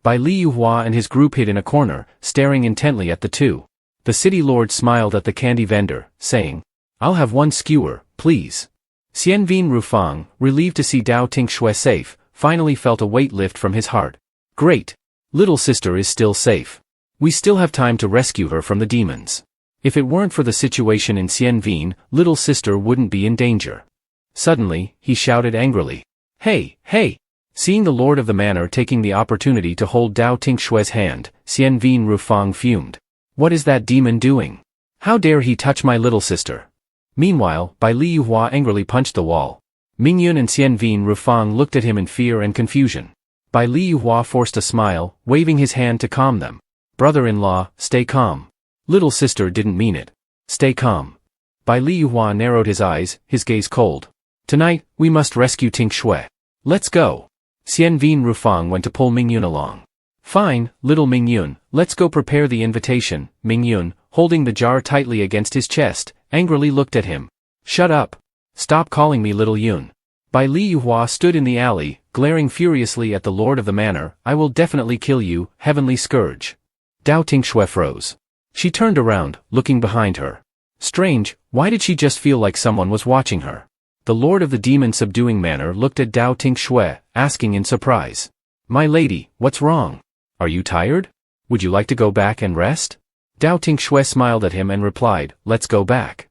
Bai Liyuhua and his group hid in a corner, staring intently at the two. The city lord smiled at the candy vendor, saying, I'll have 1 skewer, please. Xianvin Rufang, relieved to see Dao Tinh Xue safe, finally felt a weight lift from his heart. Great. Little sister is still safe. We still have time to rescue her from the demons. If it weren't for the situation in Xianvin, little sister wouldn't be in danger. Suddenly, he shouted angrily. Hey! Seeing the lord of the manor taking the opportunity to hold Dao Tinh Xue's hand, Xianvin Rufang fumed. What is that demon doing? How dare he touch my little sister? Meanwhile, Bai Liyuhua angrily punched the wall. Mingyun and Xianvin Rufang looked at him in fear and confusion. Bai Liyuhua forced a smile, waving his hand to calm them. Brother-in-law, stay calm. Little sister didn't mean it. Stay calm. Bai Liyuhua narrowed his eyes, his gaze cold. Tonight, we must rescue Tinh Xue. Let's go. Xianvin Rufang went to pull Mingyun along. Fine, little Mingyun, let's go prepare the invitation. Mingyun, holding the jar tightly against his chest, angrily looked at him. Shut up. Stop calling me little Yun. Bai Liyuhua stood in the alley, glaring furiously at the lord of the manor. I will definitely kill you, heavenly scourge. Dao Tinh Xue froze. She turned around, looking behind her. Strange, why did she just feel like someone was watching her? The lord of the demon subduing manor looked at Dao Tinh Xue, asking in surprise. My lady, what's wrong? Are you tired? Would you like to go back and rest? Dao Tinh Xue smiled at him and replied, Let's go back.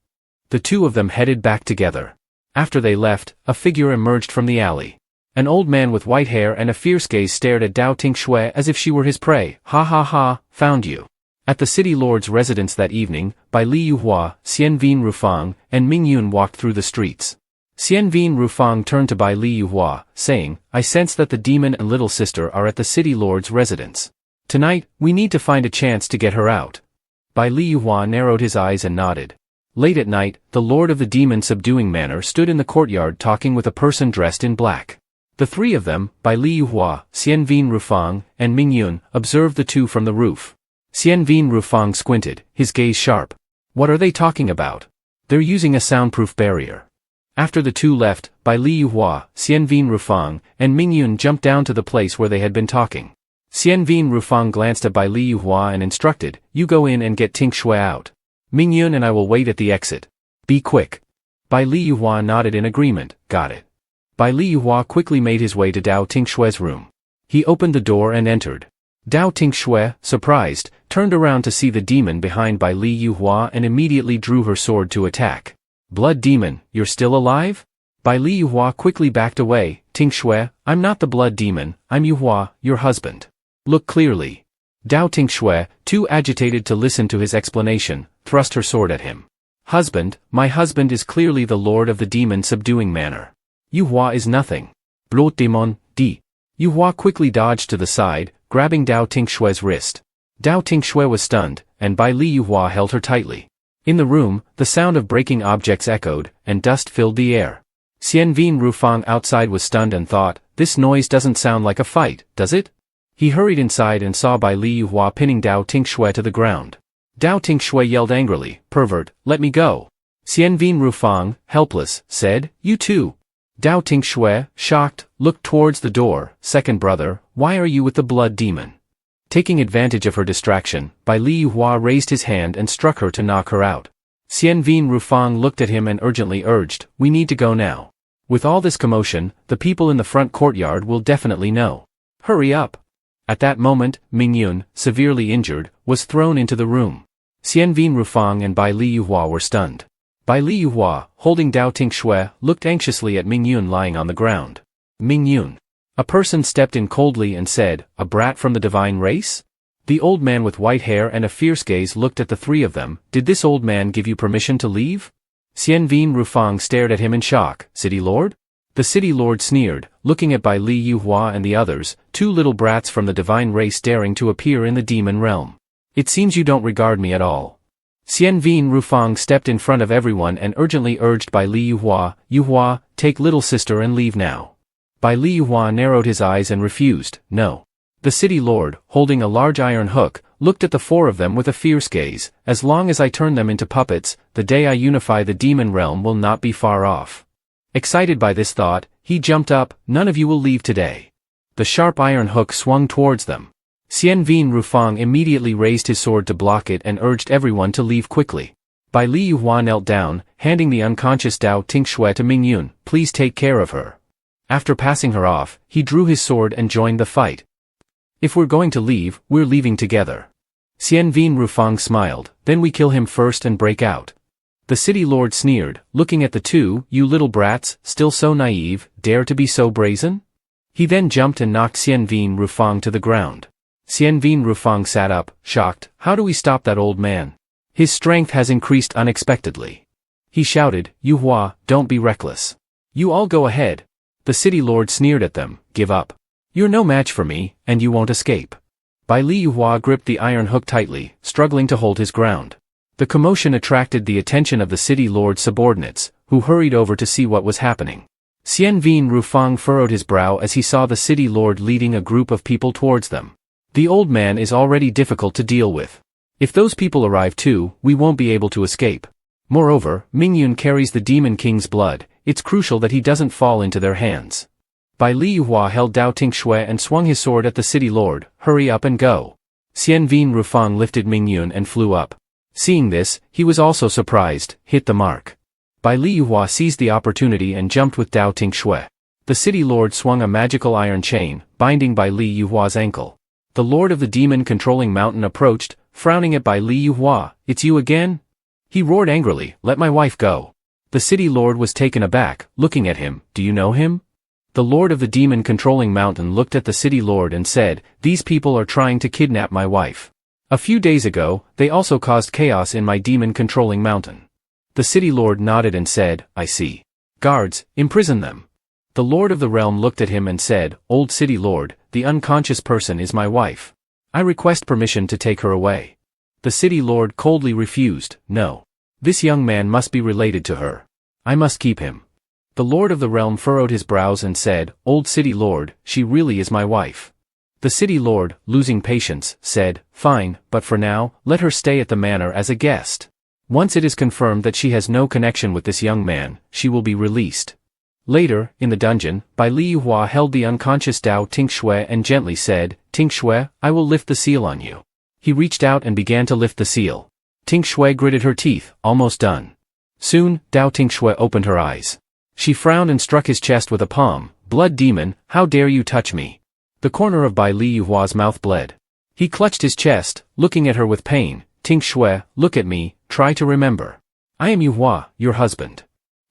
The two of them headed back together. After they left, a figure emerged from the alley. An old man with white hair and a fierce gaze stared at Dao Tinh Xue as if she were his prey. Ha, found you. At the city lord's residence that evening, Bai Liyuhua, Xianvin Rufang, and Mingyun walked through the streets. Xianvin Rufang turned to Bai Liyuhua, saying, I sense that the demon and little sister are at the city lord's residence. Tonight, we need to find a chance to get her out. Bai Liyuhua narrowed his eyes and nodded. Late at night, the lord of the demon subduing manor stood in the courtyard talking with a person dressed in black. The three of them, Bai Liyuhua, Xianvin Rufang, and Mingyun, observed the two from the roof. Xianvin Rufang squinted, his gaze sharp. What are they talking about? They're using a soundproof barrier. After the two left, Bai Liyuhua, Xianvin Rufang, and Mingyun jumped down to the place where they had been talking. Xianvin Rufang glanced at Bai Liyuhua and instructed, You go in and get Tinh Xue out. Mingyun and I will wait at the exit. Be quick. Bai Liyuhua nodded in agreement, got it. Bai Liyuhua quickly made his way to Dao Tinh Xue's room. He opened the door and entered. Dao Tinh Xue, surprised, turned around to see the demon behind Bai Liyuhua and immediately drew her sword to attack. Blood demon, you're still alive? Bai Liyuhua quickly backed away. Tinh Xue, I'm not the blood demon, I'm Yuhua, your husband. Look clearly. Dao Tinh Xue, too agitated to listen to his explanation, thrust her sword at him. Husband, my husband is clearly the lord of the demon subduing manor. Yuhua is nothing. Blot demon, di. Yuhua quickly dodged to the side, grabbing Dao Tinh Xue's wrist. Dao Tinh Xue was stunned, and Bai Liyuhua held her tightly. In the room, the sound of breaking objects echoed, and dust filled the air. Xianvin Rufang outside was stunned and thought, this noise doesn't sound like a fight, does it? He hurried inside and saw Bai Liyuhua pinning Dao Tinh Xue to the ground. Dao Tinh Xue yelled angrily, Pervert, let me go. Xianvin Rufang, helpless, said, You too. Dao Tinh Xue, shocked, looked towards the door. Second brother, why are you with the blood demon? Taking advantage of her distraction, Bai Liyuhua raised his hand and struck her to knock her out. Xian Vin Rufang looked at him and urgently urged, we need to go now. With all this commotion, the people in the front courtyard will definitely know. Hurry up. At that moment, Mingyun, severely injured, was thrown into the room. Xian Vin Rufang and Bai Liyuhua were stunned. Bai Liyuhua, holding Dao Tinh Xue, looked anxiously at Mingyun lying on the ground. Mingyun. A person stepped in coldly and said, a brat from the divine race? The old man with white hair and a fierce gaze looked at the three of them. Did this old man give you permission to leave? Xian Vin Rufang stared at him in shock. City Lord? The city lord sneered, looking at Bai Liyuhua and the others, two little brats from the divine race daring to appear in the demon realm. It seems you don't regard me at all. Xian Vin Rufang stepped in front of everyone and urgently urged Bai Liyuhua, Yuhua, take little sister and leave now. Bai Liyuhua narrowed his eyes and refused, no. The city lord, holding a large iron hook, looked at the four of them with a fierce gaze. As long as I turn them into puppets, the day I unify the demon realm will not be far off. Excited by this thought, he jumped up, none of you will leave today. The sharp iron hook swung towards them. Xian Vin Rufang immediately raised his sword to block it and urged everyone to leave quickly. Bai Liyuhua knelt down, handing the unconscious Dao Tinh Xue to Mingyun, please take care of her. After passing her off, he drew his sword and joined the fight. If we're going to leave, we're leaving together. Xian Vin Rufang smiled, then we kill him first and break out. The city lord sneered, looking at the two, you little brats, still so naive, dare to be so brazen? He then jumped and knocked Xian Vin Rufang to the ground. Xian Vin Rufang sat up, shocked, how do we stop that old man? His strength has increased unexpectedly. He shouted, Yuhua, don't be reckless. You all go ahead. The city lord sneered at them, give up. You're no match for me, and you won't escape. Bai Liyuhua gripped the iron hook tightly, struggling to hold his ground. The commotion attracted the attention of the city lord's subordinates, who hurried over to see what was happening. Xian Vin Rufang furrowed his brow as he saw the city lord leading a group of people towards them. The old man is already difficult to deal with. If those people arrive too, we won't be able to escape. Moreover, Mingyun carries the demon king's blood, it's crucial that he doesn't fall into their hands. Bai Liyuhua held Dao Tinh Xue and swung his sword at the city lord, hurry up and go. Xian Vin Rufang lifted Mingyun and flew up. Seeing this, he was also surprised, hit the mark. Bai Liyuhua seized the opportunity and jumped with Dao Tinh Xue. The city lord swung a magical iron chain, binding Bai Liyuhua's ankle. The lord of the demon-controlling mountain approached, frowning at Bai Liyuhua, it's you again? He roared angrily, let my wife go. The city lord was taken aback, looking at him, do you know him? The lord of the demon-controlling mountain looked at the city lord and said, these people are trying to kidnap my wife. A few days ago, they also caused chaos in my demon-controlling mountain. The city lord nodded and said, I see. Guards, imprison them. The lord of the realm looked at him and said, old city lord, the unconscious person is my wife. I request permission to take her away. The city lord coldly refused, no. This young man must be related to her. I must keep him. The lord of the realm furrowed his brows and said, old city lord, she really is my wife. The city lord, losing patience, said, fine, but for now, let her stay at the manor as a guest. Once it is confirmed that she has no connection with this young man, she will be released. Later, in the dungeon, Bai Liyuhua held the unconscious Dao Tinh Xue and gently said, Tinh Xue, I will lift the seal on you. He reached out and began to lift the seal. Tinh Xue gritted her teeth, almost done. Soon, Dao Tinh Xue opened her eyes. She frowned and struck his chest with a palm, blood demon, how dare you touch me? The corner of Bai Liyuhua's mouth bled. He clutched his chest, looking at her with pain. Tinh Xue, look at me, try to remember. I am Yuhua, your husband.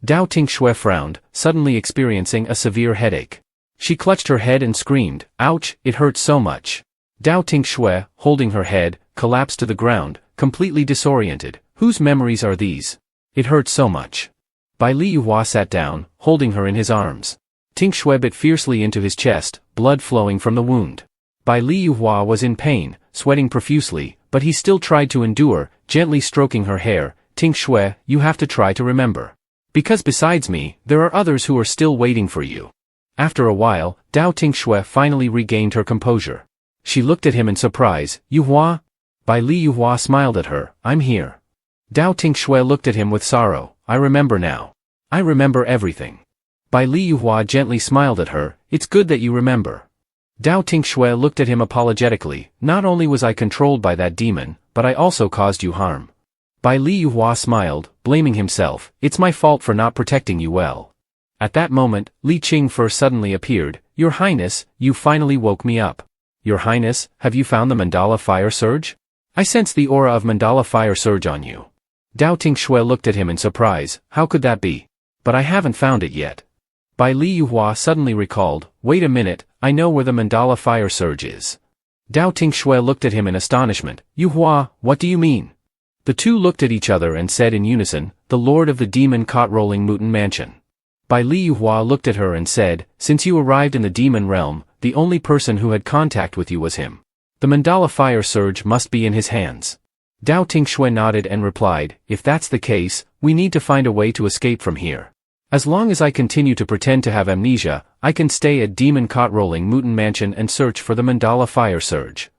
Dao Tinh Xue frowned, suddenly experiencing a severe headache. She clutched her head and screamed, ouch, it hurts so much. Dao Tinh Xue, holding her head, collapsed to the ground, completely disoriented. Whose memories are these? It hurts so much. Bai Liyuhua sat down, holding her in his arms. Tinh Xue bit fiercely into his chest, blood flowing from the wound. Bai Liyuhua was in pain, sweating profusely, but he still tried to endure, gently stroking her hair. Tinh Xue, you have to try to remember. Because besides me, there are others who are still waiting for you. After a while, Dao Tinh Xue finally regained her composure. She looked at him in surprise. Yuhua? Bai Liyuhua smiled at her. I'm here. Dao Tinh Xue looked at him with sorrow. I remember now. I remember everything. Bai Liyuhua gently smiled at her, "It's good that you remember." Dao Tinh Xue looked at him apologetically, "Not only was I controlled by that demon, but I also caused you harm." Bai Liyuhua smiled, blaming himself, "It's my fault for not protecting you well." At that moment, Li Qingfe suddenly appeared, "Your Highness, you finally woke me up. Your Highness, have you found the mandala fire surge? I sense the aura of mandala fire surge on you." Dao Tinh Xue looked at him in surprise, "How could that be? But I haven't found it yet." Bai Liyuhua suddenly recalled, "Wait a minute, I know where the mandala fire surge is." Dao Tinh Xue looked at him in astonishment, "Yuhua, what do you mean?" The two looked at each other and said in unison, "The Lord of the Demon Caught Rolling Mutin Mansion." Bai Liyuhua looked at her and said, "Since you arrived in the demon realm, the only person who had contact with you was him. The mandala fire surge must be in his hands." Dao Tinh Xue nodded and replied, "If that's the case, we need to find a way to escape from here. As long as I continue to pretend to have amnesia, I can stay at Demon Caught Rolling Mutin Mansion and search for the mandala fire surge."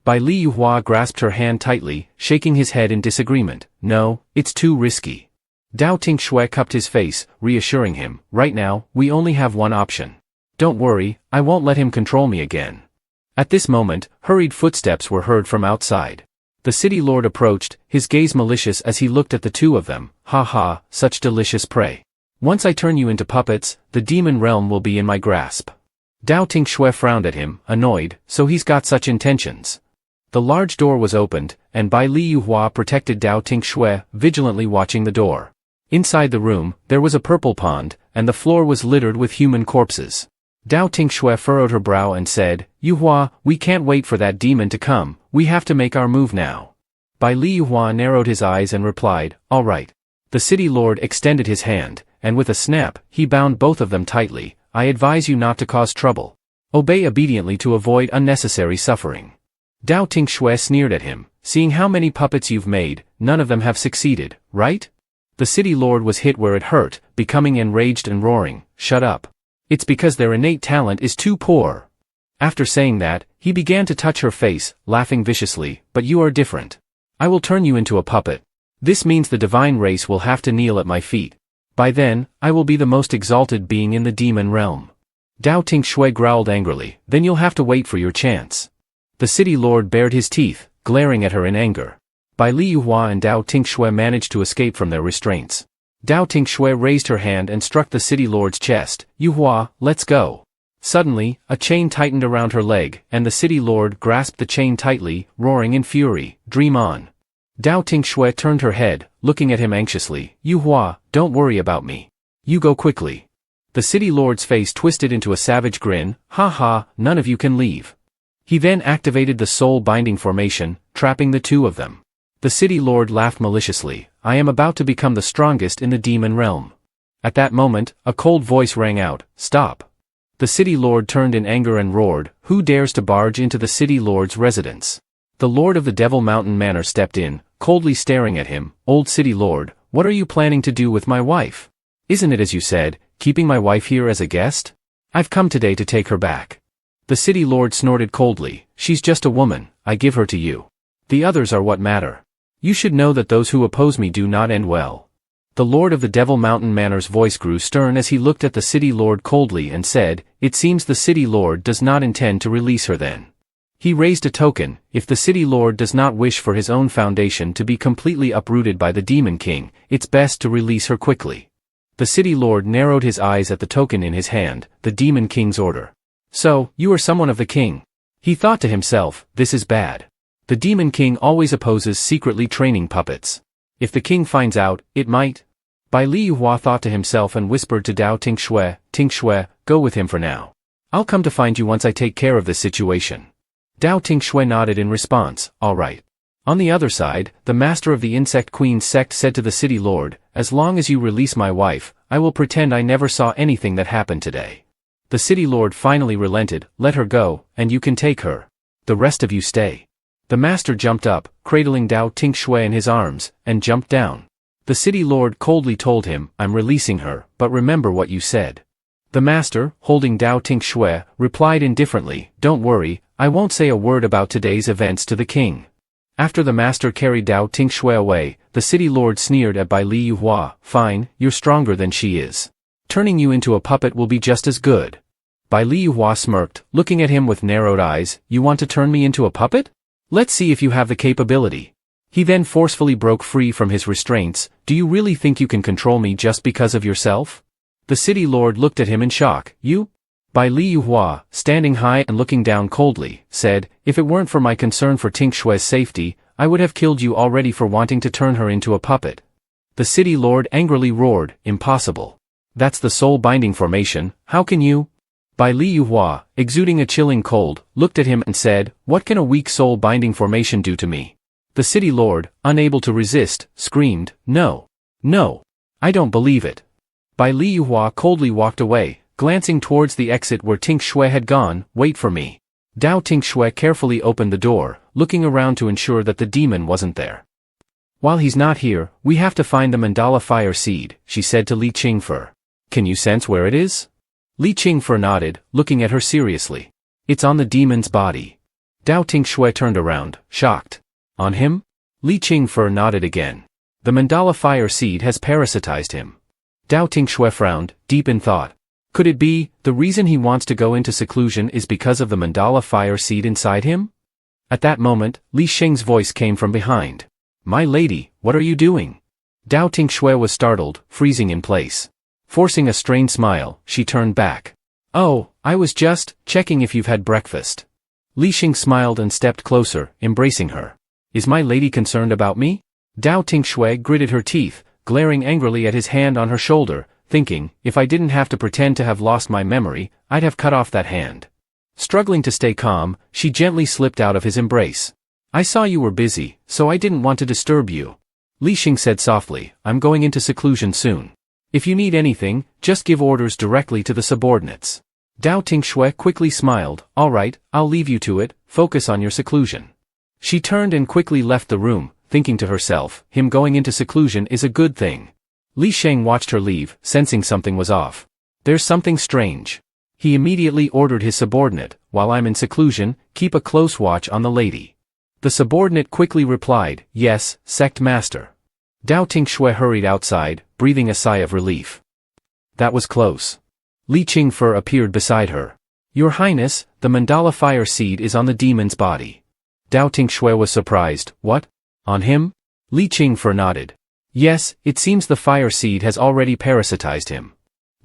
Bai Liyuhua grasped her hand tightly, shaking his head in disagreement. "No, it's too risky." Dao Tinh Xue cupped his face, reassuring him, "Right now, we only have one option. Don't worry, I won't let him control me again." At this moment, hurried footsteps were heard from outside. The city lord approached, his gaze malicious as he looked at the two of them. "Ha ha, such delicious prey. Once I turn you into puppets, the demon realm will be in my grasp." Dao Tinh Xue frowned at him, annoyed, "So he's got such intentions." The large door was opened, and Bai Liyuhua protected Dao Tinh Xue, vigilantly watching the door. Inside the room, there was a purple pond, and the floor was littered with human corpses. Dao Tinh Xue furrowed her brow and said, "Yuhua, we can't wait for that demon to come, we have to make our move now." Bai Liyuhua narrowed his eyes and replied, "All right." The city lord extended his hand, and with a snap, he bound both of them tightly. "I advise you not to cause trouble. Obey obediently to avoid unnecessary suffering." Dao Tinh Xue sneered at him, "Seeing how many puppets you've made, none of them have succeeded, right?" The city lord was hit where it hurt, becoming enraged and roaring, "Shut up. It's because their innate talent is too poor." After saying that, he began to touch her face, laughing viciously, "But you are different. I will turn you into a puppet. This means the divine race will have to kneel at my feet. By then, I will be the most exalted being in the demon realm." Dao Tinh Xue growled angrily, "Then you'll have to wait for your chance." The city lord bared his teeth, glaring at her in anger. Bai Liyuhua and Dao Tinh Xue managed to escape from their restraints. Dao Tinh Xue raised her hand and struck the city lord's chest. "Yuhua, let's go." Suddenly, a chain tightened around her leg, and the city lord grasped the chain tightly, roaring in fury, "Dream on." Dao Tinh Xue turned her head, looking at him anxiously. "Yuhua, don't worry about me. You go quickly." The city lord's face twisted into a savage grin. "Ha ha, none of you can leave." He then activated the soul binding formation, trapping the two of them. The city lord laughed maliciously. "I am about to become the strongest in the demon realm." At that moment, a cold voice rang out, "Stop." The city lord turned in anger and roared, "Who dares to barge into the city lord's residence?" The lord of the Devil Mountain Manor stepped in, coldly staring at him. "Old city lord, what are you planning to do with my wife? Isn't it as you said, keeping my wife here as a guest? I've come today to take her back." The city lord snorted coldly, "She's just a woman, I give her to you. The others are what matter. You should know that those who oppose me do not end well." The lord of the Devil Mountain Manor's voice grew stern as he looked at the city lord coldly and said, "It seems the city lord does not intend to release her then." He raised a token. "If the city lord does not wish for his own foundation to be completely uprooted by the demon king, it's best to release her quickly." The city lord narrowed his eyes at the token in his hand, the demon king's order. "So, you are someone of the king." He thought to himself, "This is bad. The demon king always opposes secretly training puppets. If the king finds out, it might." Bai Liyuhua thought to himself and whispered to Dao Tinh Xue, "Tinh Xue, go with him for now. I'll come to find you once I take care of this situation." Dao Tinh Xue nodded in response, "All right." On the other side, the master of the Insect Queen's sect said to the city lord, "As long as you release my wife, I will pretend I never saw anything that happened today." The city lord finally relented. "Let her go, and you can take her. The rest of you stay." The master jumped up, cradling Dao Tinh Xue in his arms, and jumped down. The city lord coldly told him, "I'm releasing her, but remember what you said." The master, holding Dao Tinh Xue, replied indifferently, "Don't worry, I won't say a word about today's events to the king." After the master carried Dao Tinh Xue away, the city lord sneered at Bai Liyuhua, "Fine, you're stronger than she is. turning you into a puppet will be just as good. Bai Liyuhua smirked, looking at him with narrowed eyes. You want to turn me into a puppet? Let's see if you have the capability. He then forcefully broke free from his restraints. Do you really think you can control me just because of yourself? The city lord looked at him in shock. You? Bai Liyuhua, standing high and looking down coldly, said, if it weren't for my concern for Tinh Xue's safety, I would have killed you already for wanting to turn her into a puppet. The city lord angrily roared, impossible. That's the soul-binding formation, how can you? Bai Liyuhua, exuding a chilling cold, looked at him and said, what can a weak soul-binding formation do to me? The city lord, unable to resist, screamed, no. No. I don't believe it. Bai Liyuhua coldly walked away, glancing towards the exit where Tinh Xue had gone. Wait for me. Dao Tinh Xue carefully opened the door, looking around to ensure that the demon wasn't there. While he's not here, we have to find the mandala fire seed, she said to Li Qingfe. Can you sense where it is? Li Qingfe nodded, looking at her seriously. It's on the demon's body. Dao Tinh Xue turned around, shocked. On him? Li Qingfe nodded again. The mandala fire seed has parasitized him. Dao Tinh Xue frowned, deep in thought. Could it be, the reason he wants to go into seclusion is because of the mandala fire seed inside him? At that moment, Li Xing's voice came from behind. My lady, what are you doing? Dao Tinh Xue was startled, freezing in place. Forcing a strained smile, she turned back. Oh, I was just checking if you've had breakfast. Li Xing smiled and stepped closer, embracing her. Is my lady concerned about me? Dao Tinh Xue gritted her teeth, glaring angrily at his hand on her shoulder, thinking, if I didn't have to pretend to have lost my memory, I'd have cut off that hand. Struggling to stay calm, she gently slipped out of his embrace. I saw you were busy, so I didn't want to disturb you. Li Xing said softly, I'm going into seclusion soon. If you need anything, just give orders directly to the subordinates. Dao Tinh Xue quickly smiled, all right, I'll leave you to it, focus on your seclusion. She turned and quickly left the room, thinking to herself, him going into seclusion is a good thing. Li Sheng watched her leave, sensing something was off. There's something strange. He immediately ordered his subordinate, while I'm in seclusion, keep a close watch on the lady. The subordinate quickly replied, yes, sect master. Dao Tinh Xue hurried outside, breathing a sigh of relief. That was close. Li Qingfe appeared beside her. Your Highness, the mandala fire seed is on the demon's body. Dao Tinh Xue was surprised, what? On him? Li Qingfe nodded. Yes, it seems the fire seed has already parasitized him.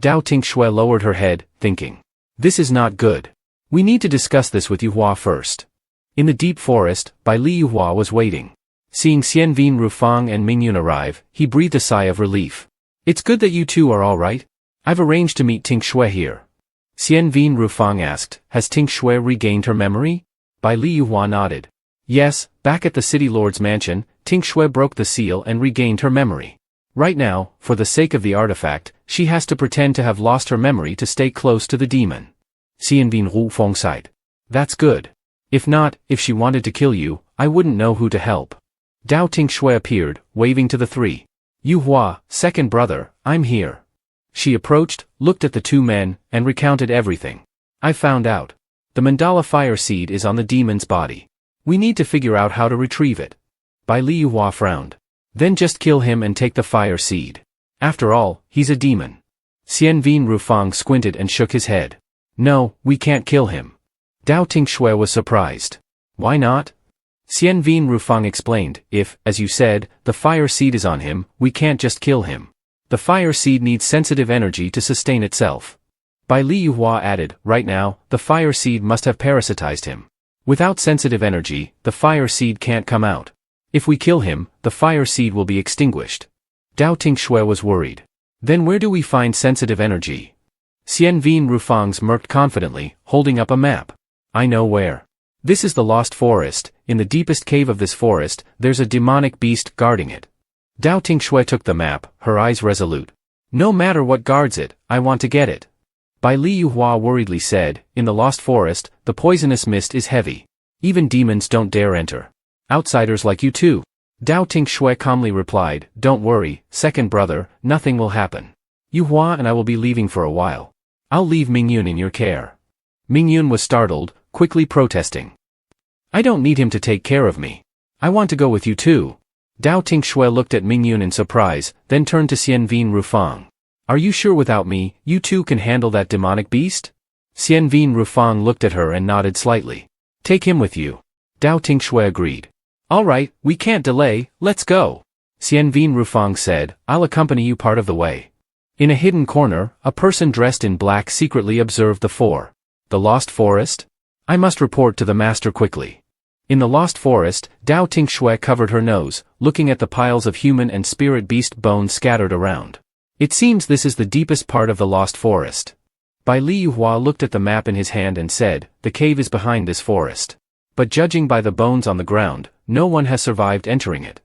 Dao Tinh Xue lowered her head, thinking. This is not good. We need to discuss this with Yuhua first. In the deep forest, Bai Liyuhua was waiting. Seeing Xianvin Rufang and Mingyun arrive, he breathed a sigh of relief. It's good that you two are all right. I've arranged to meet Tinh Xue here. Xianvin Rufang asked, has Tinh Xue regained her memory? Bai Liyuhua nodded. Yes, back at the city lord's mansion, Tinh Xue broke the seal and regained her memory. Right now, for the sake of the artifact, she has to pretend to have lost her memory to stay close to the demon. Xianvin Rufang sighed. That's good. If not, if she wanted to kill you, I wouldn't know who to help. Dao Tinh Xue appeared, waving to the three. Yuhua, second brother, I'm here. She approached, looked at the two men, and recounted everything. I found out. The mandala fire seed is on the demon's body. We need to figure out how to retrieve it. Bai Liyuhua frowned. Then just kill him and take the fire seed. After all, he's a demon. Xianvin Rufang squinted and shook his head. No, we can't kill him. Dao Tinh Xue was surprised. Why not? Xianvin Rufang explained, if, as you said, the fire seed is on him, we can't just kill him. The fire seed needs sensitive energy to sustain itself. Bai Liyuhua added, right now, the fire seed must have parasitized him. Without sensitive energy, the fire seed can't come out. If we kill him, the fire seed will be extinguished. Dao Tinh Xue was worried. Then where do we find sensitive energy? Xianvin Rufang smirked confidently, holding up a map. I know where. This is the Lost Forest. In the deepest cave of this forest, there's a demonic beast guarding it. Dao Tinh Xue took the map, her eyes resolute. No matter what guards it, I want to get it. Bai Liyuhua worriedly said, in the Lost Forest, the poisonous mist is heavy. Even demons don't dare enter. Outsiders like you too. Dao Tinh Xue calmly replied, don't worry, second brother, nothing will happen. Yuhua and I will be leaving for a while. I'll leave Mingyun in your care. Mingyun was startled, quickly protesting. I don't need him to take care of me. I want to go with you too. Dao Tinh Xue looked at Mingyun in surprise, then turned to Xianvin Rufang. Are you sure without me, you two can handle that demonic beast? Xian Vin Rufang looked at her and nodded slightly. Take him with you. Dao Tinh Xue agreed. All right, we can't delay, let's go. Xian Vin Rufang said, I'll accompany you part of the way. In a hidden corner, a person dressed in black secretly observed the lost forest? I must report to the master quickly. In the lost forest, Dao Tinh Xue covered her nose, looking at the piles of human and spirit beast bones scattered around. It seems this is the deepest part of the lost forest. Bai Li Yuhua looked at the map in his hand and said, the cave is behind this forest. But judging by the bones on the ground, no one has survived entering it.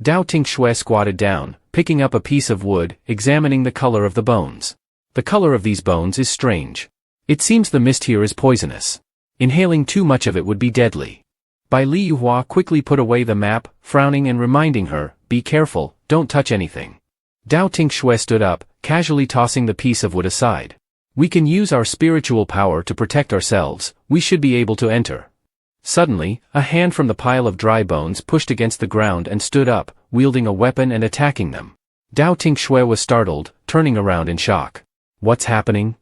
Dao Tinh Xue squatted down, picking up a piece of wood, examining the color of the bones. The color of these bones is strange. It seems the mist here is poisonous. Inhaling too much of it would be deadly. Bai Li Yuhua quickly put away the map, frowning and reminding her, be careful, don't touch anything. Dao Tinh Xue stood up, casually tossing the piece of wood aside. We can use our spiritual power to protect ourselves, we should be able to enter. Suddenly, a hand from the pile of dry bones pushed against the ground and stood up, wielding a weapon and attacking them. Dao Tinh Xue was startled, turning around in shock. What's happening?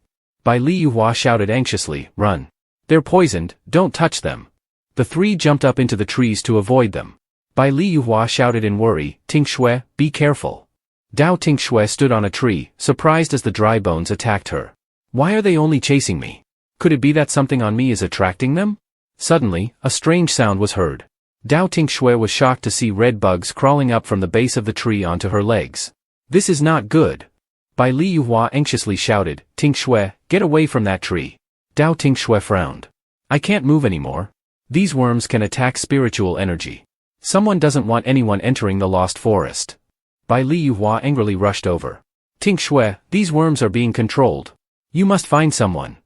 Bai Li Yuhua shouted anxiously, run. They're poisoned, don't touch them. The three jumped up into the trees to avoid them. Bai Li Yuhua shouted in worry, Tinh Xue, be careful. Dao Tinh Xue stood on a tree, surprised as the dry bones attacked her. Why are they only chasing me? Could it be that something on me is attracting them? Suddenly, a strange sound was heard. Dao Tinh Xue was shocked to see red bugs crawling up from the base of the tree onto her legs. This is not good. Bai Li Yuhua anxiously shouted, Tinh Xue, get away from that tree. Dao Tinh Xue frowned. I can't move anymore. These worms can attack spiritual energy. Someone doesn't want anyone entering the lost forest. Bai Li Yuhua angrily rushed over. Tinh Xue, these worms are being controlled. You must find someone.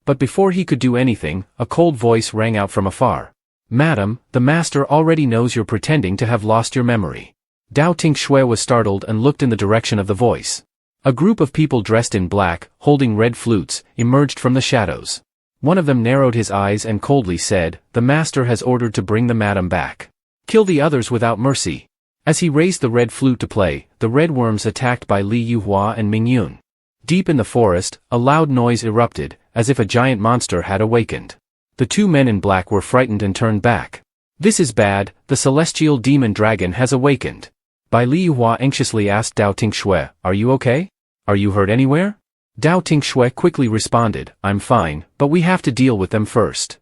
But before he could do anything, a cold voice rang out from afar. Madam, the master already knows you're pretending to have lost your memory. Dao Tinh Xue was startled and looked in the direction of the voice. A group of people dressed in black, holding red flutes, emerged from the shadows. One of them narrowed his eyes and coldly said, the master has ordered to bring the madam back. Kill the others without mercy. As he raised the red flute to play, the red worms attacked Bai Li Yuhua and Ming Yun. Deep in the forest, a loud noise erupted, as if a giant monster had awakened. The two men in black were frightened and turned back. This is bad, the celestial demon dragon has awakened. Bai Li Yuhua anxiously asked Dao Tinh Xue, are you okay? Are you hurt anywhere? Dao Tinh Xue quickly responded, I'm fine, but we have to deal with them first.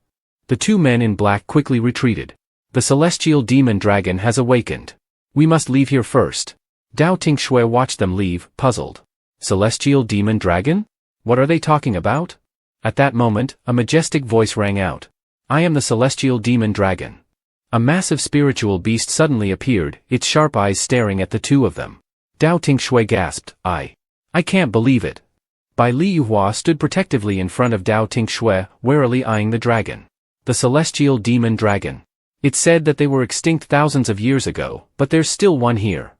The two men in black quickly retreated. The celestial demon dragon has awakened. We must leave here first. Dao Tinh Xue watched them leave, puzzled. Celestial demon dragon? What are they talking about? At that moment, a majestic voice rang out. I am the celestial demon dragon. A massive spiritual beast suddenly appeared, its sharp eyes staring at the two of them. Dao Tinh Xue gasped, I can't believe it. Bai Li Yuhua stood protectively in front of Dao Tinh Xue, warily eyeing the dragon. The celestial demon dragon. It's said that they were extinct thousands of years ago, but there's still one here.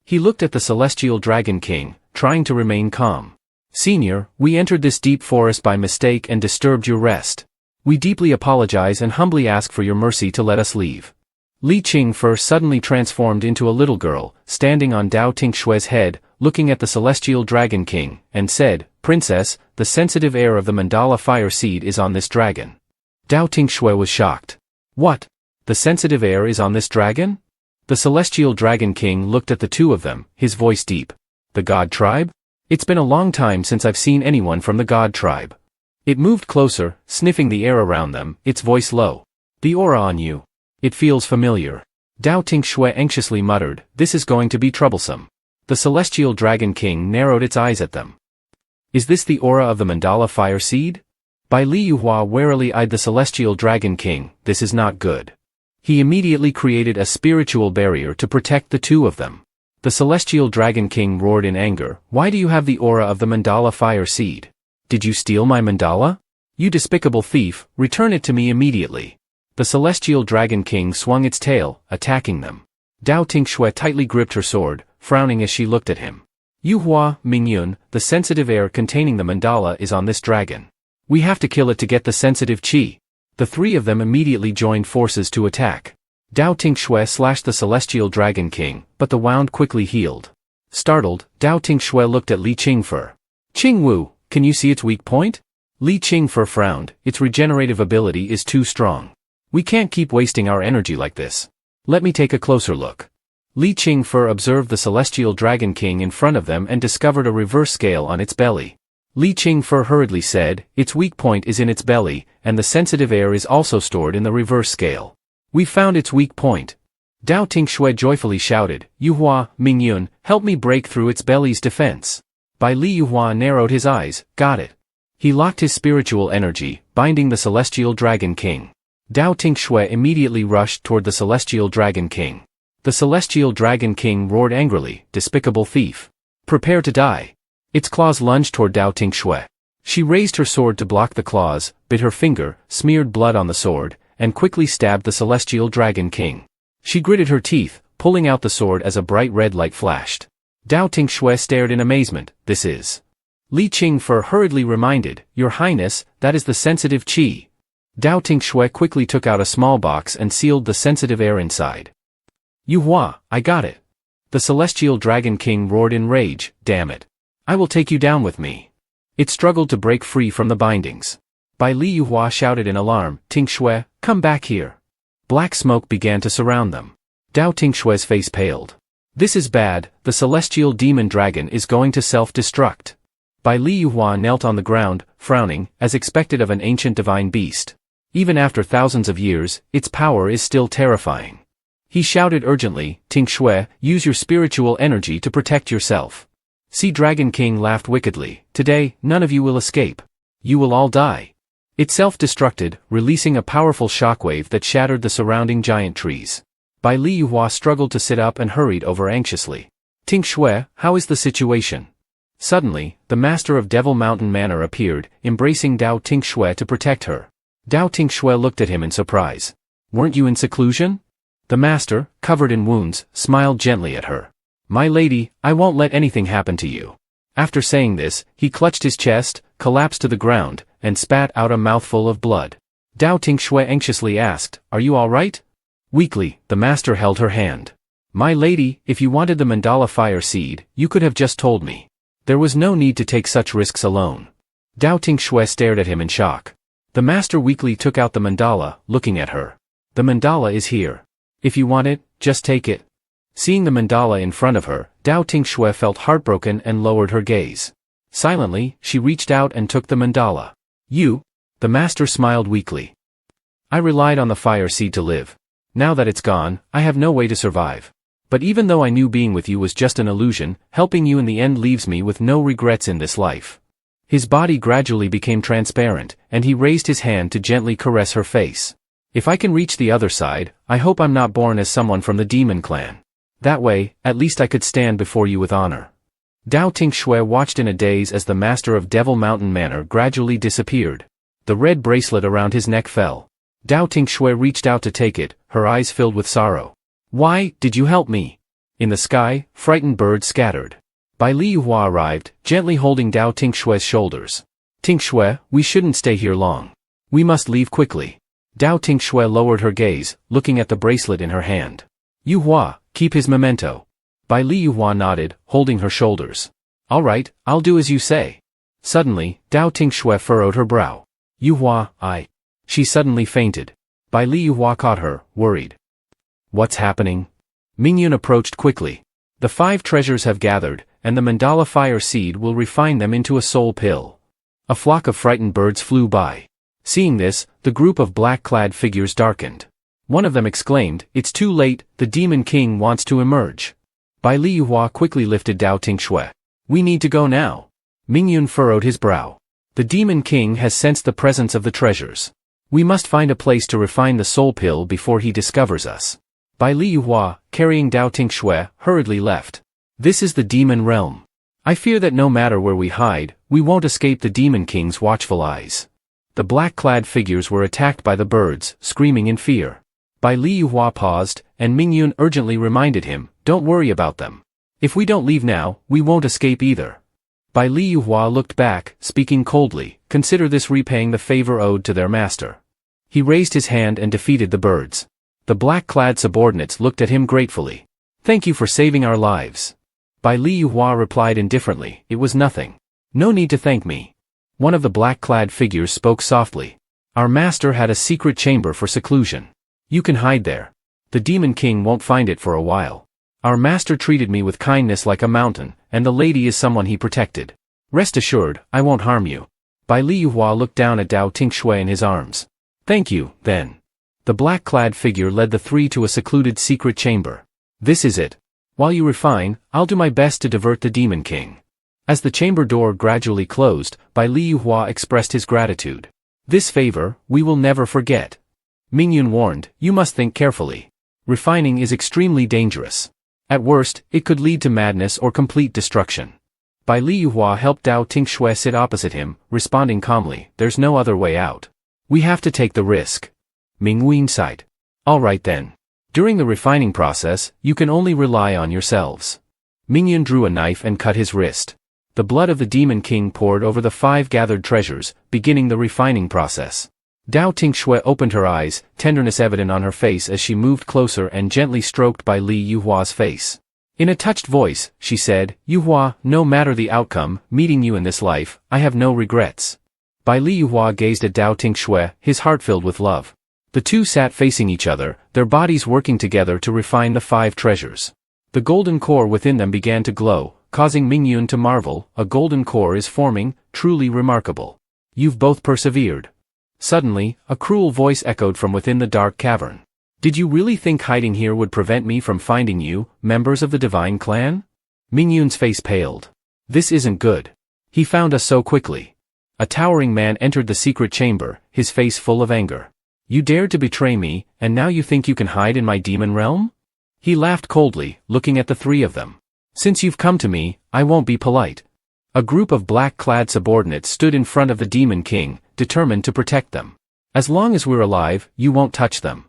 He looked at the celestial dragon king, trying to remain calm. Senior, we entered this deep forest by mistake and disturbed your rest. We deeply apologize and humbly ask for your mercy to let us leave. Li Qingfe suddenly transformed into a little girl, standing on Dao Tinh Xue's head, looking at the celestial dragon king, and said, Princess, the sensitive air of the mandala fire seed is on this dragon. Dao Tinh Xue was shocked. What? The sensitive air is on this dragon? The celestial dragon king looked at the two of them, his voice deep. The god tribe? It's been a long time since I've seen anyone from the god tribe. It moved closer, sniffing the air around them, its voice low. The aura on you. It feels familiar. Dao Tinh Xue anxiously muttered, this is going to be troublesome. The celestial dragon king narrowed its eyes at them. Is this the aura of the mandala fire seed? Bai Li Yuhua warily eyed the celestial dragon king, this is not good. He immediately created a spiritual barrier to protect the two of them. The celestial dragon king roared in anger, why do you have the aura of the mandala fire seed? Did you steal my mandala? You despicable thief, return it to me immediately. The celestial dragon king swung its tail, attacking them. Dao Tinh Xue tightly gripped her sword, frowning as she looked at him. Yuhua, Mingyun, the sensitive air containing the mandala is on this dragon. We have to kill it to get the sensitive qi. The three of them immediately joined forces to attack. Dao Tinh Xue slashed the celestial dragon king, but the wound quickly healed. Startled, Dao Tinh Xue looked at Li Qingfe. Qing Wu, can you see its weak point? Li Qingfe frowned, its regenerative ability is too strong. We can't keep wasting our energy like this. Let me take a closer look. Li Qingfe observed the celestial dragon king in front of them and discovered a reverse scale on its belly. Li Qingfe hurriedly said, its weak point is in its belly, and the sensitive air is also stored in the reverse scale. We found its weak point. Dao Tinh Xue joyfully shouted, Yuhua, Mingyun, help me break through its belly's defense. Bai Li Yuhua narrowed his eyes, got it. He locked his spiritual energy, binding the celestial dragon king. Dao Tinh Xue immediately rushed toward the celestial dragon king. The celestial dragon king roared angrily, despicable thief. Prepare to die. Its claws lunged toward Dao Tinh Xue. She raised her sword to block the claws, bit her finger, smeared blood on the sword, and quickly stabbed the celestial dragon king. She gritted her teeth, pulling out the sword as a bright red light flashed. Dao Tinh Xue stared in amazement, this is. Li Qingfe hurriedly reminded, Your Highness, that is the sensitive qi. Dao Tinh Xue quickly took out a small box and sealed the sensitive air inside. Yuhua, I got it. The celestial dragon king roared in rage, damn it. I will take you down with me. It struggled to break free from the bindings. Bai Li Yuhua shouted in alarm, Tinh Xue, come back here. Black smoke began to surround them. Dao Tinh Xue's face paled. This is bad, the celestial demon dragon is going to self-destruct. Bai Li Yuhua knelt on the ground, frowning, as expected of an ancient divine beast. Even after thousands of years, its power is still terrifying. He shouted urgently, Tinh Xue, use your spiritual energy to protect yourself. Sea Dragon King laughed wickedly, today, none of you will escape. You will all die. It self-destructed, releasing a powerful shockwave that shattered the surrounding giant trees. Bai Li Yuhua struggled to sit up and hurried over anxiously. Tinh Xue, how is the situation? Suddenly, the master of Devil Mountain Manor appeared, embracing Dao Tinh Xue to protect her. Dao Tinh Xue looked at him in surprise. Weren't you in seclusion? The master, covered in wounds, smiled gently at her. My lady, I won't let anything happen to you. After saying this, he clutched his chest, collapsed to the ground, and spat out a mouthful of blood. Dao Tinh Xue anxiously asked, Are you all right? Weakly, the master held her hand. My lady, if you wanted the mandala fire seed, you could have just told me. There was no need to take such risks alone. Dao Tinh Xue stared at him in shock. The master weakly took out the mandala, looking at her. The mandala is here. If you want it, just take it. Seeing the mandala in front of her, Dao Tinh Xue felt heartbroken and lowered her gaze. Silently, she reached out and took the mandala. You? The master smiled weakly. I relied on the fire seed to live. Now that it's gone, I have no way to survive. But even though I knew being with you was just an illusion, helping you in the end leaves me with no regrets in this life. His body gradually became transparent, and he raised his hand to gently caress her face. If I can reach the other side, I hope I'm not born as someone from the demon clan. That way, at least I could stand before you with honor. Dao Tinh Xue watched in a daze as the master of Devil Mountain Manor gradually disappeared. The red bracelet around his neck fell. Dao Tinh Xue reached out to take it, her eyes filled with sorrow. Why did you help me? In the sky, frightened birds scattered. Bai Li Yuhua arrived, gently holding Dao Tinh Xue's shoulders. Tinh Xue, we shouldn't stay here long. We must leave quickly. Dao Tinh Xue lowered her gaze, looking at the bracelet in her hand. Yuhua, keep his memento. Bai Li Yuhua nodded, holding her shoulders. All right, I'll do as you say. Suddenly, Dao Tinh Xue furrowed her brow. Yuhua, She suddenly fainted. Bai Li Yuhua caught her, worried. What's happening? Mingyun approached quickly. The 5 treasures have gathered, and the mandala fire seed will refine them into a soul pill. A flock of frightened birds flew by. Seeing this, the group of black-clad figures darkened. One of them exclaimed, It's too late, the demon king wants to emerge. Bai Li Yuhua quickly lifted Dao Tinh Xue. We need to go now. Mingyun furrowed his brow. The demon king has sensed the presence of the treasures. We must find a place to refine the soul pill before he discovers us. Bai Li Yuhua, carrying Dao Tinh Xue, hurriedly left. This is the demon realm. I fear that no matter where we hide, we won't escape the demon king's watchful eyes. The black-clad figures were attacked by the birds, screaming in fear. Bai Li Yuhua paused, and Mingyun urgently reminded him, Don't worry about them. If we don't leave now, we won't escape either. Bai Li Yuhua looked back, speaking coldly, Consider this repaying the favor owed to their master. He raised his hand and defeated the birds. The black-clad subordinates looked at him gratefully. Thank you for saving our lives. Bai Li Yuhua replied indifferently, It was nothing. No need to thank me. One of the black-clad figures spoke softly. Our master had a secret chamber for seclusion. You can hide there. The Demon King won't find it for a while. Our master treated me with kindness like a mountain, and the lady is someone he protected. Rest assured, I won't harm you. Bai Liyuhua looked down at Dao Tinh Xue in his arms. Thank you, then. The black-clad figure led the three to a secluded secret chamber. This is it. While you refine, I'll do my best to divert the Demon King. As the chamber door gradually closed, Bai Liyuhua expressed his gratitude. This favor, we will never forget. Mingyun warned, you must think carefully. Refining is extremely dangerous. At worst, it could lead to madness or complete destruction. Bai Liyuhua helped Dao Tinh Xue sit opposite him, responding calmly, there's no other way out. We have to take the risk. Mingwen sighed. All right then. During the refining process, you can only rely on yourselves. Mingyun drew a knife and cut his wrist. The blood of the Demon King poured over the 5 gathered treasures, beginning the refining process. Dao Tinh Xue opened her eyes, tenderness evident on her face as she moved closer and gently stroked Bai Liyuhua's face. In a touched voice, she said, Yuhua, no matter the outcome, meeting you in this life, I have no regrets. Bai Liyuhua gazed at Dao Tinh Xue, his heart filled with love. The two sat facing each other, their bodies working together to refine the 5 treasures. The golden core within them began to glow, causing Mingyun to marvel, a golden core is forming, truly remarkable. You've both persevered. Suddenly, a cruel voice echoed from within the dark cavern. Did you really think hiding here would prevent me from finding you, members of the divine clan? Mingyun's face paled. This isn't good. He found us so quickly. A towering man entered the secret chamber, his face full of anger. You dared to betray me, and now you think you can hide in my demon realm? He laughed coldly, looking at the 3 of them. Since you've come to me, I won't be polite. A group of black-clad subordinates stood in front of the Demon King, determined to protect them. As long as we're alive, you won't touch them.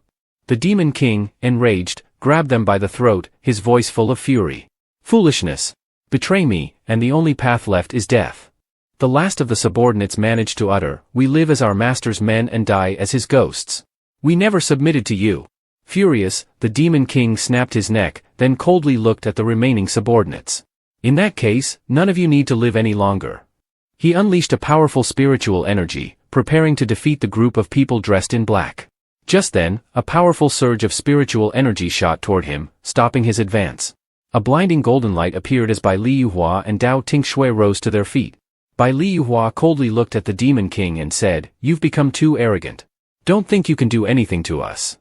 The Demon King, enraged, grabbed them by the throat, his voice full of fury. Foolishness. Betray me, and the only path left is death. The last of the subordinates managed to utter, we live as our master's men and die as his ghosts. We never submitted to you. Furious, the Demon King snapped his neck, then coldly looked at the remaining subordinates. In that case, none of you need to live any longer. He unleashed a powerful spiritual energy, preparing to defeat the group of people dressed in black. Just then, a powerful surge of spiritual energy shot toward him, stopping his advance. A blinding golden light appeared as Bai Liyuhua and Dao Tinh Xue rose to their feet. Bai Liyuhua coldly looked at the Demon King and said, You've become too arrogant. Don't think you can do anything to us.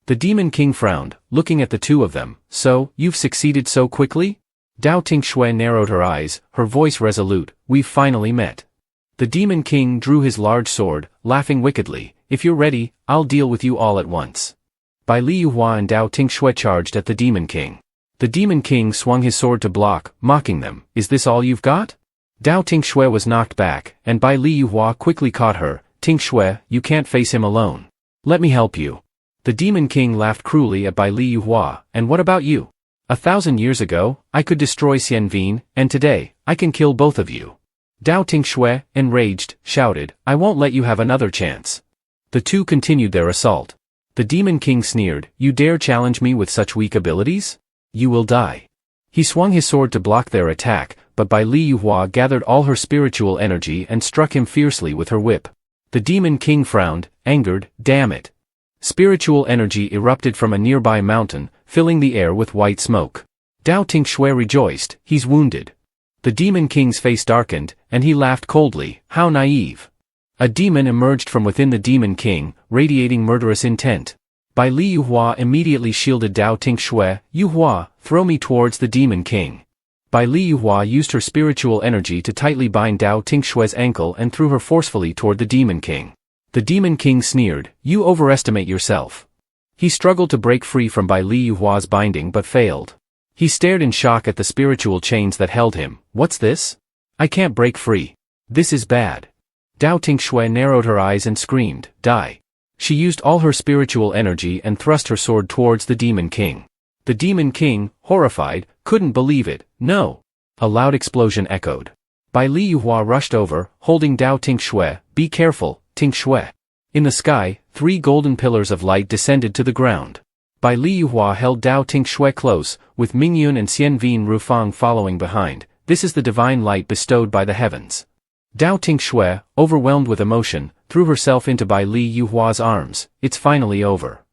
The Demon King frowned, looking at the 2 of them. So, you've succeeded so quickly? Dao Tinh Xue narrowed her eyes, her voice resolute, we've finally met. The Demon King drew his large sword, laughing wickedly, if you're ready, I'll deal with you all at once. Bai Liyuhua and Dao Tinh Xue charged at the Demon King. The Demon King swung his sword to block, mocking them, is this all you've got? Dao Tinh Xue was knocked back, and Bai Liyuhua quickly caught her, Tinh Xue, you can't face him alone. Let me help you. The Demon King laughed cruelly at Bai Liyuhua, and what about you? 1,000 years ago, I could destroy Xianvin, and today, I can kill both of you. Dao Tinh Xue, enraged, shouted, I won't let you have another chance. The 2 continued their assault. The Demon King sneered, you dare challenge me with such weak abilities? You will die. He swung his sword to block their attack, but Bai Liyuhua gathered all her spiritual energy and struck him fiercely with her whip. The Demon King frowned, angered, damn it. Spiritual energy erupted from a nearby mountain, filling the air with white smoke. Dao Tinh Xue rejoiced, he's wounded. The Demon King's face darkened, and he laughed coldly, how naive. A demon emerged from within the Demon King, radiating murderous intent. Bai Liyuhua immediately shielded Dao Tinh Xue, Yuhua, throw me towards the Demon King. Bai Liyuhua used her spiritual energy to tightly bind Dao Tinh Xue's ankle and threw her forcefully toward the Demon King. The Demon King sneered, you overestimate yourself. He struggled to break free from Bai Liyuhua's binding but failed. He stared in shock at the spiritual chains that held him. What's this? I can't break free. This is bad. Dao Tinh Xue narrowed her eyes and screamed, die. She used all her spiritual energy and thrust her sword towards the Demon King. The Demon King, horrified, couldn't believe it. No. A loud explosion echoed. Bai Liyuhua rushed over, holding Dao Tinh Xue, be careful, Tinh Xue. In the sky, 3 golden pillars of light descended to the ground. Bai Liyuhua held Dao Tinh Xue close, with Mingyun and Xianvin Rufang following behind. This is the divine light bestowed by the heavens. Dao Tinh Xue, overwhelmed with emotion, threw herself into Bai Li Yuhua's arms. It's finally over.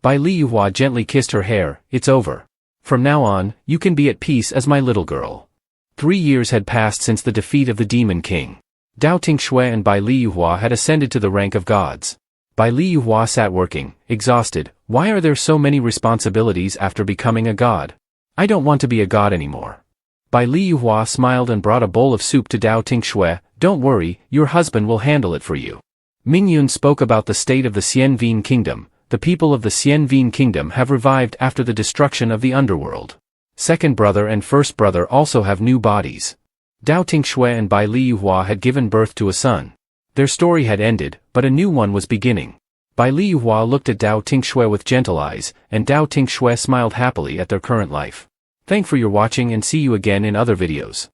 Bai Li Yuhua gently kissed her hair. It's over. From now on, you can be at peace as my little girl. 3 years had passed since the defeat of the Demon King. Dao Tinh Xue and Bai Li Yuhua had ascended to the rank of gods. Bai Li Yuhua sat working, exhausted. Why are there so many responsibilities after becoming a god? I don't want to be a god anymore. Bai Li Yuhua smiled and brought a bowl of soup to Dao Tinh Xue. Don't worry, your husband will handle it for you. Ming Yun spoke about the state of the Xian Vien Kingdom. The people of the Xian Vien Kingdom have revived after the destruction of the underworld. Second brother and first brother also have new bodies. Dao Tinh Xue and Bai Li Yuhua had given birth to a son. Their story had ended, but a new one was beginning. Bai Li Yuhua looked at Dao Tinh Xue with gentle eyes, and Dao Tinh Xue smiled happily at their current life. Thanks for your watching and see you again in other videos.